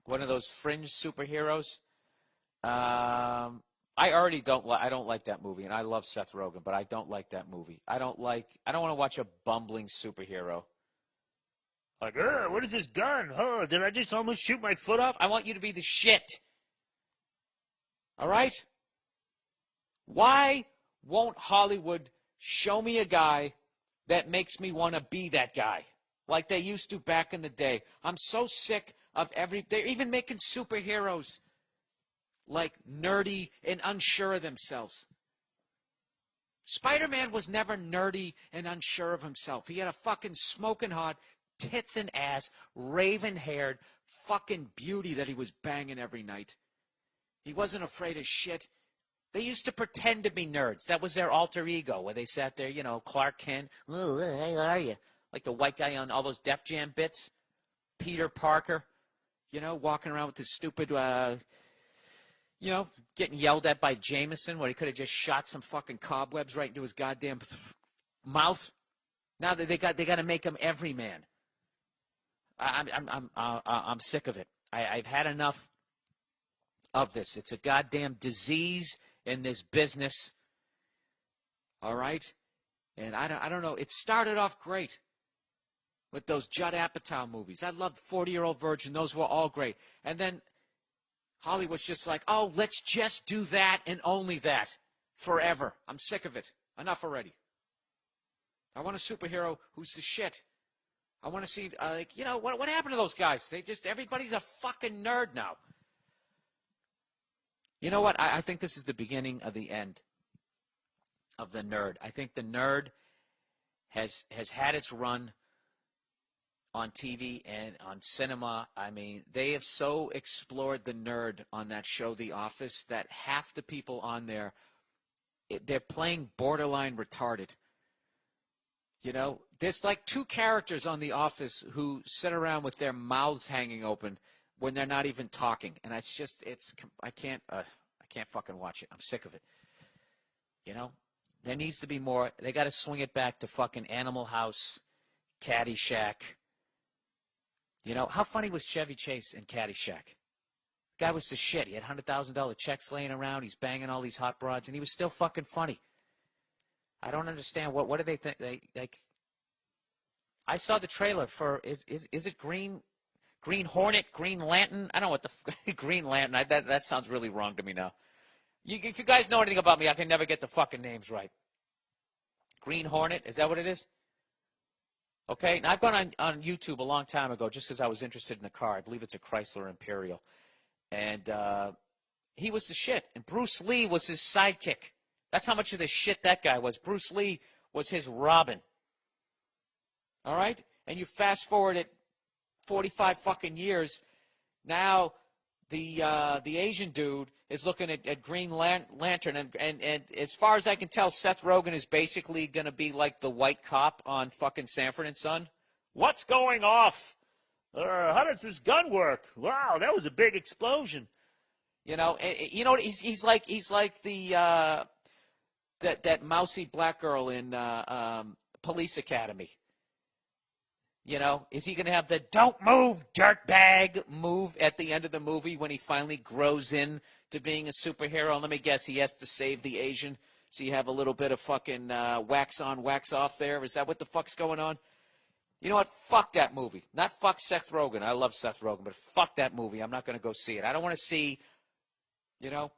One of those fringe superheroes? I don't like that movie, and I love Seth Rogen, but I don't like that movie. I don't want to watch a bumbling superhero. Like, what is this gun? Oh, did I just almost shoot my foot off? I want you to be the shit. All right? Why won't Hollywood show me a guy that makes me want to be that guy, like they used to back in the day? I'm so sick of they're even making superheroes like nerdy and unsure of themselves. Spider-Man was never nerdy and unsure of himself. He had a fucking smoking hot, tits and ass, raven-haired fucking beauty that he was banging every night. He wasn't afraid of shit. They used to pretend to be nerds. That was their alter ego, where they sat there, Clark Kent. Oh, how are you? Like the white guy on all those Def Jam bits. Peter Parker, walking around with his stupid, getting yelled at by Jameson, where he could have just shot some fucking cobwebs right into his goddamn mouth. Now they got to make him everyman. I'm sick of it. I've had enough of this. It's a goddamn disease in this business. All right? And I don't know. It started off great with those Judd Apatow movies. I loved 40-Year-Old Virgin. Those were all great. And then Hollywood's just like, oh, let's just do that and only that forever. I'm sick of it. Enough already. I want a superhero who's the shit. I want to see, what happened to those guys? Everybody's a fucking nerd now. You know what? I think this is the beginning of the end of the nerd. I think the nerd has had its run on TV and on cinema. I mean, they have so explored the nerd on that show, The Office, that half the people on there, they're playing borderline retarded. There's like two characters on The Office who sit around with their mouths hanging open when they're not even talking. And I can't fucking watch it. I'm sick of it. There needs to be more. They got to swing it back to fucking Animal House, Caddyshack. How funny was Chevy Chase in Caddyshack? Guy was the shit. He had $100,000 checks laying around. He's banging all these hot broads, and he was still fucking funny. I don't understand. What do they think? I saw the trailer for, is it Green Hornet, Green Lantern? I don't know what the Green Lantern. That sounds really wrong to me now. If you guys know anything about me, I can never get the fucking names right. Green Hornet, is that what it is? Okay, now I've gone on YouTube a long time ago just because I was interested in the car. I believe it's a Chrysler Imperial. And he was the shit. And Bruce Lee was his sidekick. That's how much of the shit that guy was. Bruce Lee was his Robin. All right? And you fast forward it 45 fucking years. Now the Asian dude is looking at Green Lantern. And as far as I can tell, Seth Rogen is basically going to be like the white cop on fucking Sanford and Son. What's going off? How does this gun work? Wow, that was a big explosion. He's like the that mousy black girl in Police Academy. Is he going to have the "don't move, dirtbag" move at the end of the movie when he finally grows in to being a superhero? And let me guess, he has to save the Asian, so you have a little bit of fucking wax on, wax off there. Is that what the fuck's going on? You know what? Fuck that movie. Not fuck Seth Rogen. I love Seth Rogen, but fuck that movie. I'm not going to go see it. I don't want to see, Like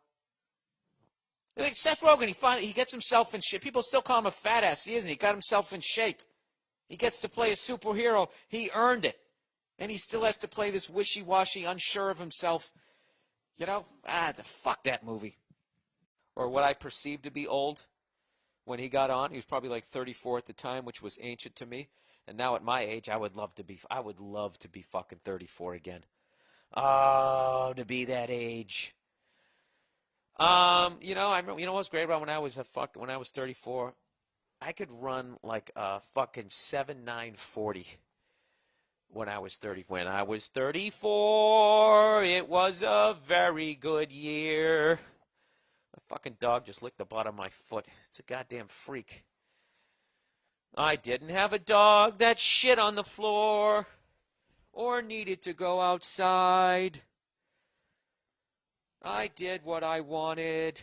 Seth Rogen, he gets himself in shape. People still call him a fat ass. He isn't. He got himself in shape. He gets to play a superhero. He earned it. And he still has to play this wishy-washy, unsure of himself. Fuck that movie. Or what I perceived to be old when he got on. He was probably like 34 at the time, which was ancient to me. And now at my age, I would love to be fucking 34 again. Oh, to be that age. You know what's great about when I was 34? I could run like a fucking 7.940 when I was 30. When I was 34, it was a very good year. My fucking dog just licked the bottom of my foot. It's a goddamn freak. I didn't have a dog that shit on the floor or needed to go outside. I did what I wanted.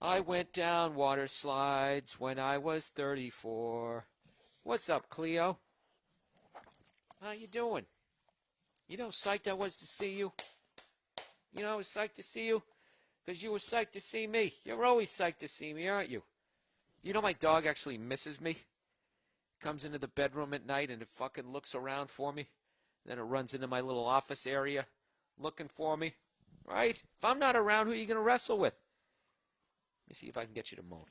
I went down water slides when I was 34. What's up, Cleo? How you doing? You know how psyched I was to see you? You know I was psyched to see you? Because you were psyched to see me. You're always psyched to see me, aren't you? You know my dog actually misses me? Comes into the bedroom at night and it fucking looks around for me. Then it runs into my little office area looking for me. Right? If I'm not around, who are you going to wrestle with? Let me see if I can get you to moan.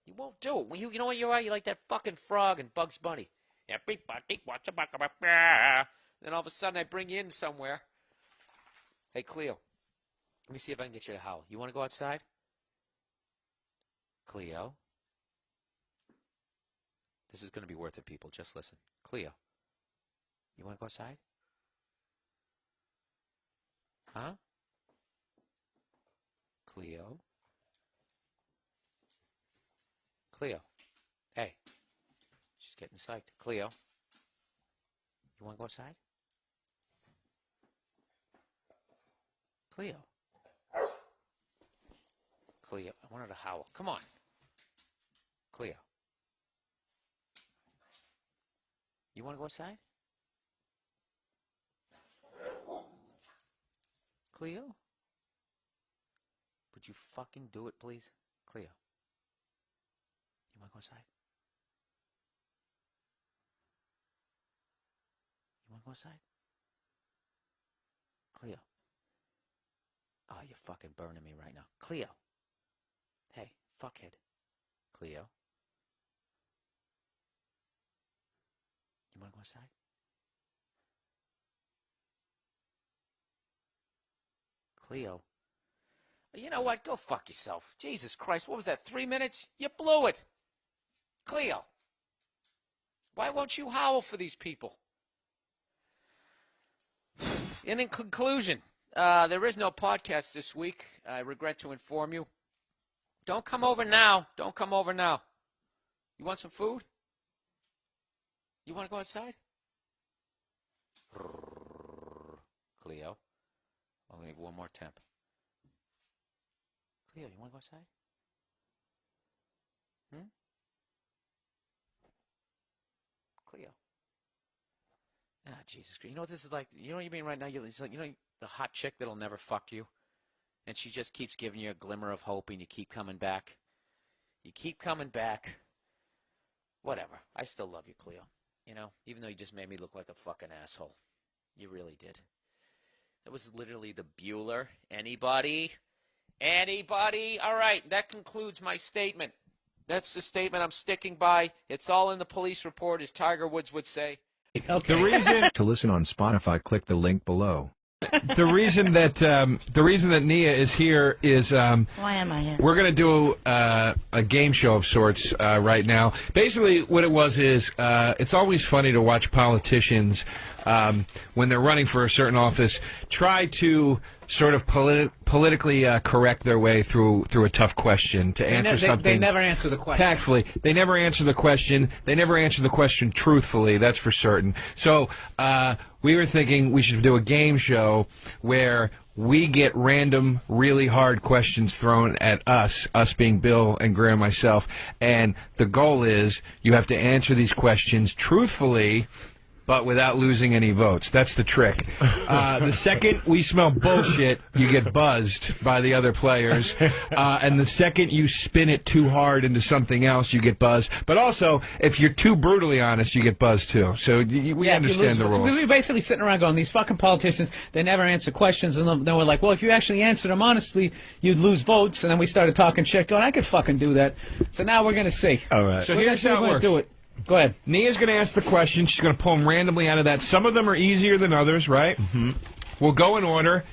You won't do it. You know what you are? You're like that fucking frog in Bugs Bunny. Everybody watch a buck. Then all of a sudden I bring you in somewhere. Hey, Cleo. Let me see if I can get you to howl. You want to go outside? Cleo. This is going to be worth it, people. Just listen. Cleo. You want to go outside? Huh? Cleo. Cleo. Hey. She's getting psyched. Cleo. You want to go outside? Cleo. Cleo. I want her to howl. Come on. Cleo. You want to go outside? Cleo? Would you fucking do it, please? Cleo. You want to go outside? You want to go outside? Cleo. Oh, you're fucking burning me right now. Cleo. Hey, fuckhead. Cleo. You want to go outside? Cleo. You know what? Go fuck yourself. Jesus Christ, what was that, 3 minutes? You blew it. Cleo. Why won't you howl for these people? And in conclusion, there is no podcast this week. I regret to inform you. Don't come over now. Don't come over now. You want some food? You want to go outside? Cleo. I'm going to give one more temp. Cleo, you want to go outside? Cleo. Ah, Jesus Christ. You know what this is like? You know what you mean right now? It's like, you know the hot chick that'll never fuck you? And she just keeps giving you a glimmer of hope and you keep coming back. You keep coming back. Whatever. I still love you, Cleo. You know, even though you just made me look like a fucking asshole. You really did. That was literally the Bueller. Anybody? Anybody? All right, that concludes my statement. That's the statement I'm sticking by. It's all in the police report, as Tiger Woods would say. Okay. The reason to listen on Spotify, click the link below. The reason that Nia is here is why am I here? We're going to do a game show of sorts right now. Basically, what it was is it's always funny to watch politicians when they're running for a certain office try to sort of politically correct their way through a tough question to answer something. They never answer the question. Tactfully. They never answer the question. They never answer the question truthfully, that's for certain. So we were thinking we should do a game show where we get random, really hard questions thrown at us being Bill and Greer and myself, and the goal is you have to answer these questions truthfully but without losing any votes. That's the trick. The second we smell bullshit, you get buzzed by the other players. And the second you spin it too hard into something else, you get buzzed. But also, if you're too brutally honest, you get buzzed too. So we understand the rules. We were basically sitting around going, these fucking politicians, they never answer questions. And then we're like, well, if you actually answered them honestly, you'd lose votes. And then we started talking shit, going, I could fucking do that. So now we're going to see. All right. So here's how it works. Do it. Go ahead. Nia's going to ask the question. She's going to pull them randomly out of that. Some of them are easier than others, right? Mm-hmm. We'll go in order.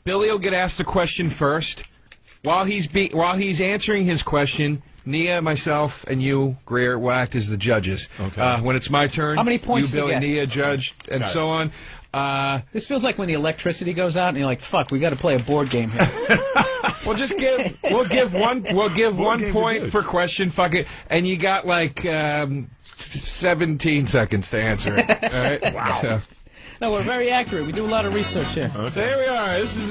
Billy will get asked the question first. While he's answering his question, Nia, myself, and you, Greer, will act as the judges. Okay. When it's my turn, how many points you, Billy, Nia, judge, and so on. This feels like when the electricity goes out, and you're like, "Fuck, we got to play a board game here." We'll give one point per question. Fuck it, and you got like 17 seconds to answer it. All right? Wow. So. No, we're very accurate. We do a lot of research here. Okay. So here we are. This is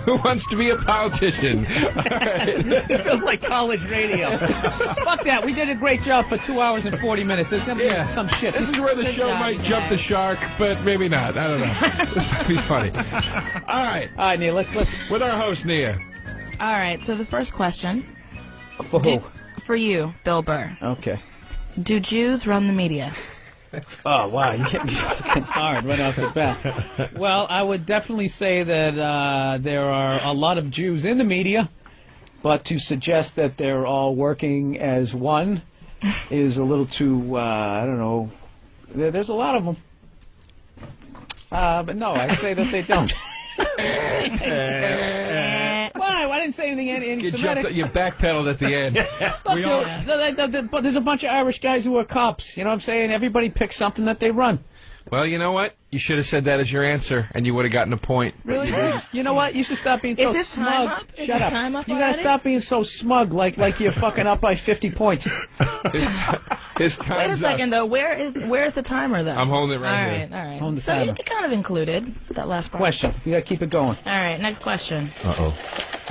Who Wants to Be a Politician? It feels like college radio. Fuck that. We did a great job for 2 hours and 40 minutes. There's going to be some shit. This is where the show might jump the shark, but maybe not. I don't know. This might be funny. All right. All right, Nia, let's... With our host, Nia. All right, so the first question. For who? For you, Bill Burr. Okay. Do Jews run the media? Oh, wow, you hit me fucking hard right off the bat. Well, I would definitely say that there are a lot of Jews in the media, but to suggest that they're all working as one is a little too, I don't know, there's a lot of them. But no, I'd say that they don't. Why? I didn't say anything anti-Semitic. You backpedaled at the end. But there's a bunch of Irish guys who are cops. You know what I'm saying? Everybody picks something that they run. Well, you know what? You should have said that as your answer, and you would have gotten a point. Really? You know what? You should stop being so smug. Shut up. You gotta stop being so smug, like you're fucking up by 50 points. His time's Wait a second, though. Where's the timer, though? I'm holding it right here. All right. Hold the So timer. it kind of included that last part. Question. You gotta keep it going. All right, next question. Uh-oh.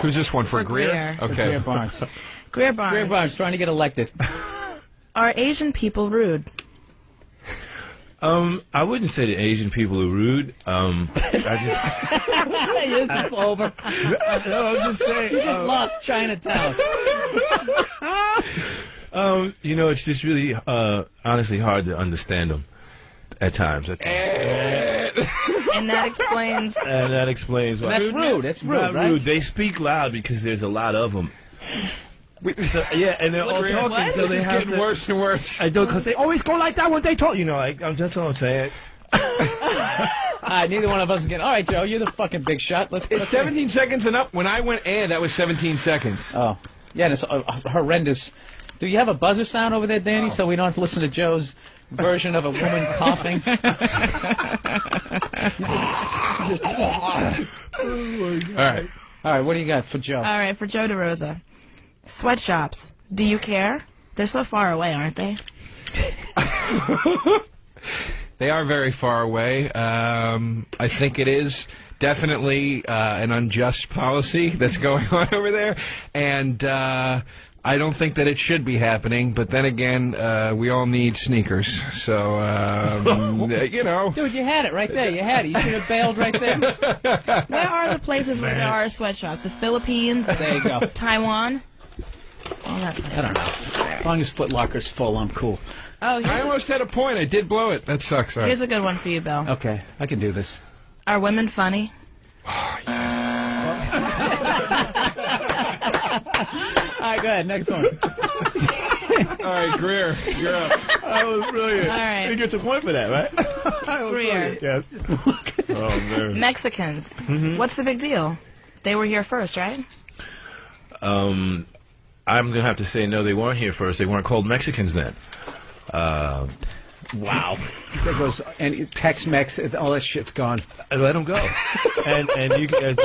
Who's this one, for Greer? Okay. Greer Barnes. Greer Barnes. Greer Barnes trying to get elected. Are Asian people rude? I wouldn't say that Asian people are rude. It's over. No, I'm just saying. You just lost Chinatown. It's just really, honestly hard to understand them at times. And that explains. And that explains why. That's rude. That's rude, Not right? rude. They speak loud because there's a lot of them. So, yeah, and they're all talking, what? so they It's have getting to, worse and worse. I don't, because they always go like that when they talk. That's all I'm saying. Neither one of us is getting. All right, Joe, you're the fucking big shot. It's 17 seconds and up. When I went that was 17 seconds. Oh, yeah, it's horrendous. Do you have a buzzer sound over there, Danny, so we don't have to listen to Joe's version of a woman coughing? All right, what do you got for Joe? All right, for Joe DeRosa. Sweatshops. Do you care? They're so far away, aren't they? They are very far away. I think it is definitely an unjust policy that's going on over there, and I don't think that it should be happening. But then again, we all need sneakers, so Dude, you had it right there. You had it. You should have bailed right there. Where are the places where there are sweatshops? The Philippines? There you go. Taiwan? I don't know. As long as Foot Locker's full, I'm cool. Oh, I almost had a point. I did blow it. That sucks. Sorry. Here's a good one for you, Bill. Okay, I can do this. Are women funny? All right, go ahead. Next one. All right, Greer, you're up. That was brilliant. All right. You get a point for that, right? Greer. Yes. Oh, man. Mexicans. Mm-hmm. What's the big deal? They were here first, right? I'm going to have to say no, they weren't here first. They weren't called Mexicans then. Wow. There goes and Tex-Mex, all that shit's gone. Let them go. and you can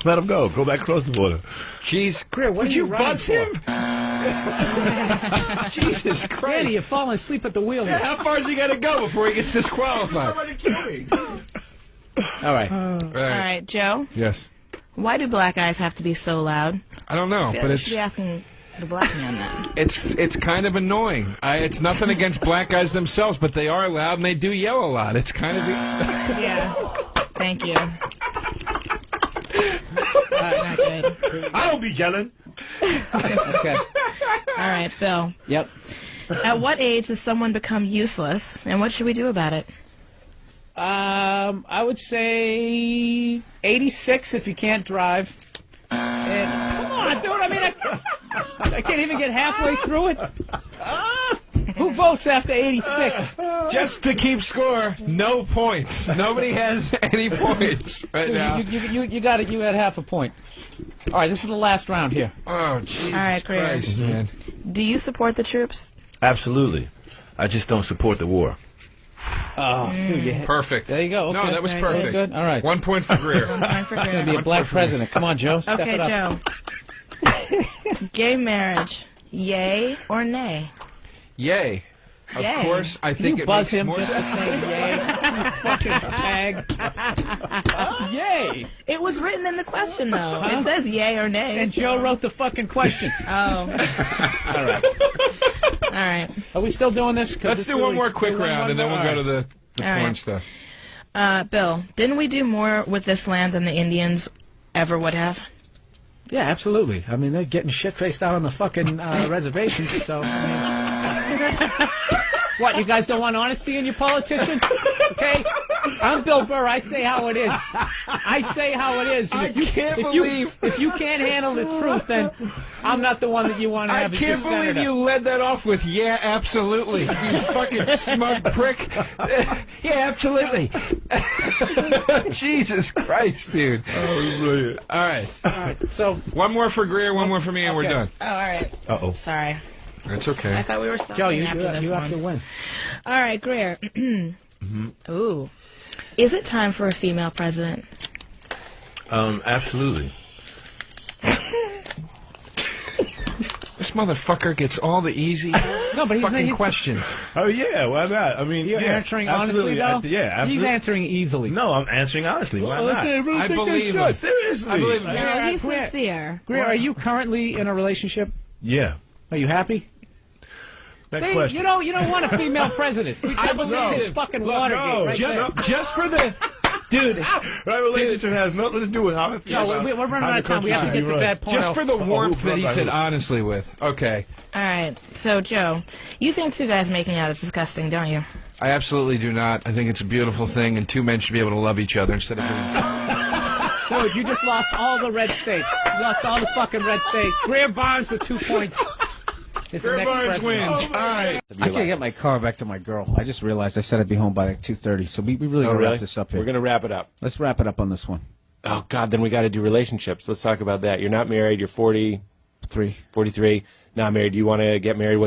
let them go. Go back across the border. Jeez, Greer, what would are you running butt for? him? Jesus Christ. Randy, you're falling asleep at the wheel. Yeah, how far has he got to go before he gets disqualified? All right. All right, Joe. Yes. Why do black guys have to be so loud? I don't know, but You it's should be asking to the black man then. It's kind of annoying. It's nothing against black guys themselves, but they are loud and they do yell a lot. It's kind of Yeah. Thank you. Not good. I don't be yelling. Okay. All right, Bill. Yep. At what age does someone become useless, and what should we do about it? I would say 86 if you can't drive. And, come on, dude. I mean, I can't even get halfway through it. Who votes after 86? Just to keep score, no points. Nobody has any points right now. You got it. You had half a point. All right, this is the last round here. Oh, Jesus All right, Greer. Christ, man. Do you support the troops? Absolutely. I just don't support the war. Oh, dude, Perfect. There you go. Okay. No, that was Very perfect. Good. All right. 1 point for Greer. 1 point for It's Greer. going to be a black president. Come on, Joe. Step Okay, it up. Joe. Gay marriage, yay or nay? Yay. Of Yay. course, I think you it buzz makes him more just to say yay. You fucking fag. Yay. It was written in the question, though. Huh? It says yay or nay. And Joe wrote the fucking questions. Oh. All right. All right. Are we still doing this? Let's do one more quick round, and then we'll go to the All porn right. stuff. Bill, didn't we do more with this land than the Indians ever would have? Yeah, absolutely. I mean, they're getting shit-faced out on the fucking reservations, so... What, you guys don't want honesty in your politicians? Okay? I'm Bill Burr. I say how it is. I say how it is. I can't If you can't handle the truth, then I'm not the one that you want to have as your can't believe senator. you led that off with, yeah, absolutely. You fucking smug prick. Yeah, absolutely. Jesus Christ, dude. Oh, brilliant. All right. So, one more for Greer, one more for me, and we're done. Oh, all right. Uh-oh. Sorry. That's okay. I thought we were stopping Joe, you after this have one. to win. All right, Greer. Ooh. Is it time for a female president? Absolutely. This motherfucker gets all the easy fucking questions. Oh, yeah, why not? I mean, You're yeah, answering absolutely. honestly, though? Yeah, absolutely. He's answering easily. No, I'm answering honestly. Why Well, not? okay, I believe him. Seriously. I believe him. No, he's Greer, sincere. Greer, are you currently in a relationship? Yeah. Are you happy? Next See, question. you don't want a female president. I believe it's him. fucking Look, Watergate no, right there. Just for the... Dude. My relationship has nothing to do with how I feel. No, we're running out of time. We have to get to that point. Just for the warmth that he said honestly with. Okay. All right. So, Joe, you think two guys making out is disgusting, don't you? I absolutely do not. I think it's a beautiful thing, and two men should be able to love each other instead of doing... Dude, you just lost all the red states. You lost all the fucking red states. Greer Barnes with 2 points. It's the Greer next Barnes president. wins. All right. I can't get my car back to my girl. I just realized I said I'd be home by like 2:30, so we really Oh, gotta really? wrap this up here. We're going to wrap it up. Let's wrap it up on this one. Oh, God, then we got to do relationships. Let's talk about that. You're not married. You're 43. Not married. Do you want to get married?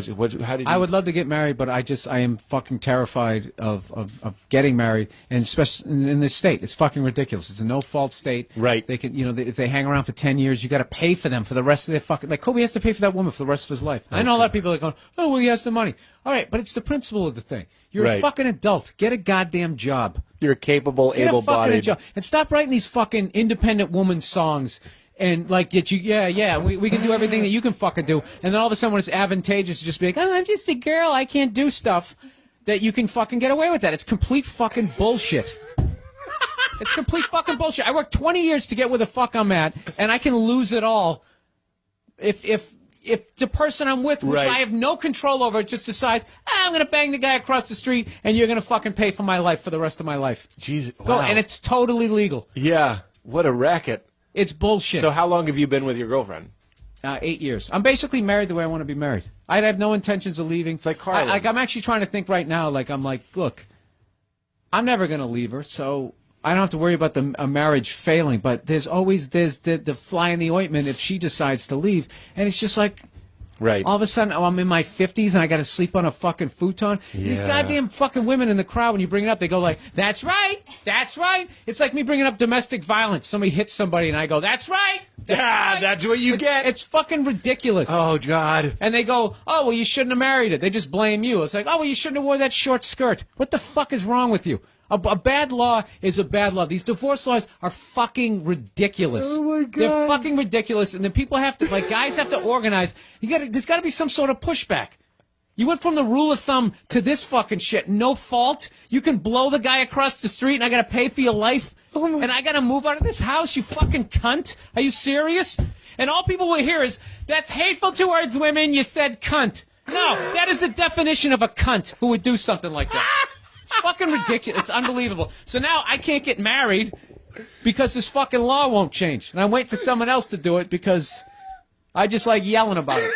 How did you... I would love to get married, but I am fucking terrified of getting married, and especially in this state. It's fucking ridiculous. It's a no-fault state. Right. They can, if they hang around for 10 years, you got to pay for them for the rest of their fucking... Like, Kobe has to pay for that woman for the rest of his life. I know a lot of people are going, oh, well, he has the money. All right, but it's the principle of the thing. You're a Right. fucking adult. Get a goddamn job. You're capable, Get a fucking able-bodied. job. And stop writing these fucking independent woman songs. And like get you, we can do everything that you can fucking do, and then all of a sudden when it's advantageous, to just be like, oh, I'm just a girl, I can't do stuff, that you can fucking get away with that. It's complete fucking bullshit. It's complete fucking bullshit. I worked 20 years to get where the fuck I'm at, and I can lose it all if the person I'm with, which Right. I have no control over, just decides, I'm gonna bang the guy across the street, and you're gonna fucking pay for my life for the rest of my life. Jesus, Go, wow. and it's totally legal. Yeah, what a racket. It's bullshit. So how long have you been with your girlfriend? 8 years. I'm basically married the way I want to be married. I have no intentions of leaving. It's like Carlin. I'm actually trying to think right now. Look, I'm never going to leave her, so I don't have to worry about a marriage failing. But there's the fly in the ointment if she decides to leave, and it's just like. Right. All of a sudden, I'm in my 50s and I got to sleep on a fucking futon. These Yeah. goddamn fucking women in the crowd, when you bring it up, they go like, "That's right, that's right." It's like me bringing up domestic violence. Somebody hits somebody and I go, "That's right, that's right." That's what you get. It's fucking ridiculous. Oh God. And they go, "Oh well, you shouldn't have married it." They just blame you. It's like, "Oh well, you shouldn't have wore that short skirt." What the fuck is wrong with you? A bad law is a bad law. These divorce laws are fucking ridiculous. Oh my God. They're fucking ridiculous, and then people have to, like, guys have to organize. There's got to be some sort of pushback. You went from the rule of thumb to this fucking shit. No fault. You can blow the guy across the street, and I got to pay for your life, and I got to move out of this house. You fucking cunt. Are you serious? And all people will hear is, "That's hateful towards women. You said cunt." No, that is the definition of a cunt who would do something like that. It's fucking ridiculous. It's unbelievable. So now I can't get married because this fucking law won't change. And I'm waiting for someone else to do it because I just like yelling about it.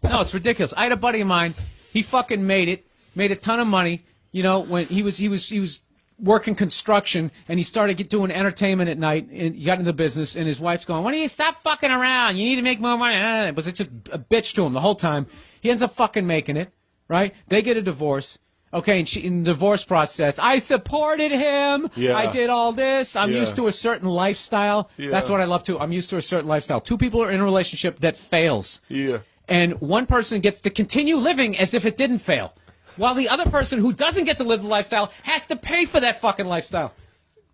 No, it's ridiculous. I had a buddy of mine. He fucking made a ton of money. You know, when he was working construction, and he started doing entertainment at night, and he got into the business, and his wife's going, "Why don't you stop fucking around? You need to make more money." It was just a bitch to him the whole time. He ends up fucking making it. Right? They get a divorce. Okay, and in the divorce process, I supported him. Yeah. I did all this. I'm Yeah. used to a certain lifestyle. Yeah. That's what I love too. I'm used to a certain lifestyle. Two people are in a relationship that fails. Yeah. And one person gets to continue living as if it didn't fail, while the other person who doesn't get to live the lifestyle has to pay for that fucking lifestyle.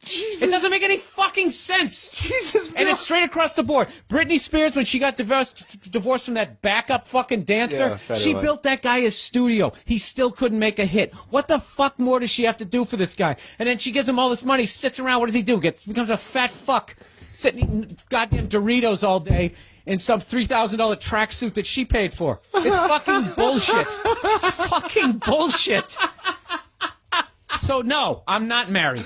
Jesus. It doesn't make any fucking sense. Jesus, and it's straight across the board. Britney Spears, when she got divorced from that backup fucking dancer, Yeah, she built that guy his studio. He still couldn't make a hit. What the fuck more does she have to do for this guy? And then she gives him all this money, sits around. What does he do? Becomes a fat fuck, sitting eating goddamn Doritos all day in some $3,000 tracksuit that she paid for. It's fucking bullshit. It's fucking bullshit. So no, I'm not married.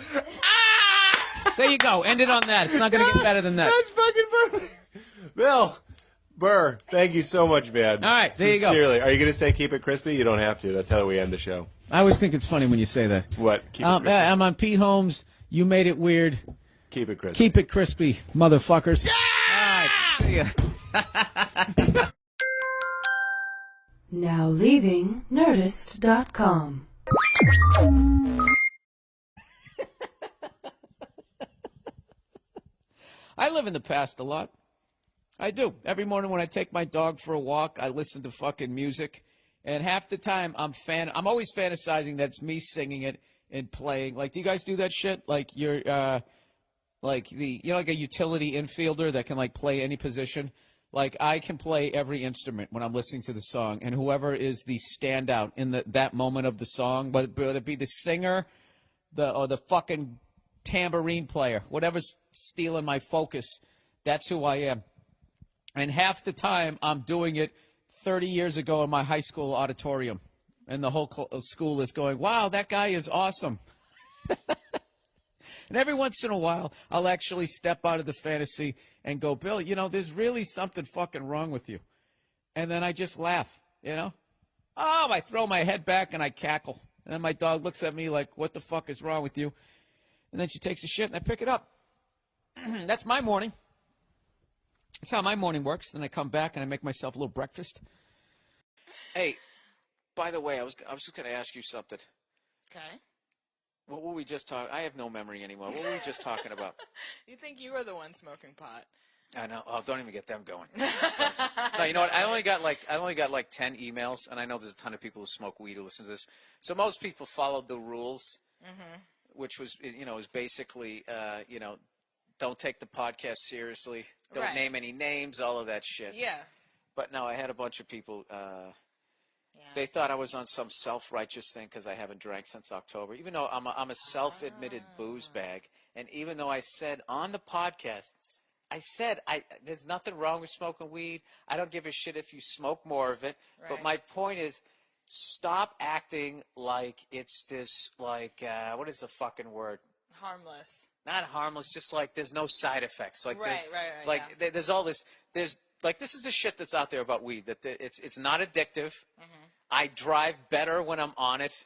There you go. End it on that. It's not going to get better than that. That's fucking perfect. Bill Burr, thank you so much, man. All right, there you go. Sincerely. Are you going to say keep it crispy? You don't have to. That's how we end the show. I always think it's funny when you say that. What? Keep it crispy. I'm on Pete Holmes. You made it weird. Keep it crispy. Keep it crispy, motherfuckers. Yeah! All right, see ya. Now leaving Nerdist.com. I live in the past a lot. I do. Every morning when I take my dog for a walk, I listen to fucking music. And half the time I'm always fantasizing that's me singing it and playing. Like, do you guys do that shit? Like you're like like a utility infielder that can like play any position. Like I can play every instrument when I'm listening to the song, and whoever is the standout in that moment of the song, whether it be the singer, or the fucking tambourine player, whatever's stealing my focus, that's who I am. And half the time I'm doing it 30 years ago in my high school auditorium, and the whole school is going, "Wow, that guy is awesome." And every once in a while, I'll actually step out of the fantasy and go, "Bill, there's really something fucking wrong with you." And then I just laugh, I throw my head back and I cackle. And then my dog looks at me like, "What the fuck is wrong with you?" And then she takes a shit and I pick it up. That's my morning. That's how my morning works. Then I come back and I make myself a little breakfast. Hey, by the way, I was just going to ask you something. Okay. What were we just talking? I have no memory anymore. What were we just talking about? You think you were the one smoking pot? I know. Oh, don't even get them going. No, you know what? I only got like 10 emails, and I know there's a ton of people who smoke weed who listen to this. So most people followed the rules, which was is basically don't take the podcast seriously, don't name any names, all of that shit. Yeah. But no, I had a bunch of people. They thought I was on some self-righteous thing because I haven't drank since October, even though I'm a self-admitted booze bag. And even though I said on the podcast, there's nothing wrong with smoking weed. I don't give a shit if you smoke more of it. Right. But my point is, stop acting like it's this, like, what is the fucking word? Harmless. Not harmless, just like there's no side effects. Like right. Like there's all this. There's like this is the shit that's out there about weed. That it's not addictive. I drive better when I'm on it.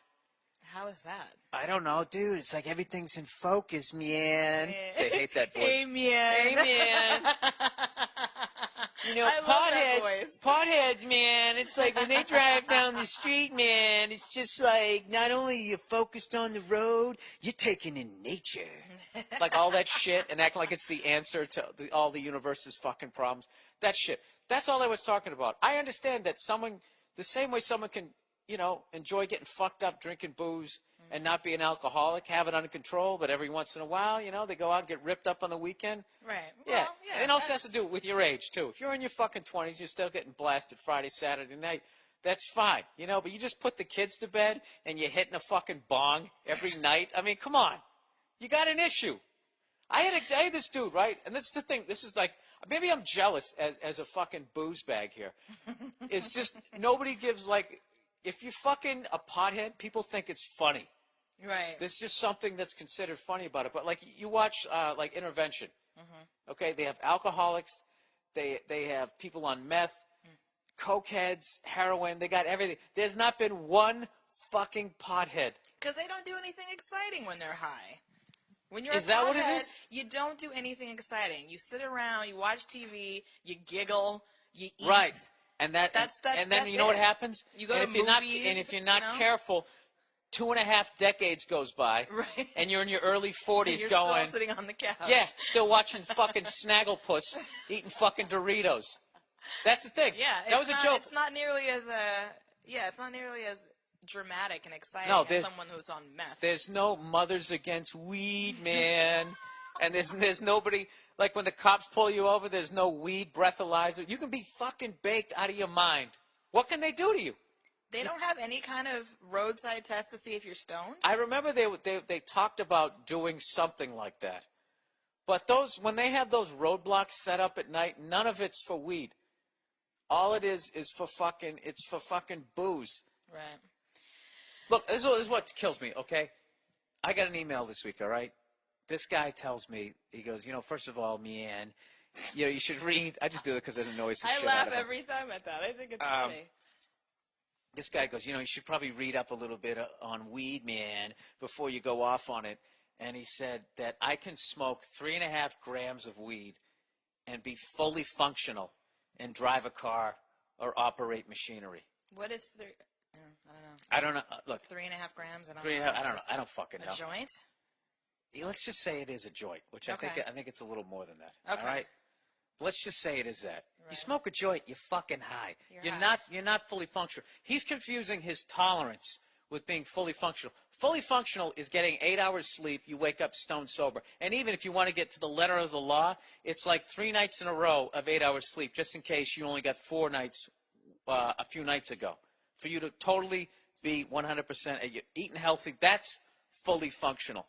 How is that? I don't know, dude. It's like everything's in focus, man. They hate that voice. Hey, man. Hey, man. Potheads, man. It's like when they drive down the street, man, it's just like not only are you focused on the road, you're taking in nature. It's like all that shit and acting like it's the answer to all the universe's fucking problems. That shit. That's all I was talking about. I understand that the same way someone can, enjoy getting fucked up, drinking booze, and not be an alcoholic, have it under control, but every once in a while, you know, they go out and get ripped up on the weekend. Right. Yeah. Well, yeah. It also has to do with your age, too. If you're in your fucking 20s, you're still getting blasted Friday, Saturday night, that's fine, you know, but you just put the kids to bed and you're hitting a fucking bong every night. I mean, come on. You got an issue. I had this dude, right? And that's the thing. This is like, maybe I'm jealous as a fucking booze bag here. It's just, nobody gives, like, if you're fucking a pothead, people think it's funny. Right. There's just something that's considered funny about it. But, like, you watch, like, Intervention. Okay? They have alcoholics. They have people on meth, cokeheads, heroin. They got everything. There's not been one fucking pothead. Because they don't do anything exciting when they're high. When you're Is a that pothead, what it is? you don't do anything exciting. You sit around, you watch TV, you giggle, you eat. Right. And then that's you know what happens? You go and to if you're not, movies, and if you're not you know? careful, 2.5 decades goes by, right. and you're in your early 40s you're going, still sitting on the couch. yeah, still watching fucking Snagglepuss, eating fucking Doritos. That's the thing. Yeah, that was a joke. It's not nearly as it's not nearly as dramatic and exciting there's- as someone who's on meth. There's no Mothers Against Weed, man. And there's nobody, like when the cops pull you over, there's no weed breathalyzer. You can be fucking baked out of your mind. What can they do to you? They don't have any kind of roadside test to see if you're stoned? I remember they talked about doing something like that. But when they have those roadblocks set up at night, none of it's for weed. All it is for fucking booze. Right. Look, this is what kills me, okay? I got an email this week, all right? This guy tells me, he goes, you know, first of all, Meehan, you know, you should read. I just do it because it annoys the I shit laugh out of him. every time at that. I think it's funny. This guy goes, you know, you should probably read up a little bit on weed, man, before you go off on it. And he said that I can smoke 3.5 grams of weed and be fully functional and drive a car or operate machinery. What is I don't know. Look. 3.5 grams? I don't know. I don't know. I don't fucking know. A joint? Let's just say it is a joint, which Okay. I think it's a little more than that. Okay. All right? Let's just say it is that. Right. You smoke a joint, you're fucking high. You're high. You're not fully functional. He's confusing his tolerance with being fully functional. Fully functional is getting 8 hours sleep, you wake up stone sober. And even if you want to get to the letter of the law, it's like 3 nights in a row of 8 hours sleep, just in case you only got 4 nights a few nights ago. For you to totally be 100% eating healthy, that's fully functional.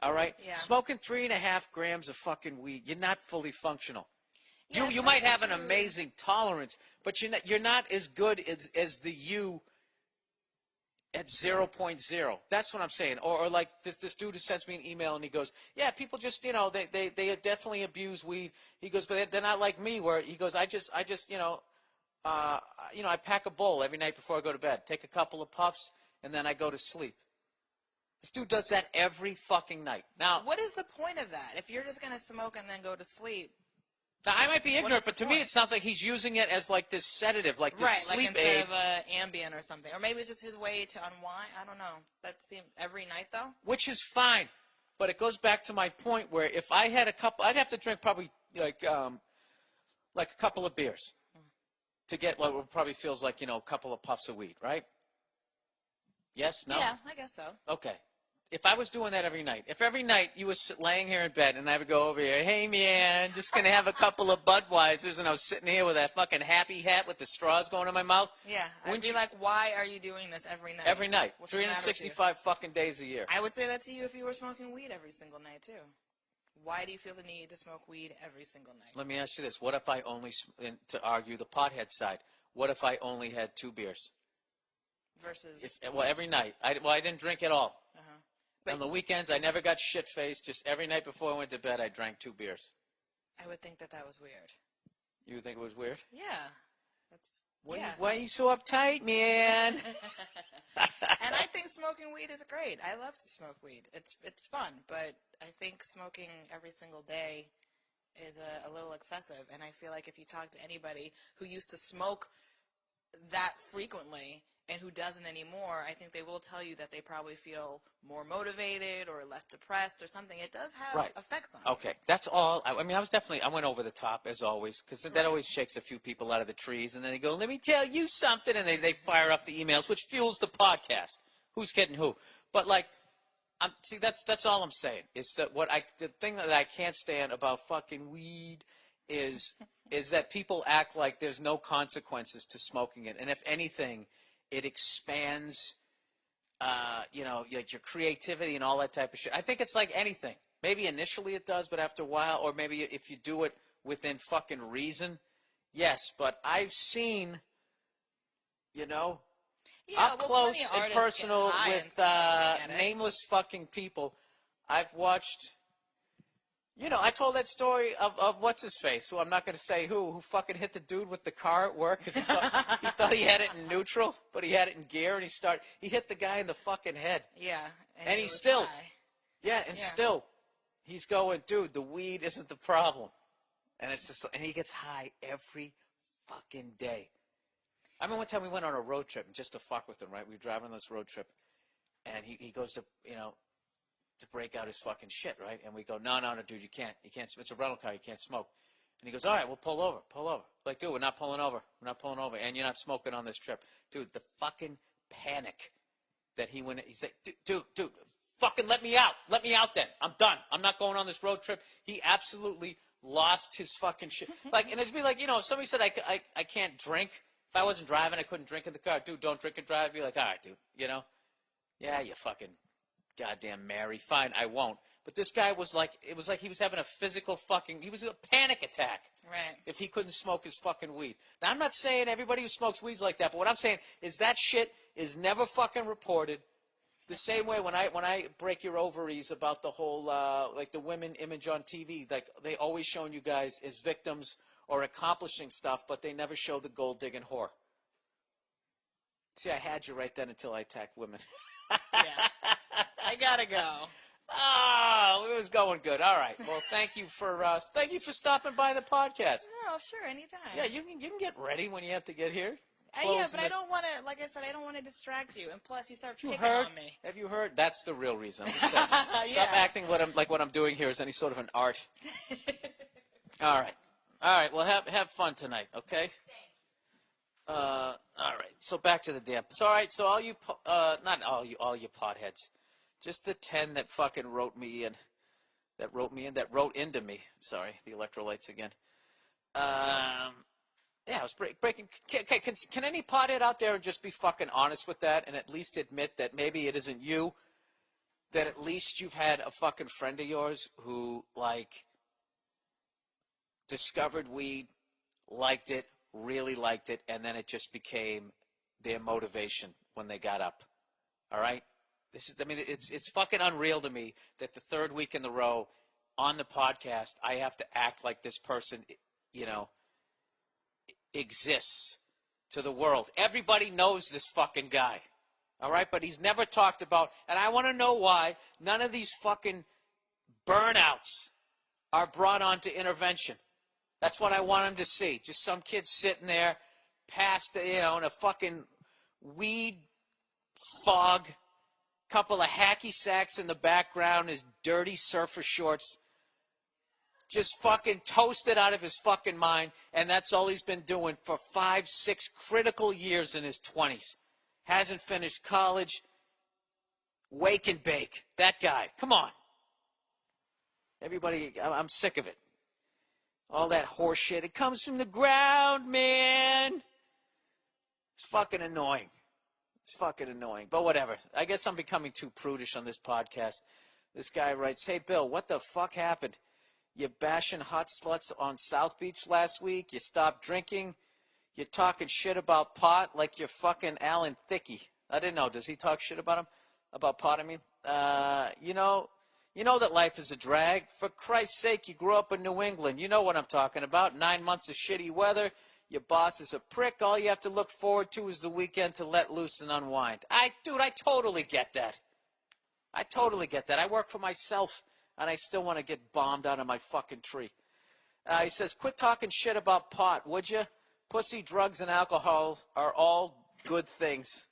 All right? Yeah. Smoking 3.5 grams of fucking weed, you're not fully functional. Yeah, you might have an amazing tolerance, but you're not as good as the you at 0.0. That's what I'm saying. Or like this dude who sends me an email and he goes, yeah, people just, you know, they definitely abuse weed. He goes, but they're not like me where he goes, I just you know, I pack a bowl every night before I go to bed, take a couple of puffs, and then I go to sleep. This dude does that every fucking night. Now, what is the point of that? If you're just going to smoke and then go to sleep. Now, I might be ignorant, but to me it sounds like he's using it as like this sedative, like this sleep like instead aid. of Ambien or something. Or maybe it's just his way to unwind. I don't know. That seems every night, though? Which is fine. But it goes back to my point where if I had a couple, I'd have to drink probably like a couple of beers to get what probably feels like, you know, a couple of puffs of weed, right? Yes? No? Yeah, I guess so. Okay. If I was doing that every night, if every night you were laying here in bed and I would go over here, hey, man, just going to have a couple of Budweisers, and I was sitting here with that fucking happy hat with the straws going in my mouth. Yeah, I'd be like, why are you doing this every night? Every night. What's the matter with you? 365 fucking days a year. I would say that to you if you were smoking weed every single night, too. Why do you feel the need to smoke weed every single night? Let me ask you this. What if I only, to argue the pothead side, what if I only had 2 beers? Versus? Every night. I didn't drink at all. Uh-huh. On the weekends, I never got shit-faced. Just every night before I went to bed, I drank 2 beers. I would think that was weird. You would think it was weird? Yeah. Why are you so uptight, man? And I think smoking weed is great. I love to smoke weed. It's fun, but I think smoking every single day is a little excessive. And I feel like if you talk to anybody who used to smoke that frequently and who doesn't anymore, I think they will tell you that they probably feel more motivated or less depressed or something. It does have effects on you. Okay, that's all. I went over the top, as always, because that always shakes a few people out of the trees, and then they go, let me tell you something, and they fire up the emails, which fuels the podcast. Who's kidding who? But like, see, that's all I'm saying. Is that the thing that I can't stand about fucking weed is that people act like there's no consequences to smoking it, and if anything, it expands, like your creativity and all that type of shit. I think it's like anything. Maybe initially it does, but after a while, or maybe if you do it within fucking reason, yes. But I've seen, up close and personal with nameless fucking people. I've watched. I told that story of what's his face, who I'm not going to say who fucking hit the dude with the car at work because he thought he had it in neutral, but he had it in gear, and he hit the guy in the fucking head. Yeah, and he's still, still, he's going, dude, the weed isn't the problem, and it's just, and he gets high every fucking day. I remember one time we went on a road trip just to fuck with him, right? We were driving on this road trip, and he goes to, to break out his fucking shit, right? And we go, no, dude, you can't. It's a rental car. You can't smoke. And he goes, all right, well, pull over. Like, dude, we're not pulling over. And you're not smoking on this trip. Dude, the fucking panic that he went, he's like, dude, fucking let me out. Let me out then. I'm done. I'm not going on this road trip. He absolutely lost his fucking shit. Like, and it'd be like, if somebody said I can't drink. If I wasn't driving, I couldn't drink in the car. Dude, don't drink and drive. I'd be like, all right, dude, Yeah, you fucking goddamn Mary. Fine, I won't. But this guy was like, it was like he was having a physical fucking, he was a panic attack. Right. If he couldn't smoke his fucking weed. Now, I'm not saying everybody who smokes weed's like that, but what I'm saying is that shit is never fucking reported. The same way when I break your ovaries about the whole, like the women image on TV, like they always showing you guys as victims or accomplishing stuff, but they never show the gold digging whore. See, I had you right then until I attacked women. I gotta go. Oh, it was going good. All right. Well, thank you for stopping by the podcast. No, sure, anytime. Yeah, you can get ready when you have to get here. Yeah, but I don't want to. Like I said, I don't want to distract you. And plus, you start picking on me. Have you heard? That's the real reason. Stop acting what I'm doing here is any sort of an art. All right. Well, have fun tonight. Okay. All right. So back to the damn. So all right. So all you, not all you potheads, just the 10 that fucking wrote into me. Sorry, the electrolytes again. Yeah, I was breaking. Okay, can any pothead out there just be fucking honest with that and at least admit that maybe it isn't you? That at least you've had a fucking friend of yours who like discovered weed, liked it, really liked it, and then it just became their motivation when they got up. All right? It's fucking unreal to me that the third week in the row on the podcast, I have to act like this person, exists to the world. Everybody knows this fucking guy. All right? But he's never talked about, and I want to know why none of these fucking burnouts are brought on to intervention. That's what I want him to see. Just some kid sitting there past, in a fucking weed fog, couple of hacky sacks in the background, his dirty surfer shorts, just fucking toasted out of his fucking mind, and that's all he's been doing for 5, 6 critical years in his 20s. Hasn't finished college. Wake and bake. That guy. Come on. Everybody, I'm sick of it. All that horse shit. It comes from the ground, man. It's fucking annoying. But whatever. I guess I'm becoming too prudish on this podcast. This guy writes, hey, Bill, what the fuck happened? You bashing hot sluts on South Beach last week? You stopped drinking? You're talking shit about pot like you're fucking Alan Thicke. I didn't know. Does he talk shit about him? About pot, I mean? You know that life is a drag. For Christ's sake, you grew up in New England. You know what I'm talking about. 9 months of shitty weather. Your boss is a prick. All you have to look forward to is the weekend to let loose and unwind. I totally get that. I work for myself, and I still want to get bombed out of my fucking tree. He says, quit talking shit about pot, would you? Pussy, drugs, and alcohol are all good things.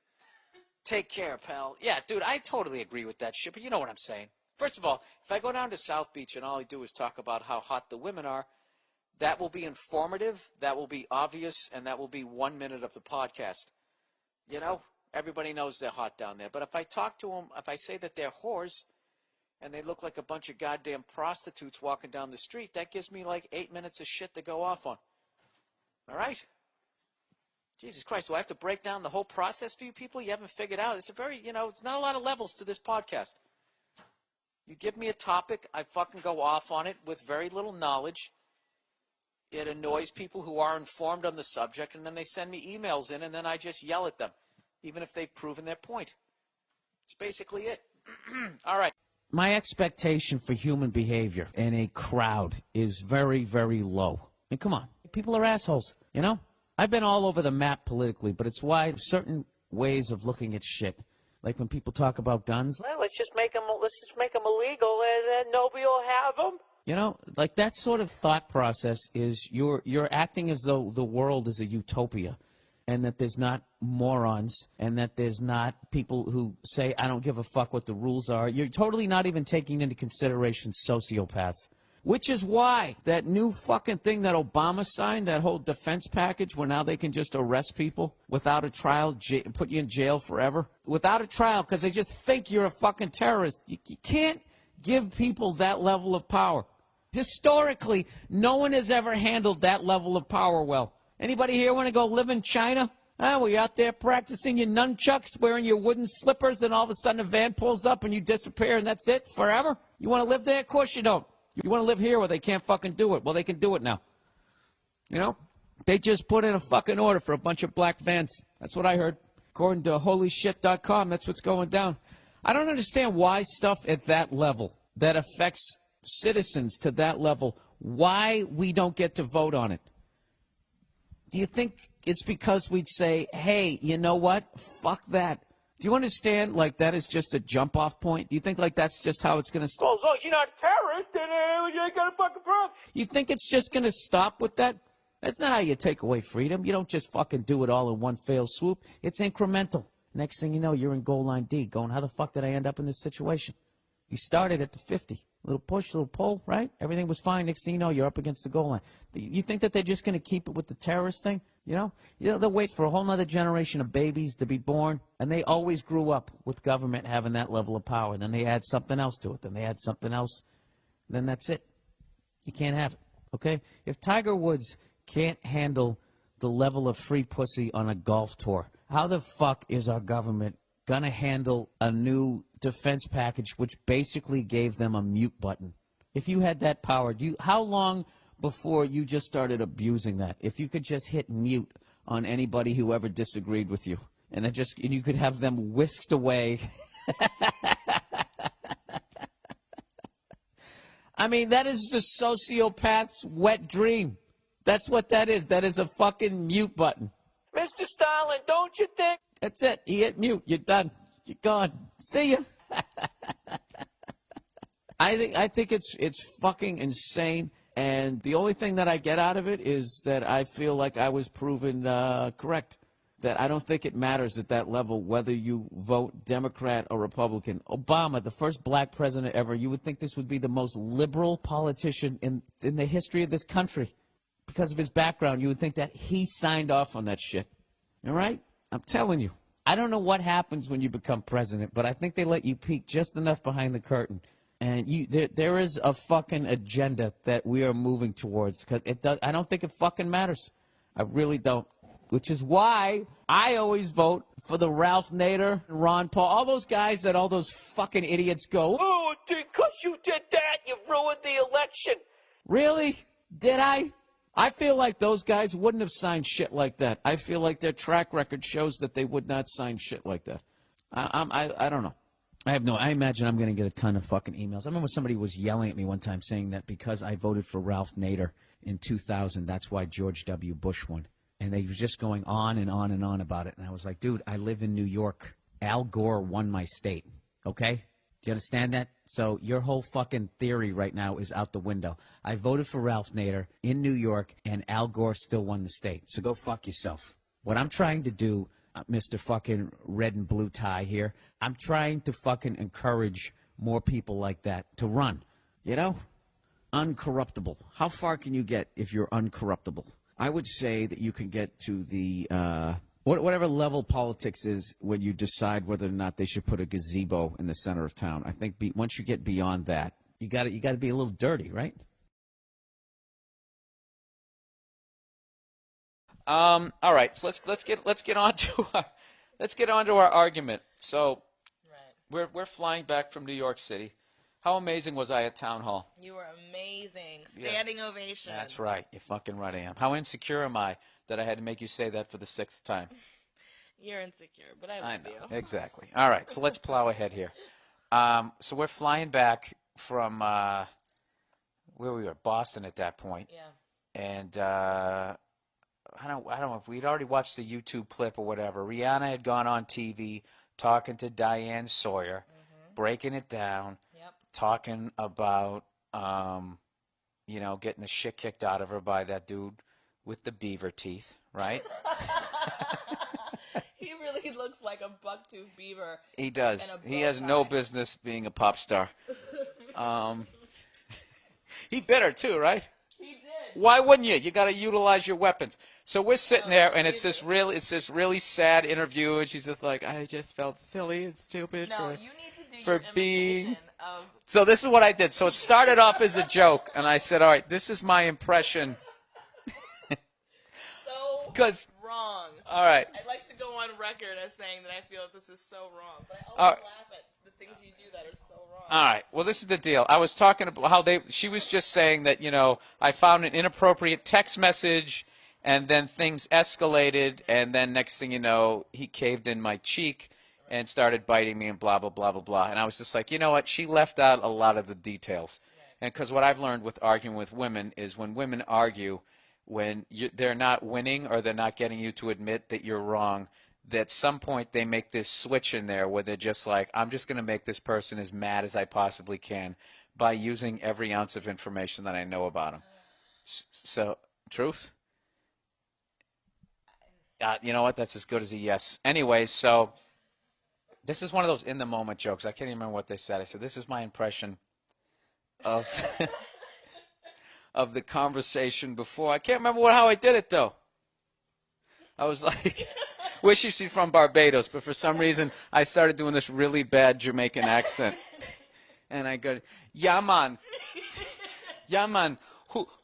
Take care, pal. Yeah, dude, I totally agree with that shit, but you know what I'm saying. First of all, if I go down to South Beach and all I do is talk about how hot the women are, that will be informative, that will be obvious, and that will be 1 minute of the podcast. everybody knows they're hot down there. But if I talk to them, if I say that they're whores and they look like a bunch of goddamn prostitutes walking down the street, that gives me like 8 minutes of shit to go off on. All right? Jesus Christ, do I have to break down the whole process for you people? You haven't figured out. It's a very, it's not a lot of levels to this podcast. You give me a topic, I fucking go off on it with very little knowledge. It annoys people who are informed on the subject, and then they send me emails in, and then I just yell at them, even if they've proven their point. It's basically it. All right. My expectation for human behavior in a crowd is very, very low. I mean, come on. People are assholes, I've been all over the map politically, but it's why certain ways of looking at shit, like when people talk about guns. Well, let's just make them illegal, and then nobody will have them. Like that sort of thought process is you're acting as though the world is a utopia, and that there's not morons, and that there's not people who say, I don't give a fuck what the rules are. You're totally not even taking into consideration sociopaths. Which is why that new fucking thing that Obama signed, that whole defense package where now they can just arrest people without a trial, put you in jail forever, without a trial because they just think you're a fucking terrorist. You can't give people that level of power. Historically, no one has ever handled that level of power well. Anybody here want to go live in China? Well, you're out there practicing your nunchucks, wearing your wooden slippers, and all of a sudden a van pulls up and you disappear and that's it forever? You want to live there? Of course you don't. You want to live here where they can't fucking do it. Well, they can do it now. They just put in a fucking order for a bunch of black vans. That's what I heard. According to holyshit.com, that's what's going down. I don't understand why stuff at that level that affects citizens to that level, why we don't get to vote on it. Do you think it's because we'd say, hey, you know what? Fuck that. Do you understand, like, that is just a jump-off point? Do you think, like, that's just how it's going to stop? Well, as long as you're not a terrorist, then you ain't got a fucking problem. You think it's just going to stop with that? That's not how you take away freedom. You don't just fucking do it all in one fell swoop. It's incremental. Next thing you know, you're in goal line D going, how the fuck did I end up in this situation? You started at the 50. Little push, little pull, right? Everything was fine. Next thing you know, you're up against the goal line. You think that they're just going to keep it with the terrorist thing? They'll wait for a whole other generation of babies to be born, and they always grew up with government having that level of power. Then they add something else to it. Then they add something else. Then that's it. You can't have it, okay? If Tiger Woods can't handle the level of free pussy on a golf tour, how the fuck is our government going to handle a new defense package which basically gave them a mute button? If you had that power, how long before you just started abusing that? If you could just hit mute on anybody who ever disagreed with you, and you could have them whisked away. I mean, that is the sociopath's wet dream. That's what that is. That is a fucking mute button. Mr. Stalin, don't you think? That's it. You hit mute. You're done. You're gone. See ya. I think it's fucking insane. And the only thing that I get out of it is that I feel like I was proven correct. That I don't think it matters at that level whether you vote Democrat or Republican. Obama, the first black president ever, you would think this would be the most liberal politician in the history of this country. Because of his background, you would think that he signed off on that shit. All right? I'm telling you. I don't know what happens when you become president, but I think they let you peek just enough behind the curtain. And there is a fucking agenda that we are moving towards. Cause I don't think it fucking matters. I really don't. Which is why I always vote for the Ralph Nader, Ron Paul, all those guys that all those fucking idiots go, oh, because you did that, you ruined the election. Really? Did I? I feel like those guys wouldn't have signed shit like that. I feel like their track record shows that they would not sign shit like that. I don't know. I imagine I'm going to get a ton of fucking emails. I remember somebody was yelling at me one time saying that because I voted for Ralph Nader in 2000, that's why George W. Bush won. And they were just going on and on and on about it. And I was like, dude, I live in New York. Al Gore won my state. Okay? Do you understand that? So your whole fucking theory right now is out the window. I voted for Ralph Nader in New York, and Al Gore still won the state. So go fuck yourself. What I'm trying to do, Mr. fucking red and blue tie here, I'm trying to fucking encourage more people like that to run. You know? Uncorruptible. How far can you get if you're uncorruptible? I would say that you can get to the Whatever level politics is when you decide whether or not they should put a gazebo in the center of town. I think once you get beyond that, you got to be a little dirty, right? All right, so let's get on to our argument. So, we're flying back from New York City. How amazing was I at Town Hall? You were amazing. Standing ovation. That's right. You're fucking right I am. How insecure am I that I had to make you say that for the 6th time? You're insecure, but I love you. Exactly. All right, so let's plow ahead here. So we're flying back from where we were, Boston at that point. Yeah. And I don't know if we'd already watched the YouTube clip or whatever. Rihanna had gone on TV talking to Diane Sawyer, breaking it down, talking about getting the shit kicked out of her by that dude with the beaver teeth, right? He really looks like a bucktooth beaver. He does. He has no business being a pop star. He bit her too, right? He did. Why wouldn't you? You got to utilize your weapons. So we're sitting there, and it's this really sad interview, and she's just like, I just felt silly and stupid for being. So this is what I did. So it started off as a joke, and I said, all right, this is my impression. So wrong. All right. I'd like to go on record as saying that I feel this is so wrong, but I always laugh at the things you do that are so wrong. All right. Well, this is the deal. I was talking about how she was just saying that, I found an inappropriate text message, and then things escalated, and then next thing you know, he caved in my cheek and started biting me and blah, blah, blah, blah, blah. And I was just like, you know what? She left out a lot of the details. And because what I've learned with arguing with women is when women argue, when they're not winning or they're not getting you to admit that you're wrong, that at some point they make this switch in there where they're just like, I'm just going to make this person as mad as I possibly can by using every ounce of information that I know about them. So, truth? You know what? That's as good as a yes. Anyway, so this is one of those in-the-moment jokes. I can't even remember what they said. I said, this is my impression of of the conversation before. I can't remember how I did it, though. I was like, wish she's from Barbados, but for some reason I started doing this really bad Jamaican accent. And I go, yeah, man. Yeah, man.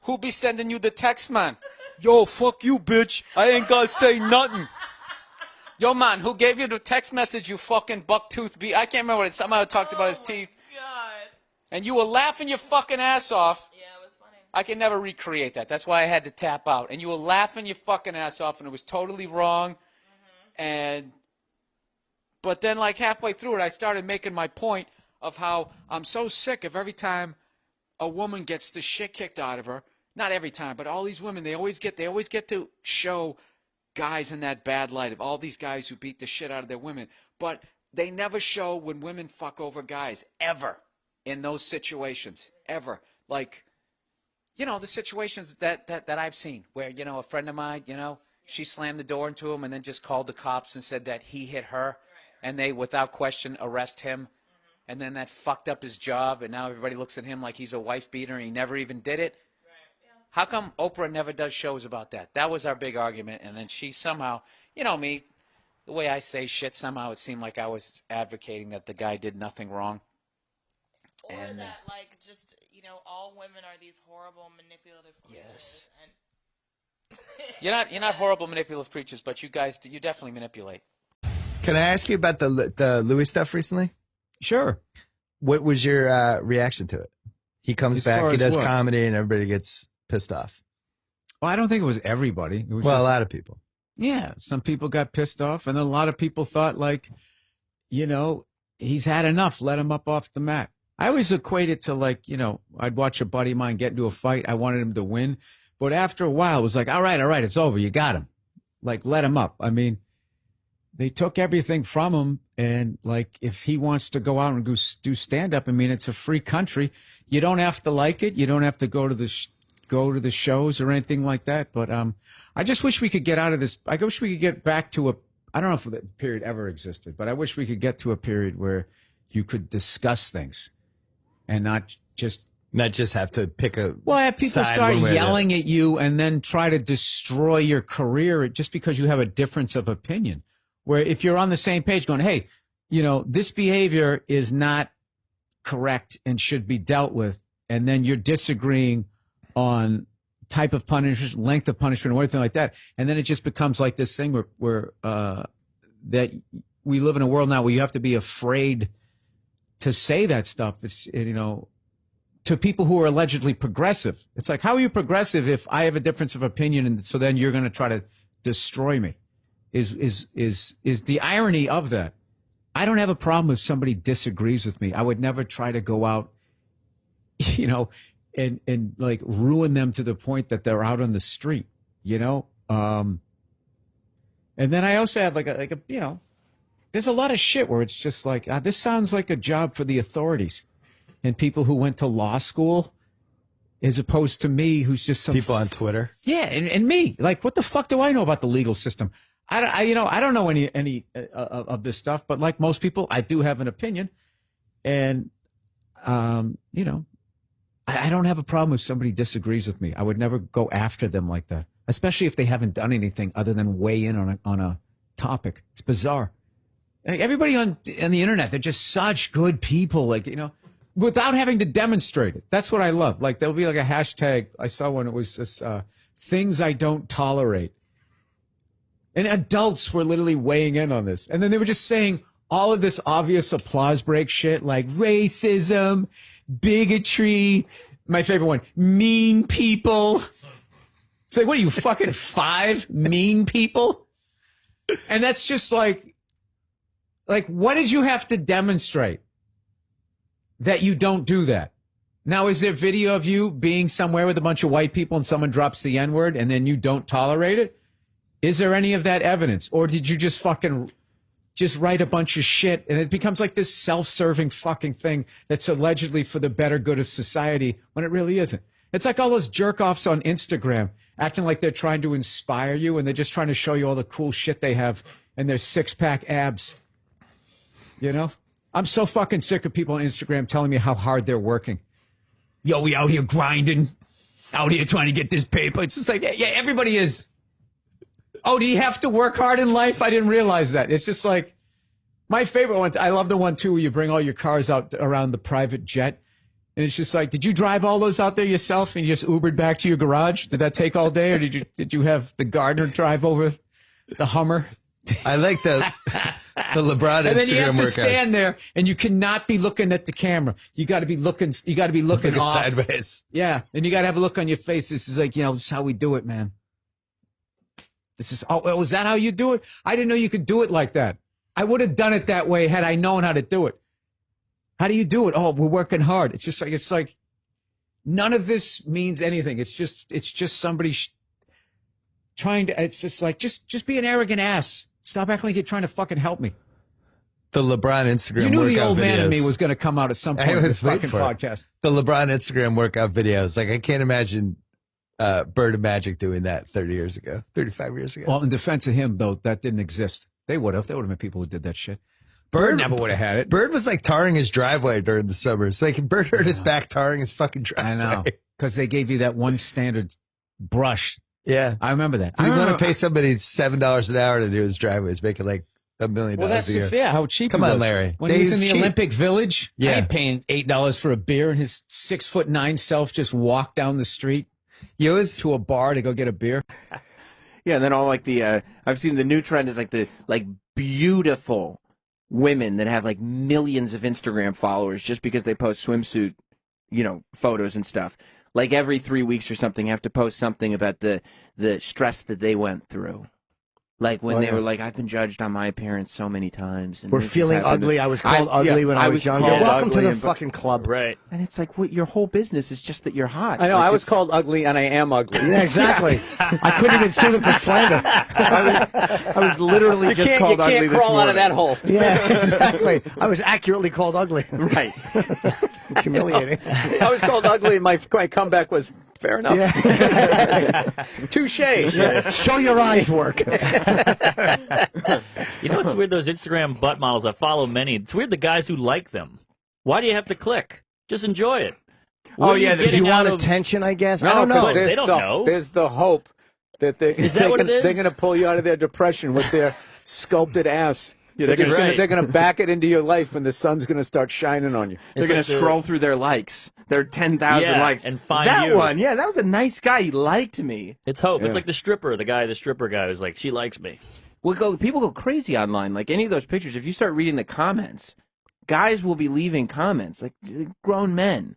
Who be sending you the text, man? Yo, fuck you, bitch. I ain't gonna say nothing. Yo, man, who gave you the text message, you fucking bucktooth I can't remember what it somehow talked about his teeth. God. And you were laughing your fucking ass off. Yeah, it was funny. I can never recreate that. That's why I had to tap out. And you were laughing your fucking ass off, and it was totally wrong. But then, like, halfway through it, I started making my point of how I'm so sick of every time a woman gets the shit kicked out of her. Not every time, but all these women, they always get to show guys in that bad light of all these guys who beat the shit out of their women. But they never show when women fuck over guys, ever, in those situations, ever. Like, the situations that I've seen where, a friend of mine, she slammed the door into him and then just called the cops and said that he hit her, and they, without question, arrest him. And then that fucked up his job, and now everybody looks at him like he's a wife beater and he never even did it. How come Oprah never does shows about that? That was our big argument, and then she somehow, me, the way I say shit, somehow it seemed like I was advocating that the guy did nothing wrong. Or that, just, all women are these horrible, manipulative creatures. Yes. You're not horrible, manipulative creatures, but you guys, you definitely manipulate. Can I ask you about the Louis stuff recently? Sure. What was your reaction to it? He comes back, he does comedy, and everybody gets pissed off. Well, I don't think it was everybody. It was a lot of people. Yeah, some people got pissed off, and then a lot of people thought, he's had enough. Let him up off the mat. I always equate it to I'd watch a buddy of mine get into a fight. I wanted him to win. But after a while, it was like, all right, it's over. You got him. Let him up. I mean, they took everything from him. And, if he wants to go out and do stand-up, I mean, it's a free country. You don't have to like it. You don't have to go to the shows or anything like that. But I just wish we could get out of this. I wish we could get back to I don't know if that period ever existed, but I wish we could get to a period where you could discuss things and not just Not just have to pick a Well, have people side start one way or the other. yelling at you and then try to destroy your career just because you have a difference of opinion. Where if you're on the same page going, hey, this behavior is not correct and should be dealt with, and then you're disagreeing on type of punishment, length of punishment, or anything like that, and then it just becomes like this thing where that we live in a world now where you have to be afraid to say that stuff. It's to people who are allegedly progressive. It's like, how are you progressive if I have a difference of opinion, and so then you're going to try to destroy me? Is the irony of that? I don't have a problem if somebody disagrees with me. I would never try to go out, and like ruin them to the point that they're out on the street, And then I also have there's a lot of shit where it's just like, this sounds like a job for the authorities and people who went to law school, as opposed to me, who's just some people on Twitter. Yeah, and me, like, what the fuck do I know about the legal system? I don't know any of this stuff, but like most people, I do have an opinion, and I don't have a problem if somebody disagrees with me. I would never go after them like that, especially if they haven't done anything other than weigh in on a topic. It's bizarre. Like, everybody on the internet, they're just such good people, without having to demonstrate it. That's what I love. Like, there'll be like a hashtag. I saw one. It was this things I don't tolerate. And adults were literally weighing in on this. And then they were just saying all of this obvious applause break shit like racism, bigotry, my favorite one, mean people. It's like, what are you, fucking 5 mean people? And that's just like, what did you have to demonstrate that you don't do that? Now, is there video of you being somewhere with a bunch of white people and someone drops the N-word and then you don't tolerate it? Is there any of that evidence? Or did you just fucking write a bunch of shit and it becomes like this self-serving fucking thing that's allegedly for the better good of society when it really isn't? It's like all those jerk-offs on Instagram acting like they're trying to inspire you and they're just trying to show you all the cool shit they have and their 6-pack abs. I'm so fucking sick of people on Instagram telling me how hard they're working. Yo, we out here grinding, out here trying to get this paper. It's just like, yeah, everybody is. Oh, do you have to work hard in life? I didn't realize that. It's just like, my favorite one, I love the one too where you bring all your cars out around the private jet. And it's just like, did you drive all those out there yourself and you just Ubered back to your garage? Did that take all day? Or did you have the gardener drive over the Hummer? I like the LeBron Instagram and then you have to workouts. stand there and you cannot be looking at the camera. You got to be looking off. Sideways. Yeah. And you got to have a look on your face. This is like, this is how we do it, man. This is, is that how you do it? I didn't know you could do it like that. I would have done it that way had I known how to do it. How do you do it? Oh, we're working hard. It's like none of this means anything. It's just somebody trying to, it's just like, just be an arrogant ass. Stop acting like you're trying to fucking help me. The LeBron Instagram You knew workout the old man in videos. me was going to come out at some point I in was this waiting fucking for it. podcast. The LeBron Instagram workout videos. Like, I can't imagine Bird and Magic doing that 35 years ago. Well, in defense of him, though, that didn't exist. They would have. There would have been people who did that shit. Bird never would have had it. Bird was like tarring his driveway during the summers. Like, Bird hurt his back tarring his fucking driveway. I know. Because they gave you that one standard brush. Yeah. I remember that. You want to pay somebody $7 an hour to do his driveway. He's making like $1 million Well, that's a year. yeah, how cheap Come he on, was. Larry. When he was in the cheap. Olympic Village, Yeah. I ain't paying $8 for a beer, and his 6'9" self just walked down the street to a bar to go get a beer. Yeah, and then all like the I've seen the new trend is like the beautiful women that have like millions of Instagram followers just because they post swimsuit, photos and stuff. Like every 3 weeks or something, have to post something about the stress that they went through. Like when they were like, I've been judged on my appearance so many times. And We're this has feeling happened." ugly. I was called ugly when I was younger. called Welcome to ugly the and- fucking club. Right. And it's like, your whole business is just that you're hot. I know. Like, I was it's- called ugly, and I am ugly. Yeah, exactly. I couldn't even sue them for slander. I was literally You just can't- called you ugly can't this crawl morning. out of that hole. Yeah, exactly. I was accurately called ugly. Right. Humiliating. I was called ugly, and my comeback was fair enough. Touche. Yeah. Show your eyes work. You know what's weird? Those Instagram butt models, I follow many. It's weird the guys who like them. Why do you have to click? Just enjoy it. Oh yeah, because you want attention, I guess. I don't know. There's the hope that they're going to pull you out of their depression with their sculpted ass. Yeah, they're going to back it into your life, and the sun's going to start shining on you. They're going to scroll through their likes. Their 10,000 likes. And find that you. one. Yeah, that was a nice guy. He liked me. It's hope. It's like the stripper guy who's like, she likes me. People go crazy online. Like any of those pictures, if you start reading the comments, guys will be leaving comments, like grown men,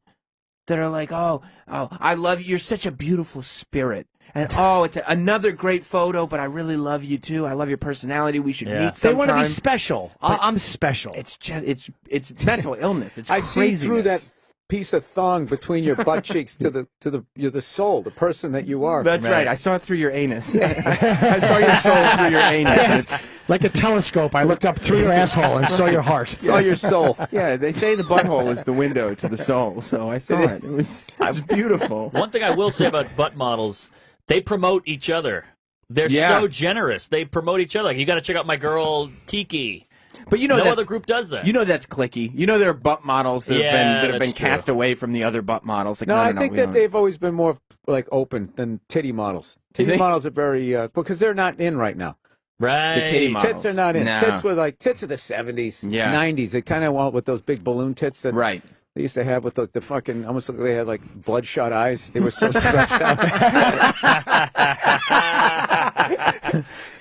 that are like, oh, I love you. You're such a beautiful spirit. And it's another great photo, but I really love you too. I love your personality. We should meet sometime. They want to be special. I'm special. It's just it's mental illness. It's I craziness. see through that piece of thong between your butt cheeks to the soul, the person that you are. That's right. I saw it through your anus. I saw your soul through your anus. And it's like a telescope. I looked up through your asshole and saw your heart. Saw your soul. Yeah, they say the butthole is the window to the soul, so I saw it. It's beautiful. One thing I will say about butt models, they promote each other. They're so generous. They promote each other. Like, you got to check out my girl Kiki. But you know, no other group does that. You know that's cliquey. You know there are butt models that have been cast away from the other butt models. Like, I think that they've always been more like open than titty models. Titty models are very because they're not in right now. Right. The titty models. Tits are not in. No. Tits were like tits of the 70s, 90s. They kind of went with those big balloon tits that they used to have with the fucking, almost like they had like bloodshot eyes. They were so stretched out.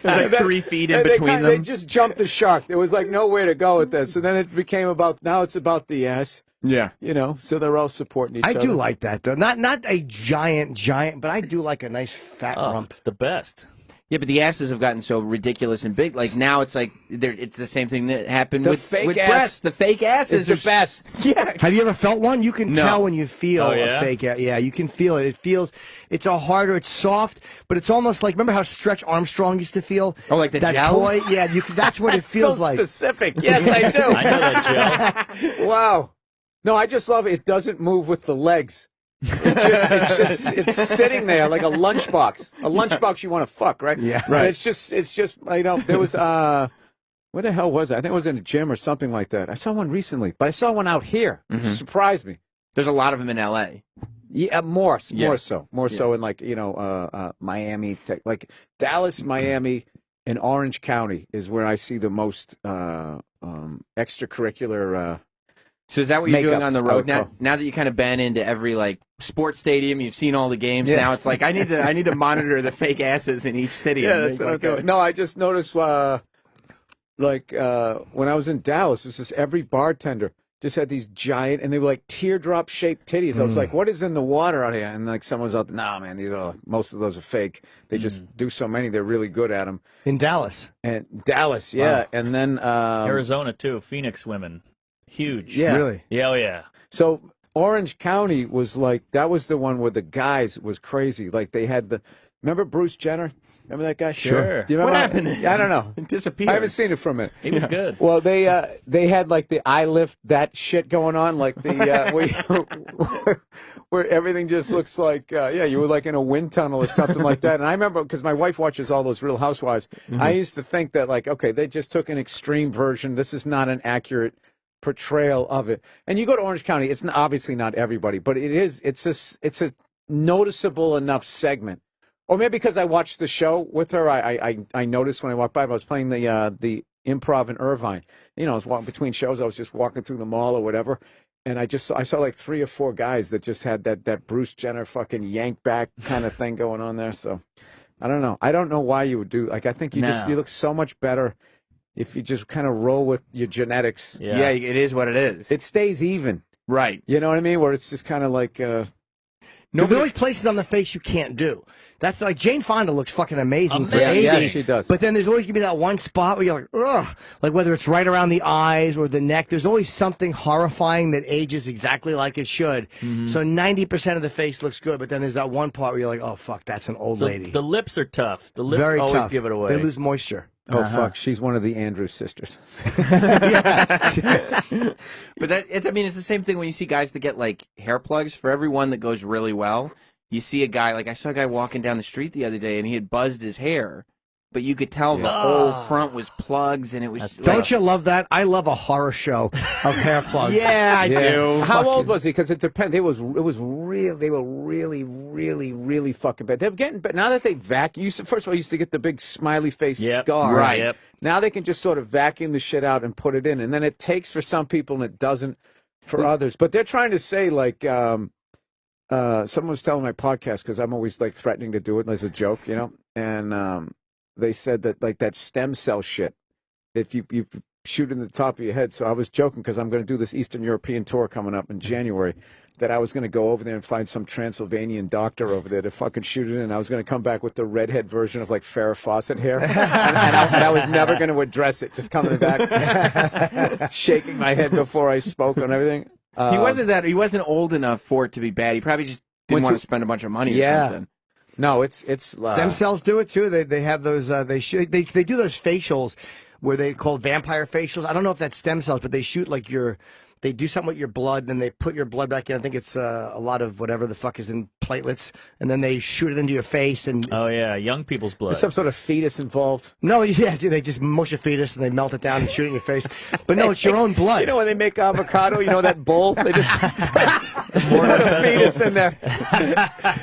There's like 3 feet in between them. They just jumped the shark. There was like nowhere to go with this. So then it became now it's about the ass. Yeah. You know, so they're all supporting each other. I do like that, though. Not a giant, but I do like a nice fat rump. It's the best. Yeah, but the asses have gotten so ridiculous and big. Like now, it's like it's the same thing that happened with breasts. The fake asses is the best. Yeah. Have you ever felt one? You can tell when you feel Oh, a yeah? fake ass. Yeah, you can feel it. It's a harder, it's soft, but it's almost like, remember how Stretch Armstrong used to feel? Oh, like that gel? toy? Yeah, that's what it feels so like. Specific. Yes, I do. I know that, Joe. Wow. No, I just love it. It doesn't move with the legs. It's sitting there like a lunchbox. A lunchbox you want to fuck, right? Yeah, right. It's just there was where the hell was it? I think it was in a gym or something like that. I saw one recently, but I saw one out here, which surprised me. There's a lot of them in L.A. Yeah, more so in like Miami, like Dallas, Miami, and Orange County is where I see the most extracurricular. So is that what you're doing on the road now? outcome. Now that you kind of been into every like sports stadium, you've seen all the games. Now it's like I need to monitor the fake asses in each city. Yeah, and that's make, what I'm doing. No, I just noticed when I was in Dallas, it was just every bartender just had these giant, and they were like teardrop shaped titties. I was like, what is in the water out here? And like someone's out there, nah, man, most of those are fake. They just do so many, they're really good at them. In Dallas. And Dallas, yeah. Wow. And then Arizona, too. Phoenix women. Huge. Yeah. Really? Yeah, oh, yeah. So Orange County was like, that was the one where the guys was crazy. Like they had remember Bruce Jenner? Remember that guy? Sure. Do you remember What happened to him? I don't know. It disappeared. I haven't seen it for a minute. He was good. Well, they had like the I lift that shit going on, like the where everything just looks like you were like in a wind tunnel or something like that. And I remember because my wife watches all those Real Housewives. I used to think that like, okay, they just took an extreme version. This is not an accurate portrayal of it. And you go to Orange County, it's obviously not everybody, but it's a noticeable enough segment. Or maybe because I watched the show with her, I noticed when I walked by. I was playing the Improv in Irvine. You know, I was walking between shows. I was just walking through the mall or whatever, and I saw like 3 or 4 guys that just had that Bruce Jenner fucking yank back kind of thing going on there. So I don't know. I don't know why you would do. Like I think you look so much better if you just kind of roll with your genetics. Yeah, it is what it is. It stays even. Right. You know what I mean? Where it's just kind of like. There's always places on the face you can't do. That's like Jane Fonda looks fucking amazing for aging. Yeah, she does. But then there's always gonna be that one spot where you're like, ugh, like whether it's right around the eyes or the neck. There's always something horrifying that ages exactly like it should. So 90% of the face looks good, but then there's that one part where you're like, oh fuck, that's an old lady. The lips are tough. The lips Very always tough. give it away. They lose moisture. Oh fuck, she's one of the Andrews sisters. But it's the same thing when you see guys that get like hair plugs. For every one that goes really well, you see a guy, like I saw a guy walking down the street the other day and he had buzzed his hair but you could tell the whole front was plugs, and it was. Don't you love that? I love a horror show of hair plugs. Yeah, I do. How old was he? Because it depends. It was real. They were really fucking bad. They're getting, but now that they vacuum, first of all, you used to get the big smiley face scar. Right. Yep. Now they can just sort of vacuum the shit out and put it in, and then it takes for some people and it doesn't for others. But they're trying to say like, someone was telling my podcast, because I'm always like threatening to do it as a joke, you know, and they said that like that stem cell shit, if you shoot in the top of your head. So I was joking because I'm going to do this Eastern European tour coming up in January, that I was going to go over there and find some Transylvanian doctor over there to fucking shoot it in. I was going to come back with the redhead version of like Farrah Fawcett hair, and I was never going to address it. Just coming back, shaking my head before I spoke on everything. He wasn't old enough for it to be bad. He probably just didn't want to spend a bunch of money or something. No, it's stem cells do it too. They have those. They do those facials where they call vampire facials. I don't know if that's stem cells, but they shoot like they do something with your blood, and then they put your blood back in. I think it's a lot of whatever the fuck is in platelets, and then they shoot it into your face. And oh yeah, young people's blood. There's some sort of fetus involved. No, yeah, they just mush a fetus and they melt it down and shoot it in your face. But no, it's your own blood. You know when they make avocado, you know that bowl? They just put a fetus in there.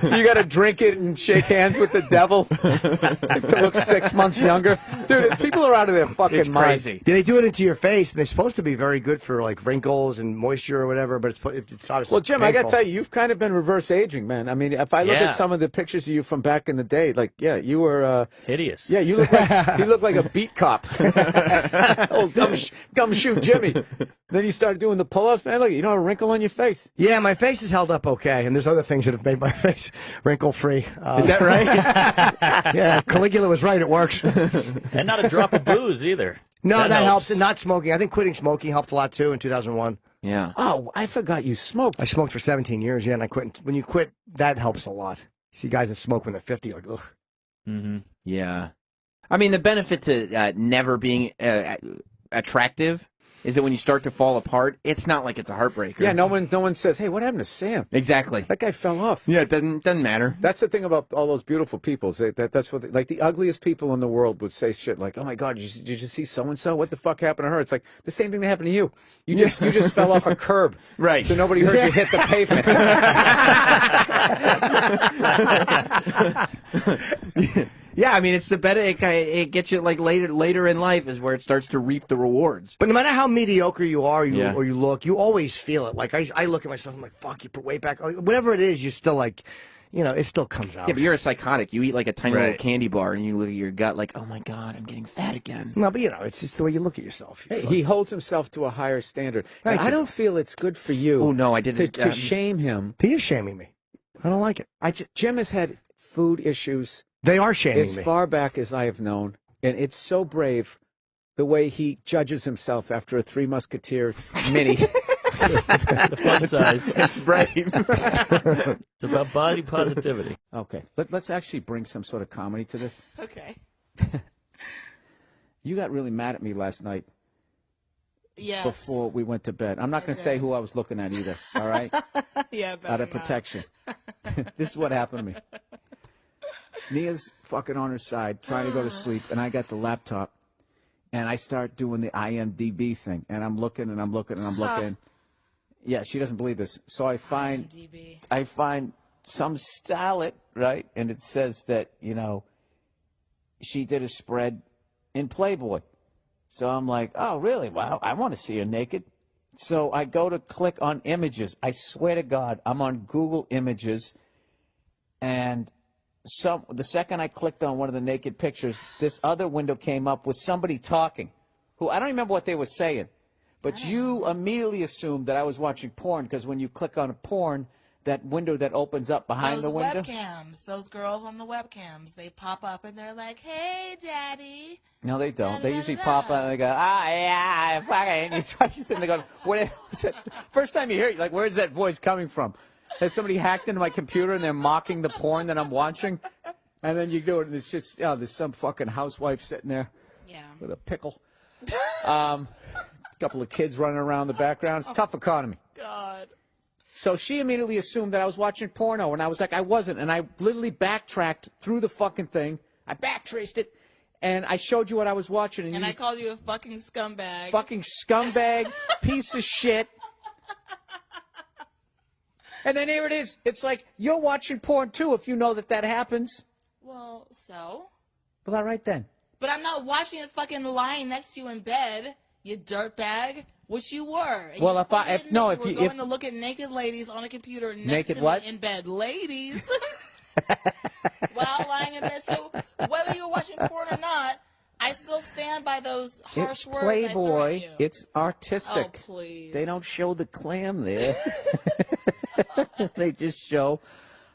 You got to drink it and shake hands with the devil to look 6 months younger. Dude, people are out of their fucking minds. Crazy. Yeah, they do it into your face, and they're supposed to be very good for like wrinkles and moisture or whatever. But it's obviously well, Jim, painful. I got to tell you, you've kind of been reverse aging, man. I mean, if I look at some of the pictures of you from back in the day, like, yeah, you were hideous. Yeah, you look like a beat cop. Oh, gumshoe Jimmy. Then you started doing the pull-ups, man. Look, you don't have a wrinkle on your face. Yeah, my face is held up okay, and there's other things that have made my face wrinkle-free. Is that right? Yeah, Caligula was right. It works. And not a drop of booze either. No, that helps. And not smoking. I think quitting smoking helped a lot too in 2001. Yeah. Oh, I forgot you smoked. I smoked for 17 years, yeah, and I quit. When you quit, that helps a lot. You see guys that smoke when they're 50, like, ugh. Mm-hmm. Yeah. I mean, the benefit to never being attractive is that when you start to fall apart, it's not like it's a heartbreaker. Yeah, no one says, "Hey, what happened to Sam?" Exactly. That guy fell off. Yeah, it doesn't matter. That's the thing about all those beautiful people. That's what like the ugliest people in the world would say shit like, "Oh my God, did you see so and so? What the fuck happened to her?" It's like the same thing that happened to you. You just fell off a curb, right? So nobody heard you hit the pavement. Yeah, I mean, it's the better it gets you like later in life is where it starts to reap the rewards. But no matter how mediocre you are, or you look, you always feel it. Like I look at myself, I'm like, fuck, you put weight back. Like, whatever it is, you still like, you know, it still comes out. Yeah, but you're a psychotic. You eat like a tiny little candy bar, and you look at your gut like, oh my God, I'm getting fat again. No, but you know, it's just the way you look at yourself. Hey, he holds himself to a higher standard. And I don't feel it's good for you. Oh no, I didn't to shame him. He is shaming me. I don't like it. Jim has had food issues. They are shaming as me. far back as I have known, and it's so brave the way he judges himself after a Three Musketeer mini. The fun size. It's brave. It's about body positivity. Okay, let's actually bring some sort of comedy to this. Okay. You got really mad at me last night. Yes. Before we went to bed. I'm not going to say who I was looking at either, all right? Yeah, out of protection. This is what happened to me. Nia's fucking on her side, trying to go to sleep, and I got the laptop, and I start doing the IMDb thing, and I'm looking, and I'm looking, and I'm looking. Yeah, she doesn't believe this. So I find some starlet, right, and it says that, you know, she did a spread in Playboy. So I'm like, oh, really? Wow, I want to see her naked. So I go to click on images. I swear to God, I'm on Google Images, and the second I clicked on one of the naked pictures, this other window came up with somebody talking, who I don't remember what they were saying, but you immediately assumed that I was watching porn because when you click on a porn, that window that opens up behind the window. Those webcams, those girls on the webcams, they pop up and they're like, "Hey, Daddy." No, they don't. They usually pop up and they go, yeah, fucking. And you try to sit and they go, what is it? First time you hear it, like, where's that voice coming from? Has somebody hacked into my computer and they're mocking the porn that I'm watching? And then you do it and it's just, there's some fucking housewife sitting there with a pickle. A couple of kids running around the background. It's a tough economy. God. So she immediately assumed that I was watching porno, and I was like, I wasn't. And I literally backtracked through the fucking thing. I backtraced it, and I showed you what I was watching, and And you I called you a fucking scumbag. fucking scumbag, piece of shit. And then here it is. It's like, you're watching porn too if you know that happens. Well, so? Well, all right then. But I'm not watching it fucking lying next to you in bed, you dirtbag, which you were. And Well, you if I- fucking if- no, were if you- going if- to look at naked ladies on a computer next Naked to what? me in bed. Ladies. While lying in bed. So whether you're watching porn or not, I still stand by those harsh It's words I threw at Playboy. you. It's artistic. Oh, please. They don't show the clam there. They just show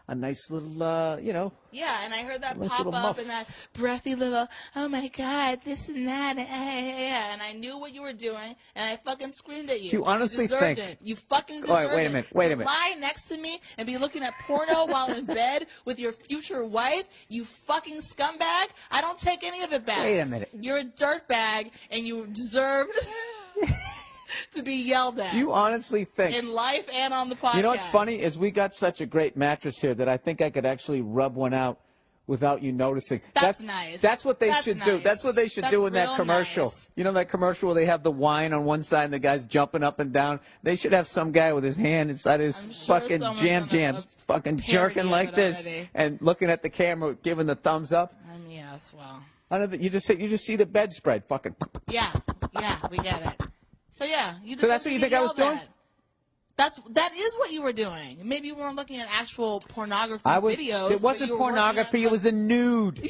a nice little, Yeah, and I heard that Nice pop little up muff. and that breathy little, oh my God, this and that, and I knew what you were doing, and I fucking screamed at you. Do you honestly deserved think- it. You fucking All deserved right, wait a it. minute, wait To a minute. lie next to me and be looking at porno while in bed with your future wife, you fucking scumbag. I don't take any of it back. Wait a minute. You're a dirtbag, and you deserve to be yelled at. Do you honestly think? In life and on the podcast. You know what's funny is we got such a great mattress here that I think I could actually rub one out without you noticing. That's nice. That's what they That's should do. nice. That's what they should That's do in that real commercial. nice. You know that commercial where they have the wine on one side and the guy's jumping up and down? They should have some guy with his hand inside his sure fucking someone's jam done jams, fucking parody jerking of like it this already. and looking at the camera, giving the thumbs up. Yes, well. I don't know, you just see the bedspread fucking. Yeah, we get it. So yeah, you. So that's what you think I was doing? That is what you were doing. Maybe you weren't looking at actual pornography I was. videos. It but wasn't you were working pornography. It was a nude.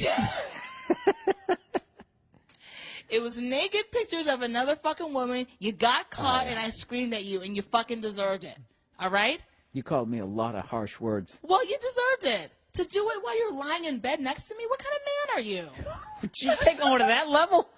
It was naked pictures of another fucking woman. You got caught, and I screamed at you, and you fucking deserved it. All right? You called me a lot of harsh words. Well, you deserved it. To do it while you're lying in bed next to me? What kind of man are you? You take on to that level?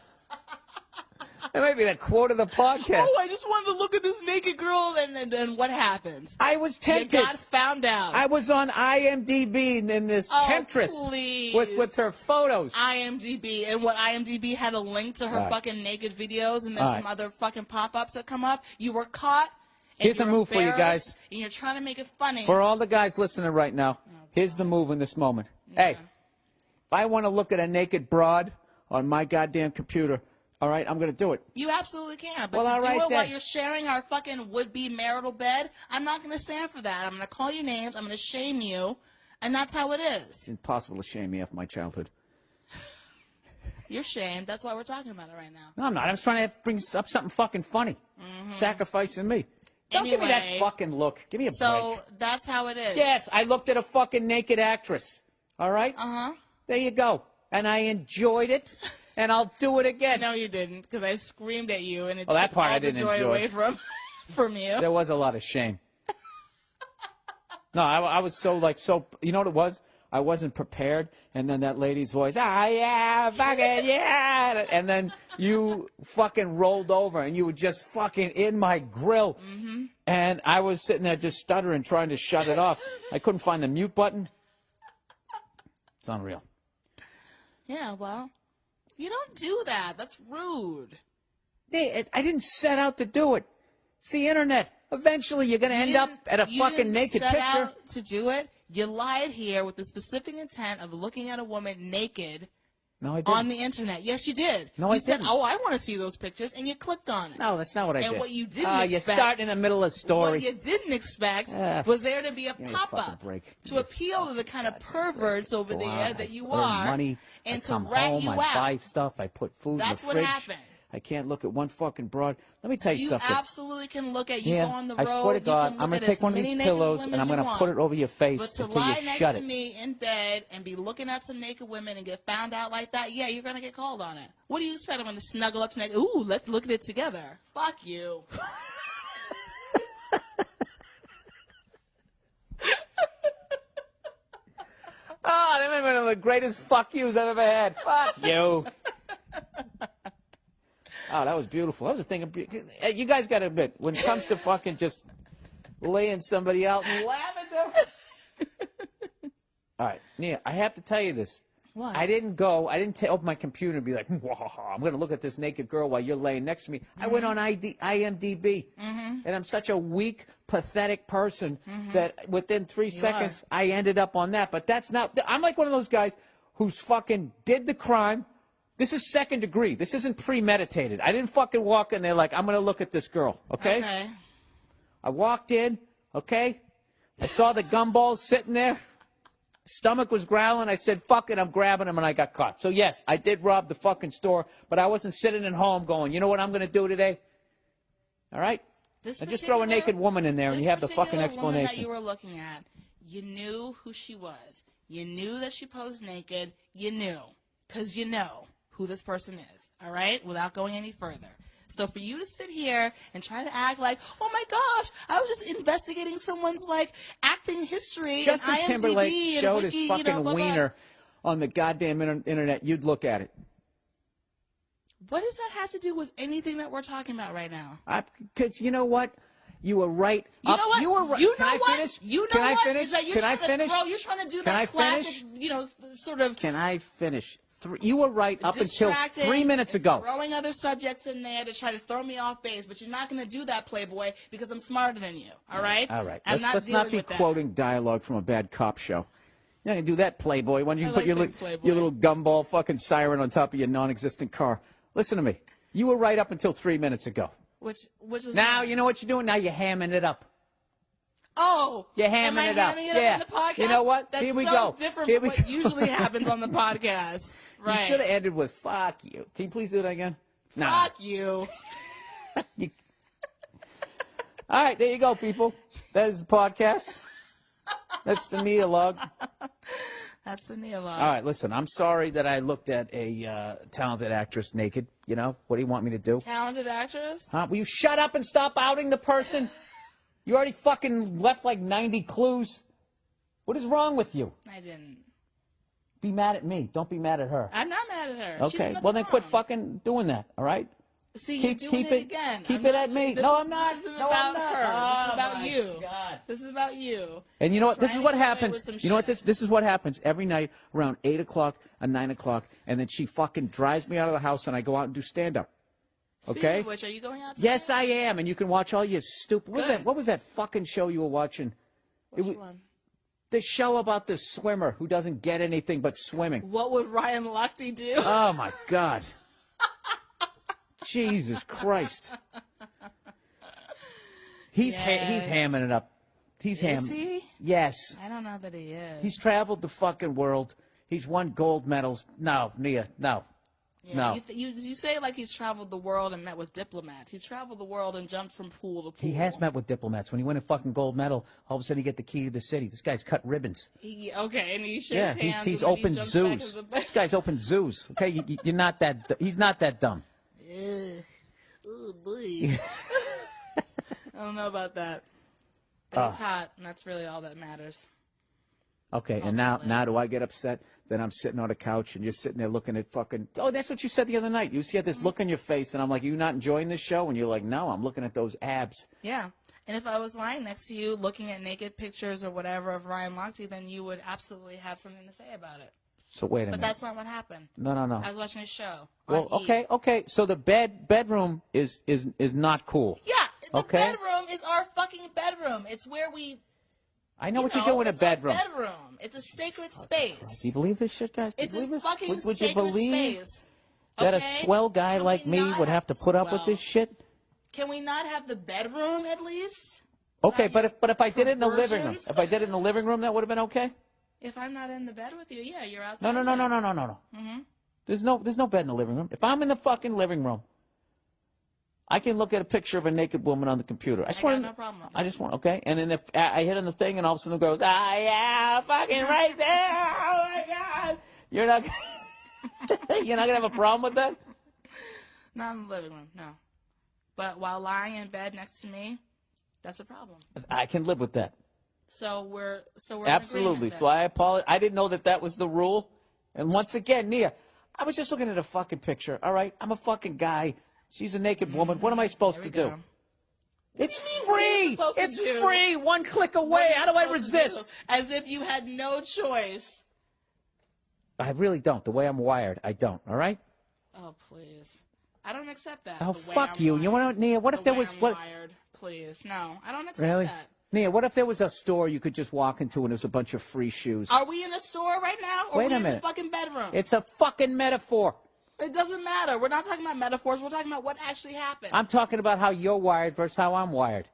That might be the quote of the podcast. Oh, I just wanted to look at this naked girl, and what happens? I was tempted. You got found out. I was on IMDb in this temptress please. with her photos. IMDb, and what IMDb had a link to her All right. fucking naked videos, and there's All some right. other fucking pop-ups that come up. You were caught. And Here's a you're move for you embarrassed, guys. And you're trying to make it funny. For all the guys listening right now, here's the move in this moment. Hey, if I want to look at a naked broad on my goddamn computer, all right, I'm going to do it. You absolutely can, but Well, all to do right it while then. you're sharing our fucking would-be marital bed, I'm not going to stand for that. I'm going to call you names. I'm going to shame you, and that's how it is. It's impossible to shame me off my childhood. You're shamed. That's why we're talking about it right now. No, I'm not. I was trying to bring up something fucking funny. Sacrificing me. Don't give me that Anyway, fucking look. Give me a So break. that's how it is. Yes, I looked at a fucking naked actress. All right? Uh-huh. There you go. And I enjoyed it, and I'll do it again. No, you didn't, because I screamed at you, and it Well, that took part all I the didn't joy enjoy. away from you. There was a lot of shame. No, I was so, you know what it was? I wasn't prepared, and then that lady's voice, yeah, fucking, yeah, and then you fucking rolled over, and you were just fucking in my grill, and I was sitting there just stuttering, trying to shut it off. I couldn't find the mute button. It's unreal. Yeah, well, you don't do that. That's rude. Hey, I didn't set out to do it. It's the internet. Eventually, you're going to end up at a You fucking didn't naked set picture. out to do it. You lied here with the specific intent of looking at a woman naked No, I didn't. on the internet. Yes, you did. No, you I said, didn't. "Oh, I want to see those pictures," and you clicked on it. No, that's not what I did. And what you didn't You expect. start in the middle of a story. What you didn't expect Ah, was there to be a give me a fucking pop-up break. to appeal to the kind of perverts over Go there out, that you I earn are, money, and I to come rat home, you I out. buy stuff, I put food That's in what the fridge. happened. I can't look at one fucking broad. Let me tell you You something. absolutely can look at you Yeah, go on the road. I swear to you God, can I'm look gonna at take as one of many these naked pillows women and I'm as you gonna want. put it over your face But to until you lie shut next it. to me in bed and be looking at some naked women and get found out like that, yeah, you're gonna get called on it. What do you expect? I'm gonna snuggle up to ooh, let's look at it together. Fuck you. Oh, that might have been one of the greatest fuck yous I've ever had. Fuck you. Oh, that was beautiful. That was a thing of you guys got to admit, when it comes to fucking just laying somebody out and laughing at them. All right, Nia, I have to tell you this. What? I didn't open my computer and be like, I'm going to look at this naked girl while you're laying next to me. I went on IMDb, and I'm such a weak, pathetic person that within 3 seconds I ended up on that. But that's not. I'm like one of those guys who's fucking did the crime, This is second degree. This isn't premeditated. I didn't fucking walk in there like, I'm going to look at this girl, okay? I walked in, okay? I saw the gumballs sitting there. Stomach was growling. I said, fuck it, I'm grabbing them, and I got caught. So, yes, I did rob the fucking store, but I wasn't sitting at home going, you know what I'm going to do today? All right? I just throw a naked woman in there, and you have the fucking Woman that explanation. you were looking at, you knew who she was. You knew that she posed naked. You knew. Because you know who this person is, all right? Without going any further. So for you to sit here and try to act like, oh my gosh, I was just investigating someone's like acting history. Justin and IMDb Timberlake and showed Wiki, his fucking blah, blah. wiener on the goddamn internet. You'd look at it. What does that have to do with anything that we're talking about right now? Because you know what? You were right. You know what? You were right. You know Can I what? finish? You know Can I what? finish? Is that you're Can I trying finish? To throw, you're trying to do Can that I classic, finish? you know, sort of. Can I finish? You were right up until distracting 3 minutes ago. Throwing other subjects in there to try to throw me off base, but you're not going to do that, Playboy, because I'm smarter than you. All right? All right. I'm Let's dealing not be with that. quoting dialogue from a bad cop show. You're not going to do that, Playboy. Why don't you I put like saying Playboy. your little gumball fucking siren on top of your non-existent car? Listen to me. You were right up until 3 minutes ago. Which was Now, you know what you're doing? Now you're hamming it up. Oh, You're am I hamming it up. hamming it Yeah. up on the podcast? You know what? That's Here we so go. different Here from we what go. usually happens on the podcast. Right. You should have ended with "fuck you." Can you please do that again? No. Fuck you. All right, there you go, people. That is the podcast. That's the Neolog. That's the Neolog. All right, listen. I'm sorry that I looked at a talented actress naked. You know, what do you want me to do? Talented actress? Huh? Will you shut up and stop outing the person? You already fucking left like 90 clues. What is wrong with you? I didn't. Be mad at me. Don't be mad at her. I'm not mad at her. She did Okay. nothing Well, then quit wrong. fucking doing that. All right. See, Keep- you're doing keep it it- again. keep I'm it not at me. This, No, I'm not. This isn't No, about I'm not. her. This Oh, is about my you. God. This is about you. And you know what? This is what Trying to get away happens. with some You know what? shit. This is what happens every night around 8 o'clock and 9 o'clock, and then she fucking drives me out of the house, and I go out and do stand up. Speaking Okay? of which, are you going out? Yes, I am, and you can watch all your stupid. What was that fucking show you were watching? Which It was one? the show about the swimmer who doesn't get anything but swimming. What would Ryan Lochte do? Oh my God! Jesus Christ! He's Yes. hamming it up. He's Is hamming. he? Yes. I don't know that he is. He's traveled the fucking world. He's won gold medals. No, Nia, no. Yeah, No. you say it like he's traveled the world and met with diplomats. He's traveled the world and jumped from pool to pool. He has met with diplomats. When he win a fucking gold medal, all of a sudden you get the key to the city. This guy's cut ribbons. Okay, and he shakes Yeah, hands. he's and then he opened jumps back in zoos. the- This guy's opened zoos. Okay, you're not that. He's not that dumb. Oh boy. I don't know about that. But it's hot, and that's really all that matters. Okay, and now do I get upset that I'm sitting on a couch and you're sitting there looking at fucking? Oh, that's what you said the other night. You had this look on your face, and I'm like, "You not enjoying this show?" And you're like, "No, I'm looking at those abs." Yeah. And if I was lying next to you looking at naked pictures or whatever of Ryan Lochte, then you would absolutely have something to say about it. So wait a But minute. that's not what happened. No. I was watching a show. Well, on E! okay. So the bedroom is not cool. Yeah, the Okay. bedroom is our fucking bedroom. It's where we. I know what you do in a it's our bedroom. bedroom. It's a sacred space. Do you believe this shit, guys? Do you It's believe a this? fucking Would you sacred believe space. that Okay? a swell guy like me would have to put up with this shit? Can we not have the bedroom at least? Okay, but if I did it in the living room, perversions? if I did it in the living room, that would have been okay. If I'm not in the bed with you, yeah, you're outside. No. Mm-hmm. There's no bed in the living room. If I'm in the fucking living room, I can look at a picture of a naked woman on the computer. I just got want. no problem with I just want. Okay, and then if I hit on the thing, and all of a sudden it goes, yeah, fucking right there. Oh my God, you're not. You're not gonna have a problem with that. Not in the living room, no. But while lying in bed next to me, that's a problem. I can live with that. So we're in Absolutely. agreement So I apologize. I didn't know that was the rule. And once again, Nia, I was just looking at a fucking picture. All right, I'm a fucking guy. She's a naked woman. What am I supposed to do? It's free. It's free. One click away. How do I resist? As if you had no choice. I really don't. The way I'm wired, I don't. All right. Oh please, I don't accept that. Oh the way fuck I'm you. wired. You want Nia? What if The there way was I'm what? wired. Please, no, I don't accept Really? that. Nia, what if there was a store you could just walk into and there's a bunch of free shoes? Are we in a store right now? Or Wait are we a in minute. the fucking bedroom? It's a fucking metaphor. It doesn't matter. We're not talking about metaphors. We're talking about what actually happened. I'm talking about how you're wired versus how I'm wired.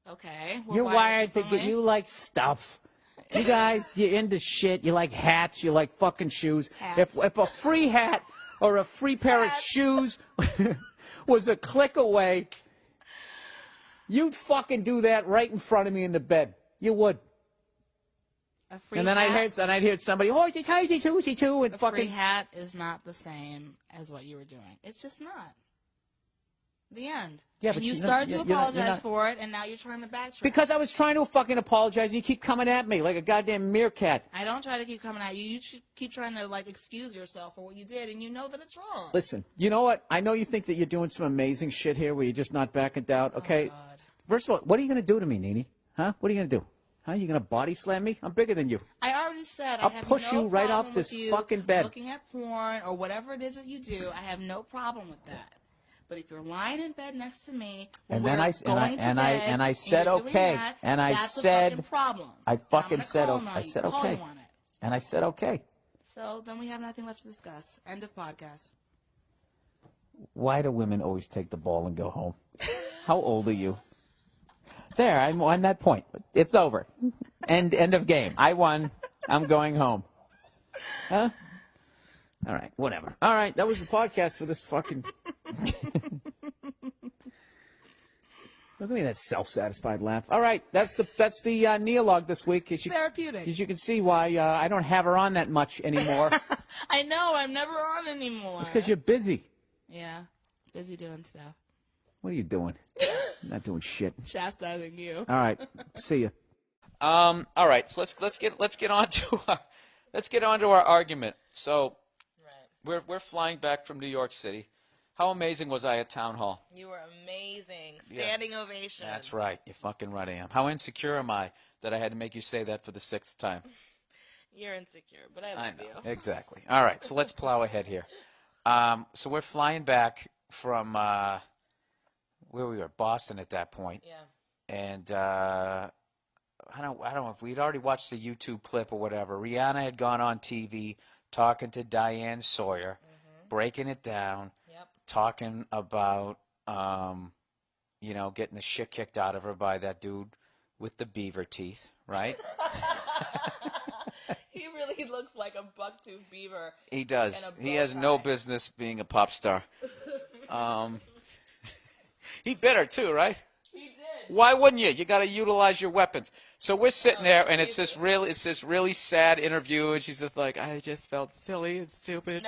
Okay. You're wired to get, you like stuff. You guys, you're into shit. You like hats. You like fucking shoes. Hats. If a free hat or a free pair of shoes was a click away, you'd fucking do that right in front of me in the bed. You would. A free And then hat? I'd hear somebody, oh, it's hoity too, and A fucking. free hat is not the same as what you were doing. It's just not. The end. Yeah, and but you you're not- started to you're not- apologize you're not- for it, and now you're trying to backtrack. Because I was trying to fucking apologize, and you keep coming at me like a goddamn meerkat. I don't try to keep coming at you. You keep trying to like excuse yourself for what you did, and you know that it's wrong. Listen, you know what? I know you think that you're doing some amazing shit here where you're just not backing down. Okay? First of all, what are you going to do to me, Nene? Huh? What are you going to do? Huh? You going to body slam me? I'm bigger than you. I already said I'll I have push no you right problem off this with you fucking bed. looking at porn or whatever it is that you do. I have no problem with that. But if you're lying in bed next to me, when And then we're I going to bed and I said you're doing okay, that, and I that's a said fucking problem. I fucking said call on I you, said call okay, you on it. and I said okay. So then we have nothing left to discuss. End of podcast. Why do women always take the ball and go home? How old are you? There, I'm on that point. It's over. End of game. I won. I'm going home. Huh? All right, whatever. All right, that was the podcast for this fucking. Look at me, that self-satisfied laugh. All right, that's the Neolog this week. Therapeutic. As you can see why I don't have her on that much anymore. I know. I'm never on anymore. It's because you're busy. Yeah. Busy doing stuff. What are you doing? Not doing shit. Chastising you. All right, see ya. All right, so let's get on to our argument. So, we're flying back from New York City. How amazing was I at Town Hall? You were amazing. Standing ovation. That's right. You're fucking right, I am. How insecure am I that I had to make you say that for the 6th time? You're insecure, but I love you. Exactly. All right, so let's plow ahead here. So we're flying back from where we were, Boston at that point. Yeah. And I don't know if we'd already watched the YouTube clip or whatever. Rihanna had gone on TV talking to Diane Sawyer, breaking it down, talking about getting the shit kicked out of her by that dude with the beaver teeth, right? He really looks like a buck-toothed beaver. He does. He has no business being a pop star. He bit her too, right? He did. Why wouldn't you? You got to utilize your weapons. So we're sitting there, and it's this really sad interview, and she's just like, I just felt silly and stupid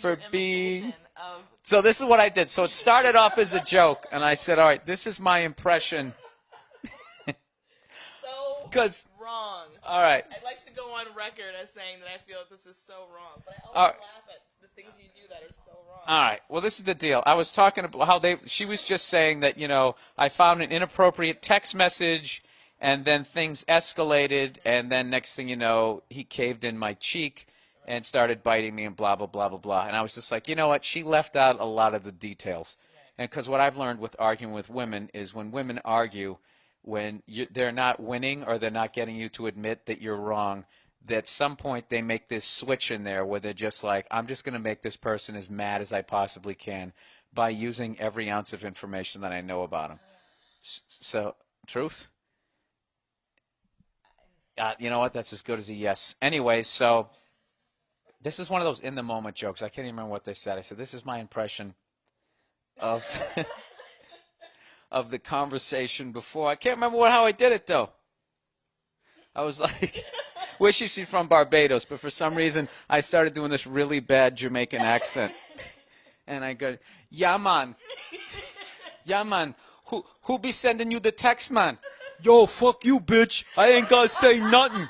for being. So this is what I did. So it started off as a joke, and I said, all right, this is my impression. So wrong. All right. I'd like to go on record as saying that I feel that this is so wrong, but I always laugh at the things you do that are so wrong. All right. Well, this is the deal. I was talking about how she was just saying that, I found an inappropriate text message, and then things escalated, and then next thing you know, he caved in my cheek and started biting me and blah, blah, blah, blah, blah. And I was just like, you know what? She left out a lot of the details. And because what I've learned with arguing with women is when women argue, when they're not winning or they're not getting you to admit that you're wrong, that at some point they make this switch in there where they're just like, I'm just going to make this person as mad as I possibly can by using every ounce of information that I know about them. So, truth? You know what? That's as good as a yes. Anyway, so this is one of those in-the-moment jokes. I can't even remember what they said. I said, this is my impression of of the conversation before. I can't remember how I did it, though. I was like, wish she's from Barbados, but for some reason I started doing this really bad Jamaican accent. And I go, yeah, man. Yeah, man. Who be sending you the text, man? Yo, fuck you, bitch. I ain't gonna say nothing.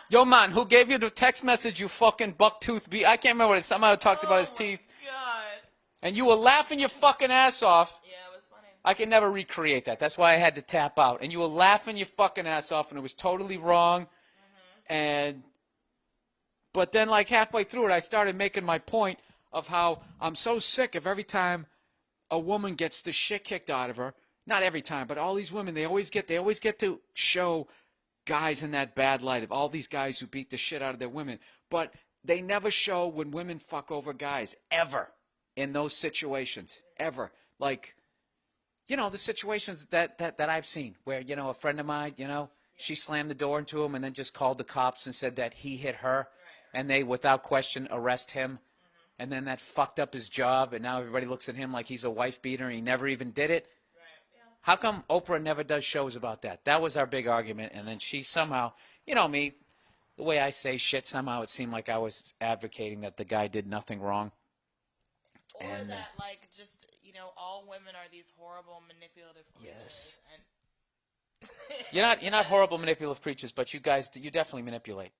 Yo, man, who gave you the text message, you fucking bucktooth I can't remember what it somehow talked about his teeth. God. And you were laughing your fucking ass off. Yeah, it was funny. I can never recreate that. That's why I had to tap out. And you were laughing your fucking ass off, and it was totally wrong. But then, like, halfway through it, I started making my point of how I'm so sick of every time a woman gets the shit kicked out of her. Not every time, but all these women, they always get to show guys in that bad light of all these guys who beat the shit out of their women. But they never show when women fuck over guys, ever, in those situations, ever. Like, you know, the situations that I've seen where, you know, a friend of mine, you know, she slammed the door into him and then just called the cops and said that he hit her, and they, without question, arrest him. And then that fucked up his job, and now everybody looks at him like he's a wife beater and he never even did it. How come Oprah never does shows about that? That was our big argument, and then she somehow, you know me, the way I say shit, somehow it seemed like I was advocating that the guy did nothing wrong. Or And, that, like, just, you know, all women are these horrible, manipulative creatures. Yes. You're not horrible manipulative creatures, but you guys, you definitely manipulate.